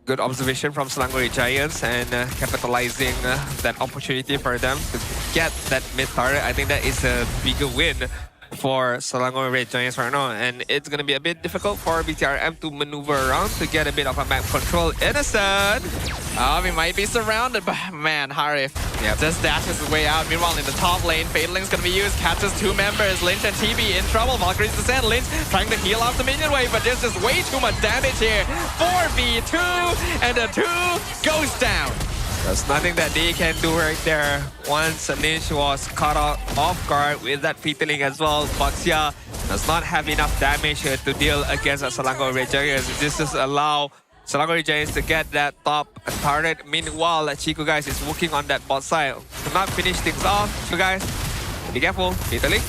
Good observation from Selangor Red Giants and capitalizing that opportunity for them to get that mid turret. I think that is a bigger win for Selangor Red Giants right now, and it's gonna be a bit difficult for BTRM to maneuver around to get a bit of a map control. Innocent! We might be surrounded, but man, Harif just dashes his way out. Meanwhile, in the top lane, Fataling's gonna be used, catches 2 members. Lynch and TB in trouble. Valkyrie's descent. Lynch trying to heal off the minion wave, but there's just way too much damage here. 4v2, and the 2 goes down. There's nothing that they can do right there. Once Lynch was caught off guard with that Fataling as well, Baxia does not have enough damage to deal against Selangor Red Giants. This just allow Selangor Red Giants to get that top turret. Meanwhile, Chico guys is working on that bot side. To not finish things off, Chico guys, be careful. Fataling.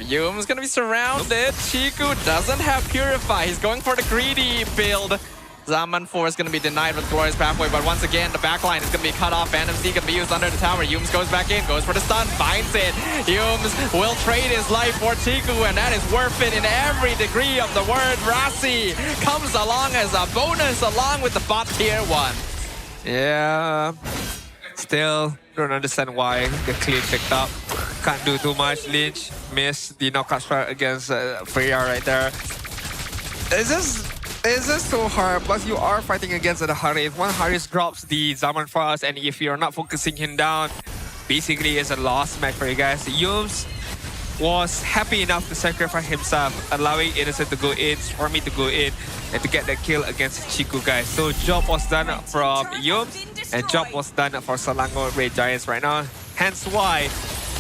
Yume's gonna be surrounded. Chico doesn't have Purify. He's going for the greedy build. Zaman 4 is going to be denied with Glorious Pathway, but once again, the backline is going to be cut off. Phantom Z going to be used under the tower. Yumes goes back in, goes for the stun, finds it. Yumes will trade his life for Chiku, and that is worth it in every degree of the word. Rasi comes along as a bonus along with the bot tier 1. Yeah, still don't understand why the clean picked up. Can't do too much. Lynch missed the knockout strike against Freya right there. It's just so hard, plus you are fighting against the Haris. One Haris drops the Zaman Frost, and if you're not focusing him down, basically it's a lost match for you guys. Yumes was happy enough to sacrifice himself, allowing Innocent to go in, Stormy to go in, and to get the kill against Chiku guys. So job was done from Yumes, and job was done for Selangor Red Giants right now. Hence why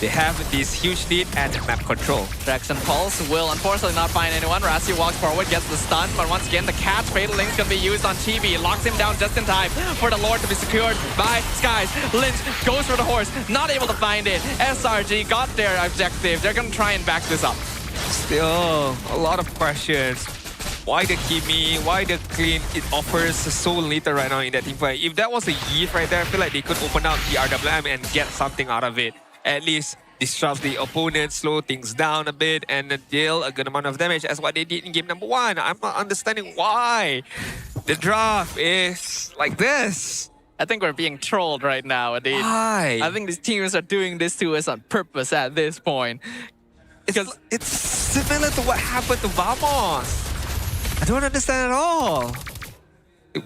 they have this huge lead and map control. Traction Pulse will unfortunately not find anyone. Rasi walks forward, gets the stun, but once again the catch Fatal Link's gonna be used on Chibi. Locks him down just in time for the Lord to be secured by Skies. Lynch goes for the horse, not able to find it. SRG got their objective. They're gonna try and back this up. Still, a lot of questions. Why the Kimi? Why the clean? It offers so little right now in that team fight. If that was a Yeet right there, I feel like they could open up the RWM and get something out of it. At least disrupt the opponent, slow things down a bit, and deal a good amount of damage as what they did in game number 1. I'm not understanding why the draft is like this. I think we're being trolled right now, Adit. Why? I think these teams are doing this to us on purpose at this point. Because it's similar to what happened to Vamos. I don't understand at all.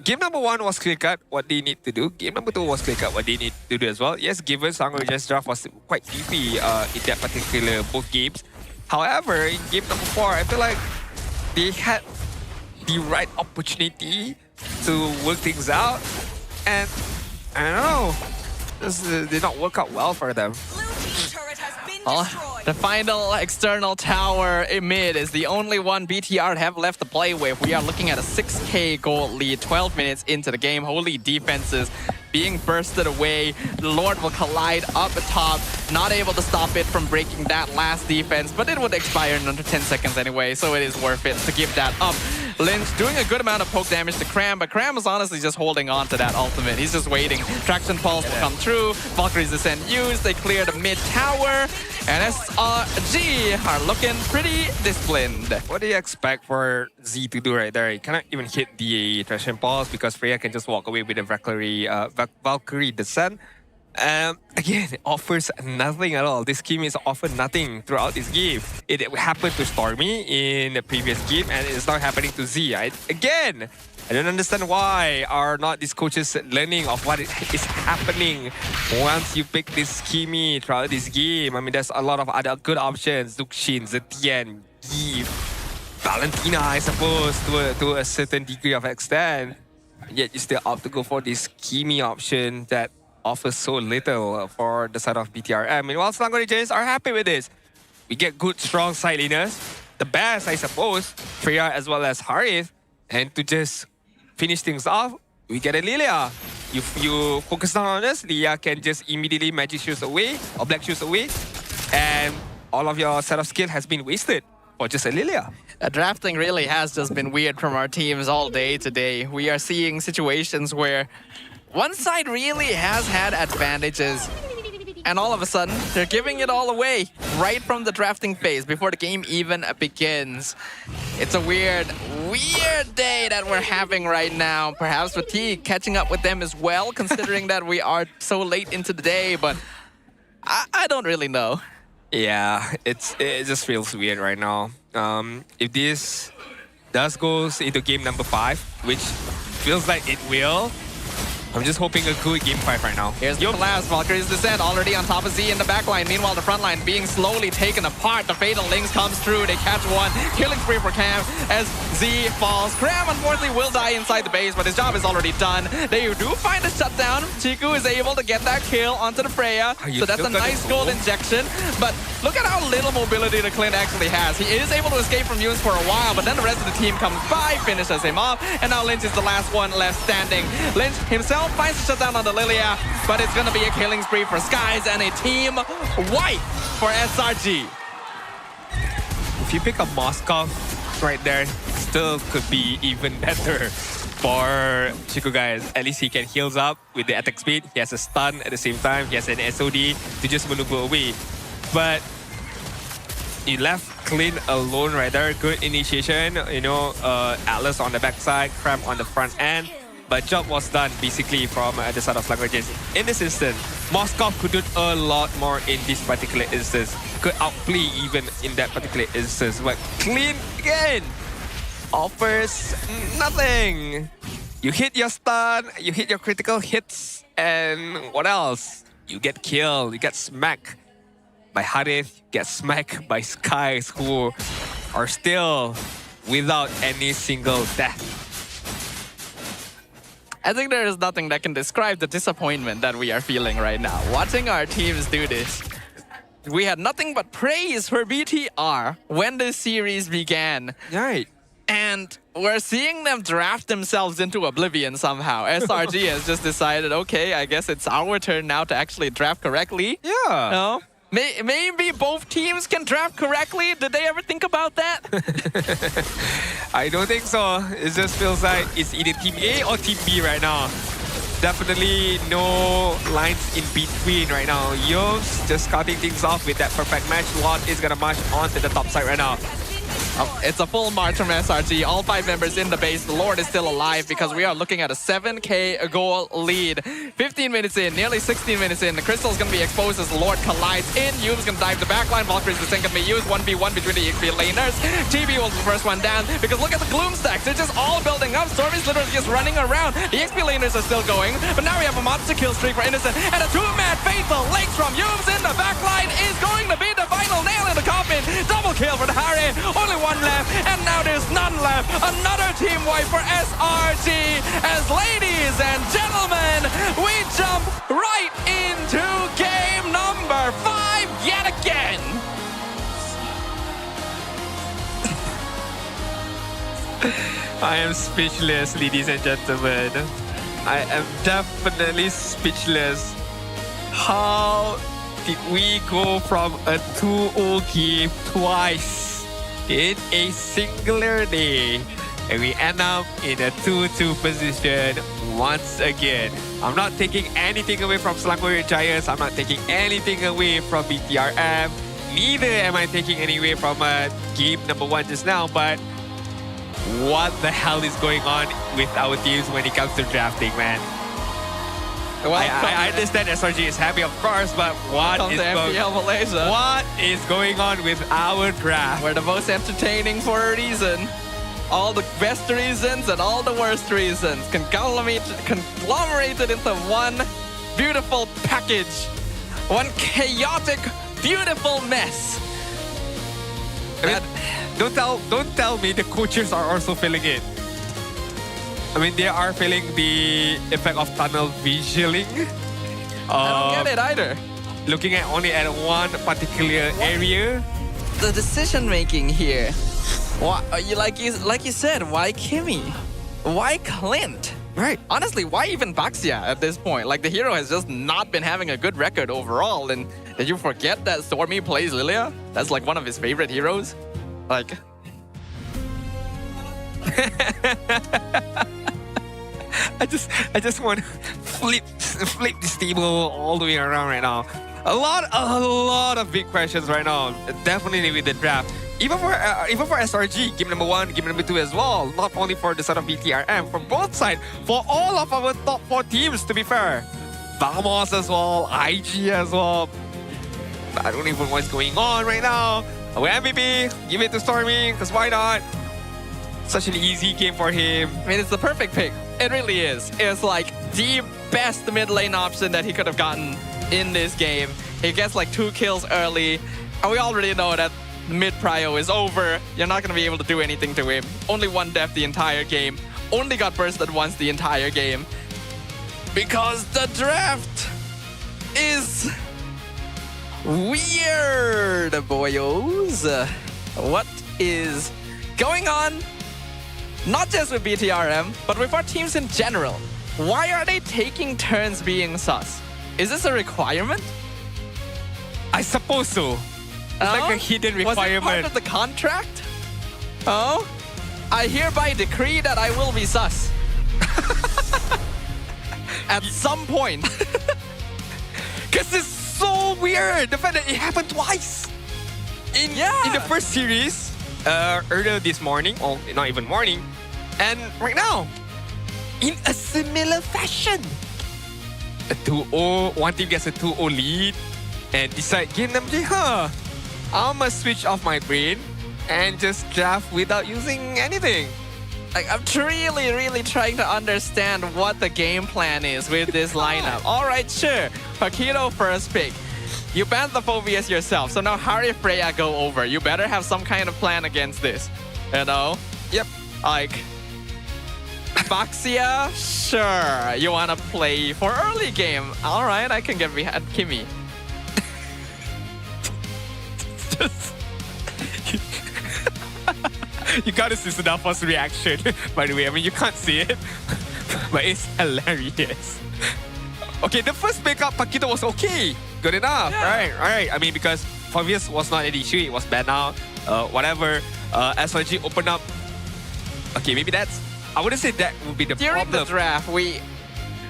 Game number 1 was clear-cut what they need to do. Game number 2 was clear-cut what they need to do as well. Yes, given Selangor Red Giants draft was quite beefy in that particular both games. However, in game number 4, I feel like they had the right opportunity to work things out. And I don't know, this did not work out well for them. The final external tower mid is the only one BTR have left to play with. We are looking at a 6k gold lead, 12 minutes into the game. Holy defenses being bursted away. The Lord will collide up atop, not able to stop it from breaking that last defense, but it would expire in under 10 seconds anyway, so it is worth it to give that up. Lynch doing a good amount of poke damage to Cram, but Cram is honestly just holding on to that ultimate. He's just waiting. Traction Pulse will come through. Valkyrie's Descent used. They clear the mid tower. And SRG are looking pretty disciplined. What do you expect for Z to do right there? He cannot even hit the Traction Pulse because Freya can just walk away with the Valkyrie Descent. Again, it offers nothing at all. This scheme is offered nothing throughout this game. It happened to Stormy in the previous game, and it's now happening to Z. Again, I don't understand why are not these coaches learning of what is happening once you pick this Kimi throughout this game. I mean, there's a lot of other good options. Dukshin, Zetian, Give, Valentina, I suppose, to a certain degree of extent. Yet you still opt to go for this Kimi option that offers so little for the side of BTRM. Meanwhile, Selangor Red Giants are happy with this. We get good, strong side laners. The best, I suppose, Freya as well as Harith. And to just finish things off, we get a Lilia. if you focus down on this, Leah can just immediately magic shoes away or black shoes away, and all of your set of skill has been wasted for just a Lilia. Drafting really has just been weird from our teams all day today. We are seeing situations where one side really has had advantages, and all of a sudden, they're giving it all away right from the drafting phase before the game even begins. It's a weird day that we're having right now. Perhaps fatigue catching up with them as well, considering that we are so late into the day, but I don't really know. Yeah, it just feels weird right now. If this does goes into game number 5, which feels like it will, I'm just hoping a good game 5 right now. Here's the collapse. Valkyrie's descent already on top of Z in the backline. Meanwhile, the front line being slowly taken apart. The Fatal Links comes through. They catch one. Killing spree for Cam as Z falls. Cram, unfortunately, will die inside the base, but his job is already done. They do find a shutdown. Chiku is able to get that kill onto the Freya. So that's a nice gold injection. But look at how little mobility the Clint actually has. He is able to escape from Yunes for a while, but then the rest of the team comes by, finishes him off, and now Lynch is the last one left standing. Lynch himself finds a shutdown on the Lilia, but it's gonna be a killing spree for Skies and a team wipe for SRG. If you pick up Moskov right there, still could be even better for Chiku, guys. At least he can heals up with the attack speed. He has a stun at the same time. He has an SOD to just maneuver away. But you left Clint alone right there. Good initiation. You know, Atlas on the backside, Cramp on the front end. But job was done basically from the side of Languages. In this instance, Moskov could do a lot more in this particular instance. Could outplay even in that particular instance. But Clint again offers nothing. You hit your stun, you hit your critical hits, and what else? You get killed, you get smacked by Harith, you get smacked by Skies, who are still without any single death. I think there is nothing that can describe the disappointment that we are feeling right now. Watching our teams do this, we had nothing but praise for BTR when this series began. Right. And we're seeing them draft themselves into oblivion somehow. SRG has just decided, okay, I guess it's our turn now to actually draft correctly. Yeah. No? Maybe both teams can draft correctly. Did they ever think about that? I don't think so. It just feels like it's either Team A or Team B right now. Definitely no lines in between right now. Yo's just starting things off with that perfect match. Lord is gonna march onto the top side right now. It's a full march from SRG. All 5 members in the base. The Lord is still alive because we are looking at a 7k goal lead. 15 minutes in, nearly 16 minutes in. The Crystal is going to be exposed as the Lord collides in. Yume's going to dive the backline. Valkyrie's descent can be used. 1v1 between the EXP laners. TB was the first one down because look at the Gloom stacks. They're just all building up. Stormy's literally just running around. The EXP laners are still going, but now we have a monster kill streak for Innocent and a 2-man Fatal Links from Yume's in the backline is going to be the final nail in the coffin. Double kill for the Harry. Only one left, and now there's none left. Another team wipe for SRG. As ladies and gentlemen, we jump right into game number 5 yet again. I am speechless, ladies and gentlemen. I am definitely speechless. How did we go from a 2-0 game twice in a singular day, and we end up in a 2-2 position once again? I'm not taking anything away from Selangor Giants. I'm not taking anything away from BTRM. Neither am I taking any away from game number 1 just now, but what the hell is going on with our teams when it comes to drafting, man? Well, I understand SRG is happy, of course, but what is going on with our draft? We're the most entertaining for a reason. All the best reasons and all the worst reasons conglomerated into one beautiful package. One chaotic, beautiful mess. I mean, don't tell me the coaches are also feeling it. I mean, they are feeling the effect of tunnel visioning. I don't get it either. Looking at only at one particular area. The decision making here. Why, like you said, why Kimmy? Why Clint? Right. Honestly, why even Baxia at this point? Like, the hero has just not been having a good record overall. And did you forget that Stormy plays Lilia? That's like one of his favorite heroes. Like... I just want to flip this table all the way around right now. A lot of big questions right now. Definitely with the draft. Even for SRG, game number 1, game number 2 as well. Not only for the side of BTRM, from both sides, for all of our top 4 teams, to be fair. Vamos as well, IG as well. I don't even know what's going on right now. Our MVP, give it to Stormy, because why not? Such an easy game for him. I mean, it's the perfect pick. It really is. It's like the best mid lane option that he could have gotten in this game. He gets like 2 kills early. And we already know that mid prio is over. You're not going to be able to do anything to him. Only 1 death the entire game. Only got bursted once the entire game. Because the draft is weird, boyos. What is going on? Not just with BTRM, but with our teams in general. Why are they taking turns being sus? Is this a requirement? I suppose so. It's like a hidden requirement. Was it part of the contract? Oh? I hereby decree that I will be sus. At some point. Because it's so weird. The fact that it happened twice. In the first series, earlier this morning, or not even morning, and right now, in a similar fashion. A 2-0, one team gets a 2-0 lead, and decide game number 3, I'ma switch off my brain and just draft without using anything. Like, I'm really trying to understand what the game plan is with this lineup. All right, sure. Paquito first pick. You banned the Phobias yourself, so now how did Freya go over? You better have some kind of plan against this. You know? Yep. Like, Baxia, sure. You want to play for early game. All right, I can get behind Kimmy. You gotta see Sudafa's reaction, by the way. I mean, you can't see it, but it's hilarious. Okay, the first pickup, Paquito was okay. Good enough, right. I mean, because Phobias was not an issue. It was banned out, whatever. SRG opened up. Okay, maybe that's... I wouldn't say that would be the problem. problem. During the draft, we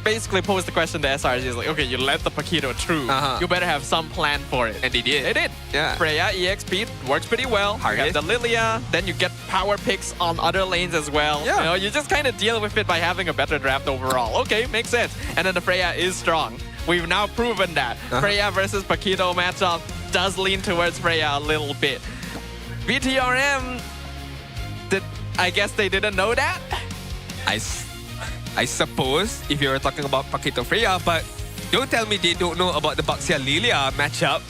basically posed the question to SRG. It's like, okay, you let the Paquito through. You better have some plan for it. And they did. They did. Yeah. Freya, EXP, works pretty well. You have the Lilia, then you get power picks on other lanes as well. Yeah. You know, you just kind of deal with it by having a better draft overall. Okay, makes sense. And then the Freya is strong. We've now proven that. Freya versus Paquito matchup does lean towards Freya a little bit. BTRM, I guess they didn't know that? I suppose, if you're talking about Paquito Freya, but don't tell me they don't know about the Baxia Lilia matchup.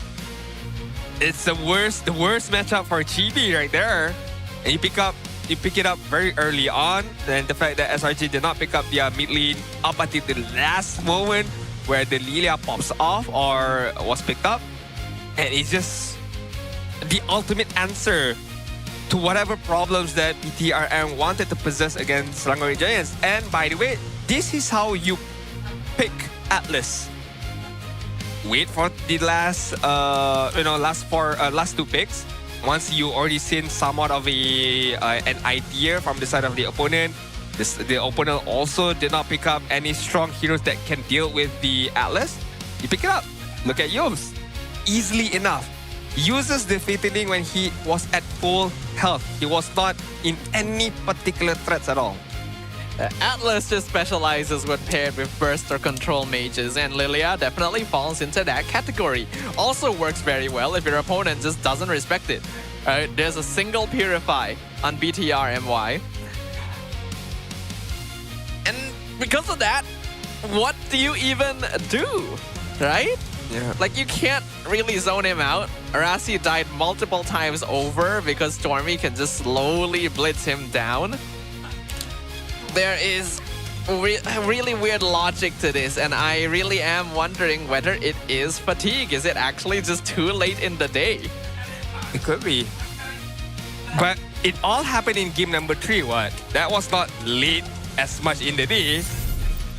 It's the worst matchup for Chibi right there. And you pick it up very early on. And the fact that SRG did not pick up their mid lane up until the last moment where the Lilia pops off or was picked up. And it's just the ultimate answer to whatever problems that BTRM wanted to possess against Selangor Giants. And by the way, this is how you pick Atlas. Wait for the last two picks. Once you already seen somewhat of an idea from the side of the opponent, the opponent also did not pick up any strong heroes that can deal with the Atlas. You pick it up. Look at Yoms. Easily enough. Uses the Fatling when he was at full health. He was not in any particular threats at all. Atlas just specializes when paired with burst or control mages, and Lilia definitely falls into that category. Also works very well if your opponent just doesn't respect it. There's a single Purify on BTR MY. And because of that, what do you even do? Right? Yeah. Like, you can't really zone him out. Arasi died multiple times over because Stormy can just slowly blitz him down. There is really weird logic to this, and I really am wondering whether it is fatigue. Is it actually just too late in the day? It could be. But it all happened in game number 3, what? That was not late as much in the day,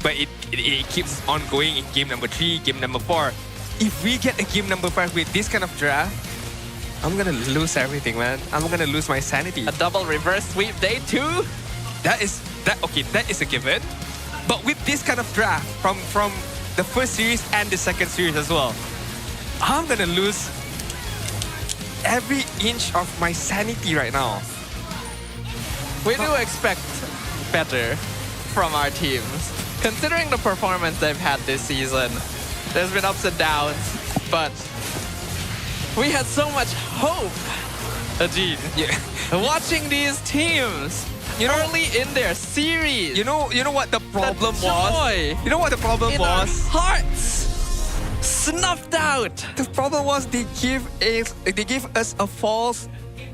but it keeps on going in game number 3, game number 4. If we get a game number 5 with this kind of draft, I'm gonna lose everything, man. I'm gonna lose my sanity. A double reverse sweep day 2? That is a given. But with this kind of draft from the first series and the second series as well, I'm gonna lose every inch of my sanity right now. We do expect better from our teams. Considering the performance they've had this season, there's been ups and downs, but we had so much hope, Ajit. Yeah. Watching these teams early in their series. You know what the problem was? You know what the problem in was? Our hearts snuffed out. The problem was they gave us a false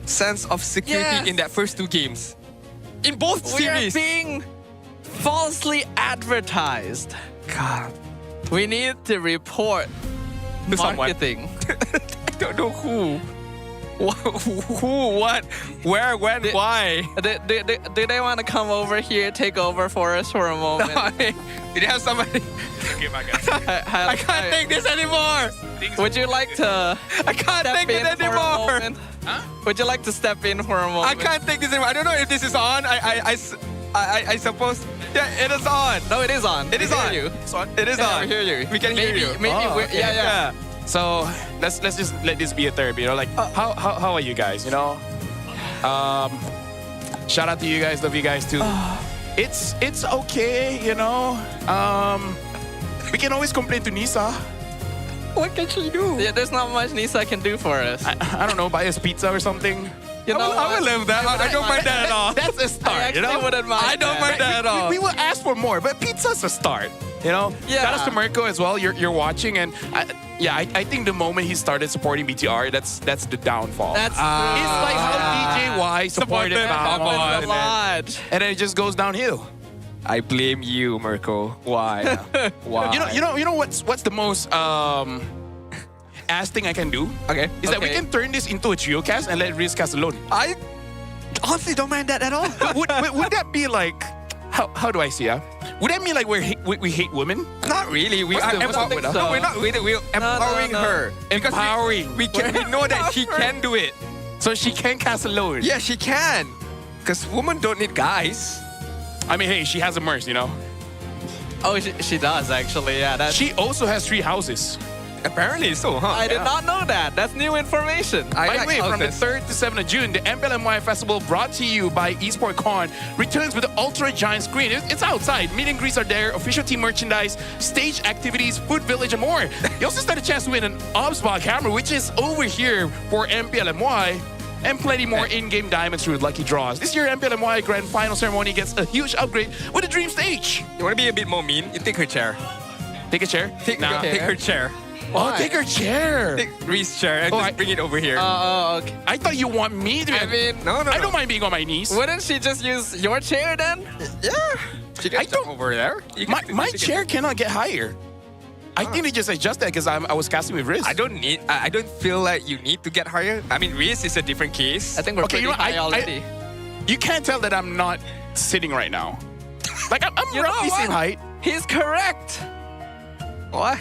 sense of security in that first 2 games. In both series. We are being falsely advertised. God. We need to report To someone. marketing. I don't know who. Who, what, where, when, why? Do they want to come over here, take over for us for a moment? No, I mean, did you have somebody? Okay, my guy. I can't take this anymore. Would you like to? I can't take it anymore. Huh? Would you like to step in for a moment? I can't take this anymore. I don't know if this is on. I suppose. Yeah, it is on. No, it is on. It is on. You. It is on. We hear you. We can hear you. Maybe. okay. Yeah. So let's just let this be a therapy. You know, like how are you guys? You know, shout out to you guys. Love you guys too. It's okay. You know, we can always complain to Nisa. What can she do? Yeah, there's not much Nisa can do for us. I don't know, buy us pizza or something. You know, I will live that. I don't mind that at all. That's a start. I actually you know? wouldn't mind. I don't mind that at all. We will ask for more, but pizza's a start. You know, Yeah. shout out to Mirko as well. You're watching, and I think the moment he started supporting BTR, that's the downfall. That's It's like how DJY supported Papa, a lot. and then it just goes downhill. I blame you, Mirko. Why? Why? You know what's the most ass thing I can do? Okay. Is that we can turn this into a trio cast and let Riz cast alone. I honestly don't mind that at all. would that be like? How do I see it? Would that mean like we hate women? Not really. We What's are the- what's the- empowering. No, we're not. We're empowering no. her. Because Empowering. We know that she can do it. So she can cast alone. Yeah, she can. Because women don't need guys. I mean, hey, she has a merce, you know. Oh, she does actually. Yeah, that's. She also has 3 houses. Apparently so, huh? I did not know that. That's new information. By the way, from the 3rd to 7th of June, the MPL MY Festival brought to you by Esport Con returns with the ultra giant screen. It's outside. Meet and greets are there, official team merchandise, stage activities, food village, and more. You also stand a chance to win an OBSBA camera, which is over here for MPL MY, and plenty more in-game diamonds through lucky draws. This year, MPL MY Grand Final Ceremony gets a huge upgrade with a dream stage. You want to be a bit more mean? You take her chair. Take a chair? Take her chair. Oh, take her chair. Take Reese's chair and just bring it over here. Okay. I thought you want me to. I mean, no. I don't mind being on my knees. Wouldn't she just use your chair then? Yeah. She can jump over there. My chair cannot get higher. I think they just adjusted because I was casting with Riz. I don't feel like you need to get higher. I mean, Reese is a different case. I think we're pretty high already. You can't tell that I'm not sitting right now. Like I'm You know roughly what? same height. He's correct. What?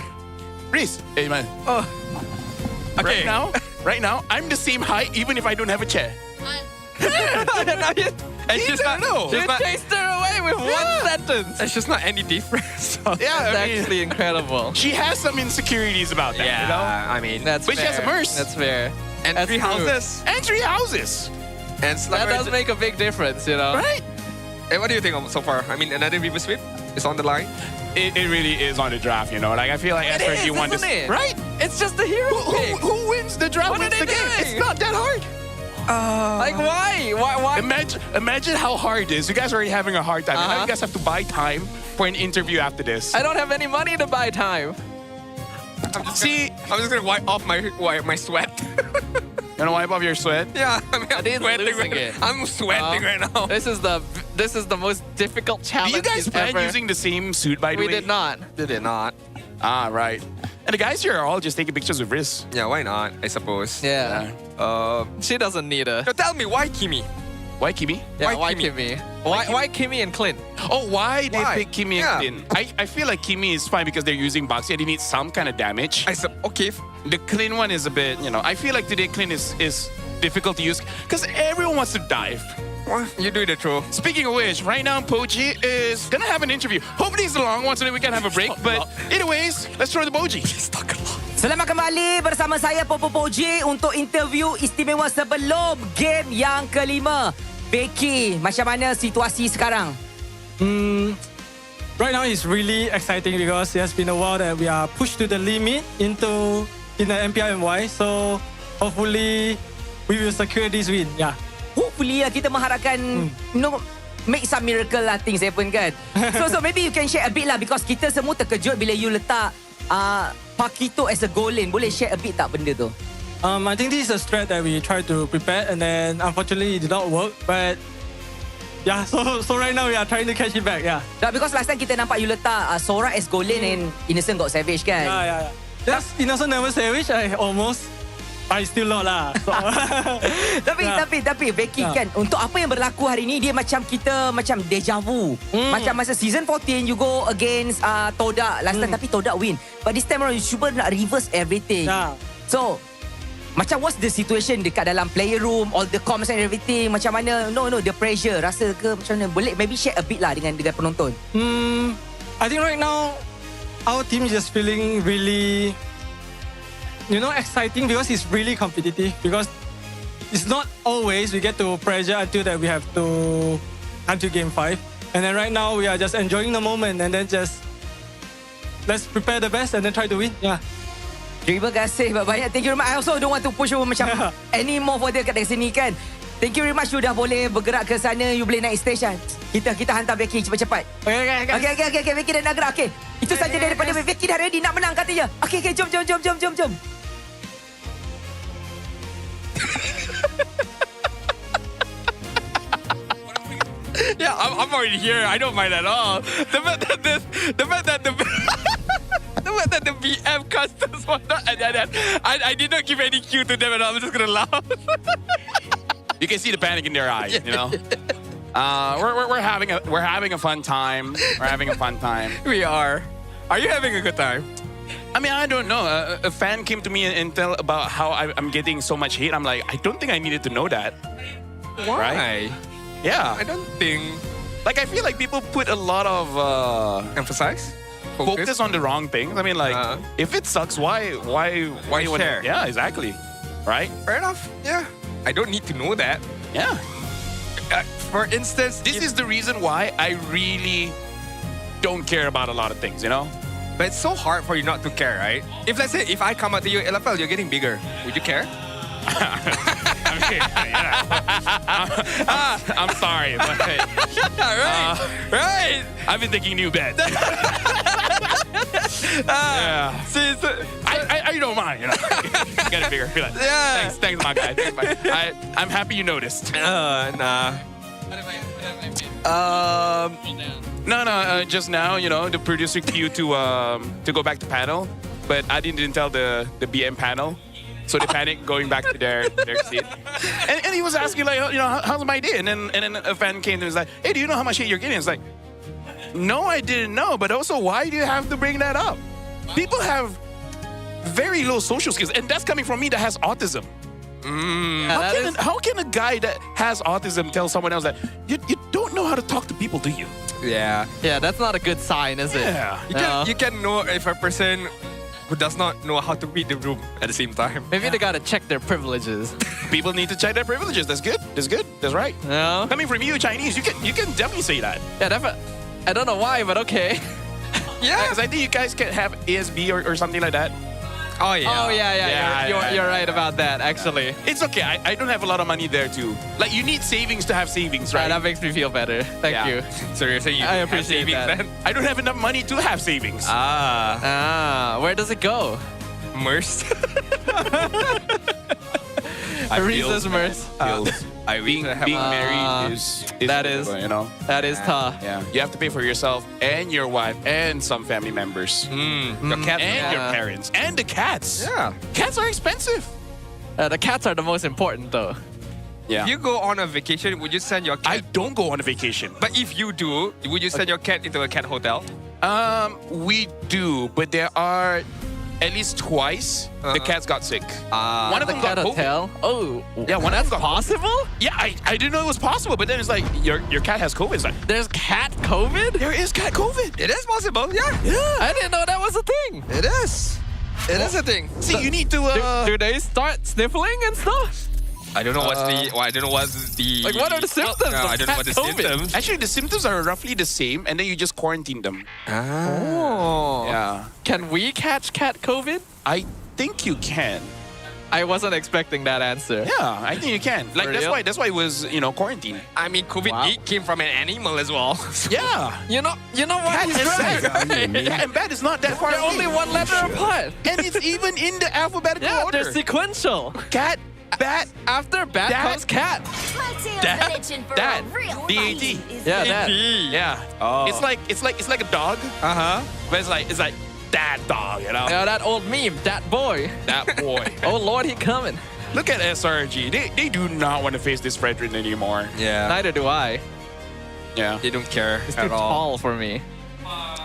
Riz, hey man. Oh. Okay. Right now, I'm the same height even if I don't have a chair. And she's not. You chased her away with one sentence. It's just not any difference. Yeah, That's I mean, actually incredible. she has some insecurities about that. Yeah, You know? I mean, That's But she fair. has a merce. That's fair. and That's 3 true. houses. And 3 houses. And That does make a big difference, you know. Right? Hey, what do you think so far? I mean, another River Sweep is on the line. It really is on the draft, you know. Like I feel like It SRG is, won this. isn't it? Right? It's just the hero pick. Who wins the draft What wins are the they game. doing? It's not that hard. Like why? Why? Imagine how hard it is. You guys are already having a hard time. And now you guys have to buy time for an interview after this. I don't have any money to buy time. I'm just gonna wipe off my sweat. You wanna wipe off your sweat? Yeah, I mean, I'm sweating losing right it. I'm sweating right now. This is the most difficult Do challenge. you guys plan ever. using the same suit, by the way? We did not. Did it not? Ah, right. And the guys here are all just taking pictures with Riz. Yeah, why not? I suppose. Yeah. She doesn't need a. So tell me, why Kimi? Why Kimi? Yeah, why Kimi? Why Kimi and Clint? Oh, why they pick Kimi Yeah. and Clint? I feel like Kimi is fine because they're using Boxy and he needs some kind of damage. Okay. The Clint one is a bit, I feel like today Clint is difficult to use because everyone wants to dive. Well, you do the throw. Speaking of which, right now Poji is gonna have an interview. Hopefully it's a long one so that we can have a break. But anyways, let's throw the Poji. Selamat kembali bersama saya Popo Poji untuk interview istimewa sebelum game yang kelima. Becky, macam mana situasi sekarang? Right now it's really exciting because it has been a while that we are pushed to the limit in the MPL MY. So hopefully we will secure this win. Yeah. Hopefully kita mengharapkan make some miracle lah things happen kan. So maybe you can share a bit lah because kita semua terkejut bila you letak Pakito as a goal lane. Boleh share a bit tak benda tu? I think this is a strat that we tried to prepare and then unfortunately it did not work. But yeah, so right now we are trying to catch it back. Yeah. Because last time kita nampak you letak Sora as goal lane and Innocent got Savage kan? Yeah. Just Innocent never Savage. I still not lah. So. Tapi Becky kan untuk apa yang berlaku hari ni dia macam kita macam deja vu. Macam masa season 14 you go against Todak last time tapi Todak win. But this time around you cuba nak reverse everything. So macam what's the situation dekat dalam player room, all the comms and everything, macam mana? No, the pressure rasa ke macam mana? Boleh maybe share a bit lah dengan penonton. I think right now our team is just feeling really exciting because it's really competitive because it's not always we get to pressure until that we have to until game 5. And then right now we are just enjoying the moment and then just let's prepare the best and then try to win. Yeah. Terima kasih banyak. Thank you very much. I also don't want to push over macam any more further kat sini kan. Thank you very much sudah boleh bergerak ke sana. You boleh naik stage kan. Kita hantar Becky cepat-cepat. Okay, Becky dah nak gerak. Okay. Itu saja daripada Becky dah ready nak menang katanya. Okay, jom. Yeah, I'm already here. I don't mind at all. The fact that the BM customs were not, I did not give any cue to them at all. I'm just gonna laugh. You can see the panic in their eyes. We're having a fun time. We're having a fun time. We are. Are you having a good time? I mean, I don't know. A fan came to me and tell about how I'm getting so much hate. I'm like, I don't think I needed to know that. Why? Right? Yeah. I don't think. Like, I feel like people put a lot of focus on the wrong things. I mean, like, if it sucks, why you share? Yeah, exactly. Right? Fair enough. Yeah. I don't need to know that. Yeah. For instance, this is the reason why I really don't care about a lot of things, But it's so hard for you not to care, right? If let's say if I come out to you, LFL, you're getting bigger. Would you care? I'm sorry, but right. I've been thinking new bets. See, I don't mind, Get it bigger. Yeah. Thanks, my guy. I'm happy you noticed. Nah. No. Just now, the producer queued to go back to panel, but I didn't tell the BM panel. So they panicked going back to their seat. And he was asking, like, how's my day? And then a fan came and was like, hey, do you know how much hate you're getting? It's like, no, I didn't know. But also, why do you have to bring that up? People have very low social skills. And that's coming from me that has autism. How can a guy that has autism tell someone else that you don't know how to talk to people, do you? Yeah, that's not a good sign, is it? Yeah. You can know if a person who does not know how to read the room at the same time. Maybe they gotta check their privileges. People need to check their privileges. That's good. That's right. Yeah. Coming from you, Chinese, you can definitely say that. Yeah, definitely. I don't know why, but okay. Yeah, because I think you guys can have ASB or something like that. Oh yeah. Oh yeah. You're right about that. Actually, it's okay. I don't have a lot of money there too. Like, you need savings to have savings, right? That makes me feel better. Thank you. So you're saying I appreciate savings that. then? I don't have enough money to have savings. Where does it go? Merce. Reese's Merce. Being married is that is tough. Yeah, you have to pay for yourself and your wife and some family members, your cats and your parents and the cats. Yeah, cats are expensive. The cats are the most important though. Yeah. If you go on a vacation, would you send your cat? I don't go on a vacation. But if you do, would you send your cat into a cat hotel? We do, but there are at least twice the cats got sick. One of them got COVID. Hotel? Oh, Yeah, one of them got possible? Yeah, I didn't know it was possible, but then it's like your cat has COVID. It's like, There's cat COVID? there is cat COVID. It is possible, yeah. I didn't know that was a thing. It is. It is a thing. See, you need to. Do they start sniffling and stuff? I don't know what's the. Well, I don't know what's the. Like, what are the symptoms No, of I don't know what the cat COVID? symptoms. Actually, the symptoms are roughly the same, and then you just quarantine them. Oh. Yeah. Can we catch cat COVID? I think you can. I wasn't expecting that answer. Yeah, I think you can. Like For that's real? why it was quarantine. I mean, COVID Wow. came from an animal as well. Yeah. You know what? Cat He's and right. bat. Cat and bat is not that far They're away. only one letter apart. And it's even in the alphabetical Yeah, order. they're sequential. Cat, bat, After bat Dad. comes cat. dad, dad, D-A-T. Yeah, that. Yeah. Oh. It's like a dog, but it's like that dog, you know. Yeah, that old meme, that boy. That boy. Oh Lord, he coming. Look at SRG. They do not want to face this Fredrin anymore. Yeah. Neither do I. Yeah. They don't care It's at too all. tall for me.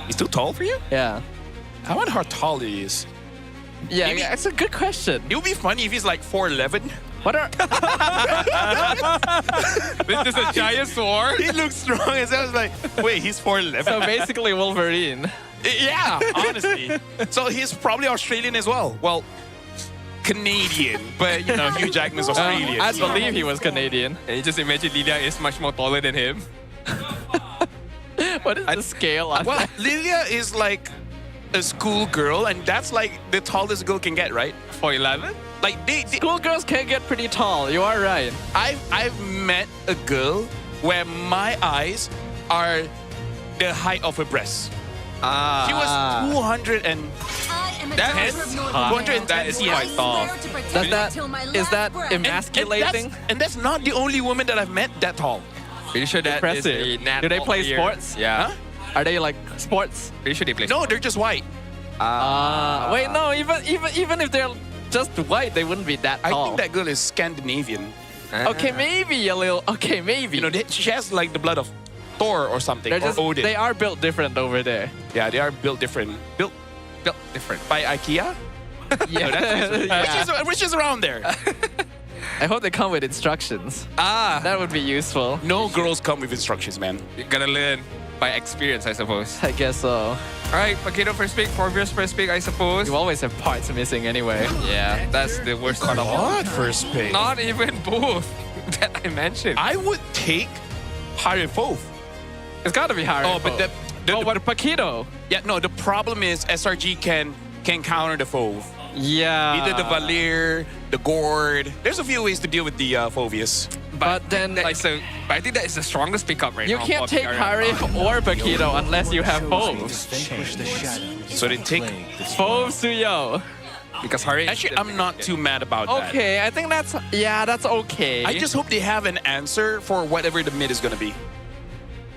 He's too tall for you? Yeah. I wonder how tall he is. Yeah, Maybe- yeah, it's a good question. It would be funny if he's like 4'11". What are This is a giant sword. He looks strong as I was like, wait, he's 4'11". so basically Wolverine? Yeah, honestly. So he's probably Australian as well. Well, Canadian, but Hugh Jackman's Australian. I believe he was Canadian. And you just imagine Lilia is much more taller than him. What is the scale on Well, that? Lilia is like a school girl, and that's like the tallest girl can get, right? 4'11"? Like Schoolgirls can get pretty tall. You are right. I've met a girl where my eyes are the height of her breasts. She was 200 and That is 210 That is cm. quite tall. Is that emasculating? And that's not the only woman that I've met that tall. Pretty sure that is Impressive. a netball Do they play player. sports? Yeah. Huh? Are they like sports? Pretty sure they play No, they're just white. Wait, no. Even if they're just white, they wouldn't be that I tall. think that girl is Scandinavian. Okay, maybe a little. Okay, maybe. She has like the blood of Thor or something, They're or just, Odin. they are built different over there. Yeah, they are built different. Built different. by IKEA? Yeah. Which is around there. I hope they come with instructions. That would be useful. No girls come with instructions, man. You gotta learn by experience, I suppose. I guess so. Alright, Paquito first pick, Forbius first pick, I suppose. You always have parts missing anyway. Yeah, that's the worst part of all. What first pick? Not even both that I mentioned. I would take Harry Foth. It's got to be Harry. Oh, but what Paquito? Yeah, no, the problem is SRG can counter the Foth. Yeah. Either the Valir, the Gord. There's a few ways to deal with the Phovius. But then, that like, is but I think that is the strongest pickup right you now. can't for take BTRM. Harry or Paquito unless you have Fove. So they take Fove Suyo. Because Harry. Actually, I'm not too mad about that. Okay, I think that's okay. I just hope they have an answer for whatever the mid is gonna be.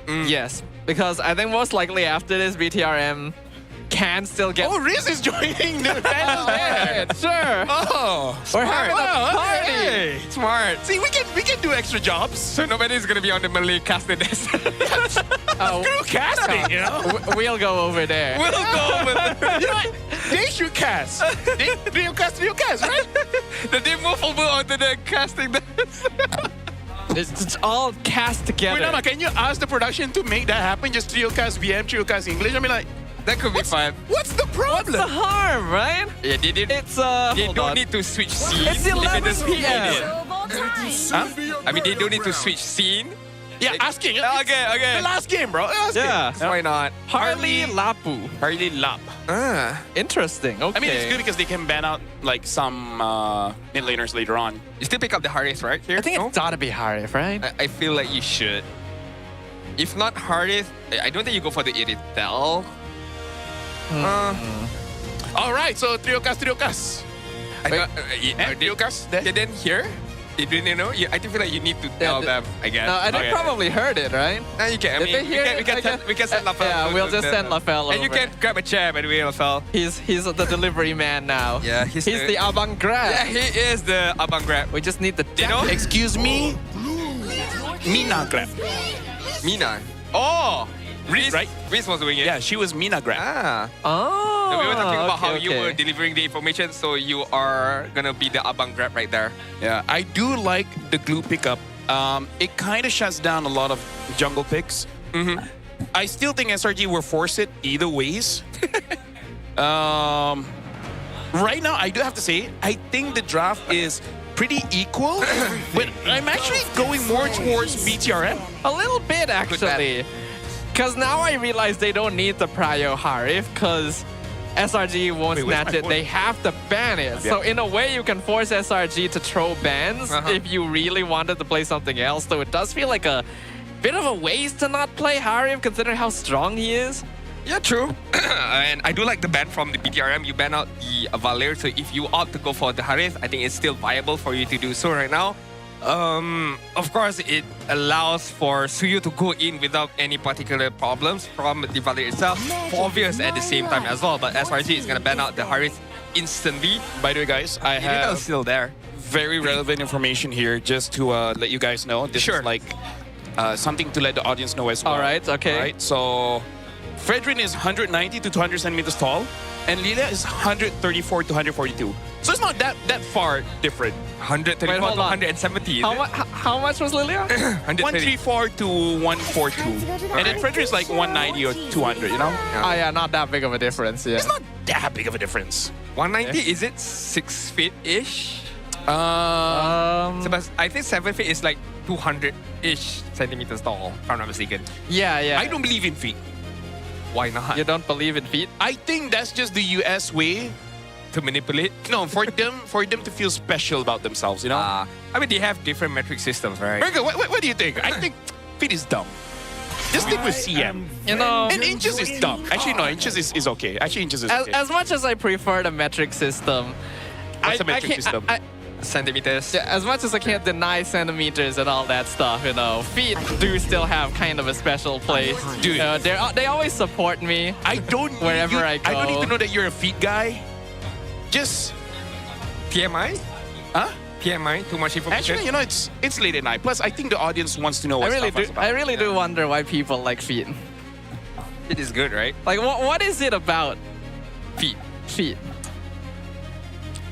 Yes, because I think most likely after this BTRM can still get. Oh, Riz is joining the panel there. Sure. Oh, We're having a Wow, party. hey. Smart. See, we can do extra jobs. So nobody's gonna be on the Malay casting desk. Screw casting, you know. We'll go over there. We'll go over there. You know what? They should cast. Real cast, right? Then they move over onto the casting desk. It's all cast together. Wait, Nama, can you ask the production to make that happen? Just trio cast VM, trio cast English. I mean, like, That could be fun. what's the problem? What's the harm, right? Yeah, they didn't. It's They hold don't on. need to switch scene. It's 11 p.m. Huh? I mean, they don't need to switch scene. Yeah, asking. Okay. The last game, bro. Last Yeah. So why not? Harley Lapu. Harley Lap. Interesting. Okay. I mean, it's good because they can ban out like some mid laners later on. You still pick up the Harith, right? Here? I think No? it's gotta be Harith, right? I feel like you should. If not Harith, I don't think you go for the Iritel. All right, so trio cast. I got, Trio cast. they didn't hear? You didn't know? I feel like you need to tell them, I guess. No, they probably heard it, right? No, you can. I Did they mean, hear it? we can send Lafel. Yeah, we'll just send Lafel And you over. can grab a chair, by the way, Lafel. He's the delivery man now. Yeah, he's the abang grab. Yeah, he is the abang grab. We just need the. You know? Excuse me? Mina grab. Mina. Oh! Reese, right? Reese was doing it. Yeah, she was Mina grab. Ah. Oh. So we were talking about how okay, you were delivering the information, so you are gonna be the abang grab right there. Yeah, I do like the glue pickup. It kind of shuts down a lot of jungle picks. I still think SRG will force it either ways. Right now, I do have to say, I think the draft is pretty equal, but I'm actually going more towards BTRM. A little bit, actually. Because now I realize they don't need the Prio Harif, because SRG won't snatch it. They have to ban it. Yeah. So in a way, you can force SRG to throw bans if you really wanted to play something else. Though it does feel like a bit of a waste to not play Harif, considering how strong he is. Yeah, true. And I do like the ban from the BTRM. You ban out the Valir, so if you opt to go for the Harith, I think it's still viable for you to do so right now. Of course, it allows for Suyu to go in without any particular problems from the Valir itself. For obvious at the same time as well, but SRG is going to ban out the Harith instantly. By the way, guys, I have still there. Very relevant information here just to let you guys know. This is like something to let the audience know as well. All right, okay. All right, so Fredrin is 190 to 200 centimeters tall, and Lilia is 134 to 142. So it's not that far different. 134 Wait, to hold on. 170. How much was Lilia? 134 to 142. And then Fredrin is like 190 or 200, you know? Oh yeah, not that big of a difference, yeah. It's not that big of a difference. 190, is it 6 feet-ish? I think 7 feet is like 200-ish centimeters tall, if I'm not mistaken. Yeah. I don't believe in feet. Why not? You don't believe in feet? I think that's just the US way to manipulate. No, for them to feel special about themselves, you know? I mean, they have different metric systems, right? Virgo, what do you think? I think feet is dumb. Just stick with CM. You know, and inches is dumb. Actually, no, inches is okay. Actually, inches is okay. As much as I prefer the metric system, What's a metric system? Centimeters. Yeah, as much as I can't deny centimeters and all that stuff, you know, feet do still have kind of a special place. Dude, they always support me. I don't wherever I go. I don't need to know that you're a feet guy. Just TMI? Huh? TMI? Too much information? Actually, you know, it's late at night. Plus, I think the audience wants to know what stuff is about. I really do wonder why people like feet. It is good, right? Like, what is it about feet? Feet.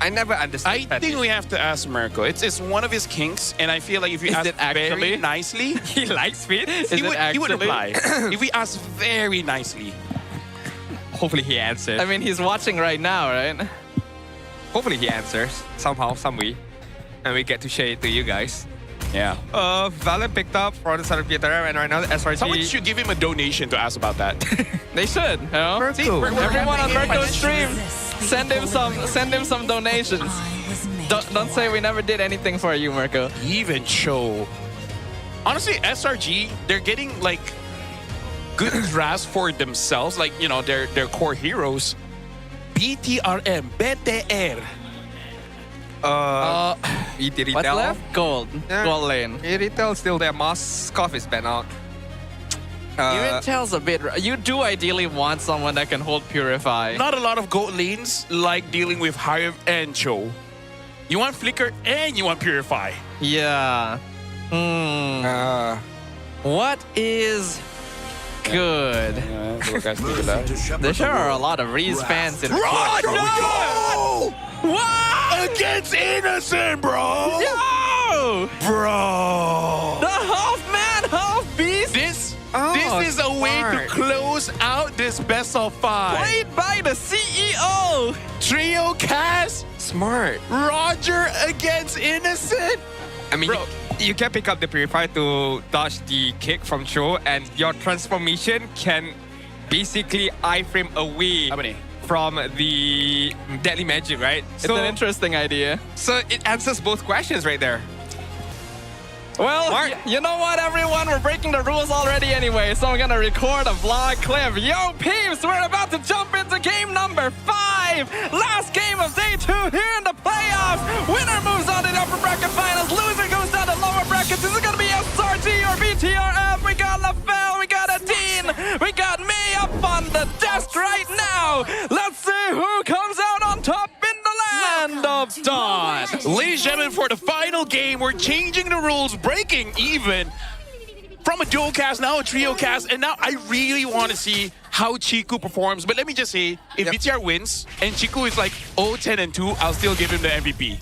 I never understood. I think we have to ask Mirko. It's one of his kinks, and I feel like if you ask very nicely, he likes feet. He would reply. If we ask very nicely, hopefully he answers. I mean, he's watching right now, right? Hopefully he answers somehow, some way, and we get to share it to you guys. Yeah. Valen picked up for the Southern BTRM, and right now the SRG. Someone should give him a donation to ask about that. They should. You know? See, we're everyone on having Mirko's stream, send him some donations. Don't say we never did anything for you, Mirko. Even show. Honestly, SRG, they're getting like good drafts for themselves, like, you know, their core heroes. BTRM, BTR. BT What's Retail. left? Gold. Yeah. Gold lane. Retail still there. Moskov is banned out. Even tells a bit. You do ideally want someone that can hold Purify. Not a lot of gold lanes like dealing with Hive and Cho. You want Flicker and you want Purify. Yeah. What is good? There sure are a lot of Reese fans in Rod, no! What? Against Innocent, bro! Yo! Bro! The half-man, half-beast? This is a way to close out this best of 5. Played by the CEO! Trio cast. Smart. Roger against Innocent. I mean, you can pick up the Purify to dodge the kick from Cho, and your transformation can basically iframe away from the deadly magic, right? It's an interesting idea. So it answers both questions right there. Well, you know what, everyone? We're breaking the rules already anyway, so I'm gonna record a vlog clip. Yo, peeps, we're about to jump into game number 5. Last game of day 2 here in the playoffs. Winner moves on to the upper bracket finals. Loser goes down to lower brackets. Is it gonna be SRG or BTRM? We got LaFell, we got Adine, we got me up on the desk right now. Let's see who comes out on top in the land of Dawn. Ladies and gentlemen, for the final game, we're changing the rules, breaking even from a dual cast, now a trio cast, and now I really want to see how Chiku performs. But let me just say, if BTR wins and Chiku is like 0-10-2, I'll still give him the MVP.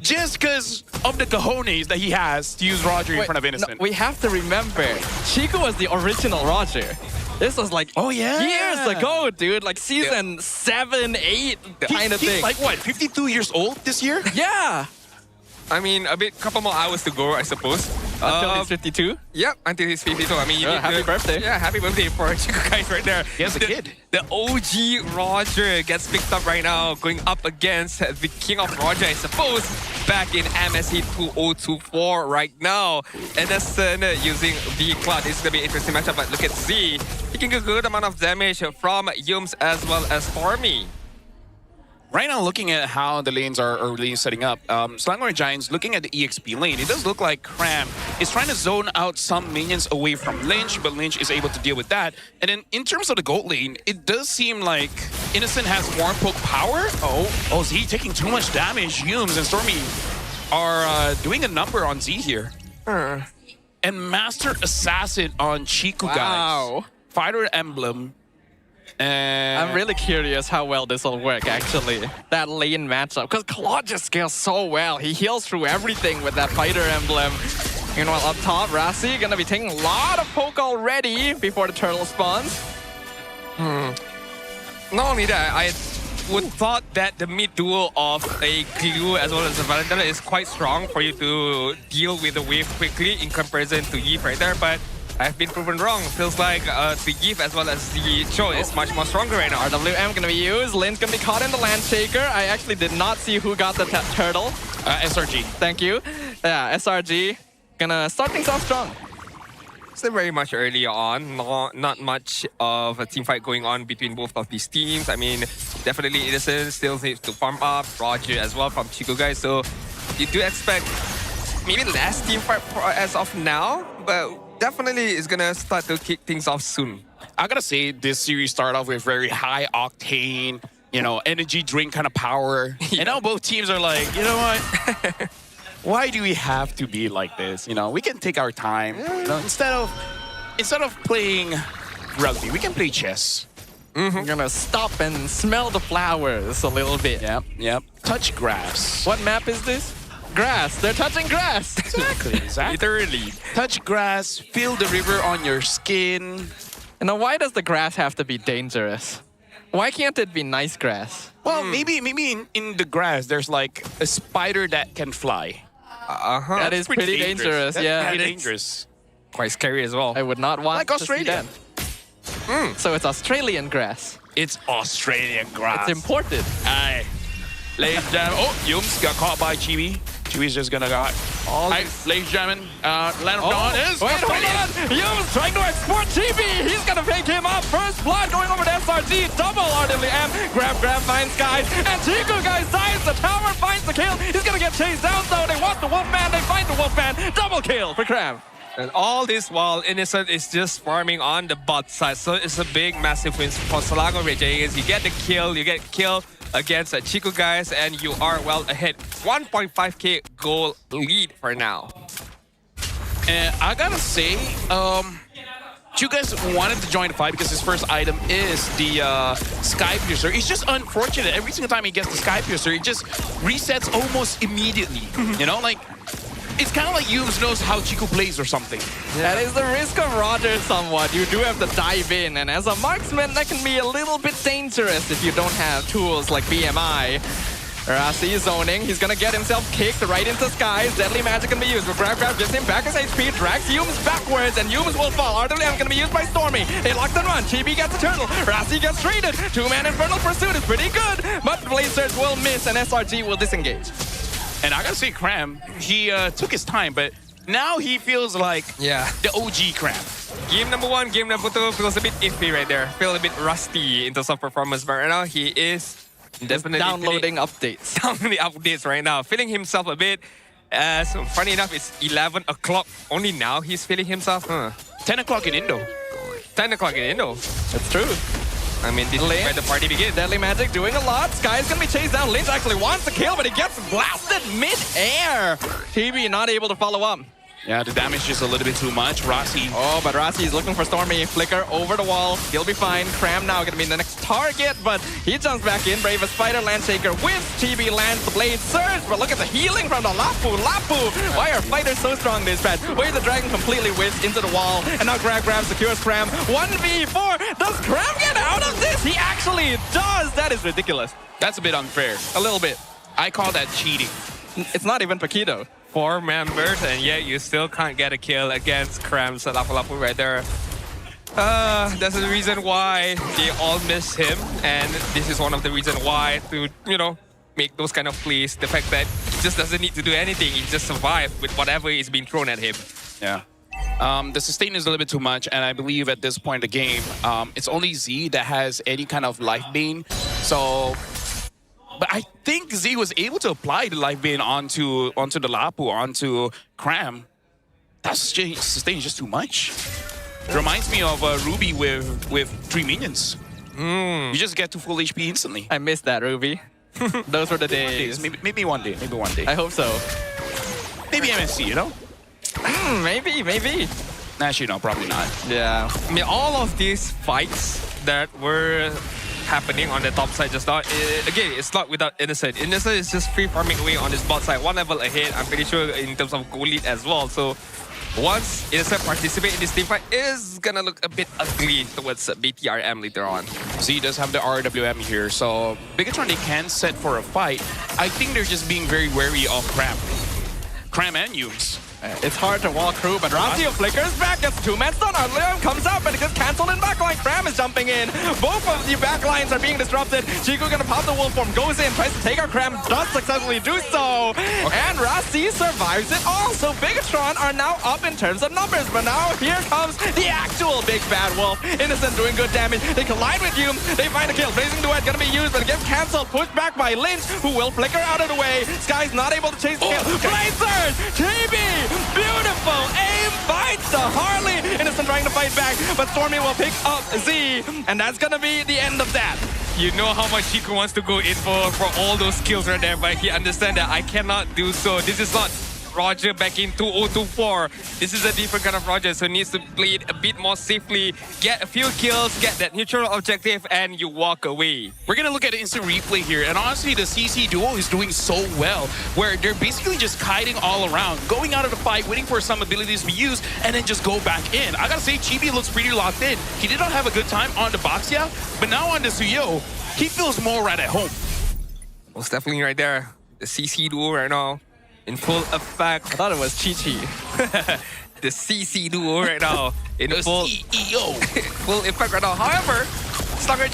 just because of the cojones that he has to use Roger in front of Innocent. No, we have to remember, Chiku was the original Roger. This was like years ago, dude. Like season 7, 8 kind of thing. He's like what, 52 years old this year? Yeah. I mean, couple more hours to go, I suppose. Until he's 52? Yep, until he's 52. I mean, you need happy birthday. Yeah, happy birthday for Chiku guys right there. He has a kid. The OG Roger gets picked up right now, going up against the King of Roger, I suppose, back in MSC 2024 right now. Innocent using the Cloud. This is going to be an interesting matchup, but look at Z. He can get a good amount of damage from Yums as well as Farmy. Right now, looking at how the lanes are really setting up, Selangor Giants looking at the EXP lane, it does look like Cram is trying to zone out some minions away from Lynch, but Lynch is able to deal with that. And then in terms of the gold lane, it does seem like Innocent has more poke power. Oh, Z taking too much damage. Yums and Stormy are doing a number on Z here. And Master Assassin on Chiku, guys. Fighter Emblem. I'm really curious how well this will work, actually. That lane matchup. Because Claude just scales so well. He heals through everything with that Fighter Emblem. Meanwhile, up top, Rasi gonna be taking a lot of poke already before the turtle spawns. Not only that, I would thought that the mid duo of a Glue as well as a Valentine is quite strong for you to deal with the wave quickly in comparison to Yves right there, but I've been proven wrong. Feels like the Yves as well as the Cho is much more stronger right now. RWM gonna be used. Lin's gonna be caught in the land shaker. I actually did not see who got the turtle. SRG. Thank you. Yeah, SRG gonna start things off strong. Still very much early on. Not much of a team fight going on between both of these teams. I mean, definitely Innocent still needs to farm up. Roger as well from Chiku guys. So you do expect maybe less team fight as of now, but definitely is gonna start to kick things off soon. I gotta say, this series started off with very high octane, energy drink kind of power. And now both teams are like, you know what? Why do we have to be like this? We can take our time. Instead of playing rugby, we can play chess. I'm gonna stop and smell the flowers a little bit. Yep. Touch grass. What map is this? Grass. They're touching grass. Exactly. Literally. Touch grass, feel the river on your skin. Now, why does the grass have to be dangerous? Why can't it be nice grass? Well, maybe in the grass, there's like a spider that can fly. That is pretty dangerous. That's pretty dangerous. Quite scary as well. I would not want to Australia. See that. So it's Australian grass. It's Australian grass. It's imported. Aye. Ladies and gentlemen, Yums got caught by Chibi. Chibi's just gonna got. Ladies and gentlemen, Land of Dawn is. Wait, hold on! Yums trying to export Chibi! He's gonna pick him up! First blood going over to SRG, double RWM. Grab, finds guys, and Chiku guys dies. The tower finds the kill. He's gonna get chased down though. They want the Wolfman, they find the Wolfman. Double kill for Cram. And all this while Innocent is just farming on the bot side. So it's a big, massive win for Selangor Jays. You get the kill, against Chiku guys, and you are well ahead. 1.5k goal lead for now. And I gotta say, Chiku guys wanted to join the fight because his first item is the Sky Piercer. It's just unfortunate. Every single time he gets the Sky Piercer, it just resets almost immediately. It's kind of like Yums knows how Chiku plays or something. That is the risk of Roger somewhat. You do have to dive in, and as a marksman, that can be a little bit dangerous if you don't have tools like BMI. Rasi zoning. He's gonna get himself kicked right into skies. Deadly magic can be used. But grab gives him back his HP, drags Yums backwards, and Yums will fall. RWM gonna be used by Stormy. They locked and run. Chibi gets a turtle. Rasi gets traded. Two-man Infernal Pursuit is pretty good, but Blaze Surge will miss, and SRG will disengage. And I gotta say, Cram, he took his time, but now he feels like the OG Cram. Game number 1, game number 2 feels a bit iffy right there. Feel a bit rusty in terms of performance, but right now he is definitely downloading updates. Downloading updates right now. Feeling himself a bit. So funny enough, it's 11 o'clock. Only now he's feeling himself. 10 o'clock in Indo. 10 o'clock in Indo. That's true. I mean, this is where the party begins. Deadly Magic doing a lot. Sky's gonna be chased down. Lynch actually wants the kill, but he gets blasted mid-air. TB not able to follow up. Yeah, the damage is a little bit too much. Rossi. Oh, but Rossi is looking for Stormy. Flicker over the wall. He'll be fine. Cram now gonna be the next target, but he jumps back in. Brave as Spider, Landshaker wins. TB lands the blade surge, but look at the healing from the Lapu. Why are fighters so strong this patch? Where the dragon completely whizzed into the wall, and now Grab secures Cram. 1v4. Does Cram get out of this? He actually does. That is ridiculous. That's a bit unfair. A little bit. I call that cheating. It's not even Paquito. 4 members, and yet you still can't get a kill against Cram's Lapu right there. That's the reason why they all miss him, and this is one of the reasons why to, make those kind of plays. The fact that he just doesn't need to do anything, he just survives with whatever is being thrown at him. Yeah. The sustain is a little bit too much, and I believe at this point in the game, it's only Z that has any kind of life bane. So, but I think Z was able to apply the life bane onto the Lapu, onto Cram. That sustain is just too much. It reminds me of Ruby with 3 minions. You just get to full HP instantly. I missed that, Ruby. Those were the days. Maybe one day. Maybe one day. I hope so. Maybe MSC, you know? Maybe. Actually, no, probably not. Yeah. I mean, all of these fights that were happening on the top side just now, again, it's not without Innocent. Innocent is just free farming away on his bot side, 1 level ahead, I'm pretty sure, in terms of goal lead as well. So once Innocent participates in this team fight, is gonna look a bit ugly towards BTRM later on. Z does have the RWM here, so Bigatron, they can set for a fight. I think they're just being very wary of Cram and Yumes. It's hard to walk through, but Razio flickers back. Gets 2-man stun. Leon comes out, but it gets cancelled in backline. Cram is jumping in. Both of the backlines are being disrupted. Chico gonna pop the wolf form, goes in, tries to take out Cram, does successfully do so. And Razi survives it all. So Bigatron are now up in terms of numbers, but now here comes the actual big bad wolf. Innocent doing good damage. They collide with Hume. They find a kill. Blazing Duet gonna be used, but it gets cancelled. Pushed back by Lynch, who will flicker out of the way. Sky's not able to chase the kill. Blade Surge! TB! Beautiful aim, fights the Harley. Innocent trying to fight back, but Stormy will pick up Z, and that's gonna be the end of that. You know how much Chico wants to go in for all those kills right there, but he understands that I cannot do so. This is not Roger back in 2024. This is a different kind of Roger, so he needs to play it a bit more safely, get a few kills, get that neutral objective, and you walk away. We're gonna look at the instant replay here, and honestly, the CC duo is doing so well, where they're basically just kiting all around, going out of the fight, waiting for some abilities to be used, and then just go back in. I gotta say, Chibi looks pretty locked in. He did not have a good time on the Baxia, but now on the Suyo, he feels more right at home. Most definitely right there. The CC duo right now in full effect. I thought it was Chi-Chi. The CC duo right now in the full CEO. Full effect right now. However, Slugger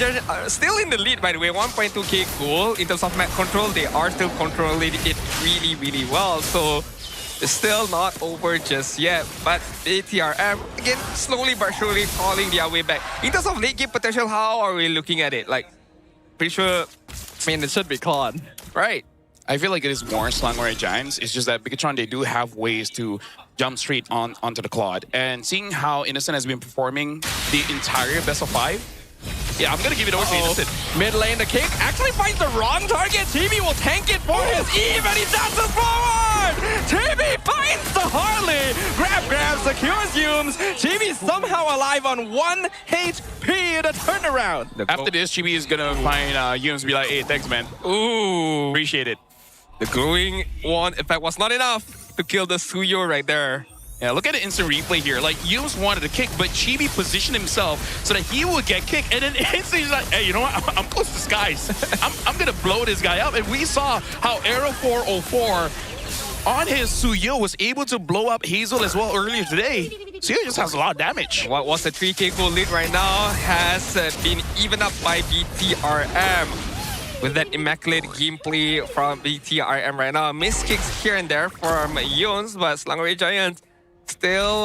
still in the lead, by the way. 1.2k goal in terms of map control. They are still controlling it really, really well. So it's still not over just yet. But BTRM, again, slowly but surely falling their way back. In terms of late game potential, how are we looking at it? Like, pretty sure, I mean, it should be Claude. Right. I feel like it is more Slangware Giants. It's just that Bigatron, they do have ways to jump straight onto the Claude. And seeing how Innocent has been performing the entire best of 5, yeah, I'm gonna give it over to Innocent. Mid lane, the kick actually finds the wrong target. TB will tank it for his Eve, and he dances forward! TB finds the Harley! Grab, secures Humes. TB somehow alive on 1 HP to turn around. After this, Chibi is gonna find Yumes and be like, hey, thanks, man. Ooh. Appreciate it. The glowing one, in fact, was not enough to kill the Suyo right there. Yeah, look at the instant replay here. Like, Yumes wanted to kick, but Chibi positioned himself so that he would get kicked. And then instantly he's like, hey, you know what? I'm close to skies. I'm going to blow this guy up. And we saw how Arrow 404 on his Suyo was able to blow up Hazel as well earlier today. Suyo just has a lot of damage. What was the 3k goal lead right now has been evened up by BTRM. with that immaculate gameplay from BTRM right now. Missed kicks here and there from Yons, but Selangor Giants still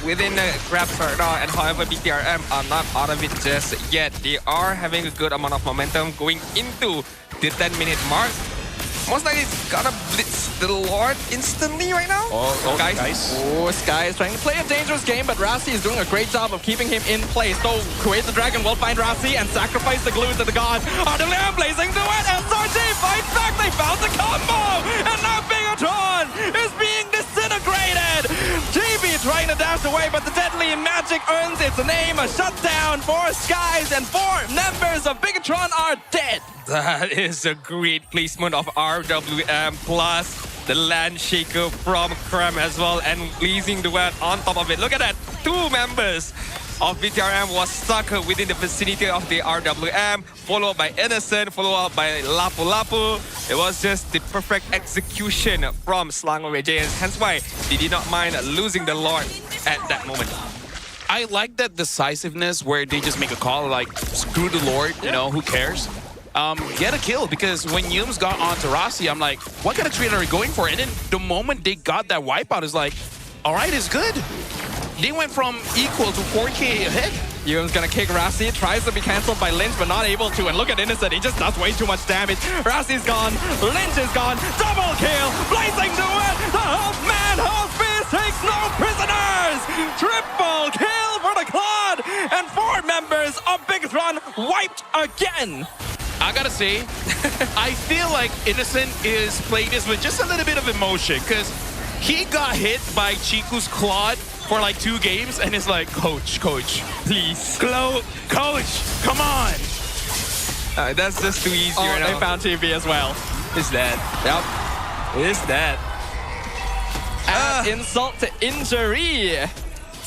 within the grabs right now. And however, BTRM are not out of it just yet. They are having a good amount of momentum going into the 10-minute mark. Most likely it's gonna blitz the Lord instantly right now. Guys. Oh, Sky is trying to play a dangerous game, but Rasi is doing a great job of keeping him in place. So, Create the Dragon will find Rasi and sacrifice the glue to the god. RWM blazing to it. SRG fight back. They found the combo. And now Bigatron is being disintegrated. GB trying to dash away, but the deadly magic earns its name. A shutdown for Skies, and 4 members of Bigatron are dead. That is a great placement of RWM plus the land shaker from Krem as well, and Blazing Duet on top of it. Look at that, 2 members of BTRM was stuck within the vicinity of the RWM, followed by Innocent, followed up by Lapu Lapu. It was just the perfect execution from Selangor Giants, hence why they did not mind losing the Lord at that moment. I like that decisiveness where they just make a call like, screw the Lord, you know, who cares? Get a kill, because when Yums got onto Rasi, I'm like, what kind of trade are we going for? And then the moment they got that wipeout, it's like, all right, it's good. They went from equal to 4K ahead. Yum's gonna kick Rasi, tries to be cancelled by Lynch, but not able to. And look at Innocent, he just does way too much damage. Rasi's gone, Lynch is gone, double kill, Blazing to it! The Hulkman, Hulkfist takes no prisoners! Triple kill for the Claude! And 4 members of Bigatron wiped again! I gotta say, I feel like Innocent is playing this with just a little bit of emotion, because he got hit by Chiku's Claude for like 2 games, and it's like, coach, please. Coach, come on. That's just too easy right now. They found TV as well. Is that? Yep. Is that? Insult to injury.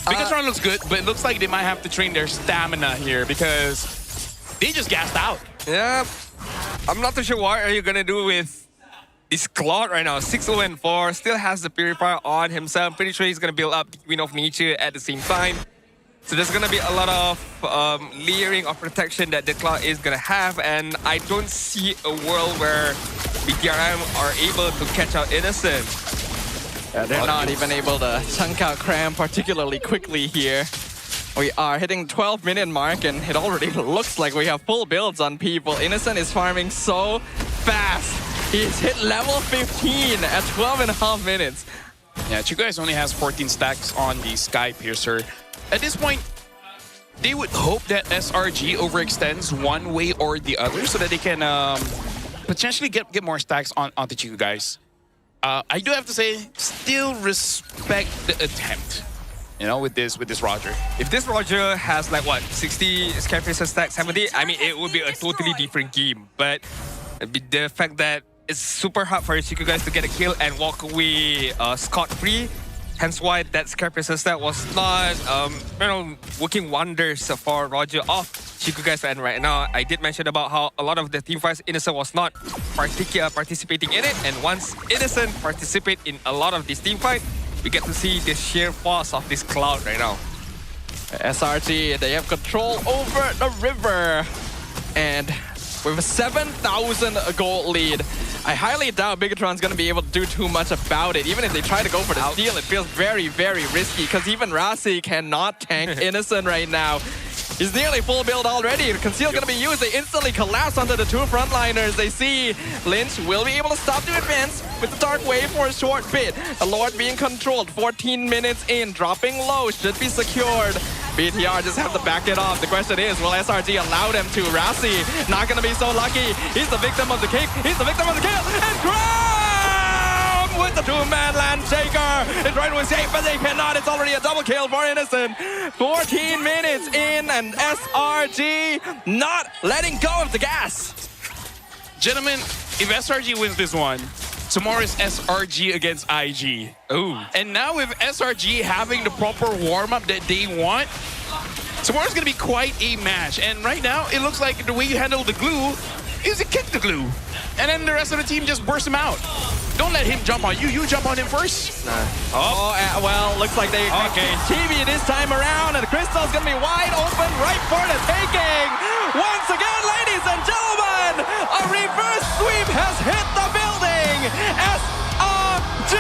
Bigatron looks good, but it looks like they might have to train their stamina here, because they just gassed out. Yeah, I'm not too sure what are you gonna do with this Claude right now. 6-0-4, still has the Purifier on himself. I'm pretty sure he's gonna build up the Queen of Nature at the same time. So there's gonna be a lot of layering of protection that the Claude is gonna have, and I don't see a world where BTRM are able to catch out Innocent. Yeah, they're not even able to chunk out Cram particularly quickly here. We are hitting 12-minute mark, and it already looks like we have full builds on people. Innocent is farming so fast. He's hit level 15 at 12.5 minutes. Yeah, Chico guys only has 14 stacks on the Sky Piercer. At this point, they would hope that SRG overextends one way or the other so that they can potentially get more stacks onto Chico guys. I do have to say, still respect the attempt. You know, with this Roger. If this Roger has like what, 60 Skyfacer stacks, 70, I mean, it would be a totally different game. But the fact that it's super hard for Chico guys to get a kill and walk away scot-free, hence why that Skyfacer stack was not, working wonders for Roger off Chico guys. And right now, I did mention about how a lot of the team fights, Innocent was not participating in it. And once Innocent participate in a lot of this team fight, we get to see the sheer force of this Cloud right now. SRG, they have control over the river. And with a 7,000 gold lead, I highly doubt Bigatron's going to be able to do too much about it. Even if they try to go for the steal, it feels very, very risky, because even Rasi cannot tank Innocent right now. He's nearly full build already. Conceal going to be used. They instantly collapse onto the 2 frontliners. They see Lynch will be able to stop the advance with the Dark Wave for a short bit. The Lord being controlled. 14 minutes in. Dropping low. Should be secured. BTR just have to back it off. The question is, will SRG allow them to? Rasi not going to be so lucky. He's the victim of the kick. He's the victim of the kill. And Graham with the 2-man land shaker. They try to escape, but they cannot. It's already a double kill for Innocent. 14 minutes in, and SRG not letting go of the gas. Gentlemen, if SRG wins this one, tomorrow is SRG against IG. Ooh. And now with SRG having the proper warm-up that they want, tomorrow's going to be quite a match. And right now, it looks like the way you handle the glue is to kick the glue. And then the rest of the team just burst him out. Don't let him jump on you. You jump on him first. Well, looks like they TV this time around, and Crystal's going to be wide open right for the taking. Once again, ladies and gentlemen, a sweep has hit the building. SRG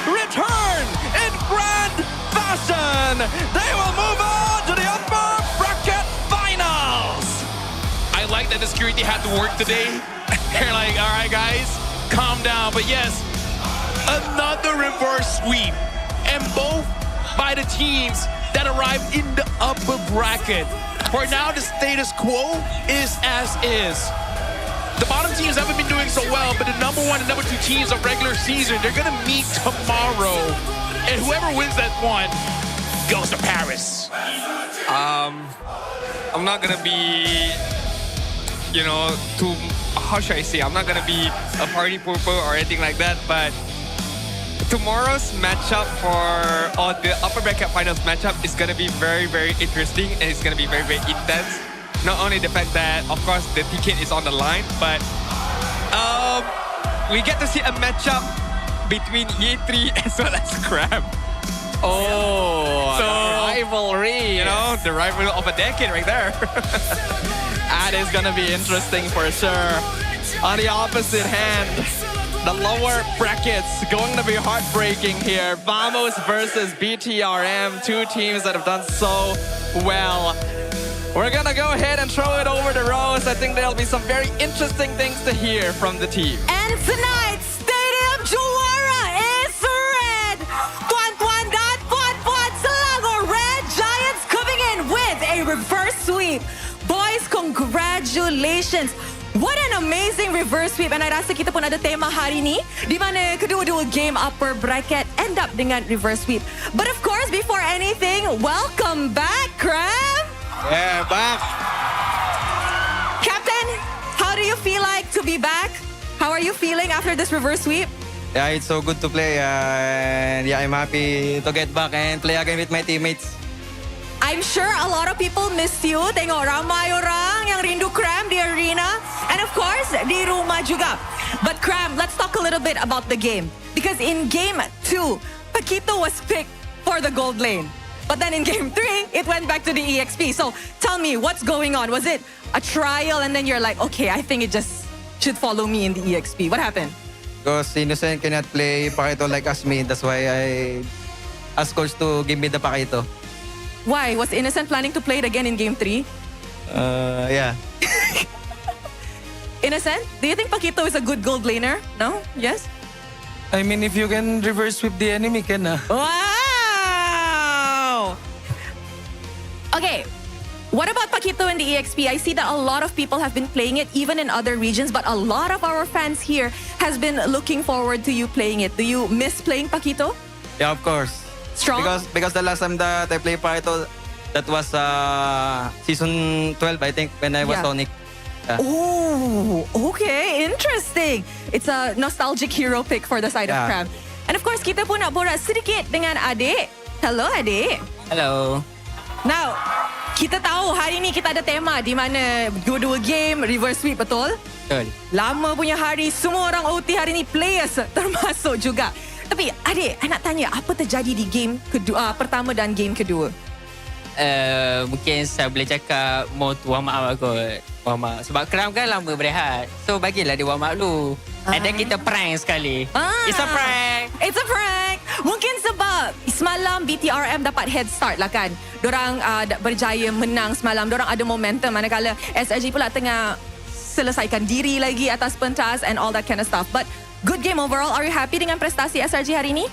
return in grand fashion. They will move on to the upper bracket finals. I like that the security had to work today. They're like, all right, guys, calm down. But yes, another reverse sweep. And both by the teams that arrived in the upper bracket. For now, the status quo is as is. The bottom teams haven't been doing so well, but the number 1 and number 2 teams of regular season, they're going to meet tomorrow. And whoever wins that one goes to Paris. I'm not gonna be, too, how should I say? I'm not gonna be a party pooper or anything like that, but tomorrow's matchup or the upper bracket finals matchup is gonna be very, very interesting, and it's gonna be very, very intense. Not only the fact that, of course, the ticket is on the line, but we get to see a matchup between E3 as well as Crab. Oh, so, the rivalry. The rivalry of a decade right there. That is going to be interesting for sure. On the opposite hand, the lower brackets going to be heartbreaking here. Vamos versus BTRM, 2 teams that have done so well. We're going to go ahead and throw it over to Rose. I think there'll be some very interesting things to hear from the team. And tonight, Stadium Juara is red. Tuan-tuan dan puan-puan, Selangor Red Giants coming in with a reverse sweep. Boys, congratulations. What an amazing reverse sweep. And I rasa kita pun ada tema hari ni di mana kedua-dua game upper bracket end up dengan reverse sweep. But of course, before anything, welcome back, Crab. Yeah, back. Captain, how do you feel like to be back? How are you feeling after this reverse sweep? Yeah, it's so good to play. And yeah, I'm happy to get back and play again with my teammates. I'm sure a lot of people miss you. Tengok ramai orang yang rindu Cram di arena. And of course, di rumah juga. But Cram, let's talk a little bit about the game. Because in game 2, Paquito was picked for the gold lane. But then in game 3, it went back to the EXP. So tell me, what's going on? Was it a trial and then you're like, okay, I think it just should follow me in the EXP. What happened? Because Innocent cannot play Paquito like as me. That's why I asked coach to give me the Paquito. Why? Was Innocent planning to play it again in game 3? Yeah. Innocent, do you think Paquito is a good gold laner? No? Yes? I mean, if you can reverse sweep the enemy, can na. Wow! Okay, what about Paquito in the EXP? I see that a lot of people have been playing it, even in other regions, but a lot of our fans here has been looking forward to you playing it. Do you miss playing Paquito? Yeah, of course. Strong? Because the last time that I played Paquito, that was season 12, I think, when I was Sonic. Yeah. Oh, okay. Interesting. It's a nostalgic hero pick for the side of Cram. And of course, kita pun nak borak sedikit dengan adik. Hello, adik. Hello. Now, kita tahu hari ni kita ada tema di mana dua-dua game reverse sweep, betul? Betul. Lama punya hari, semua orang OT hari ni players termasuk juga. Tapi adik, I nak tanya, apa terjadi di game kedua, pertama dan game kedua? Mungkin saya boleh cakap more to warm up kot. Warm up. Sebab Cram kan lama berehat. So bagilah dia warm up dulu. And then kita prank sekali. It's a prank. It's a prank. Mungkin sebab semalam BTRM dapat head start lah kan. Diorang berjaya menang semalam. Diorang ada momentum. Manakala SRG pula tengah selesaikan diri lagi atas pentas and all that kind of stuff. But good game overall. Are you happy dengan prestasi SRG hari ni?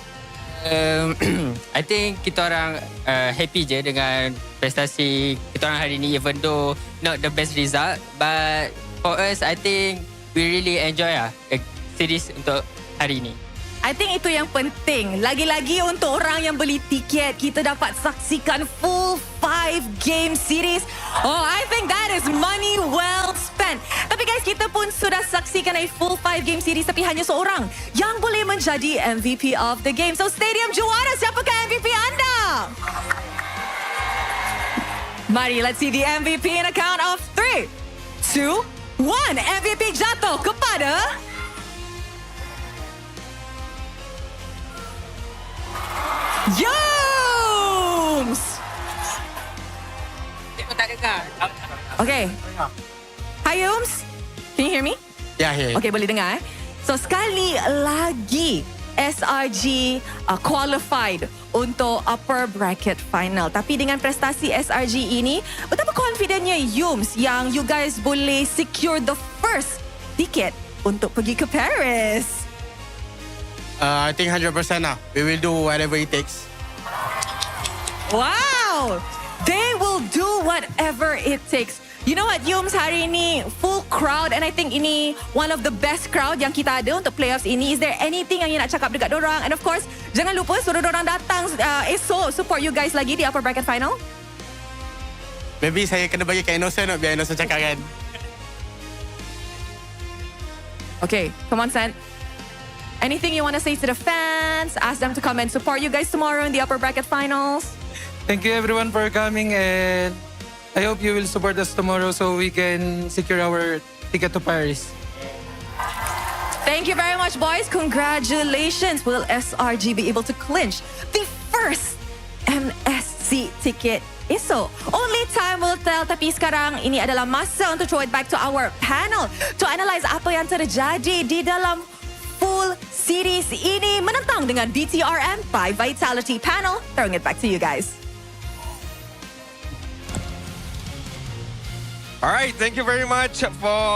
I think kita orang happy je dengan prestasi kita orang hari ni, even though not the best result, but for us I think we really enjoy series untuk hari ni. I think itu yang penting. Lagi-lagi untuk orang yang beli tiket, kita dapat saksikan full 5-game series. Oh, I think that is money well spent. Tapi guys, kita pun sudah saksikan a full 5-game series, tapi hanya seorang yang boleh menjadi MVP of the game. So, Stadium Juara, siapakah MVP anda? Mari, let's see the MVP in a count of 3, 2, 1. MVP jatuh kepada... Yums! Aku tak dengar. Okay. Hi, Yums. Can you hear me? Yeah, yeah. Okay, boleh dengar So sekali lagi SRG qualified untuk upper bracket final. Tapi dengan prestasi SRG ini, betapa confidentnya Yums yang you guys boleh secure the first ticket untuk pergi ke Paris? I think 100% lah. We will do whatever it takes. Wow! They will do whatever it takes. You know what, Yums, hari ini full crowd and I think ini one of the best crowd yang kita ada untuk playoffs ini. Is there anything yang you nak cakap dekat dorang? And of course, jangan lupa suruh dorang datang esok support you guys lagi di upper bracket final. Maybe saya kena bagi kat Innocent biar Innocent cakap kan. Okay, come on, San. Anything you want to say to the fans? Ask them to come and support you guys tomorrow in the upper bracket finals. Thank you everyone for coming and I hope you will support us tomorrow so we can secure our ticket to Paris. Thank you very much, boys. Congratulations. Will SRG be able to clinch the first MSC ticket esok? Only time will tell. Tapi sekarang ini adalah masa untuk throw it back to our panel to analyze apa yang terjadi di dalam full series ini menentang dengan BTRM by Vitality panel. Throwing it back to you guys. All right, thank you very much for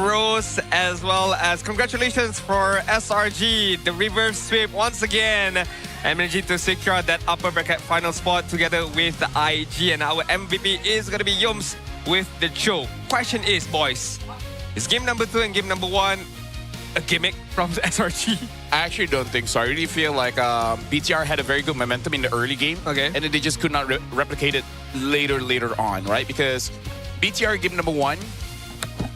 Rose as well as congratulations for SRG, the reverse sweep once again. And managing to secure that upper bracket final spot together with the IG, and our MVP is going to be Yums with the show. Question is, boys, is game number 2 and game number 1 a gimmick from SRG? I actually don't think so. I really feel like BTR had a very good momentum in the early game. Okay. And then they just could not replicate it later on, right? Because BTR game number 1,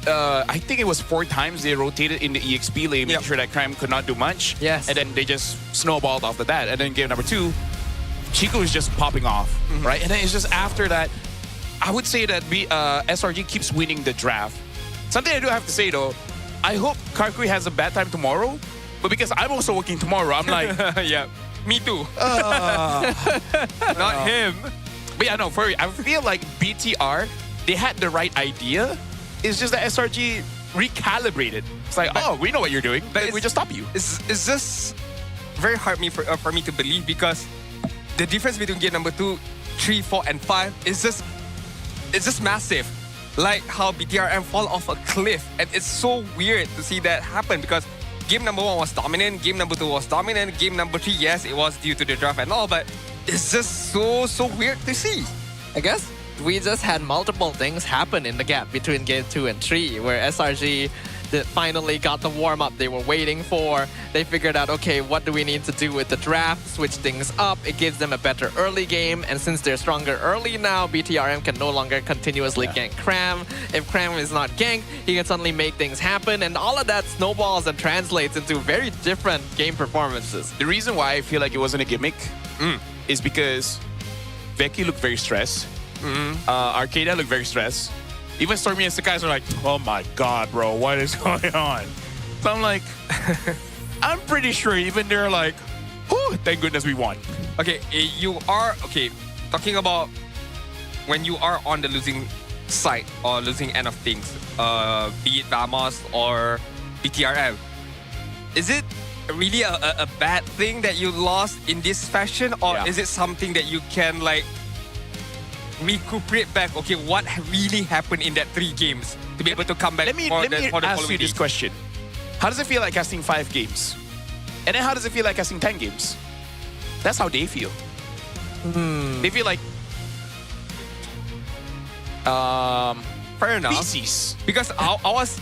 I think it was 4 times they rotated in the EXP lane, making sure that Crime could not do much. Yes. And then they just snowballed after that. And then game number 2, Chico is just popping off, right? And then it's just after that, I would say that SRG keeps winning the draft. Something I do have to say though, I hope Karkui has a bad time tomorrow, but because I'm also working tomorrow, I'm like, yeah, me too. Not him. But yeah, no, for real, I feel like BTR, they had the right idea. It's just that SRG recalibrated. It's like, oh, we know what you're doing, but we just stop you. It's just very hard for me to believe because the difference between game number 2, 3, 4, and 5 is just massive. Like how BTRM fall off a cliff, and it's so weird to see that happen because game number 1 was dominant, game number 2 was dominant, game number 3, yes, it was due to the draft and all, but it's just so weird to see. I guess we just had multiple things happen in the gap between game 2 and 3 where SRG finally got the warm-up they were waiting for. They figured out, okay, what do we need to do with the draft? Switch things up. It gives them a better early game. And since they're stronger early now, BTRM can no longer continuously gank Cram. If Cram is not ganked, he can suddenly make things happen. And all of that snowballs and translates into very different game performances. The reason why I feel like it wasn't a gimmick is because Veki looked very stressed. Arcadia looked very stressed. Even Stormy and Sakai are like, oh my god, bro, what is going on? So I'm like, I'm pretty sure even they're like, oh, thank goodness we won. Okay, talking about when you are on the losing side or losing end of things, be it Vamos or BTRM, is it really a bad thing that you lost in this fashion, or is it something that you can like recuperate back? Okay, what really happened in that 3 games to be able to come back? Let me ask you this question. How does it feel like casting 5 games? And then how does it feel like casting 10 games? That's how they feel. They feel like fair enough. Feces. Because I was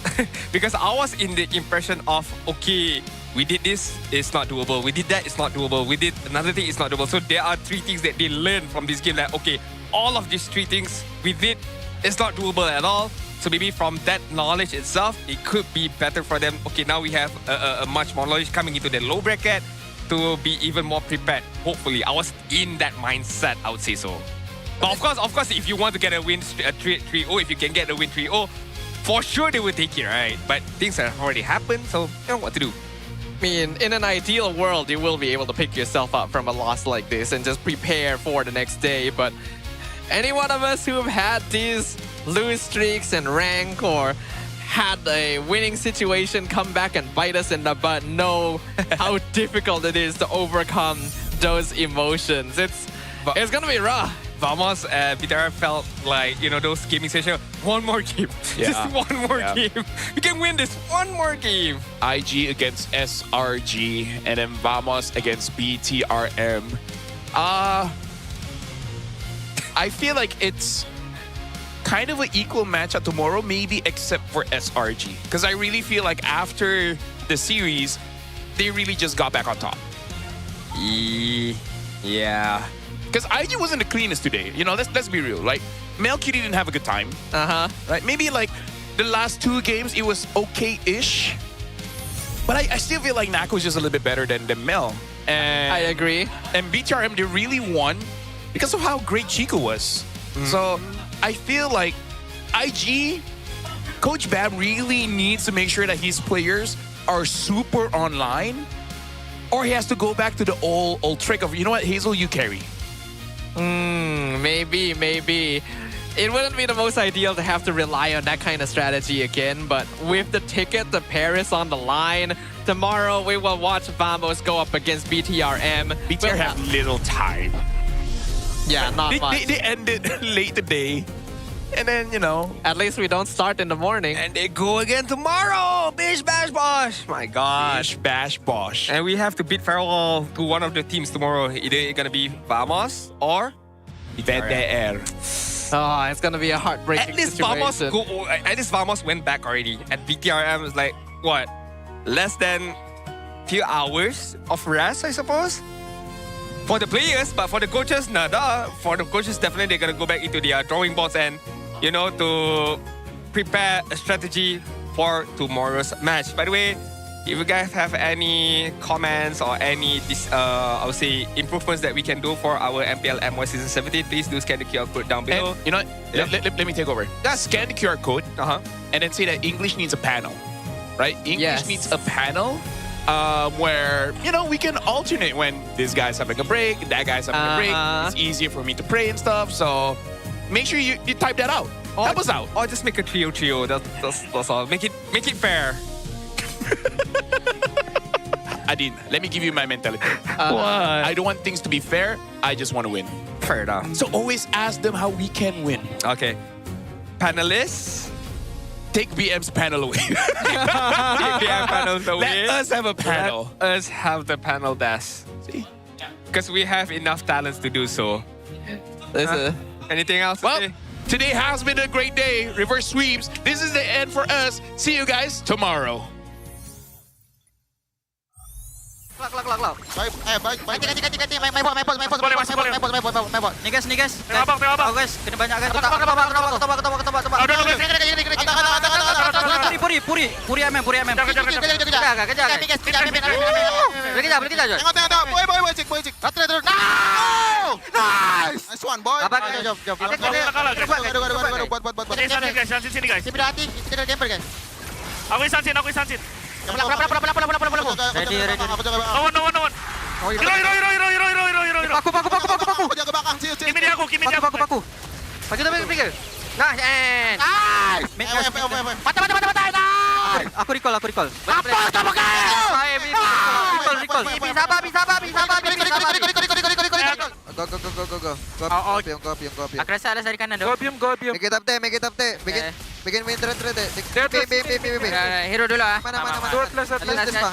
in the impression of, okay, we did this, it's not doable. We did that, it's not doable. We did another thing, it's not doable. So there are 3 things that they learned from this game that, okay, all of these 3 things we did, it's not doable at all. So maybe from that knowledge itself, it could be better for them. Okay, now we have a much more knowledge coming into the low bracket to be even more prepared. Hopefully, I was in that mindset, I would say so. But of course, if you want to get a win 3-0, if you can get a win 3-0, for sure they will take it, right? But things have already happened, so you know what to do. I mean, in an ideal world, you will be able to pick yourself up from a loss like this and just prepare for the next day. But any one of us who have had these lose streaks and rank or had a winning situation come back and bite us in the butt know how difficult it is to overcome those emotions. It's gonna be rough. Vamos, BTRM felt like, you know, those gaming sessions. One more game. Yeah. Just one more game. We can win this one more game. IG against SRG, and then Vamos against BTRM. I feel like it's kind of an equal matchup tomorrow, maybe except for SRG. Because I really feel like after the series, they really just got back on top. Yeah. Because IG wasn't the cleanest today. You know, let's be real. Like, Melky didn't have a good time. Right? Maybe like the last 2 games, it was okay-ish. But I still feel like Nako's just a little bit better than Mel. And I agree. And BTRM, they really won because of how great Chico was. So I feel like IG, Coach Bam really needs to make sure that his players are super online, or he has to go back to the old trick of, you know what, Hazel, you carry. Maybe. It wouldn't be the most ideal to have to rely on that kind of strategy again, but with the ticket to Paris on the line, tomorrow we will watch Vamos go up against BTRM. BTRM have little time. Yeah, not much. They ended late today. And then, you know, at least we don't start in the morning. And they go again tomorrow. Bish, bash, bosh. My gosh. Bish, bash, bosh. And we have to beat farewell to one of the teams tomorrow. Either it's going to be Vamos or BTR. Oh, it's going to be a heartbreaking situation. At least Vamos went back already. And BTRM is like, what? Less than few hours of rest, I suppose? For the players, but for the coaches, nada. For the coaches, definitely they're going to go back into their drawing boards and, you know, to prepare a strategy for tomorrow's match. By the way, if you guys have any comments or any, I would say, improvements that we can do for our MPL MY Season 17, please do scan the QR code down below. And, you know what? Let me take over. Scan the QR code and then say that English needs a panel, right? English needs a panel where, you know, we can alternate when this guy's having a break, that guy's having a break. It's easier for me to pray and stuff. So make sure you type that out. Help us out. Or just make a trio. That's all. Make it fair. Adin, let me give you my mentality. What? I don't want things to be fair. I just want to win. Fair enough. So always ask them how we can win. Okay. Panelists, take BM's panel away. Take BM panels away. Let us have a panel. Let us have the panel desk. See? Because we have enough talents to do so. Anything else? Well, today has been a great day. Reverse sweeps. This is the end for us. See you guys tomorrow. Kelak. Baik. Ganti. Main bot. Nih guys. Tengok abang. Guys, kena banyak guys. Ketebak. Puri MM. Kejar. Boleh kejar, John. Tengok. Boy, cek. Terus. No! Nice one, boy. Apa? Jom. Buat. Sini guys. Sini hati, kita dah jumper guys. Aku isansin. Pelak. Ready. Lawan. Hero. Paku. Jaga belakang. Kimi dia aku. Pakai tapi. Nice. Mata. Nice. Aku recall. Apa kamu guys? Recall. Sabar. Go. Aku rasa ada dari kanan tu. Go pium. Make it up there. Bikin main trend. Hero dulu ah. Mana.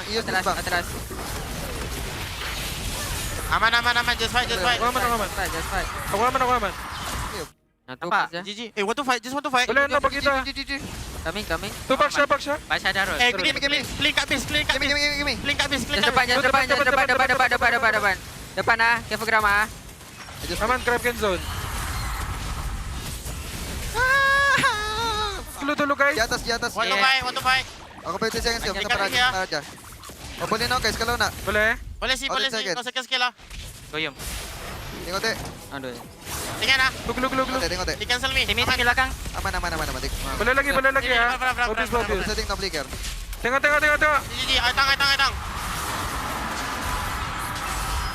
Use this bang. Atas. Aman. Just fight. Aku aman. Apa? GG. Want to fight? Just want to fight. Boleh nak bagi kita. Coming. Tu baksha. Baca darul. Gimme. Blink kat base. Blink kat base. Depan ah. Careful gram ah. Aman, grab can zone. Dulu guys. Di atas. Want to fight. Aku pwede siya ngayon. Kita para aja. Boleh no guys kalau nak. Boleh sih. Kau second lah. Goyom. Tengok teh. Aduh. Tinggal nah. Gluk. Tengok teh. Di cancel me. Sini belakang. Aman. Boleh lagi ya. Bagus. Setting top flicker. Tengok. GG. Aitang.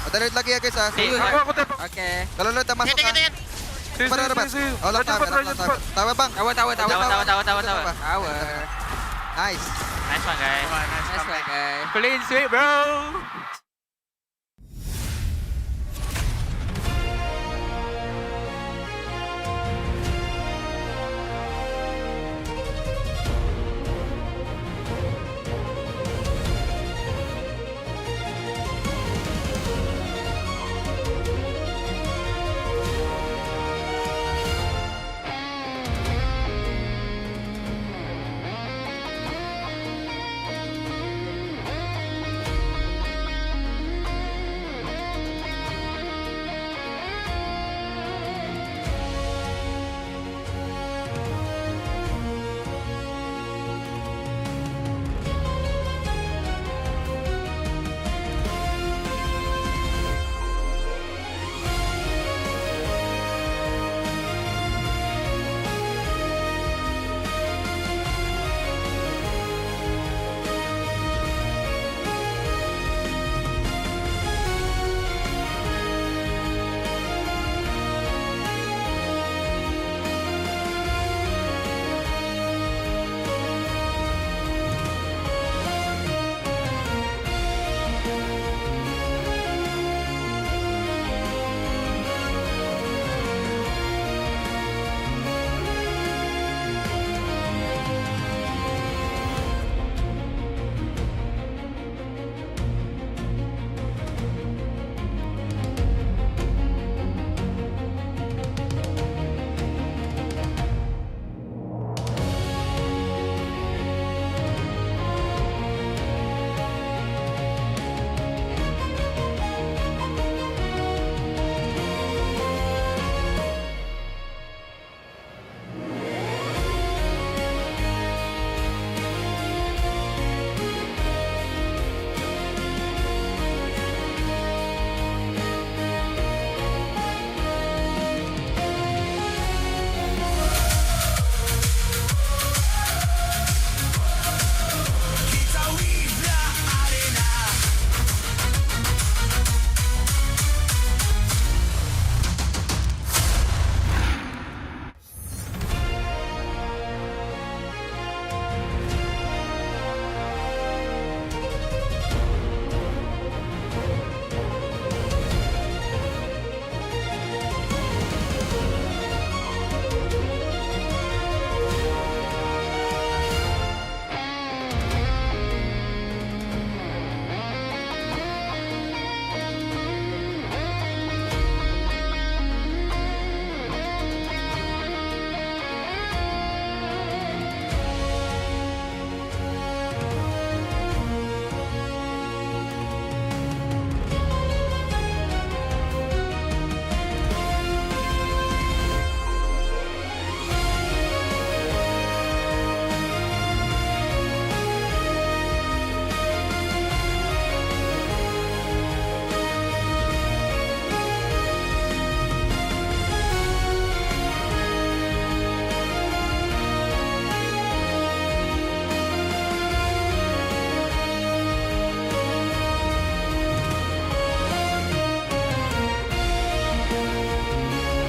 Ada lihat lagi ya guys ah. Aku tep. Oke. Kalau lu tak masuk kan. Si. Oh, lah. Tahu bang. Tahu. Nice. Nice one, guys. Nice one, guys. Clean sweep, bro.